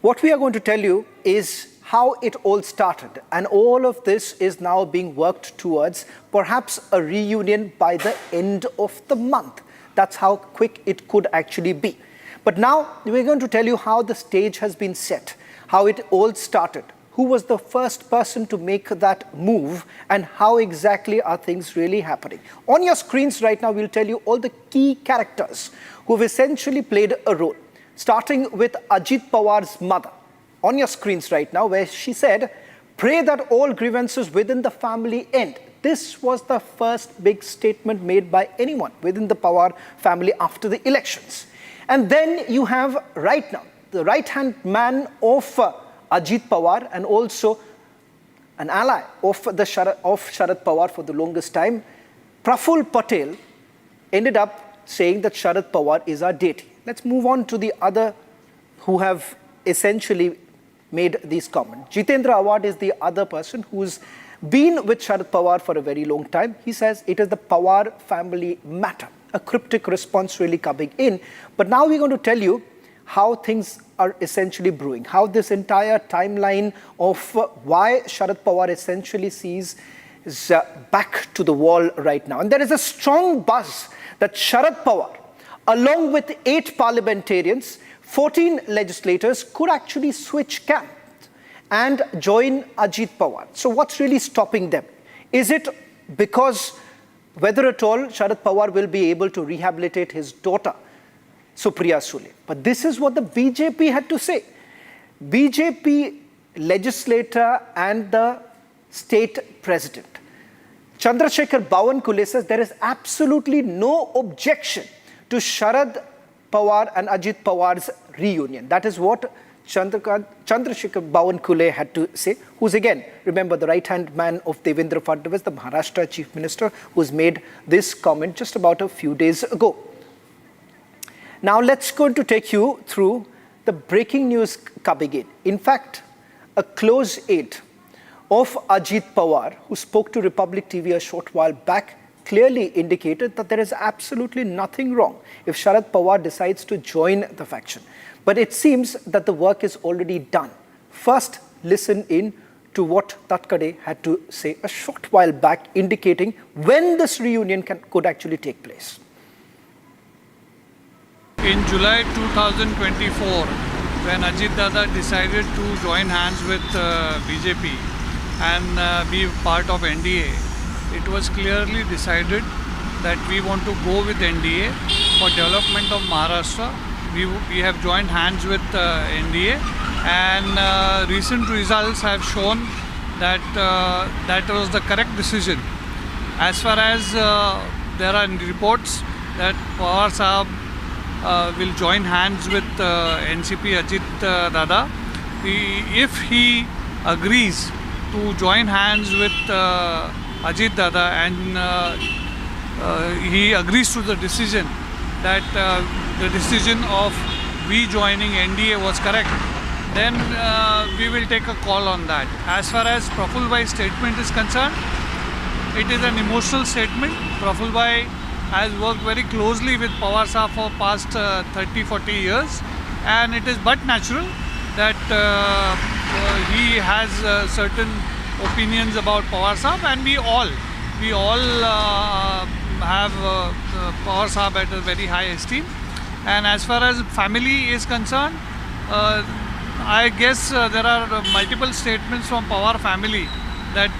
what we are going to tell you is how it all started. And all of this is now being worked towards perhaps a reunion by the end of the month. That's how quick it could actually be. But now we're going to tell you how the stage has been set, how it all started, who was the first person to make that move, and how exactly are things really happening. On your screens right now, we'll tell you all the key characters who have essentially played a role, starting with Ajit Pawar's mother. On your screens right now, where she said, "Pray that all grievances within the family end." This was the first big statement made by anyone within the Pawar family after the elections. And then you have right now the right-hand man of Ajit Pawar and also an ally of Sharad Pawar for the longest time, Praful Patel, ended up saying that Sharad Pawar is our deity. Let's move on to the other who have essentially made these comments. Jitendra Awad is the other person who's been with Sharad Pawar for a very long time. He says it is the Pawar family matter. A cryptic response really coming in. But now we're going to tell you how things are essentially brewing, how this entire timeline of why Sharad Pawar essentially sees is back to the wall right now. And there is a strong buzz that Sharad Pawar, along with 8 parliamentarians, 14 legislators, could actually switch camp and join Ajit Pawar. So what's really stopping them? Is it because whether at all Sharad Pawar will be able to rehabilitate his daughter, Supriya Sule? But this is what the BJP had to say. BJP legislator and the state president, Chandrasekhar Bawankule, says there is absolutely no objection to Sharad Pawar and Ajit Pawar's reunion. That is what Chandrasekhar Bawankule had to say, who's again, remember, the right-hand man of Devendra Fadnavis, the Maharashtra Chief Minister, who's made this comment just about a few days ago. Now let's go to take you through the breaking news coming in. In fact, a close aide of Ajit Pawar, who spoke to Republic TV a short while back, clearly indicated that there is absolutely nothing wrong if Sharad Pawar decides to join the faction. But it seems that the work is already done. First, listen in to what Tatkade had to say a short while back, indicating when this reunion could actually take place. In July 2024, when Ajit Dada decided to join hands with BJP and be part of NDA, it was clearly decided that we want to go with NDA for development of Maharashtra. We have joined hands with NDA, and recent results have shown that that was the correct decision. As far as there are reports that Pawar Sahab will join hands with NCP Ajit Dada, if he agrees to join hands with Ajit Dada and he agrees to the decision that the decision of we joining NDA was correct, then we will take a call on that. As far as Praful Bhai's statement is concerned, it is an emotional statement. Praful Bhai has worked very closely with Pawar Sahab for past 30-40 years, and it is but natural that he has certain opinions about Pawar Sahab, and we all have Pawar Sahab at a very high esteem. And as far as family is concerned, I guess there are multiple statements from Pawar family that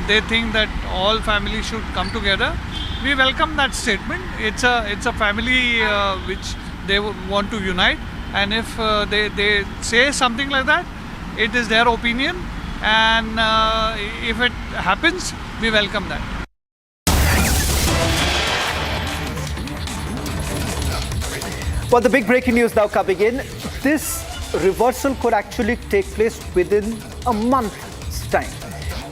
they think that all families should come together. We welcome that statement. It's a family which they want to unite, and if they say something like that, it is their opinion, and if it happens, we welcome that. Well, the big breaking news now coming in. This reversal could actually take place within a month's time.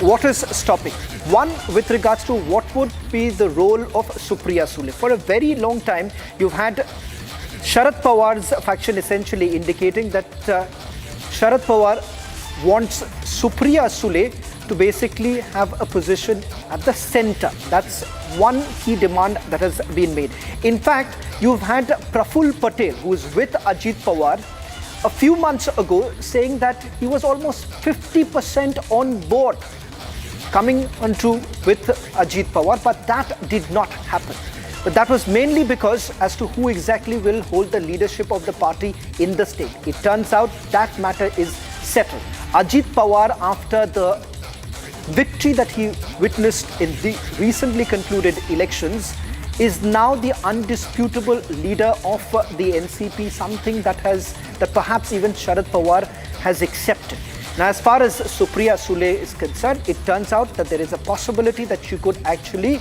What is stopping? One, with regards to what would be the role of Supriya Sule. For a very long time, you've had Sharad Pawar's faction essentially indicating that Sharad Pawar wants Supriya Sule to basically have a position at the center. That's one key demand that has been made. In fact, you've had Praful Patel, who is with Ajit Pawar, a few months ago saying that he was almost 50% on board coming onto with Ajit Pawar, but that did not happen. But that was mainly because as to who exactly will hold the leadership of the party in the state. It turns out that matter is settled. Ajit Pawar, after the victory that he witnessed in the recently concluded elections, is now the undisputable leader of the NCP, something that perhaps even Sharad Pawar has accepted. Now, as far as Supriya Sule is concerned, it turns out that there is a possibility that she could actually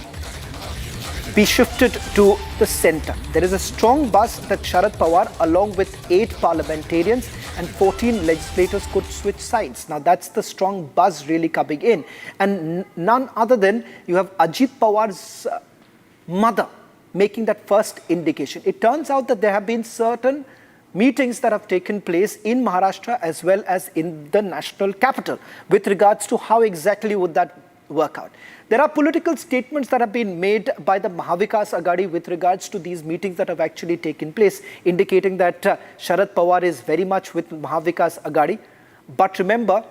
be shifted to the center. There is a strong buzz that Sharad Pawar, along with 8 parliamentarians and 14 legislators, could switch sides. Now, that's the strong buzz really coming in. And none other than you have Ajit Pawar's mother making that first indication. It turns out that there have been certain meetings that have taken place in Maharashtra as well as in the national capital with regards to how exactly would that work out. There are political statements that have been made by the Mahavikas Aghadi with regards to these meetings that have actually taken place, indicating that Sharad Pawar is very much with Mahavikas Aghadi. But remember,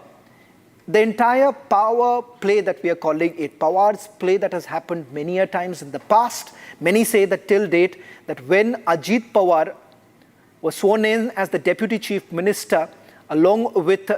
the entire power play that we are calling it, Pawar's play that has happened many a times in the past, many say that till date, that when Ajit Pawar was sworn in as the Deputy Chief Minister, along with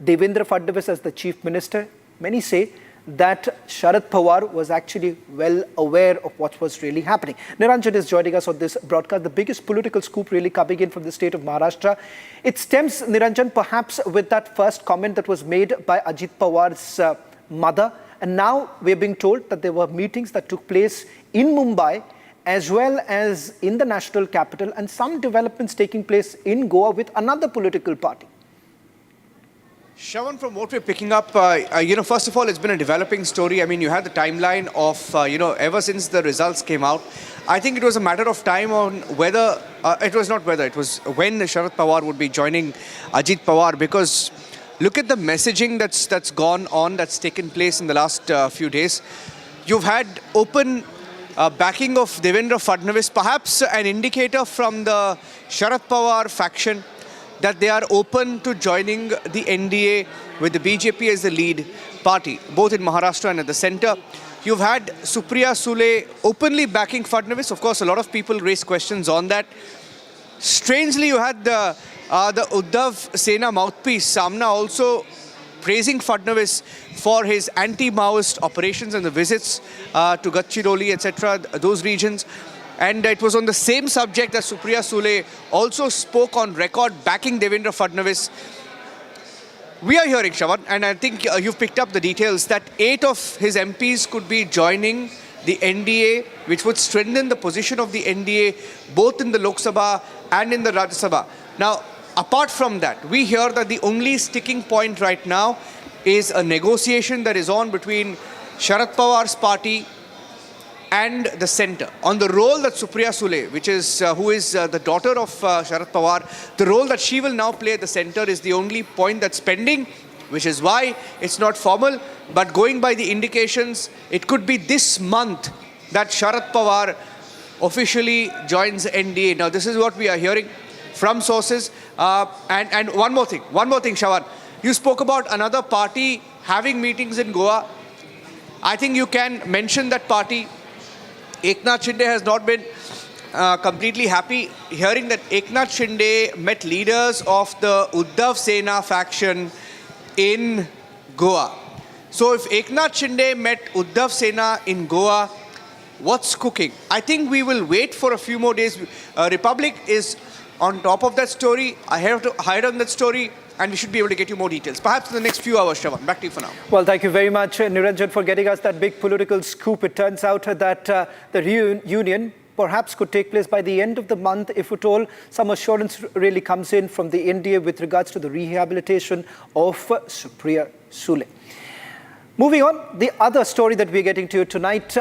Devendra Fadnavis as the Chief Minister, many say that Sharad Pawar was actually well aware of what was really happening. Niranjan is joining us on this broadcast. The biggest political scoop really coming in from the state of Maharashtra. It stems, Niranjan, perhaps with that first comment that was made by Ajit Pawar's mother. And now we're being told that there were meetings that took place in Mumbai as well as in the national capital, and some developments taking place in Goa with another political party. Shravan, from what we're picking up, first of all, it's been a developing story. I mean, you had the timeline of, ever since the results came out. I think it was a matter of time on whether, it was when Sharad Pawar would be joining Ajit Pawar, because look at the messaging that's gone on, that's taken place in the last few days. You've had open backing of Devendra Fadnavis, perhaps an indicator from the Sharad Pawar faction that they are open to joining the NDA with the BJP as the lead party, both in Maharashtra and at the centre. You've had Supriya Sule openly backing Fadnavis. Of course, a lot of people raised questions on that. Strangely, you had the Uddhav Sena mouthpiece, Samna, also praising Fadnavis for his anti-Maoist operations and the visits to Gadchiroli, etc., those regions. And it was on the same subject that Supriya Sule also spoke on record backing Devendra Fadnavis. We are hearing, Shravan, and I think you've picked up the details, that 8 of his MPs could be joining the NDA, which would strengthen the position of the NDA both in the Lok Sabha and in the Rajya Sabha. Now, apart from that, we hear that the only sticking point right now is a negotiation that is on between Sharad Pawar's party and the centre on the role that Supriya Sule, who is the daughter of Sharad Pawar, the role that she will now play at the centre is the only point that's pending, which is why it's not formal. But going by the indications, it could be this month that Sharad Pawar officially joins NDA. Now, this is what we are hearing from sources. And one more thing, Shravan. You spoke about another party having meetings in Goa. I think you can mention that party. Eknath Shinde has not been completely happy hearing that Eknath Shinde met leaders of the Uddhav Sena faction in Goa. So if Eknath Shinde met Uddhav Sena in Goa, what's cooking? I think we will wait for a few more days. Republic is on top of that story, ahead on that story, and we should be able to get you more details. Perhaps in the next few hours, Shravan. Back to you for now. Well, thank you very much, Niranjan, for getting us that big political scoop. It turns out that the reunion perhaps could take place by the end of the month, if at all some assurance really comes in from the NDA with regards to the rehabilitation of Supriya Sule. Moving on, the other story that we're getting to you tonight,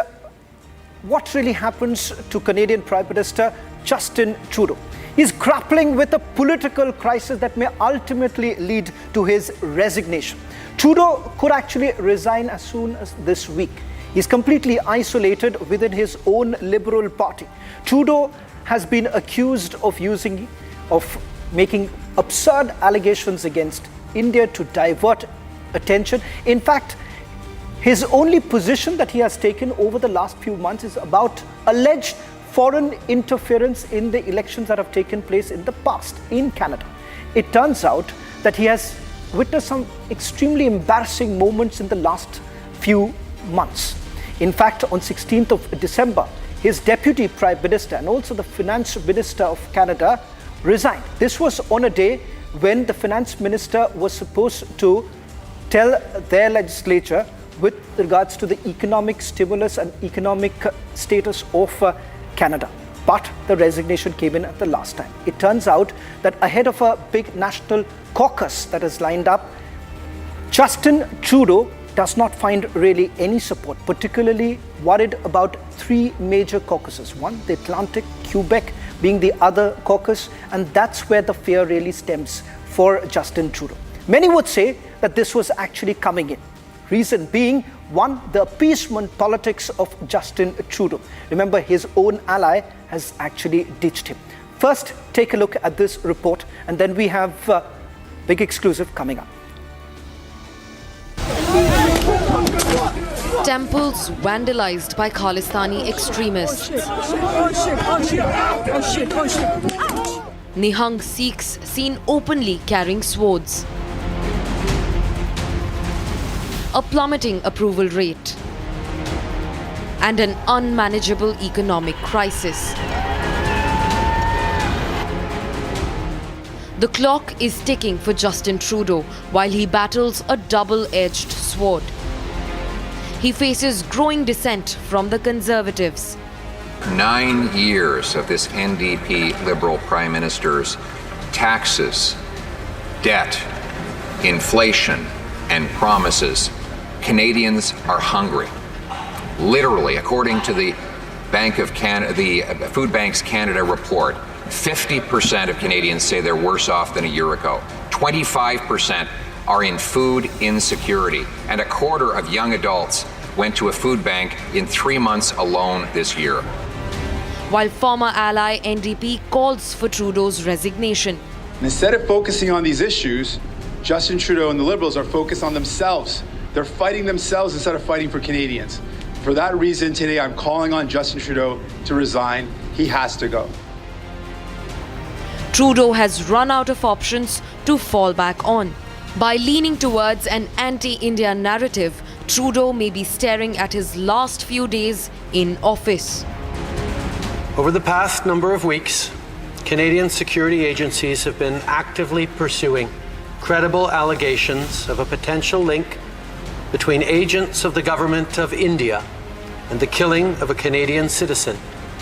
what really happens to Canadian Prime Minister Justin Trudeau? He's grappling with a political crisis that may ultimately lead to his resignation. Trudeau could actually resign as soon as this week. He's completely isolated within his own Liberal Party. Trudeau has been accused of making absurd allegations against India to divert attention. In fact, his only position that he has taken over the last few months is about alleged foreign interference in the elections that have taken place in the past in Canada. It turns out that he has witnessed some extremely embarrassing moments in the last few months. In fact, on 16th of December, his Deputy Prime Minister and also the Finance Minister of Canada resigned. This was on a day when the Finance Minister was supposed to tell their legislature with regards to the economic stimulus and economic status of Canada. But the resignation came in at the last time. It turns out that ahead of a big national caucus that is lined up, Justin Trudeau does not find really any support, particularly worried about 3 major caucuses. One, the Atlantic, Quebec, being the other caucus, and that's where the fear really stems for Justin Trudeau. Many would say that this was actually coming in. Reason being, one, the appeasement politics of Justin Trudeau. Remember, his own ally has actually ditched him. First, take a look at this report, and then we have a big exclusive coming up. Temples vandalized by Khalistani extremists. Nihang Sikhs seen openly carrying swords. A plummeting approval rate. And an unmanageable economic crisis. The clock is ticking for Justin Trudeau while he battles a double-edged sword. He faces growing dissent from the Conservatives. 9 years of this NDP Liberal Prime Minister's taxes, debt, inflation, and promises. Canadians are hungry. Literally, according to the Food Banks Canada report, 50% of Canadians say they're worse off than a year ago. 25% are in food insecurity, and a quarter of young adults went to a food bank in 3 months alone this year. While former ally NDP calls for Trudeau's resignation. Instead of focusing on these issues, Justin Trudeau and the Liberals are focused on themselves. They're fighting themselves instead of fighting for Canadians. For that reason, today I'm calling on Justin Trudeau to resign. He has to go. Trudeau has run out of options to fall back on. By leaning towards an anti-India narrative, Trudeau may be staring at his last few days in office. Over the past number of weeks, Canadian security agencies have been actively pursuing credible allegations of a potential link between agents of the government of India and the killing of a Canadian citizen,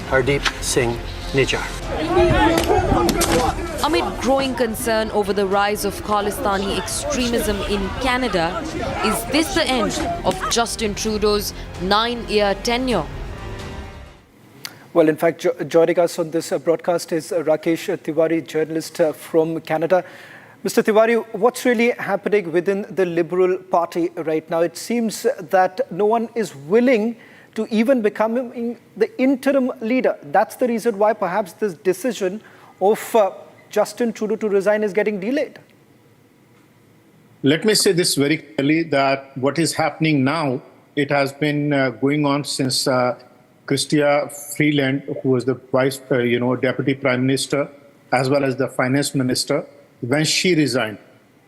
Hardeep Singh Nijjar. Amid growing concern over the rise of Khalistani extremism in Canada, is this the end of Justin Trudeau's 9-year tenure? Well, in fact, joining us on this broadcast is Rakesh Tiwari, journalist from Canada. Mr. Tiwari, what's really happening within the Liberal Party right now? It seems that no one is willing to even become the interim leader. That's the reason why perhaps this decision of Justin Trudeau to resign is getting delayed. Let me say this very clearly, that what is happening now, it has been going on since Chrystia Freeland, who was the Deputy Prime Minister, as well as the Finance Minister, when she resigned,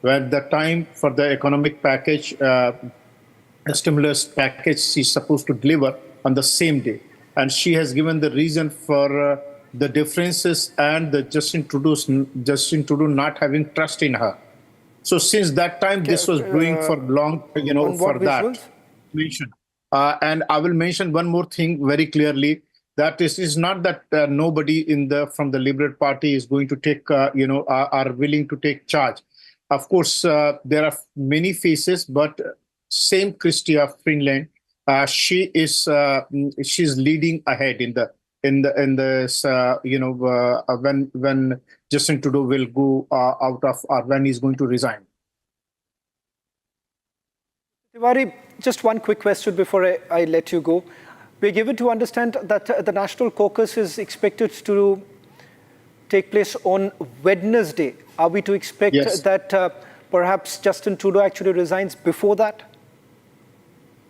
when the time for the economic package, a stimulus package she's supposed to deliver on the same day. And she has given the reason for the differences and the Justin Trudeau not having trust in her. So since that time, this was brewing for long, for that. And I will mention one more thing very clearly, that this is not that nobody from the Liberal Party is going to take, are willing to take charge. Of course, there are many faces, but same Chrystia Freeland, she's leading ahead when Justin Trudeau will go out of, or when he's going to resign. Tiwari, just one quick question before I let you go. We're given to understand that the National Caucus is expected to take place on Wednesday. Are we to expect that perhaps Justin Trudeau actually resigns before that?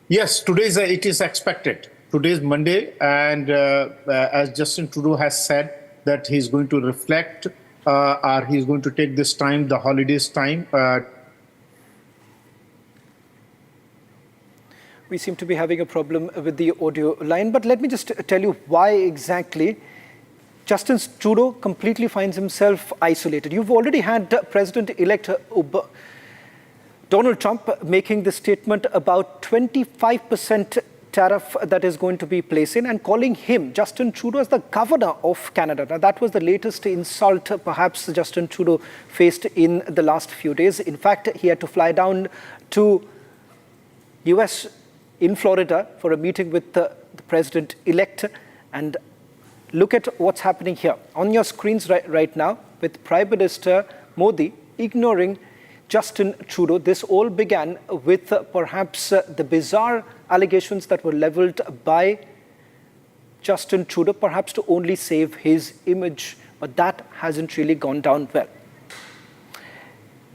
Yes, it is expected. Today is Monday, and as Justin Trudeau has said, that he's going to reflect, or he's going to take this time, the holidays time. We seem to be having a problem with the audio line, but let me just tell you why exactly Justin Trudeau completely finds himself isolated. You've already had President-elect Donald Trump making the statement about 25% tariff that is going to be placed in, and calling him, Justin Trudeau, as the governor of Canada. Now, that was the latest insult perhaps Justin Trudeau faced in the last few days. In fact, he had to fly down to US in Florida for a meeting with the president-elect, and look at what's happening here. On your screens right now, with Prime Minister Modi ignoring Justin Trudeau, this all began with perhaps the bizarre allegations that were leveled by Justin Trudeau, perhaps to only save his image, but that hasn't really gone down well.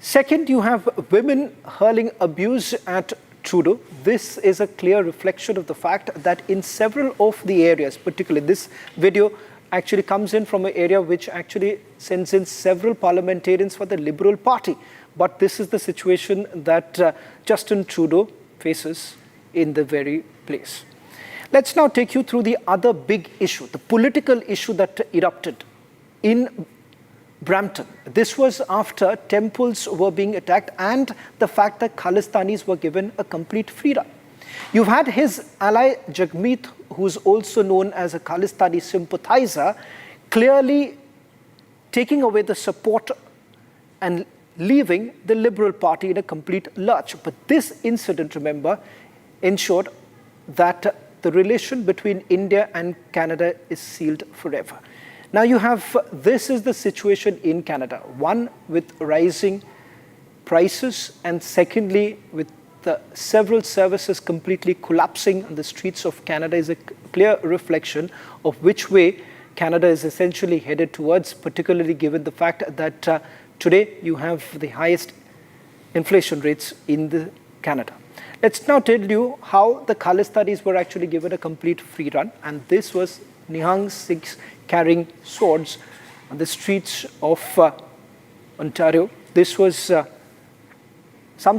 Second, you have women hurling abuse at Trudeau. This is a clear reflection of the fact that in several of the areas, particularly this video actually comes in from an area which actually sends in several parliamentarians for the Liberal Party. But this is the situation that Justin Trudeau faces in the very place. Let's now take you through the other big issue, the political issue that erupted in Brampton. This was after temples were being attacked and the fact that Khalistanis were given a complete freedom. You've had his ally Jagmeet, who's also known as a Khalistani sympathizer, clearly taking away the support and leaving the Liberal Party in a complete lurch. But this incident, remember, ensured that the relation between India and Canada is sealed forever. Now you have, this is the situation in Canada. One, with rising prices, and secondly, with the several services completely collapsing on the streets of Canada, is a clear reflection of which way Canada is essentially headed towards, particularly given the fact that today you have the highest inflation rates in Canada. Let's now tell you how the Khalistanis were actually given a complete free run, and this was Nihang Sikhs carrying swords on the streets of Ontario. This was something